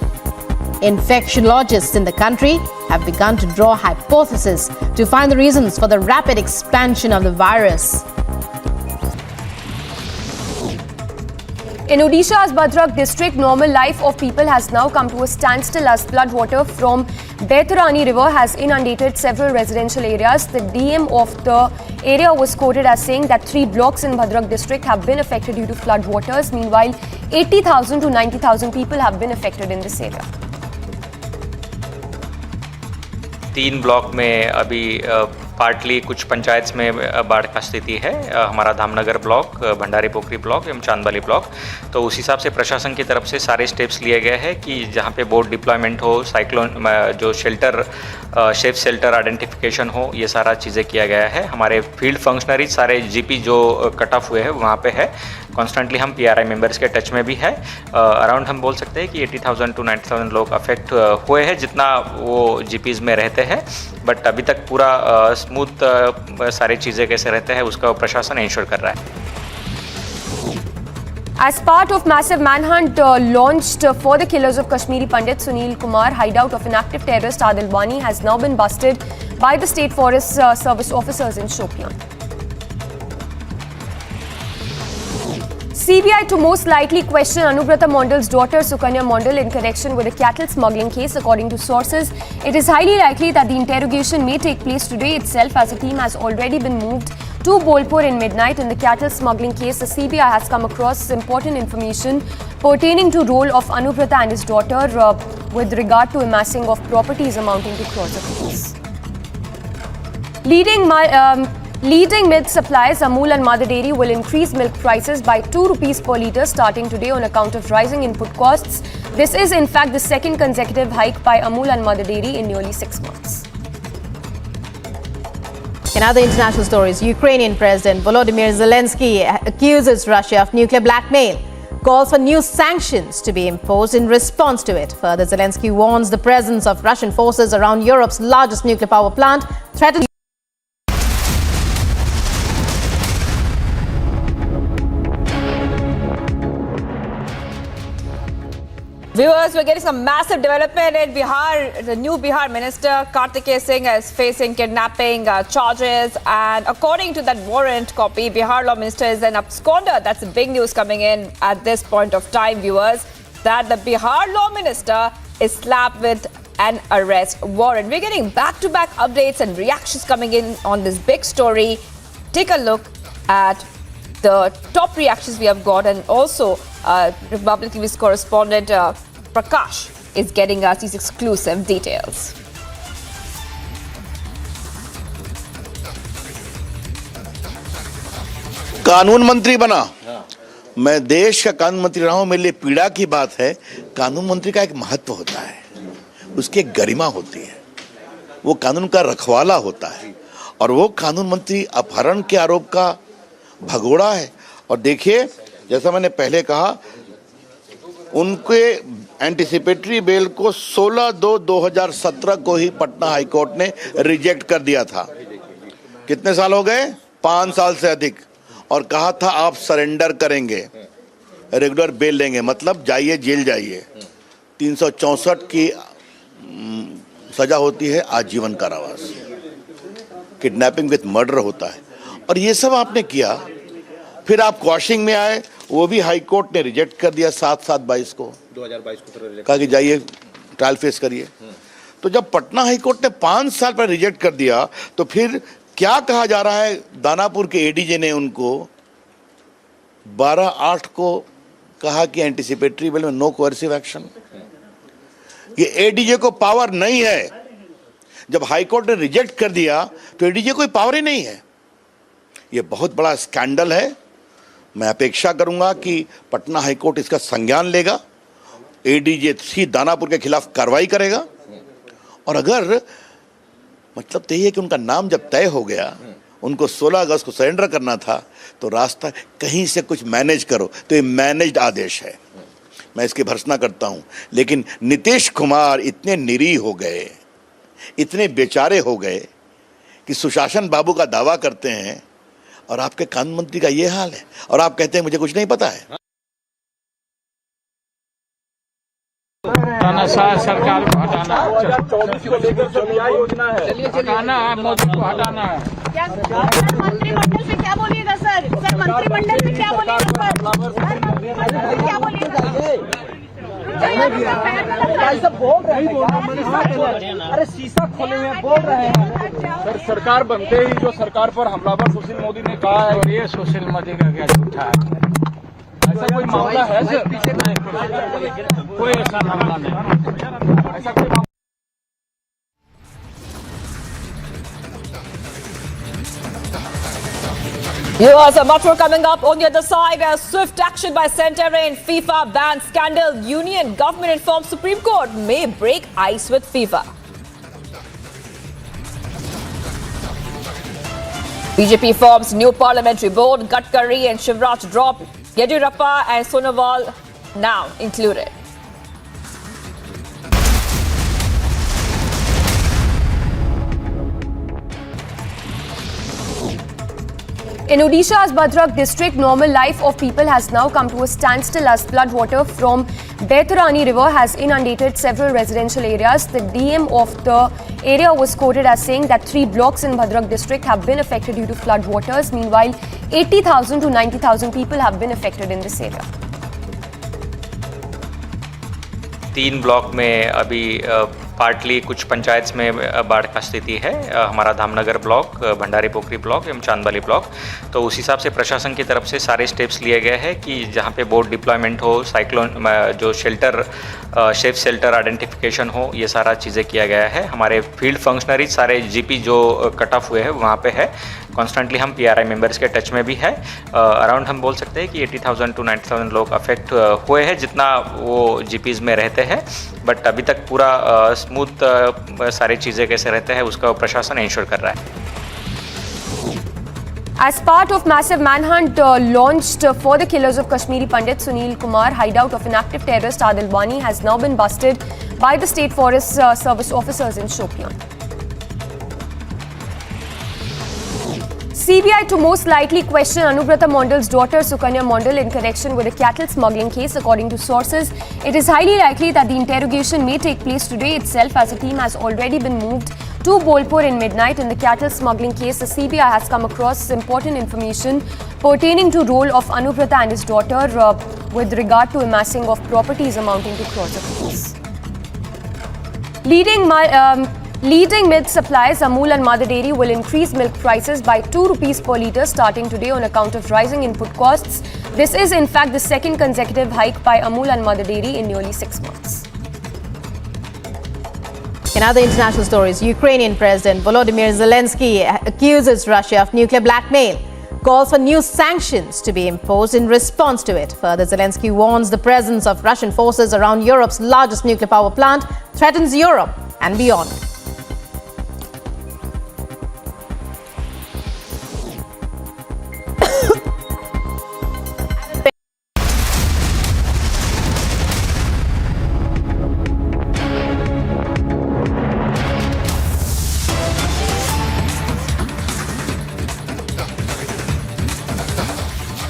Infectiologists in the country have begun to draw hypotheses to find the reasons for the rapid expansion of the virus. In Odisha's Bhadrak district, normal life of people has now come to a standstill as floodwater from Baitarani river has inundated several residential areas. The DM of the area was quoted as saying that 3 blocks in Bhadrak district have been affected due to floodwaters. Meanwhile, 80,000 to 90,000 people have been affected in this area. 3 block में अभी partly कुछ पंचायत में बाढ़ का स्थिति है, हमारा Dhamnagar block, Bhandari पोखरी block एवं चांदबाली ब्लॉक। तो उस हिसाब से प्रशासन की तरफ से सारे स्टेप्स लिए गए हैं कि जहाँ पे बोट डिप्लॉयमेंट हो, साइक्लोन जो शेल्टर सेफ शेल्टर आइडेंटिफिकेशन हो, ये सारा चीज़ें किया गया है। हमारे फील्ड फंक्शनरीज सारे जीपी जो कट ऑफ हुए हैं वहाँ पे है। कॉन्स्टेंटली हम पीआरआई मेंबर्स के टच में भी है। अराउंड हम बोल सकते हैं कि 80,000 टू 90,000 लोग अफेक्ट हुए हैं, जितना वो जीपीज में रहते हैं। बट अभी तक पूरा स्मूथ सारी चीज़ें कैसे रहते हैं उसका प्रशासन इंश्योर कर रहा है। As part of massive manhunt launched for the killers of Kashmiri Pandit Sunil Kumar, hideout of an active terrorist Adil Wani has now been busted by the State Forest Service officers in Shopian. CBI to most likely question Anubrata Mondal's daughter Sukanya Mondal in connection with a cattle smuggling case. According to sources, it is highly likely that the interrogation may take place today itself, as a team has already been moved to Bolpur in midnight. In the cattle smuggling case, the CBI has come across important information pertaining to role of Anubrata and his daughter with regard to amassing of properties amounting to crores of rupees. Leading milk suppliers Amul and Mother Dairy will increase milk prices by 2 rupees per litre starting today on account of rising input costs. This is in fact the second consecutive hike by Amul and Mother Dairy in nearly 6 months. In other international stories, Ukrainian President Volodymyr Zelensky accuses Russia of nuclear blackmail, calls for new sanctions to be imposed in response to it. Further, Zelensky warns the presence of Russian forces around Europe's largest nuclear power plant threatens. Viewers, we're getting some massive development in Bihar. The new Bihar minister, Kartikeya Singh, is facing kidnapping charges. And according to that warrant copy, Bihar law minister is an absconder. That's the big news coming in at this point of time, viewers, that the Bihar law minister is slapped with an arrest warrant. We're getting back-to-back updates and reactions coming in on this big story. Take a look at the top reactions we have got, and also Republic News correspondent Prakash is getting us these exclusive details. कानून मंत्री बना, मैं देश का कानून मंत्री रहा हूं, मेरे लिए पीड़ा की बात है। कानून मंत्री का एक महत्व होता है, उसकी एक गरिमा होती है, वो कानून का रखवाला होता है, और वो कानून मंत्री अपहरण के आरोप का भगोड़ा है। और देखिए, जैसा मैंने पहले कहा, उनके एंटीसिपेटरी बेल को 16/2/2017 को ही पटना हाईकोर्ट ने रिजेक्ट कर दिया था। कितने साल हो गए? 5 साल से अधिक। और कहा था आप सरेंडर करेंगे, रेगुलर बेल लेंगे, मतलब जाइए जेल जाइए। 364 की सजा होती है आजीवन कारावास, किडनैपिंग विथ मर्डर होता है। और ये सब आपने किया, फिर आप क्वाशिंग में आए, वो भी हाई कोर्ट ने रिजेक्ट कर दिया 7/7/22 को, 2022 को कहा कि जाइए ट्रायल फेस करिए। तो जब पटना हाई कोर्ट ने 5 साल पर रिजेक्ट कर दिया, तो फिर क्या कहा जा रहा है? दानापुर के एडीजे ने उनको 12/8 को कहा कि एंटीसिपेटरी बेल में नो कोएर्सिव एक्शन। ये एडीजे को पावर नहीं है। जब हाई कोर्ट ने रिजेक्ट कर दिया तो एडीजे कोई पावर ही नहीं है। ये बहुत बड़ा स्कैंडल है। मैं अपेक्षा करूंगा कि पटना हाईकोर्ट इसका संज्ञान लेगा, एडीजे सी दानापुर के खिलाफ कार्रवाई करेगा। और अगर मतलब तो ये है कि उनका नाम जब तय हो गया, उनको 16 अगस्त को सरेंडर करना था, तो रास्ता कहीं से कुछ मैनेज करो, तो ये मैनेज्ड आदेश है, मैं इसकी भर्त्सना करता हूं। लेकिन नीतीश कुमार इतने निरीह हो गए, इतने बेचारे हो गए कि सुशासन बाबू का दावा करते हैं और आपके कानून मंत्री का ये हाल है, और आप कहते हैं मुझे कुछ नहीं पता है। सरकार को हटाना, 24 को लेकर जो न्याय योजना है हटाना है, मोदी को हटाना है। मंत्रिमंडल से क्या बोलिएगा सर? सर मंत्रिमंडल से क्या बोलिएगा? क्या बोलिएगा? बोल रहे हैं, अरे शीशा खोले हुए बोल रहे हैं। सर सरकार बनते ही जो सरकार पर हमलावर सुशील मोदी ने कहा है, और ये सुशील मोदी का क्या झूठा है? ऐसा कोई मामला है सर? कोई ऐसा मामला नहीं, ऐसा कोई। Viewers, much more coming up on the other side. Swift action by centre in FIFA ban scandal. Union government informs Supreme Court may break ice with FIFA. BJP forms new parliamentary board. Gadkari and Shivraj drop. Yediyurappa and Sonowal now included. In Odisha's Bhadrak district, normal life of people has now come to a standstill as flood water from Baitarani river has inundated several residential areas. The DM of the area was quoted as saying that 3 blocks in Bhadrak district have been affected due to flood waters. Meanwhile, 80,000 to 90,000 people have been affected in this area. 3 block में अभी partly कुछ पंचायत में बाढ़ का स्थिति है, हमारा Dhamnagar block, Bhandari पोखरी block एवं चांदबाली ब्लॉक। तो उस हिसाब से प्रशासन की तरफ से सारे स्टेप्स लिए गए हैं कि जहाँ पे बोट डिप्लॉयमेंट हो, साइक्लोन जो शेल्टर सेफ शेल्टर आइडेंटिफिकेशन हो, ये सारा चीज़ें किया गया है। हमारे फील्ड फंक्शनरीज सारे जीपी जो कट ऑफ हुए हैं वहाँ पे है। कॉन्स्टेंटली हम पीआरआई मेंबर्स के टच में भी है। अराउंड हम बोल सकते हैं कि 80,000 to 90,000 लोग अफेक्ट हुए हैं जितना वो जीपीज में रहते हैं। बट अभी तक पूरा स्मूथ सारी चीज़ें कैसे रहते हैं उसका प्रशासन इंश्योर कर रहा है। As part of massive manhunt launched for the killers of Kashmiri Pandit Sunil Kumar, hideout of inactive terrorist Adil Wani has now been busted by the State Forest Service officers in Shopian. CBI to most likely question Anubrata Mondal's daughter Sukanya Mondal in connection with a cattle smuggling case. According to sources, it is highly likely that the interrogation may take place today itself, as a team has already been moved to Bolpur in midnight. In the cattle smuggling case, the CBI has come across important information pertaining to role of Anubrata and his daughter with regard to amassing of properties amounting to crores of rupees. Leading milk suppliers Amul and Mother Dairy will increase milk prices by 2 rupees per litre starting today on account of rising input costs. This is in fact the second consecutive hike by Amul and Mother Dairy in nearly 6 months. In other international stories, Ukrainian President Volodymyr Zelensky accuses Russia of nuclear blackmail, calls for new sanctions to be imposed in response to it. Further, Zelensky warns the presence of Russian forces around Europe's largest nuclear power plant threatens Europe and beyond.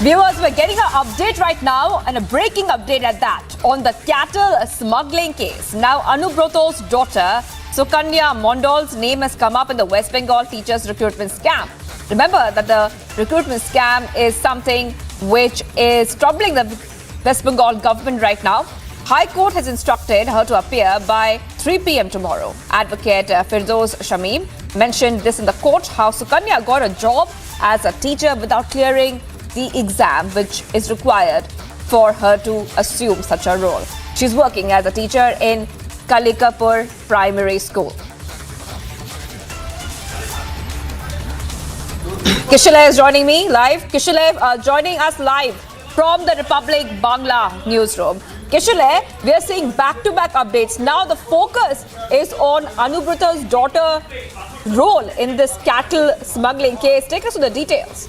Viewers, we're getting an update right now, and a breaking update at that, on the cattle smuggling case. Now, Anubrato's daughter, Sukanya Mondal's name has come up in the West Bengal teachers recruitment scam. Remember that the recruitment scam is something which is troubling the West Bengal government right now. High Court has instructed her to appear by 3 p.m. tomorrow. Advocate Firdoz Shamim mentioned this in the court, how Sukanya got a job as a teacher without clearing the exam which is required for her to assume such a role. She's working as a teacher in Kalikapur Primary School. Kishalev is joining me live. Kishalev joining us live from the Republic Bangla newsroom. Kishalev, we are seeing back-to-back updates. Now the focus is on Anubrata's daughter's role in this cattle smuggling case. Take us to the details.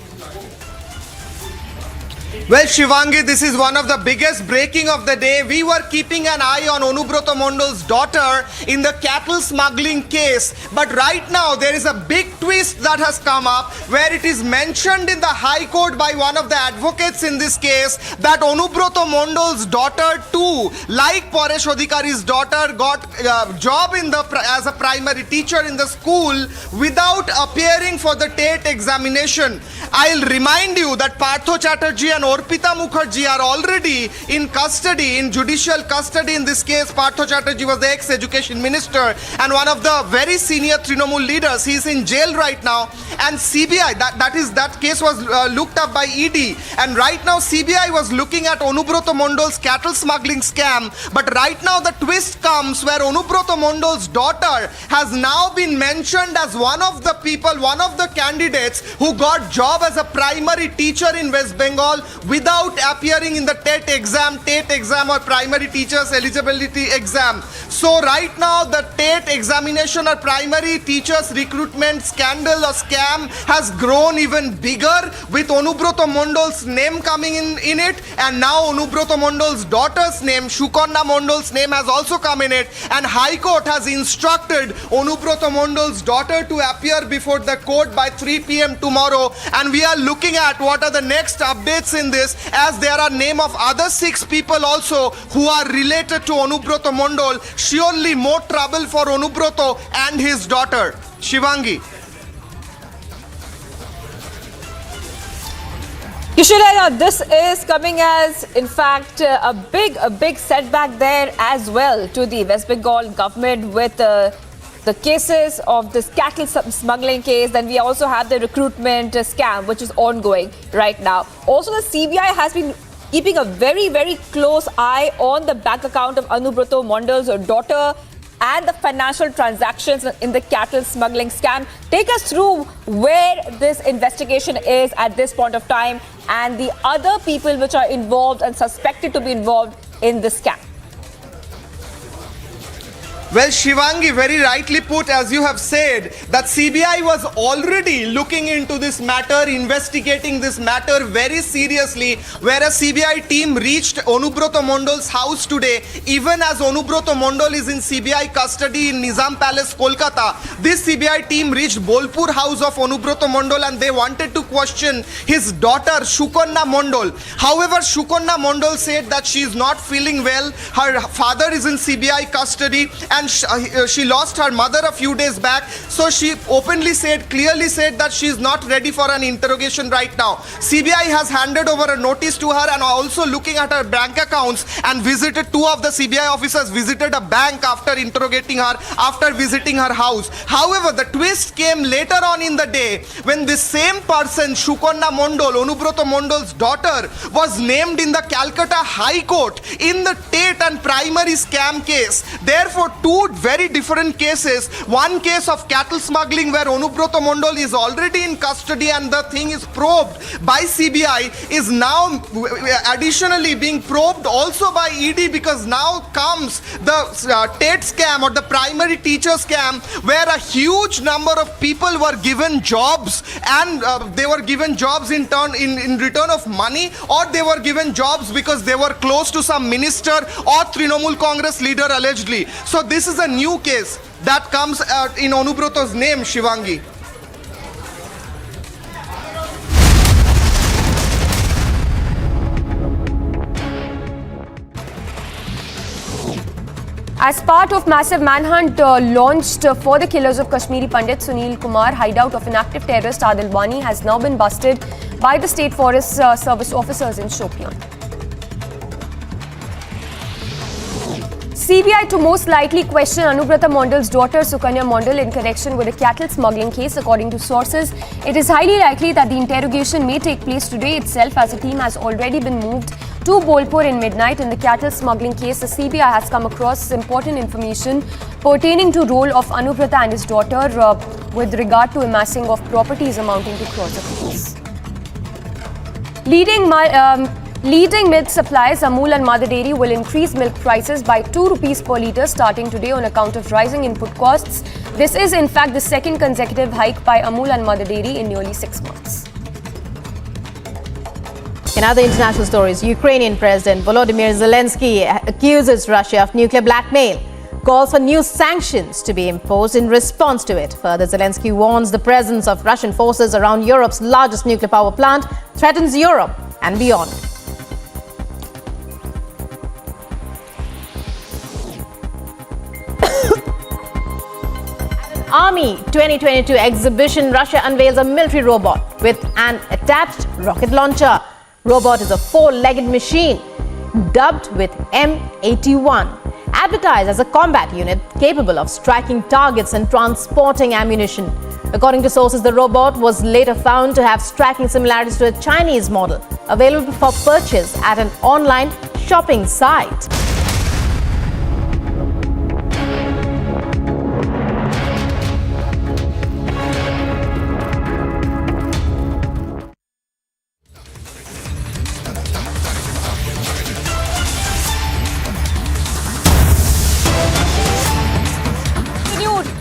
Well, Shivangi, this is one of the biggest breaking of the day. We were keeping an eye on Anubrata Mondal's daughter in the cattle smuggling case. But right now, there is a big twist that has come up where it is mentioned in the High Court by one of the advocates in this case that Anubrata Mondal's daughter too, like Paresh Adhikari's daughter, got a job as a primary teacher in the school without appearing for the TET examination. I'll remind you that Partho Chatterjee and Orpita Mukherjee are already in custody, in judicial custody in this case. Partho Chatterjee was the ex-education minister and one of the very senior Trinamool leaders. He is in jail right now. And CBI, that case was looked up by ED. And right now CBI was looking at Anubrata Mondal's cattle smuggling scam. But right now the twist comes where Anubrata Mondal's daughter has now been mentioned as one of the people, one of the candidates who got job as a primary teacher in West Bengal without appearing in the TET exam or primary teachers eligibility exam. So right now the TET examination or primary teachers recruitment scandal or scam has grown even bigger with Anubrata Mondal's name coming in it, and now Anubrata Mondal's daughter's name, Sukanya Mondal's name, has also come in it, and High Court has instructed Anubrata Mondal's daughter to appear before the court by 3 p.m. tomorrow. And we are looking at what are the next updates in this, as there are name of other 6 people also who are related to Anubrata Mondal. Surely more trouble for Anubrata and his daughter. Shivangi. Kishore, this is coming as, in fact, a big setback there as well to the West Bengal government with the cases of this cattle smuggling case. Then we also have the recruitment scam, which is ongoing right now. Also, the CBI has been keeping a very close eye on the bank account of Anubrato Mondal's daughter and the financial transactions in the cattle smuggling scam. Take us through where this investigation is at this point of time and the other people which are involved and suspected to be involved in this scam. Well, Shivangi, very rightly put, as you have said, that CBI was already looking into this matter, investigating this matter very seriously, whereas CBI team reached Anubrato Mondal's house today, even as Anubrato Mondal is in CBI custody in Nizam Palace, Kolkata. This CBI team reached Bolpur house of Anubrato Mondal and they wanted to question his daughter, Sukanya Mondal. However, Sukanya Mondal said that she is not feeling well. Her father is in CBI custody and she lost her mother a few days back, so she openly said, clearly said that she is not ready for an interrogation right now. CBI has handed over a notice to her and also looking at her bank accounts and visited, two of the CBI officers visited a bank after interrogating her, after visiting her house. However, the twist came later on in the day when this same person, Sukanya Mondal, Anubrato Mondal's daughter, was named in the Calcutta High Court in the Tate and primary scam case. Therefore, two very different cases. One case of cattle smuggling where Anubrato Mondal is already in custody and the thing is probed by CBI is now additionally being probed also by ED, because now comes the Tate scam or the primary teacher scam where a huge number of people were given jobs and they were given jobs in return of money, or they were given jobs because they were close to some minister or Trinamool Congress leader allegedly. So this is a new case that comes in Anubrato's name, Shivangi. As part of massive manhunt launched for the killers of Kashmiri Pandit Sunil Kumar, hideout of an active terrorist Adil Wani has now been busted by the State Forest Service officers in Shopian. CBI to most likely question Anubrato Mondal's daughter Sukanya Mondal in connection with a cattle smuggling case. According to sources, it is highly likely that the interrogation may take place today itself, as a team has already been moved to Bolpur in midnight. In the cattle smuggling case, the CBI has come across important information pertaining to role of Anubrato and his daughter with regard to amassing of properties amounting to crores of rupees. Leading milk suppliers Amul and Mother Dairy will increase milk prices by 2 rupees per litre starting today on account of rising input costs. This is in fact the second consecutive hike by Amul and Mother Dairy in nearly 6 months. In other international stories, Ukrainian President Volodymyr Zelensky accuses Russia of nuclear blackmail, calls for new sanctions to be imposed in response to it. Further, Zelensky warns the presence of Russian forces around Europe's largest nuclear power plant threatens Europe and beyond. Army 2022 exhibition, Russia unveils a military robot with an attached rocket launcher. Robot is a 4-legged machine dubbed with M81, advertised as a combat unit capable of striking targets and transporting ammunition. According to sources, the robot was later found to have striking similarities to a Chinese model available for purchase at an online shopping site.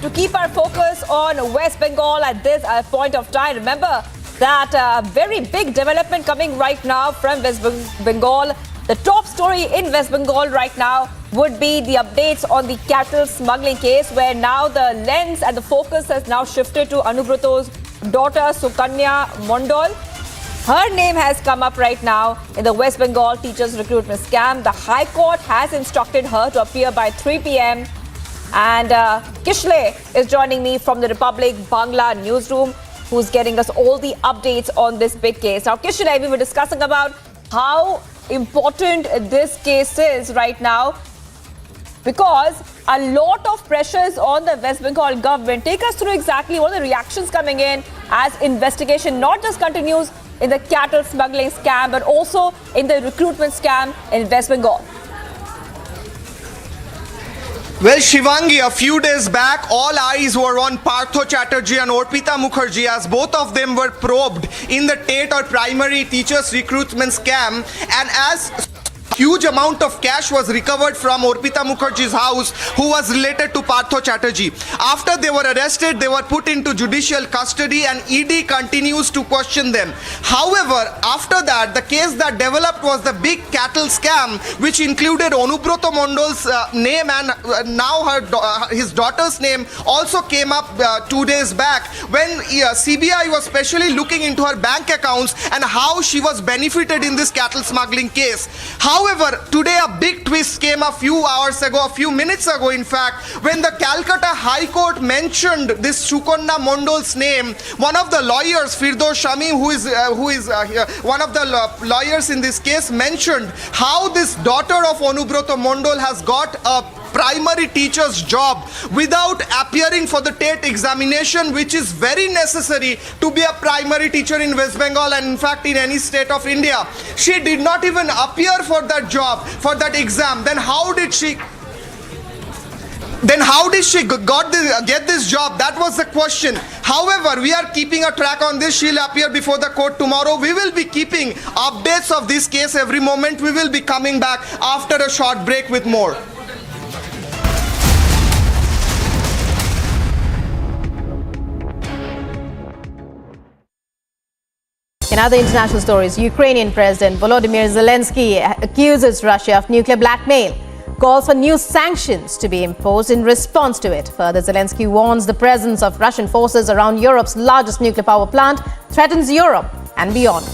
To keep our focus on West Bengal at this point of time, remember that very big development coming right now from West Bengal. The top story in West Bengal right now would be the updates on the cattle smuggling case, where now the lens and the focus has now shifted to Anubrato's daughter Sukanya Mondal. Her name has come up right now in the West Bengal teachers recruitment scam. The High Court has instructed her to appear by 3 p.m. And Kishle is joining me from the Republic Bangla newsroom. who's getting us all the updates on this big case. Now, Kishan, we were discussing about how important this case is right now, because a lot of pressures on the West Bengal government. Take us through exactly what are the reactions coming in as investigation not just continues in the cattle smuggling scam, but also in the recruitment scam in West Bengal. Well, Shivangi, a few days back, all eyes were on Partho Chatterjee and Orpita Mukherjee, as both of them were probed in the TET or primary teachers recruitment scam, and as huge amount of cash was recovered from Orpita Mukherjee's house, who was related to Partho Chatterjee. After they were arrested, they were put into judicial custody, and ED continues to question them. However, after that, the case that developed was the big cattle scam, which included Onubroto Mondol's name, and now his daughter's name also came up 2 days back, when CBI was specially looking into her bank accounts and how she was benefited in this cattle smuggling case. However, today a big twist came a few minutes ago, in fact, when the Calcutta High Court mentioned this Sukonna Mondol's name. One of the lawyers, Firdosh Shamim, who is one of the lawyers in this case, mentioned how this daughter of Onubroto Mondol has got a primary teacher's job without appearing for the TET examination, which is very necessary to be a primary teacher in West Bengal and in fact in any state of India. She did not even appear for that job, for that exam. Then how did she get this job? That was the question. However, we are keeping a track on this. She'll appear before the court tomorrow. We will be keeping updates of this case every moment. We will be coming back after a short break with more. In other international stories, Ukrainian President Volodymyr Zelensky accuses Russia of nuclear blackmail, calls for new sanctions to be imposed in response to it. Further, Zelensky warns the presence of Russian forces around Europe's largest nuclear power plant threatens Europe and beyond.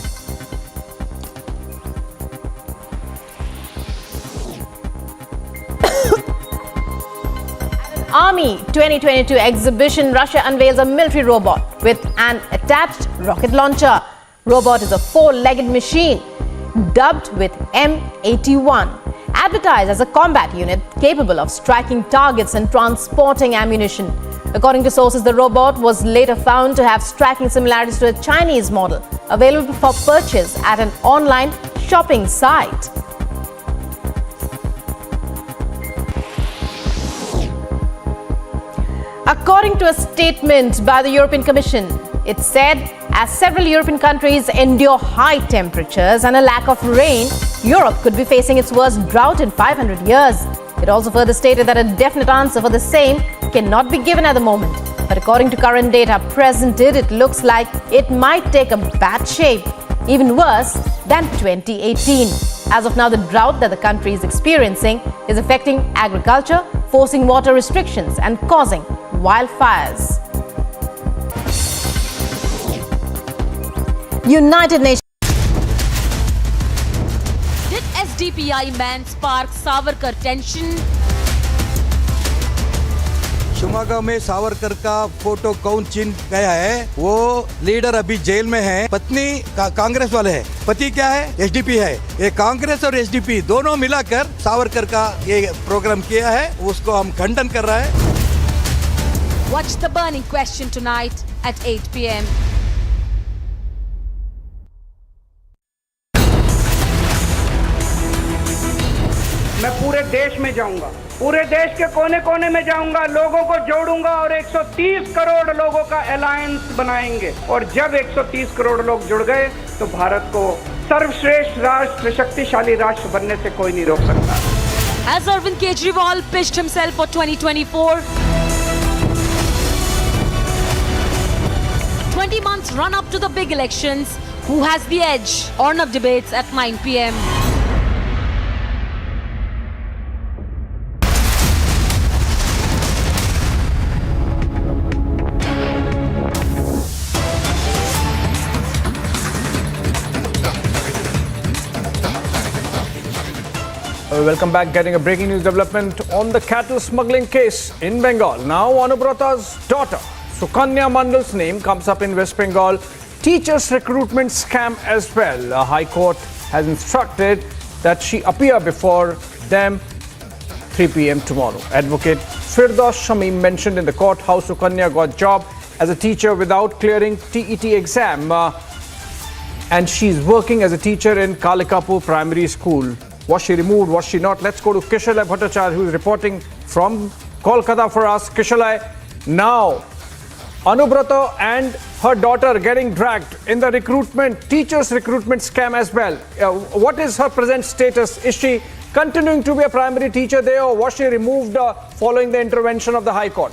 Army 2022 exhibition, Russia unveils a military robot with an attached rocket launcher. Robot is a four-legged machine dubbed with M81, advertised as a combat unit capable of striking targets and transporting ammunition. According to sources, the robot was later found to have striking similarities to a Chinese model available for purchase at an online shopping site. According to a statement by the European Commission, it said as several European countries endure high temperatures and a lack of rain, Europe could be facing its worst drought in 500 years. It also further stated that a definite answer for the same cannot be given at the moment. But according to current data presented, it looks like it might take a bad shape, even worse than 2018. As of now, the drought that the country is experiencing is affecting agriculture, forcing water restrictions and causing wildfires. United Nations. Did SDPI man spark Savarkar tension? Shivamogga में सावरकर का photo कौन छीन गया है? वो leader अभी jail में है। पत्नी कांग्रेस वाले है। पति क्या है? एसडीपी है। ये कांग्रेस और एसडीपी दोनों मिलाकर सावरकर का ये प्रोग्राम किया है। उसको हम खंडन कर रहा है। Watch the burning question tonight at 8 p.m. मैं पूरे देश में जाऊंगा, पूरे देश के कोने कोने में जाऊंगा, लोगों को जोड़ूंगा और 130 करोड़ लोगों का अलायंस बनाएंगे। और जब 130 करोड़ लोग जुड़ गए तो भारत को सर्वश्रेष्ठ राष्ट्र, शक्तिशाली राष्ट्र बनने से कोई नहीं रोक सकता। As Arvind Kejriwal pitched himself for 2024, 20 months run up to the big elections. Who has the edge? Ornav debates at 9 p.m. Welcome back. Getting a breaking news development on the cattle smuggling case in Bengal. Now, Onubrota's daughter, Sukanya Mandal's name comes up in West Bengal teachers recruitment scam as well. A High Court has instructed that she appear before them 3 p.m. tomorrow. Advocate Firdaus Shamim mentioned in the court how Sukanya got job as a teacher without clearing TET exam. And she's working as a teacher in Kalikapur Primary School. Was she removed? Was she not? Let's go to Kishalai Bhattacharya, who is reporting from Kolkata for us. Kishalai, now Anubrata and her daughter getting dragged in the teachers recruitment scam as well. What is her present status? Is she continuing to be a primary teacher there, or was she removed following the intervention of the High Court?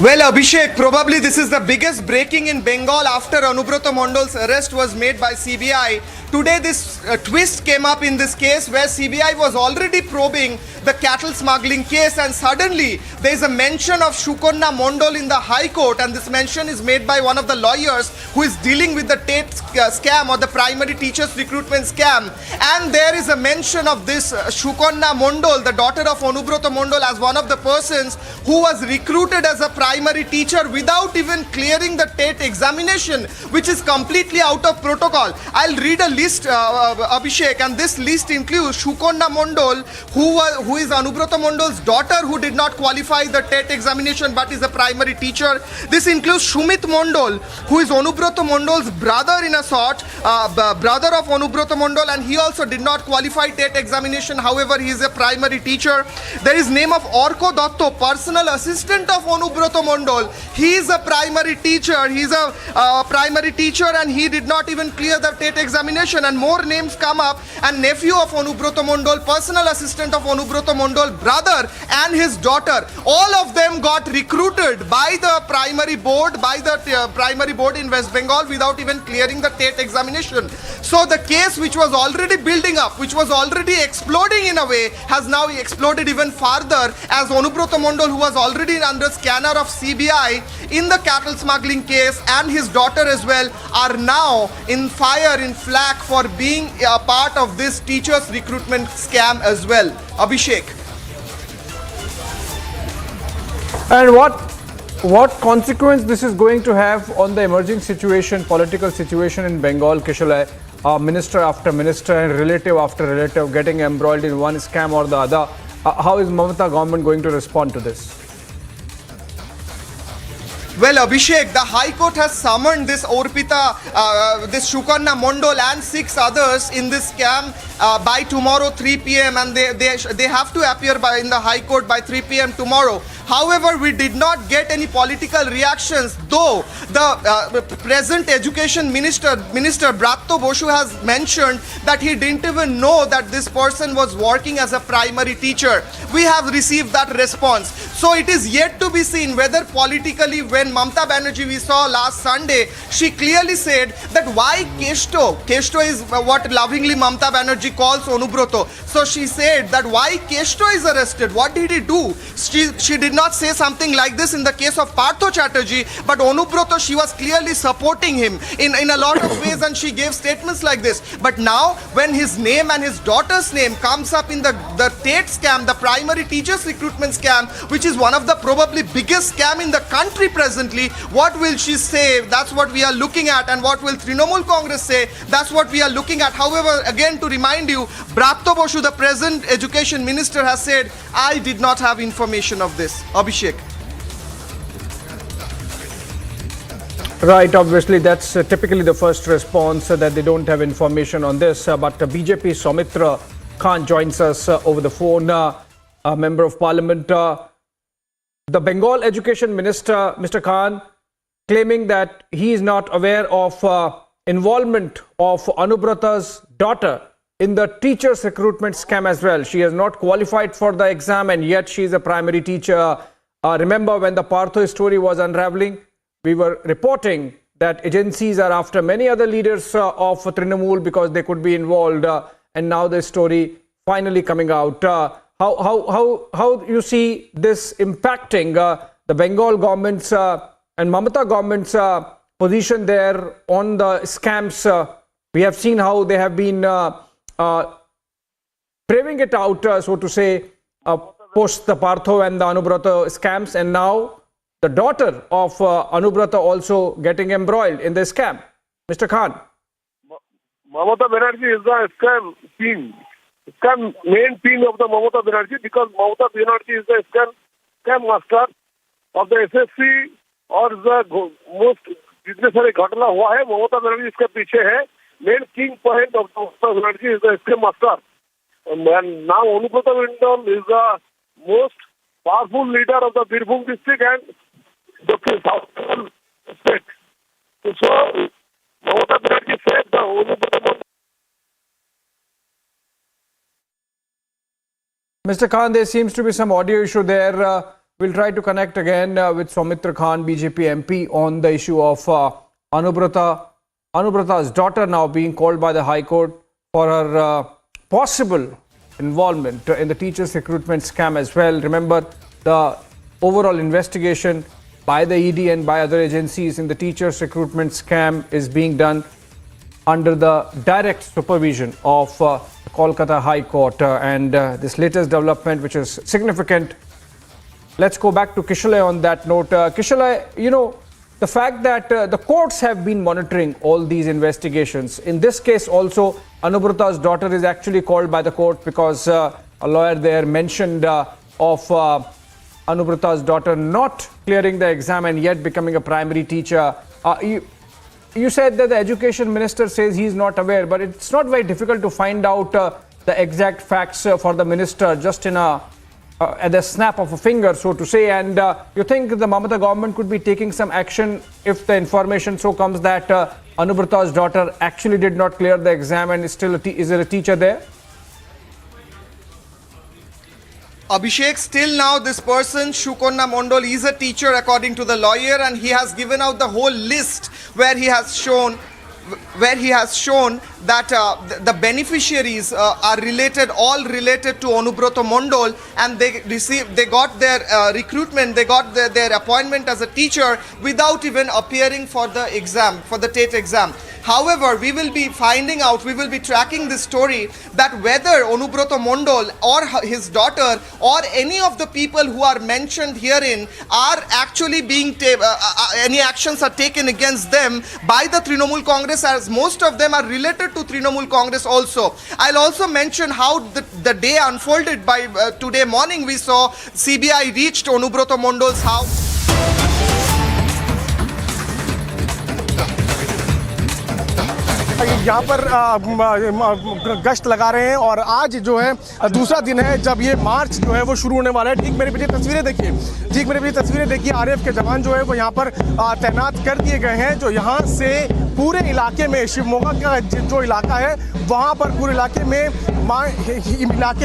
Well, Abhishek, probably this is the biggest breaking in Bengal after Anubrata Mondal's arrest was made by CBI. Today, this twist came up in this case where CBI was already probing the cattle smuggling case, and suddenly there is a mention of Sukanya Mondal in the High Court, and this mention is made by one of the lawyers who is dealing with the TET scam or the primary teachers recruitment scam. And there is a mention of this Sukanya Mondal, the daughter of Anubrata Mondal, as one of the persons who was recruited as a primary teacher without even clearing the TET examination, which is completely out of protocol. I'll read a list, Abhishek, and this list includes Sukanya Mondal, who is Anubrata Mondal's daughter, who did not qualify the TET examination but is a primary teacher. This includes Sumit Mondal, who is Anubrata Mondal's brother in a sort, brother of Anubrata Mondal, and he also did not qualify TET examination. However, he is a primary teacher. There is name of Orko Datto, personal assistant of Anubrata Mondal. He is a primary teacher. He is a primary teacher, and he did not even clear the TET examination. And more names come up. And nephew of Anubrata Mondal, personal assistant of Anubrata Mondal, brother, and his daughter. All of them got recruited by the primary board, in West Bengal without even clearing the TET examination. So the case, which was already building up, which was already exploding in a way, has now exploded even further, as Anubrata Mondal, who was already under scanner of CBI in the cattle smuggling case, and his daughter as well, are now in flak for being a part of this teachers recruitment scam as well. Abhishek. And what consequence this is going to have on the emerging situation, political situation in Bengal, Kishalai? Minister after minister and relative after relative getting embroiled in one scam or the other. How is Mamata government going to respond to this? Well, Abhishek, the High Court has summoned this this Sukanya Mondal and 6 others in this scam by tomorrow 3 p.m. and they have to appear in the High Court by 3 p.m. tomorrow. However, we did not get any political reactions, though the present education minister Bratto Boshu has mentioned that he didn't even know that this person was working as a primary teacher. We have received that response. So it is yet to be seen whether politically, when Mamata Banerjee we saw last Sunday, she clearly said that why Kesto is what lovingly Mamata Banerjee calls Anubrata. So she said that why Kesto is arrested, what did he do? She did not say something like this in the case of Partho Chatterjee, but Anubrata, she was clearly supporting him in a lot of ways, and she gave statements like this. But now, when his name and his daughter's name comes up in the TET scam, the primary teachers recruitment scam, which is one of the probably biggest scam in the country presently, what will she say? That's what we are looking at. And what will Trinamool Congress say? That's what we are looking at. However, again, to remind you, Bratto Boshu, the present education minister, has said, I did not have information of this. Abhishek. Right, obviously that's typically the first response that they don't have information on this. But BJP Soumitra Khan joins us over the phone, a member of parliament. The Bengal education minister, Mr. Khan, claiming that he is not aware of involvement of Anubrata's daughter in the teachers recruitment scam as well. She has not qualified for the exam, and yet she is a primary teacher. Remember when the Partho story was unraveling, we were reporting that agencies are after many other leaders of Trinamool because they could be involved, and now the story finally coming out. How you see this impacting the Bengal government's and Mamata government's position there on the scams? We have seen how they have been braving it out, so to say. post the Partho and the Anubrata scams, and now the daughter of Anubrata also getting embroiled in the scam. Mr. Khan. Mamata Banerjee is the scam king. Scam main king of the Mamata Banerjee, because Mamata Banerjee is the scam master of the SSC और the most जितने सारे घटना हुआ है ममता बनर्जी इसके पीछे है. Main king point of Mamata Banerjee is the scam master. And now Anubrata Mandal is the most powerful leader of the Birbhum district and the southern state. So Mamata Banerjee said the Anubrata Mandal. Mr. Khan, there seems to be some audio issue there. We'll try to connect again with Soumitra Khan, BJP MP, on the issue of Anubrata's daughter now being called by the High Court for her possible involvement in the teachers' recruitment scam as well. Remember, the overall investigation by the ED and by other agencies in the teachers' recruitment scam is being done under the direct supervision of Kolkata High Court. And this latest development, which is significant. Let's go back to Kishalay on that note. Kishalay, you know, the fact that the courts have been monitoring all these investigations. In this case also, Anubrata's daughter is actually called by the court because a lawyer there mentioned of Anubrata's daughter not clearing the exam and yet becoming a primary teacher. You said that the education minister says he's not aware, but it's not very difficult to find out the exact facts for the minister just in at the snap of a finger, so to say. And you think the Mamata government could be taking some action if the information so comes that Anubrata's daughter actually did not clear the exam and is still is there a teacher there? Abhishek, still now this person, Shukonna Mondol, is a teacher according to the lawyer, and he has given out the whole list where he has shown that the beneficiaries are all related to Anubrata Mondol, and they got their recruitment, they got their appointment as a teacher without even appearing for the exam, for the TET exam. However, we will be finding out, we will be tracking this story that whether Anubrata Mondol or his daughter or any of the people who are mentioned herein are actually being any actions are taken against them by the Trinamool Congress, as most of them are related to Trinamool Congress also. I'll also mention how the day unfolded by today morning. We saw CBI reached Anubrata Mondol's house. यहाँ पर गश्त लगा रहे हैं और आज जो है दूसरा दिन है जब ये मार्च जो है वो शुरू होने वाला है. ठीक मेरे पीछे तस्वीरें देखिए, आरएएफ के जवान जो है वो यहाँ पर तैनात कर दिए गए हैं, जो यहाँ से पूरे इलाके में शिवमोगा का जो इलाका है वहाँ पर पूरे इलाके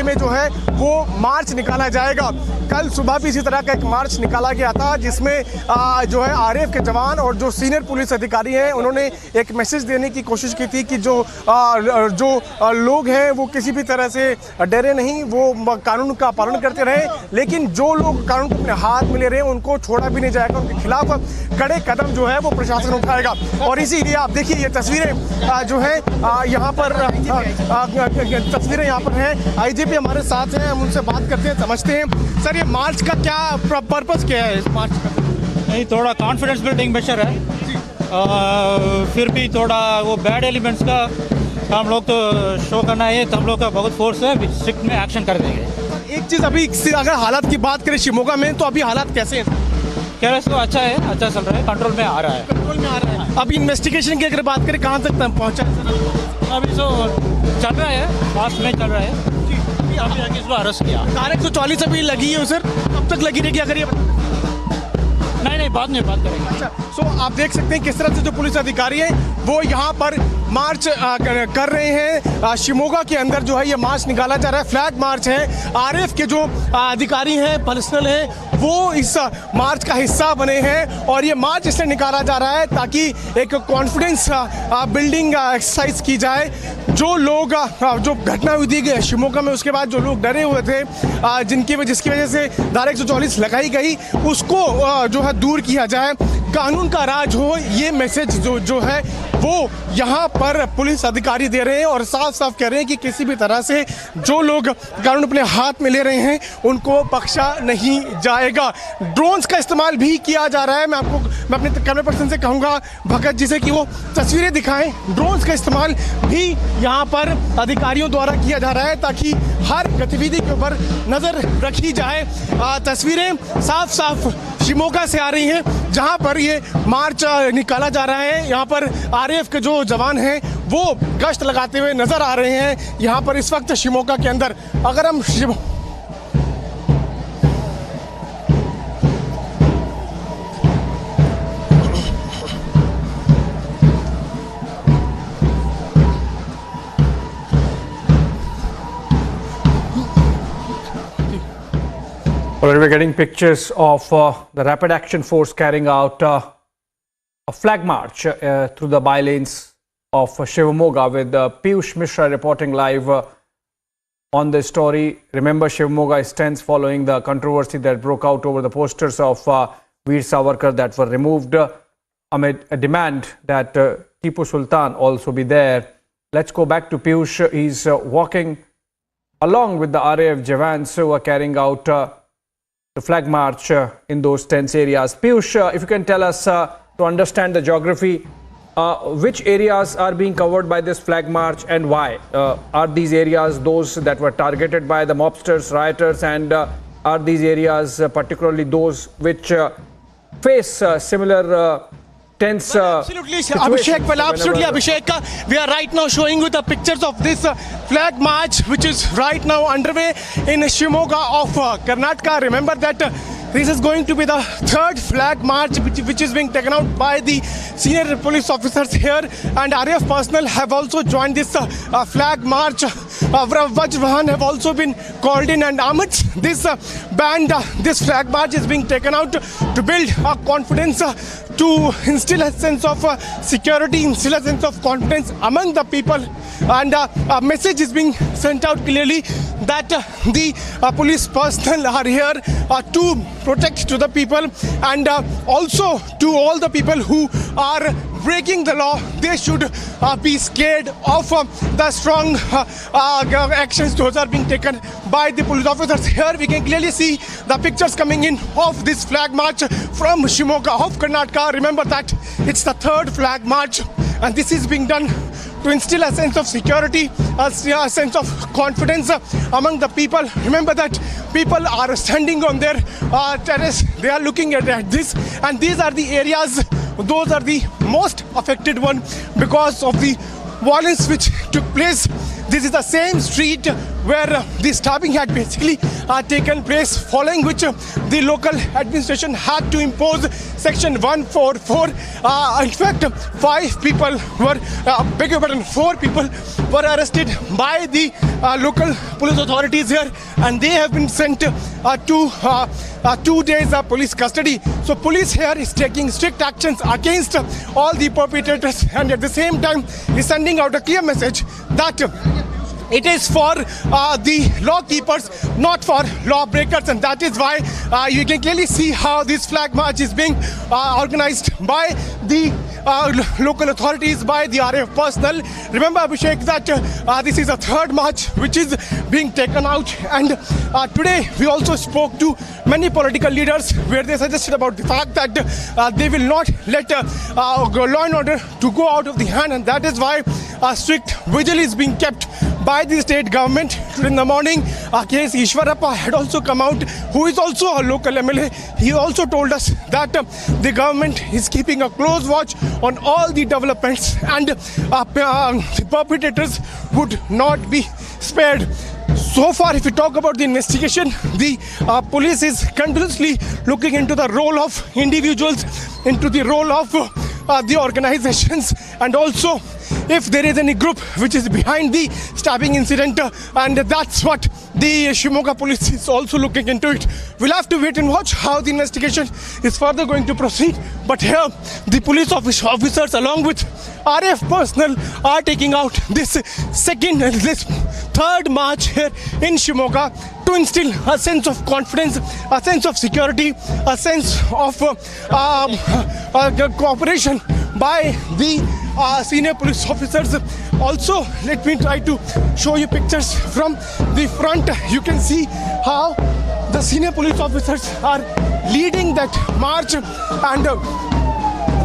में जो है वो मार्च निकाला जाएगा. कल सुबह भी इसी तरह का एक मार्च निकाला गया था जिसमें जो है आरएएफ के जवान और जो सीनियर पुलिस अधिकारी हैं उन्होंने एक मैसेज देने की कोशिश की थी कि जो लोग हैं वो किसी भी तरह से डरे नहीं, वो कानून का पालन करते रहें, लेकिन जो लोग कानून को अपने हाथ में ले रहे हैं उनको छोड़ा भी नहीं जाएगा, उनके खिलाफ कड़े कदम जो है वो प्रशासन उठाएगा. और इसीलिए आप देखिए ये तस्वीरें जो है यहाँ पर तस्वीरें यहाँ पर हैं. आईजीपी हमारे साथ हैं, हम उनसे बात करते हैं, समझते हैं. सर, ये मार्च का क्या पर्पस क्या है इस मार्च का? नहीं, थोड़ा कॉन्फिडेंस बिल्डिंग मेजर है, फिर भी थोड़ा वो बैड एलिमेंट्स का हम लोग तो शो करना है, तो हम लोग का बहुत फोर्स है, स्ट्रिक्ट में एक्शन कर देंगे. एक चीज़ अभी अगर हालात की बात करें शिवमोगा में, तो अभी हालात कैसे हैं? कह रहे अच्छा है, अच्छा चल रहा है, कंट्रोल में आ रहा है. अभी इन्वेस्टिगेशन की अगर बात करें कहाँ तक पहुँचा है? अभी तो चल रहा है, पास में चल रहा है, अभी इसको अरेस्ट किया. 140 अभी लगी है सर, कब तक लगी रहेगी अगर ये? नहीं, बाद में बात करेंगे. अच्छा, सो आप देख सकते हैं किस तरह से जो पुलिस अधिकारी हैं वो यहाँ पर मार्च कर रहे हैं. शिवमोगा के अंदर जो है ये मार्च निकाला जा रहा है, फ्लैग मार्च है. आरएएफ के जो अधिकारी हैं, पर्सनल हैं, वो इस मार्च का हिस्सा बने हैं और ये मार्च इसलिए निकाला जा रहा है ताकि एक कॉन्फिडेंस बिल्डिंग एक्सरसाइज की जाए. जो लोग जो घटना हुई थी शिवमोगा में, उसके बाद जो लोग डरे हुए थे, जिसकी वजह से धारा 144 लगाई गई, उसको जो है दूर किया जाए, कानून का राज हो, ये मैसेज जो है वो यहाँ पर पुलिस अधिकारी दे रहे हैं और साफ साफ कह रहे हैं कि किसी भी तरह से जो लोग कानून अपने हाथ में ले रहे हैं उनको बख्शा नहीं जाएगा। ड्रोन्स का इस्तेमाल भी किया जा रहा है। मैं अपने कैमरा पर्सन से कहूँगा भगत जी से कि वो तस्वीरें दिखाएं। ड्रोन्स का इस्तेमाल भी यहाँ पर अधिकारियों द्वारा किया जा रहा है ताकि हर गतिविधि के ऊपर नज़र रखी जाए। तस्वीरें साफ साफ शिमोगा से आ रही हैं जहाँ पर ये मार्च निकाला जा रहा है। यहाँ पर आरएएफ के जो जवान हैं वो गश्त लगाते हुए नजर आ रहे हैं यहाँ पर इस वक्त शिमोगा के अंदर। अगर हम Well, we're getting pictures of the Rapid Action Force carrying out a flag march through the bylanes of Shivamoga with Piyush Mishra reporting live on this story. Remember, Shivamoga is tense following the controversy that broke out over the posters of Veer Savarkar that were removed amid a demand that Tipu Sultan also be there. Let's go back to Piyush. He's walking along with the RAF Jawans who are carrying out the flag march in those tense areas. Piyush, if you can tell us to understand the geography, which areas are being covered by this flag march and why? Are these areas those that were targeted by the mobsters, rioters, and are these areas particularly those which face similar tense absolutely Abhishek, well absolutely Abhishek, we are right now showing you the pictures of this flag march which is right now underway in Shivamoga of Karnataka. Remember that this is going to be the third flag march which is being taken out by the senior police officers here, and RAF personnel have also joined this flag march. Vajvahan have also been called in, and amidst this band, this flag march is being taken out to build confidence, to instill a sense of security, instill a sense of confidence among the people, and a message is being sent out clearly that the police personnel are here to protect to the people, and also to all the people who are breaking the law. They should be scared of the strong actions those are being taken by the police officers. Here we can clearly see the pictures coming in of this flag march from Shivamoga of Karnataka. Remember that it's the third flag march, and this is being done to instill a sense of security, a sense of confidence among the people. Remember that people are standing on their terrace, they are looking at this, and these are the areas, those are the most affected one because of the violence which took place. This is the same street where the stabbing had basically taken place, following which the local administration had to impose section 144. In fact, 5 people were, beg your pardon, 4 people were arrested by the local police authorities here, and they have been sent to 2 days police custody. So police here is taking strict actions against all the perpetrators, and at the same time is sending out a clear message that it is for the law keepers, not for lawbreakers, and that is why you can clearly see how this flag march is being organized by the local authorities, by the RAF personnel. Remember, Abhishek, that this is a third march which is being taken out, and today we also spoke to many political leaders where they suggested about the fact that they will not let law and order to go out of the hand, and that is why strict vigil is being kept by the state government. Today in the morning, K.S. Ishwarappa had also come out, who is also a local MLA. He also told us that the government is keeping a close watch on all the developments, and the perpetrators would not be spared. So far, if you talk about the investigation, the police is continuously looking into the role of individuals, into the role of the organizations, and also if there is any group which is behind the stabbing incident, and that's what the Shivamoga police is also looking into it. We'll have to wait and watch how the investigation is further going to proceed. But here, the police officers along with RAF personnel are taking out this third march here in Shivamoga to instill a sense of confidence, a sense of security, a sense of cooperation by the senior police officers. Also, let me try to show you pictures from the front. You can see how the senior police officers are leading that march, and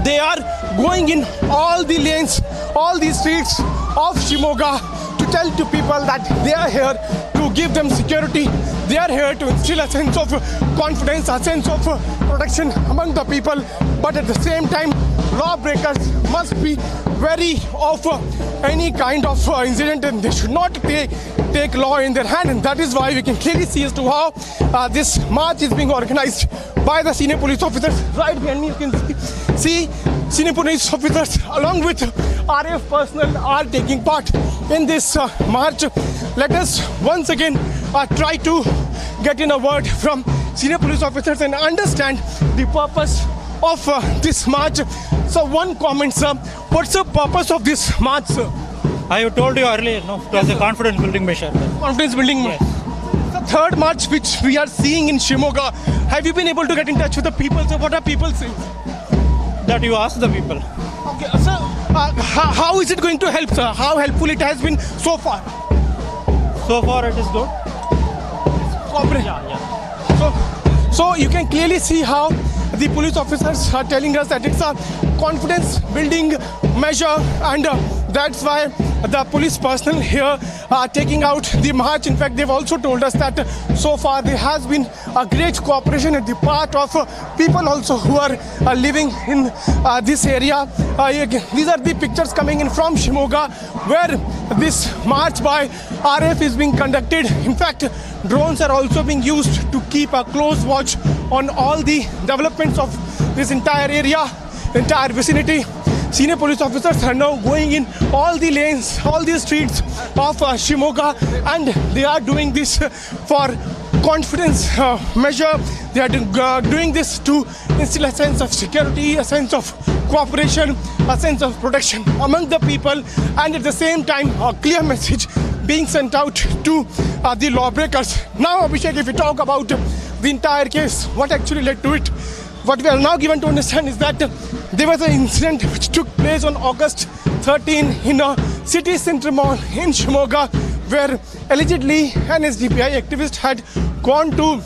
they are going in all the lanes, all the streets of Shimoga to tell to people that they are here to give them security. They are here to instill a sense of confidence, a sense of protection among the people. But at the same time, lawbreakers must be wary of any kind of incident, and they should not take law in their hand. And that is why we can clearly see as to how this march is being organized by the senior police officers. Right behind me, you can see senior police officers along with RAF personnel are taking part in this march. Let us once again try to get in a word from senior police officers and understand the purpose of this march. So one comment, sir. What's the purpose of this march, sir? I have told you earlier, no, it was a confidence building measure. Confidence building. Yes. The third march which we are seeing in Shimoga, have you been able to get in touch with the people? So what are people saying? That you ask the people. Okay, sir. How is it going to help, sir? How helpful it has been so far? So far it is good. So you can clearly see how the police officers are telling us that it's a confidence building measure, and that's why the police personnel here are taking out the march. In fact, they've also told us that so far there has been a great cooperation at the part of people also who are living in this area. These are the pictures coming in from Shimoga, where this march by RF is being conducted. In fact, drones are also being used to keep a close watch on all the developments of this entire area, entire vicinity. Senior police officers are now going in all the lanes, all the streets of Shimoga, and they are doing this for confidence measure. They are doing this to instill a sense of security, a sense of cooperation, a sense of protection among the people, and at the same time a clear message being sent out to the lawbreakers. Now, Abhishek, if we talk about the entire case, what actually led to it, what we are now given to understand is that there was an incident which took place on August 13 in a city center mall in Shimoga, where allegedly an SDPI activist had gone to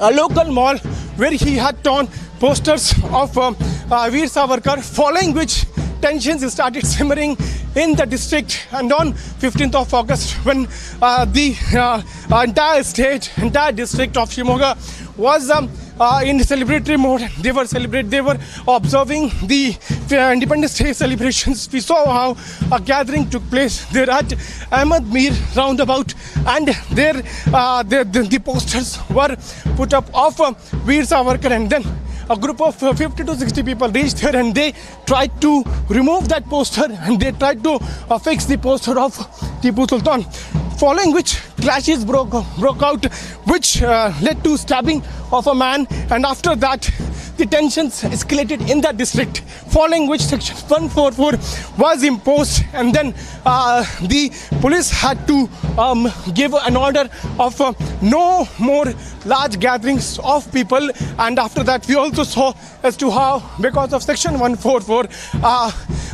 a local mall where he had torn posters of Veer Savarkar, following which tensions started simmering in the district. And on 15th of August, when the entire district of Shimoga was in celebratory mode, they were observing the Independence Day celebrations. We saw how a gathering took place there at Ahmed Mir roundabout, and there the posters were put up of Veer Savarkar, and then a group of 50 to 60 people reached there and they tried to remove that poster, and they tried to fix the poster of Tipu Sultan, following which clashes broke out, which led to stabbing of a man, and after that the tensions escalated in that district, following which section 144 was imposed, and then the police had to give an order of no more large gatherings of people. And after that we also saw as to how, because of section 144,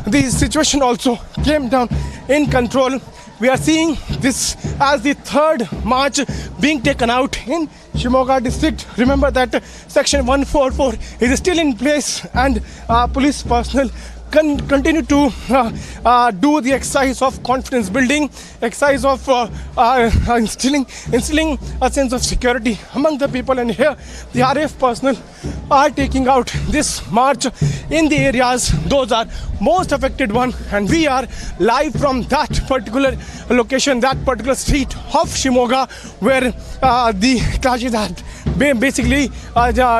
the situation also came down in control. We are seeing this as the third march being taken out in Shimoga district. Remember that section 144 is still in place, and police personnel continue to do the exercise of confidence building, exercise of instilling a sense of security among the people. And here the RF personnel are taking out this march in the areas those are most affected one, and we are live from that particular location, that particular street of Shimoga, where the clashes had basically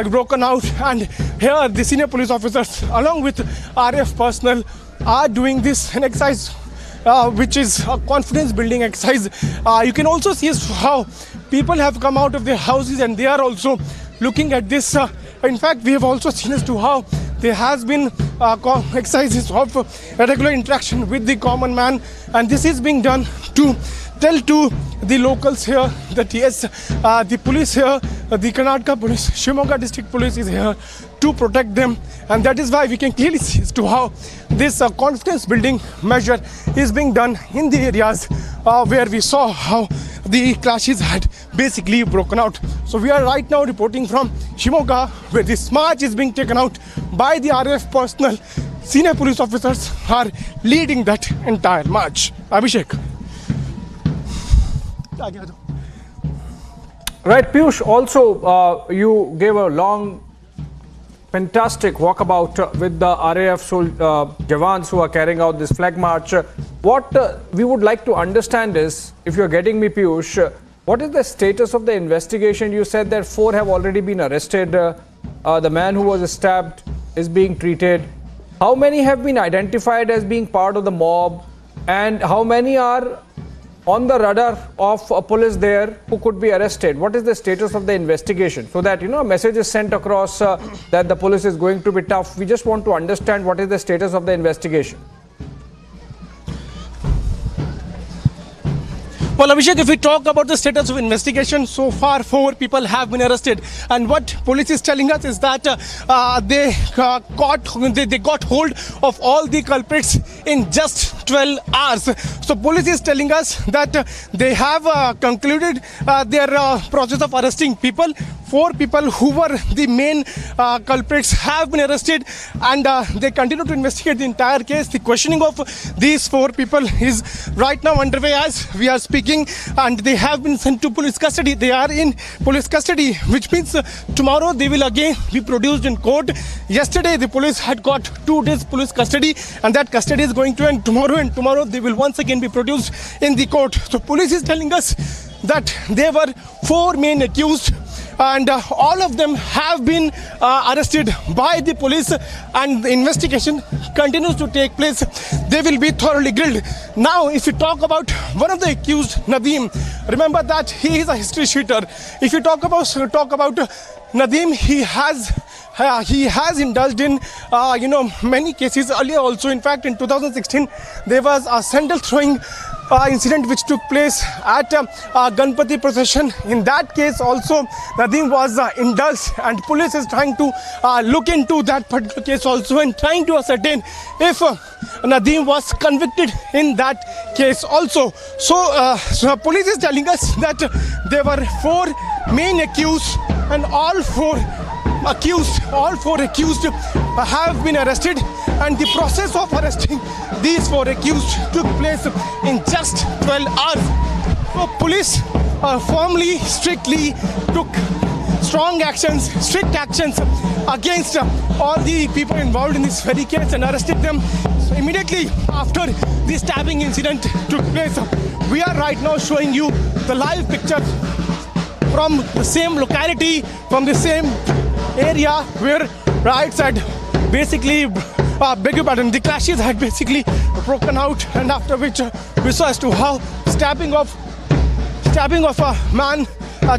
broken out. And here the senior police officers along with RF personnel are doing this an exercise which is a confidence building exercise. You can also see how people have come out of their houses and they are also looking at this. In fact, we have also seen as to how there has been exercises of regular interaction with the common man, and this is being done to tell to the locals here that yes, the police here, the Karnataka police, Shimoga district police is here to protect them, and that is why we can clearly see as to how this confidence building measure is being done in the areas where we saw how the clashes had basically broken out. So we are right now reporting from Shimoga, where this march is being taken out by the RF personnel. Senior police officers are leading that entire march. Abhishek. Right, Piyush, also you gave a long, fantastic walkabout with the RAF Jawans who are carrying out this flag march. What we would like to understand is, if you're getting me, Piyush, what is the status of the investigation? You said that 4 have already been arrested. The man who was stabbed is being treated. How many have been identified as being part of the mob? And how many are on the radar of police there who could be arrested? What is the status of the investigation? So that, a message is sent across that the police is going to be tough. We just want to understand what is the status of the investigation. Well, Abhishek, if we talk about the status of investigation, so far 4 people have been arrested, and what police is telling us is that they got hold of all the culprits in just 12 hours. So police is telling us that they have concluded their process of arresting people. 4 people who were the main culprits have been arrested, and they continue to investigate the entire case. The questioning of these 4 people is right now underway as we are speaking, and they have been sent to police custody. They are in police custody, which means tomorrow they will again be produced in court. Yesterday the police had got 2 days police custody, and that custody is going to end tomorrow, and tomorrow they will once again be produced in the court. So police is telling us that there were 4 main accused, and all of them have been arrested by the police, and the investigation continues to take place. They will be thoroughly grilled. Now, if you talk about one of the accused, Nadim, remember that he is a history cheater. If you talk about Nadim, he has indulged in many cases earlier also. In fact, in 2016 there was a sandal throwing incident which took place at Ganpati procession. In that case also Nadim was indulged, and police is trying to look into that particular case also and trying to ascertain if Nadim was convicted in that case also. So police is telling us that there were 4 main accused, and all 4 accused have been arrested, and the process of arresting these 4 accused took place in just 12 hours. So police firmly, strictly took strict actions against all the people involved in this very case and arrested them. So immediately after the stabbing incident took place, we are right now showing you the live picture from the same locality, from the same area where riots had basically, the clashes had basically broken out, and after which we saw as to how stabbing of a man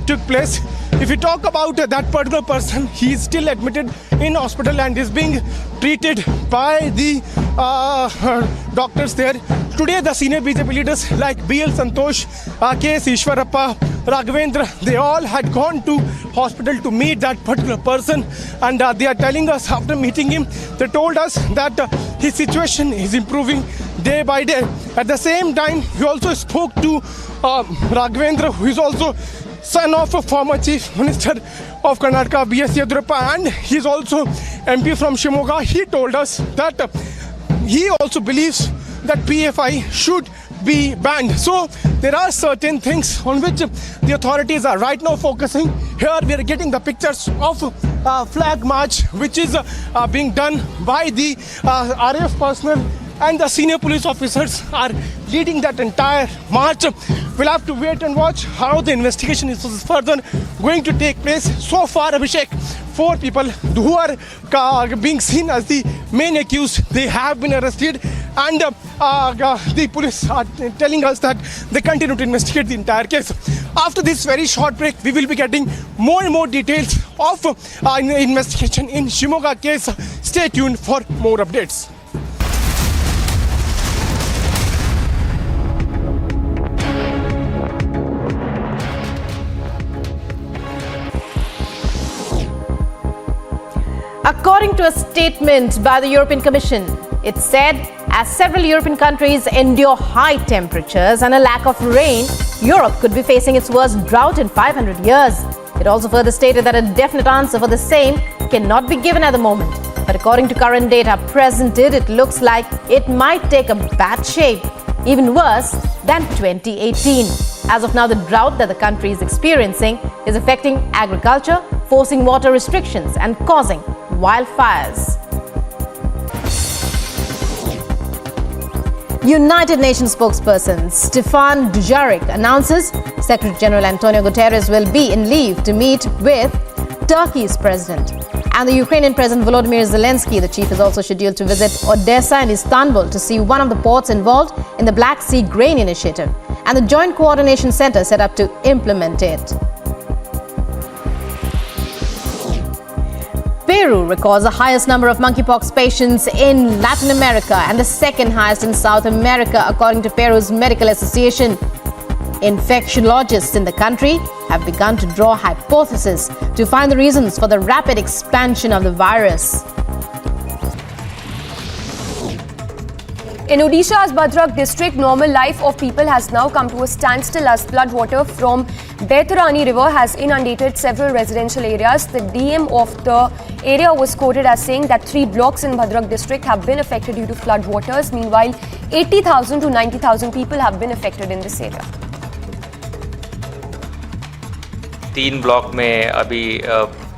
took place. If you talk about that particular person, he is still admitted in hospital and is being treated by the doctors there. Today, the senior BJP leaders like B.L. Santosh, K.S. Ishwarappa, Raghavendra, they all had gone to hospital to meet that particular person, and they are telling us after meeting him, they told us that his situation is improving day by day. At the same time, we also spoke to Raghavendra, who is also son of a former Chief Minister of Karnataka, B.S. Yediyurappa, and he is also MP from Shimoga. He told us that he also believes that PFI should be banned. So there are certain things on which the authorities are right now focusing. Here we are getting the pictures of flag march which is being done by the RAF personnel, and the senior police officers are leading that entire march. We'll have to wait and watch how the investigation is further going to take place. So far, Abhishek, 4 people who are being seen as the main accused, they have been arrested, and the police are telling us that they continue to investigate the entire case. After this very short break, we will be getting more and more details of investigation in Shimoga case. Stay tuned for more updates. According to a statement by the European Commission, it said as several European countries endure high temperatures and a lack of rain, Europe could be facing its worst drought in 500 years. It also further stated that a definite answer for the same cannot be given at the moment. But according to current data presented, it looks like it might take a bad shape, even worse than 2018. As of now, the drought that the country is experiencing is affecting agriculture, forcing water restrictions and causing wildfires. United Nations spokesperson Stefan Dujarric announces Secretary General Antonio Guterres will be in leave to meet with Turkey's president. And the Ukrainian President Volodymyr Zelensky, the chief, is also scheduled to visit Odessa and Istanbul to see one of the ports involved in the Black Sea Grain Initiative and the Joint Coordination Center set up to implement it. Peru records the highest number of monkeypox patients in Latin America and the second highest in South America, according to Peru's Medical Association. Infectiologists in the country have begun to draw hypotheses to find the reasons for the rapid expansion of the virus. In Odisha's Bhadrak district, normal life of people has now come to a standstill as floodwater from Baitarani river has inundated several residential areas. The DM of the area was quoted as saying that 3 blocks in Bhadrak district have been affected due to floodwaters. Meanwhile, 80,000 to 90,000 people have been affected in this area. 3 block में अभी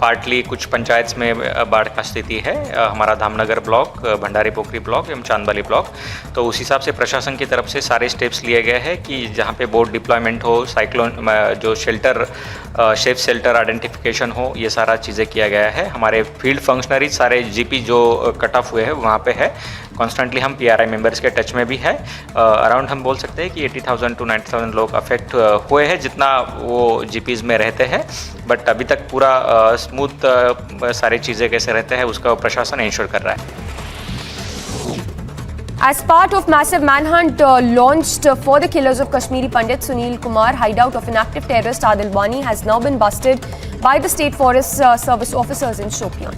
partly कुछ पंचायत में बाढ़ का स्थिति है। हमारा Dhamnagar block, Bhandari पोखरी block एवं चांदबाली ब्लॉक। तो उस हिसाब से प्रशासन की तरफ से सारे स्टेप्स लिए गए हैं कि जहां पे बोट डिप्लॉयमेंट हो, साइक्लोन जो शेल्टर सेफ शेल्टर आइडेंटिफिकेशन हो, ये सारा चीज़ें किया गया है। हमारे फील्ड फंक्शनरीज सारे जीपी जो कट ऑफ हुए हैं वहाँ पे है। कॉन्स्टेंटली हम पीआरआई मेंबर्स के टच में भी है। अराउंड हम बोल सकते हैं कि 80,000 टू 90,000 लोग अफेक्ट हुए हैं जितना वो जीपीज़ में रहते हैं। बट अभी तक पूरा स्मूथ सारी चीज़ें कैसे रहते हैं उसका प्रशासन इंश्योर कर रहा है। As part of massive manhunt launched for the killers of Kashmiri Pandit Sunil Kumar, hideout of an active terrorist Adil Wani has now been busted by the State Forest Service officers in Shopian.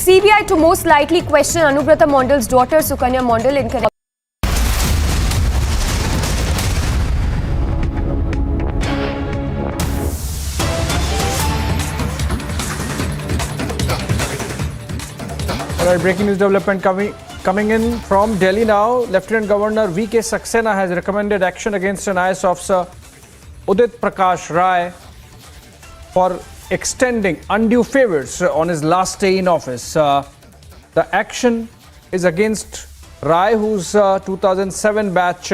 CBI to most likely question Anubrata Mondal's daughter Sukanya Mondal in connection. All right, breaking news development coming in from Delhi now. Lieutenant Governor V.K. Saxena has recommended action against an IS officer, Udit Prakash Rai, for extending undue favors on his last day in office. The action is against Rai, who's 2007 batch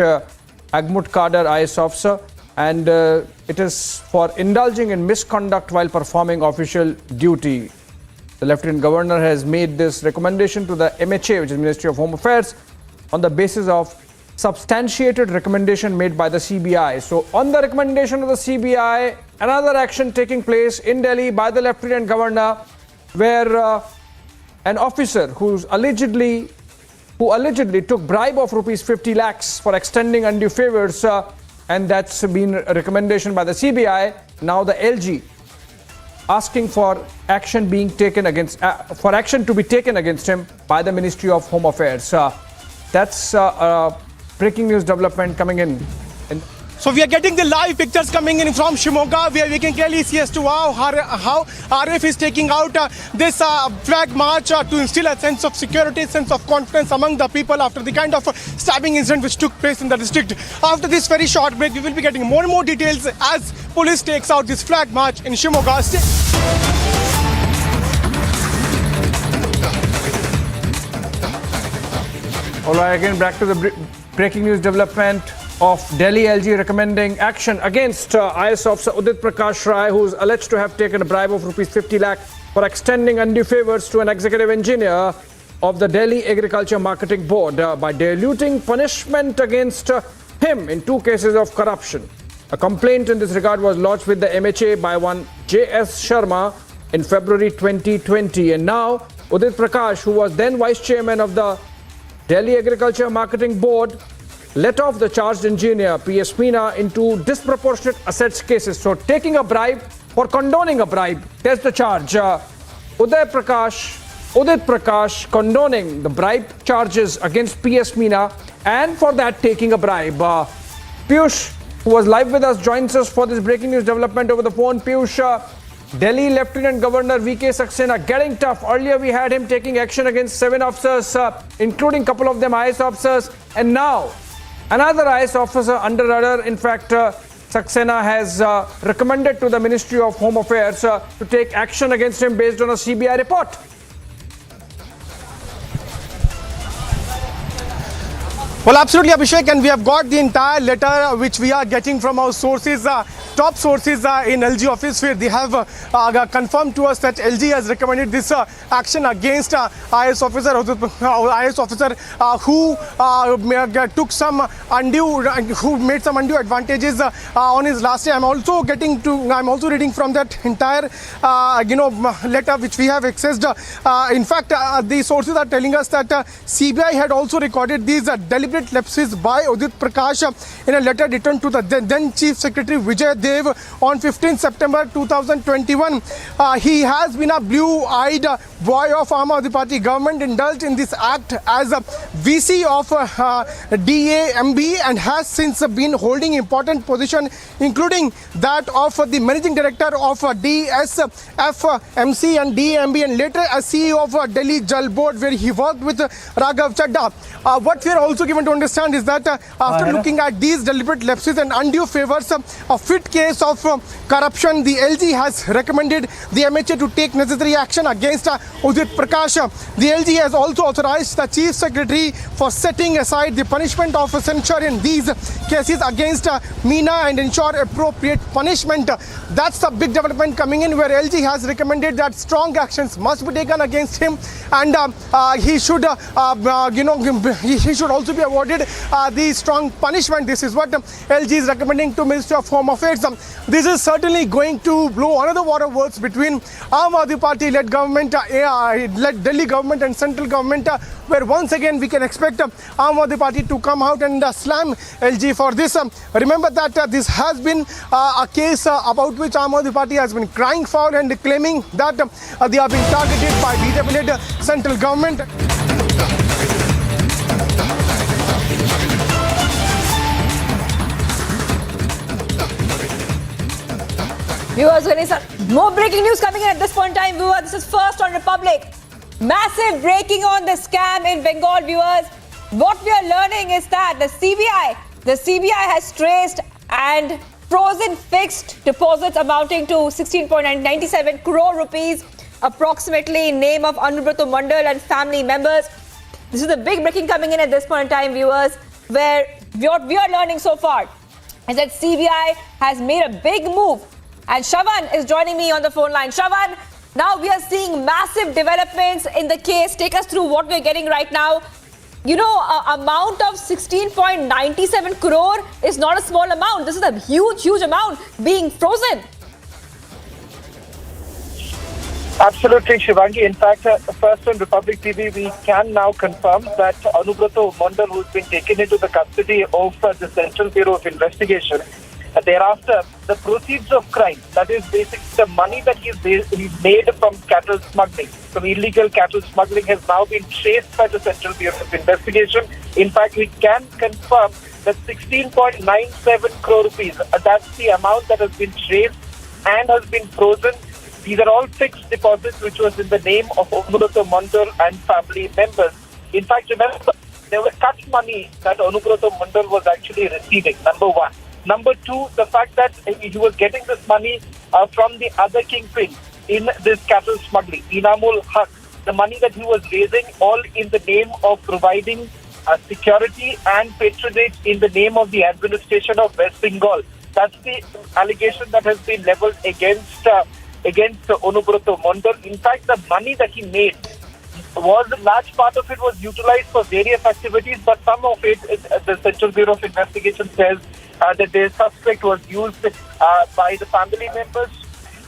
Agmut Kader IS officer, and it is for indulging in misconduct while performing official duty. The Lieutenant Governor has made this recommendation to the MHA, which is Ministry of Home Affairs, on the basis of substantiated recommendation made by the CBI. So on the recommendation of the CBI, another action taking place in Delhi by the Lieutenant Governor, where an officer who allegedly took bribe of rupees 50 lakhs for extending undue favors, and that's been a recommendation by the CBI. Now the LG asking for action being taken against for action to be taken against him by the Ministry of Home Affairs. That's breaking news development coming in. So we are getting the live pictures coming in from Shimoga, where we can clearly see as to how RF is taking out this flag march to instill a sense of security, sense of confidence among the people after the kind of stabbing incident which took place in the district. After this very short break, we will be getting more and more details as police takes out this flag march in Shimoga. All right, again back to the breaking news development of Delhi LG recommending action against IS officer Udit Prakash Rai, who is alleged to have taken a bribe of rupees 50 lakh for extending undue favors to an executive engineer of the Delhi Agriculture Marketing Board by diluting punishment against him in 2 cases of corruption. A complaint in this regard was lodged with the MHA by one J.S. Sharma in February 2020. And now Udit Prakash, who was then vice chairman of the Delhi Agriculture Marketing Board, let off the charged engineer P.S. Meena into disproportionate assets cases. So taking a bribe for condoning a bribe. There's the charge. Udit Prakash condoning the bribe charges against PS Meena, and for that taking a bribe. Piyush, who was live with us, joins us for this breaking news development over the phone. Piyush, Delhi Lieutenant Governor VK Saxena getting tough. Earlier we had him taking action against 7 officers, including a couple of them IS officers, and now another IS officer under radar. In fact, Saxena has recommended to the Ministry of Home Affairs to take action against him based on a CBI report. Well, absolutely, Abhishek, and we have got the entire letter which we are getting from our sources, top sources in LG office, where they have confirmed to us that LG has recommended this action against IS officer who took some who made some undue advantages on his last day. I'm also reading from that entire letter which we have accessed. In fact, the sources are telling us that CBI had also recorded these deliberate lapses by Udit Prakash in a letter written to the then Chief Secretary Vijay Dev on 15 September 2021. He has been a blue-eyed boy of Aam Aadmi Party government, indulged in this act as a VC of DAMB, and has since been holding important position, including that of the Managing Director of DSFMC and DAMB, and later as CEO of Delhi Jal Board, where he worked with Raghav Chadha. What we are also given to understand is that after looking at these deliberate lapses and undue favors, a fit case of corruption, the LG has recommended the MHA to take necessary action against Udit Prakash. The LG has also authorized the Chief Secretary for setting aside the punishment of censure in these cases against Meena and ensure appropriate punishment. That's the big development coming in, where LG has recommended that strong actions must be taken against him, and he should also be awarded the strong punishment. This is what LG is recommending to Ministry of Home Affairs. This is certainly going to blow another war of words between Aam Aadmi Party led government, led Delhi government and central government, where once again we can expect Aam Aadmi Party to come out and slam LG for this. Remember that this has been a case about which Aam Aadmi Party has been crying foul and claiming that they are being targeted by BJP led central government. Viewers, more breaking news coming in at this point in time. Viewers, this is first on Republic. Massive breaking on the scam in Bengal, viewers. What we are learning is that the CBI has traced and frozen fixed deposits amounting to 16.97 crore rupees, approximately, in name of Anubrato Mandal and family members. This is the big breaking coming in at this point in time, viewers, where what we are learning so far is that CBI has made a big move. And Shravan is joining me on the phone line. Shravan, now we are seeing massive developments in the case. Take us through what we're getting right now. You know, amount of 16.97 crore is not a small amount. This is a huge amount being frozen. Absolutely, Shivangi. In fact, first on Republic TV, we can now confirm that Anubrato Mandal, who's been taken into the custody of the Central Bureau of Investigation, thereafter, the proceeds of crime, that is basically the money that he's made from cattle smuggling, from illegal cattle smuggling, has now been traced by the Central Bureau of Investigation. In fact, we can confirm that 16.97 crore rupees, that's the amount that has been traced and has been frozen. These are all fixed deposits which was in the name of Anubrato Mandal and family members. In fact, remember, there were cut money that Anubrato Mandal was actually receiving, number one. Number two, the fact that he was getting this money from the other kingpin in this cattle smuggling, Inamul Haq, the money that he was raising, all in the name of providing security and patronage in the name of the administration of West Bengal. That's the allegation that has been leveled against Anubrato Mandal. In fact, the money that he made was a large part of it was utilized for various activities, but some of it, the Central Bureau of Investigation says that the suspect was used by the family members.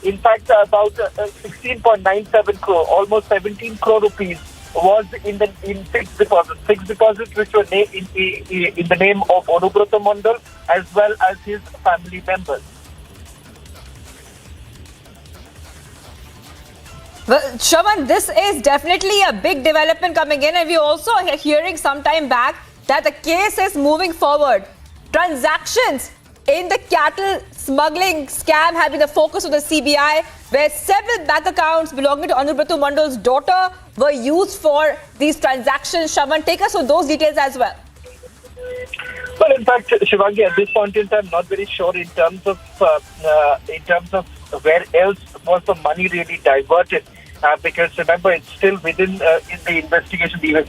In fact, about 16.97 crore, almost 17 crore rupees, was in fixed deposits which were in the name of Anubrato Mandal as well as his family members. Well, Shravan, this is definitely a big development coming in, and we also are hearing some time back that the case is moving forward. Transactions in the cattle smuggling scam have been the focus of the CBI, where several bank accounts belonging to Anubrata Mondal's daughter were used for these transactions. Shravan, take us through those details as well. Well, in fact, Shivangi, at this point in time, not very sure in terms of where else was the money really diverted. Because remember, it's still within in the investigation, the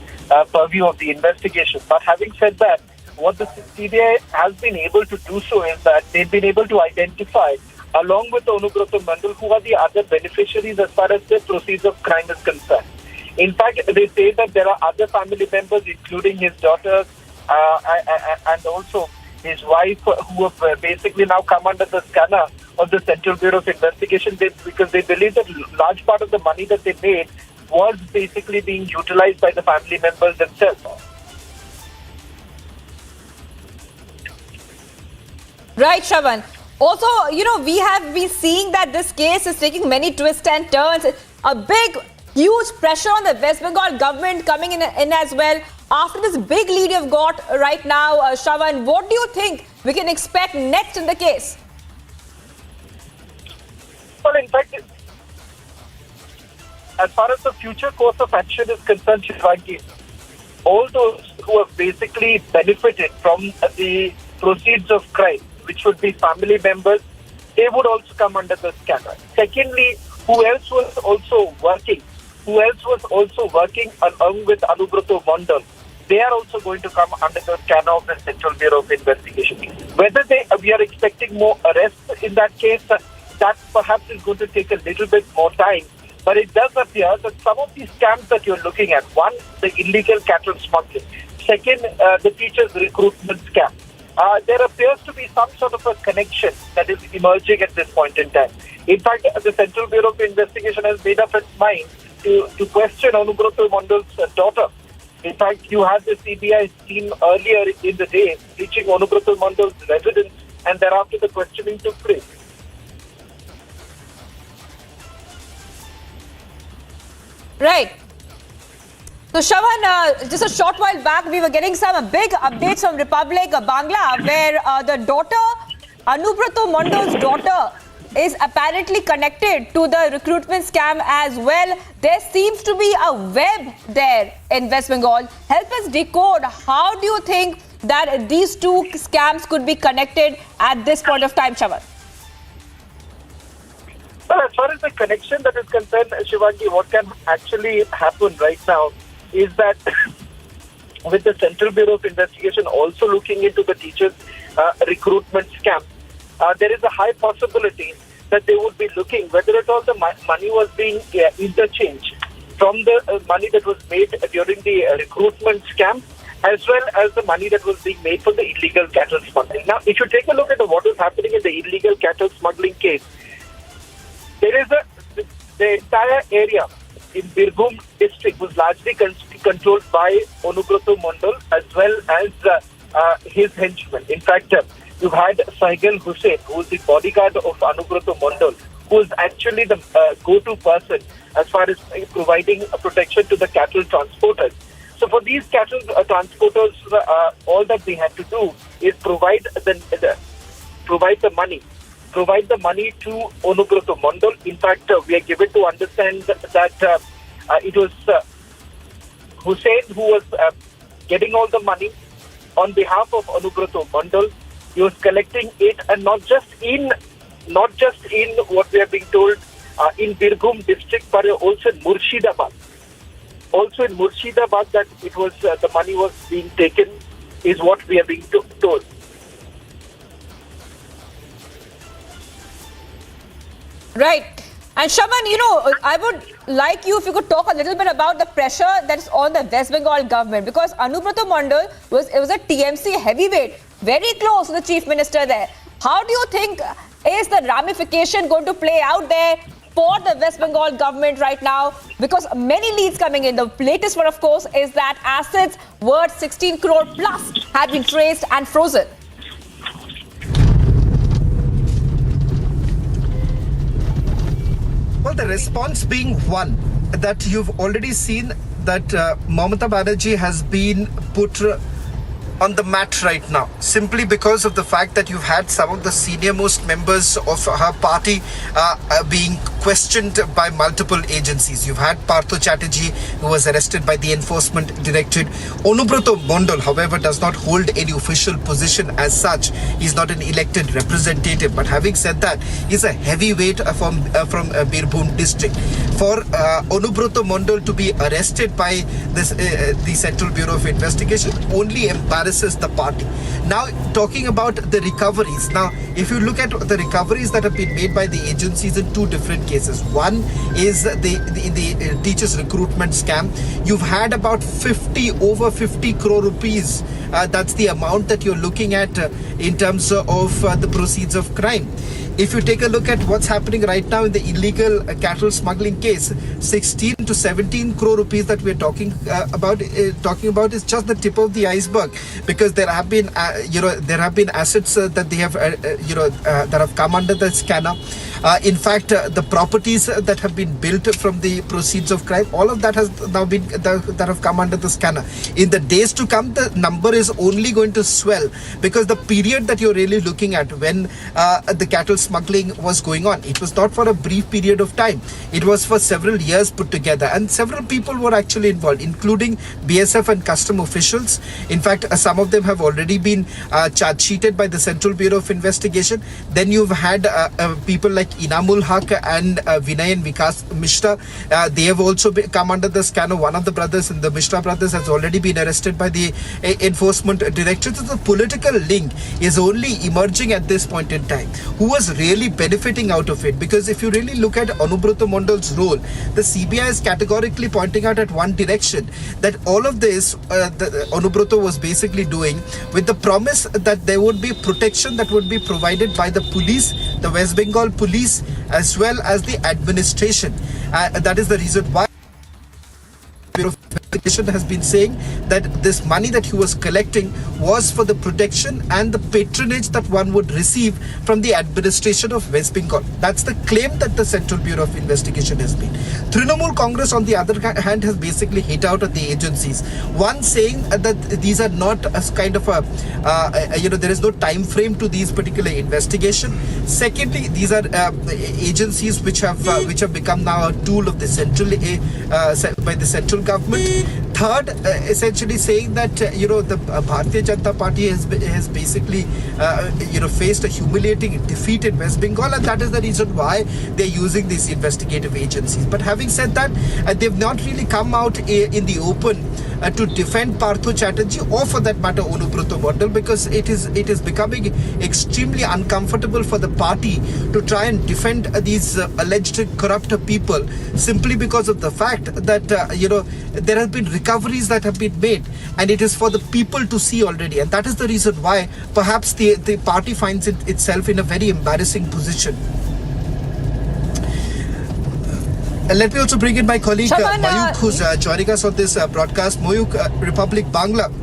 purview of the investigation. But having said that, what the CBI has been able to do so is that they've been able to identify, along with Anubrata Mondal, who are the other beneficiaries as far as the proceeds of crime is concerned. In fact, they say that there are other family members, including his daughters and also his wife, who have basically now come under the scanner of the Central Bureau of Investigation, because they believe that large part of the money that they made was basically being utilized by the family members themselves. Right, Shravan. Also, we have been seeing that this case is taking many twists and turns. A big, huge pressure on the West Bengal government coming in as well. After this big lead you've got right now, Shravan, what do you think we can expect next in the case? Well, in fact, as far as the future course of action is concerned, Shivangi, all those who have basically benefited from the proceeds of crime, which would be family members, they would also come under the scanner. Secondly, who else was also working along with Anubrata Mondal, they are also going to come under the scanner of the Central Bureau of Investigation. Whether we are expecting more arrests in that case, that perhaps is going to take a little bit more time. But it does appear that some of these scams that you're looking at, one, the illegal cattle smuggling, second, the teachers' recruitment scam, there appears to be some sort of a connection that is emerging at this point in time. In fact, the Central Bureau of Investigation has made up its mind to question Anubrata Mondal's daughter. In fact, you had the CBI team earlier in the day reaching Anubrata Mondal's residence, and thereafter the questioning took place. Right. So, Shravan, just a short while back, we were getting some big updates from Republic Bangla, where the daughter, Anubrata Mondal's daughter, is apparently connected to the recruitment scam as well. There seems to be a web there in West Bengal. Help us decode, how do you think that these two scams could be connected at this point of time, Shravan? Well, as far as the connection that is concerned, Shivangi, what can actually happen right now is that with the Central Bureau of Investigation also looking into the teachers' recruitment scam, there is a high possibility that they would be looking whether at all the money was being interchanged from the money that was made during the recruitment scam, as well as the money that was being made for the illegal cattle smuggling. Now, if you take a look at what is happening in the illegal cattle smuggling case, there is the entire area in Birbhum district was largely controlled by Anubrata Mondal as well as his henchmen. In fact, you've had Sahil Hussain, who is the bodyguard of Anubrata Mondal, who is actually the go-to person as far as providing protection to the cattle transporters. So for these cattle transporters, all that they had to do is provide the money to Anubrata Mondal. In fact, we are given to understand that it was Hussain who was getting all the money on behalf of Anubrata Mondal. He was collecting it, and not just in what we are being told in Birbhum district, but also in Murshidabad. Also in Murshidabad, that it was the money was being taken, is what we are being told. Right. And Shravan, I would like you, if you could talk a little bit about the pressure that is on the West Bengal government, because Anubrata Mondal was a TMC heavyweight, very close to the chief minister there. How do you think is the ramification going to play out there for the West Bengal government right now? Because many leads coming in. The latest one, of course, is that assets worth 16 crore plus have been traced and frozen. Well, the response being one, that you've already seen that Mamata Banerjee has been put on the mat right now, simply because of the fact that you've had some of the senior most members of her party being questioned by multiple agencies. You've had Partho Chatterjee, who was arrested by the Enforcement Directorate. Onubroto Mondal, however, does not hold any official position as such. He's not an elected representative. But having said that, he's a heavyweight from Birbhum district. For Onubroto Mondal to be arrested by this the Central Bureau of Investigation only embarrasses the party. Now, talking about the recoveries. Now, if you look at the recoveries that have been made by the agencies in two different cases. One is the teachers recruitment scam. You've had about over 50 crore rupees. That's the amount that you're looking at in terms of the proceeds of crime. If you take a look at what's happening right now in the illegal cattle smuggling case, 16 to 17 crore rupees that we're talking about is just the tip of the iceberg, because there have been assets that they have that have come under the scanner. In fact, the properties that have been built from the proceeds of crime, all of that has now been that have come under the scanner. In the days to come, the number is only going to swell, because the period that you're really looking at when the cattle smuggling was going on, it was not for a brief period of time. It was for several years put together, and several people were actually involved, including BSF and custom officials. In fact, some of them have already been charge sheeted by the Central Bureau of Investigation. Then you've had people like Inamul Haq and Vinay and Vikas Mishra. They have also come under the scanner. One of the brothers, the Mishra brothers, has already been arrested by the Enforcement Directorate. So the political link is only emerging at this point in time. Who was really benefiting out of it? Because if you really look at Onubroto Mondal's role, the CBI is categorically pointing out at one direction, that all of this Onubroto was basically doing with the promise that there would be protection that would be provided by the police, the West Bengal police, as well as the administration. That is the reason why Bureau of Investigation has been saying that this money that he was collecting was for the protection and the patronage that one would receive from the administration of West Bengal. That's the claim that the Central Bureau of Investigation has made. Trinamool Congress, on the other hand, has basically hit out at the agencies. One, saying that these are not as kind of there is no time frame to these particular investigation. Secondly, these are agencies which have become now a tool of the by the central government. Third, essentially saying that the Bharatiya Janata Party has basically faced a humiliating defeat in West Bengal, and that is the reason why they're using these investigative agencies. But having said that, they've not really come out in the open to defend Partho Chatterjee, or for that matter Onubroto Mondal, because it is becoming extremely uncomfortable for the party to try and defend these alleged corrupt people, simply because of the fact that there have been recoveries that have been made, and it is for the people to see already, and that is the reason why perhaps the party finds itself in a very embarrassing position. Let me also bring in my colleague Mayuk, who's joining us on this broadcast. Mayuk, Republic Bangla.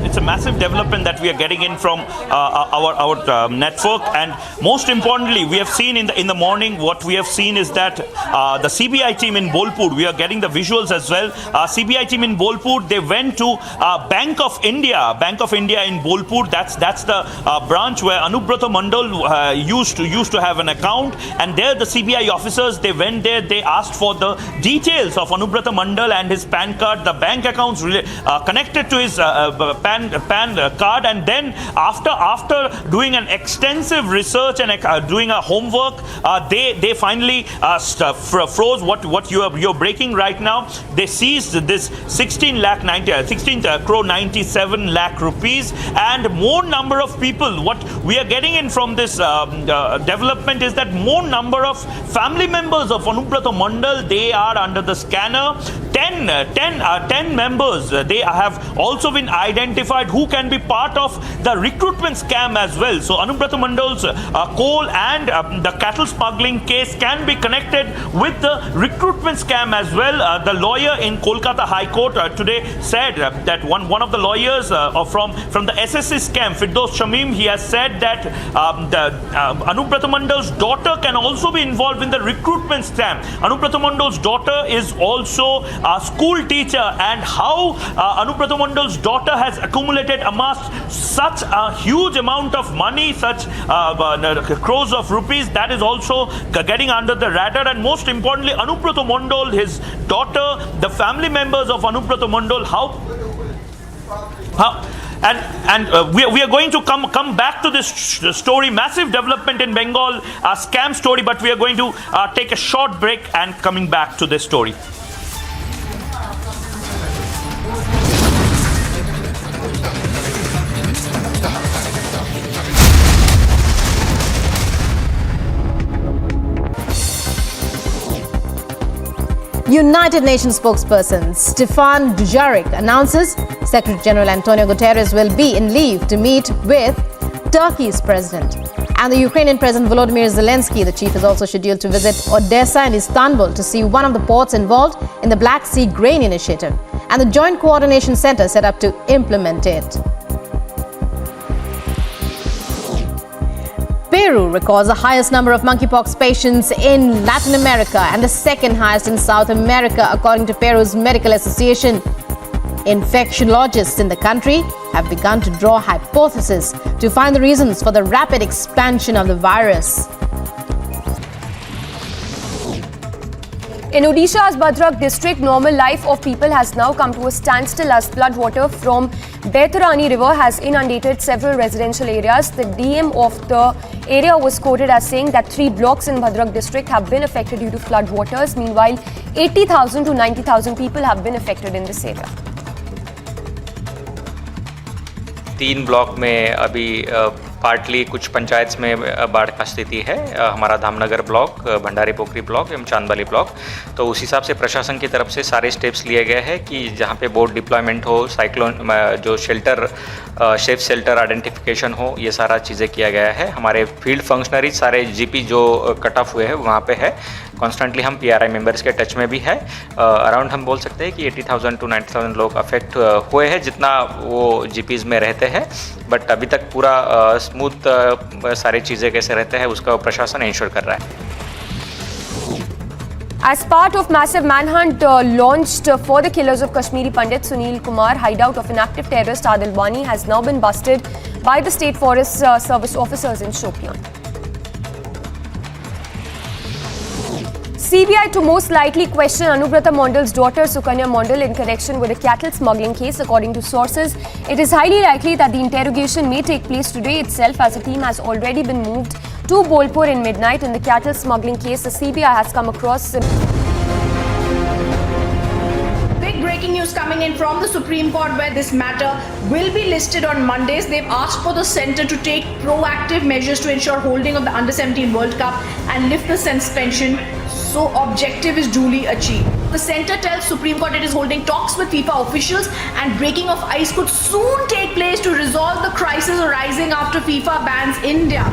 It's a massive development that we are getting in from our network, and most importantly, we have seen in the morning, what we have seen is that the CBI team in Bolpur, we are getting the visuals as well. CBI team in Bolpur, they went to Bank of India in Bolpur. That's the branch where Onubroto Mondal used to have an account, and there the CBI officers, they went there, they asked for the details of Onubroto Mondal and his PAN card, the bank accounts connected to his PAN card, and then after doing an extensive research and doing a homework, they finally froze what you're breaking right now. They seized this 16 crore 97 lakh rupees, and more number of people. What we are getting in from this development is that more number of family members of Onubroto Mondal, they are under the scanner. 10 members, they have also been identified who can be part of the recruitment scam as well. So Anubrata Mandal's coal and the cattle smuggling case can be connected with the recruitment scam as well. The lawyer in Kolkata High Court today said that one of the lawyers from the SSC scam, Firdaus Shamim, he has said that Anubrata Mandal's daughter can also be involved in the recruitment scam. Anubrata Mandal's daughter is also a school teacher, and how Anubrata Mandal's daughter has amassed such a huge amount of money, such crores of rupees, that is also getting under the radar. And most importantly, Anubrata Mandal, his daughter, the family members of Anubrata Mandal, we are going to come back to this story, massive development in Bengal, a scam story, but we are going to take a short break and coming back to this story. United Nations spokesperson Stefan Dujarric announces Secretary General Antonio Guterres will be in leave to meet with Turkey's president. And the Ukrainian President Volodymyr Zelensky, the chief, is also scheduled to visit Odessa and Istanbul to see one of the ports involved in the Black Sea Grain Initiative and the Joint Coordination Center set up to implement it. Peru records the highest number of monkeypox patients in Latin America and the second highest in South America, according to Peru's Medical Association. Infectiologists in the country have begun to draw hypotheses to find the reasons for the rapid expansion of the virus. In Odisha's Bhadrak district, normal life of people has now come to a standstill as floodwater from Baitarani river has inundated several residential areas. The DM of the area was quoted as saying that 3 blocks in Bhadrak district have been affected due to floodwaters. Meanwhile, 80,000 to 90,000 people have been affected in this area. 3 block में अभी partly कुछ पंचायत में बाढ़ का स्थिति है। हमारा Dhamnagar block, Bhandari पोखरी block एवं चांदबाली ब्लॉक, तो उस हिसाब से प्रशासन की तरफ से सारे स्टेप्स लिए गए हैं कि जहां पे बोट डिप्लॉयमेंट हो, साइक्लोन जो शेल्टर सेफ शेल्टर आइडेंटिफिकेशन हो, ये सारा चीज़ें किया गया है। हमारे फील्ड फंक्शनरीज सारे जीपी जो कट ऑफ हुए हैं वहाँ पे है। कॉन्स्टेंटली हम पीआरआई मेंबर्स के टच में भी है। अराउंड हम बोल सकते हैं कि 80,000 टू 90,000 लोग अफेक्ट हुए हैं जितना वो जीपीज़ में रहते हैं, बट अभी तक पूरा स्मूथ सारी चीज़ें कैसे रहते हैं उसका प्रशासन इंश्योर कर रहा है। As part of massive manhunt launched for the killers of Kashmiri Pandit Sunil Kumar, hideout of an active terrorist Adil Wani has now been busted by the State Forest Service officers in Shopian. CBI to most likely question Anubrata Mandal's daughter Sukanya Mandal in connection with a cattle smuggling case. According to sources, it is highly likely that the interrogation may take place today itself, as a team has already been moved to Bolpur in midnight. In the cattle smuggling case, the CBI has come across big breaking news coming in from the Supreme Court, where this matter will be listed on Mondays. They've asked for the centre to take proactive measures to ensure holding of the Under-17 World Cup and lift the suspension so objective is duly achieved. The centre tells Supreme Court it is holding talks with FIFA officials and breaking of ice could soon take place to resolve the crisis arising after FIFA bans India.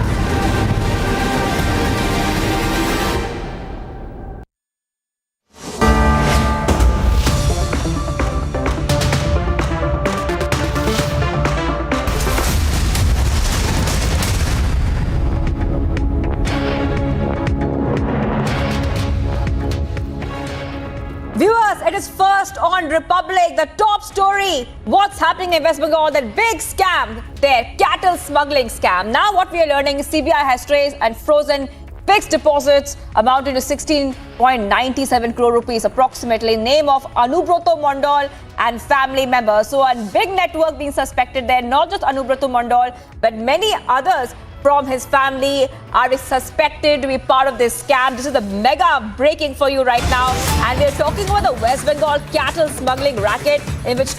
Viewers, it is first on Republic, the top story. What's happening in West Bengal? That big scam, their cattle smuggling scam. Now what we are learning is CBI has traced and frozen fixed deposits amounting to 16.97 crore rupees approximately, name of Anubrata Mandal and family members. So a big network being suspected there, not just Anubrata Mandal, but many others from his family are suspected to be part of this scam. This is the mega breaking for you right now. And we're talking about the West Bengal cattle smuggling racket in which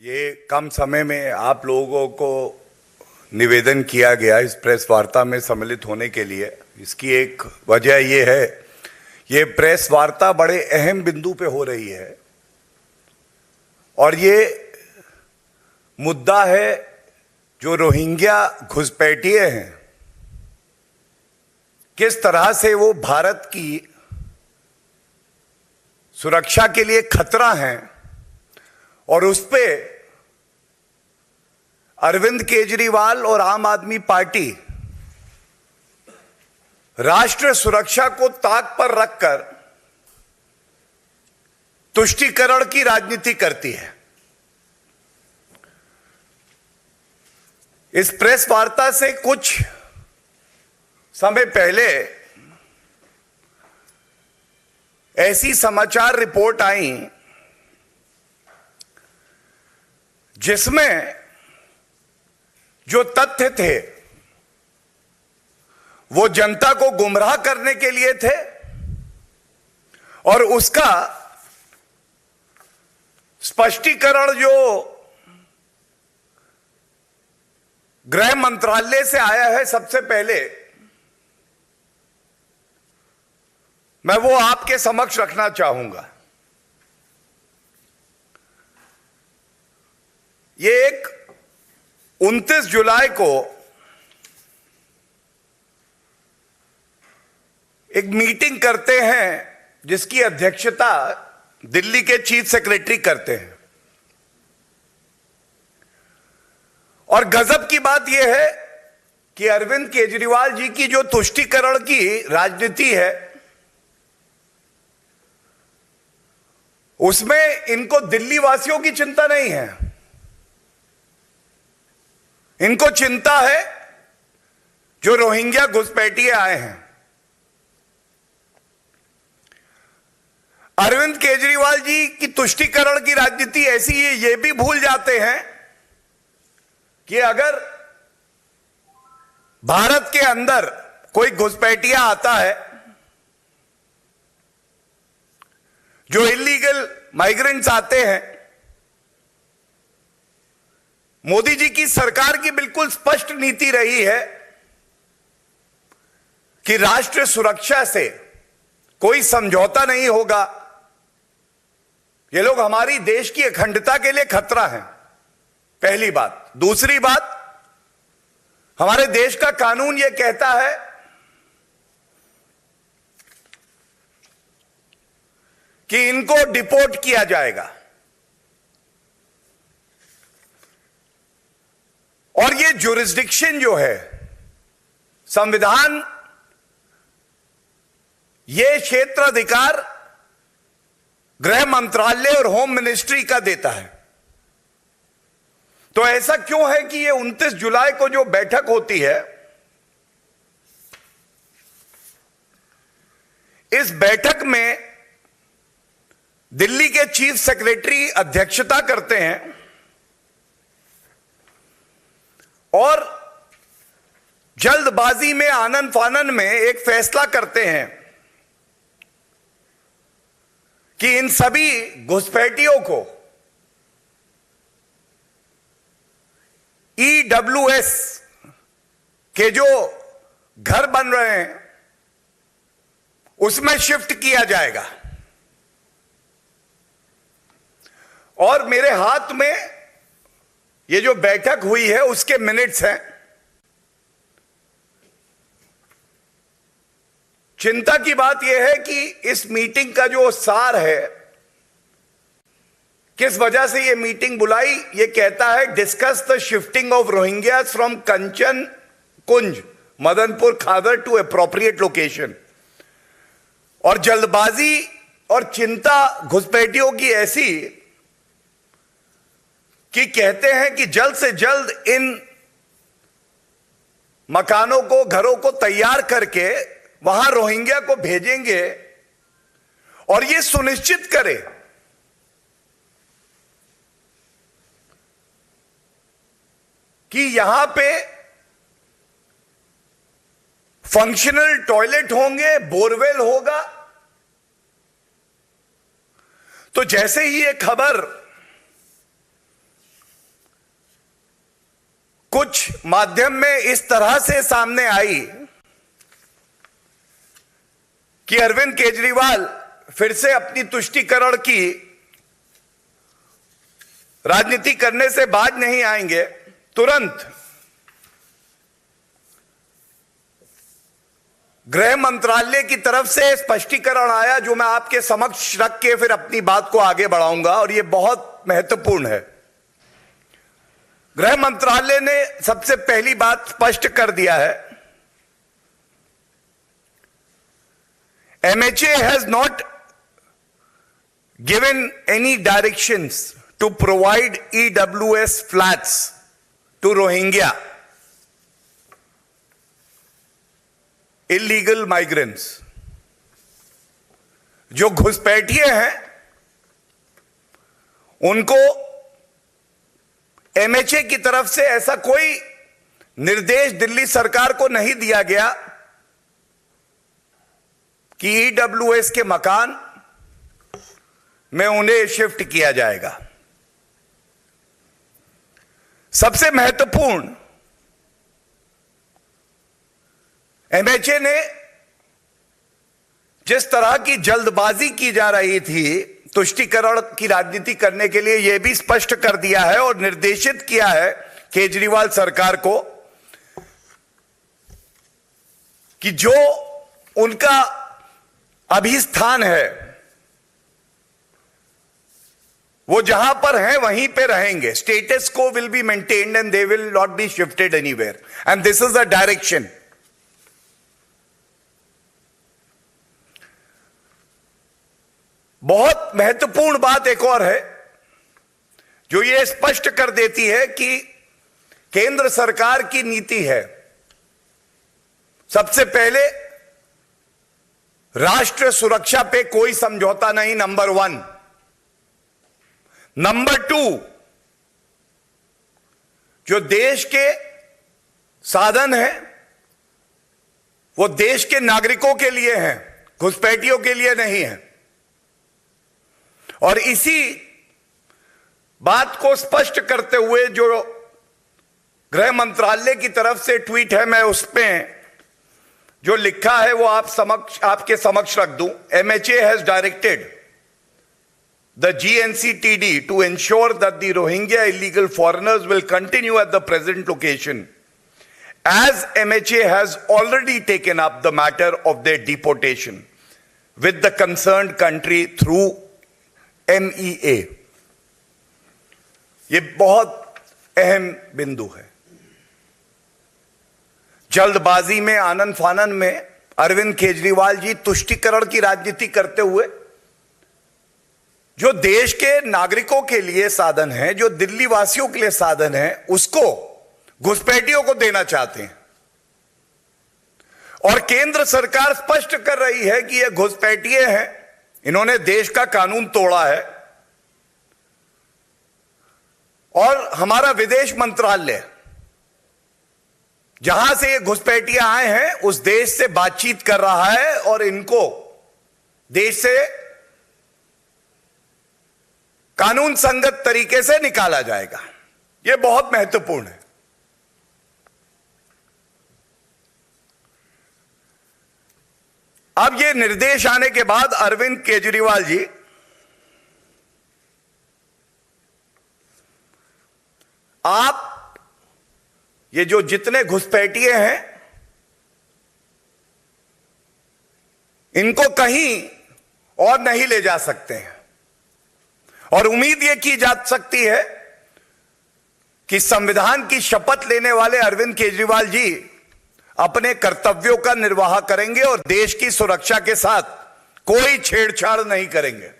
ये कम समय में आप लोगों को निवेदन किया गया इस प्रेस वार्ता में सम्मिलित होने के लिए। इसकी एक वजह ये है ये प्रेस वार्ता बड़े अहम बिंदु पे हो रही है और ये मुद्दा है जो रोहिंग्या घुसपैठिए हैं, किस तरह से वो भारत की सुरक्षा के लिए खतरा हैं और उस पे अरविंद केजरीवाल और आम आदमी पार्टी राष्ट्र सुरक्षा को ताक पर रखकर तुष्टीकरण की राजनीति करती है। इस प्रेस वार्ता से कुछ समय पहले ऐसी समाचार रिपोर्ट आई जिसमें जो तथ्य थे वो जनता को गुमराह करने के लिए थे और उसका स्पष्टीकरण जो गृह मंत्रालय से आया है सबसे पहले, मैं वो आपके समक्ष रखना चाहूंगा। ये एक 29 जुलाई को एक मीटिंग करते हैं जिसकी अध्यक्षता दिल्ली के चीफ सेक्रेटरी करते हैं और गजब की बात यह है कि अरविंद केजरीवाल जी की जो तुष्टीकरण की राजनीति है उसमें इनको दिल्ली वासियों की चिंता नहीं है, इनको चिंता है जो रोहिंग्या घुसपैठिए आए हैं। अरविंद केजरीवाल जी की तुष्टीकरण की राजनीति ऐसी है, ये भी भूल जाते हैं कि अगर भारत के अंदर कोई घुसपैठिया आता है जो इलीगल माइग्रेंट्स आते हैं, मोदी जी की सरकार की बिल्कुल स्पष्ट नीति रही है कि राष्ट्र सुरक्षा से कोई समझौता नहीं होगा। ये लोग हमारी देश की अखंडता के लिए खतरा है, पहली बात। दूसरी बात, हमारे देश का कानून यह कहता है कि इनको डिपोर्ट किया जाएगा और ये जुरिस्डिक्शन जो है, संविधान ये क्षेत्राधिकार गृह मंत्रालय और होम मिनिस्ट्री का देता है। तो ऐसा क्यों है कि ये 29 जुलाई को जो बैठक होती है, इस बैठक में दिल्ली के चीफ सेक्रेटरी अध्यक्षता करते हैं और जल्दबाजी में आनन फानन में एक फैसला करते हैं कि इन सभी घुसपैठियों को EWS के जो घर बन रहे हैं उसमें शिफ्ट किया जाएगा। और मेरे हाथ में ये जो बैठक हुई है उसके मिनट्स हैं। चिंता की बात यह है कि इस मीटिंग का जो सार है, किस वजह से ये मीटिंग बुलाई, ये कहता है discuss the shifting of Rohingyas from Kanchan Kunj Madanpur Khadar to appropriate location. और जल्दबाजी और चिंता घुसपैठियों की ऐसी कि कहते हैं कि जल्द से जल्द इन मकानों को, घरों को तैयार करके वहां रोहिंग्या को भेजेंगे और ये सुनिश्चित करे कि यहां पे फंक्शनल टॉयलेट होंगे, बोरवेल होगा। तो जैसे ही ये खबर कुछ माध्यम में इस तरह से सामने आई कि अरविंद केजरीवाल फिर से अपनी तुष्टीकरण की राजनीति करने से बाज नहीं आएंगे, तुरंत गृह मंत्रालय की तरफ से स्पष्टीकरण आया जो मैं आपके समक्ष रख के फिर अपनी बात को आगे बढ़ाऊंगा, और यह बहुत महत्वपूर्ण है। गृह मंत्रालय ने सबसे पहली बात स्पष्ट कर दिया है, MHA has not given any directions to provide EWS flats to Rohingya illegal migrants। जो घुसपैठिए हैं उनको MHA की तरफ से ऐसा कोई निर्देश दिल्ली सरकार को नहीं दिया गया कि EWS के मकान में उन्हें शिफ्ट किया जाएगा। सबसे महत्वपूर्ण, MHA ने जिस तरह की जल्दबाजी की जा रही थी तुष्टीकरण की राजनीति करने के लिए, यह भी स्पष्ट कर दिया है और निर्देशित किया है केजरीवाल सरकार को कि जो उनका अभिस्थान है वो जहां पर है वहीं पे रहेंगे। स्टेटस को will be maintained and they will not be shifted anywhere, and this is the direction. बहुत महत्वपूर्ण बात एक और है जो ये स्पष्ट कर देती है कि केंद्र सरकार की नीति है, सबसे पहले राष्ट्र सुरक्षा पे कोई समझौता नहीं, नंबर 1। नंबर 2, जो देश के साधन हैं वो देश के नागरिकों के लिए हैं, घुसपैठियों के लिए नहीं है। और इसी बात को स्पष्ट करते हुए जो गृह मंत्रालय की तरफ से ट्वीट है, मैं उसमें जो लिखा है वो आपके समक्ष रख दूं। MHA has directed the GNCTD to ensure that the Rohingya illegal foreigners will continue at the present location, as MHA has already taken up the matter of their deportation with the concerned country through MEA। ये बहुत अहम बिंदु है। जल्दबाजी में, आनन फानन में अरविंद केजरीवाल जी तुष्टीकरण की राजनीति करते हुए जो देश के नागरिकों के लिए साधन है, जो दिल्ली वासियों के लिए साधन है, उसको घुसपैठियों को देना चाहते हैं। और केंद्र सरकार स्पष्ट कर रही है कि ये घुसपैठिए हैं, इन्होंने देश का कानून तोड़ा है। और हमारा विदेश मंत्रालय जहां से ये घुसपैठिए आए हैं उस देश से बातचीत कर रहा है और इनको देश से कानून संगत तरीके से निकाला जाएगा। यह बहुत महत्वपूर्ण है। अब ये निर्देश आने के बाद अरविंद केजरीवाल जी आप ये जो जितने घुसपैठिए हैं इनको कहीं और नहीं ले जा सकते हैं। और उम्मीद यह की जा सकती है कि संविधान की शपथ लेने वाले अरविंद केजरीवाल जी अपने कर्तव्यों का निर्वाह करेंगे और देश की सुरक्षा के साथ कोई छेड़छाड़ नहीं करेंगे।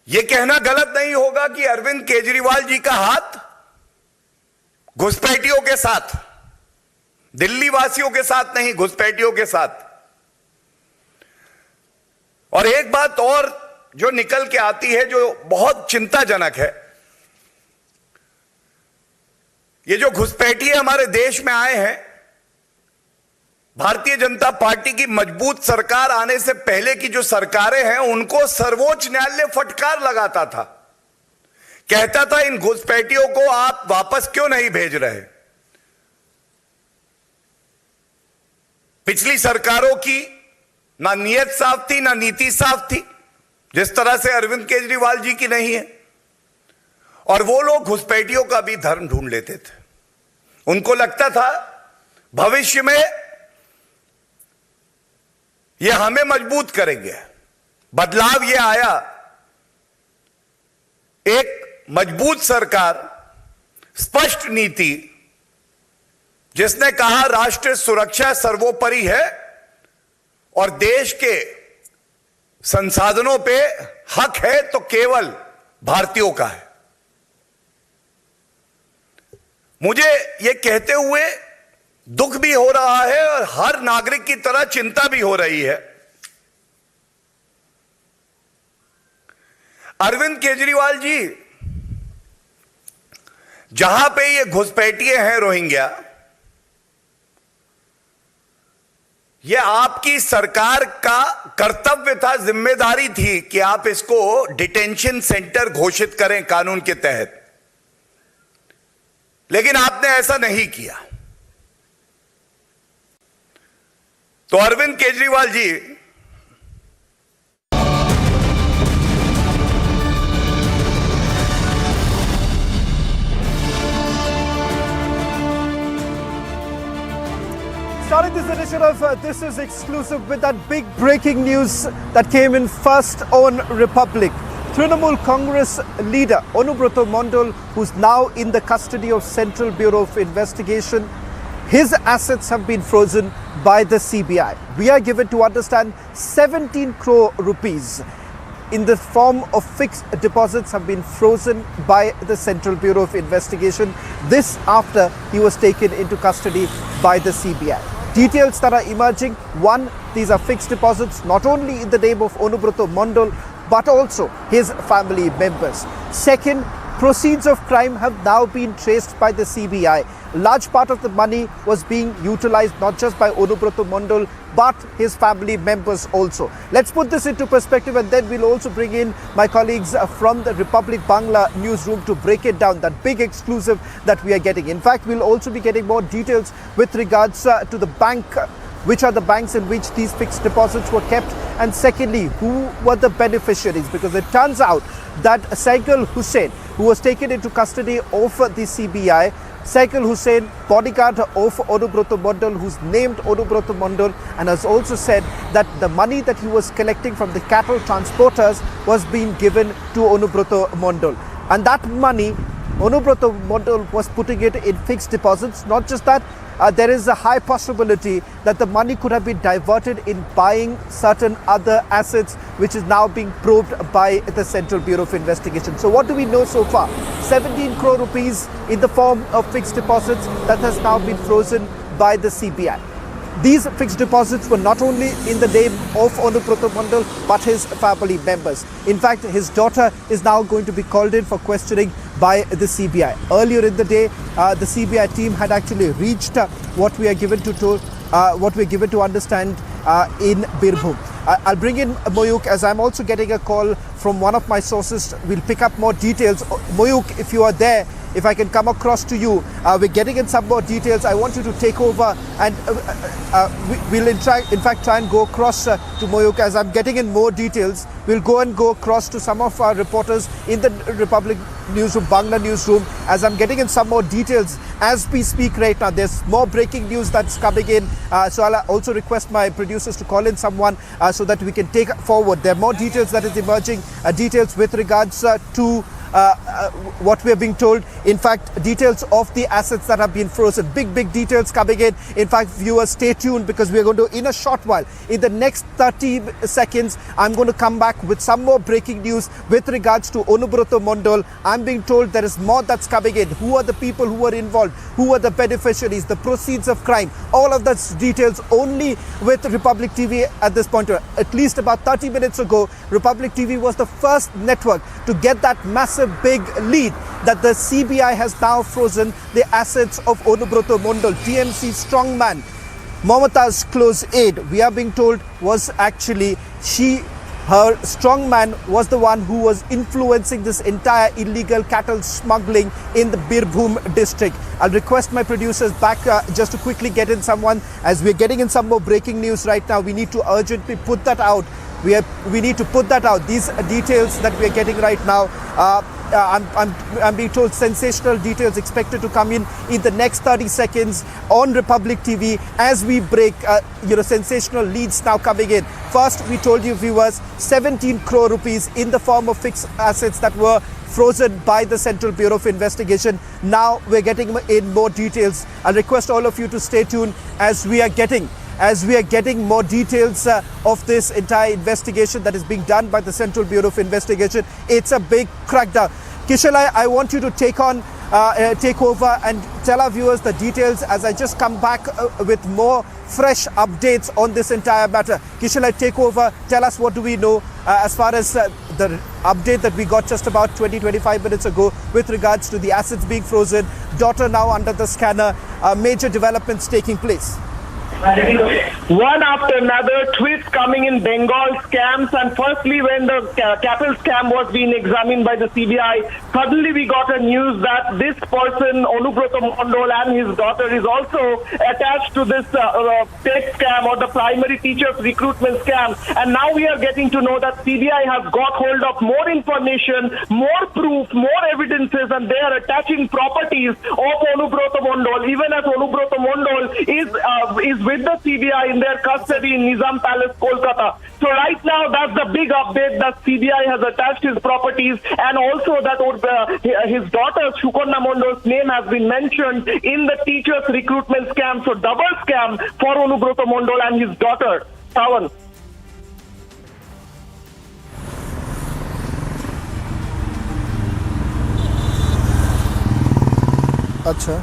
यह कहना गलत नहीं होगा कि अरविंद केजरीवाल जी का हाथ घुसपैठियों के साथ, दिल्ली वासियों के साथ नहीं, घुसपैठियों के साथ। और एक बात और जो निकल के आती है जो बहुत चिंताजनक है, ये जो घुसपैठिए हमारे देश में आए हैं, भारतीय जनता पार्टी की मजबूत सरकार आने से पहले की जो सरकारें हैं उनको सर्वोच्च न्यायालय फटकार लगाता था, कहता था इन घुसपैठियों को आप वापस क्यों नहीं भेज रहे। पिछली सरकारों की ना नीयत साफ थी ना नीति साफ थी, जिस तरह से अरविंद केजरीवाल जी की नहीं है। और वो लोग घुसपैठियों का भी धर्म ढूंढ लेते थे। उनको लगता था भविष्य में ये हमें मजबूत करेंगे। बदलाव ये आया, एक मजबूत सरकार, स्पष्ट नीति, जिसने कहा राष्ट्रीय सुरक्षा सर्वोपरि है और देश के संसाधनों पे हक है तो केवल भारतीयों का है। मुझे यह कहते हुए दुख भी हो रहा है और हर नागरिक की तरह चिंता भी हो रही है। अरविंद केजरीवाल जी, जहां पे ये घुसपैठिए हैं रोहिंग्या, ये आपकी सरकार का कर्तव्य था, जिम्मेदारी थी कि आप इसको डिटेंशन सेंटर घोषित करें कानून के तहत, लेकिन आपने ऐसा नहीं किया। तो Arvind Kejriwal ji, Starting this edition of This Is Exclusive with that big breaking news that came in first on Republic. Trinamool Congress leader Onubroto Mondal, who's now in the custody of Central Bureau of Investigation, his assets have been frozen by the CBI. We are given to understand 17 crore rupees in the form of fixed deposits have been frozen by the Central Bureau of Investigation. This after he was taken into custody by the CBI. Details that are emerging: one, these are fixed deposits not only in the name of Onubroto Mondal but also his family members. Second, proceeds of crime have now been traced by the CBI. Large part of the money was being utilized not just by Onubroto Mondal but his family members also. Let's put this into perspective, and then we'll also bring in my colleagues from the Republic Bangla newsroom to break it down, that big exclusive that we are getting. In fact, we'll also be getting more details with regards to the bank, which are the banks in which these fixed deposits were kept, and secondly, who were the beneficiaries, because it turns out that Saikal Hussain, who was taken into custody of the CBI, Saikal Hussain, bodyguard of Onubroto Mondal, who's named Onubroto Mondal, and has also said that the money that he was collecting from the cattle transporters was being given to Onubroto Mondal. And that money, Onubroto Mondal was putting it in fixed deposits. Not just that, there is a high possibility that the money could have been diverted in buying certain other assets, which is now being probed by the Central Bureau of Investigation. So what do we know so far? 17 crore rupees in the form of fixed deposits that has now been frozen by the CBI. These fixed deposits were not only in the name of Onubroto Mondal but his family members. In fact, his daughter is now going to be called in for questioning by the CBI. Earlier in the day, the CBI team had actually reached what we are given to understand in Birbhum. I'll bring in Moyuk, as I'm also getting a call from one of my sources. We'll pick up more details. Moyuk, if you are there, if I can come across to you, we're getting in some more details. I want you to take over, and we'll in fact try and go across to Moyuk. As I'm getting in more details, we'll go across to some of our reporters in the Republic newsroom, Bangla newsroom, as I'm getting in some more details as we speak right now. There's more breaking news that's coming in, so I'll also request my producers to call in someone so that we can take forward. There are more details that is emerging, details with regards to what we are being told. In fact, details of the assets that have been frozen. Big details coming in. In fact, viewers, stay tuned, because we are going to, in a short while, in the next 30 seconds, I'm going to come back with some more breaking news with regards to Onubroto Mondal. I'm being told there is more that's coming in. Who are the people who were involved? Who are the beneficiaries? The proceeds of crime? All of those details only with Republic TV at this point. At least about 30 minutes ago, Republic TV was the first network to get that massive big lead that the CBI has now frozen the assets of Onubroto Mondal, TMC strongman. Mamata's close aide, we are being told, was actually, she her strongman was the one who was influencing this entire illegal cattle smuggling in the Birbhum district. I'll request my producers back just to quickly get in someone, as we're getting in some more breaking news right now. We need to urgently put that out. We need to put that out. These details that we're getting right now, I'm being told sensational details expected to come in the next 30 seconds on Republic TV as we break, sensational leads now coming in. First, we told you viewers, 17 crore rupees in the form of fixed assets that were frozen by the Central Bureau of Investigation. Now we're getting in more details. I'll request all of you to stay tuned as we are getting more details of this entire investigation that is being done by the Central Bureau of Investigation. It's a big crackdown. Kishalai, I want you to take over and tell our viewers the details as I just come back with more fresh updates on this entire matter. Kishalai, take over. Tell us, what do we know as far as the update that we got just about 20-25 minutes ago with regards to the assets being frozen, daughter now under the scanner, major developments taking place. One after another, twists coming in Bengal scams, and firstly when the cattle scam was being examined by the CBI, suddenly we got a news that this person, Onubroto Mondol, and his daughter is also attached to this tech scam or the primary teachers recruitment scam. And now we are getting to know that CBI has got hold of more information, more proof, more evidences, and they are attaching properties of Onubroto Mondol, even as Onubroto Mondol is with the CBI in their custody in Nizam Palace, Kolkata. So right now, that's the big update, that CBI has attached his properties, and also that his daughter, Sukarna Mondol's name has been mentioned in the teachers recruitment scam. So double scam for Onubroto Mondol and his daughter, Sawan. Acha.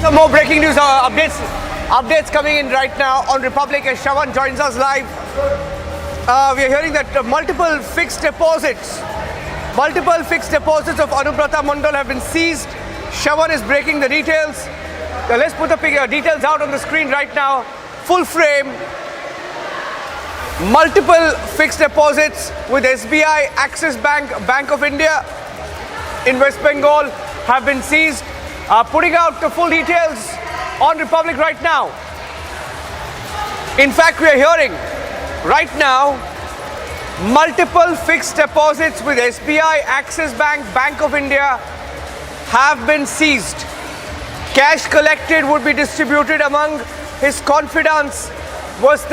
Some more breaking news updates coming in right now on Republic as Shawan joins us live. We are hearing that multiple fixed deposits of Anubrata Mondal have been seized. Shawan is breaking the details. Let's put the details out on the screen right now. Full frame. Multiple fixed deposits with SBI, Axis Bank, Bank of India in West Bengal have been seized. Putting out the full details on Republic right now. In fact, we are hearing right now multiple fixed deposits with SBI, Axis Bank, Bank of India have been seized. Cash collected would be distributed among his confidants was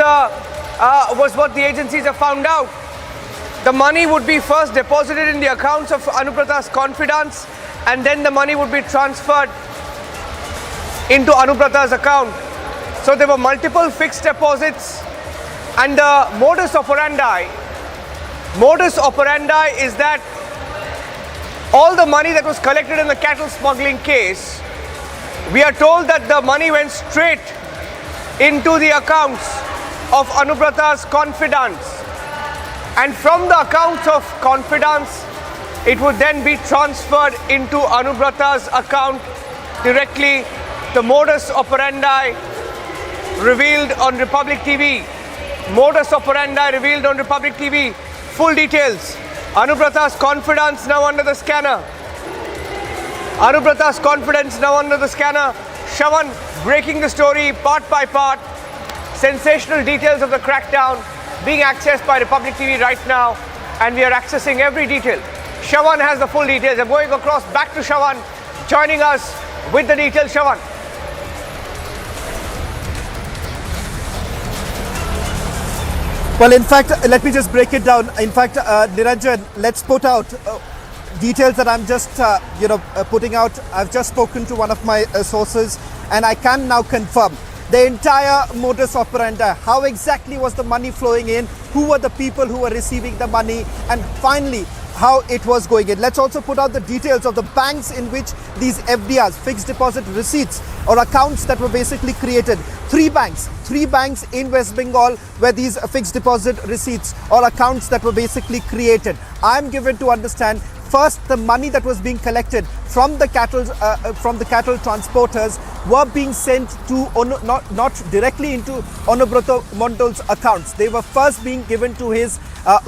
what the agencies have found out. The money would be first deposited in the accounts of Anubrata's confidants, and then the money would be transferred into Anubrata's account. So there were multiple fixed deposits, and the modus operandi is that all the money that was collected in the cattle smuggling case, we are told that the money went straight into the accounts of Anubrata's confidants, and from the accounts of confidants it would then be transferred into Anubrata's account directly. The modus operandi revealed on Republic TV. Full details. Anubrata's confidants now under the scanner. Shawan breaking the story part by part. Sensational details of the crackdown being accessed by Republic TV right now, and we are accessing every detail. Shawan has the full details. I'm going across back to Shawan, joining us with the details. Shawan. Well, in fact, let me just break it down. In fact, Niranjan, let's put out details that I'm just, putting out. I've just spoken to one of my sources, and I can now confirm the entire modus operandi. How exactly was the money flowing in? Who were the people who were receiving the money? And finally, how it was going in. Let's also put out the details of the banks in which these FDRs, fixed deposit receipts, or accounts that were basically created. Three banks in West Bengal where these fixed deposit receipts or accounts that were basically created. I'm given to understand first the money that was being collected from the cattle transporters were being sent to not directly into Onubroto Mondol's accounts. They were first being given to his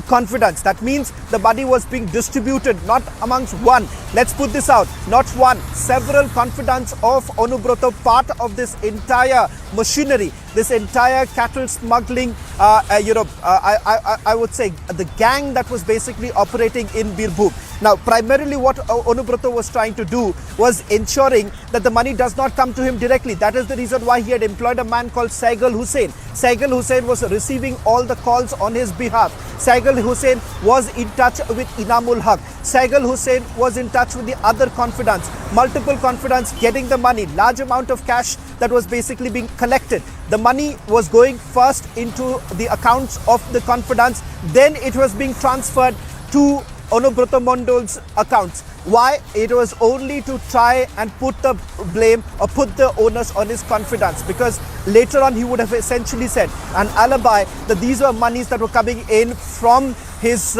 confidants. That means the money was being distributed not amongst one. Let's put this out. Not one, several confidants of Onubroto, part of this entire machinery, this entire cattle smuggling, I would say the gang that was basically operating in Birbhum. Now, primarily what Onubroto was trying to do was ensuring that the money does not come to him directly. That is the reason why he had employed a man called Saigal Hussain. Saigal Hussain was receiving all the calls on his behalf. Saigal Hussain was in touch with Inamul Haq. Saigal Hussain was in touch with the other confidants, multiple confidants getting the money, large amount of cash that was basically being collected. The money was going first into the accounts of the confidants, then it was being transferred to Onubroto Mondol's accounts. Why? It was only to try and put the blame or put the onus on his confidants, because later on he would have essentially said an alibi that these were monies that were coming in from his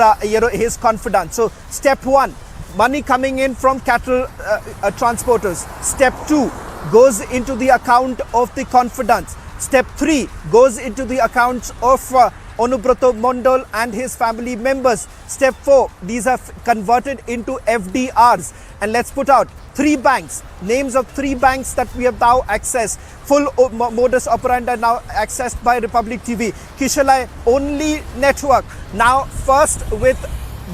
his confidants. So step one, money coming in from cattle transporters. Step two, goes into the account of the confidants. Step 3 goes into the accounts of Onubroto Mondol and his family members. Step 4, these are converted into FDRs. And let's put out 3 banks, names of 3 banks that we have now accessed. Full modus operandi now accessed by Republic TV. Kishalai only network. Now first with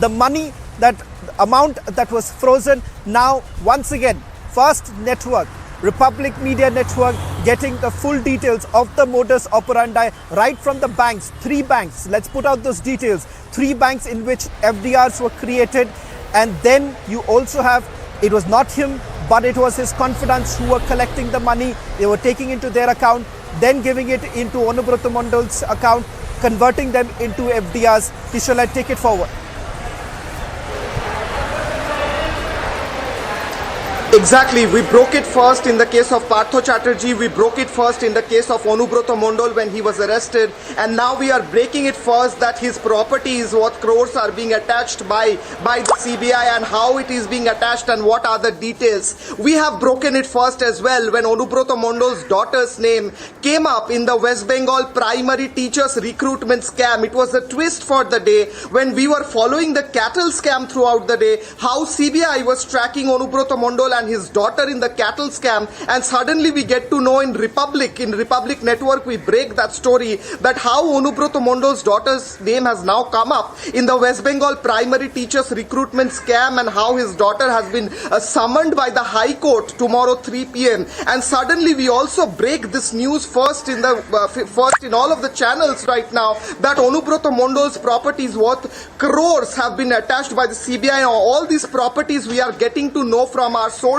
the money, that amount that was frozen. Now once again, first network, Republic Media Network, getting the full details of the modus operandi right from the banks. 3 banks, let's put out those details. 3 banks in which FDRs were created, and then you also have, it was not him, but it was his confidants who were collecting the money. They were taking into their account, then giving it into Onubroto Mondol's account, converting them into FDRs. Kishalai, take it forward. Exactly. We broke it first in the case of Partho Chatterjee. We broke it first in the case of Onubroto Mondol when he was arrested. And now we are breaking it first that his properties, what crores are being attached by the CBI and how it is being attached and what are the details. We have broken it first as well when Onubroto Mondol's daughter's name came up in the West Bengal primary teachers recruitment scam. It was a twist for the day when we were following the cattle scam throughout the day, how CBI was tracking Onubroto Mondol and his daughter in the cattle scam, and suddenly we get to know in Republic Network, we break that story, that how Onubroto Mondol's daughter's name has now come up in the West Bengal primary teachers recruitment scam, and how his daughter has been summoned by the High Court tomorrow 3 p.m. And suddenly we also break this news first in all of the channels right now, that Onubroto Mondol's properties worth crores have been attached by the CBI. All these properties we are getting to know from our sources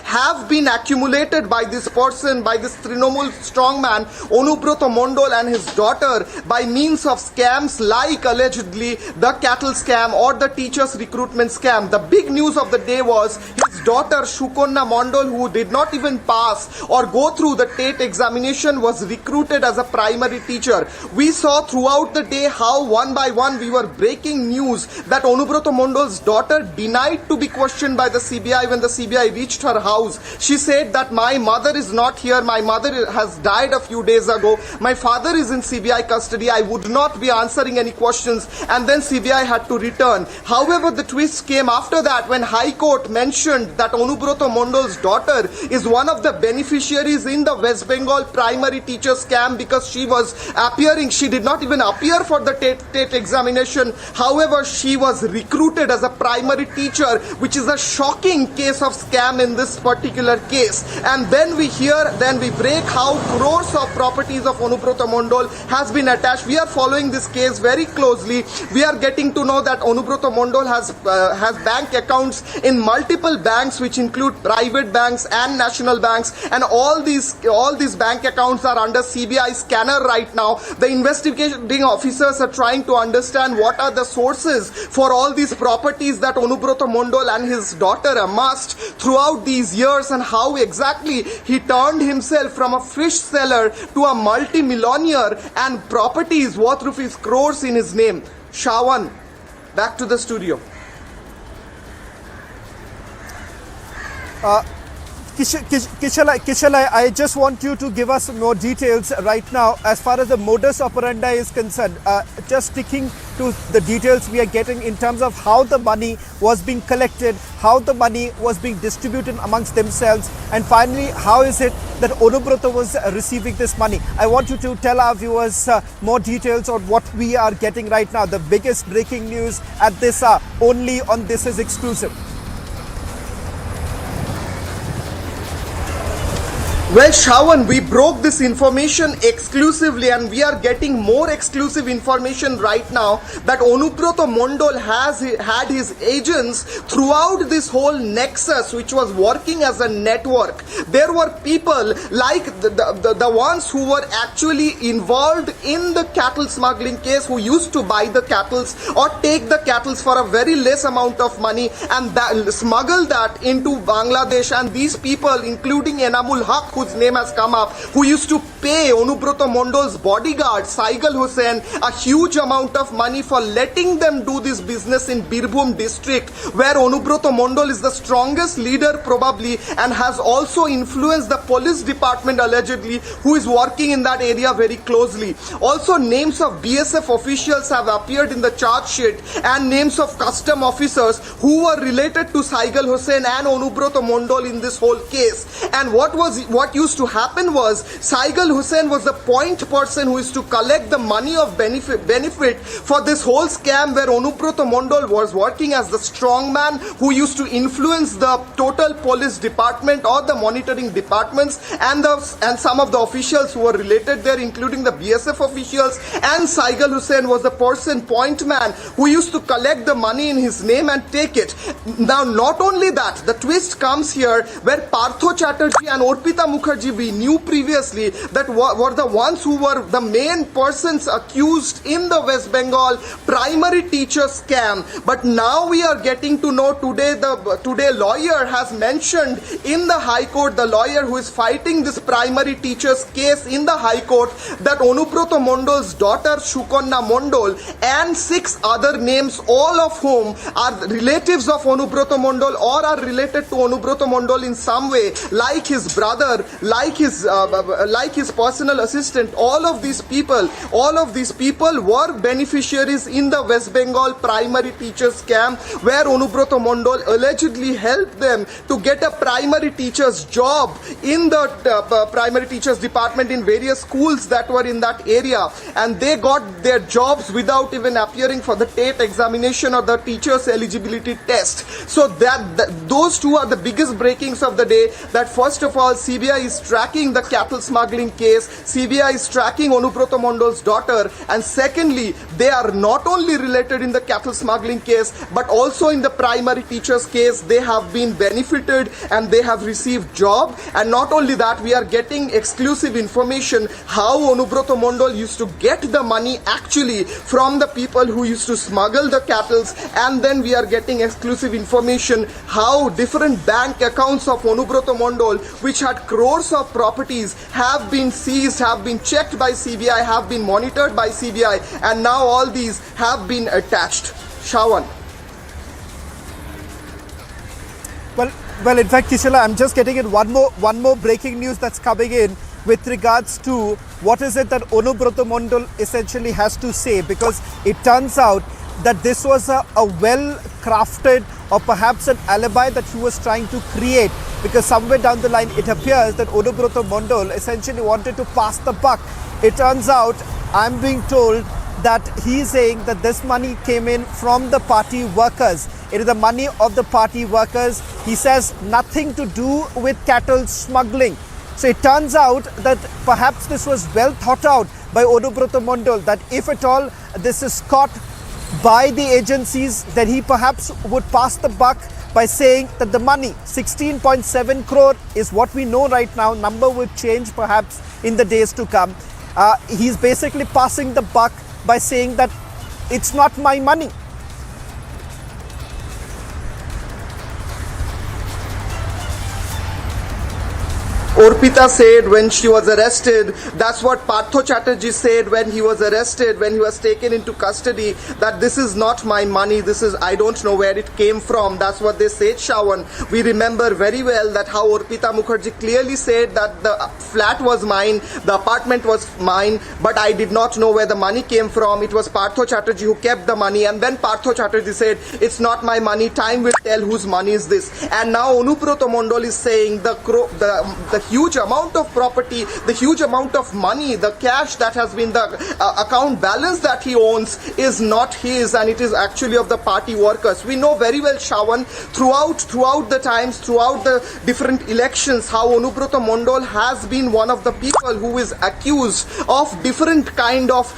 have been accumulated by this person, by this Trinamool strongman Onubroto Mondol and his daughter, by means of scams like allegedly the cattle scam or the teachers recruitment scam. The big news of the day was his daughter Shukonna Mondol, who did not even pass or go through the TET examination, was recruited as a primary teacher. We saw throughout the day how one by one we were breaking news that Onubroto Mondol's daughter denied to be questioned by the CBI when the CBI reached her house. She said that my mother is not here, my mother has died a few days ago, my father is in CBI custody, I would not be answering any questions, and then CBI had to return. However, the twist came after that when High Court mentioned that Onubroto Mondol's daughter is one of the beneficiaries in the West Bengal primary teacher scam, because she was appearing, she did not even appear for the TET examination. However, she was recruited as a primary teacher, which is a shocking case of scam in this particular case. And then we break how crores of properties of Onubroto Mondol has been attached. We are following this case very closely. We are getting to know that Onubroto Mondol has bank accounts in multiple banks, which include private banks and national banks, and all these bank accounts are under CBI scanner right now. The investigating officers are trying to understand what are the sources for all these properties that Onubroto Mondol and his daughter amassed throughout these years, and how exactly he turned himself from a fish seller to a multi-millionaire and properties worth rupees crores in his name. Shawan, back to the studio. Kishal, I just want you to give us more details right now as far as the modus operandi is concerned. Just sticking to the details we are getting in terms of how the money was being collected, how the money was being distributed amongst themselves, and finally, how is it that Onubroto was receiving this money? I want you to tell our viewers more details on what we are getting right now. The biggest breaking news at this hour, only on This Is Exclusive. Well, Shravan, we broke this information exclusively, and we are getting more exclusive information right now that Onubroto Mondol has had his agents throughout this whole nexus, which was working as a network. There were people like the ones who were actually involved in the cattle smuggling case, who used to buy the cattle or take the cattle for a very less amount of money and smuggle that into Bangladesh. And these people, including Enamul Haq, whose name has come up, who used to pay Onubroto Mondol's bodyguard, Saigal Hussain, a huge amount of money for letting them do this business in Birbhum district, where Onubroto Mondol is the strongest leader probably, and has also influenced the police department allegedly, who is working in that area very closely. Also, names of BSF officials have appeared in the charge sheet, and names of custom officers who were related to Saigal Hussain and Onubroto Mondol in this whole case. And what used to happen was Saigal Hussain was the point person who used to collect the money of benefit for this whole scam, where Onubroto Mondol was working as the strong man who used to influence the total police department or the monitoring departments, and some of the officials who were related there, including the BSF officials. And Saigal Hussain was the point man who used to collect the money in his name and take it. Now, not only that, the twist comes here, where Partho Chatterjee and Orpita Mukherjee, we knew previously that were the ones who were the main persons accused in the West Bengal primary teacher scam. But now we are getting to know today lawyer has mentioned in the High Court, the lawyer who is fighting this primary teacher's case in the High Court, that Onubroto Mondol's daughter Shukonna Mondol and 6 other names, all of whom are relatives of Onubroto Mondol or are related to Onubroto Mondol in some way, like his brother, like his personal assistant. All of these people were beneficiaries in the West Bengal primary teacher scam, where Onubroto Mondol allegedly helped them to get a primary teacher's job in the primary teachers department in various schools that were in that area, and they got their jobs without even appearing for the TATE examination or the teacher's eligibility test. So those two are the biggest breakings of the day. That first of all, CBI is tracking the cattle smuggling case, CBI is tracking Onubroto Mondol's daughter, and secondly, they are not only related in the cattle smuggling case, but also in the primary teachers case. They have been benefited and they have received job. And not only that, we are getting exclusive information how Onubroto Mondol used to get the money actually from the people who used to smuggle the cattle, and then we are getting exclusive information how different bank accounts of Onubroto Mondol, which had crores of properties, have been seized, have been checked by CBI, have been monitored by CBI, and now all these have been attached. Shravan. Well, in fact, Kishala, I'm just getting in one more breaking news that's coming in with regards to what is it that Onubroto Mondol essentially has to say, because it turns out that this was a well-crafted or perhaps an alibi that he was trying to create, because somewhere down the line it appears that Onubroto Mondol essentially wanted to pass the buck. It turns out, I'm being told, that he is saying that this money came in from the party workers. It is the money of the party workers. He says nothing to do with cattle smuggling. So it turns out that perhaps this was well thought out by Onubroto Mondol, that if at all this is caught by the agencies, that he perhaps would pass the buck by saying that the money, 16.7 crore is what we know right now. Number will change perhaps in the days to come. He's basically passing the buck by saying that it's not my money. Orpita said when she was arrested. That's what Partho Chatterjee said when he was arrested, when he was taken into custody, that this is not my money, I don't know where it came from. That's what they said, Shawan. We remember very well that how Orpita Mukherjee clearly said that the flat was mine, the apartment was mine, but I did not know where the money came from. It was Partho Chatterjee who kept the money, and then Partho Chatterjee said, it's not my money, time will tell whose money is this. And now Onubroto Mondol is saying the huge amount of property, the huge amount of money, the cash that has been the account balance that he owns is not his, and it is actually of the party workers. We know very well, Shawan, throughout the times, throughout the different elections, how Onubroto Mondol has been one of the people who is accused of different kind of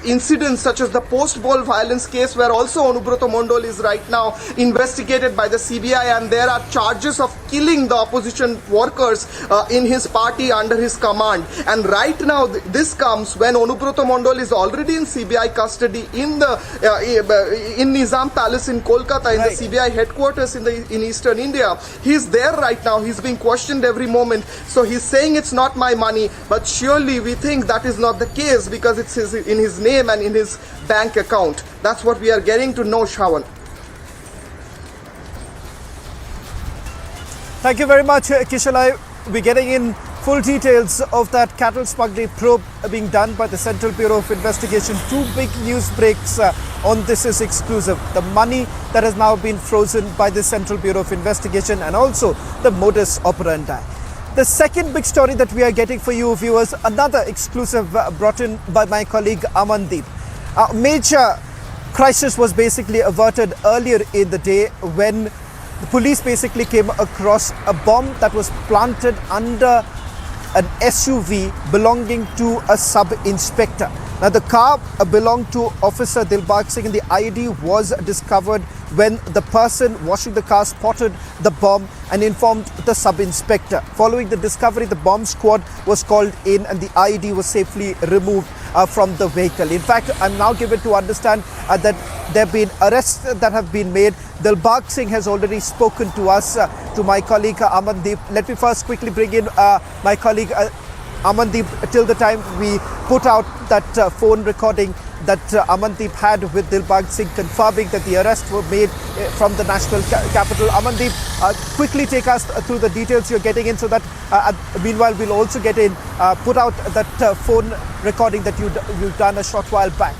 incidents, such as the post-ball violence case, where also Onubroto Mondol is right now investigated by the CBI, and there are charges of killing the opposition workers in his party under his command. And right now this comes when Onubroto Mondol is already in CBI custody in Nizam Palace in Kolkata, in the CBI headquarters in Eastern India. He's there right now. He's being questioned every moment. So he's saying it's not my money, but surely we think that is not the case, because it's in his name and in his bank account. That's what we are getting to know, Shawan. Thank you very much, Kishalai. We're getting in full details of that cattle smuggling probe being done by the Central Bureau of Investigation. Two big news breaks on This Is Exclusive. The money that has now been frozen by the Central Bureau of Investigation, and also the modus operandi. The second big story that we are getting for you viewers, another exclusive brought in by my colleague Amandeep. A major crisis was basically averted earlier in the day when the police basically came across a bomb that was planted under an SUV belonging to a sub-inspector. Now the car belonged to Officer Dilbag Singh, and the ID was discovered when the person washing the car spotted the bomb and informed the sub-inspector. Following the discovery, the bomb squad was called in and the ID was safely removed from the vehicle. In fact, I'm now given to understand that there have been arrests that have been made. Dilbag Singh has already spoken to us, to my colleague Amandeep. Let me first quickly bring in my colleague Amandeep till the time we put out that phone recording that Amandeep had with Dilbag Singh confirming that the arrests were made from the national capital. Amandeep, quickly take us through the details you're getting in, so that meanwhile we'll also get in, put out that phone recording that you've done a short while back.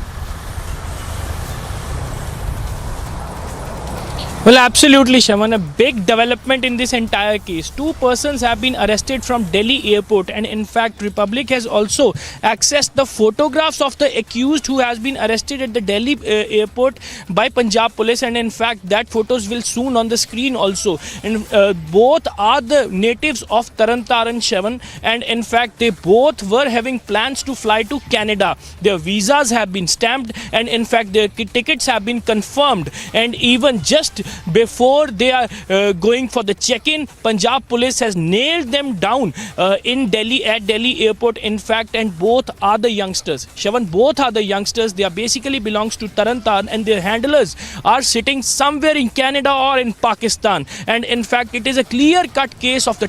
Well, absolutely, Shaman. A big development in this entire case. Two persons have been arrested from Delhi airport, and in fact, Republic has also accessed the photographs of the accused who has been arrested at the Delhi airport by Punjab police, and in fact, that photos will soon on the screen also. And both are the natives of Tarantaran, Shaman, and in fact, they both were having plans to fly to Canada. Their visas have been stamped, and in fact, their tickets have been confirmed, and even just before they are going for the check-in, Punjab police has nailed them down in Delhi, at Delhi airport, in fact, and both are the youngsters. Shavan, both are the youngsters. They are basically belongs to Tarantaran, and their handlers are sitting somewhere in Canada or in Pakistan. And in fact, it is a clear-cut case of the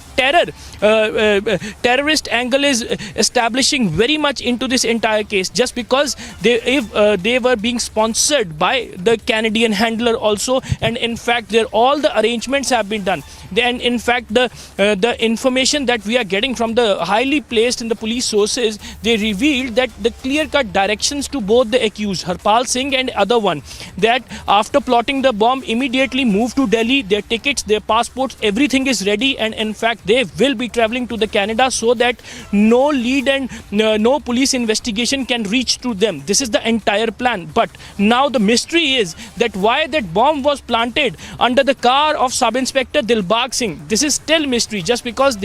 terrorist angle is establishing very much into this entire case, just because they were being sponsored by the Canadian handler also, and in fact all the arrangements have been done. Then in fact the information that we are getting from the highly placed in the police sources, they revealed that the clear-cut directions to both the accused, Harpal Singh and other one, that after plotting the bomb, immediately move to Delhi. Their tickets, their passports, everything is ready, and in fact they will be traveling to the Canada so that no lead and no police investigation can reach to them. This is the entire plan. But now the mystery is that why that bomb was planted under the car of Sub-Inspector Dilbag Singh. This is still mystery, just because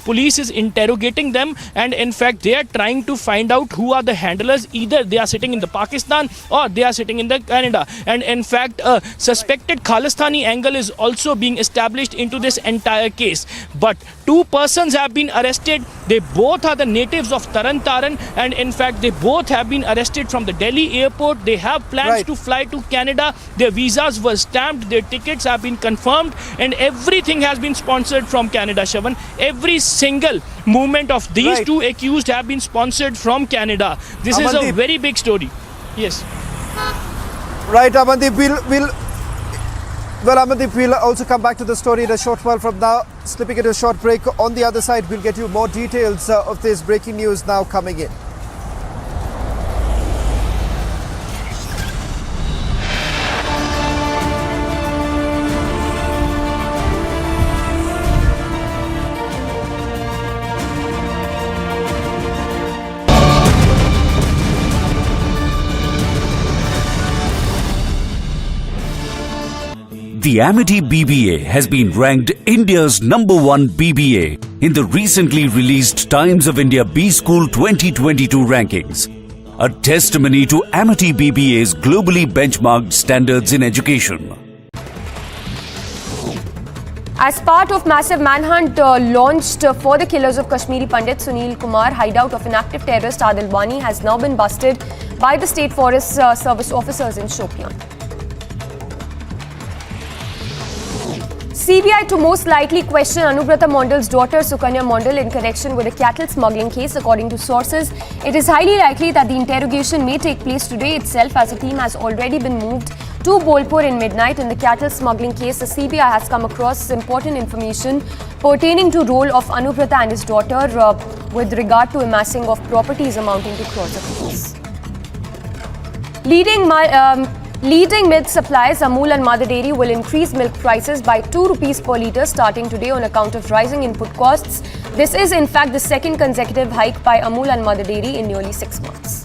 police is interrogating them, and in fact they are trying to find out who are the handlers. Either they are sitting in the Pakistan or they are sitting in the Canada, and in fact a suspected Khalistani angle is also being established into this entire case. But two persons have been arrested. They both are the natives of Taran Taran, and in fact they both have been arrested from the Delhi airport. They have plans to fly to Canada. Their visas were stamped, their tickets have been confirmed, and everything has been sponsored from Canada, Shavan. Every single movement of these two accused have been sponsored from Canada. This is a very big story. Yes. Right, Amandeep, Amandeep, we'll also come back to the story in a short while from now. Slipping into a short break. On the other side, we'll get you more details of this breaking news now coming in. The Amity BBA has been ranked India's #1 BBA in the recently released Times of India B School 2022 rankings, a testimony to Amity BBA's globally benchmarked standards in education. As part of massive manhunt launched for the killers of Kashmiri Pandit Sunil Kumar, hideout of an active terrorist Adil Wani has now been busted by the State Forest Service officers in Shopian. CBI to most likely question Anubrata Mondal's daughter Sukanya Mondal in connection with a cattle smuggling case. According to sources, it is highly likely that the interrogation may take place today itself, as a team has already been moved to Bolpur in midnight. In the cattle smuggling case, the CBI has come across important information pertaining to role of Anubrata and his daughter with regard to amassing of properties amounting to crores of rupees. Leading milk suppliers Amul and Mother Dairy will increase milk prices by 2 rupees per litre starting today on account of rising input costs. This is in fact the second consecutive hike by Amul and Mother Dairy in nearly 6 months.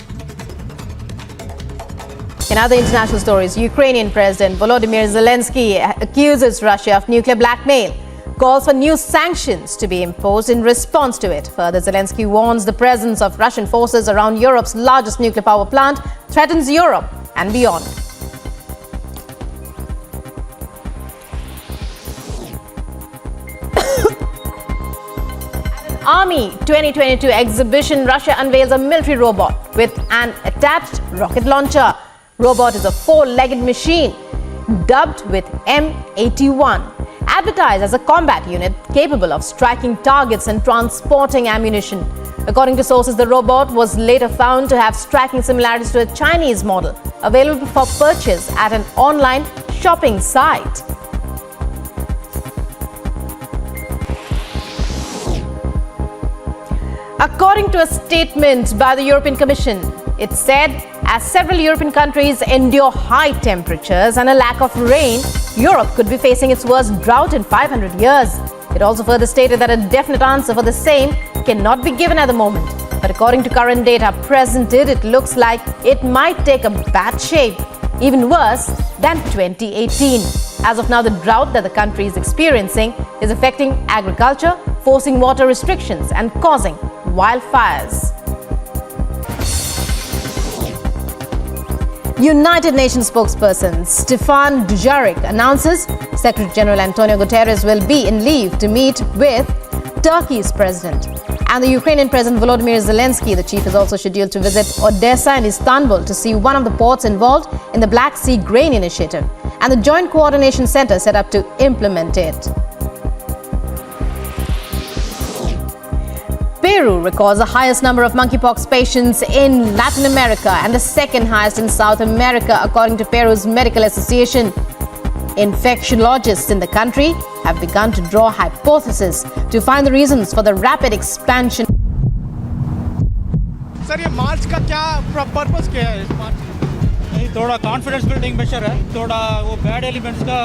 In other international stories, Ukrainian President Volodymyr Zelensky accuses Russia of nuclear blackmail, calls for new sanctions to be imposed in response to it. Further, Zelensky warns the presence of Russian forces around Europe's largest nuclear power plant threatens Europe and beyond. Army 2022 exhibition, Russia unveils a military robot with an attached rocket launcher. Robot is a 4-legged machine dubbed with M81, advertised as a combat unit capable of striking targets and transporting ammunition. According to sources, the robot was later found to have striking similarities to a Chinese model available for purchase at an online shopping site. According to a statement by the European Commission, it said as several European countries endure high temperatures and a lack of rain, Europe could be facing its worst drought in 500 years. It also further stated that a definite answer for the same cannot be given at the moment. But according to current data presented, it looks like it might take a bad shape, even worse than 2018. As of now, the drought that the country is experiencing is affecting agriculture, forcing water restrictions and causing wildfires. United Nations spokesperson Stefan Dujarric announces Secretary General Antonio Guterres will be in leave to meet with Turkey's president. And the Ukrainian President Volodymyr Zelensky, the chief, is also scheduled to visit Odessa and Istanbul to see one of the ports involved in the Black Sea Grain Initiative and the Joint Coordination Center set up to implement it. Peru records the highest number of monkeypox patients in Latin America and the second highest in South America, according to Peru's Medical Association. Infectiologists in the country have begun to draw hypotheses to find the reasons for the rapid expansion. Sir ये मार्च का क्या purpose क्या है इस मार्च? नहीं, थोड़ा confidence building major है, थोड़ा वो बैड एलिमेंट्स का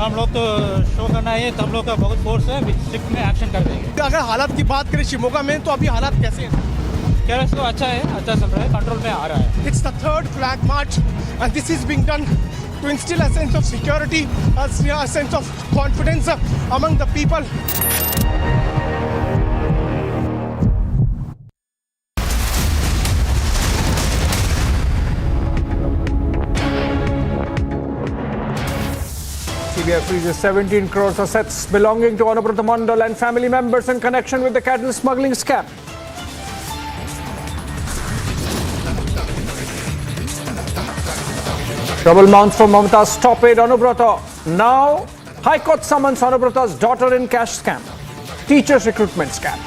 हम लोग तो शो करना है, तो हम लोग का बहुत फोर्स है, स्ट्रिक्ट में एक्शन कर देंगे। अगर हालात की बात करें शिमोगा में, तो अभी हालात कैसे हैं? केरस तो अच्छा है, अच्छा चल रहा है, कंट्रोल में आ रहा है। It's the third flag march and this is being done to instill a sense of security, a sense of confidence among the people. CBI BBA freezes 17 crores assets belonging to Anubrata Mandal and family members in connection with the cattle smuggling scam. Trouble mounts from Mamata's top aide Anubrata. Now, High Court summons Anubrata's daughter in cash scam. Teachers recruitment scam.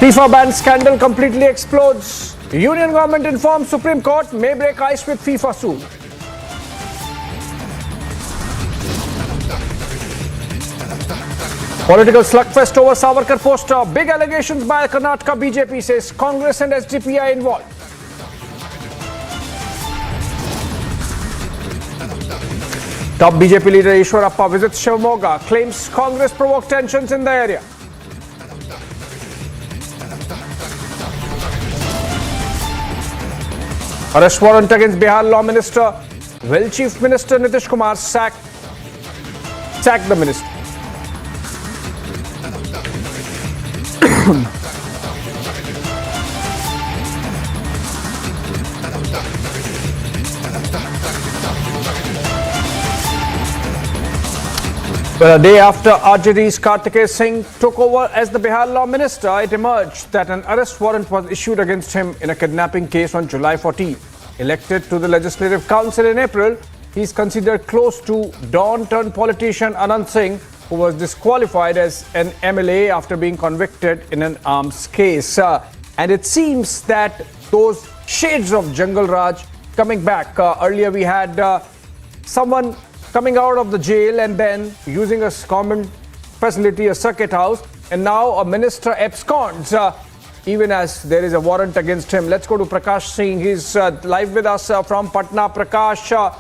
Fifa Ban scandal completely explodes. Union government informs Supreme Court may break ice with FIFA soon. Political slugfest over Savarkar poster. Big allegations by Karnataka BJP, says Congress and SDP are involved. Top BJP leader Ishwarappa visits Shivamogga, claims Congress provoked tensions in the area. Arrest warrant against Bihar Law Minister. Will Chief Minister Nitish Kumar sack the minister? Well, a day after RJD's Kartikeya Singh took over as the Bihar Law Minister, it emerged that an arrest warrant was issued against him in a kidnapping case on July 14. Elected to the Legislative Council in April, he is considered close to Dawn-turned-politician Anand Singh, who was disqualified as an MLA after being convicted in an arms case. And it seems that those shades of Jungle Raj coming back. Earlier we had someone coming out of the jail and then using a common facility, a circuit house, and now a minister absconds, even as there is a warrant against him. Let's go to Prakash Singh. He's live with us from Patna. Prakash,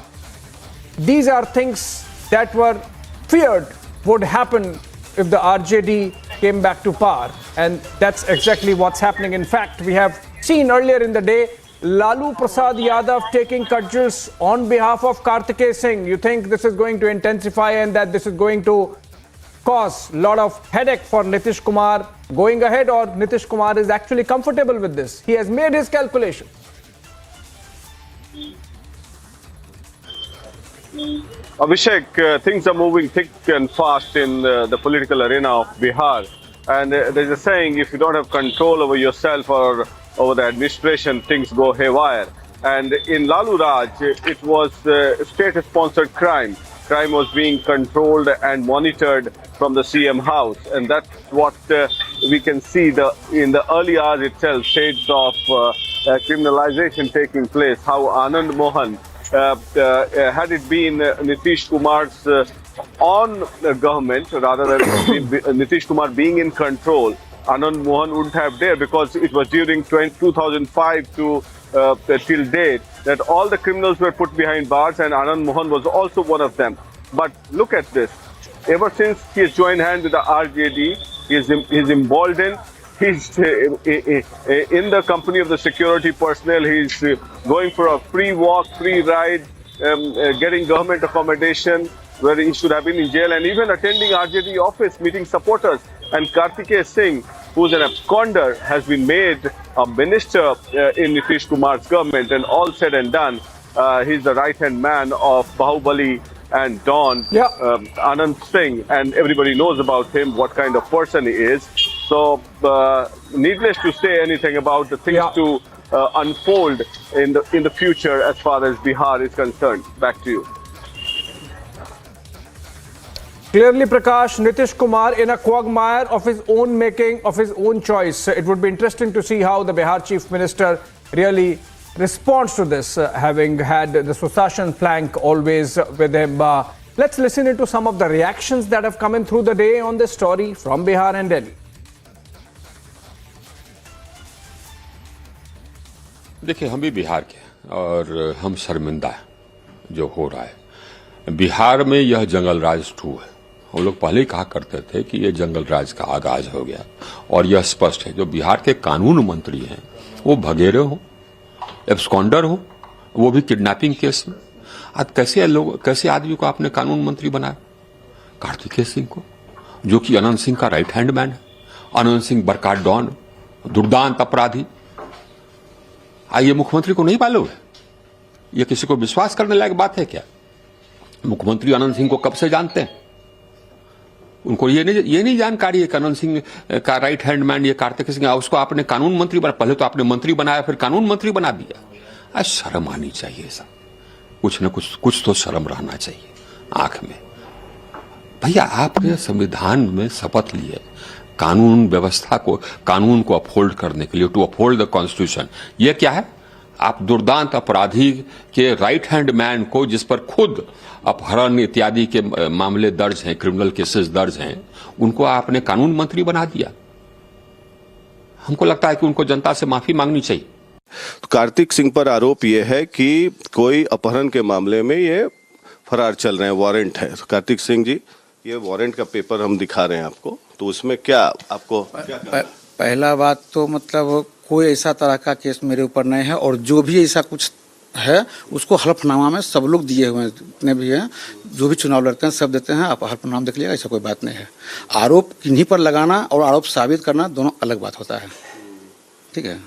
these are things that were feared would happen if the RJD came back to power, and that's exactly what's happening. In fact, we have seen earlier in the day Lalu Prasad Yadav taking cudgels on behalf of Kartikeya Singh. You think this is going to intensify and that this is going to cause a lot of headache for Nitish Kumar going ahead, or Nitish Kumar is actually comfortable with this? He has made his calculation. Abhishek, things are moving thick and fast in the political arena of Bihar. And there's a saying, if you don't have control over yourself or over the administration, things go haywire. And in Lalu Raj, it was state-sponsored crime. Crime was being controlled and monitored from the CM house. And that's what we can see in the early hours itself, shades of criminalization taking place. How Anand Mohan, had it been Nitish Kumar's on government, rather than Nitish Kumar being in control, Anand Mohan wouldn't have dared, because it was during 2005 to till date that all the criminals were put behind bars, and Anand Mohan was also one of them. But look at this. Ever since he has joined hands with the RJD, he's emboldened. He's in the company of the security personnel. He's going for a free walk, free ride, getting government accommodation where he should have been in jail, and even attending RJD office, meeting supporters. And Kartikeya Singh, who's an absconder, has been made a minister in Nitish Kumar's government. And all said and done, he's the right-hand man of Bahubali and Dawn, Anand Singh. And everybody knows about him, what kind of person he is. So, needless to say anything about the things to unfold in the future as far as Bihar is concerned. Back to you. Clearly, Prakash, Nitish Kumar in a quagmire of his own making, of his own choice. It would be interesting to see how the Bihar Chief Minister really responds to this, having had the Sushashan flank always with him. Let's listen into some of the reactions that have come in through the day on this story from Bihar and Delhi. देखिए, हम भी बिहार के और हम शर्मिंदा है जो हो रहा है बिहार में। यह जंगल राज 2 है। हम लोग पहले ही कहा करते थे कि यह जंगल राज का आगाज हो गया, और यह स्पष्ट है। जो बिहार के कानून मंत्री हैं वो भगेरे हो, एब्सकॉन्डर हो, वो भी किडनैपिंग केस में। आज कैसे आदमी को आपने कानून मंत्री बनाया? कार्तिकेय सिंह को, जो कि अनंत सिंह का राइट हैंड मैन है। अनंत सिंह बरकात डॉन, दुर्दांत अपराधी। आइए, मुख्यमंत्री को नहीं मालूम है ये किसी को विश्वास करने लायक बात है क्या? मुख्यमंत्री अनंत सिंह को कब से जानते हैं? उनको ये नहीं जानकारी है कि अनंत सिंह का राइट हैंड मैन ये कार्तिक सिंह, उसको आपने कानून मंत्री बना, पहले तो आपने मंत्री बनाया फिर कानून मंत्री बना दिया। आज शर्म आनी चाहिए सब, कुछ न कुछ तो शर्म रहना चाहिए आंख में। भैया आपने संविधान में शपथ ली है कानून व्यवस्था को, कानून को अपहोल्ड करने के लिए, टू अपहोल्ड द कॉन्स्टिट्यूशन। ये क्या है? आप दुर्दांत अपराधी के राइट हैंड मैन को, जिस पर खुद अपहरण इत्यादि के मामले दर्ज हैं, क्रिमिनल केसेस दर्ज हैं, उनको आपने कानून मंत्री बना दिया। हमको लगता है कि उनको जनता से माफी मांगनी चाहिए। कार्तिक सिंह पर आरोप यह है कि कोई अपहरण के मामले में ये फरार चल रहे हैं, वारंट है। कार्तिक सिंह जी, ये वारंट का पेपर हम दिखा रहे हैं आपको, तो उसमें क्या आपको पहला बात तो मतलब कोई ऐसा तरह का केस मेरे ऊपर नहीं है, और जो भी ऐसा कुछ है उसको हल्फनामा में सब लोग दिए हुए हैं, जितने भी हैं, जो भी चुनाव लड़ते हैं सब देते हैं। आप हल्फनामा देख लीजिएगा, ऐसा कोई बात नहीं है। आरोप किन्हीं पर लगाना और आरोप साबित करना दोनों अलग बात होता है, ठीक है।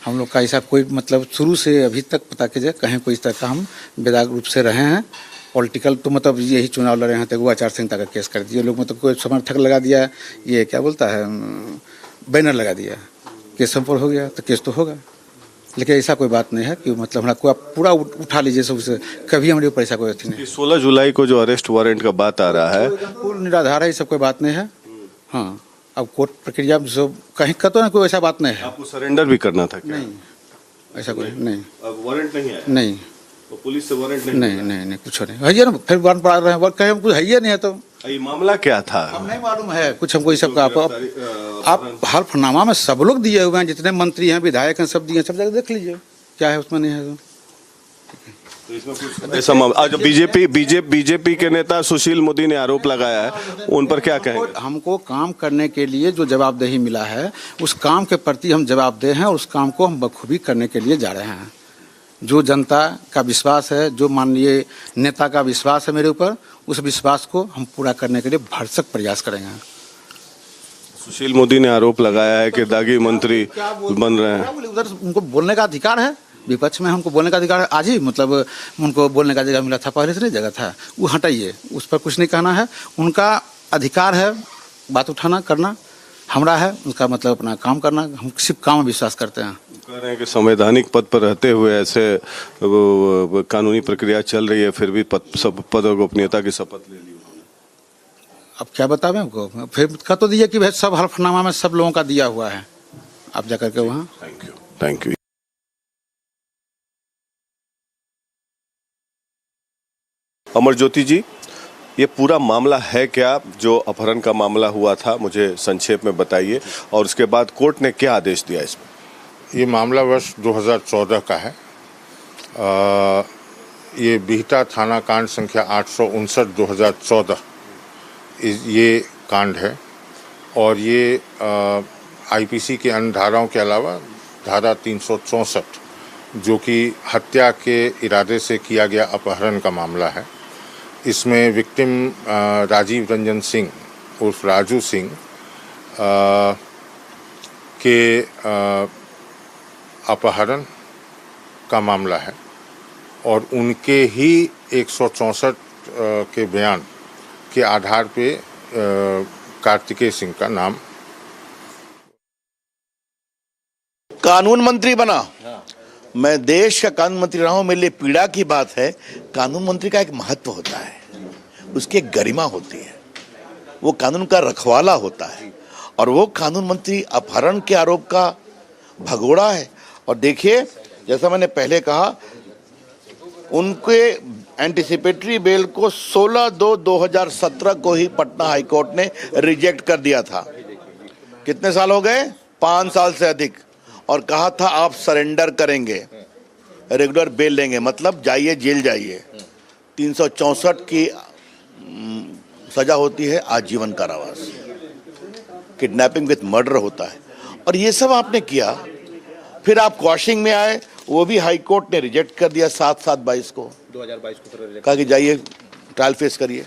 हम लोग का ऐसा कोई मतलब शुरू से अभी तक पता कीजिए कहीं कोई इस तरह का हम बेदाग रूप से रहे हैं। पॉलिटिकल तो मतलब यही चुनाव लड़े हैं तो वो आचार संहिता का केस कर दिए लोग, मतलब कोई समर्थक लगा दिया, ये क्या बोलता है, बैनर लगा दिया, केस संपन्न हो गया तो केस तो होगा। लेकिन ऐसा कोई बात नहीं है कि मतलब हमारा कोई पूरा उठा लीजिए सबसे, कभी हमारे ऊपर ऐसा कोई अथी नहीं। 16 जुलाई को जो अरेस्ट वारंट का बात आ रहा है पूर्ण निराधार है, ये सब कोई बात नहीं है। हाँ, अब कोर्ट प्रक्रिया जो कहीं का तो ना कोई ऐसा बात नहीं है। आपको सरेंडर भी करना था क्या? नहीं, ऐसा कोई नहीं। अब वारंट नहीं है? नहीं, तो पुलिस से वारंट नहीं? नहीं कुछ नहीं है। ये ना फिर वारंट पड़ा रहे हैं, कहीं कुछ है ही नहीं है तो ये मामला क्या था? हम नहीं मालूम है कुछ हमको, इस सब का आप हल्फनामा में सब लोग दिए हुए हैं, जितने मंत्री हैं, विधायक हैं, सब दिए, सब जगह देख लीजिए क्या है उसमें, नहीं है तो इसमें कुछ ऐसा मामला। आज बीजेपी के नेता सुशील मोदी ने आरोप लगाया है, उन पर क्या कहेंगे? हमको काम करने के लिए जो जवाबदेही मिला है उस काम के प्रति हम जवाबदेह हैं, और उस काम को हम बखूबी करने के लिए जा रहे हैं। जो जनता का विश्वास है, जो माननीय नेता का विश्वास है मेरे ऊपर, उस विश्वास को हम पूरा करने के लिए भरसक प्रयास करेंगे। सुशील मोदी ने आरोप लगाया है कि दागी मंत्री बन रहे हैं। उधर उनको बोलने का अधिकार है, विपक्ष में हमको बोलने का अधिकार है। आज ही मतलब उनको बोलने का जगह मिला था, पहले से नहीं जगह था, वो हटाइए, उस पर कुछ नहीं कहना है। उनका अधिकार है बात उठाना करना, हमारा है उनका मतलब अपना काम करना। हम सिर्फ काम में विश्वास करते हैं। कह रहे हैं कि संवैधानिक पद पर रहते हुए ऐसे कानूनी प्रक्रिया चल रही है, फिर भी पद और गोपनीयता की शपथ ले ली। अब क्या बतावें हमको, फिर कह तो दिए कि भाई सब हल्फनामा में सब लोगों का दिया हुआ है, आप जाकर के वहाँ। Thank you. अमर ज्योति जी, ये पूरा मामला है क्या, जो अपहरण का मामला हुआ था, मुझे संक्षेप में बताइए, और उसके बाद कोर्ट ने क्या आदेश दिया इसमें? ये मामला वर्ष 2014 का है। ये बिहटा थाना कांड संख्या 859/2014 ये कांड है, और ये आईपीसी के अन्य धाराओं के अलावा धारा 364 जो कि हत्या के इरादे से किया गया अपहरण का मामला है। इसमें विक्टिम राजीव रंजन सिंह उर्फ राजू सिंह के अपहरण का मामला है, और उनके ही 164 के बयान के आधार पे कार्तिकेय सिंह का नाम। कानून मंत्री बना, मैं देश का कानून मंत्री रहा हूं, मेरे लिए पीड़ा की बात है। कानून मंत्री का एक महत्व होता है, उसकी एक गरिमा होती है, वो कानून का रखवाला होता है, और वो कानून मंत्री अपहरण के आरोप का भगोड़ा है। और देखिए, जैसा मैंने पहले कहा, उनके एंटीसिपेटरी बेल को 16/2/2017 को ही पटना हाईकोर्ट ने रिजेक्ट कर दिया था। कितने साल हो गए? 5 साल से अधिक। और कहा था आप सरेंडर करेंगे, रेगुलर बेल लेंगे, मतलब जाइए जेल जाइए। 364 की सजा होती है आजीवन कारावास, किडनैपिंग विथ मर्डर होता है। और ये सब आपने किया, फिर आप क्वाशिंग में आए, वो भी हाई कोर्ट ने रिजेक्ट कर दिया 7/7/22 को, 2022 को कहा कि जाइए ट्रायल फेस करिए।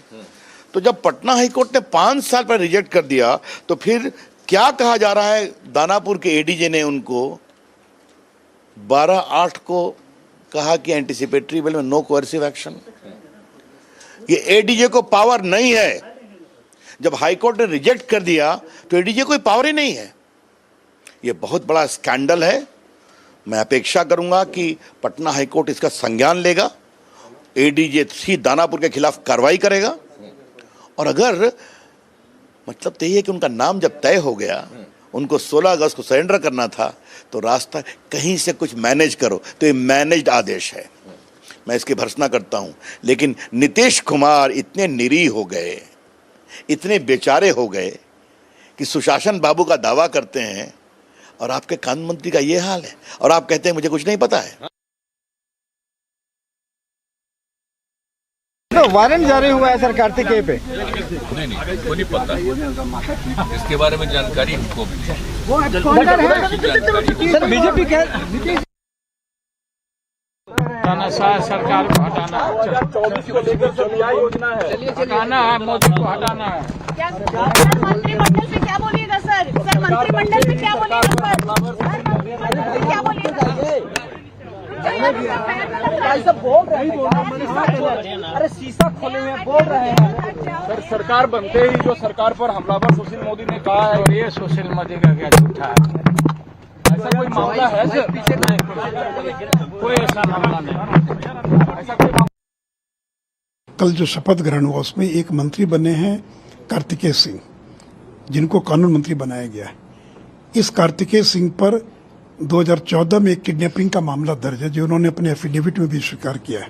तो जब पटना हाई कोर्ट ने 5 साल पर रिजेक्ट कर दिया, तो फिर क्या कहा जा रहा है? दानापुर के एडीजे ने उनको 12/8 को कहा कि एंटीसिपेटरी बिल में नो कोर्सिव एक्शन। ये एडीजे को पावर नहीं है। जब हाईकोर्ट ने रिजेक्ट कर दिया तो एडीजे कोई पावर ही नहीं है। ये बहुत बड़ा स्कैंडल है। मैं अपेक्षा करूंगा कि पटना हाईकोर्ट इसका संज्ञान लेगा, एडीजे सी दानापुर के खिलाफ कार्रवाई करेगा, और अगर मतलब तो ये कि उनका नाम जब तय हो गया, उनको 16 अगस्त को सरेंडर करना था, तो रास्ता कहीं से कुछ मैनेज करो, तो ये मैनेज्ड आदेश है। मैं इसकी भर्त्सना करता हूं, लेकिन नीतीश कुमार इतने निरीह हो गए, इतने बेचारे हो गए कि सुशासन बाबू का दावा करते हैं और आपके कानून मंत्री का ये हाल है, और आप कहते हैं मुझे कुछ नहीं पता है। तो वारंट जारी हुआ है सर कार्तिकेय पे? नहीं को नहीं पता, इसके बारे में जानकारी हमको सर बीजेपी सरकार को हटाना, 24 को लेकर जो न्याय योजना है हटाना है, मोदी को हटाना है। मंत्रिमंडल पे क्या बोलिएगा सर? सर मंत्रिमंडल पे क्या बोलिएगा सर? क्या बोलिएगा? बोल रहे हैं, अरे शीशा खोले हुए बोल रहे हैं सर। सरकार बनते ही जो सरकार पर हमलावर सुशील मोदी ने कहा है, और ये सुशील मोदी का क्या झूठा है? ऐसा कोई मामला है सर? कोई ऐसा मामला नहीं, ऐसा कोई। कल जो शपथ ग्रहण हुआ उसमें एक मंत्री बने हैं कार्तिकेय सिंह, जिनको कानून मंत्री बनाया गया है। इस कार्तिकेय सिंह पर 2014 में एक किडनैपिंग का मामला दर्ज है, जो उन्होंने अपने एफिडेविट में भी स्वीकार किया है।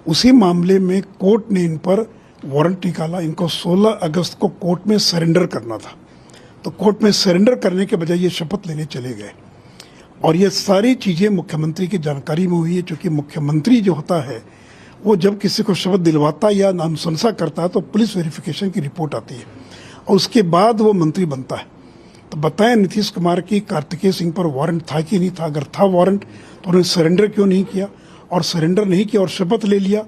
उसी मामले में कोर्ट ने इन पर वारंट निकाला। इनको 16 अगस्त को कोर्ट में सरेंडर करना था, तो कोर्ट में सरेंडर करने के बजाय ये शपथ लेने चले गए। और ये सारी चीज़ें मुख्यमंत्री की जानकारी में हुई है, क्योंकि मुख्यमंत्री जो होता है वो जब किसी को शपथ दिलवाता या अनुशंसा करता है तो पुलिस वेरिफिकेशन की रिपोर्ट आती है और उसके बाद वो मंत्री बनता है। तो बताएं नीतीश कुमार की कार्तिकेय सिंह पर वारंट था कि नहीं था? अगर था वारंट तो उन्होंने सरेंडर क्यों नहीं किया? और सरेंडर नहीं किया और शपथ ले लिया,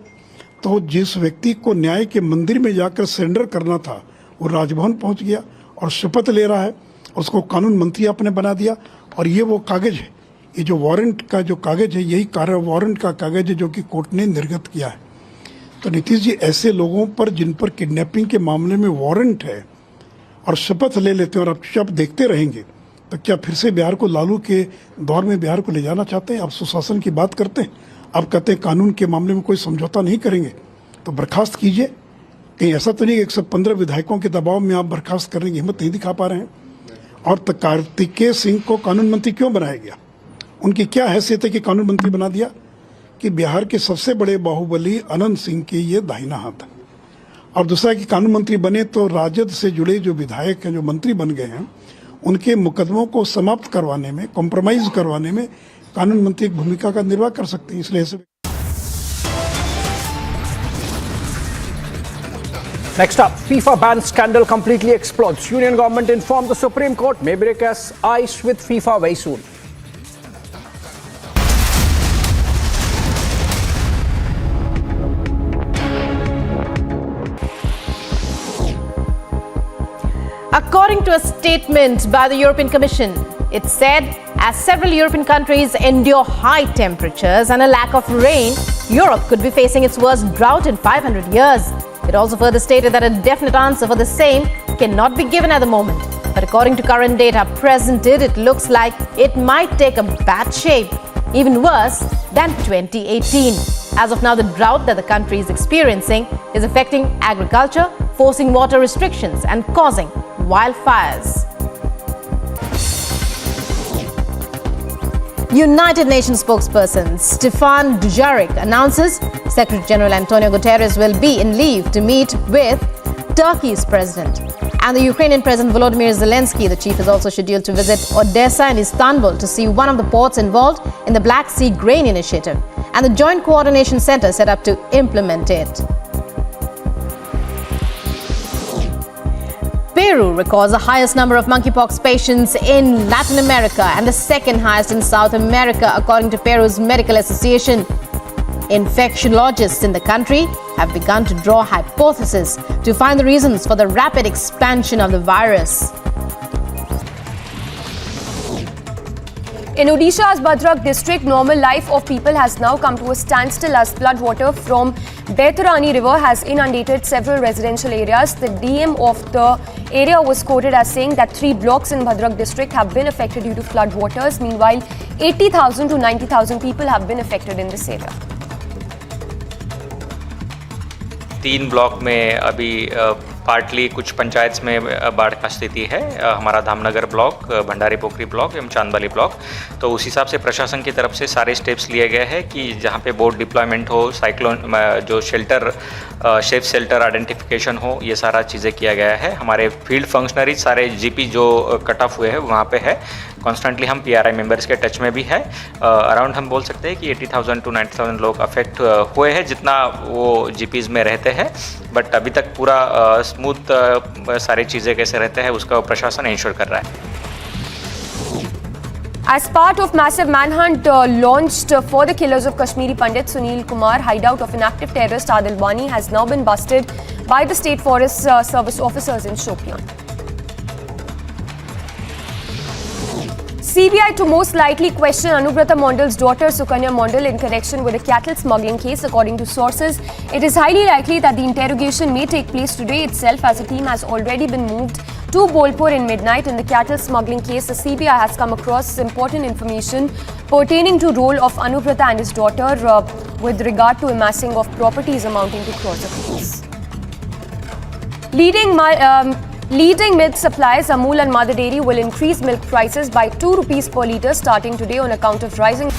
तो जिस व्यक्ति को न्याय के मंदिर में जाकर सरेंडर करना था वो राजभवन पहुंच गया और शपथ ले रहा है, उसको कानून मंत्री आपने बना दिया। और ये वो कागज है, ये जो वारंट का जो कागज है, यही वारंट का कागज है जो कि कोर्ट ने निर्गत किया है। तो नीतीश जी, ऐसे लोगों पर जिन पर किडनैपिंग के मामले में वारंट है और शपथ ले लेते हैं और आप चुपचाप देखते रहेंगे, तो क्या फिर से बिहार को लालू के दौर में बिहार को ले जाना चाहते हैं? आप सुशासन की बात करते हैं, आप कहते हैं कानून के मामले में कोई समझौता नहीं करेंगे, तो बर्खास्त कीजिए। कहीं ऐसा तो नहीं 115 विधायकों के दबाव में आप बर्खास्त करने की हिम्मत नहीं दिखा पा रहे हैं? और तो कार्तिकेय सिंह को कानून मंत्री क्यों बनाया गया? उनकी क्या हैसियत है कि कानून मंत्री बना दिया? कि बिहार के सबसे बड़े बाहुबली अनंत सिंह के ये दाहिना हाथ है। और दूसरा कि कानून मंत्री बने तो राजद से जुड़े जो विधायक हैं, जो मंत्री बन गए हैं, उनके मुकदमों को समाप्त करवाने में, कॉम्प्रोमाइज करवाने में कानून मंत्री एक भूमिका का निर्वाह कर सकते हैं। इसलिए Next up, FIFA ban scandal completely explodes. Union government informed the Supreme Court may break as ice with FIFA very soon. According to a statement by the European Commission, it said as several European countries endure high temperatures and a lack of rain, Europe could be facing its worst drought in 500 years. It also further stated that a definite answer for the same cannot be given at the moment. But according to current data presented, it looks like it might take a bad shape, even worse than 2018. As of now, the drought that the country is experiencing is affecting agriculture, forcing water restrictions and causing wildfires. United Nations spokesperson Stefan Dujarric announces Secretary General Antonio Guterres will be in leave to meet with Turkey's president. And the Ukrainian President Volodymyr Zelensky, the chief, is also scheduled to visit Odessa and Istanbul to see one of the ports involved in the Black Sea Grain Initiative and the Joint Coordination Center set up to implement it. Peru records the highest number of monkeypox patients in Latin America and the second highest in South America, according to Peru's Medical Association. Infectiologists in the country have begun to draw hypotheses to find the reasons for the rapid expansion of the virus. In Odisha's Bhadrak district, normal life of people has now come to a standstill as flood water from Baitarani river has inundated several residential areas. The DM of the area was quoted as saying that 3 blocks in Bhadrak district have been affected due to flood waters. Meanwhile, 80,000 to 90,000 people have been affected in this area. 3 block में अभी partly कुछ पंचायत में बाढ़ का स्थिति है। हमारा Dhamnagar block, Bhandari पोखरी block एवं चांदबाली ब्लॉक। तो उस हिसाब से प्रशासन की तरफ से सारे स्टेप्स लिए गए हैं कि जहां पे बोट डिप्लॉयमेंट हो, साइक्लोन जो शेल्टर सेफ शेल्टर आइडेंटिफिकेशन हो, ये सारा चीज़ें किया गया है। हमारे फील्ड फंक्शनरीज सारे जीपी जो कट ऑफ हुए हैं वहाँ पे है। कॉन्स्टेंटली हम पीआरआई मेंबर्स के टच में भी है। अराउंड हम बोल सकते हैं कि 80,000 टू 90,000 लोग अफेक्ट हुए हैं जितना वो जीपीज में रहते हैं। बट अभी तक पूरा स्मूथ सारी चीज़ें कैसे रहते हैं उसका प्रशासन इंश्योर कर रहा है। As part of massive manhunt launched for the killers of Kashmiri Pandit Sunil Kumar, hideout of inactive terrorist Adil Wani has now been busted by the State Forest Service officers in Shopian. CBI to most likely question Anubrata Mondal's daughter Sukanya Mondal in connection with a cattle smuggling case. According to sources, it is highly likely that the interrogation may take place today itself, as a team has already been moved to Bolpur in midnight. In the cattle smuggling case, the CBI has come across important information pertaining to role of Anubrata and his daughter with regard to amassing of properties amounting to crores of rupees. Leading milk suppliers Amul and Mother Dairy will increase milk prices by 2 rupees per litre starting today on account of rising.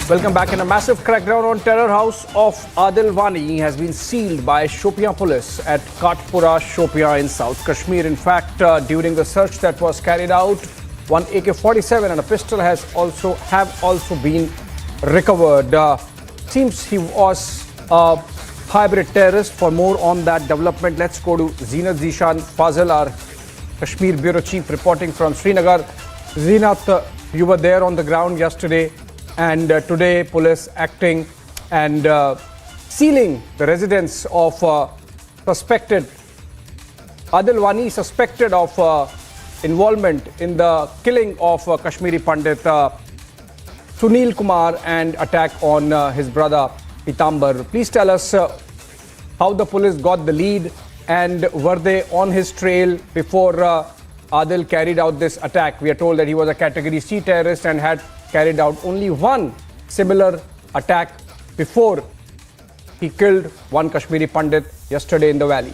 Welcome back. In a massive crackdown on terror house of Adil Wani has been sealed by Shopian police at Katpura, Shopian in South Kashmir. In fact, during the search that was carried out, one AK-47 and a pistol have also been recovered. Seems he was a hybrid terrorist. For more on that development, let's go to Zeenat Zishan Fazil, our Kashmir bureau chief, reporting from Srinagar. Zeenat, you were there on the ground yesterday. And today, police acting and sealing the residence of suspected Adil Wani, suspected of involvement in the killing of Kashmiri Pandit Sunil Kumar and attack on his brother Pitambar. Please tell us how the police got the lead and were they on his trail before Adil carried out this attack. We are told that he was a category C terrorist and had carried out only one similar attack before he killed one Kashmiri Pandit yesterday in the valley.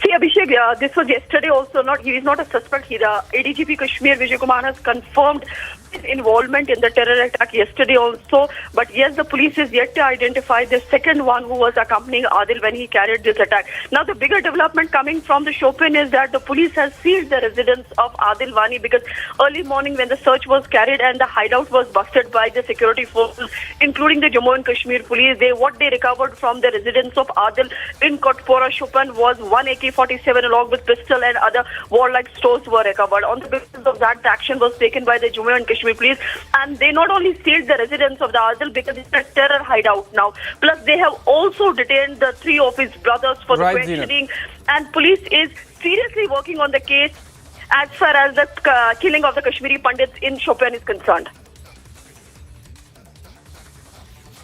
See, Abhishek, this was yesterday also. He is not a suspect. ADGP Kashmir Vijay Kumar has confirmed his involvement in the terror attack yesterday also. But yes, the police is yet to identify the second one who was accompanying Adil when he carried this attack. Now, the bigger development coming from the Shopian is that the police has sealed the residence of Adil Wani because early morning when the search was carried and the hideout was busted by the security forces, including the Jammu and Kashmir police, what they recovered from the residence of Adil in Katpura, Shopian was one AK-47 along with pistol and other warlike stores were recovered. On the basis of that, the action was taken by the Jammu and Kashmir police, and they not only sealed the residence of the Adil because it's a terror hideout now. Plus, they have also detained the 3 of his brothers for the questioning, and police is seriously working on the case as far as the killing of the Kashmiri Pandits in Shopian is concerned.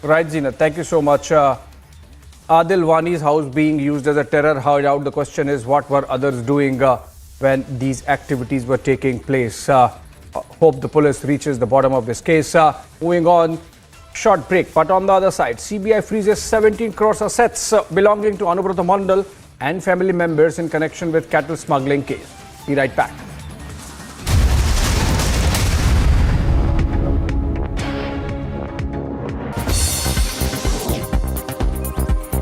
Right, Zeenat. Thank you so much. Adil Wani's house being used as a terror hideout. The question is, what were others doing when these activities were taking place? Hope the police reaches the bottom of this case. Moving on, short break. But on the other side, CBI freezes 17 crores assets belonging to Anubrata Mondal and family members in connection with cattle smuggling case. Be right back.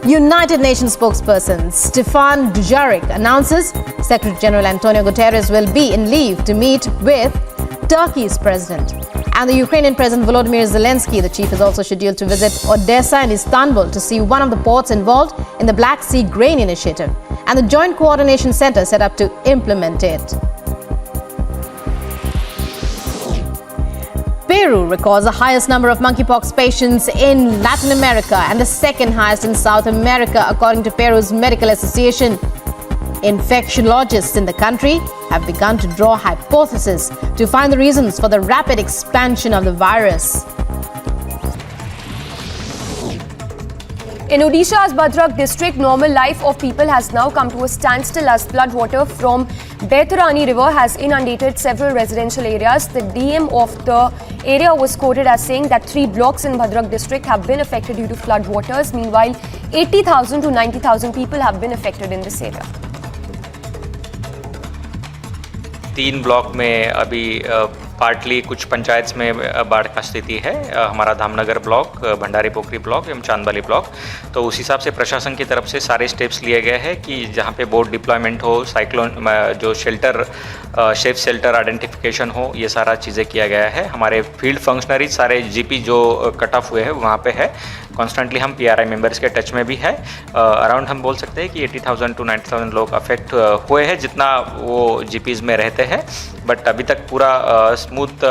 United Nations spokesperson Stefan Dujarric announces Secretary General Antonio Guterres will be in leave to meet with Turkey's president. And the Ukrainian President Volodymyr Zelensky, the chief, is also scheduled to visit Odessa and Istanbul to see one of the ports involved in the Black Sea Grain Initiative and the Joint Coordination Center set up to implement it. Peru records the highest number of monkeypox patients in Latin America and the second highest in South America, according to Peru's Medical Association. Infectiologists in the country have begun to draw hypotheses to find the reasons for the rapid expansion of the virus. In Odisha's Bhadrak district, normal life of people has now come to a standstill as floodwater from Baitarani river has inundated several residential areas. The DM of the area was quoted as saying that 3 blocks in Bhadrak district have been affected due to floodwaters. Meanwhile, 80,000 to 90,000 people have been affected in this area. 3 block में अभी partly कुछ पंचायत में बाढ़ का स्थिति है। हमारा Dhamnagar block, Bhandari पोखरी block एवं चांदबाली ब्लॉक, तो उस हिसाब से प्रशासन की तरफ से सारे स्टेप्स लिए गए हैं कि जहां पे बोट डिप्लॉयमेंट हो, साइक्लोन जो शेल्टर सेफ शेल्टर आइडेंटिफिकेशन हो, ये सारा चीज़ें किया गया है। हमारे फील्ड फंक्शनरीज सारे जीपी जो कट ऑफ हुए हैं वहाँ पे है। कॉन्स्टेंटली हम पीआरआई मेंबर्स के टच में भी है। अराउंड हम बोल सकते हैं कि 80,000 टू 90,000 लोग अफेक्ट हुए हैं जितना वो जीपीज में रहते हैं, बट अभी तक पूरा स्मूथ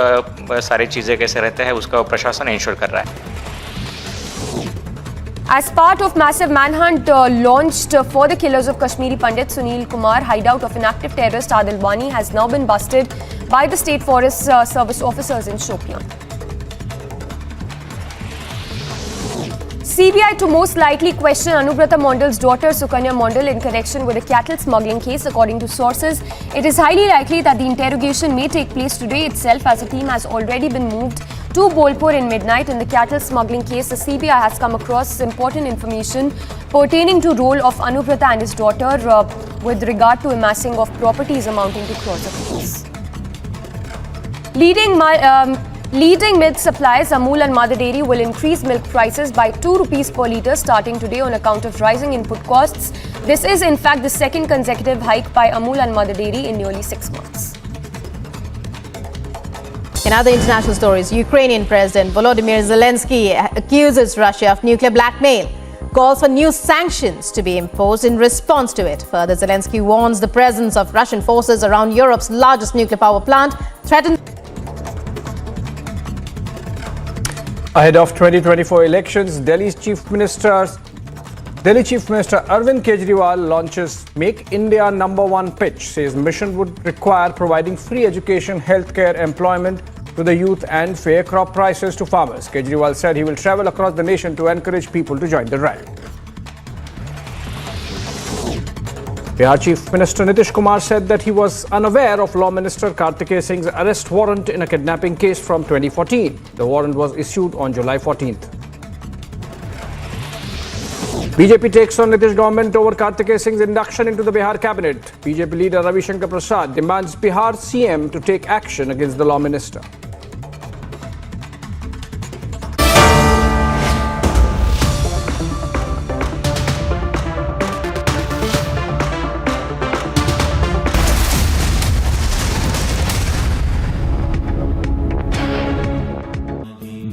सारी चीज़ें कैसे रहते हैं उसका प्रशासन इंश्योर कर रहा है। As part of massive manhunt launched for the killers of Kashmiri Pandit Sunil Kumar, hideout of an active terrorist Adil Wani has now been busted by the State Forest Service officers in Shopian. CBI to most likely question Anubrata Mondal's daughter Sukanya Mondal in connection with a cattle smuggling case. According to sources, it is highly likely that the interrogation may take place today itself, as a team has already been moved to Bolpur in midnight. In the cattle smuggling case, the CBI has come across important information pertaining to role of Anubrata and his daughter with regard to amassing of properties amounting to crores of rupees. Leading milk suppliers Amul and Mother Dairy will increase milk prices by 2 rupees per litre starting today on account of rising input costs. This is in fact the second consecutive hike by Amul and Mother Dairy in nearly 6 months. In other international stories, Ukrainian President Volodymyr Zelensky accuses Russia of nuclear blackmail, calls for new sanctions to be imposed in response to it. Further, Zelensky warns the presence of Russian forces around Europe's largest nuclear power plant threatens. Ahead of 2024 elections, Delhi Chief Minister Arvind Kejriwal launches Make India #1 pitch. Says mission would require providing free education, healthcare, employment to the youth and fair crop prices to farmers. Kejriwal said he will travel across the nation to encourage people to join the rally. Bihar Chief Minister Nitish Kumar said that he was unaware of Law Minister Kartikeya Singh's arrest warrant in a kidnapping case from 2014. The warrant was issued on July 14th. BJP takes on Nitish government over Kartikeya Singh's induction into the Bihar cabinet. BJP leader Ravi Shankar Prasad demands Bihar CM to take action against the Law Minister.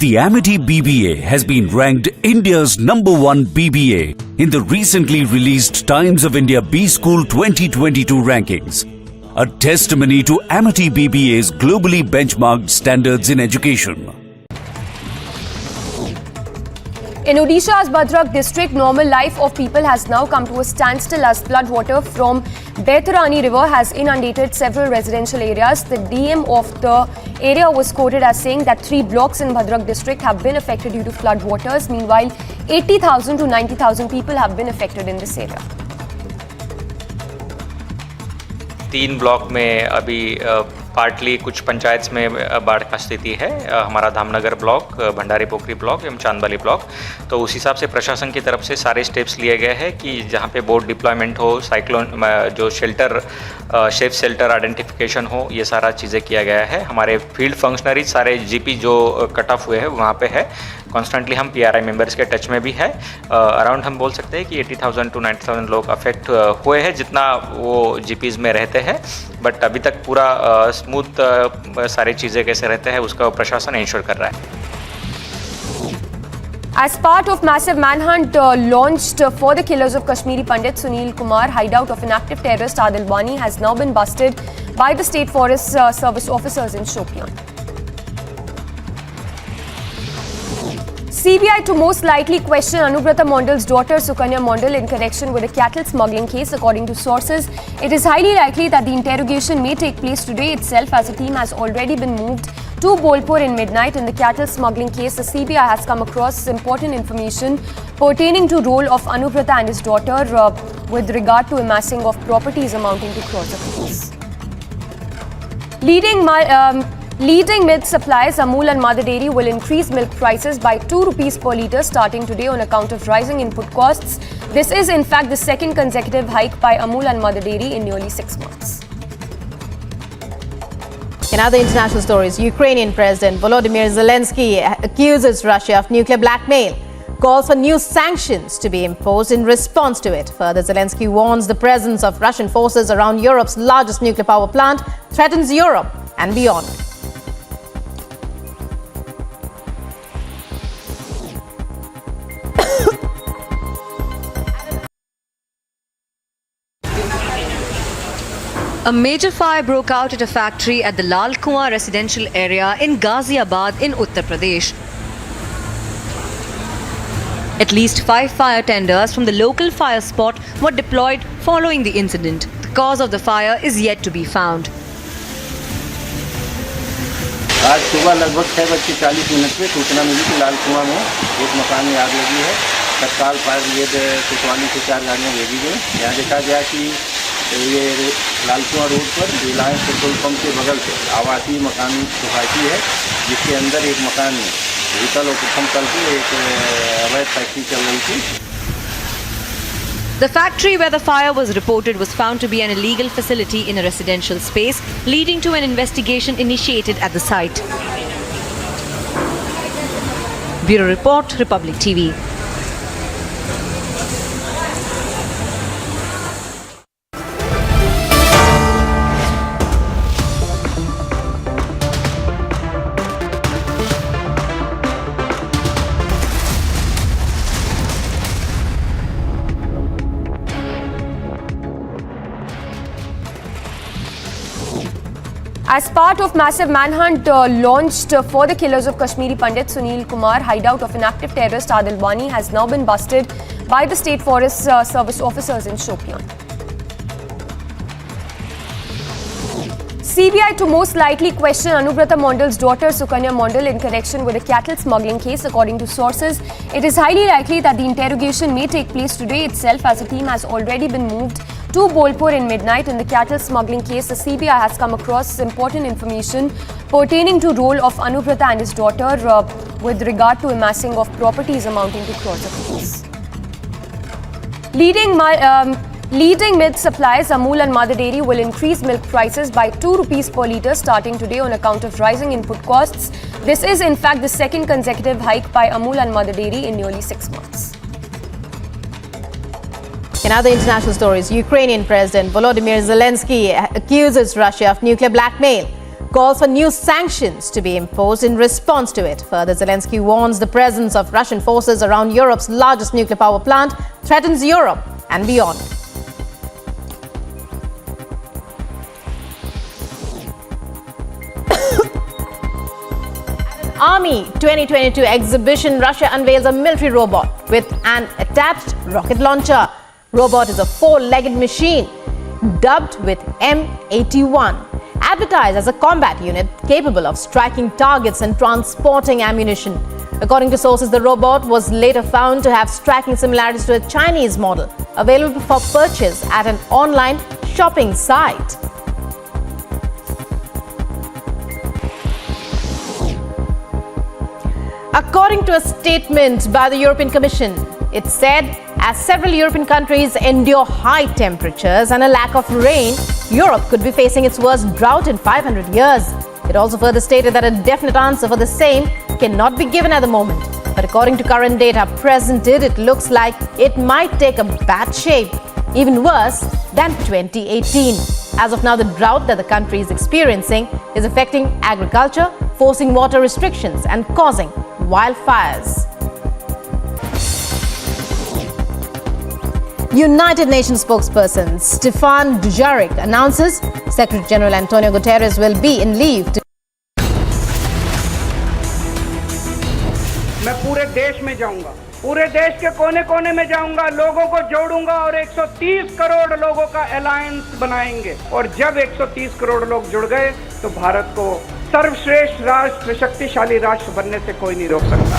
The Amity BBA has been ranked India's #1 BBA in the recently released Times of India B School 2022 rankings, a testimony to Amity BBA's globally benchmarked standards in education. In Odisha's Bhadrak district, normal life of people has now come to a standstill as floodwater from Baitarani river has inundated several residential areas. The DM of the area was quoted as saying that 3 blocks in Bhadrak district have been affected due to floodwaters. Meanwhile, 80,000 to 90,000 people have been affected in this area. 3 block में अभी partly कुछ पंचायत में बाढ़ का स्थिति है। हमारा Dhamnagar block, Bhandari पोखरी block एवं चांदबाली ब्लॉक, तो उस हिसाब से प्रशासन की तरफ से सारे स्टेप्स लिए गए हैं कि जहां पे बोट डिप्लॉयमेंट हो, साइक्लोन जो शेल्टर सेफ शेल्टर आइडेंटिफिकेशन हो, ये सारा चीज़ें किया गया है। हमारे फील्ड फंक्शनरीज सारे जीपी जो कट ऑफ हुए हैं वहाँ पे है। कॉन्स्टेंटली हम पीआरआई मेंबर्स के टच में भी है। अराउंड हम बोल सकते हैं कि 80,000 टू 90,000 लोग अफेक्ट हुए हैं जितना वो जीपीज में रहते हैं, बट अभी तक पूरा स्मूथ सारी चीज़ें कैसे रहते हैं उसका प्रशासन इंश्योर कर रहा है। As part of massive manhunt launched for the killers of Kashmiri Pandit Sunil Kumar, hideout of an active terrorist Adil Wani has now been busted by the State Forest Service officers in Shopian. CBI to most likely question Anubrata Mondal's daughter Sukanya Mondal in connection with a cattle smuggling case. According to sources, it is highly likely that the interrogation may take place today itself, as a team has already been moved to Bolpur in midnight. In the cattle smuggling case, the CBI has come across important information pertaining to role of Anubrata and his daughter with regard to amassing of properties amounting to crores of rupees. Leading milk suppliers Amul and Mother Dairy will increase milk prices by 2 rupees per litre starting today on account of rising input costs. This is in fact the second consecutive hike by Amul and Mother Dairy in nearly 6 months. In other international stories, Ukrainian President Volodymyr Zelensky accuses Russia of nuclear blackmail, calls for new sanctions to be imposed in response to it. Further, Zelensky warns the presence of Russian forces around Europe's largest nuclear power plant threatens Europe and beyond. A major fire broke out at a factory at the Lal Kuan residential area in Ghaziabad in Uttar Pradesh. At least 5 fire tenders from the local fire spot were deployed following the incident. The cause of the fire is yet to be found. आज सुबह लगभग 6:40 पे सूचना मिली कि लाल कुआं में एक मकान में आग लगी है। तत्काल फायर ब्रिगेड कोतवाली से 4 गाड़ियाँ भेजी गई। यहाँ देखा गया कि ये लाल कुआं रोड पर रिलायंस पेट्रोल पंप के बगल से आवासीय मकान सोसाइटी है, जिसके अंदर एक मकान में भूतल और प्रथम तल की एक अवैध फैक्ट्री चल रही थी। The factory where the fire was reported was found to be an illegal facility in a residential space, leading to an investigation initiated at the site. Bureau Report, Republic TV. As part of massive manhunt launched for the killers of Kashmiri Pandit Sunil Kumar, hideout of an active terrorist Adil Wani has now been busted by the State Forest Service officers in Shopian. CBI to most likely question Anubrata Mondal's daughter Sukanya Mondal in connection with a cattle smuggling case. According to sources, it is highly likely that the interrogation may take place today itself, as a team has already been moved to Bolpur in midnight. In the cattle smuggling case, the CBI has come across important information pertaining to role of Anubrata and his daughter with regard to amassing of properties amounting to crores of rupees. Leading milk suppliers Amul and Mother Dairy will increase milk prices by 2 rupees per litre starting today on account of rising input costs. This is in fact the second consecutive hike by Amul and Mother Dairy in nearly 6 months. In other international stories, Ukrainian President Volodymyr Zelensky accuses Russia of nuclear blackmail, calls for new sanctions to be imposed in response to it. Further, Zelensky warns the presence of Russian forces around Europe's largest nuclear power plant threatens Europe and beyond. Army 2022 exhibition, Russia unveils a military robot with an attached rocket launcher. Robot is a 4-legged machine dubbed with M81, advertised as a combat unit capable of striking targets and transporting ammunition. According to sources, the robot was later found to have striking similarities to a Chinese model available for purchase at an online shopping site. According to a statement by the European Commission, it said as several European countries endure high temperatures and a lack of rain, Europe could be facing its worst drought in 500 years. It also further stated that a definite answer for the same cannot be given at the moment. But according to current data presented, it looks like it might take a bad shape, even worse than 2018. As of now, the drought that the country is experiencing is affecting agriculture, forcing water restrictions and causing wildfires. United Nations spokesperson Stefan Dujarric announces Secretary General Antonio Guterres will be in leave. मैं पूरे देश में जाऊंगा, पूरे देश के कोने कोने में जाऊंगा, लोगों को जोड़ूंगा और 130 करोड़ लोगों का अलायंस बनाएंगे। और जब 130 करोड़ लोग जुड़ गए तो भारत को सर्वश्रेष्ठ राष्ट्र, शक्तिशाली राष्ट्र बनने से कोई नहीं रोक सकता।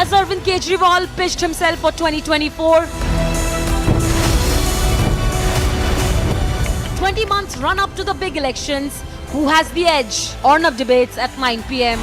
As Arvind Kejriwal pitched himself for 2024, 20 months run up to the big elections, who has the edge? Arnav debates at 9 p.m.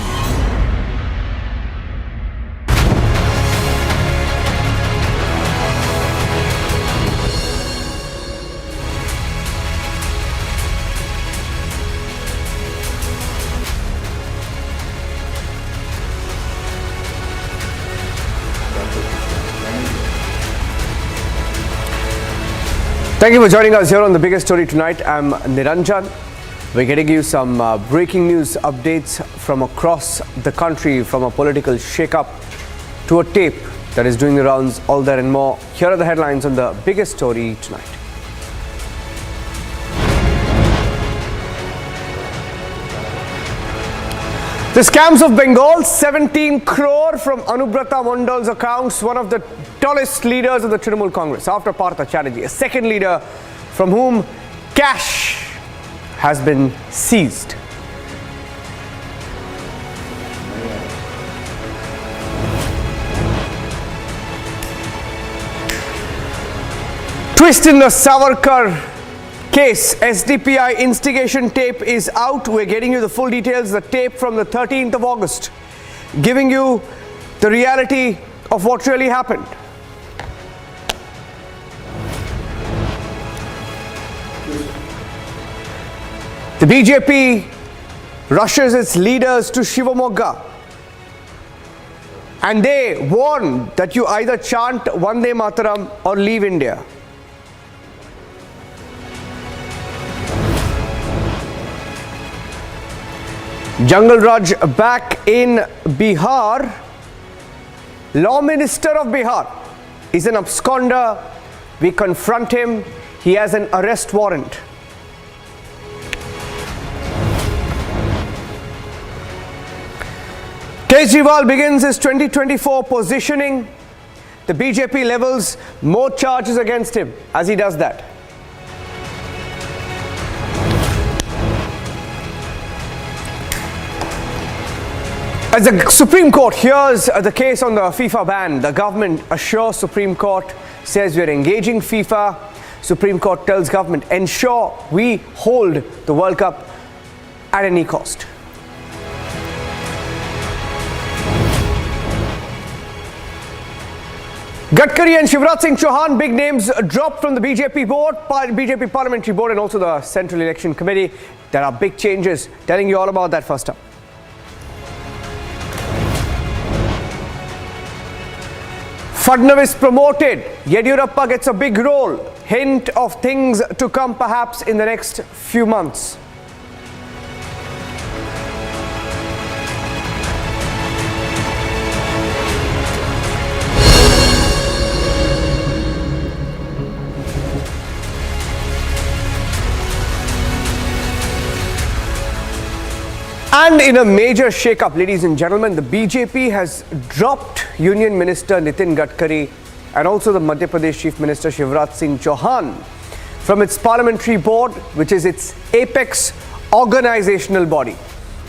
Thank you for joining us here on the biggest story tonight. I'm Niranjan. We're getting you some breaking news updates from across the country, from a political shake-up to a tape that is doing the rounds, all that and more. Here are the headlines on the biggest story tonight. The scams of Bengal, 17 crore from Anubrata Mondal's accounts, one of the tallest leaders of the Trinamool Congress after Partha Chatterjee, a second leader from whom cash has been seized. Twist in the Savarkar case, SDPI instigation tape is out. We're getting you the full details, the tape from the 13th of August, giving you the reality of what really happened. The BJP rushes its leaders to Shivamogga and they warn that you either chant Vande Mataram or leave India. Jungle Raj back in Bihar. Law Minister of Bihar is an absconder. We confront him. He has an arrest warrant. Kejriwal begins his 2024 positioning. The BJP levels more charges against him as he does that. As the Supreme Court hears the case on the FIFA ban, the government assures Supreme Court, says we are engaging FIFA. Supreme Court tells government, ensure we hold the World Cup at any cost. Gadkari and Shivraj Singh Chauhan, big names dropped from the BJP board, BJP Parliamentary Board and also the Central Election Committee. There are big changes. Telling you all about that first up. Fadnavis promoted. Yediyurappa gets a big role. Hint of things to come perhaps in the next few months. And in a major shake-up, ladies and gentlemen, the BJP has dropped Union Minister Nitin Gadkari and also the Madhya Pradesh Chief Minister Shivraj Singh Chauhan from its parliamentary board, which is its apex organizational body.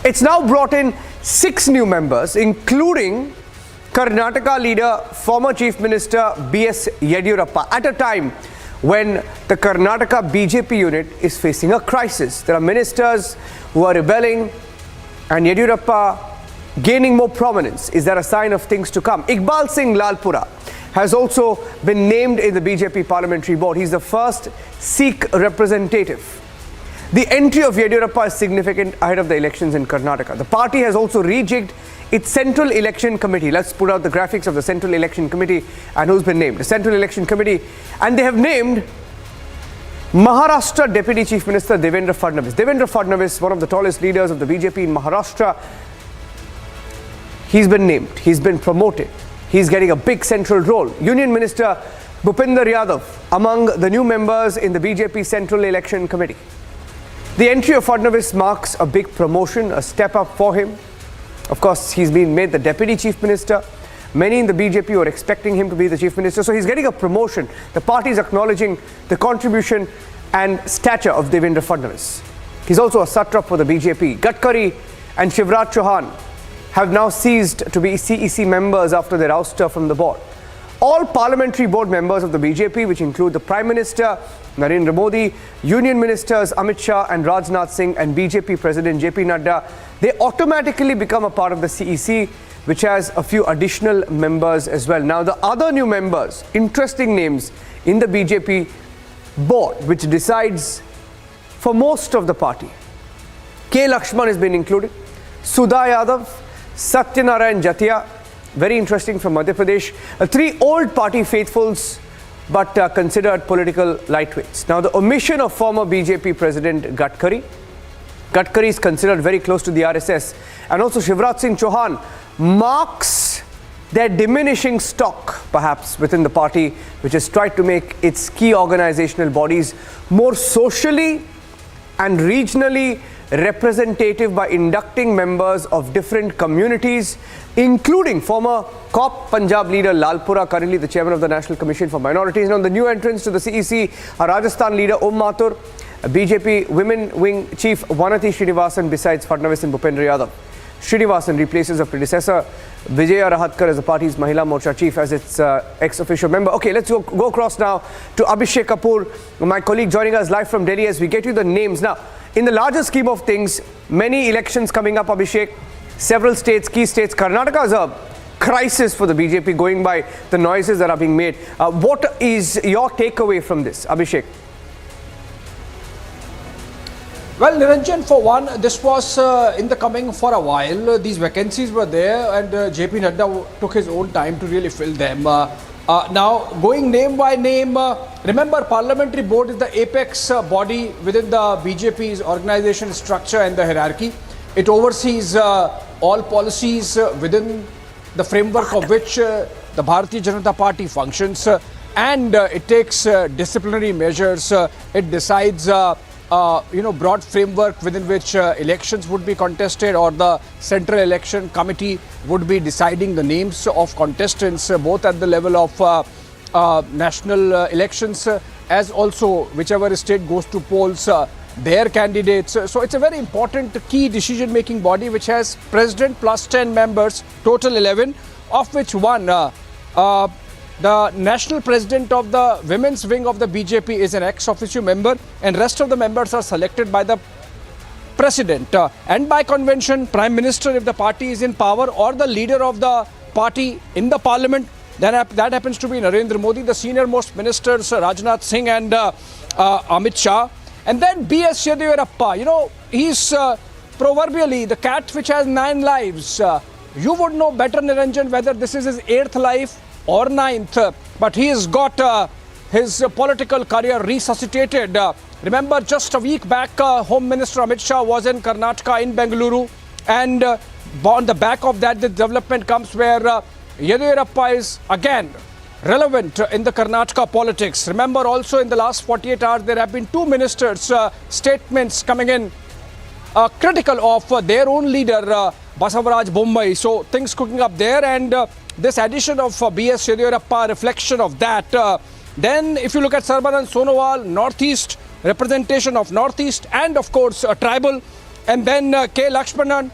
It's now brought in 6 new members, including Karnataka leader, former Chief Minister B.S. Yediyurappa, at a time when the Karnataka BJP unit is facing a crisis. There are ministers who are rebelling, and Yediyurappa gaining more prominence. Is that a sign of things to come? Iqbal Singh Lalpura has also been named in the BJP parliamentary board. He's the first Sikh representative. The entry of Yediyurappa is significant ahead of the elections in Karnataka. The party has also rejigged its Central Election Committee. Let's put out the graphics of the Central Election Committee and who's been named. The Central Election Committee, and they have named Maharashtra Deputy Chief Minister Devendra Fadnavis. Devendra Fadnavis, one of the tallest leaders of the BJP in Maharashtra, he's been named, he's been promoted, he's getting a big central role. Union Minister Bhupinder Yadav among the new members in the BJP Central Election Committee. The entry of Fadnavis marks a big promotion, a step up for him. Of course, he's been made the Deputy Chief Minister, Many in the BJP were expecting him to be the chief minister. So he's getting a promotion. The party is acknowledging the contribution and stature of Devendra Fadnavis. He's also a satrap for the BJP. Gadkari and Shivraj Chauhan have now ceased to be CEC members after their ouster from the board. All parliamentary board members of the BJP, which include the Prime Minister, Narendra Modi, Union Ministers Amit Shah and Rajnath Singh, and BJP President JP Nadda, they automatically become a part of the CEC, which has a few additional members as well. Now, the other new members, interesting names in the BJP board, which decides for most of the party. K. Lakshman has been included, Sudha Yadav, Satyanarayan Jatia, very interesting, from Madhya Pradesh. Three old party faithfuls, but considered political lightweights. Now, the omission of former BJP President Gadkari. Gadkari is considered very close to the RSS. And also Shivraj Singh Chauhan marks their diminishing stock, perhaps, within the party, which has tried to make its key organizational bodies more socially and regionally representative by inducting members of different communities, including former COP Punjab leader Lalpura, currently the chairman of the National Commission for Minorities. Now, the new entrants to the CEC are Rajasthan leader Om Mathur, BJP Women Wing Chief Vanati Srinivasan, besides Fadnavis and Bhupendra Yadav. Srinivasan replaces her predecessor Vijaya Rahatkar as the party's Mahila Morcha chief as its ex-official member. Okay, let's go across now to Abhishek Kapoor, my colleague joining us live from Delhi as we get you the names. Now, in the larger scheme of things, many elections coming up, Abhishek, several states, key states. Karnataka is a crisis for the BJP, going by the noises that are being made. What is your takeaway from this, Abhishek? Well, Niranjan, for one, this was in the coming for a while. These vacancies were there, and JP Nadda took his own time to really fill them. Now, going name by name, remember, Parliamentary Board is the apex body within the BJP's organization structure and the hierarchy. It oversees all policies within the framework of which the Bharatiya Janata Party functions, and it takes disciplinary measures. It decides broad framework within which elections would be contested, or the Central Election Committee would be deciding the names of contestants, both at the level of national elections as also whichever state goes to polls their candidates. So it's a very important key decision-making body which has president plus 10 members, total 11, of which one, the national president of the women's wing of the BJP, is an ex-officio member, and rest of the members are selected by the president and by convention, prime minister if the party is in power, or the leader of the party in the parliament. Then that happens to be Narendra Modi, the senior most ministers Rajnath Singh and Amit Shah. And then B.S. Yediyurappa, he's proverbially the cat which has 9 lives. You would know better, Niranjan, whether this is his 8th life or 9th, but he has got his political career resuscitated. Remember, just a week back, Home Minister Amit Shah was in Karnataka, in Bengaluru, and on the back of that, the development comes where Yediyurappa is again relevant in the Karnataka politics. Remember, also in the last 48 hours, there have been 2 ministers' statements coming in critical of their own leader, Basavaraj Bommai. So things cooking up there, and this addition of B.S. Yediyurappa, reflection of that. Then if you look at Sarbanan Sonowal, Northeast, representation of Northeast, and of course tribal. And then K. Lakshmanan,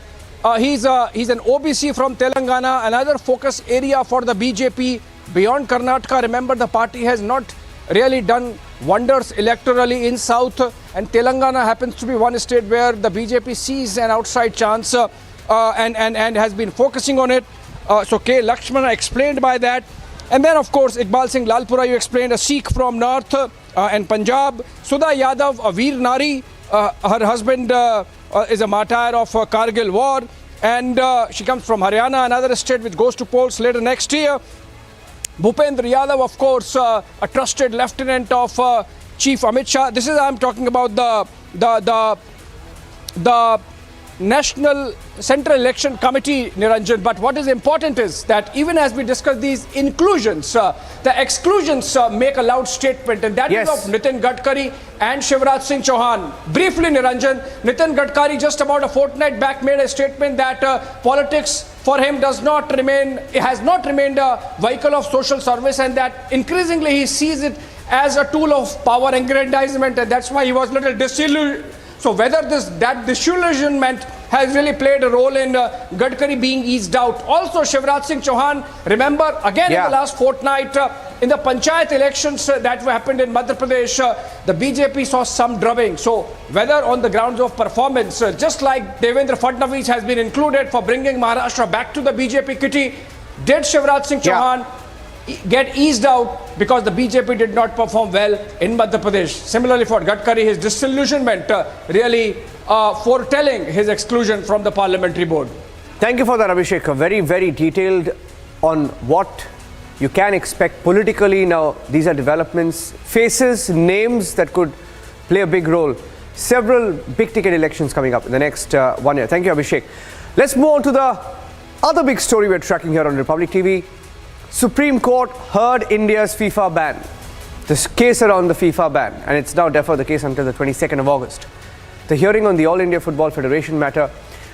he's an OBC from Telangana, another focus area for the BJP beyond Karnataka. Remember, the party has not really done wonders electorally in South, and Telangana happens to be one state where the BJP sees an outside chance and has been focusing on it. So K. Lakshmana explained by that. And then of course Iqbal Singh Lalpura, you explained, a Sikh from North and Punjab. Sudha Yadav, a Veer Nari, her husband is a martyr of Kargil war, and she comes from Haryana, another state which goes to polls later next year. Bhupendra Yadav, of course, a trusted lieutenant of Chief Amit Shah. This is, I'm talking about the National Central Election Committee, Niranjan. But what is important is that even as we discuss these inclusions, the exclusions make a loud statement, and that is of Nitin Gadkari and Shivraj Singh Chauhan. Briefly, Niranjan, Nitin Gadkari just about a fortnight back made a statement that politics for him has not remained a vehicle of social service, and that increasingly he sees it as a tool of power aggrandizement, and that's why he was a little disillusioned. So whether that disillusionment has really played a role in Gadkari being eased out. Also, Shivraj Singh Chauhan, remember again in the last fortnight, in the panchayat elections that happened in Madhya Pradesh, the BJP saw some drubbing. So whether on the grounds of performance, just like Devendra Fadnavis has been included for bringing Maharashtra back to the BJP kitty, did Shivraj Singh Chauhan get eased out because the BJP did not perform well in Madhya Pradesh? Similarly for Gadkari, his disillusionment really foretelling his exclusion from the parliamentary board. Thank you for that, Abhishek. Very, very detailed on what you can expect politically. Now, these are developments, faces, names that could play a big role. Several big-ticket elections coming up in the next 1 year. Thank you, Abhishek. Let's move on to the other big story we're tracking here on Republic TV. Supreme Court heard India's FIFA ban. This case around the FIFA ban, and it's now deferred the case until the 22nd of August. The hearing on the All India Football Federation matter,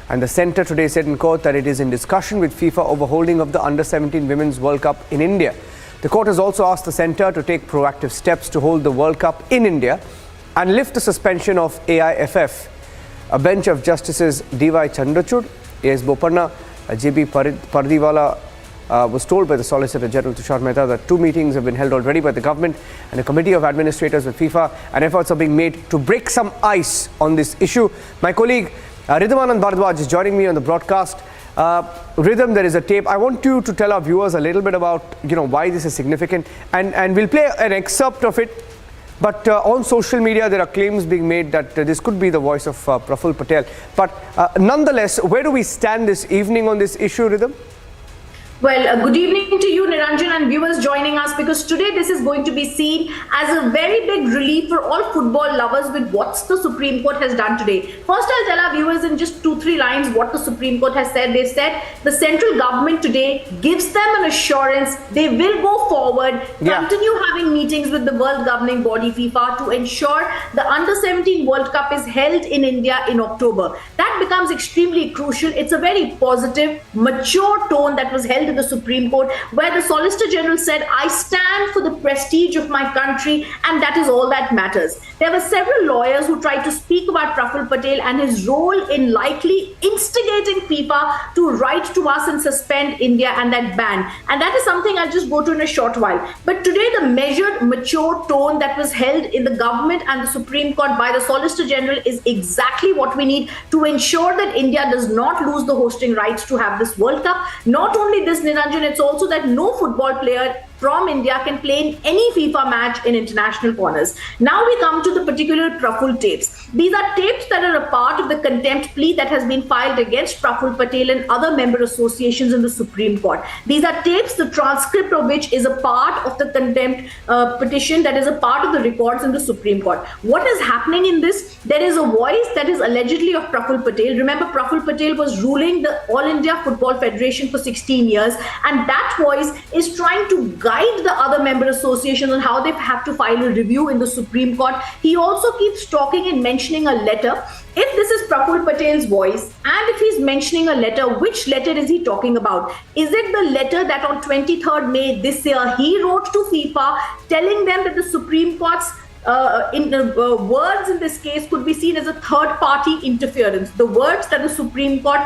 and the centre today said in court that it is in discussion with FIFA over holding of the Under-17 Women's World Cup in India. The court has also asked the centre to take proactive steps to hold the World Cup in India and lift the suspension of AIFF. A bench of Justices D.Y. Chandrachud, A.S. Bopanna, J.B. Pardiwala was told by the Solicitor General Tushar Mehta that 2 meetings have been held already by the government and a committee of administrators with FIFA, and efforts are being made to break some ice on this issue. My colleague Ridhamanand Bharadwaj is joining me on the broadcast. Rhythm, there is a tape. I want you to tell our viewers a little bit about why this is significant, and we'll play an excerpt of it. But on social media, there are claims being made that this could be the voice of Praful Patel. But nonetheless, where do we stand this evening on this issue, Rhythm? Well, good evening to you, Niranjan, and viewers joining us, because today this is going to be seen as a very big relief for all football lovers with what the Supreme Court has done today. First, I'll tell our viewers in just 2-3 lines what the Supreme Court has said. They've said the central government today gives them an assurance they will go forward, continue having meetings with the world governing body FIFA to ensure the Under-17 World Cup is held in India in October. That becomes extremely crucial. It's a very positive, mature tone that was held in the Supreme Court, where the Solicitor General said, I stand for the prestige of my country, and that is all that matters. There were several lawyers who tried to speak about Praful Patel and his role in likely instigating FIFA to write to us and suspend India and that ban. And that is something I'll just go to in a short while. But today, the measured, mature tone that was held in the government and the Supreme Court by the Solicitor General is exactly what we need to ensure that India does not lose the hosting rights to have this World Cup. Not only this, Niranjan, it's also that no football player from India can play in any FIFA match in international corners. Now we come to the particular Praful tapes. These are tapes that are a part of the contempt plea that has been filed against Praful Patel and other member associations in the Supreme Court. These are tapes, the transcript of which is a part of the contempt petition that is a part of the records in the Supreme Court. What is happening in this? There is a voice that is allegedly of Praful Patel. Remember, Praful Patel was ruling the All India Football Federation for 16 years, and that voice is trying to guide the other member associations on how they have to file a review in the Supreme Court. He also keeps talking and mentioning a letter. If this is Praful Patel's voice, and if he's mentioning a letter, which letter is he talking about? Is it the letter that on 23rd May this year he wrote to FIFA telling them that the Supreme Court's words in this case could be seen as a third-party interference? The words that the Supreme Court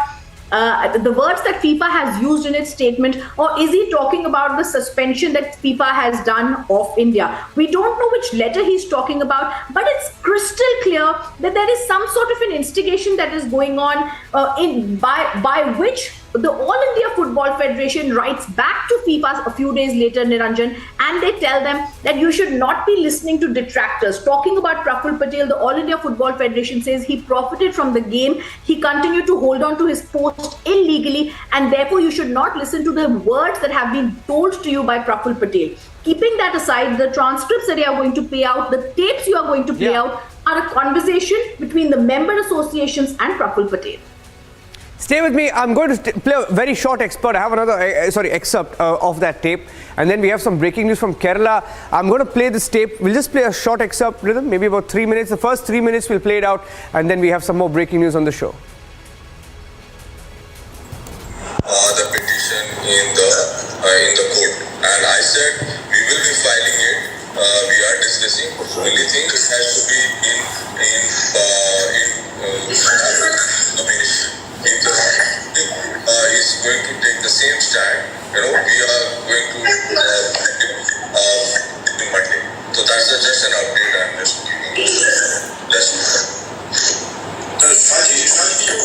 the words that FIFA has used in its statement, or is he talking about the suspension that FIFA has done of India? We don't know which letter he's talking about, but it's crystal clear that there is some sort of an instigation that is going on by which the All India Football Federation writes back to FIFA a few days later, Niranjan, and they tell them that you should not be listening to detractors. Talking about Praful Patel, the All India Football Federation says he profited from the game, he continued to hold on to his post illegally, and therefore you should not listen to the words that have been told to you by Praful Patel. Keeping that aside, the transcripts that you are going to pay out, the tapes you are going to play out, are a conversation between the member associations and Praful Patel. Stay with me. I'm going to play a very short excerpt. I have another excerpt of that tape, and then we have some breaking news from Kerala. I'm going to play this tape. We'll just play a short excerpt, Rhythm, maybe about 3 minutes. The first 3 minutes we'll play it out, and then we have some more breaking news on the show. The petition in the court, and I said we will be filing it. We are discussing. Only thing it has to be in nomination. If the is going to take the same stand, we are going to Monday. So that's just an update I'm just giving. You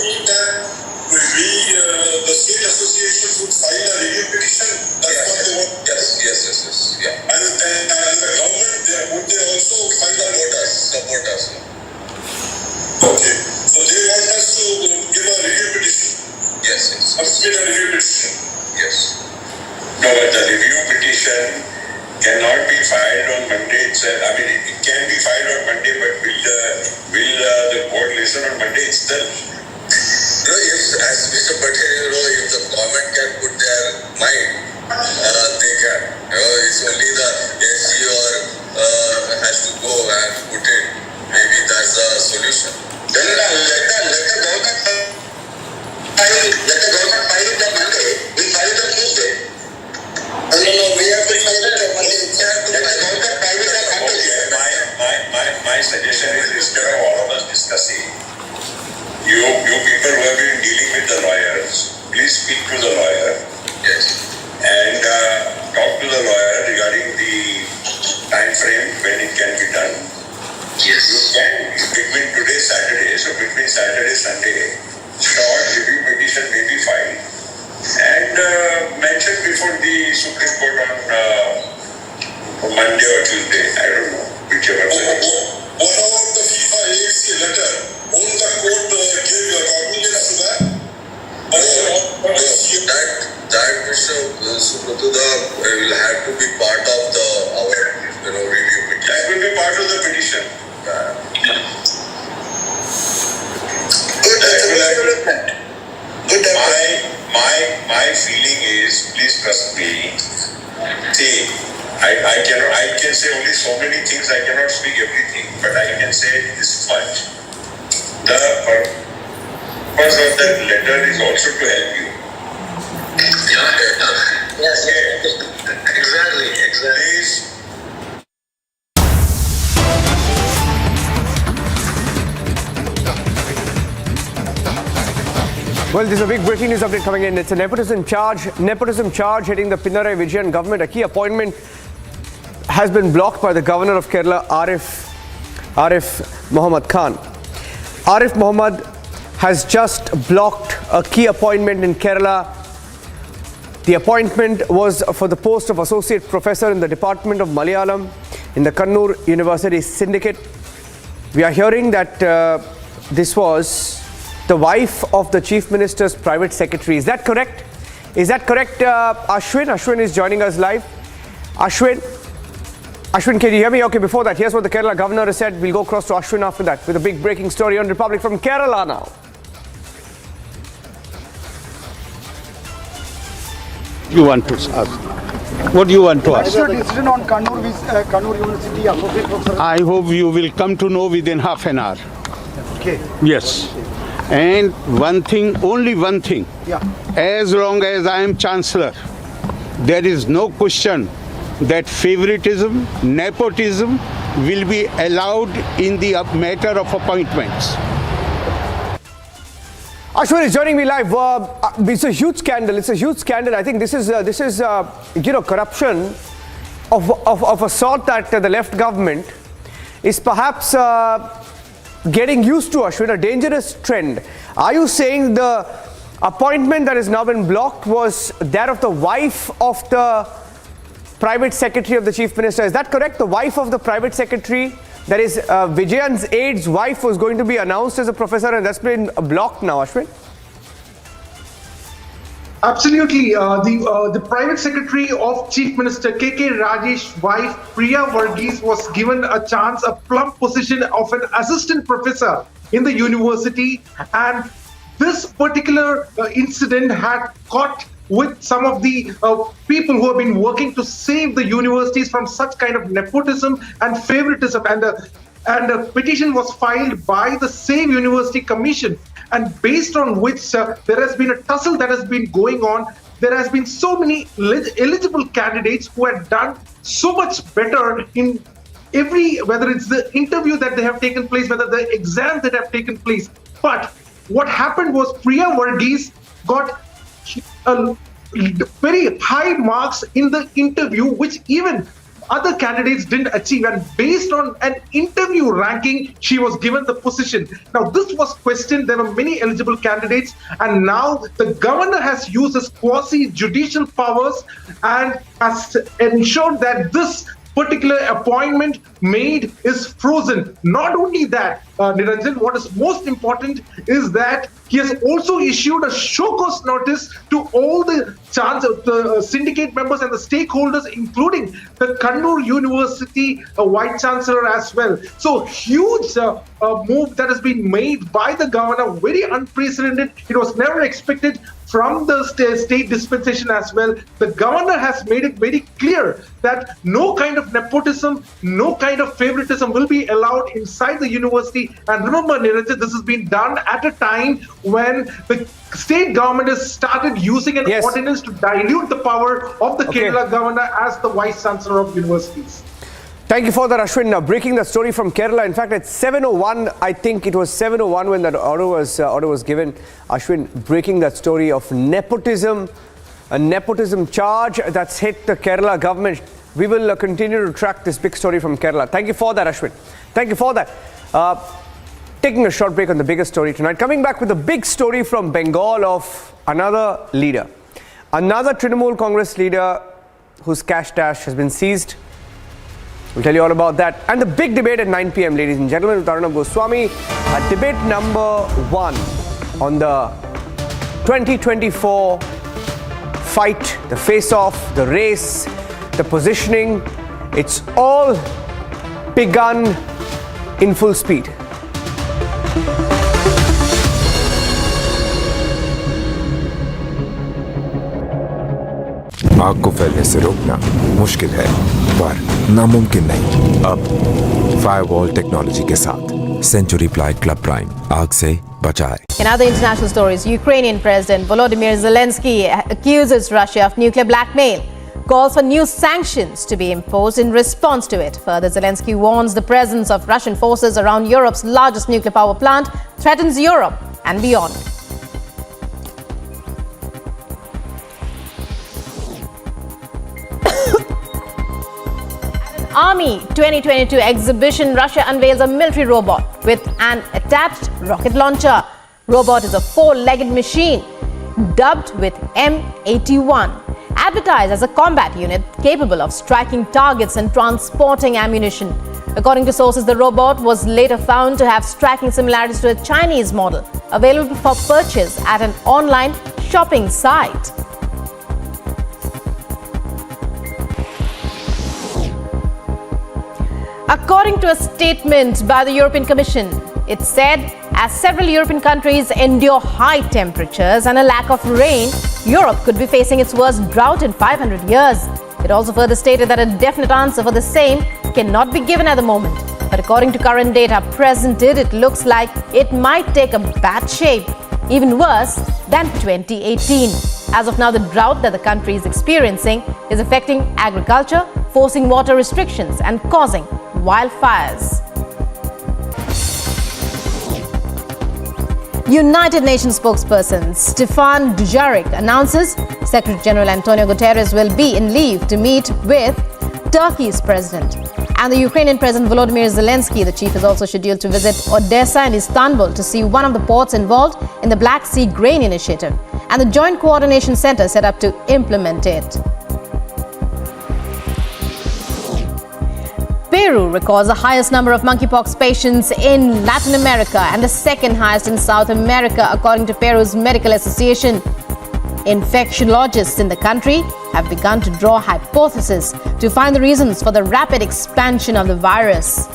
mean that the state associations would file a review petition? That's what they want? Yes. Yeah. And the government, would they also support us? Okay. So they want us to give a review petition? Yes. Submit a review petition? Yes. No, but the review petition cannot be filed on Monday itself. I mean, it can be filed on Monday, but will the court listen on Monday itself? As Mr. Patel, if the government can put their mind, they can. It's only the SG has to go and put it. Maybe that's the solution. Then let the government file it on Monday. We file it on Tuesday. No, we have to file it on Monday. Let the government file it on Monday. My suggestion is instead of all of us discussing, you people who have been dealing with the lawyers, please speak to the lawyer. Yes. And talk to the lawyer regarding the time frame when it can be done. Yes. You can, between today Saturday, so between Saturday Sunday, short review petition may be filed and mentioned before the Supreme Court on Monday or Tuesday. I don't know, whichever. What about the FIFA AFC letter? Won't the court give cognizance to that? That Mr. Subratuda will have to be part of our review petition. That will be part of the petition. My feeling is, please trust me. See, I can say only so many things. I cannot speak everything, but I can say this much. The purpose of that letter is also to help you. Yes. Exactly. Please. Well, there's a big breaking news update coming in. It's a nepotism charge hitting the Pinarayi Vijayan government. A key appointment has been blocked by the governor of Kerala, Arif Muhammad Khan. Arif Muhammad has just blocked a key appointment in Kerala. The appointment was for the post of Associate Professor in the Department of Malayalam in the Kannur University Syndicate. We are hearing that this was the wife of the Chief Minister's private secretary. Is that correct? Ashwin? Ashwin is joining us live. Ashwin, can you hear me? Okay, before that, here's what the Kerala governor has said. We'll go across to Ashwin after that with a big breaking story on Republic from Kerala now. You want to ask? What do you want to ask? What is your decision on Kannur University Associate Professor? I hope you will come to know within half an hour. Okay. Yes. And one thing, only one thing. Yeah. As long as I am Chancellor, there is no question that favoritism, nepotism will be allowed in the matter of appointments. Ashwin is joining me live. It's a huge scandal. I think this is corruption of a sort that the left government is perhaps getting used to, Ashwin, a dangerous trend. Are you saying the appointment that has now been blocked was that of the wife of the private secretary of the chief minister? Is that correct? The wife of the private secretary, that is Vijayan's aide's wife, was going to be announced as a professor, and that's been blocked now, Ashwin? Absolutely. The private secretary of Chief Minister K.K. Rajesh's wife, Priya Varghese, was given a chance, a plump position of an assistant professor in the university. And this particular incident had caught with some of the people who have been working to save the universities from such kind of nepotism and favoritism, and a petition was filed by the same University Commission, and based on which there has been a tussle that has been going on. There has been so many eligible candidates who had done so much better in whether it's the interview that they have taken place, whether the exams that have taken place. But what happened was Priya Varghese got very high marks in the interview, which even other candidates didn't achieve, and based on an interview ranking, she was given the position. Now, this was questioned. There were many eligible candidates, and now the governor has used his quasi-judicial powers and has ensured that this particular appointment made is frozen. Not only that, Niranjan, what is most important is that he has also issued a show cause notice to all the syndicate members and the stakeholders, including the Kannur University Vice Chancellor as well. So huge move that has been made by the governor, very unprecedented. It was never expected from the state dispensation as well. The governor has made it very clear that no kind of nepotism, no kind of favoritism will be allowed inside the university. And remember, Niranjan, this has been done at a time when the state government has started using an ordinance to dilute the power of the Kerala governor as the vice chancellor of universities. Thank you for that, Ashwin. Breaking the story from Kerala. In fact, at 7:01, I think it was 7:01 when that order was given. Ashwin, breaking that story of nepotism, a nepotism charge that's hit the Kerala government. We will continue to track this big story from Kerala. Thank you for that, Ashwin. Thank you for that. Taking a short break on the biggest story tonight. Coming back with a big story from Bengal of another leader. Another Trinamool Congress leader whose cash stash has been seized. We'll tell you all about that. And the big debate at 9 p.m, ladies and gentlemen, with Arunabh Goswami. Debate number 1 on the 2024 fight, the face-off, the race, the positioning. It's all begun in full speed. आग को फैलने से रोकना मुश्किल है, पर नामुमकिन नहीं। अब फायरवॉल टेक्नोलॉजी के साथ सेंचुरी प्लाइड क्लब प्राइम आग से बचाए। In other international stories, Ukrainian President Volodymyr Zelensky accuses Russia of nuclear blackmail, calls for new sanctions to be imposed in response to it. Further, Zelensky warns the presence of Russian forces around Europe's largest nuclear power plant threatens Europe and beyond. Army 2022 exhibition, Russia unveils a military robot with an attached rocket launcher. Robot is a 4-legged machine dubbed with M81, advertised as a combat unit capable of striking targets and transporting ammunition. According to sources, the robot was later found to have striking similarities to a Chinese model available for purchase at an online shopping site. According to a statement by the European Commission, it said as several European countries endure high temperatures and a lack of rain, Europe could be facing its worst drought in 500 years. It also further stated that a definite answer for the same cannot be given at the moment. But according to current data presented, it looks like it might take a bad shape, even worse than 2018. As of now, the drought that the country is experiencing is affecting agriculture, forcing water restrictions and causing wildfires. United Nations spokesperson Stefan Dujarric announces Secretary General Antonio Guterres will be in leave to meet with Turkey's president. And the Ukrainian President Volodymyr Zelensky, the chief, is also scheduled to visit Odessa and Istanbul to see one of the ports involved in the Black Sea Grain Initiative and the Joint Coordination Center set up to implement it. Peru records the highest number of monkeypox patients in Latin America and the second highest in South America, according to Peru's Medical Association. Infectiologists in the country have begun to draw hypotheses to find the reasons for the rapid expansion of the virus.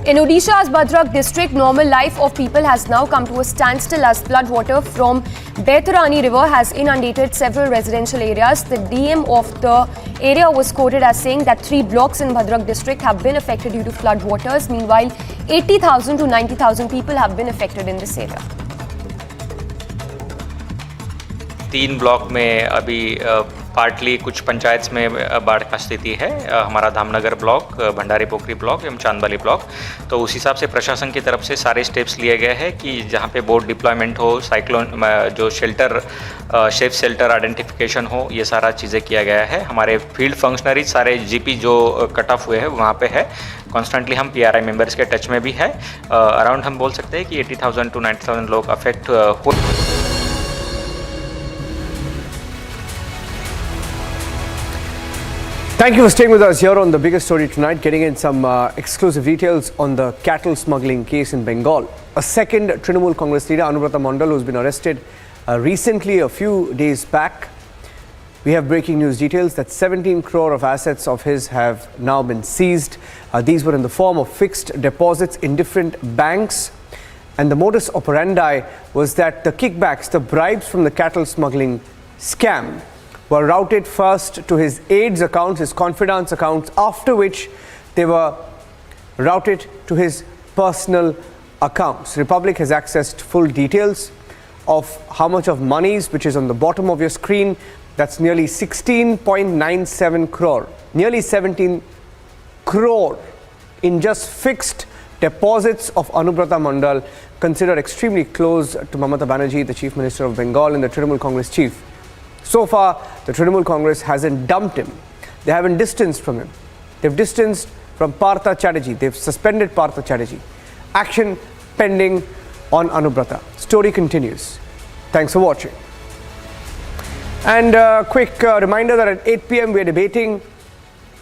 In Odisha's Bhadrak district, normal life of people has now come to a standstill as floodwater from Baitarani river has inundated several residential areas. The DM of the area was quoted as saying that 3 blocks in Bhadrak district have been affected due to floodwaters. Meanwhile, 80,000 to 90,000 people have been affected in this area. 3 block में अभी partly कुछ पंचायत में बाढ़ का स्थिति है। हमारा Dhamnagar block, Bhandari पोखरी block एवं चांदबाली ब्लॉक। तो उस हिसाब से प्रशासन की तरफ से सारे स्टेप्स लिए गए हैं कि जहां पे बोट डिप्लॉयमेंट हो, साइक्लोन जो शेल्टर सेफ शेल्टर आइडेंटिफिकेशन हो, ये सारा चीज़ें किया गया है। हमारे फील्ड फंक्शनरीज सारे जीपी जो कट ऑफ हुए हैं वहाँ पे है। कॉन्स्टेंटली हम PRI मेंबर्स के टच में भी है। अराउंड हम बोल सकते हैं कि 80,000 टू 90,000 लोग अफेक्ट हुए। Thank you for staying with us here on the biggest story tonight, getting in some exclusive details on the cattle smuggling case in Bengal. A second Trinamool Congress leader, Anubrata Mandal, who's been arrested recently, a few days back. We have breaking news details that 17 crore of assets of his have now been seized. These were in the form of fixed deposits in different banks. And the modus operandi was that the kickbacks, the bribes from the cattle smuggling scam, were routed first to his aides' accounts, his confidants' accounts, after which they were routed to his personal accounts. Republic has accessed full details of how much of monies, which is on the bottom of your screen. That's nearly 16.97 crore, nearly 17 crore in just fixed deposits of Anubrata Mandal, considered extremely close to Mamata Banerjee, the Chief Minister of Bengal and the Trinamool Congress chief. So far, the Trinamool Congress hasn't dumped him. They haven't distanced from him. They've distanced from Partha Chatterjee. They've suspended Partha Chatterjee. Action pending on Anubrata. Story continues. Thanks for watching. And a quick reminder that at 8 p.m. we're debating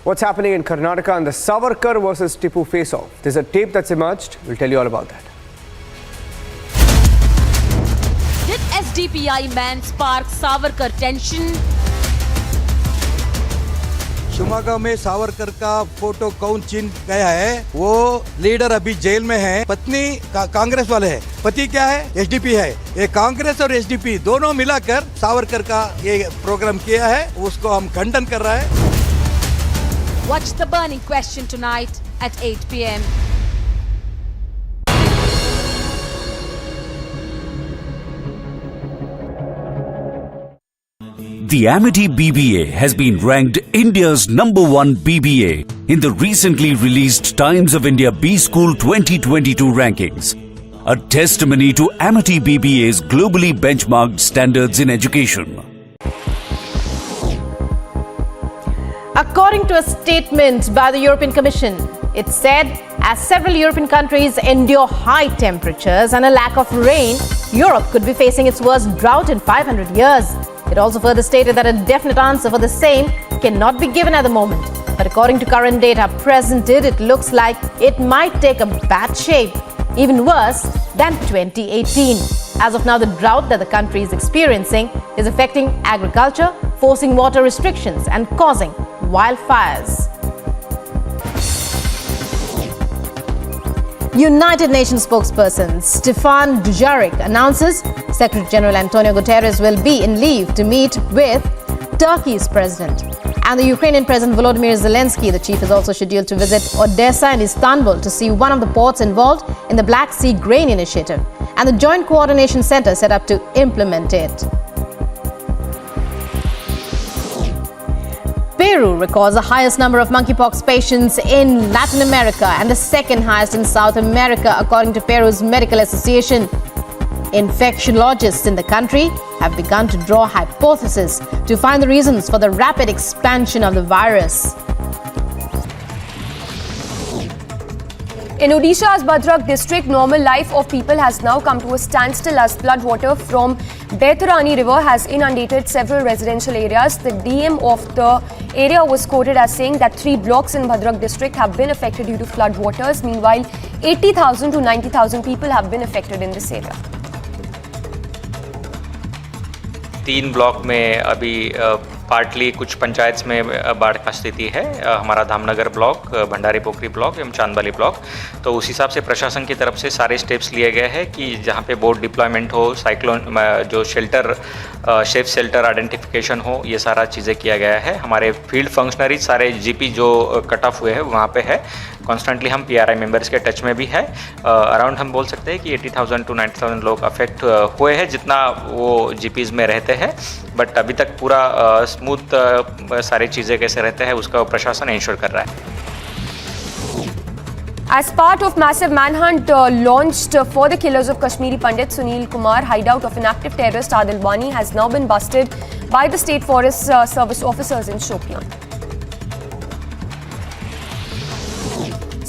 what's happening in Karnataka and the Savarkar versus Tipu face-off. There's a tape that's emerged. We'll tell you all about that. Did SDPI man spark Savarkar tension? Shivamogga में सावरकर का photo कौन छीन गया है, वो leader अभी jail में है। पत्नी कांग्रेस वाले है, पति क्या है, एसडीपी है। ये कांग्रेस और एसडीपी दोनों मिलाकर सावरकर का ये प्रोग्राम किया है, उसको हम खंडन कर रहा है। Watch the burning question tonight at 8 p.m. The Amity BBA has been ranked India's #1 BBA in the recently released Times of India B School 2022 rankings, a testimony to Amity BBA's globally benchmarked standards in education. According to a statement by the European Commission, it said as several European countries endure high temperatures and a lack of rain, Europe could be facing its worst drought in 500 years. It also further stated that a definite answer for the same cannot be given at the moment. But according to current data presented, it looks like it might take a bad shape, even worse than 2018. As of now, the drought that the country is experiencing is affecting agriculture, forcing water restrictions and causing wildfires. United Nations spokesperson Stefan Dujarric announces Secretary General Antonio Guterres will be in leave to meet with Turkey's president. And the Ukrainian President Volodymyr Zelensky, the chief, is also scheduled to visit Odessa and Istanbul to see one of the ports involved in the Black Sea Grain Initiative and the Joint Coordination Center set up to implement it. Peru records the highest number of monkeypox patients in Latin America and the second highest in South America, according to Peru's Medical Association. Infectiologists in the country have begun to draw hypotheses to find the reasons for the rapid expansion of the virus. In Odisha's Bhadrak district, normal life of people has now come to a standstill as floodwater from Baitarani river has inundated several residential areas. The DM of the area was quoted as saying that 3 blocks in Bhadrak district have been affected due to floodwaters. Meanwhile, 80,000 to 90,000 people have been affected in this area. 3 block में अभी partly कुछ पंचायत में बाढ़ का स्थिति है, हमारा Dhamnagar block, Bhandari पोखरी block एवं चांदबाली ब्लॉक। तो उस हिसाब से प्रशासन की तरफ से सारे स्टेप्स लिए गए हैं कि जहाँ पे बोट डिप्लॉयमेंट हो, साइक्लोन जो शेल्टर सेफ शेल्टर आइडेंटिफिकेशन हो, ये सारा चीज़ें किया गया है। हमारे फील्ड फंक्शनरीज सारे जीपी जो कट ऑफ हुए हैं वहाँ पे है। कॉन्स्टेंटली हम पीआरआई मेंबर्स के टच में भी है। अराउंड हम बोल सकते हैं कि 80,000 to 90,000 लोग अफेक्ट हुए हैं जितना वो जीपीज में रहते हैं। बट अभी तक पूरा स्मूथ सारी चीज़ें कैसे रहते हैं उसका प्रशासन इंश्योर कर रहा है। As part of massive manhunt launched for the killers of Kashmiri Pandit Sunil Kumar, hideout of an active terrorist Adil Wani has now been busted by the State Forest Service officers in Shopian.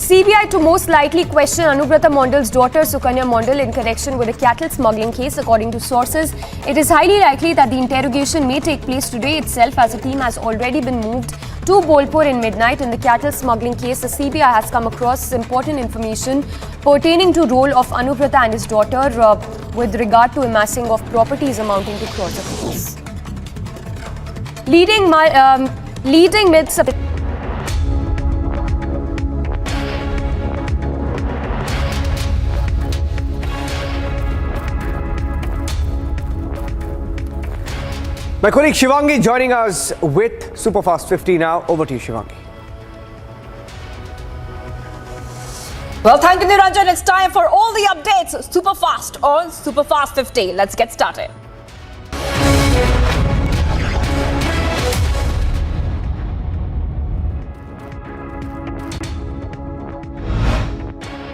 CBI to most likely question Anubrata Mondal's daughter Sukanya Mondal in connection with a cattle smuggling case. According to sources, it is highly likely that the interrogation may take place today itself, as a team has already been moved to Bolpur in midnight. In the cattle smuggling case, the CBI has come across important information pertaining to role of Anubrata and his daughter with regard to amassing of properties amounting to crores of rupees. Leading mid My colleague Shivangi joining us with Superfast 50 now. Over to you, Shivangi. Well, thank you, Niranjan. It's time for all the updates super fast on Superfast 50. Let's get started.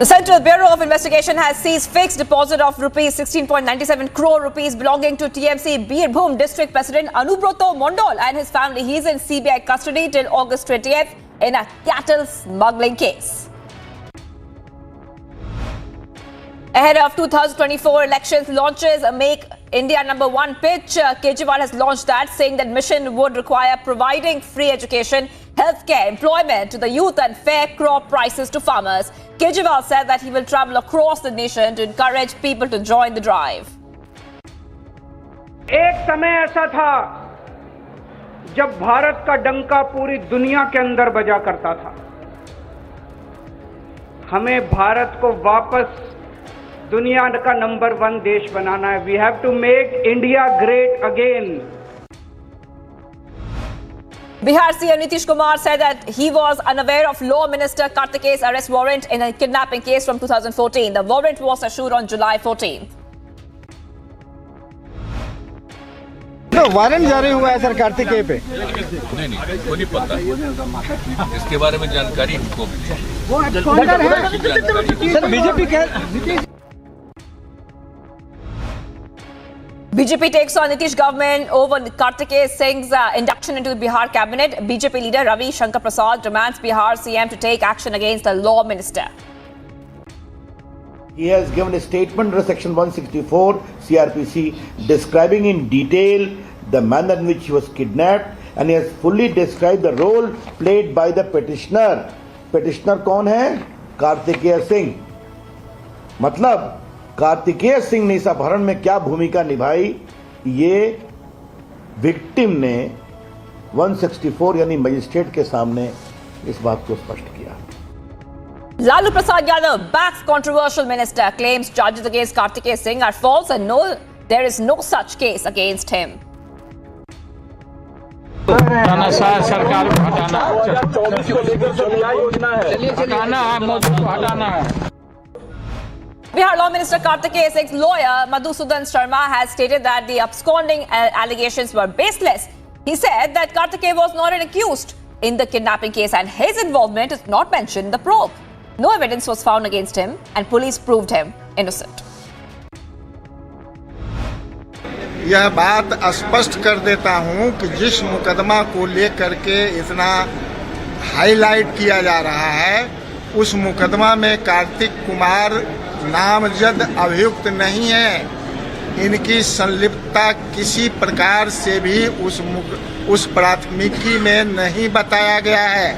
The Central Bureau of Investigation has seized fixed deposit of rupees 16.97 crore rupees belonging to TMC Birbhum District President Anubrata Mondal and his family. He is in CBI custody till August 20th in a cattle smuggling case. Ahead of 2024 elections, launches a Make India #1 pitch. Kejriwal has launched that, saying that mission would require providing free education, healthcare, employment to the youth and fair crop prices to farmers. Kejriwal said that he will travel across the nation to encourage people to join the drive. एक समय ऐसा था जब भारत का डंका पूरी दुनिया के अंदर बजा करता था। हमें भारत को वापस दुनिया का नंबर 1 देश बनाना है। We have to make India great again. Bihar CM Nitish Kumar said that he was unaware of Law Minister Kartikeya's arrest warrant in a kidnapping case from 2014. The warrant was issued on July 14th. तो warrant जारी हुआ है sir Kartikeya पे? नहीं, को नहीं पता। इसके बारे में जानकारी हमको sir BJP BJP takes on Nitish government over Kartikeya Singh's induction into the Bihar cabinet. BJP leader Ravi Shankar Prasad demands Bihar CM to take action against the law minister. He has given a statement under Section 164 CRPC describing in detail the manner in which he was kidnapped, and he has fully described the role played by the petitioner. Petitioner कौन है? कार्तिकेय सिंह। मतलब कार्तिकेय सिंह ने इस अपहरण में क्या भूमिका निभाई, ये विक्टिम ने 164 यानी मजिस्ट्रेट के सामने इस बात को स्पष्ट किया। Lalu Prasad Yadav backs controversial minister, claims charges against Kartikeya Singh are false and there is no such case against him. सरकार को हटाना है। Bihar Law Minister Kartikeya Singh's lawyer Madhusudan Sharma has stated that the absconding allegations were baseless. He said that Kartikeya was not an accused in the kidnapping case and his involvement is not mentioned in the probe. No evidence was found against him and police proved him innocent. यह बात स्पष्ट कर देता हूं कि जिस मुकदमा को लेकर के इतना हाईलाइट किया जा रहा है, उस मुकदमा में कार्तिक कुमार नामजद अभियुक्त नहीं है। इनकी संलिप्तता किसी प्रकार से भी उस प्राथमिकी में नहीं बताया गया है।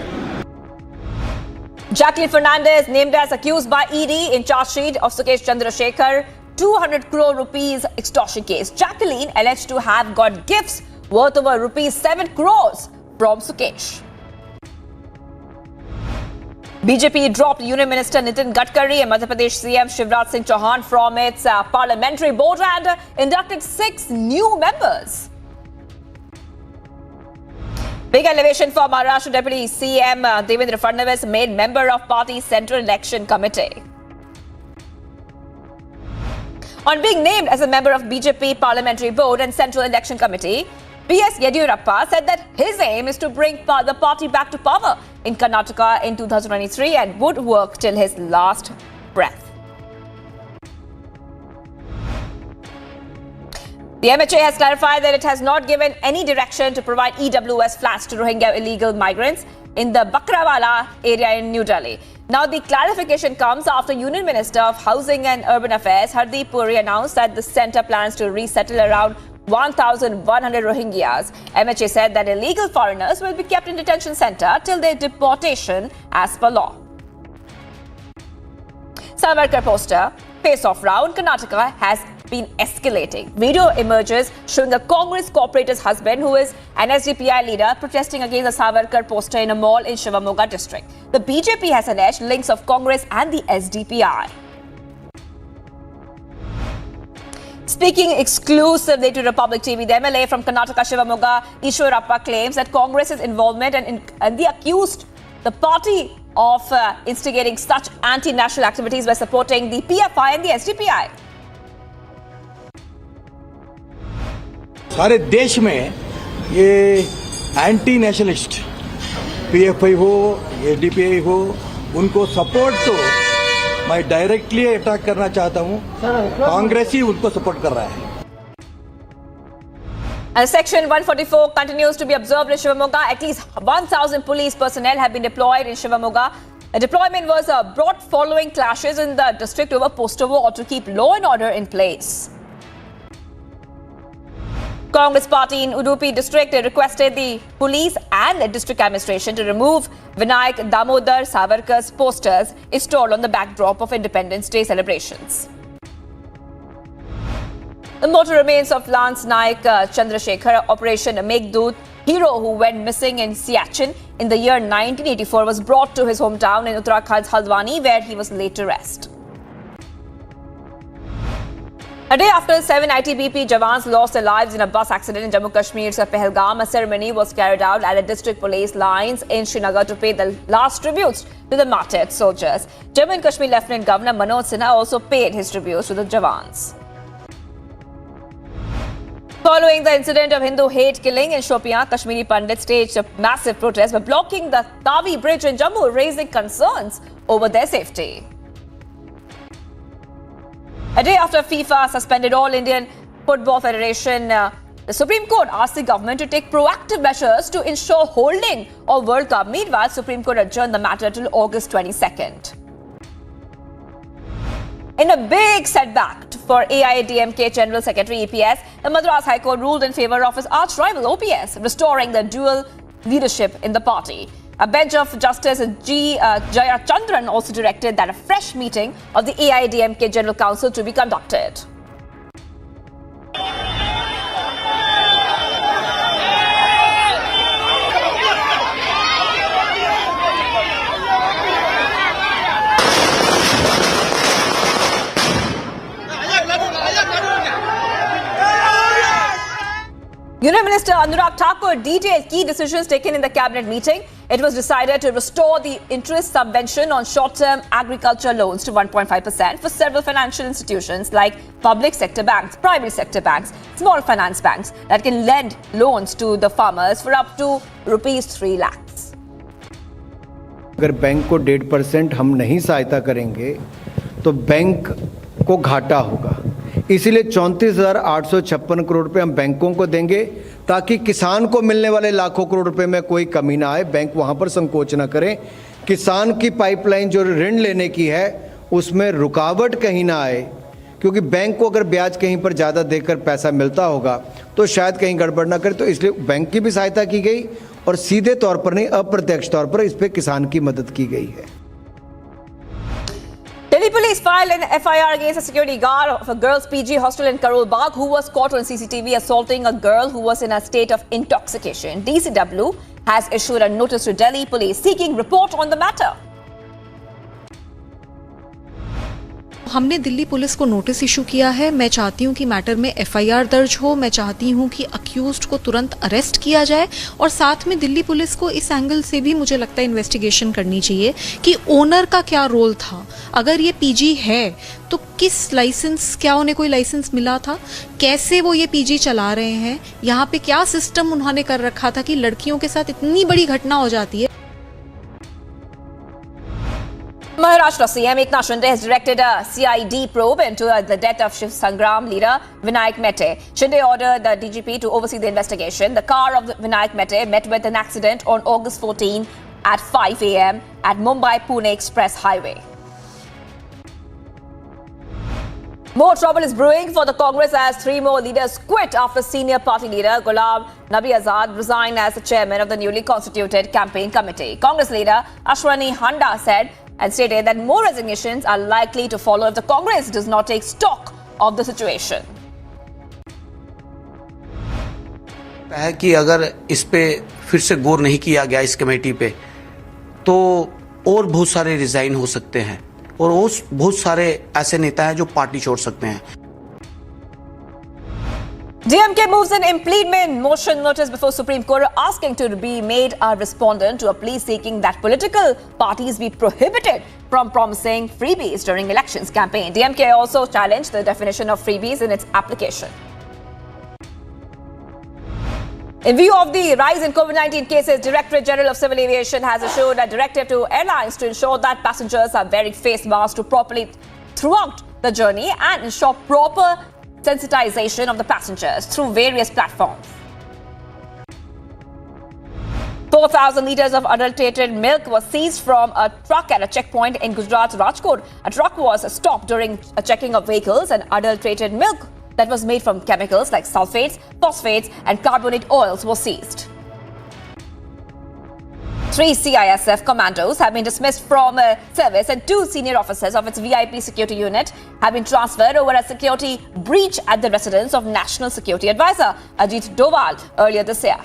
Jacqueline Fernandez named as accused by ED in charge sheet of Sukesh Chandrasekhar 200 crore rupees extortion case. Jacqueline alleged to have got gifts worth over rupees 7 crores from Sukesh. BJP dropped Union Minister Nitin Gadkari and Madhya Pradesh CM Shivraj Singh Chauhan from its parliamentary board and inducted 6 new members. Big elevation for Maharashtra Deputy CM Devendra Fadnavis, made member of party's Central Election Committee. On being named as a member of BJP Parliamentary Board and Central Election Committee, B.S. Yediyurappa said that his aim is to bring the party back to power in Karnataka in 2023 and would work till his last breath. The MHA has clarified that it has not given any direction to provide EWS flats to Rohingya illegal migrants in the Bakrawala area in New Delhi. Now, the clarification comes after Union Minister of Housing and Urban Affairs Hardeep Puri announced that the centre plans to resettle around 1,100 Rohingyas. MHA said that illegal foreigners will be kept in detention centre till their deportation as per law. Savarkar poster, face-off round, Karnataka has been escalating. Video emerges showing a Congress corporator's husband, who is an SDPI leader, protesting against the Savarkar poster in a mall in Shivamogga district. The BJP has alleged links of Congress and the SDPI. Speaking exclusively to Republic TV, the MLA from Karnataka, Shivamogga, Ishwarappa, claims that Congress's involvement and the accused the party of instigating such anti-national activities by supporting the PFI and the SDPI. सारे देश में ये anti nationalist PFI हो, SDPI हो, उनको support तो मैं directly attack करना चाहता हूं, कांग्रेस ही उनको सपोर्ट कर रहा है. And Section 144 continues to be observed in Shivamogga. At least 1,000 police personnel have been deployed in Shivamogga. The deployment was brought following clashes in the district over poster war to keep law and order in place. Congress party in Udupi district requested the police and the district administration to remove Vinayak Damodar Savarkar's posters installed on the backdrop of Independence Day celebrations. The mortal remains of Lance Naik Chandrasekhar, Operation Meghdoot, hero who went missing in Siachen in the year 1984, was brought to his hometown in Uttarakhand's Haldwani, where he was laid to rest. A day after 7 ITBP jawans lost their lives in a bus accident in Jammu Kashmir's Pahalgam, a ceremony was carried out at the district police lines in Srinagar to pay the last tributes to the martyred soldiers. Jammu and Kashmir Lieutenant Governor Manoj Sinha also paid his tributes to the jawans. Following the incident of Hindu hate killing in Shopian, Kashmiri Pandits staged a massive protest by blocking the Tavi Bridge in Jammu, raising concerns over their safety. A day after FIFA suspended All Indian Football Federation, the Supreme Court asked the government to take proactive measures to ensure holding of World Cup. Meanwhile, Supreme Court adjourned the matter till August 22nd. In a big setback for AIADMK General Secretary EPS, the Madras High Court ruled in favour of his arch-rival OPS, restoring the dual leadership in the party. A bench of Justice G. Jayachandran also directed that a fresh meeting of the AIADMK General Council to be conducted. Union Minister Anurag Thakur detailed key decisions taken in the cabinet meeting. It was decided to restore the interest subvention on short-term agriculture loans to 1.5% for several financial institutions like public sector banks, private sector banks, small finance banks that can lend loans to the farmers for up to rupees 3 lakhs. अगर bank को 1.5% हम नहीं सहायता करेंगे तो bank को घाटा होगा. इसीलिए 34,856 करोड़ रुपए हम बैंकों को देंगे ताकि किसान को मिलने वाले लाखों करोड़ रुपए में कोई कमी ना आए. बैंक वहां पर संकोच ना करें. किसान की पाइपलाइन जो ऋण लेने की है उसमें रुकावट कहीं ना आए, क्योंकि बैंक को अगर ब्याज कहीं पर ज़्यादा देकर पैसा मिलता होगा तो शायद कहीं गड़बड़ ना करे. तो इसलिए बैंक की भी सहायता की गई और सीधे तौर पर नहीं, अप्रत्यक्ष तौर पर इस पर किसान की मदद की गई है. Delhi Police filed an FIR against a security guard of a girls' PG hostel in Karol Bagh who was caught on CCTV assaulting a girl who was in a state of intoxication. DCW has issued a notice to Delhi police seeking report on the matter. हमने Delhi police को notice issue किया है। मैं चाहती हूं कि matter में FIR दर्ज हो। मैं चाहती हूं कि अक्यूज्ड को तुरंत अरेस्ट किया जाए और साथ में दिल्ली पुलिस को इस एंगल से भी मुझे लगता है इन्वेस्टिगेशन करनी चाहिए कि ओनर का क्या रोल था। अगर ये पीजी है तो किस लाइसेंस, क्या उन्हें कोई लाइसेंस मिला था, कैसे वो ये पीजी चला रहे हैं, यहाँ पे क्या सिस्टम उन्होंने कर रखा था कि लड़कियों के साथ इतनी बड़ी घटना हो जाती है। Maharashtra CM Eknath Shinde has directed a CID probe into the death of Shiv Sangram leader Vinayak Mehta. Shinde ordered the DGP to oversee the investigation. The car of Vinayak Mehta met with an accident on August 14 at 5 a.m. at Mumbai-Pune Express Highway. More trouble is brewing for the Congress as 3 more leaders quit after senior party leader Ghulam Nabi Azad resigned as the chairman of the newly constituted campaign committee. Congress leader Ashwani Handa said and stated that more resignations are likely to follow if the Congress does not take stock of the situation. है कि अगर इस पे फिर से गौर नहीं किया गया इस कमेटी पे तो और बहुत सारे रिजाइन हो सकते हैं और बहुत सारे ऐसे नेता हैं जो पार्टी छोड़ सकते हैं। DMK moves an impleadment motion notice before Supreme Court asking to be made a respondent to a plea seeking that political parties be prohibited from promising freebies during elections campaign. DMK also challenged the definition of freebies in its application. In view of the rise in COVID-19 cases, Directorate General of Civil Aviation has issued a directive to airlines to ensure that passengers are wearing face masks to properly throughout the journey and ensure proper sensitization of the passengers through various platforms. 4,000 litres of adulterated milk was seized from a truck at a checkpoint in Gujarat's Rajkot. A truck was stopped during a checking of vehicles and adulterated milk that was made from chemicals like sulfates, phosphates and carbonate oils was seized. 3 CISF commandos have been dismissed from service and 2 senior officers of its VIP security unit have been transferred over a security breach at the residence of National Security Advisor Ajit Doval earlier this year.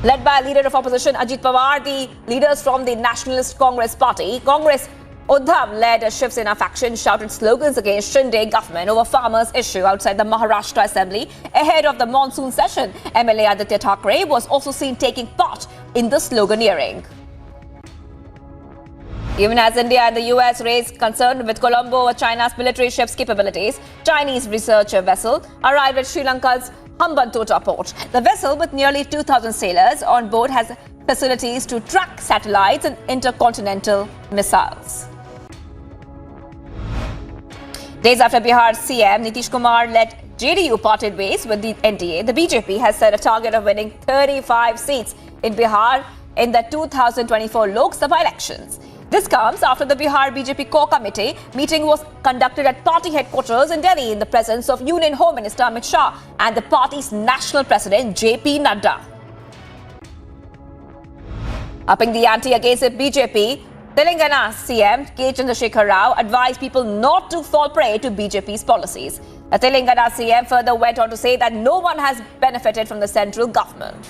Led by a leader of opposition Ajit Pawar, the leaders from the Nationalist Congress Party, Congress Uddhav-led Shiv Sena faction shouted slogans against Shinde government over farmers' issue outside the Maharashtra Assembly ahead of the monsoon session. MLA Aditya Thackeray was also seen taking part in the sloganeering. Even as India and the US raised concern with Colombo over China's military ships' capabilities, Chinese research vessel arrived at Sri Lanka's Hambantota port. The vessel, with nearly 2,000 sailors on board, has facilities to track satellites and intercontinental missiles. Days after Bihar CM Nitish Kumar led JDU parted ways with the NDA, the BJP has set a target of winning 35 seats in Bihar in the 2024 Lok Sabha elections. This comes after the Bihar BJP core committee meeting was conducted at party headquarters in Delhi in the presence of Union Home Minister Amit Shah and the party's national president JP Nadda. Upping the ante against the BJP, Telangana CM K. Chandrasekhar Rao advised people not to fall prey to BJP's policies. The Telangana CM further went on to say that no one has benefited from the central government.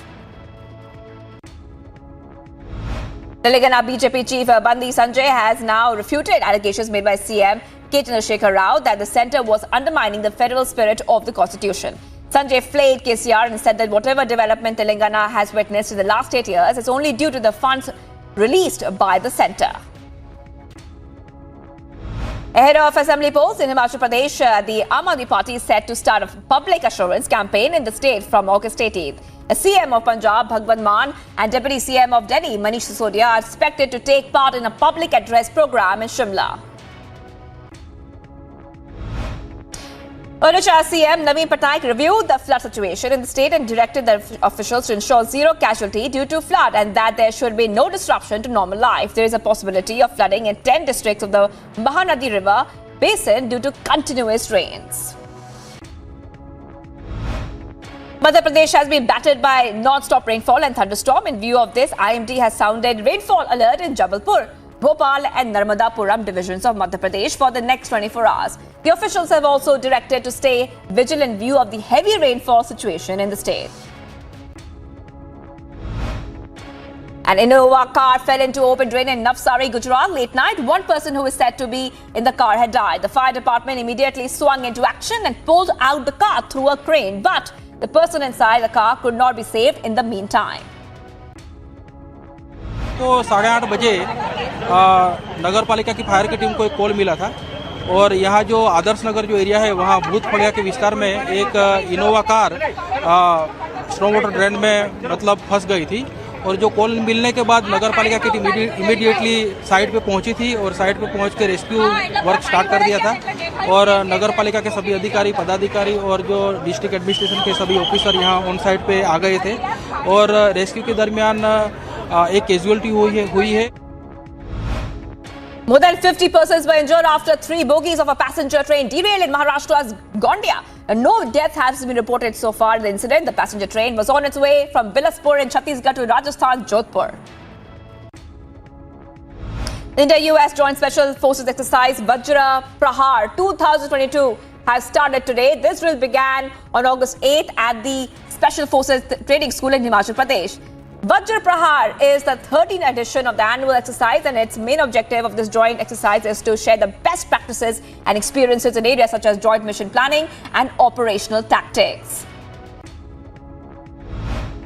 Telangana BJP chief Bandi Sanjay has now refuted allegations made by CM K. Chandrasekhar Rao that the centre was undermining the federal spirit of the constitution. Sanjay flayed KCR and said that whatever development Telangana has witnessed in the last 8 years is only due to the funds released by the centre. Ahead of assembly polls in Himachal Pradesh, the Aam Aadmi Party is set to start a public assurance campaign in the state from August 18th. The CM of Punjab, Bhagwant Mann, and Deputy CM of Delhi, Manish Sisodia, are expected to take part in a public address program in Shimla. Odisha CM Naveen Patnaik reviewed the flood situation in the state and directed the officials to ensure zero casualty due to flood and that there should be no disruption to normal life. There is a possibility of flooding in 10 districts of the Mahanadi River basin due to continuous rains. Madhya Pradesh has been battered by non-stop rainfall and thunderstorm. In view of this, IMD has sounded rainfall alert in Jabalpur. Bhopal and Narmadapuram divisions of Madhya Pradesh for the next 24 hours. The officials have also directed to stay vigilant in view of the heavy rainfall situation in the state. An Innova car fell into open drain in Navsari, Gujarat late night. One person who is said to be in the car had died. The fire department immediately swung into action and pulled out the car through a crane. But the person inside the car could not be saved in the meantime. तो 8:30 बजे नगर पालिका की fire की team को एक call मिला था और यहाँ जो आदर्श नगर जो एरिया है वहाँ भूत फड़िया के विस्तार में एक Innova car snow water drain में मतलब फंस गई थी और जो कॉल मिलने के बाद नगर पालिका की टीम इमीडिएटली साइट पे पहुंची थी और साइट पे पहुंच के रेस्क्यू वर्क स्टार्ट कर दिया था और नगर पालिका के सभी अधिकारी पदाधिकारी और जो डिस्ट्रिक्ट एडमिनिस्ट्रेशन के सभी ऑफिसर यहाँ ऑन साइट पे आ गए थे और रेस्क्यू के दरमियान एक कैजुअलिटी हुई है. More than 50 persons were injured after 3 bogies of a passenger train derailed in Maharashtra's Gondia. No death has been reported so far in the incident. The passenger train was on its way from Bilaspur in Chhattisgarh to Rajasthan, Jodhpur. The India-US Joint Special Forces exercise Vajra Prahar 2022 has started today. This drill began on August 8th at the Special Forces Training School in Himachal Pradesh. Vajra Prahar is the 13th edition of the annual exercise, and its main objective of this joint exercise is to share the best practices and experiences in areas such as joint mission planning and operational tactics.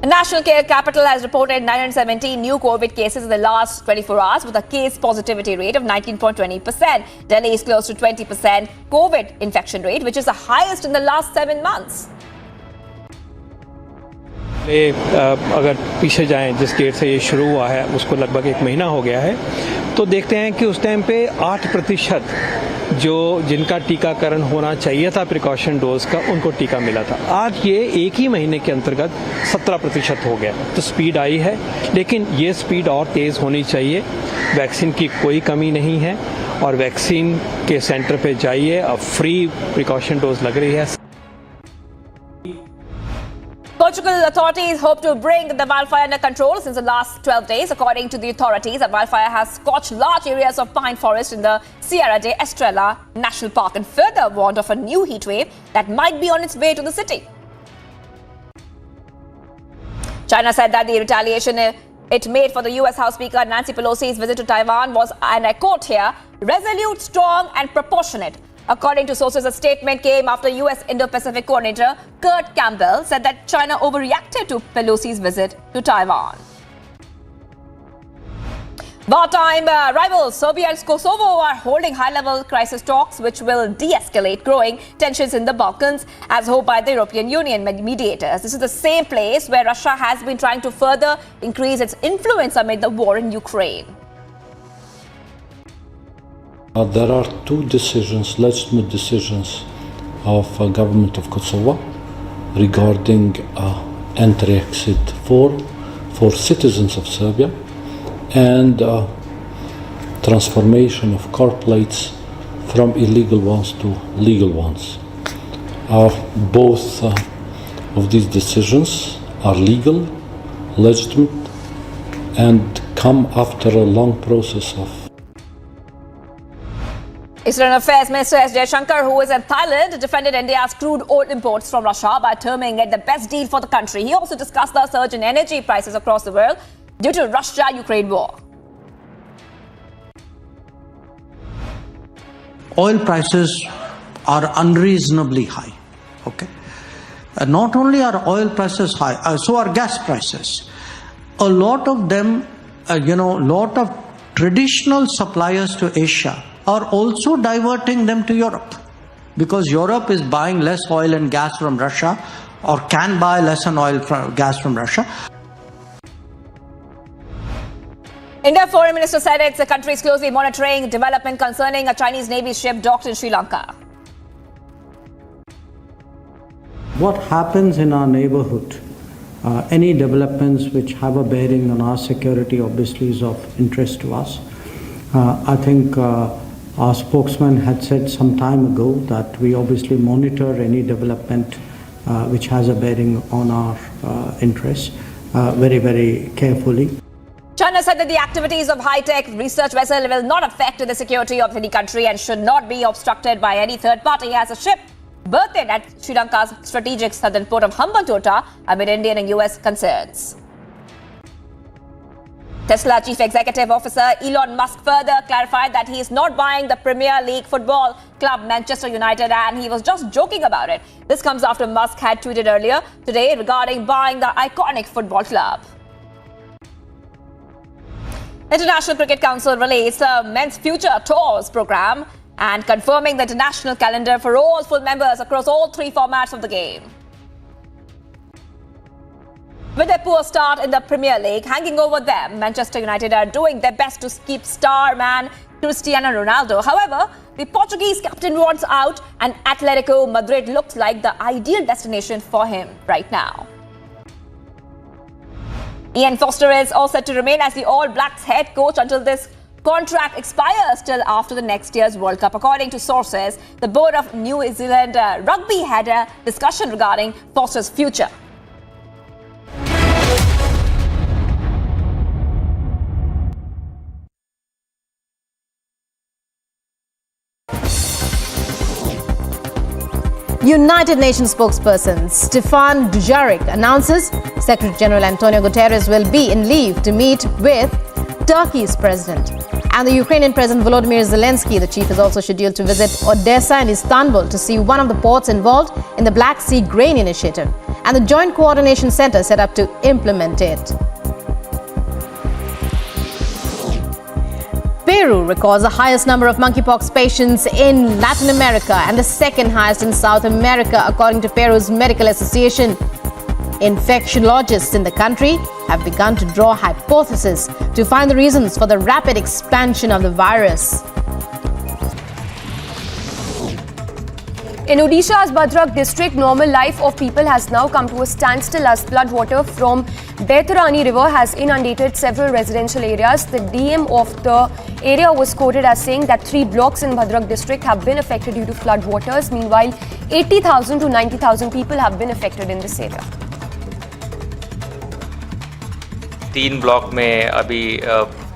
The national capital has reported 917 new COVID cases in the last 24 hours with a case positivity rate of 19.20%. Delhi is close to 20% COVID infection rate, which is the highest in the last 7 months. अगर पीछे जाएं जिस date से ये शुरू हुआ है उसको लगभग 1 महीना हो गया है तो देखते हैं कि उस टाइम पे 8% जो जिनका टीकाकरण होना चाहिए था प्रिकॉशन डोज का उनको टीका मिला था. आज ये एक ही महीने के अंतर्गत 17% हो गया. तो स्पीड आई है लेकिन ये स्पीड और तेज़ होनी चाहिए. वैक्सीन की कोई कमी नहीं है और वैक्सीन के सेंटर पे जाइए. अब फ्री प्रिकॉशन डोज लग रही है. Portugal authorities hope to bring the wildfire under control since the last 12 days. According to the authorities, the wildfire has scorched large areas of pine forest in the Sierra de Estrela National Park and further warned of a new heat wave that might be on its way to the city. China said that the retaliation it made for the US House Speaker Nancy Pelosi's visit to Taiwan was, and I quote here, resolute, strong and proportionate. According to sources, a statement came after US Indo-Pacific coordinator Kurt Campbell said that China overreacted to Pelosi's visit to Taiwan. Wartime rivals Serbia and Kosovo are holding high-level crisis talks which will de-escalate growing tensions in the Balkans as hoped by the European Union mediators. This is the same place where Russia has been trying to further increase its influence amid the war in Ukraine. There are 2 decisions, legitimate decisions of government of Kosovo regarding entry-exit for citizens of Serbia and transformation of car plates from illegal ones to legal ones. Both of these decisions are legal, legitimate, and come after a long process of External Affairs Minister S. Jaishankar, who is in Thailand, defended India's crude oil imports from Russia by terming it the best deal for the country. He also discussed the surge in energy prices across the world due to Russia-Ukraine war. Oil prices are unreasonably high. Okay, not only are oil prices high, so are gas prices. A lot of them, lot of traditional suppliers to Asia are also diverting them to Europe because Europe is buying less oil and gas from Russia or can buy less gas from Russia. India Foreign Minister said the country is closely monitoring development concerning a Chinese Navy ship docked in Sri Lanka. What happens in our neighborhood, any developments which have a bearing on our security obviously is of interest to us. I think our spokesman had said some time ago that we obviously monitor any development which has a bearing on our interests very, very carefully. China said that the activities of high-tech research vessel will not affect the security of any country and should not be obstructed by any third party as a ship berthed at Sri Lanka's strategic southern port of Hambantota amid Indian and US concerns. Tesla Chief Executive Officer Elon Musk further clarified that he is not buying the Premier League football club Manchester United and he was just joking about it. This comes after Musk had tweeted earlier today regarding buying the iconic football club. International Cricket Council released a Men's Future Tours program and confirming the international calendar for all full members across all three formats of the game. With a poor start in the Premier League hanging over them, Manchester United are doing their best to keep star man Cristiano Ronaldo. However, the Portuguese captain wants out and Atletico Madrid looks like the ideal destination for him right now. Ian Foster is all set to remain as the All Blacks head coach until this contract expires till after the next year's World Cup. According to sources, the board of New Zealand Rugby had a discussion regarding Foster's future. United Nations spokesperson Stefan Dujarric announces Secretary General Antonio Guterres will be in leave to meet with Turkey's president. And the Ukrainian President Volodymyr Zelensky, the chief, is also scheduled to visit Odessa and Istanbul to see one of the ports involved in the Black Sea Grain Initiative and the Joint Coordination Center set up to implement it. Peru records the highest number of monkeypox patients in Latin America and the second highest in South America, according to Peru's Medical Association. Infectiologists in the country have begun to draw hypotheses to find the reasons for the rapid expansion of the virus. In Odisha's Bhadrak district, normal life of people has now come to a standstill as floodwater from Baitarani river has inundated several residential areas. The DM of the area was quoted as saying that 3 blocks in Bhadrak district have been affected due to floodwaters. Meanwhile, 80,000 to 90,000 people have been affected in this area. 3 block में अभी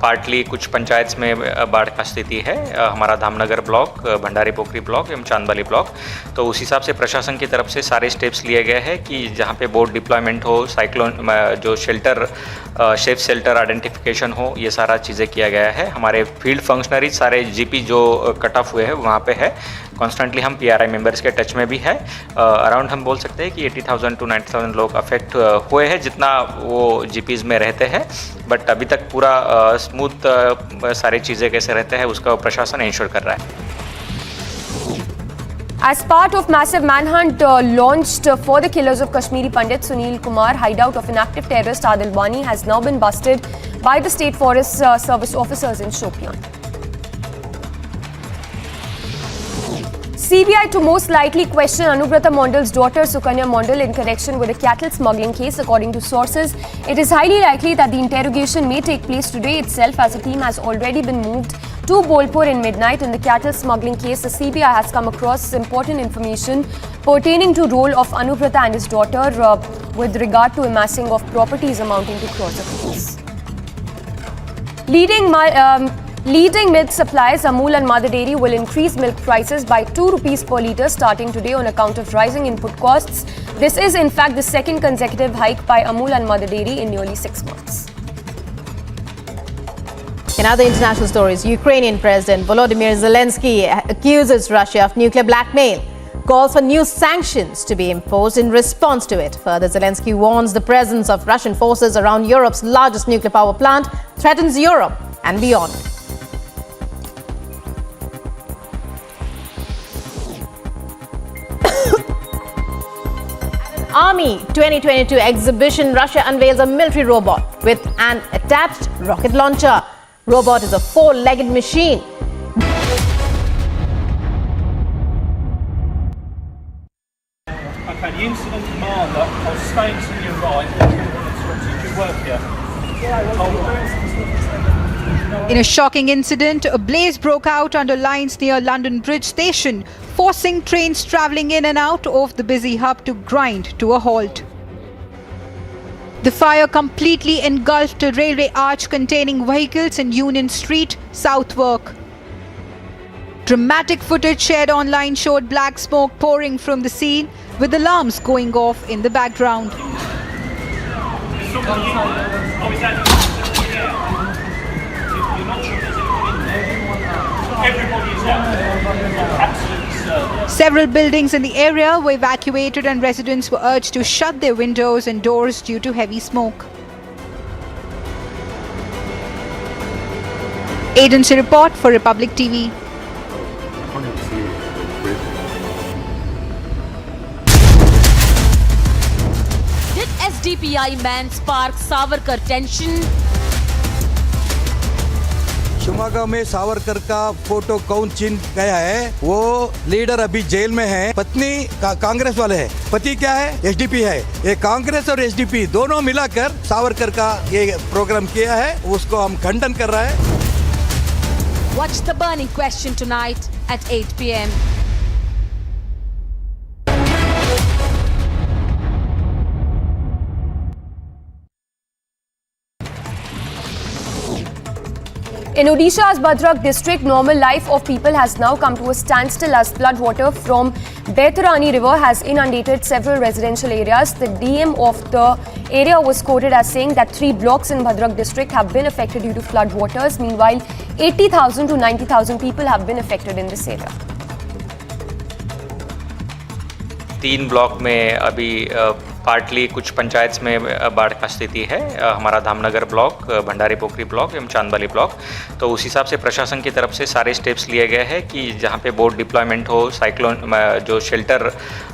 partly कुछ पंचायत में बाढ़ का स्थिति है। हमारा Dhamnagar block, Bhandari पोखरी block एवं चांदबाली ब्लॉक, तो उस हिसाब से प्रशासन की तरफ से सारे स्टेप्स लिए गए हैं कि जहां पे बोट डिप्लॉयमेंट हो, साइक्लोन जो शेल्टर सेफ शेल्टर आइडेंटिफिकेशन हो, ये सारा चीज़ें किया गया है। हमारे फील्ड फंक्शनरीज सारे जीपी जो कट ऑफ हुए हैं वहाँ पे है। कॉन्स्टेंटली हम पीआरआई मेंबर्स के टच में भी है। अराउंड हम बोल सकते हैं कि 80,000 टू 90,000 लोग अफेक्ट हुए हैं जितना वो जीपीज़ में रहते हैं, बट अभी तक पूरा स्मूथ सारी चीज़ें कैसे रहते हैं उसका प्रशासन इंश्योर कर रहा है। As part of massive manhunt launched for the killers of Kashmiri Pandit Sunil Kumar, hideout of inactive terrorist Adil Wani has now been busted by the State Forest Service officers in Shopian. CBI to most likely question Anubrata Mondal's daughter Sukanya Mondal in connection with a cattle smuggling case. According to sources, it is highly likely that the interrogation may take place today itself, as a team has already been moved to Bolpur in midnight. In the cattle smuggling case, the CBI has come across important information pertaining to role of Anubrata and his daughter with regard to amassing of properties amounting to crores of rupees. Leading milk suppliers Amul and Mother Dairy will increase milk prices by 2 rupees per litre starting today on account of rising input costs. This is in fact the second consecutive hike by Amul and Mother Dairy in nearly 6 months. In other international stories, Ukrainian President Volodymyr Zelensky accuses Russia of nuclear blackmail, calls for new sanctions to be imposed in response to it. Further, Zelensky warns the presence of Russian forces around Europe's largest nuclear power plant threatens Europe and beyond. Army 2022 exhibition, Russia unveils a military robot with an attached rocket launcher. Robot is a 4-legged machine. Okay, the incident commander, I'll stay until you arrive. Did you work here? In a shocking incident, a blaze broke out under lines near London Bridge Station, forcing trains travelling in and out of the busy hub to grind to a halt. The fire completely engulfed a railway arch containing vehicles in Union Street, Southwark. Dramatic footage shared online showed black smoke pouring from the scene, with alarms going off in the background. Several buildings in the area were evacuated and residents were urged to shut their windows and doors due to heavy smoke. Agency report for Republic TV. Did SDPI man spark Savarkar tension? Shivamogga में सावरकर का photo कौन छीन गया है? वो leader अभी jail में है। पत्नी कांग्रेस वाले है। पति क्या है? एसडीपी है। ये कांग्रेस और एसडीपी दोनों मिलाकर सावरकर का ये प्रोग्राम किया है, उसको हम खंडन कर रहा है। Watch the burning question tonight at 8 p.m. In Odisha's Bhadrak district, normal life of people has now come to a standstill as floodwater from Baitarani river has inundated several residential areas. The DM of the area was quoted as saying that 3 blocks in Bhadrak district have been affected due to floodwaters. Meanwhile, 80,000 to 90,000 people have been affected in this area. 3 block में अभी partly कुछ पंचायत में बाढ़ का स्थिति है। हमारा Dhamnagar block, Bhandari पोखरी block एवं चांदबाली ब्लॉक, तो उस हिसाब से प्रशासन की तरफ से सारे स्टेप्स लिए गए हैं कि जहाँ पे बोट डिप्लॉयमेंट हो, साइक्लोन जो शेल्टर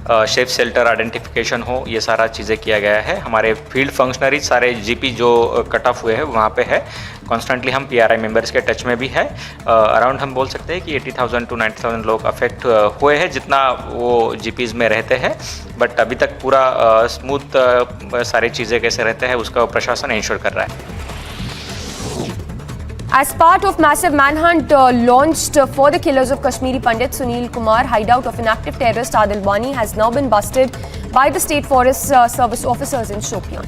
सेफ शेल्टर आइडेंटिफिकेशन हो, ये सारा चीज़ें किया गया है। हमारे फील्ड फंक्शनरीज सारे जीपी जो कट ऑफ हुए हैं वहाँ पे है। कॉन्स्टेंटली हम पीआरआई मेंबर्स के टच में भी है। अराउंड हम बोल सकते हैं कि 80,000 टू 90,000 लोग अफेक्ट हुए हैं जितना वो जीपीज में रहते हैं। बट अभी तक पूरा स्मूथ सारी चीज़ें कैसे रहते हैं उसका प्रशासन इंश्योर कर रहा है। As part of massive manhunt launched for the killers of Kashmiri Pandit Sunil Kumar, hideout of inactive terrorist Adil Wani has now been busted by the State Forest Service officers in Shopian.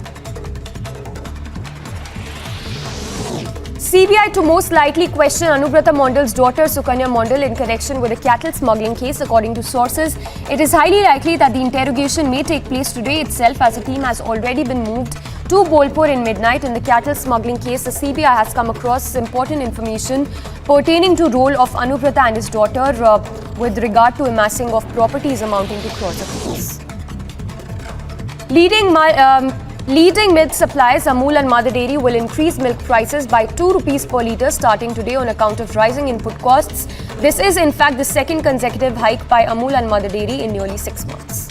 CBI to most likely question Anubrata Mondal's daughter Sukanya Mondal in connection with a cattle smuggling case. According to sources, it is highly likely that the interrogation may take place today itself, as a team has already been moved to Bolpur in midnight. In the cattle smuggling case, the CBI has come across important information pertaining to role of Anubrata and his daughter with regard to amassing of properties amounting to crores of rupees. Leading milk suppliers Amul and Mother Dairy will increase milk prices by 2 rupees per litre starting today on account of rising input costs. This is in fact the second consecutive hike by Amul and Mother Dairy in nearly 6 months.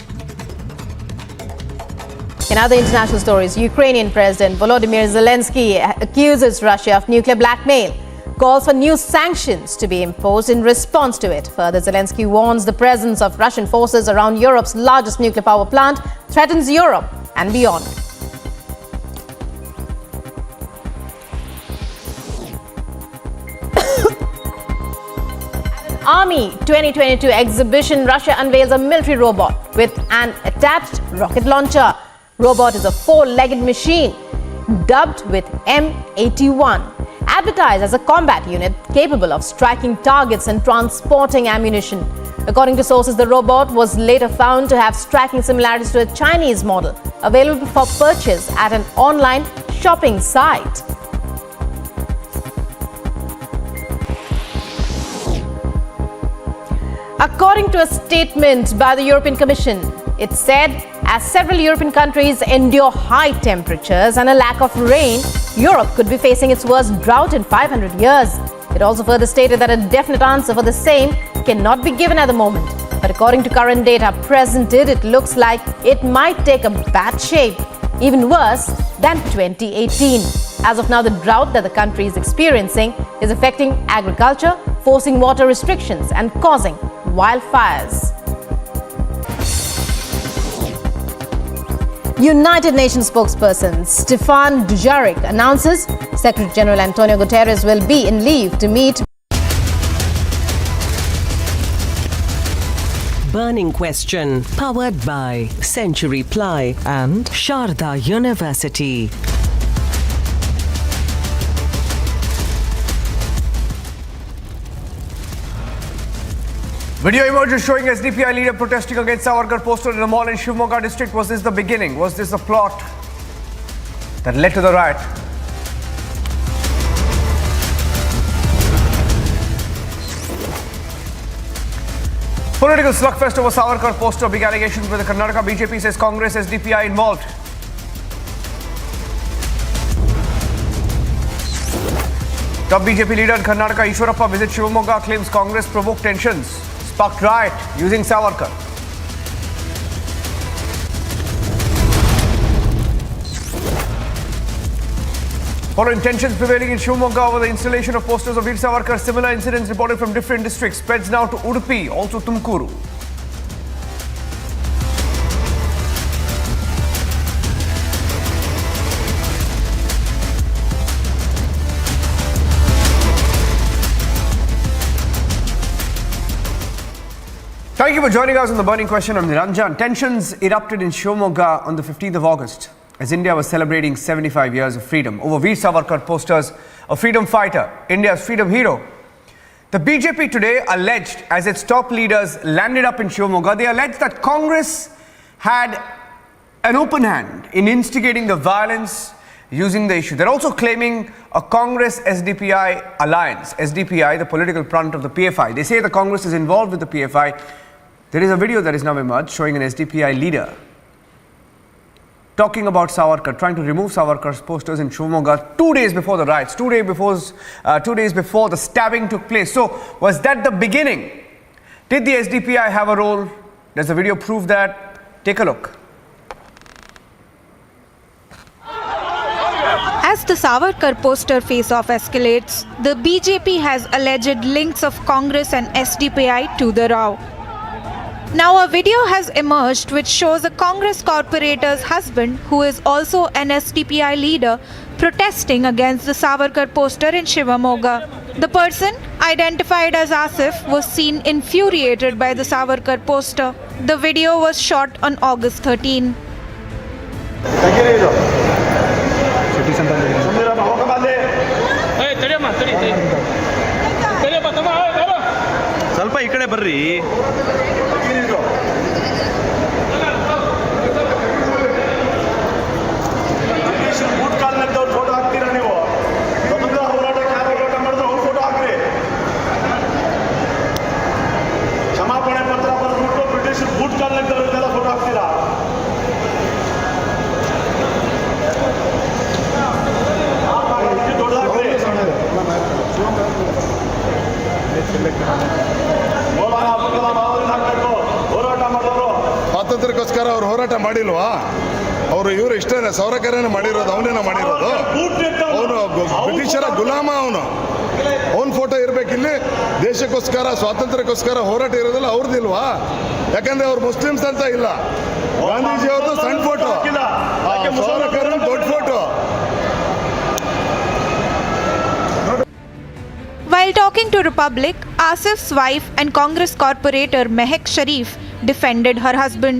In other international stories, Ukrainian President Volodymyr Zelensky accuses Russia of nuclear blackmail, calls for new sanctions to be imposed in response to it. Further, Zelensky warns the presence of Russian forces around Europe's largest nuclear power plant threatens Europe and beyond. Army 2022 exhibition, Russia unveils a military robot with an attached rocket launcher. Robot is a 4-legged machine dubbed with M81, advertised as a combat unit capable of striking targets and transporting ammunition. According to sources, the robot was later found to have striking similarities to a Chinese model available for purchase at an online shopping site. According to a statement by the European Commission, it said as several European countries endure high temperatures and a lack of rain, Europe could be facing its worst drought in 500 years. It also further stated that a definite answer for the same cannot be given at the moment. But according to current data presented, it looks like it might take a bad shape, even worse than 2018. As of now, the drought that the country is experiencing is affecting agriculture, forcing water restrictions and causing wildfires. United Nations spokesperson Stefan Dujarric announces Secretary General Antonio Guterres will be in leave to meet Burning Question, powered by Century Ply and Sharda University. Video emerges showing SDPI leader protesting against Savarkar poster in a mall in Shivamogga district. Was this the beginning? Was this the plot that led to the riot? Political slugfest over Savarkar poster. Big allegations with the Karnataka BJP says Congress SDPI involved. Top BJP leader in Karnataka Ishwarappa visits Shivamogga, claims Congress provoked tensions, sparked riot using Savarkar. Following tensions prevailing in Shivamogga over the installation of posters of Veer Savarkar, similar incidents reported from different districts spreads now to Udupi, also Tumkuru. Thank you for joining us on The Burning Question. I'm Niranjan. Tensions erupted in Shivamogga on the 15th of August as India was celebrating 75 years of freedom over Veer Savarkar posters, a freedom fighter, India's freedom hero. The BJP today alleged, as its top leaders landed up in Shivamogga, they alleged that Congress had an open hand in instigating the violence using the issue. They're also claiming a Congress-SDPI alliance. SDPI, the political front of the PFI. They say the Congress is involved with the PFI. There is a video that is now emerged showing an SDPI leader talking about Savarkar, trying to remove Savarkar's posters in Shivamogga 2 days before the riots, 2 days before the stabbing took place. So, was that the beginning? Did the SDPI have a role? Does the video prove that? Take a look. As the Savarkar poster face-off escalates, the BJP has alleged links of Congress and SDPI to the row. Now a video has emerged which shows a Congress corporator's husband, who is also an SDPI leader, protesting against the Savarkar poster in Shivamogga. The person, identified as Asif, was seen infuriated by the Savarkar poster. The video was shot on August 13. ಸ್ವಲ್ಪ ಈ ಕಡೆ ಬರ್ರಿ photo ಹಾಕ್ತೀರಾ ನೀವು ಸ್ವತಂತ್ರ ಹೋರಾಟ ಮಾಡಿದ್ರೆ ಅವ್ರ ಫೋಟೋ ಹಾಕ್ರಿ ಕ್ಷಮಾಪಣೆ ಪತ್ರ ಬರ್ಬಿಟ್ಟು ಬ್ರಿಟಿಷ್ ಬೂಟ್ ಕಾಲ್ನದ್ದವ್ರನ್ನೆಲ್ಲ ಫೋಟೋ ಹಾಕ್ತೀರಾ ಸ್ವಾತಂತ್ರ್ಯಕ್ಕೋಸ್ಕರ ಅವ್ರು ಹೋರಾಟ ಮಾಡಿಲ್ವಾ? ಅವರು ಇವರು ಇಷ್ಟೇನೆ ಸಾವರ್ಕರನೇ ಮಾಡಿರೋದು, ಅವನೇನ ಮಾಡಿರೋದು. ಅವನು ಬ್ರಿಟಿಷರ ಗುಲಾಮ, ಅವನ ಫೋಟೋ ಇರ್ಬೇಕಿಲ್ಲಿ. ದೇಶಕ್ಕೋಸ್ಕರ ಸ್ವಾತಂತ್ರ್ಯಕ್ಕೋಸ್ಕರ ಹೋರಾಟ ಇರೋದಿಲ್ಲ ಅವ್ರದಿಲ್ವಾ? ಯಾಕಂದ್ರೆ ಅವ್ರು ಮುಸ್ಲಿಮ್ಸ್ ಅಂತ ಇಲ್ಲ. ಗಾಂಧೀಜಿ ಅವ್ರದ್ದು ಸಣ್ಣ ಫೋಟೋ, ಸಾವರ್ಕರ್ ದೊಡ್ಡ photo. While talking to Republic, Asif's wife and Congress corporator Mehak Sharif defended her husband.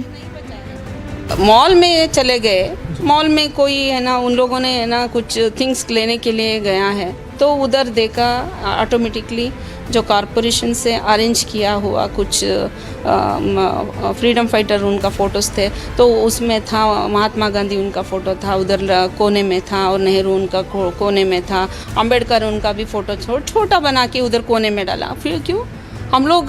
Mall में चले गए, मॉल में कोई है ना, उन लोगों ने है ना कुछ थिंग्स लेने के लिए गया है, तो उधर देखा ऑटोमेटिकली जो कॉरपोरेशन से अरेंज किया हुआ कुछ फ्रीडम फाइटर उनका फ़ोटोज़ थे, तो उसमें था महात्मा गांधी उनका फ़ोटो था, उधर कोने में था, और नेहरू उनका कोने में था, अंबेडकर उनका भी फ़ोटो छोटा बना के उधर कोने में डाला. फिर क्यों हम लोग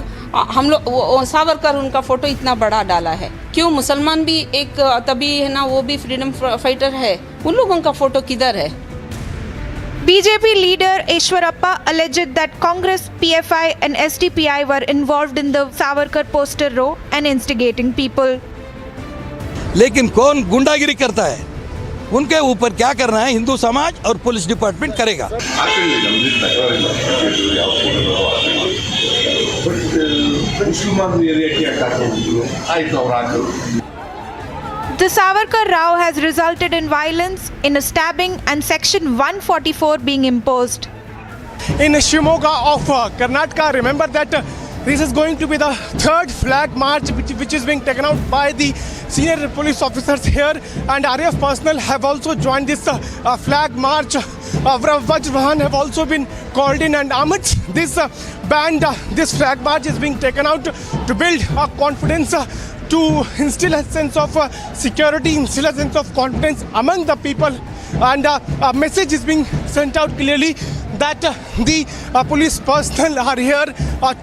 सावरकर उनका फ़ोटो इतना बड़ा डाला है? क्यों? मुसलमान भी एक तभी है ना, वो भी फ्रीडम फाइटर है, उन लोगों का फ़ोटो किधर है? BJP leader Ishwarappa alleged that Congress, PFI and SDPI were involved in the Savarkar poster row and instigating people. लेकिन कौन गुंडागिरी करता है, उनके ऊपर क्या करना है हिंदू समाज और पुलिस डिपार्टमेंट करेगा. The Savarkar row has resulted in violence, in a stabbing and Section 144 being imposed. In Shivamogga of Karnataka, remember that this is going to be the third flag march which is being taken out by the senior police officers here, and RAF personnel have also joined this flag march. Vajravan have also been called in, and amidst this band, this flag march is being taken out to build confidence, to instill a sense of security, instill a sense of confidence among the people, and a message is being sent out clearly that the police personnel are here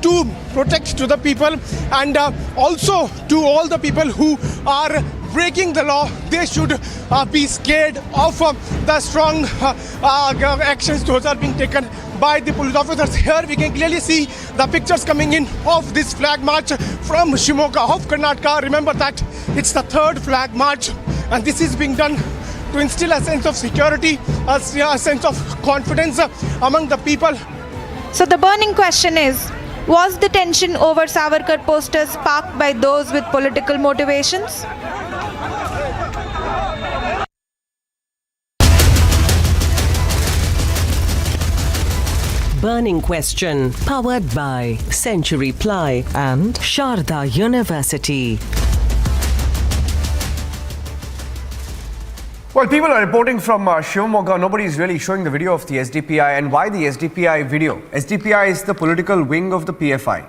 to protect to the people, and also to all the people who are breaking the law. They should be scared of the strong actions those are being taken by the police officers. Here we can clearly see the pictures coming in of this flag march from Shimoga of Karnataka. Remember that it's the third flag march, and this is being done to instill a sense of security, a sense of confidence among the people. So the burning question is, was the tension over Savarkar posters sparked by those with political motivations? Burning Question, powered by Century Ply and Sharda University. Well, people are reporting from Shivamogga. Nobody is really showing the video of the SDPI. And why the SDPI video? SDPI is the political wing of the PFI.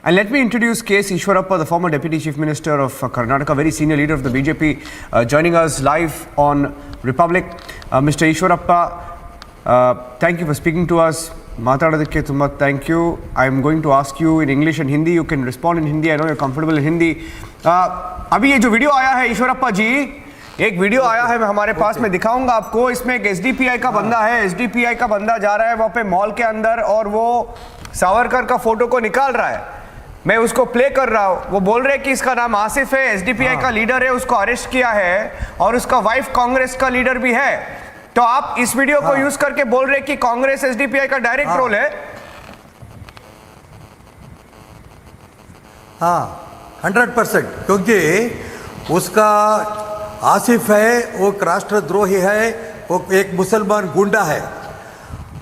And let me introduce K. Ishwarappa, the former Deputy Chief Minister of Karnataka, very senior leader of the BJP, joining us live on Republic. Mr. Ishwarappa, thank you for speaking to us. Matadadakke tumma thank you. I'm going to ask you in English and Hindi. You can respond in Hindi. I know you're comfortable in Hindi. अभी ये जो video आया है ईश्वरप्पा जी, एक video आया है हमारे पास, मैं दिखाऊंगा आपको. इसमें एक एसडीपीआई का बंदा है, एसडीपीआई का बंदा जा रहा है वहाँ पे मॉल के अंदर और वो सावरकर का फोटो को निकाल रहा है. मैं उसको प्ले कर रहा हूँ. वो बोल रहे हैं कि इसका नाम आसिफ है, एसडीपीआई का लीडर है, उसको अरेस्ट किया है और उसका वाइफ कांग्रेस का लीडर भी है. तो आप इस वीडियो को यूज करके बोल रहे हैं कि कांग्रेस एसडीपीआई का डायरेक्ट रोल है. हाँ, 100%, क्योंकि उसका आसिफ है, वो एक राष्ट्रद्रोही है, वो एक मुसलमान गुंडा है.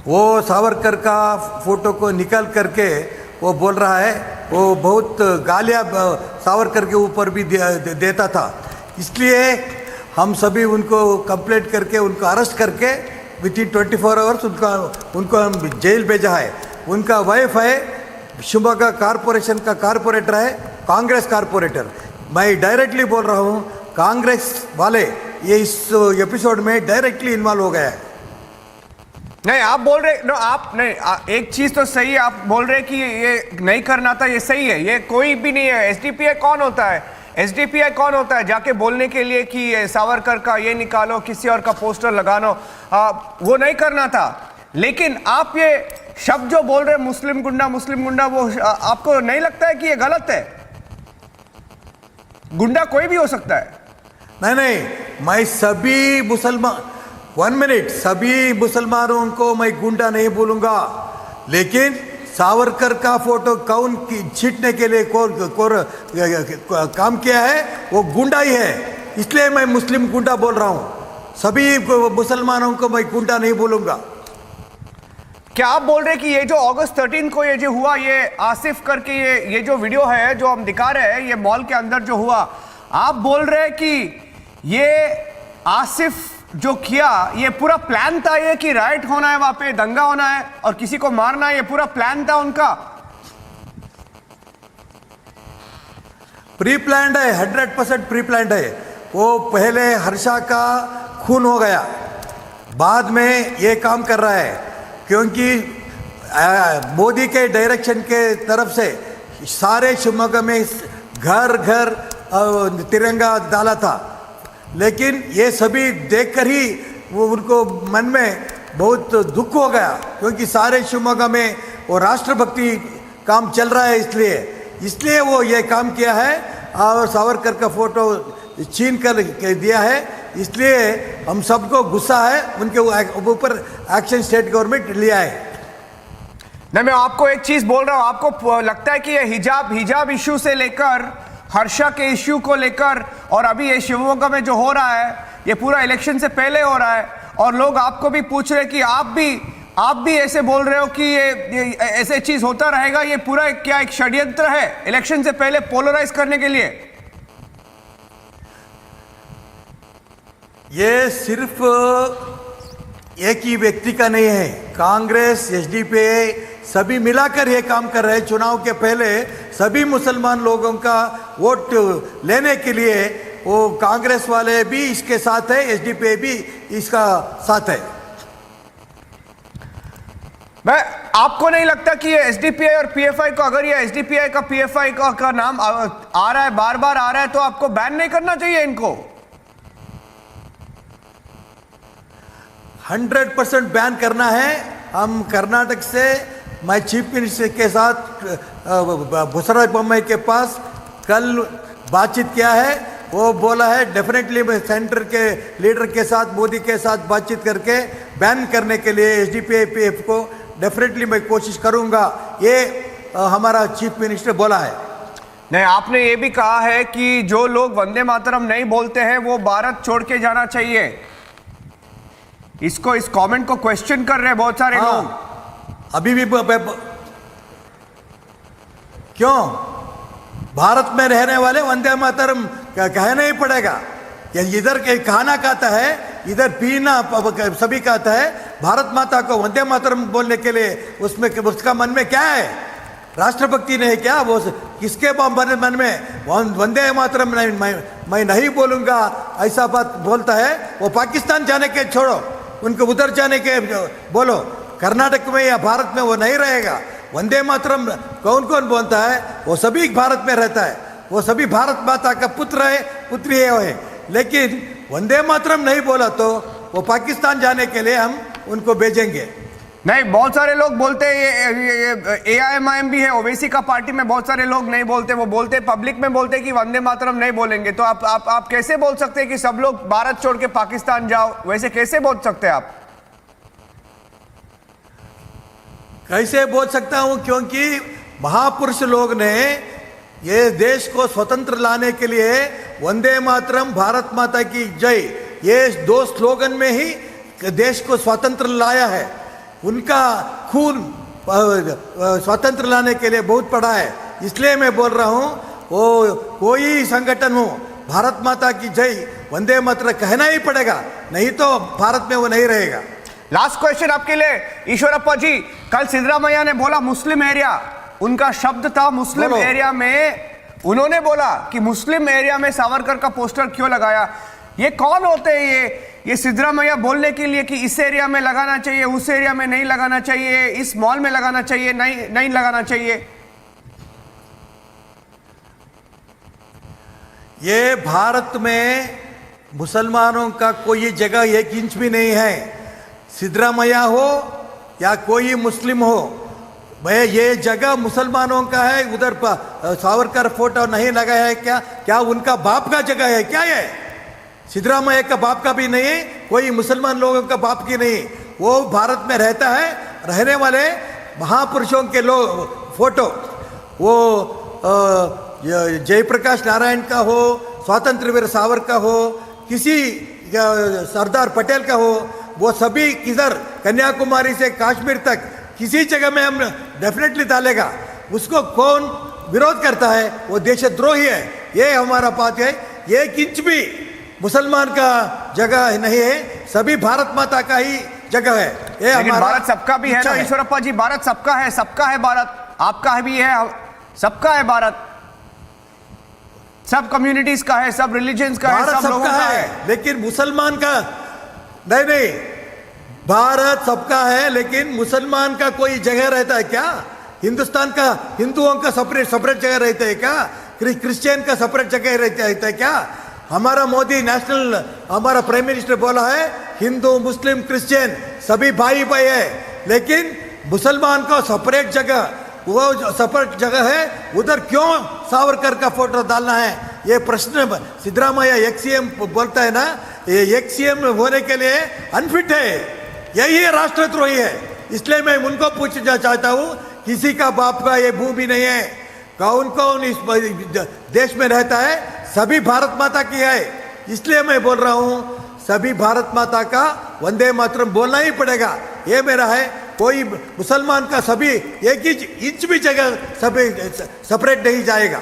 वो सावरकर का फोटो को निकाल करके वो बोल रहा है, वो बहुत गालियाँ सावरकर के ऊपर भी देता था. इसलिए हम सभी उनको कंप्लेंट करके उनको अरेस्ट करके विद इन 24 आवर्स उनको हम जेल भेजा है. उनका वाइफ है, शिवमोगा कॉरपोरेशन का कॉरपोरेटर है, कांग्रेस कॉरपोरेटर. मैं डायरेक्टली बोल रहा हूँ, कांग्रेस वाले ये इस एपिसोड में डायरेक्टली इन्वॉल्व हो गया है. नहीं, आप बोल रहे नो, आप नहीं, एक चीज तो सही है, आप बोल रहे कि ये नहीं करना था, ये सही है. ये कोई भी नहीं है. एसडीपीआई कौन होता है? एसडीपीआई कौन होता है जाके बोलने के लिए कि सावरकर का ये निकालो, किसी और का पोस्टर लगानो? वो नहीं करना था. लेकिन आप ये शब्द जो बोल रहे मुस्लिम गुंडा, वो आपको नहीं लगता है कि ये गलत है? गुंडा कोई भी हो सकता है. नहीं, मैं सभी मुसलमान, 1 मिनट, सभी मुसलमानों को मैं गुंडा नहीं बोलूंगा. लेकिन सावरकर का फोटो कौन छीटने के लिए काम किया है, वो गुंडा ही है. इसलिए मैं मुस्लिम गुंडा बोल रहा हूँ. सभी मुसलमानों को मैं गुंडा नहीं बोलूंगा. क्या आप बोल रहे कि ये जो अगस्त 13 को ये जो हुआ, ये आसिफ करके ये जो वीडियो है जो हम दिखा रहे हैं, ये मॉल के अंदर जो हुआ, आप बोल रहे कि ये आसिफ जो किया, ये पूरा प्लान था, ये कि राइट होना है, वहां पे दंगा होना है और किसी को मारना है, ये पूरा प्लान था उनका? प्री प्लान्ड है, 100% प्री प्लान्ड है. वो पहले हर्षा का खून हो गया, बाद में ये काम कर रहा है, क्योंकि मोदी के डायरेक्शन के तरफ से सारे शिवमोगा में घर घर तिरंगा डाला था. लेकिन ये सभी देखकर ही वो उनको मन में बहुत दुख हो गया, क्योंकि सारे शिवमोगा में वो राष्ट्रभक्ति काम चल रहा है. इसलिए वो ये काम किया है और सावरकर का फोटो छीन कर दिया है. इसलिए हम सबको गुस्सा है, उनके ऊपर एक्शन स्टेट गवर्नमेंट लिया है. नहीं, मैं आपको एक चीज बोल रहा हूं. आपको लगता है कि ये हिजाब इश्यू से लेकर हर्षा के इश्यू को लेकर और अभी ये शिवमोगा में जो हो रहा है, ये पूरा इलेक्शन से पहले हो रहा है और लोग आपको भी पूछ रहे कि आप भी आप भी ऐसे बोल रहे हो कि ये ऐसे चीज होता रहेगा, ये पूरा क्या एक षड्यंत्र है इलेक्शन से पहले पोलराइज करने के लिए? ये सिर्फ एक ही व्यक्ति का नहीं है, कांग्रेस, एसडीपीआई सभी मिलाकर ये काम कर रहे हैं। चुनाव के पहले सभी मुसलमान लोगों का वोट लेने के लिए वो कांग्रेस वाले भी इसके साथ है, एसडीपीआई भी इसका साथ है। मैं आपको नहीं लगता कि ये एसडीपीआई और पीएफआई को, अगर ये एसडीपीआई का पीएफआई का नाम आ रहा है, बार बार आ रहा है, तो आपको बैन नहीं करना चाहिए इनको? 100% बैन करना है। हम कर्नाटक से मैं चीफ मिनिस्टर के साथ बुसरा बोम्मई के पास कल बातचीत किया है। वो बोला है डेफिनेटली मैं सेंटर के लीडर के साथ, मोदी के साथ बातचीत करके बैन करने के लिए एसडीपीआई पीएफ को डेफिनेटली मैं कोशिश करूंगा, ये हमारा चीफ मिनिस्टर बोला है। नहीं, आपने ये भी कहा है कि जो लोग वंदे मातरम नहीं बोलते हैं वो भारत छोड़ के जाना चाहिए। इस कमेंट को क्वेश्चन कर रहे हैं बहुत सारे लोग। अभी भी क्यों भारत में रहने वाले वंदे मातरम कहना ही पड़ेगा? इधर खाना खाता है, इधर पीना सभी खाता है, भारत माता को वंदे मातरम बोलने के लिए उसमें उसका मन में क्या है? राष्ट्रभक्ति नहीं क्या? वो किसके मन में वंदे मातरम नहीं, मैं नहीं बोलूंगा ऐसा बात बोलता है? वो पाकिस्तान जाने के छोड़ो, उनको उधर जाने के बोलो। कर्नाटक में या भारत में वो नहीं रहेगा। वंदे मातरम कौन कौन बोलता है? वो सभी भारत में रहता है, वो सभी भारत माता का पुत्र है, पुत्री है। लेकिन वंदे मातरम नहीं बोला तो वो पाकिस्तान जाने के लिए हम उनको भेजेंगे। नहीं, बहुत सारे लोग बोलते हैं, ये एआईएमआईएम भी है, ओवैसी का पार्टी में बहुत सारे लोग नहीं बोलते, वो बोलते पब्लिक में बोलते कि वंदे मातरम नहीं बोलेंगे। तो आप कैसे बोल सकते हैं कि सब लोग भारत छोड़ के पाकिस्तान जाओ? वैसे कैसे बोल सकते हैं आप? कैसे बोल सकता हूं? क्योंकि महापुरुष लोग ने ये देश को स्वतंत्र लाने के लिए वंदे मातरम, भारत माता की जय, ये दो स्लोगन में ही देश को स्वतंत्र लाया है। उनका खून स्वतंत्र लाने के लिए बहुत पड़ा है। इसलिए मैं बोल रहा हूँ, वो कोई संगठन हो, भारत माता की जय, वंदे मातरम कहना ही पड़ेगा, नहीं तो भारत में वो नहीं रहेगा। लास्ट क्वेश्चन आपके लिए ईश्वरप्पा जी। कल सिद्धरामैया ने बोला मुस्लिम एरिया, उनका शब्द था मुस्लिम एरिया में। उन्होंने बोला कि मुस्लिम एरिया में सावरकर का पोस्टर क्यों लगाया? ये कौन होते हैं ये सिद्धरामैया बोलने के लिए कि इस एरिया में लगाना चाहिए, उस एरिया में नहीं लगाना चाहिए, इस मॉल में लगाना चाहिए, नहीं लगाना चाहिए? ये भारत में मुसलमानों का कोई जगह 1 इंच भी नहीं है। सिद्धरामैया हो या कोई मुस्लिम हो, भाई ये जगह मुसलमानों का है। उधर सावरकर फोटो नहीं लगाया है क्या उनका बाप का जगह है क्या? ये सिद्धरामैया का बाप का भी नहीं है, कोई मुसलमान लोगों का बाप की नहीं। वो भारत में रहता है, रहने वाले महापुरुषों के लोग फोटो, वो जयप्रकाश नारायण का हो, स्वतंत्र वीर सावरकर का हो, किसी सरदार पटेल का हो, वो सभी किधर कन्याकुमारी से कश्मीर तक किसी जगह में हम डेफिनेटली डालेगा। उसको कौन विरोध करता है? वो देशद्रोही है। ये हमारा बात है। 1 इंच भी मुसलमान का जगह नहीं है, सभी भारत माता का ही जगह है। ये लेकिन भारत सबका भी है ना ईश्वरप्पा जी? भारत सबका है, सबका है भारत, आपका भी है, सबका है भारत, सब कम्युनिटीज का है, सब रिलीजन्स का है, सब लोगों का है। लेकिन मुसलमान का नहीं, भारत सबका है, लेकिन मुसलमान का कोई जगह रहता है क्या? हिंदुस्तान का हिंदुओं का सेपरेट जगह रहता है क्या? क्रिश्चियन का सेपरेट जगह रहता है क्या? हमारा मोदी नेशनल, हमारा प्राइम मिनिस्टर बोला है हिंदू मुस्लिम क्रिश्चियन सभी भाई भाई है, लेकिन मुसलमान को सेपरेट जगह, वो जो सेपरेट जगह है उधर क्यों सावरकर का फोटो डालना है? ये प्रश्न सिद्धरामैया एक्सीएम बोलता है ना, ये एक्सीएम होने के लिए अनफिट है, यही राष्ट्रद्रोही है। इसलिए मैं उनको पूछना चाहता हूँ, किसी का बाप का ये भूमि नहीं है, कौन कौन इस देश में रहता है? सभी भारत माता की है। इसलिए मैं बोल रहा हूँ, सभी भारत माता का वंदे मातरम बोलना ही पड़ेगा। ये मेरा है। कोई मुसलमान का सभी एक इंच भी जगह सभी सेपरेट नहीं जाएगा।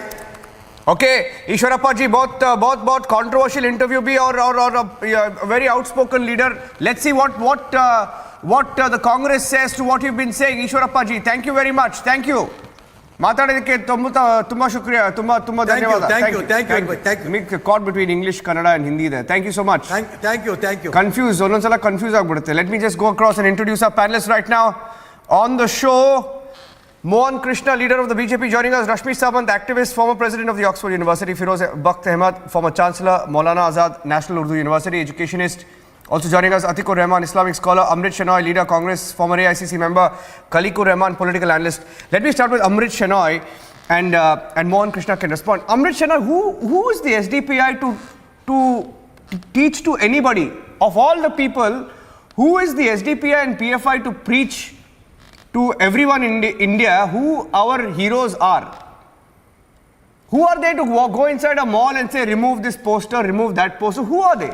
ओके ईश्वरप्पा जी, बहुत कंट्रोवर्शियल इंटरव्यू भी और very outspoken leader. Let's see what the Congress says to what you've been saying. Eshwarappa ji, thank you very much. Thank you. ಮಾತಾಡೋದಕ್ಕೆ ತುಂಬಾ ಶುಕ್ರಿಯಾ, ತುಂಬಾ ಧನ್ಯವಾದ. Thank you. Caught between English Kannada and Hindi ಇದೆ. Thank you so much. Thank you. Confuse, ಒಂದೊಂದ್ಸಲ confuse ಆಗ್ಬಿಡುತ್ತೆ. Let me just go across and introduce our panelist right now on the show. Mohan Krishna, leader of the BJP, joining us. Rashmi Sawant, activist, former president of the Oxford University. Firoz Bakht Ahmed, former chancellor, Maulana Azad National Urdu University, educationist. Also joining us, Atikur Rahman, Islamic scholar. Amrit Shenoy, leader, Congress, former AICC member. Kalikur Rahman, political analyst. Let me start with Amrit Shenoy, and Mohan Krishna can respond. Amrit Shenoy, who is the SDPI to teach to anybody? Of all the people, who is the SDPI and PFI to preach to everyone in India who our heroes are? Who are they to go inside a mall and say, remove this poster, remove that poster? Who are they?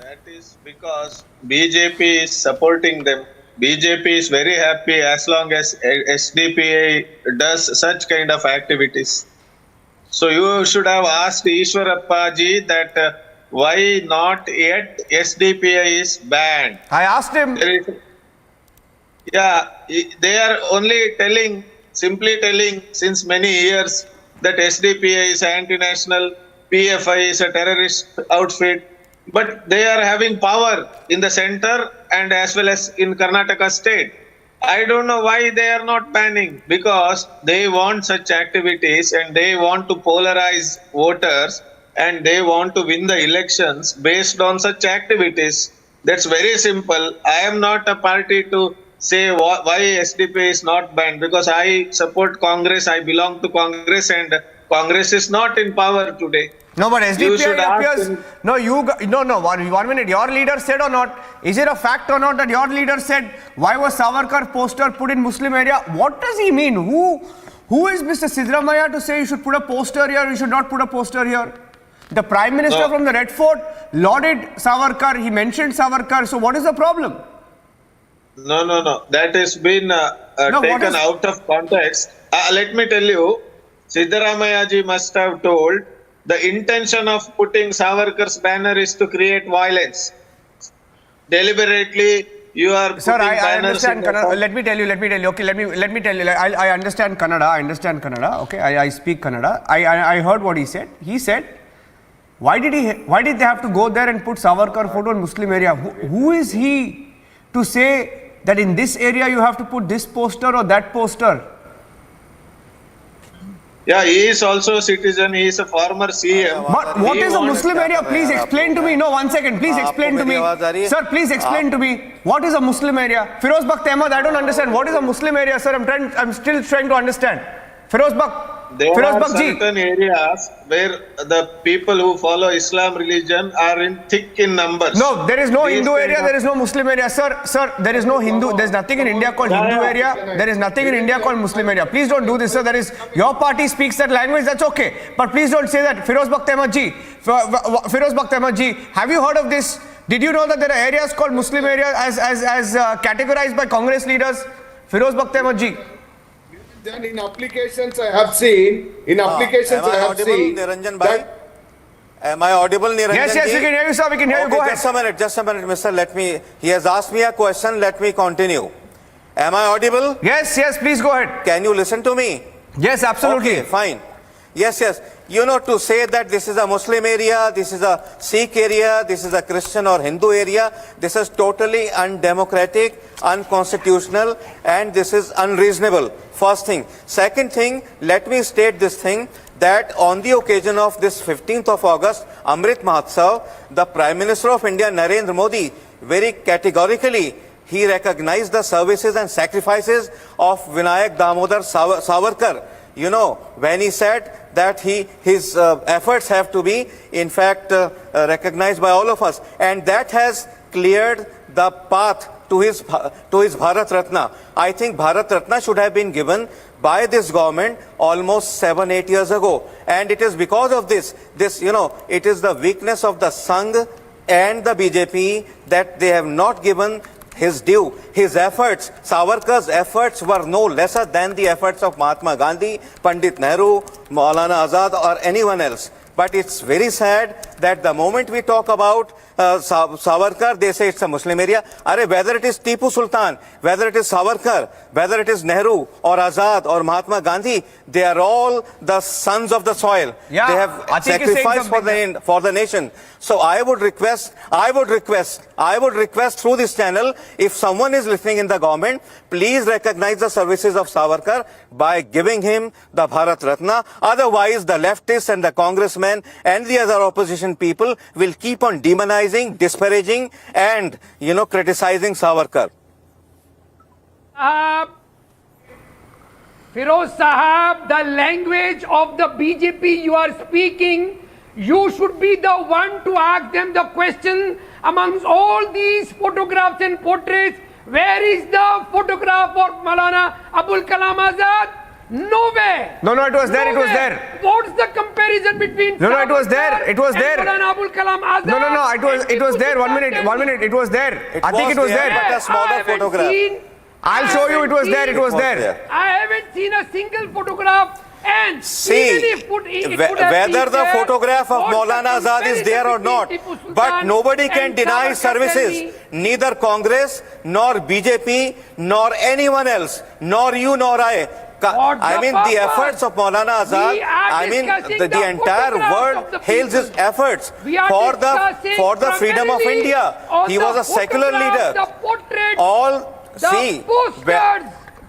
That is because BJP is supporting them. BJP is very happy as long as SDPI does such kind of activities. So you should have asked Ishwarappa ji that why not yet SDPI is banned. I asked him. Yeah, they are only simply telling since many years that SDPI is anti-national, PFI is a terrorist outfit, but they are having power in the center and as well as in Karnataka state. I don't know why they are not banning, because they want such activities and they want to polarize voters and they want to win the elections based on such activities. That's very simple. I am not a party to say why SDP is not banned, because I support Congress, I belong to Congress, and Congress is not in power today. No, but SDPI appears. No, one minute. Your leader said or not? Is it a fact or not that your leader said, why was Savarkar poster put in Muslim area? What does he mean? Who is Mr. Sidramaya to say you should put a poster here, you should not put a poster here? The Prime Minister from the Red Fort lauded Savarkar, he mentioned Savarkar, so what is the problem? No. That has been taken out of context. Let me tell you, Siddaramaya ji must have told the intention of putting Savarkar's banner is to create violence. Deliberately, you are Sir, putting I banners. understand Kannada. Let me tell you. Okay, let me tell you. I understand Kannada. Okay, I speak Kannada. I heard what he said. He said, why did they have to go there and put Savarkar photo in Muslim area? Who is he to say that in this area you have to put this poster or that poster? Yeah, he is also a citizen. He is a former CM. But what is a Muslim area? Please explain to me. No, 1 second. Please explain to me. Sir, please explain to me. What is a Muslim area? Firoz Bakht Ahmed, I don't understand. What is a Muslim area, sir? I'm still trying to understand. Firoz Bakht certain areas where the people who follow Islam religion are thick in numbers. No, there is no Hindu area, there is no Muslim area. Sir, there is no Hindu, there is nothing in India called Hindu area, there is nothing in India called Muslim area. Please don't do this, sir. There is, your party speaks that language, that's okay. But please don't say that. Firoz Bakht Ahmed ji, have you heard of this? Did you know that there are areas called Muslim areas as categorized by Congress leaders? Firoz Bakht Ahmed ji. Then in applications I have seen, Niranjan Bhai? Am I audible, Niranjan? Yes, we can hear you, sir. We can hear you. Go ahead. Just a minute, mister. He has asked me a question. Let me continue. Am I audible? Yes, please go ahead. Can you listen to me? Yes, absolutely. Okay, fine. Yes. You know, to say that this is a Muslim area, this is a Sikh area, this is a Christian or Hindu area, this is totally undemocratic, unconstitutional, and this is unreasonable. First thing. Second thing, let me state this thing, that on the occasion of this 15th of August, Amrit Mahotsav, the Prime Minister of India, Narendra Modi, very categorically, he recognized the services and sacrifices of Vinayak Damodar Savarkar. You know, when he said that his efforts have to be, in fact, recognized by all of us. And that has cleared the path to his Bharat Ratna. I think Bharat Ratna should have been given by this government almost 7-8 years ago. And it is because of this, it is the weakness of the Sangh and the BJP that they have not given his due. His efforts, Savarkar's efforts were no lesser than the efforts of Mahatma Gandhi, Pandit Nehru, Maulana Azad or anyone else. But it's very sad that the moment we talk about Savarkar, they say it's a Muslim area. Whether it is Tipu Sultan, whether it is Savarkar, whether it is Nehru or Azad or Mahatma Gandhi, they are all the sons of the soil. Yeah, they have sacrificed for the nation. So I would request through this channel, if someone is listening in the government, please recognize the services of Savarkar by giving him the Bharat Ratna. Otherwise, the leftists and the congressmen and the other opposition people will keep on demonizing, disparaging and, criticizing Savarkar. Firoz Sahab, the language of the BJP you are speaking, you should be the one to ask them the question amongst all these photographs and portraits. Where is the photograph of Maulana Abul Kalam Azad? Nowhere. No, it was there. It was there. What's the comparison between? No, it was there. It was there. Maulana Abul Kalam Azad. No. It was there. 1 minute. It was there. I think it was there. But a smaller photograph. I'll show you. It was there. It was there. I haven't seen a single photograph. And see, whether the photograph of Maulana Azad is there or not, but nobody can deny services. Neither Congress, nor BJP, nor anyone else, nor you, nor I. I mean, the efforts of Maulana Azad, the entire world hails his efforts for the freedom of India. He was a secular leader.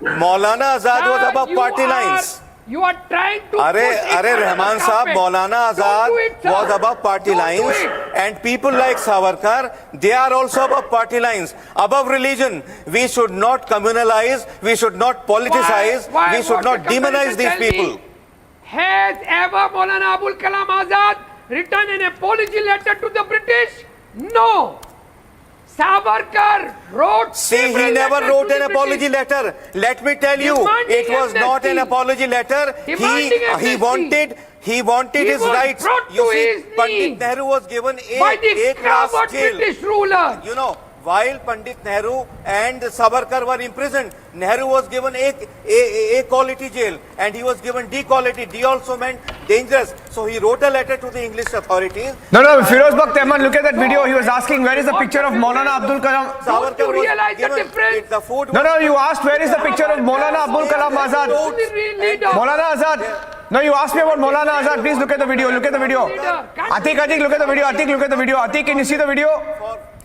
Maulana Azad was above party lines. You are trying to Rahman Sahab, Maulana Azad was above party lines, and people like Savarkar, they are also above party lines, above religion. We should not communalize, we should not politicize, we should not demonize these people. Has ever Maulana Abul Kalam Azad written an apology letter to the British? No. Savarkar wrote. See, he never wrote an apology letter. Let me tell you, it was not an apology letter. He wanted his rights. You see, Pandit Nehru was given a class jail. British ruler. While Pandit Nehru and Savarkar were imprisoned, Nehru was given A quality jail and he was given D quality. D also meant dangerous. So he wrote a letter to the English authorities. No, Firoz Bakht Ahmad, look at that video. He was asking where is the picture of Maulana Abdul Kalam. Savarkar was given No, you asked where is the picture of Maulana Abdul Kalam Azad. Maulana Azad. No, you asked me about Maulana Azad. Please look at the video. Look at the video. Atik, look at the video. Atik, look at the video. Atik, can you see the video?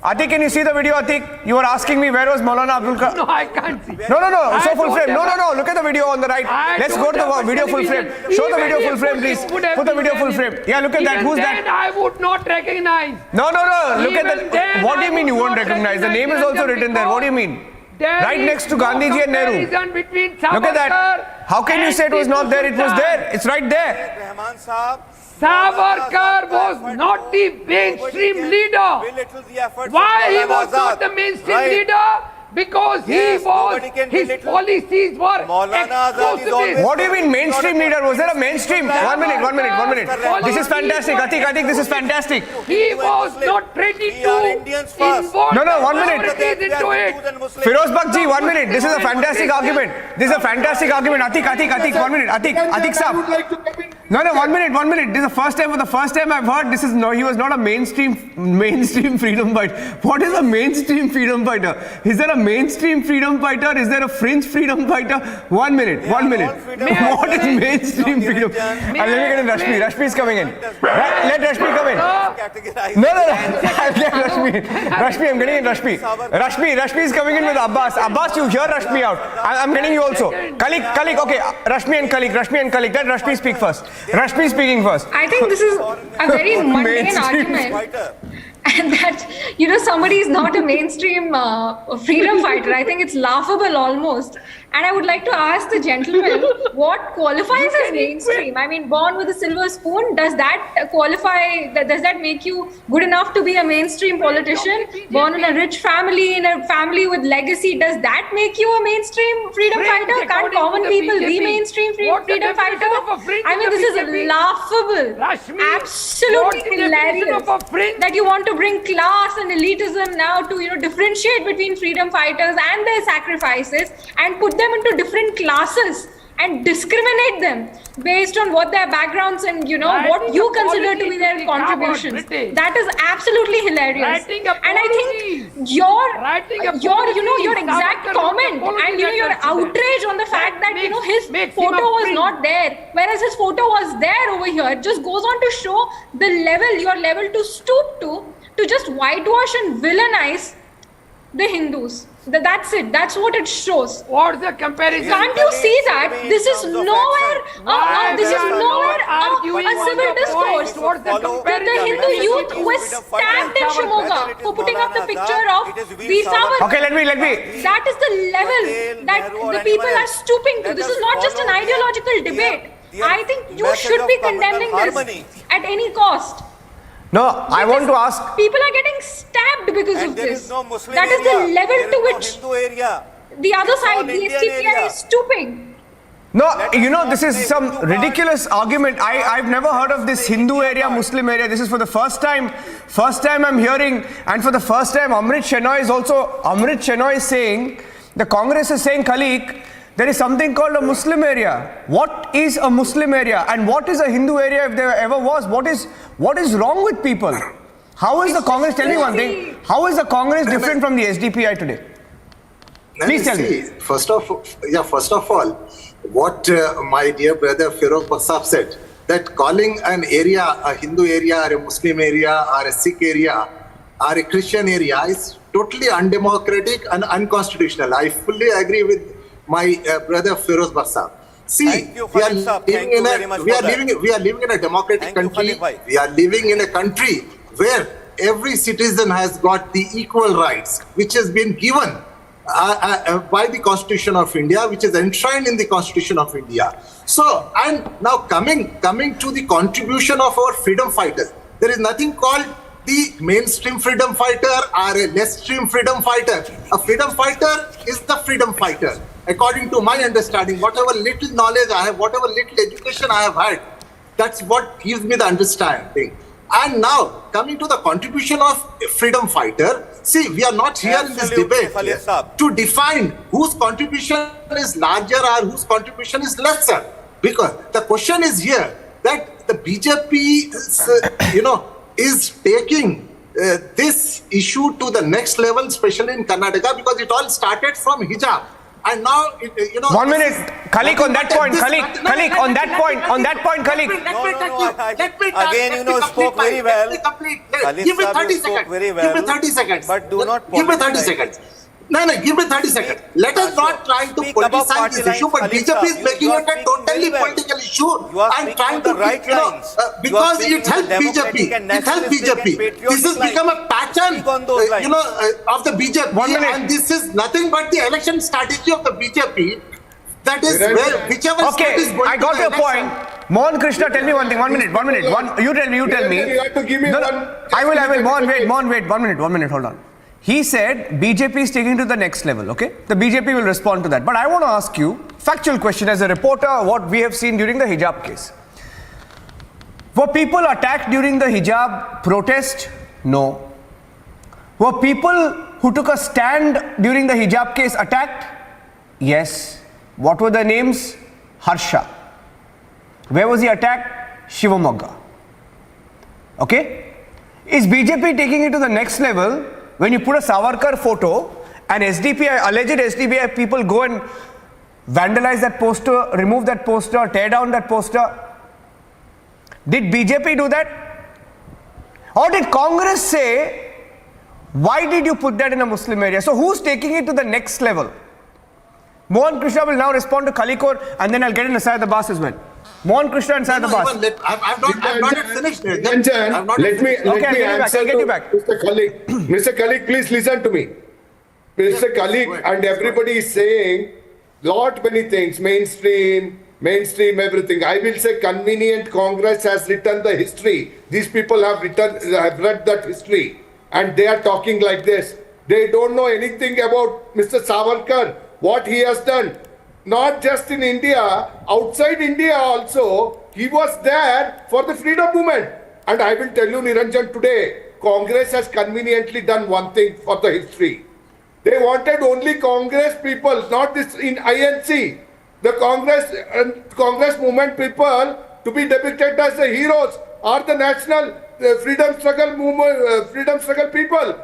Atik, can you see the video, Atik? You were asking me where was Maulana Abdul Kalam. No, I can't see. No, so full frame. No, look at the video on the right. Let's go to the video full frame. Show the video full frame, please. Put the video full frame. Yeah, look at that. Who's that? I would not recognize. No. Look at that. What do you mean you won't recognize? The name is also written there. What do you mean? Right next to Gandhiji and Nehru. Look at that. How can you say it was not there? It was there. It's right there. Savarkar was not the mainstream leader. Why he was not the mainstream leader? Because his policies were exclusivist. What do you mean mainstream leader? Was there a mainstream? 1 minute. This is fantastic. Atik, this is fantastic. He was not ready to involve 1 minute. Firoz Bakht ji, 1 minute. This is a fantastic argument. Atik, 1 minute. Atik Saab. No, 1 minute. This is the first time I've heard this is he was not a mainstream freedom fighter. What is a mainstream freedom fighter? Is there a mainstream freedom fighter? Is there a fringe freedom fighter? 1 minute. What is mainstream freedom? Let me get in Rashmi. Rashmi is coming in. Let Rashmi come in. No. I'll get Rashmi. Rashmi, I'm getting in Rashmi. Rashmi is coming in with Abbas. Abbas, you hear Rashmi out. I'm getting you also. Kalik, okay. Rashmi and Kalik. Let Rashmi speak first. Rashmi speaking first. I think this is a very mundane argument. And that, somebody is not a mainstream freedom fighter. I think it's laughable almost. And I would like to ask the gentleman, what qualifies as mainstream? I mean, born with a silver spoon, does that qualify, does that make you good enough to be a mainstream politician? Born in a rich family, in a family with legacy, does that make you a mainstream freedom fighter? Can't common people be mainstream freedom fighter? I mean, this is laughable. Absolutely hilarious that you want to to bring class and elitism now to, differentiate between freedom fighters and their sacrifices and put them into different classes and discriminate them based on what their backgrounds and, what you consider to be their contributions. That is absolutely hilarious. And I think your exact comment and, your outrage on the fact that, his photo was not there, whereas his photo was there over here, it just goes on to show your level to stoop to just whitewash and villainize the Hindus. That's it. That's what it shows. What's the comparison? Can't you see that? This is nowhere. This is nowhere a civil discourse. The Hindu youth who was stabbed in Shimoga for putting up the picture of Veer Savarkar. Okay, let me. That is the level that the people are stooping to. This is not just an ideological debate. I think you should be condemning this at any cost. No, I want to ask. People are getting stabbed because of this. That is the level to which the other side, the SDPI, is stooping. No, this is some ridiculous argument. I've never heard of this Hindu area, Muslim area. This is for the first time I'm hearing, and for the first time Amrit Shenoy is saying, the Congress is saying, Khalik, there is something called a Muslim area. What is a Muslim area and what is a Hindu area if there ever was? What is wrong with people? How is the Congress, tell me one thing, how is the Congress different from the SDPI today? Please tell me. First of all, what my dear brother Firoz Basaf said, that calling an area a Hindu area or a Muslim area or a Sikh area or a Christian area is totally undemocratic and unconstitutional. I fully agree with my brother Firoz Basaf. See, we are living in a democratic country. We are living in a country where every citizen has got the equal rights, which has been given by the Constitution of India, which is enshrined in the Constitution of India. So, and now coming to the contribution of our freedom fighters, there is nothing called the mainstream freedom fighter or a less stream freedom fighter. A freedom fighter is the freedom fighter. According to my understanding, whatever little knowledge I have, whatever little education I have had, that's what gives me the understanding. And now, coming to the contribution of a freedom fighter, see, we are not here in this debate to define whose contribution is larger or whose contribution is lesser. Because the question is here that the BJP is taking this issue to the next level, especially in Karnataka, because it all started from hijab. And now, 1 minute, Khalik, on that point, Khalik, on that point, Khalik. Let me again, spoke very well. Give me 30 seconds. Give me 30 seconds. But do not give me 30 seconds. No, give me 30 seconds. Let us not try to politicize this issue, but BJP is making it a totally political issue and trying to, because it helps BJP. It helps BJP. This has become a pattern, of the BJP, and this is nothing but the election strategy of the BJP. That is where whichever state is going I got your point. Mohan Krishna, tell me one thing. 1 minute. You tell me. You have to give me I will. Mohan, wait. 1 minute. Hold on. He said BJP is taking to the next level, okay? The BJP will respond to that. But I want to ask you, factual question as a reporter, what we have seen during the hijab case. Were people attacked during the hijab protest? No. Were people who took a stand during the hijab case attacked? Yes. What were their names? Harsha. Where was he attacked? Shivamogga. Okay? Is BJP taking it to the next level? When you put a Savarkar photo and alleged SDPI people go and vandalize that poster, remove that poster, tear down that poster. Did BJP do that? Or did Congress say, why did you put that in a Muslim area? So who's taking it to the next level? Mohan Krishna will now respond to Khalikor and then I'll get in Asad Abbas as well. Mohan Krishna and Asad Abbas. I've not finished. Let me answer. I'll get you back. Mr. Khalik. Mr. Khalik, please listen to me. Mr. Khalik and everybody is saying lot many things, mainstream, everything. I will say convenient Congress has written the history. These people have read that history and they are talking like this. They don't know anything about Mr. Savarkar, what he has done. Not just in India, outside India also, he was there for the freedom movement. And I will tell you, Niranjan, today, Congress has conveniently done one thing for the history. They wanted only Congress people, not this in INC. The Congress movement people to be depicted as the heroes or the national freedom struggle movement, freedom struggle people.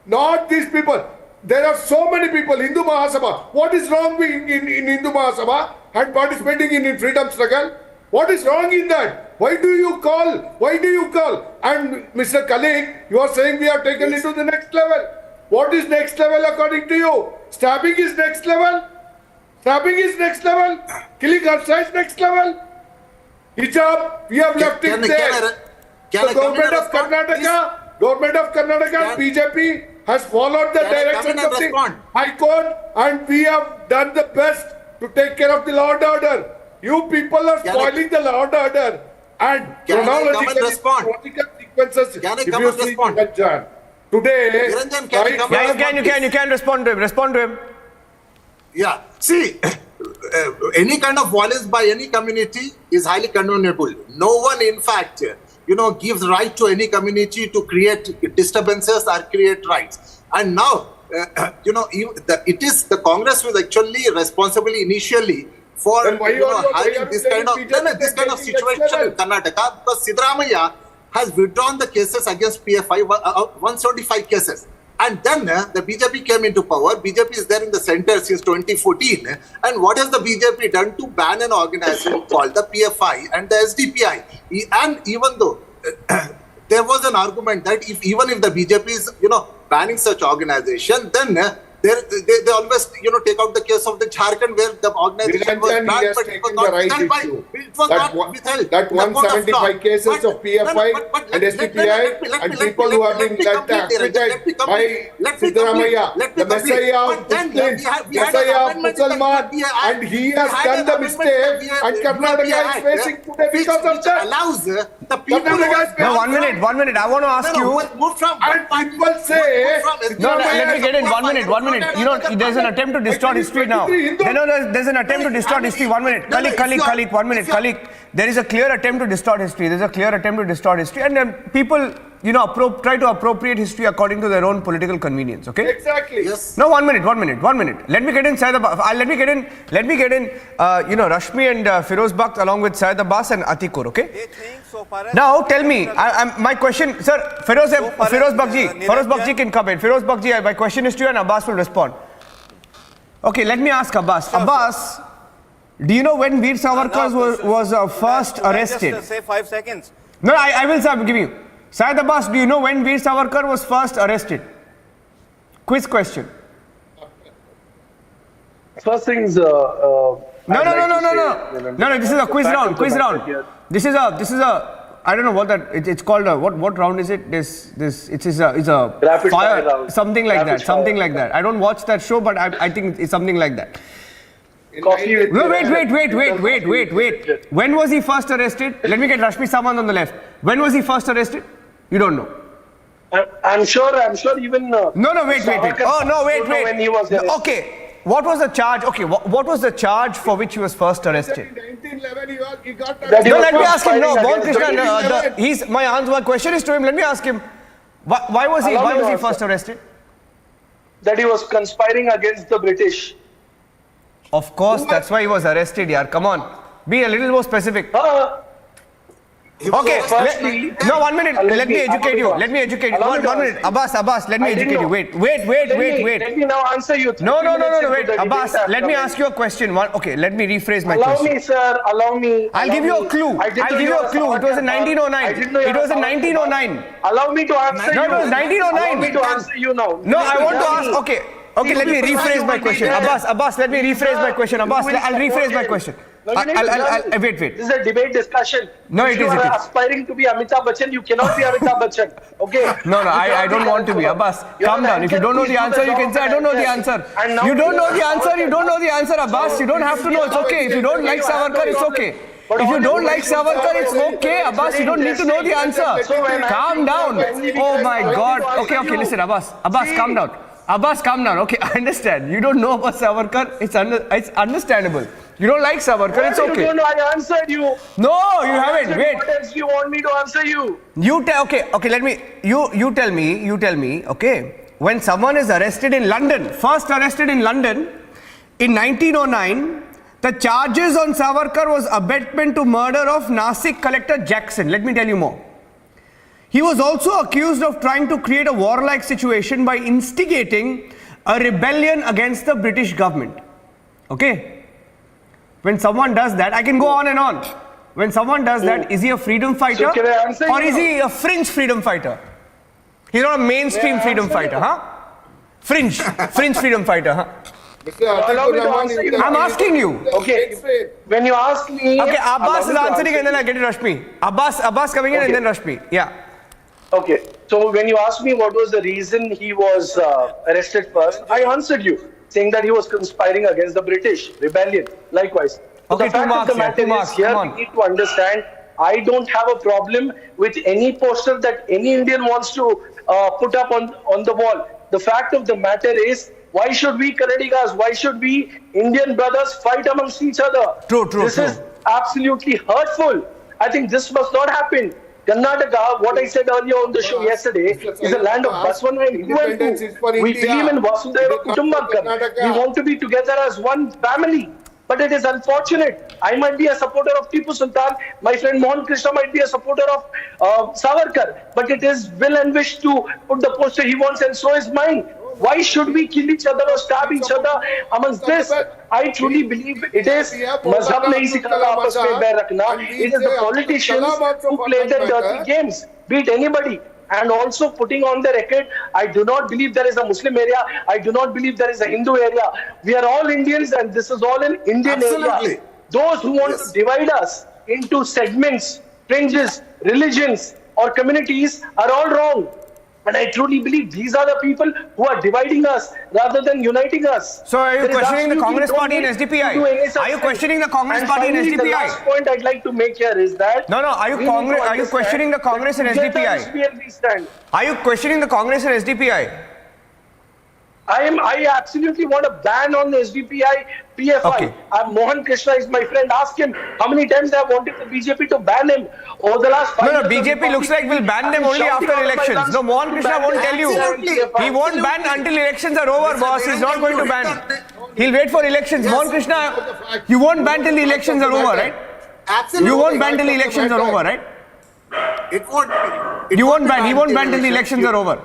Not these people. There are so many people. Hindu Mahasabha. What is wrong in Hindu Mahasabha and participating in freedom struggle? What is wrong in that? Why do you call? Why do you call? And Mr. Khalid, you are saying we have taken it to the next level. What is next level according to you? Stabbing is next level? Stabbing is next level? Killing outside is next level? Hijab, we have left it there. The government of Karnataka, BJP has followed the directions of the High Court, and we have done the best to take care of the law and order. You people are spoiling the law and order. And chronological sequences. Can I come and respond? Today, you can respond to him. Respond to him. Yeah. See, any kind of violence by any community is highly condemnable. No one, in fact, gives right to any community to create disturbances or create rights. And now, it is the Congress who is actually responsible initially for having this kind of situation in Karnataka, because Siddaramaiah has withdrawn the cases against PFI, 175 cases. And then the BJP came into power. BJP is there in the center since 2014. And what has the BJP done to ban an organization called the PFI and the SDPI? And even though there was an argument that even if the BJP is, banning such organization, then they always, take out the case of the Jharkhand where the organization was banned, but it was not withheld by. It was not withheld. That 175 cases of PFI and SDPI and people who have been acquitted by Siddaramaiah, the Messiah of Musalman, and he has done the mistake, and Karnataka is facing today because of that. Allows the people. No, 1 minute. I want to ask you. And people say. No, let me get in. 1 minute. There's an attempt to distort history now. There's an attempt to distort history. 1 minute. Kalik, 1 minute. Kalik, there is a clear attempt to distort history. And then people, try to appropriate history according to their own political convenience. Okay? Exactly. Yes. No, 1 minute. Let me get in Syed Abbas. Let me get in, Rashmi and Firoz Bakht along with Syed Abbas and Atikur. Okay? Now tell me, my question, sir, Firoz Bakht can come in. Firoz Bakht, my question is to you and Abbas will respond. Okay, let me ask Abbas. Abbas, do you know when Veer Savarkar was first arrested? Just say 5 seconds. No, I will start giving you. Syed Abbas, do you know when Veer Savarkar was first arrested? Quiz question. First things. No. This is a quiz round. This is a. I don't know what that. It's called a what round is it? It's a rapid fire round. Something like that. I don't watch that show, but I think it's something like that. No, wait. When was he first arrested? Let me get Rashmi Samant on the left. When was he first arrested? You don't know. I'm sure even. No, wait. Oh, no, wait. When he was arrested. Okay. What was the charge? Okay, what was the charge for which he was first arrested? In 1911, he got let me ask him. No, Bon Krishna, my question is to him. Let me ask him. Why was he first arrested? That he was conspiring against the British. Of course, that's why he was arrested, yaar. Come on. Be a little more specific. Okay, 1 minute. Let me educate you. 1 minute. Abbas, let me educate you. Wait. Let me now answer you. No, wait. Abbas, let me ask you a question. Okay, let me rephrase my question. Allow me, sir. Allow me. I'll give you a clue. It was in 1909. Allow me to answer you. No, it was 1909. Allow me to answer you now. No, I want to ask. Okay, let me rephrase my question. Abbas, let me rephrase my question. Abbas, I'll rephrase my question. Wait. This is a debate discussion. No, if you are aspiring to be Amitabh Bachchan, you cannot be Amitabh Bachchan. Okay? No, I don't want to be. Abbas, calm down. If you don't know the answer, you can say I don't know the answer. You don't know the answer, Abbas. You don't have to know. It's okay. If you don't like Savarkar, it's okay. If you don't like Savarkar, it's okay, Abbas. You don't need to know the answer. Calm down. Oh my God. Okay. Listen, Abbas, calm down. Okay, I understand. You don't know about Savarkar. It's understandable. You don't like Savarkar, it's okay. You don't know, I answered you. No, you haven't. Wait. What else do you want me to answer you? Okay, let me, you tell me, okay. When someone is arrested in London, first arrested in London, in 1909, the charges on Savarkar was abetment to murder of Nasik collector Jackson. Let me tell you more. He was also accused of trying to create a warlike situation by instigating a rebellion against the British government. Okay? When someone does that, I can go on and on. When someone does that, is he a freedom fighter or is he a fringe freedom fighter? He's not a mainstream freedom fighter, huh? Fringe freedom fighter, huh? I'm asking you. Okay. When you ask me. Okay, Abbas is answering and then I get to Rashmi. Abbas coming in and then Rashmi. Yeah. Okay. So when you asked me what was the reason he was arrested first, I answered you, saying that he was conspiring against the British rebellion. Likewise. Okay, the fact of the matter is here we need to understand. I don't have a problem with any poster that any Indian wants to put up on the wall. The fact of the matter is, why should we Kannadigas, why should we Indian brothers fight amongst each other? True. This is absolutely hurtful. I think this must not happen. Karnataka, what I said earlier on the show yesterday, is a land of Baswana and Hindu and Hindu. We believe in Vasudhaiva Kutumbakam. We want to be together as one family. But it is unfortunate. I might be a supporter of Tipu Sultan. My friend Mohan Krishna might be a supporter of Savarkar. But it is will and wish to put the poster he wants, and so is mine. Why should we kill each other or stab each other amongst this? I truly believe it is mazhab nahi sikhata aapas mein bair rakhna. It is the politicians who play the dirty games, be it anybody. And also putting on the record, I do not believe there is a Muslim area. I do not believe there is a Hindu area. We are all Indians and this is all an Indian area. Those who want to divide us into segments, fringes, religions or communities are all wrong. And I truly believe these are the people who are dividing us rather than uniting us. So are you questioning the Congress party and SDPI? Are you questioning the Congress party and SDPI? The last point I'd like to make here is that... No, are you questioning the Congress and SDPI? Are you questioning the Congress and SDPI? I absolutely want a ban on the SDPI, PFI. Okay. Mohan Krishna is my friend. Ask him how many times they have wanted the BJP to ban him over the last 5 years. No, BJP looks like will ban them only after elections. No, Mohan Krishna won't tell you. He won't ban until elections are over, boss. He's not going to ban. He'll wait for elections. Mohan Krishna, you won't ban till the elections are over, right? Absolutely. You won't ban till the elections are over, right? It won't be. You won't ban. He won't ban till the elections are over.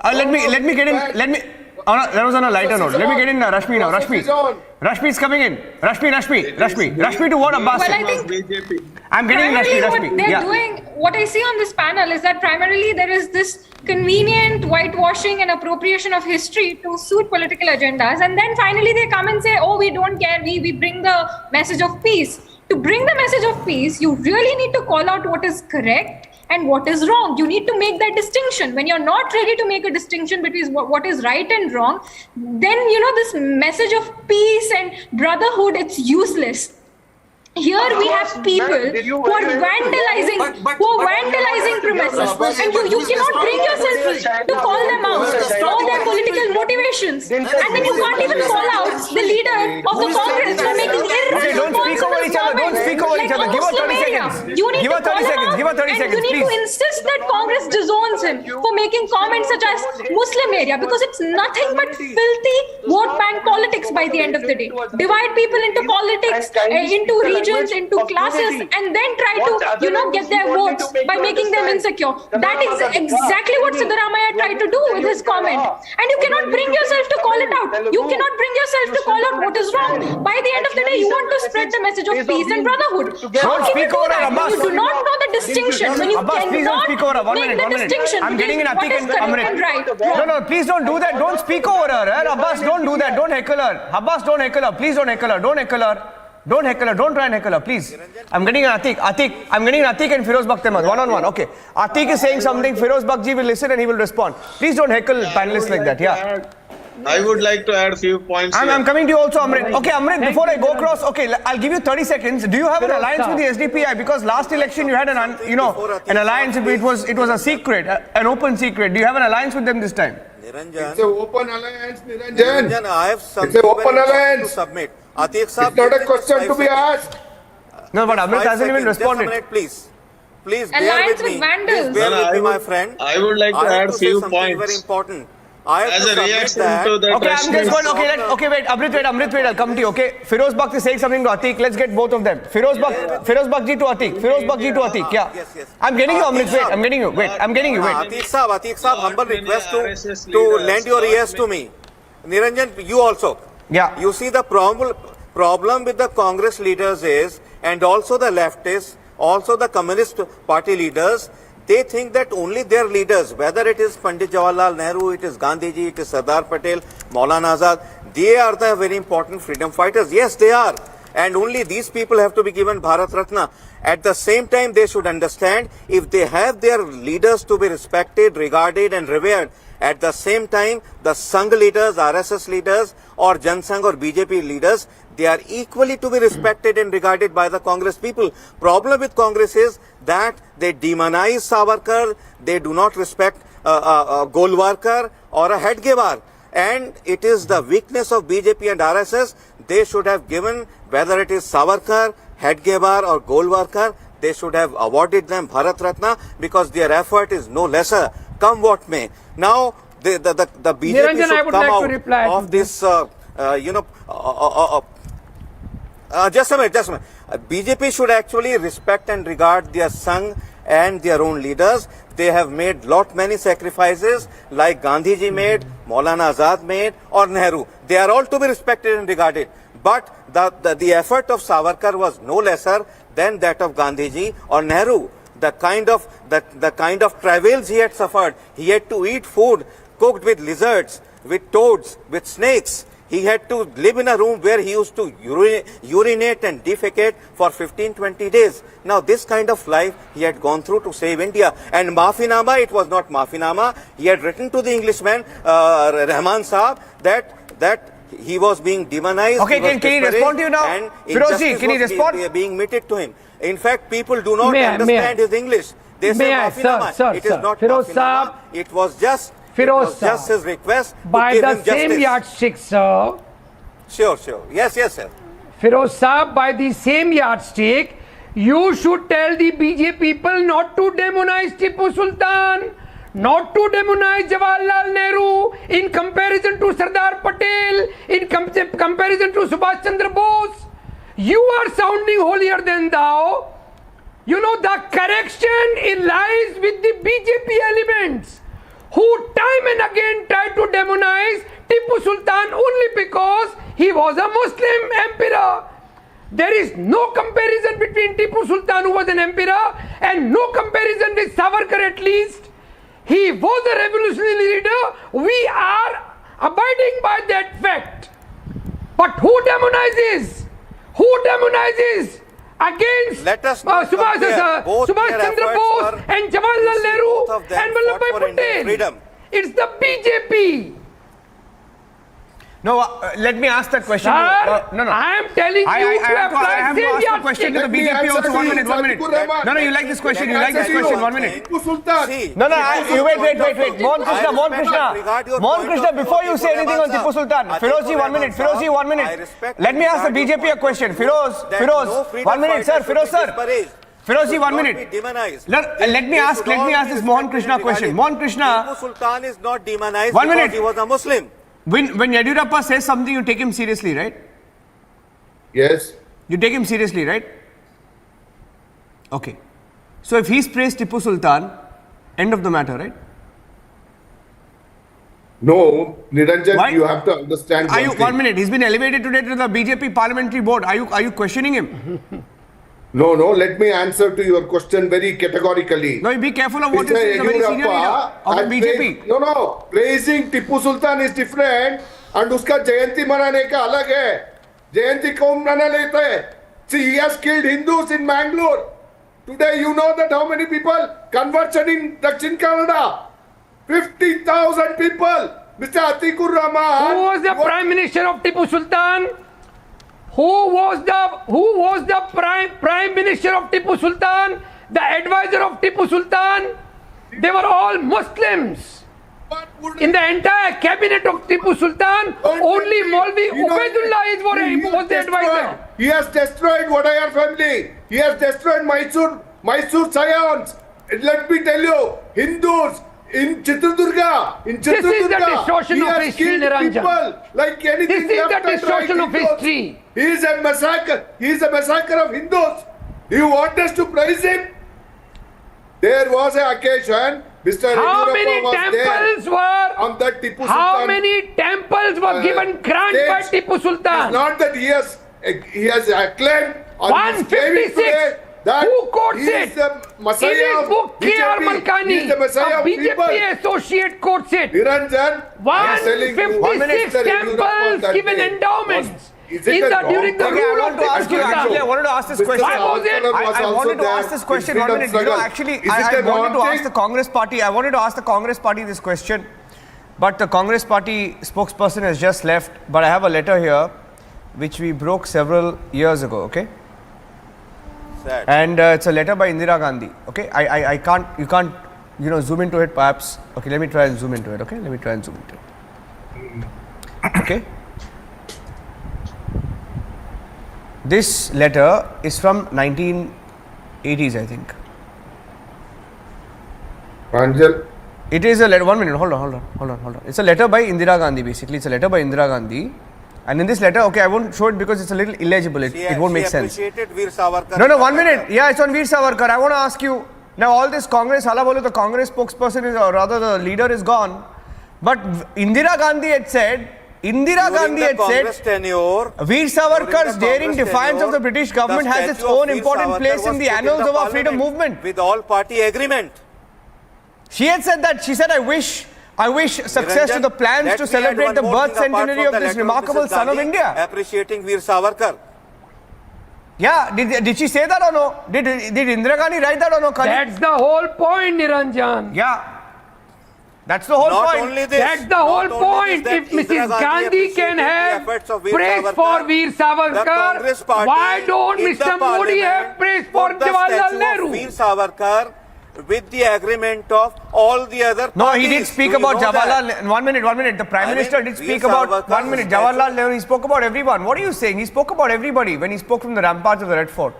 Let me get in. That was on a lighter note. Let me get in Rashmi now. Rashmi is coming in. Rashmi to what Abbas Well, said. I think I'm getting in Rashmi. What they're doing, what I see on this panel is that primarily there is this convenient whitewashing and appropriation of history to suit political agendas. And then finally they come and say, oh, we don't care. We bring the message of peace. To bring the message of peace, you really need to call out what is correct and what is wrong. You need to make that distinction. When you're not ready to make a distinction between what is right and wrong, then, this message of peace and brotherhood, it's useless. Here we have people who are vandalizing premises, and you cannot bring yourself to call them out or their political motivations, and then you can't even call out the leader of the Congress for making irresponsible comments like a Muslim area. You need to call him out, and you need to insist that Congress disowns him for making comments such as Muslim area, because it's nothing but filthy vote bank politics by the end of the day. Divide people into politics, into regions, into classes, and then try to, get their votes by making them insecure. That is exactly what Siddaramaiah tried to do with his comment. And you cannot bring yourself to call it out. You cannot bring yourself to call out what is wrong. By the end of the day, you want to spread the message of peace and brotherhood. How can you do that when you do not know the distinction? When you cannot make the distinction between what is correct and right. No, please don't do that. Don't speak over her. Abbas, don't do that. Don't heckle her. Abbas, don't heckle her. Please don't heckle her. Don't heckle her. Don't heckle her. Don't try and heckle her, please. I'm getting an Atiq. I'm getting an Atiq and Firoz Bakht Ahmed, one-on-one. Okay. Atiq is saying something. Firoz Bakht will listen and he will respond. Please don't heckle panelists like that. Yeah. I would like to add a few points. I'm coming to you also, Amrit. Okay, Amrit, before I go across, I'll give you 30 seconds. Do you have an alliance with the SDPI? Because last election you had an alliance. It was a secret, an open secret. Do you have an alliance with them this time? It's an open alliance, Niranjan. I have It's an open alliance. to submit. Atiq Saab, it's not a question to be asked. No, but Amrit hasn't even responded. Just a minute, please. Please bear Alliance with me. with vandals. Please bear with me, my friend. I would like to I have add to say few something points. very important. I have As to a submit reaction that. to the Okay, I'm just going. Okay, wait, Amrit, wait. I'll come to you. Okay, Firoz Bakht is saying something to Atiq. Let's get both of them. Firoz Bakht ji to Atiq. Firoz Bakht ji to Atiq. Yeah. Yes, yes. I'm getting you, Amrit. Wait, I'm getting you. Wait, I'm getting you. Wait. Atiq Saab, humble request to lend your ears to me. Niranjan, you also. Yeah. You see, the problem with the Congress leaders is, and also the leftists, also the Communist Party leaders, they think that only their leaders, whether it is Pandit Jawaharlal Nehru, it is Gandhiji, it is Sardar Patel, Maulana Azad, they are the very important freedom fighters. Yes, they are. And only these people have to be given Bharat Ratna. At the same time, they should understand, if they have their leaders to be respected, regarded and revered, at the same time, the Sangh leaders, RSS leaders or Jan Sangh or BJP leaders, they are equally to be respected and regarded by the Congress people. Problem with Congress is that they demonize Savarkar, they do not respect Golwarkar or a Hedgewar. And it is the weakness of BJP and RSS. They should have given, whether it is Savarkar, Hedgewar or Golwarkar, they should have awarded them Bharat Ratna, because their effort is no lesser, come what may. Now, the BJP Niranjan, should come like out to reply of this, just a minute. BJP should actually respect and regard their Sangh and their own leaders. They have made many sacrifices, like Gandhiji made, Maulana Azad made, or Nehru. They are all to be respected and regarded. But the effort of Savarkar was no lesser than that of Gandhiji or Nehru. The kind of travails he had suffered. He had to eat food cooked with lizards, with toads, with snakes. He had to live in a room where he used to urinate and defecate for 15-20 days. Now, this kind of life he had gone through to save India. And Maafinama, it was not Maafinama. He had written to the Englishman, Rahman Saab, that he was being demonized. Okay, can he respond to you now? And Firozji, can he respond? Being meted to him. In fact, people do not understand his English. They say Maafinama. It is not Maafinama. It was just... just his request by the same yardstick, sir. Sure. Yes, sir. Firoz Saab, by the same yardstick, you should tell the BJP people not to demonize Tipu Sultan, not to demonize Jawaharlal Nehru in comparison to Sardar Patel, in comparison to Subhash Chandra Bose. You are sounding holier than thou. You know, the correction lies with the BJP elements, who time and again tried to demonize Tipu Sultan only because he was a Muslim emperor. There is no comparison between Tipu Sultan, who was an emperor, and no comparison with Savarkar at least. He was a revolutionary leader. We are abiding by that fact. But who demonizes? Against Subhash Chandra Bose and Jawaharlal Nehru and Vallabhbhai Patel. It's the BJP. No, let me ask that question. Sir, no. I am telling you to apply I have to ask the question to the BJP also. 1 minute. No, you like this question. 1 minute. No, wait. Mohan Krishna, before you say anything on Tipu Sultan, Firozji, 1 minute. Let me ask the BJP a question. Firoz, 1 minute, sir. Firozji, 1 minute. Let me ask this Mohan Krishna question. Mohan Krishna, Tipu Sultan is not demonized 1 minute. because he was a Muslim. When Yadurappa says something, you take him seriously, right? Yes. You take him seriously, right? Okay. So if he's praised Tipu Sultan, end of the matter, right? No, Niranjan, Why? you have to understand. 1 minute. He's been elevated today to the BJP parliamentary board. Are you questioning him? No, let me answer to your question very categorically. No, be careful of what you say. He's a very senior leader of the BJP. No. Praising Tipu Sultan is different and uska Jayanti manane ka alag hai. Jayanti kaun mana leta hai? See, he has killed Hindus in Mangalore. Today, you know that how many people converted in Dakshin Kannada? 50,000 people. Mr. Atikur Rahman. Who was the Prime Minister of Tipu Sultan? Who was the Prime Minister of Tipu Sultan? The advisor of Tipu Sultan? They were all Muslims. In the entire cabinet of Tipu Sultan, only Maulvi Ubaidullah was the advisor. He has destroyed Wadayar family. He has destroyed Mysore Scions. Let me tell you, Hindus in Chitradurga, This is the distortion he of has history, killed Niranjan. people like anything. This is left the and distortion right of Hindus. history. He is a massacre. He is a massacre of Hindus. You want us to praise him? There was an occasion. Mr. How Yediyurappa many was temples there were? On that Tipu Sultan. How many temples were given grant by Tipu Sultan? It's not that he has claimed on his claiming 156. today that Who quotes he it? is the Messiah In his of book, K.R. BJP. He Malkani, is the Messiah a of people. BJP associate quotes it. Niranjan, I am telling you, 156 Mr. Yediyurappa temples that given day endowments. Is it During the Okay, I rule want of to ask Tipu you, actually, I Sultan. wanted to ask this question. Why was it? I wanted to ask this question. 1 minute. You know, actually, I wanted to ask the Congress party. I wanted to ask the Congress party this question, but the Congress party spokesperson has just left. But I have a letter here, which we broke several years ago. Okay. Sad. And it's a letter by Indira Gandhi. Okay. I can't. You can't. You know, zoom into it. Perhaps. Okay. Let me try and zoom into it. Okay. Let me try and zoom into it. Okay. This letter is from 1980s, I think. Pranjal. It is a letter. 1 minute. Hold on. It's a letter by Indira Gandhi. Basically, it's a letter by Indira Gandhi. And in this letter, okay, I won't show it because it's a little illegible. It won't make sense. Appreciated Veer Savarkar. No, 1 minute. Yeah, it's on Veer Savarkar. I want to ask you now. All this Congress, the Congress spokesperson is, or rather, the leader is gone. But Indira Gandhi had said. Tenure, Veer Savarkar's daring defiance of the British government has its own important place in the annals of our freedom movement. With all party agreement. She had said that. She said, I wish success to the plans to celebrate the birth centenary of this remarkable son of India. Appreciating Veer Savarkar. Yeah, did she say that or no? Did Indira Gandhi write that or no? That's the whole point, Niranjan. Yeah. That's the whole point. Only this, That's the whole point. If Mrs. Gandhi can have praise for Veer Savarkar, why don't Mr. Modi have praise for Jawaharlal Nehru? Veer Savarkar with the agreement of all the other parties. No, he did speak about Jawaharlal. 1 minute. The Prime Minister did speak about 1 minute. Jawaharlal Nehru, he spoke about everyone. What are you saying? He spoke about everybody when he spoke from the ramparts of the Red Fort.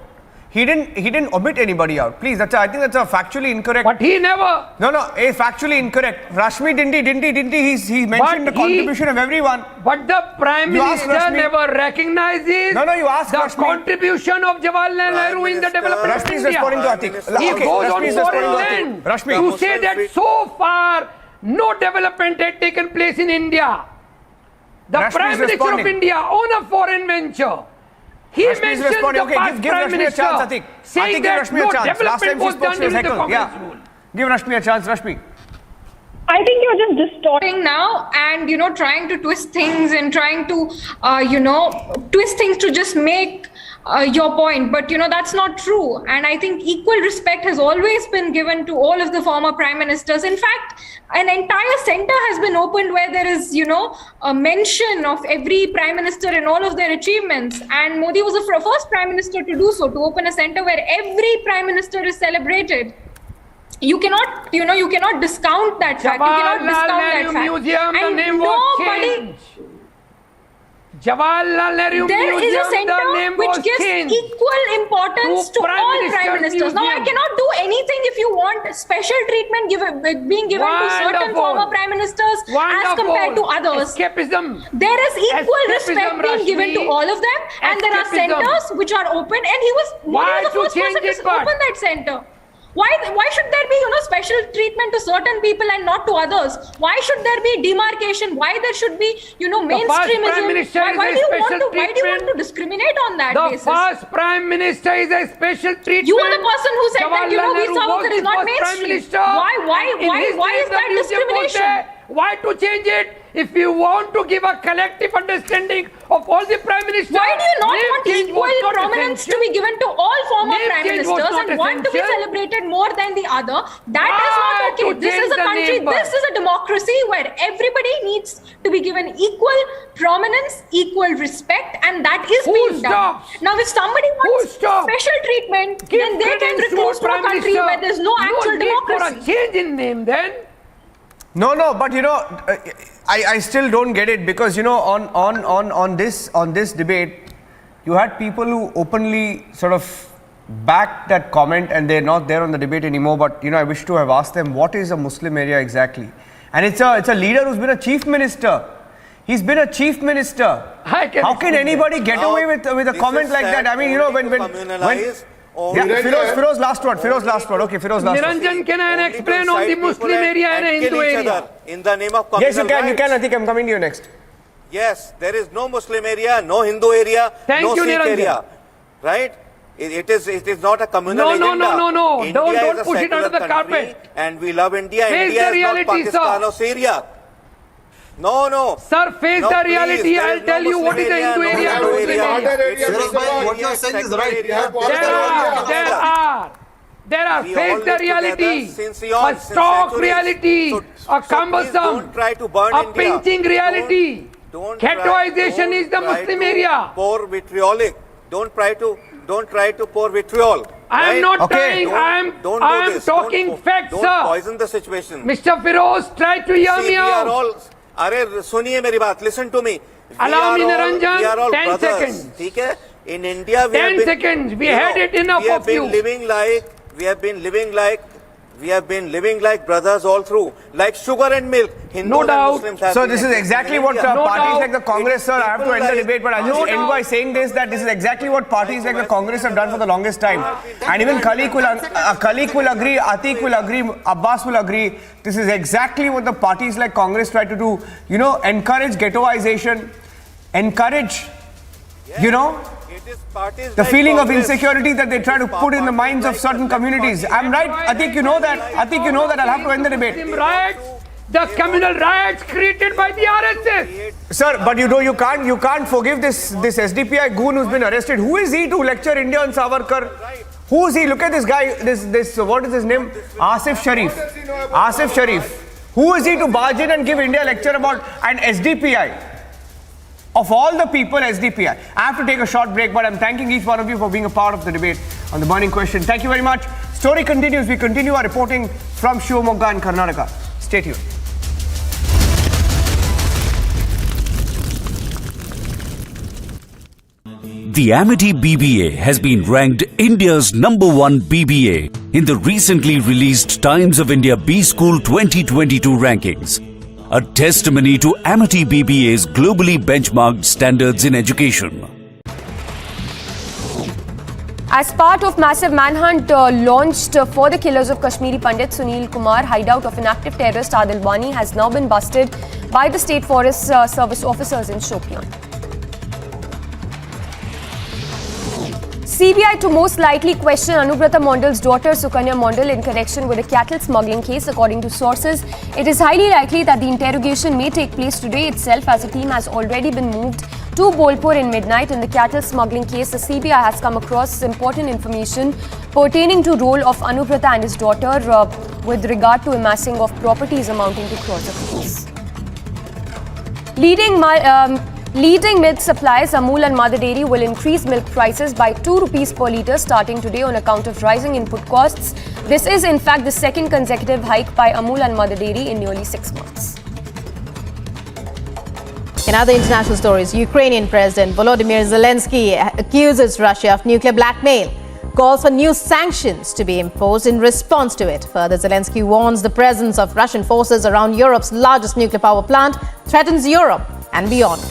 He didn't omit anybody out. Please, I think that's a factually incorrect. But he never. No, factually incorrect. Rashmi didn't he mentioned the contribution of everyone. But the Prime Minister never recognizes you asked the Rashmi. Contribution of Jawaharlal Nehru in the development of Rashmi is India. responding to Atik. He Okay, goes on Rashmi is foreign responding to land Rashmi. to say that so far no development had taken place in India. The Rashmi Prime is Minister of responding. India on a foreign venture. He Rashmi is mentioned responding. the past Give Prime Rashmi a Minister chance, Atik. saying Atik, give that Rashmi no a chance. Last time development she was spoke, done she was during the heckled. Congress Yeah. rule. Give Rashmi a chance, Rashmi. I think you're just distorting now and, trying to twist things and trying to, twist things to just make your point. But, that's not true. And I think equal respect has always been given to all of the former prime ministers. In fact, an entire center has been opened where there is, a mention of every prime minister and all of their achievements. And Modi was the first prime minister to do so, to open a center where every prime minister is celebrated. You cannot, you cannot discount that fact. You cannot discount that fact. Museum, and the name was changed. Jawaharlal Nehru There is a Museum, the name center which was gives changed. equal importance to all prime ministers. Now, I cannot do anything if you want special treatment being given to certain former prime ministers as compared to others. Escapism. There is equal respect being given to all of them, and there are Escapism. centers which are open. And he was Why the to first person change to it, but? open that center. Why should there be special treatment to certain people and not to others? Why should there be demarcation? Why there should be mainstreamism? Why do you want to discriminate on that basis? The first Prime Minister is a special treatment. You are the person who said that Veer Savarkar is not mainstream. Why is that discrimination? Why to change it? If you want to give a collective understanding of all the prime ministers, why do you not want equal prominence to be given to all former prime ministers and want to be celebrated more than the other? That is not okay. This is a country, this is a democracy where everybody needs to be given equal prominence, equal respect, and that is being done. Now, if somebody wants special treatment, then they can recruit to a country where there is no actual democracy. For a change in name, then. No, but you know, I still don't get it, because you know, on this debate, you had people who openly sort of backed that comment, and they're not there on the debate anymore. But you know, I wish to have asked them, what is a Muslim area exactly? And it's a leader who's been a chief minister. He's been a chief minister. How can anybody get away with a comment like that? I mean, you know, when Firoz last word. Okay, Firoz last word. Niranjan, can I explain on the Muslim area and Hindu area? In the name of communal Yes, you can. I think I'm coming to you next. Yes, there is no Muslim area, no Hindu area, no Sikh area, right? It is not a communal agenda. No. India Don't push it under the carpet. And we love India. Face India the is not reality, Pakistan sir. or Syria. No. Sir, face the reality. I'll tell you what is the Hindu area and Muslim area. What you are saying is right. There are. Face the reality. A stock reality. A cumbersome. A pinching reality. Ghettoization is the Muslim area. Pour vitriolic. Don't try to pour vitriol. I am not trying. I am talking facts, sir. Don't poison the situation. Mr. Firoz, try to hear me out. सुनिए मेरी बात. Listen to me. Allow me, Niranjan. We are all 10 brothers. seconds. ठीक है? In India, 10 seconds. We had it enough of you. We have been living like brothers all through, like sugar and milk. No doubt. Muslims have So been this is exactly what parties like the Congress, sir, I have to end the debate, but I'll just end by saying this, that this is exactly what parties like the Congress have done for the longest time. And even Khalik will agree, Atiq will agree, Abbas will agree. This is exactly what the parties like Congress try to do. You know, encourage ghettoization, encourage, you know, the feeling of insecurity that they try to put in the minds of certain communities. I'm right, Atiq, you know that. I'll have to end the debate. The communal riots created by the RSS. Sir, but you know, you can't forgive this SDPI goon who's been arrested. Who is he to lecture India on Savarkar? Who is he? Look at this guy, this what is his name? Asif Sharif. Who is he to barge in and give India a lecture about an SDPI? Of all the people, SDPI. I have to take a short break, but I'm thanking each one of you for being a part of the debate on the burning question. Thank you very much. Story continues. We continue our reporting from Shivamogga and Karnataka. Stay tuned. The Amity BBA has been ranked India's #1 BBA in the recently released Times of India B-School 2022 rankings. A testimony to Amity BBA's globally benchmarked standards in education. As part of massive manhunt launched for the killers of Kashmiri Pandit Sunil Kumar, hideout of an active terrorist Adil Wani has now been busted by the State Forest Service officers in Shopian. CBI to most likely question Anubrata Mondal's daughter Sukanya Mondal in connection with a cattle smuggling case. According to sources, it is highly likely that the interrogation may take place today itself, as a team has already been moved to Bolpur in midnight. In the cattle smuggling case, the CBI has come across important information pertaining to role of Anubrata and his daughter with regard to amassing of properties amounting to crores of rupees. Leading milk suppliers Amul and Mother Dairy will increase milk prices by 2 rupees per litre starting today on account of rising input costs. This is in fact the second consecutive hike by Amul and Mother Dairy in nearly 6 months. In other international stories, Ukrainian President Volodymyr Zelensky accuses Russia of nuclear blackmail, calls for new sanctions to be imposed in response to it. Further, Zelensky warns the presence of Russian forces around Europe's largest nuclear power plant threatens Europe and beyond.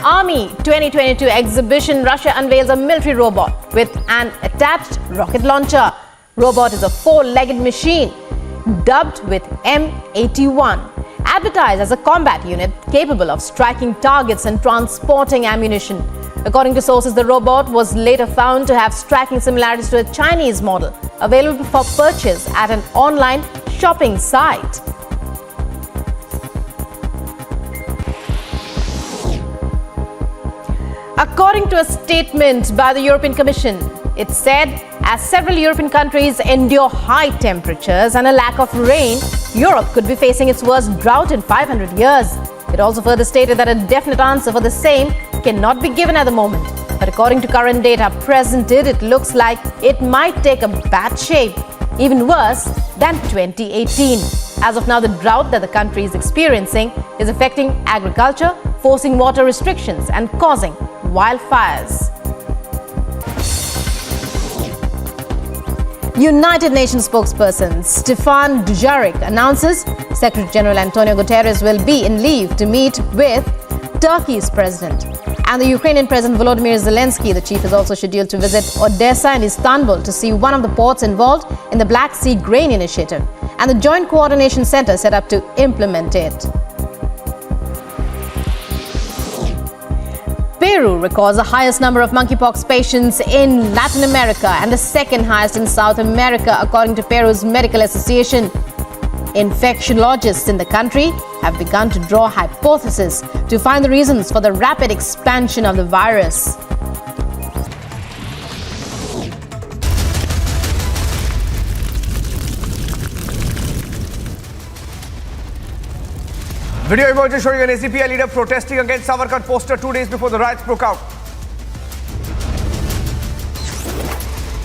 Army 2022 exhibition, Russia unveils a military robot with an attached rocket launcher. Robot is a 4-legged machine dubbed with M81, advertised as a combat unit capable of striking targets and transporting ammunition. According to sources, the robot was later found to have striking similarities to a Chinese model available for purchase at an online shopping site. According to a statement by the European Commission, it said as several European countries endure high temperatures and a lack of rain, Europe could be facing its worst drought in 500 years. It also further stated that a definite answer for the same cannot be given at the moment. But according to current data presented, it looks like it might take a bad shape, even worse than 2018. As of now, the drought that the country is experiencing is affecting agriculture, forcing water restrictions and causing wildfires. United Nations spokesperson Stefan Dujarric announces Secretary General Antonio Guterres will be in leave to meet with Turkey's president. And the Ukrainian President Volodymyr Zelensky, the chief, is also scheduled to visit Odessa and Istanbul to see one of the ports involved in the Black Sea Grain Initiative and the Joint Coordination Center set up to implement it. Peru records the highest number of monkeypox patients in Latin America and the second highest in South America, according to Peru's Medical Association. Infectiologists in the country have begun to draw hypotheses to find the reasons for the rapid expansion of the virus. Video emerges showing an SDPI leader protesting against Savarkar poster 2 days before the riots broke out.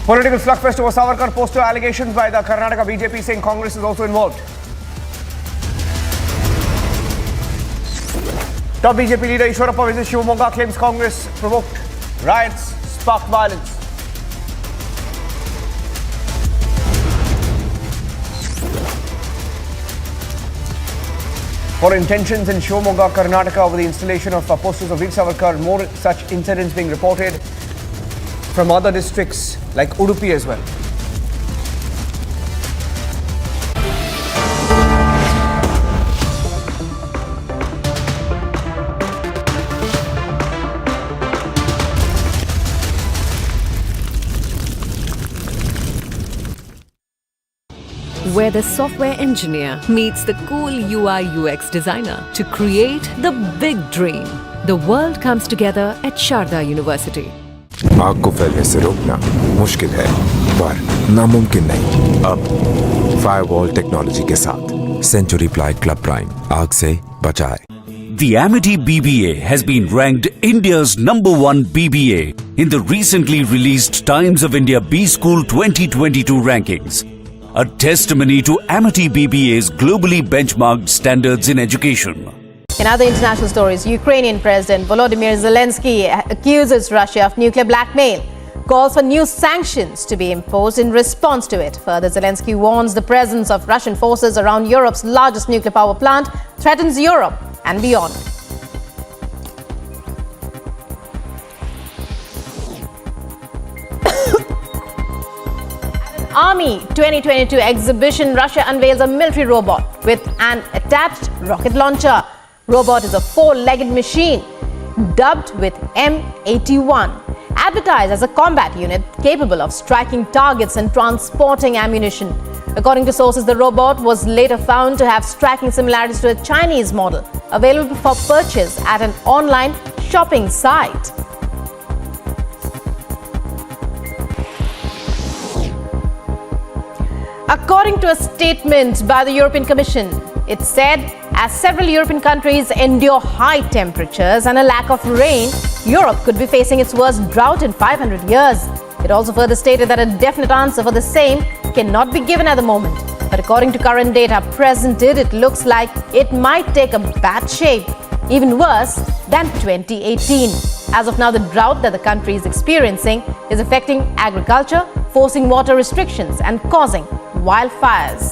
Political slugfest over Savarkar poster allegations by the Karnataka BJP saying Congress is also involved. Top BJP leader Ishwarappa visits Shivamogga, claims Congress provoked riots, sparked violence. For intentions in Shivamogga, Karnataka over the installation of posters of Veer Savarkar, more such incidents being reported from other districts like Udupi as well. Where the software engineer meets the cool UI UX designer to create the big dream. The world comes together at Sharda University. आग को फैलने से रोकना मुश्किल है, पर नामुमकिन नहीं। अब फायरवॉल टेक्नोलॉजी के साथ सेंचुरी प्लाई क्लब प्राइम आग से बचाए। The Amity BBA has been ranked India's #1 BBA in the recently released Times of India B School 2022 rankings. A testimony to Amity BBA's globally benchmarked standards in education. In other international stories, Ukrainian President Volodymyr Zelensky accuses Russia of nuclear blackmail, calls for new sanctions to be imposed in response to it. Further, Zelensky warns the presence of Russian forces around Europe's largest nuclear power plant threatens Europe and beyond. Army 2022 exhibition, Russia unveils a military robot with an attached rocket launcher. Robot is a 4-legged machine dubbed with M81, advertised as a combat unit capable of striking targets and transporting ammunition. According to sources, the robot was later found to have striking similarities to a Chinese model available for purchase at an online shopping site. According to a statement by the European Commission, it said as several European countries endure high temperatures and a lack of rain, Europe could be facing its worst drought in 500 years. It also further stated that a definite answer for the same cannot be given at the moment. But according to current data presented, it looks like it might take a bad shape, even worse than 2018. As of now, the drought that the country is experiencing is affecting agriculture, forcing water restrictions and causing wildfires.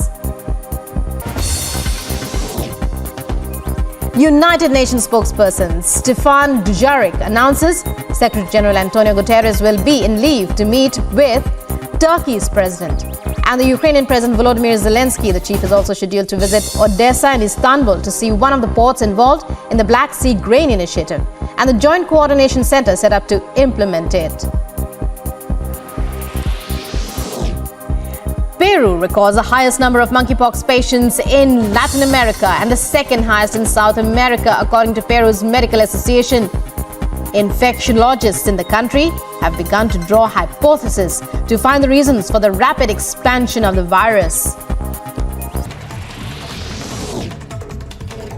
United Nations spokesperson Stefan Dujarric announces Secretary General Antonio Guterres will be in leave to meet with Turkey's president. And the Ukrainian President Volodymyr Zelensky, the chief, is also scheduled to visit Odessa and Istanbul to see one of the ports involved in the Black Sea Grain Initiative and the Joint Coordination Center set up to implement it. Peru records the highest number of monkeypox patients in Latin America and the second highest in South America, according to Peru's Medical Association. Infectiologists in the country have begun to draw hypotheses to find the reasons for the rapid expansion of the virus.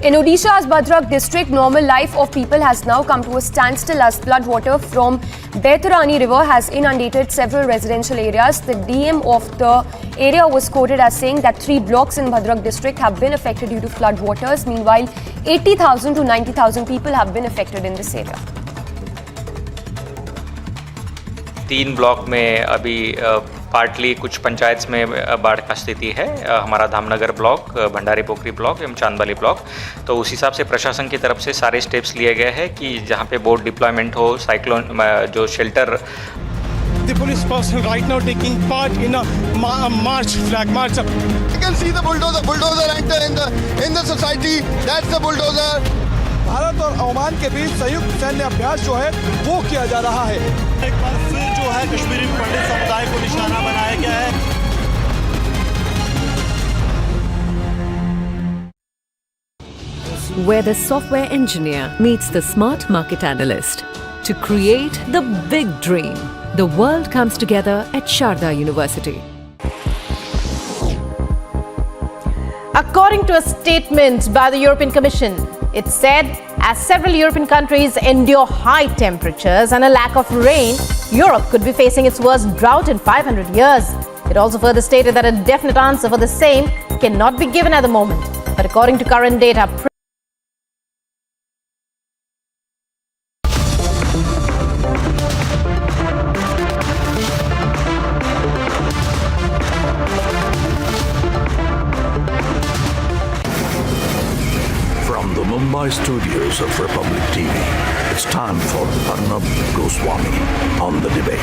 In Odisha's Bhadrak district, normal life of people has now come to a standstill as floodwater from Baitarani River has inundated several residential areas. The DM of the area was quoted as saying that 3 blocks in Bhadrak district have been affected due to flood waters. Meanwhile, 80,000 to 90,000 people have been affected in this area. 3 block में अभी partly कुछ पंचायत में बाढ़ का स्थिति है। हमारा Dhamnagar block, Bhandari पोखरी block एवं चांदबाली ब्लॉक। तो उस हिसाब से प्रशासन की तरफ से सारे स्टेप्स लिए गए हैं कि जहां पे बोट डिप्लॉयमेंट हो, साइक्लोन जो shelter. The police person right now taking part in a march, flag march. You can see the bulldozer enter in the society. That's the bulldozer. Bharat और ओमान के बीच संयुक्त सैन्य अभ्यास जो है वो किया जा रहा है। एक बार फिर जो है कश्मीरी पंडित समुदाय को निशाना बनाया गया है। Where the software engineer meets the smart market analyst to create the big dream. The world comes together at Sharda University. According to a statement by the European Commission, it said as several European countries endure high temperatures and a lack of rain, Europe could be facing its worst drought in 500 years. It also further stated that a definite answer for the same cannot be given at the moment. But according to current data, Mumbai studios of Republic TV, it's time for Arnab Goswami on the debate.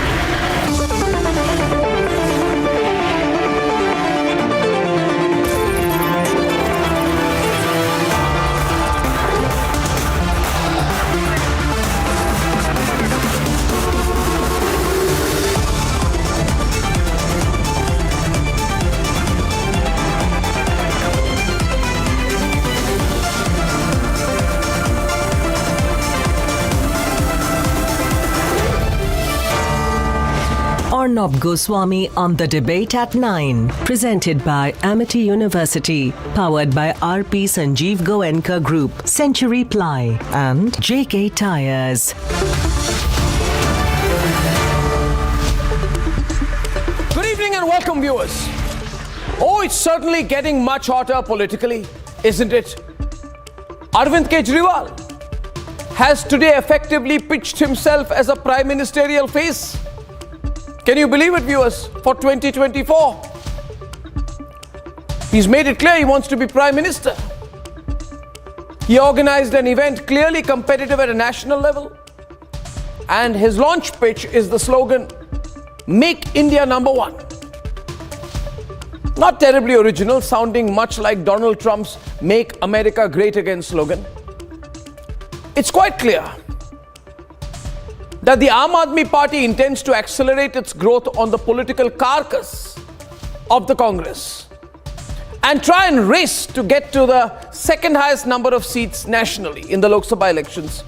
Arnab Goswami on the debate at 9. Presented by Amity University. Powered by RP Sanjeev Goenka Group, Century Ply and JK Tires. Good evening and welcome, viewers. Oh, it's certainly getting much hotter politically, isn't it? Arvind Kejriwal has today effectively pitched himself as a prime ministerial face. Can you believe it, viewers? For 2024. He's made it clear he wants to be prime minister. He organized an event clearly competitive at a national level. And his launch pitch is the slogan, "Make India number one." Not terribly original, sounding much like Donald Trump's "Make America Great Again" slogan. It's quite clear that the Aam Aadmi Party intends to accelerate its growth on the political carcass of the Congress and try and race to get to the second highest number of seats nationally in the Lok Sabha elections.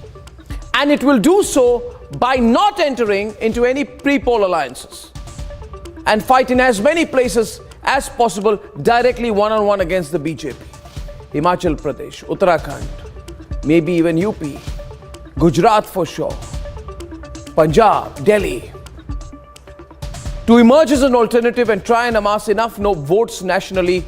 And it will do so by not entering into any pre-poll alliances and fight in as many places as possible directly one-on-one against the BJP. Himachal Pradesh, Uttarakhand, maybe even UP, Gujarat for sure, Punjab, Delhi, to emerge as an alternative and try and amass enough votes nationally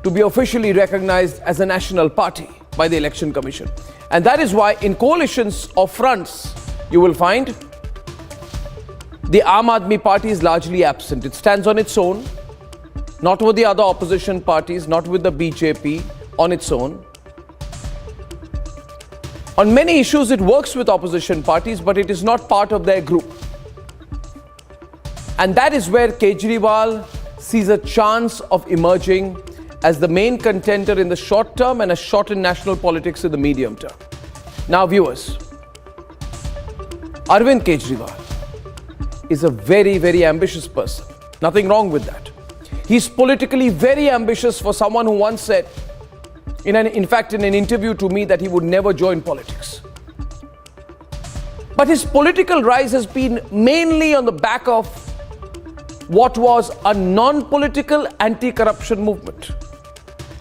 to be officially recognized as a national party by the Election Commission. And that is why in coalitions or fronts, you will find the Aam Aadmi Party is largely absent. It stands on its own, not with the other opposition parties, not with the BJP, on its own. On many issues, it works with opposition parties, but it is not part of their group. And that is where Kejriwal sees a chance of emerging as the main contender in the short term and a shot in national politics in the medium term. Now, viewers, Arvind Kejriwal is a very, very ambitious person. Nothing wrong with that. He's politically very ambitious for someone who once said, in fact, in an interview to me, that he would never join politics. But his political rise has been mainly on the back of what was a non-political anti-corruption movement.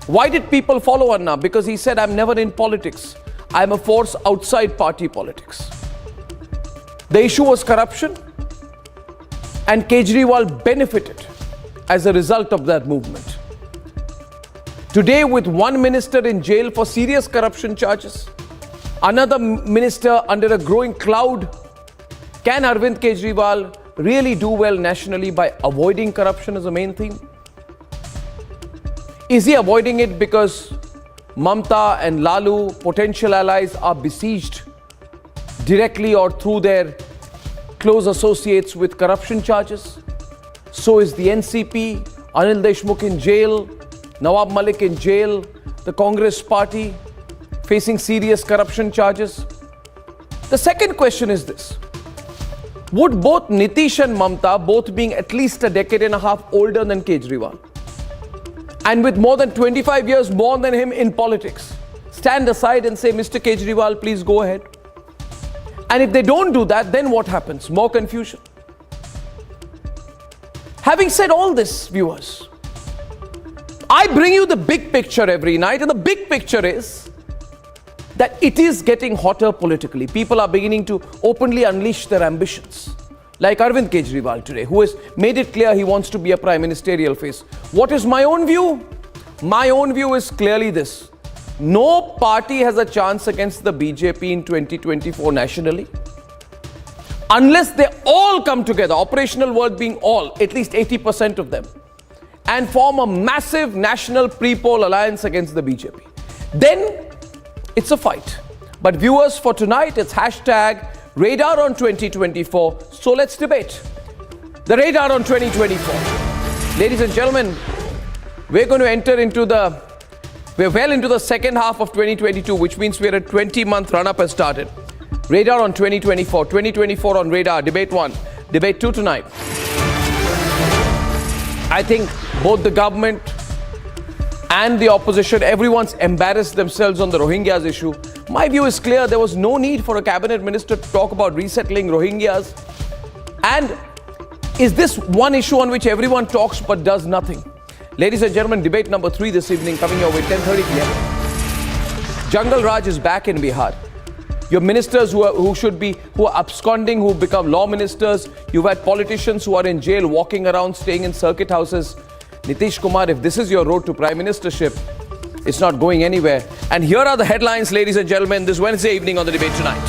Why did people follow Anna? Because he said, "I'm never in politics. I'm a force outside party politics." The issue was corruption, and Kejriwal benefited as a result of that movement. Today, with one minister in jail for serious corruption charges, another minister under a growing cloud, can Arvind Kejriwal really do well nationally by avoiding corruption as a main theme? Is he avoiding it because Mamta and Lalu, potential allies, are besieged directly or through their close associates with corruption charges? So is the NCP, Anil Deshmukh in jail, Nawab Malik in jail, the Congress party facing serious corruption charges. The second question is this: would both Nitish and Mamta, both being at least a decade and a half older than Kejriwal, and with more than 25 years more than him in politics, stand aside and say, Mr. Kejriwal, please go ahead? And if they don't do that, then what happens? More confusion. Having said all this, viewers, I bring you the big picture every night, and the big picture is that it is getting hotter politically. People are beginning to openly unleash their ambitions. Like Arvind Kejriwal today, who has made it clear he wants to be a prime ministerial face. What is my own view? My own view is clearly this: no party has a chance against the BJP in 2024 nationally unless they all come together, operational word being all, at least 80% of them, and form a massive national pre-poll alliance against the BJP. Then it's a fight. But viewers, for tonight, it's hashtag Radar on 2024. So let's debate the radar on 2024. Ladies and gentlemen, we're going to enter into we're well into the second half of 2022, which means we're a 20-month run-up has started. Radar on 2024. 2024 on radar. Debate 1. Debate 2 tonight. I think both the government and the opposition, everyone's embarrassed themselves on the Rohingyas issue. My view is clear. There was no need for a cabinet minister to talk about resettling Rohingyas. And is this one issue on which everyone talks but does nothing? Ladies and gentlemen, debate number 3 this evening, coming your way, 10:30 p.m. Jungle Raj is back in Bihar. Your ministers who are absconding, who become law ministers. You've had politicians who are in jail, walking around, staying in circuit houses. Nitish Kumar, if this is your road to prime ministership, it's not going anywhere. And here are the headlines, ladies and gentlemen, this Wednesday evening on the debate tonight.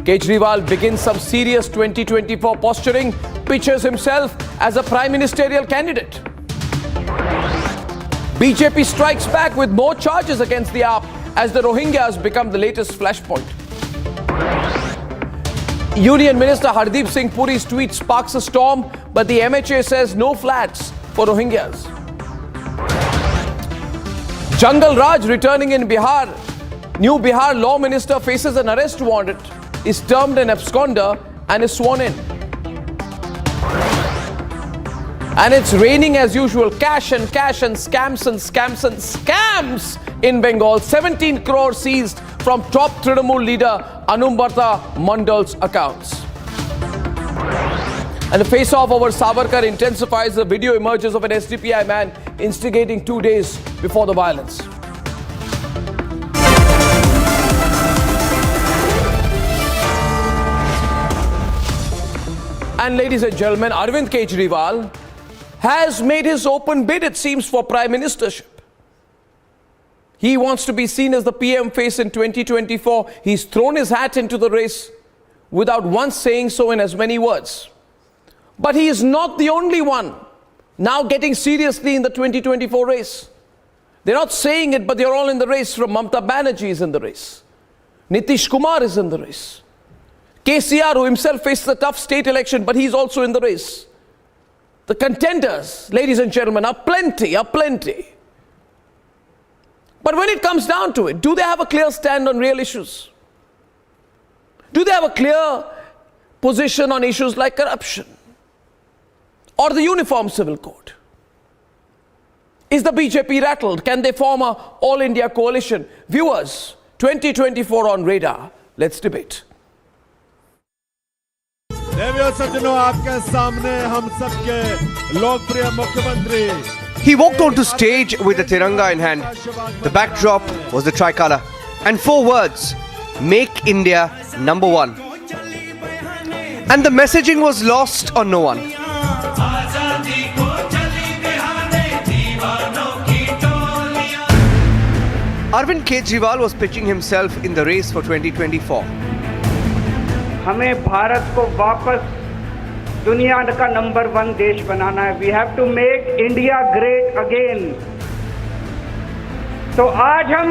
Kejriwal begins some serious 2024 posturing, pitches himself as a prime ministerial candidate. BJP strikes back with more charges against the AAP as the Rohingyas become the latest flashpoint. Union Minister Hardeep Singh Puri's tweet sparks a storm, but the MHA says no flats for Rohingyas. Jungle Raj returning in Bihar. New Bihar law minister faces an arrest warrant, is termed an absconder and is sworn in. And it's raining as usual. Cash and scams in Bengal. 17 crore seized from top Trinamool leader Anumbarta Mandal's accounts. And the face-off over Savarkar intensifies. The video emerges of an SDPI man instigating 2 days before the violence. And ladies and gentlemen, Arvind Kejriwal has made his open bid, it seems, for prime ministership. He wants to be seen as the PM face in 2024. He's thrown his hat into the race without once saying so in as many words. But he is not the only one now getting seriously in the 2024 race. They're not saying it, but they're all in the race. From Mamta Banerjee is in the race. Nitish Kumar is in the race. KCR, who himself faced a tough state election, but he's also in the race. The contenders, ladies and gentlemen, are plenty. But when it comes down to it, do they have a clear stand on real issues? Do they have a clear position on issues like corruption or the Uniform Civil Code? Is the BJP rattled? Can they form an all-India coalition? Viewers, 2024 on radar. Let's debate. He walked onto stage with the Tiranga in hand. The backdrop was the tricolour. And 4 words: Make India number one. And the messaging was lost on no one. Arvind Kejriwal was pitching himself in the race for 2024. हमें भारत को वापस दुनिया का number 1 देश बनाना है. We have to make India great again. तो आज हम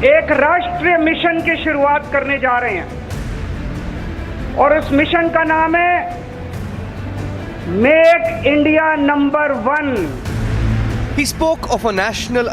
एक राष्ट्रीय मिशन की शुरुआत करने जा रहे हैं और उस मिशन का नाम है make India number 1. He spoke of a national